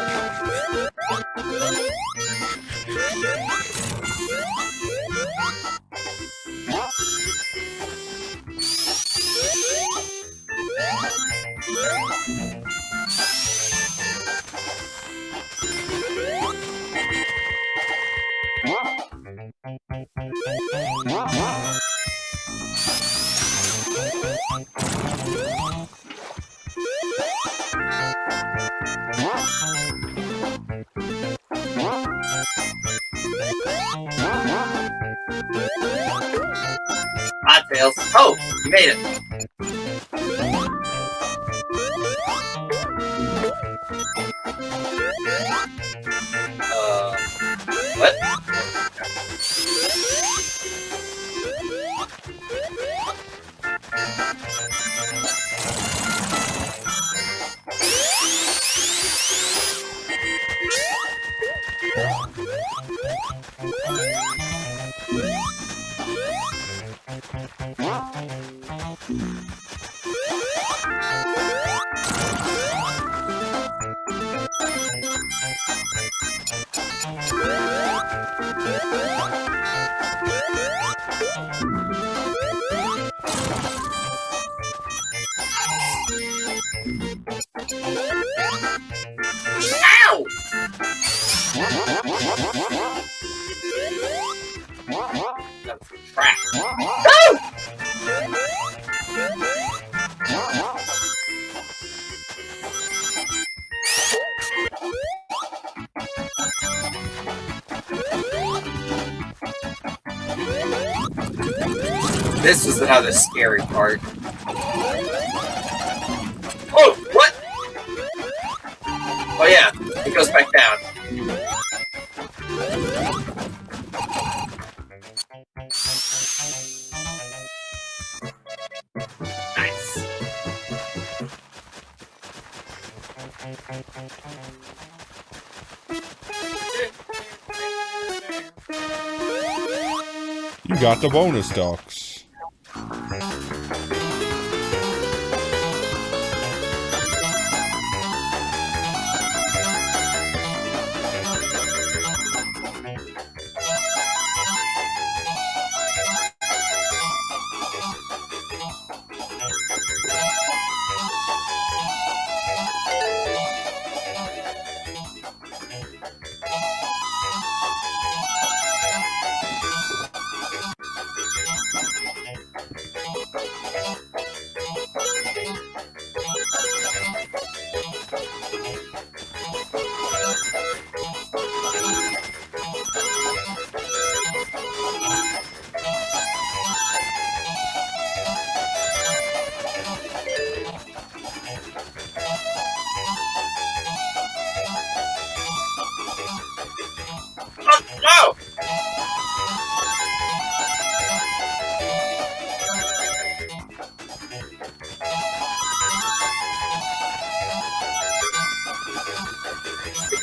C: Hot Tails. Oh, you made it. What? Ow! That was a trap. This was another scary part. Oh, what? Oh yeah, it goes back down.
B: You got the bonus ducks.
C: No!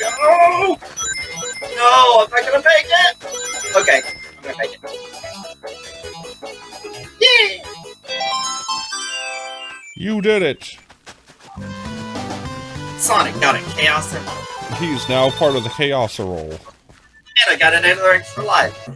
C: No! No, I'm not gonna make it! Okay, I'm gonna make it. Yeah!
B: You did it!
C: Sonic got a chaos in.
B: He's now part of the Chaos Roll.
C: And I got another extra life.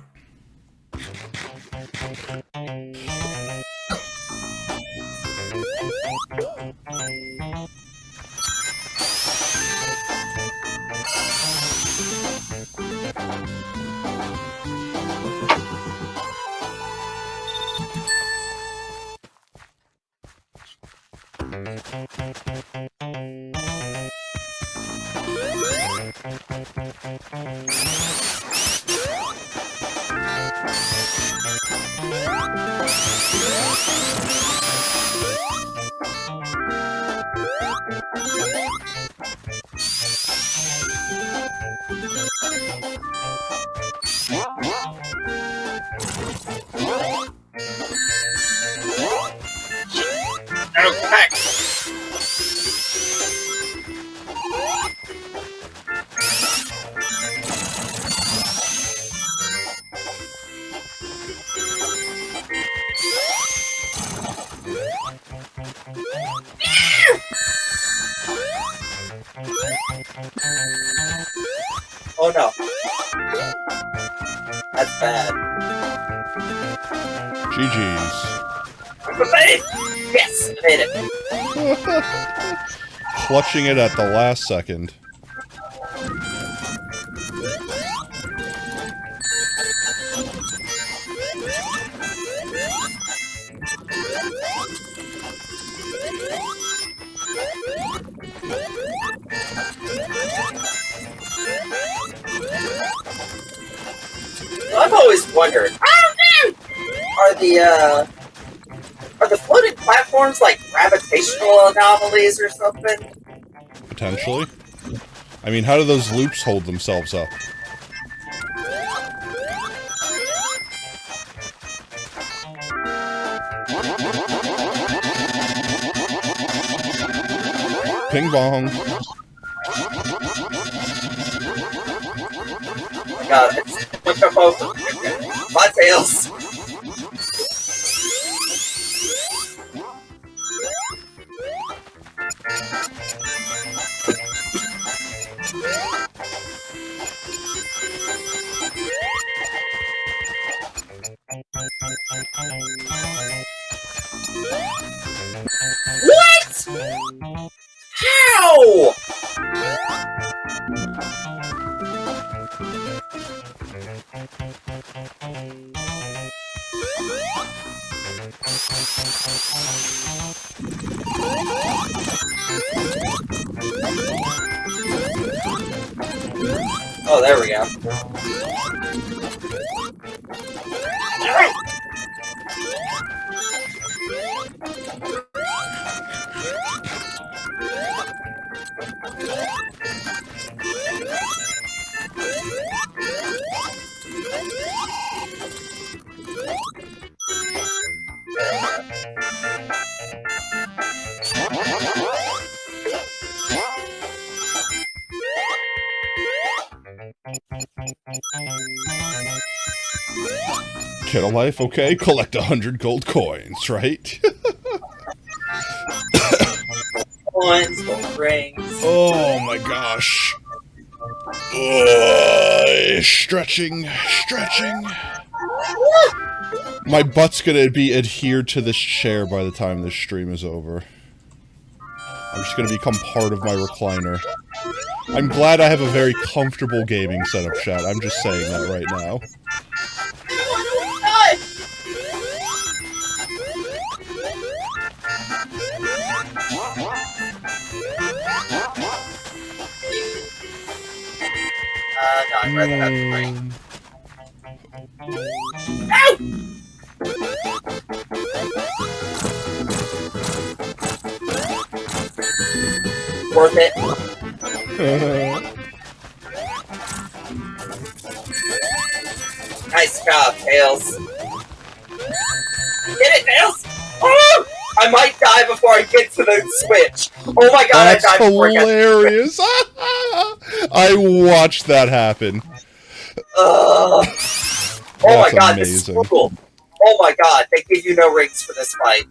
C: Okay. Oh no. That's bad.
B: GG's.
C: Yes, I made it.
B: Clutching it at the last second.
C: I've always wondered, are the floating platforms like gravitational anomalies or something?
B: Potentially. I mean, how do those loops hold themselves up? Ping bong.
C: God, it's what's up over? My tails. What? How? Oh, there we go.
B: Get a life, okay? Collect 100 gold coins, right?
C: Coins, gold rings.
B: Oh my gosh. Stretching. My butt's gonna be adhered to this chair by the time this stream is over. I'm just gonna become part of my recliner. I'm glad I have a very comfortable gaming setup, chat. I'm just saying that right now.
C: No, I'd rather have the ring. Worth it. Nice job, Tails. Get it, Tails! Oh! I might die before I get to the switch. Oh my god,
B: That's
C: I died before
B: hilarious. I watched that happen.
C: Oh my
B: That's
C: god,
B: amazing.
C: this is cool. Oh my god, they give you no rings for this fight.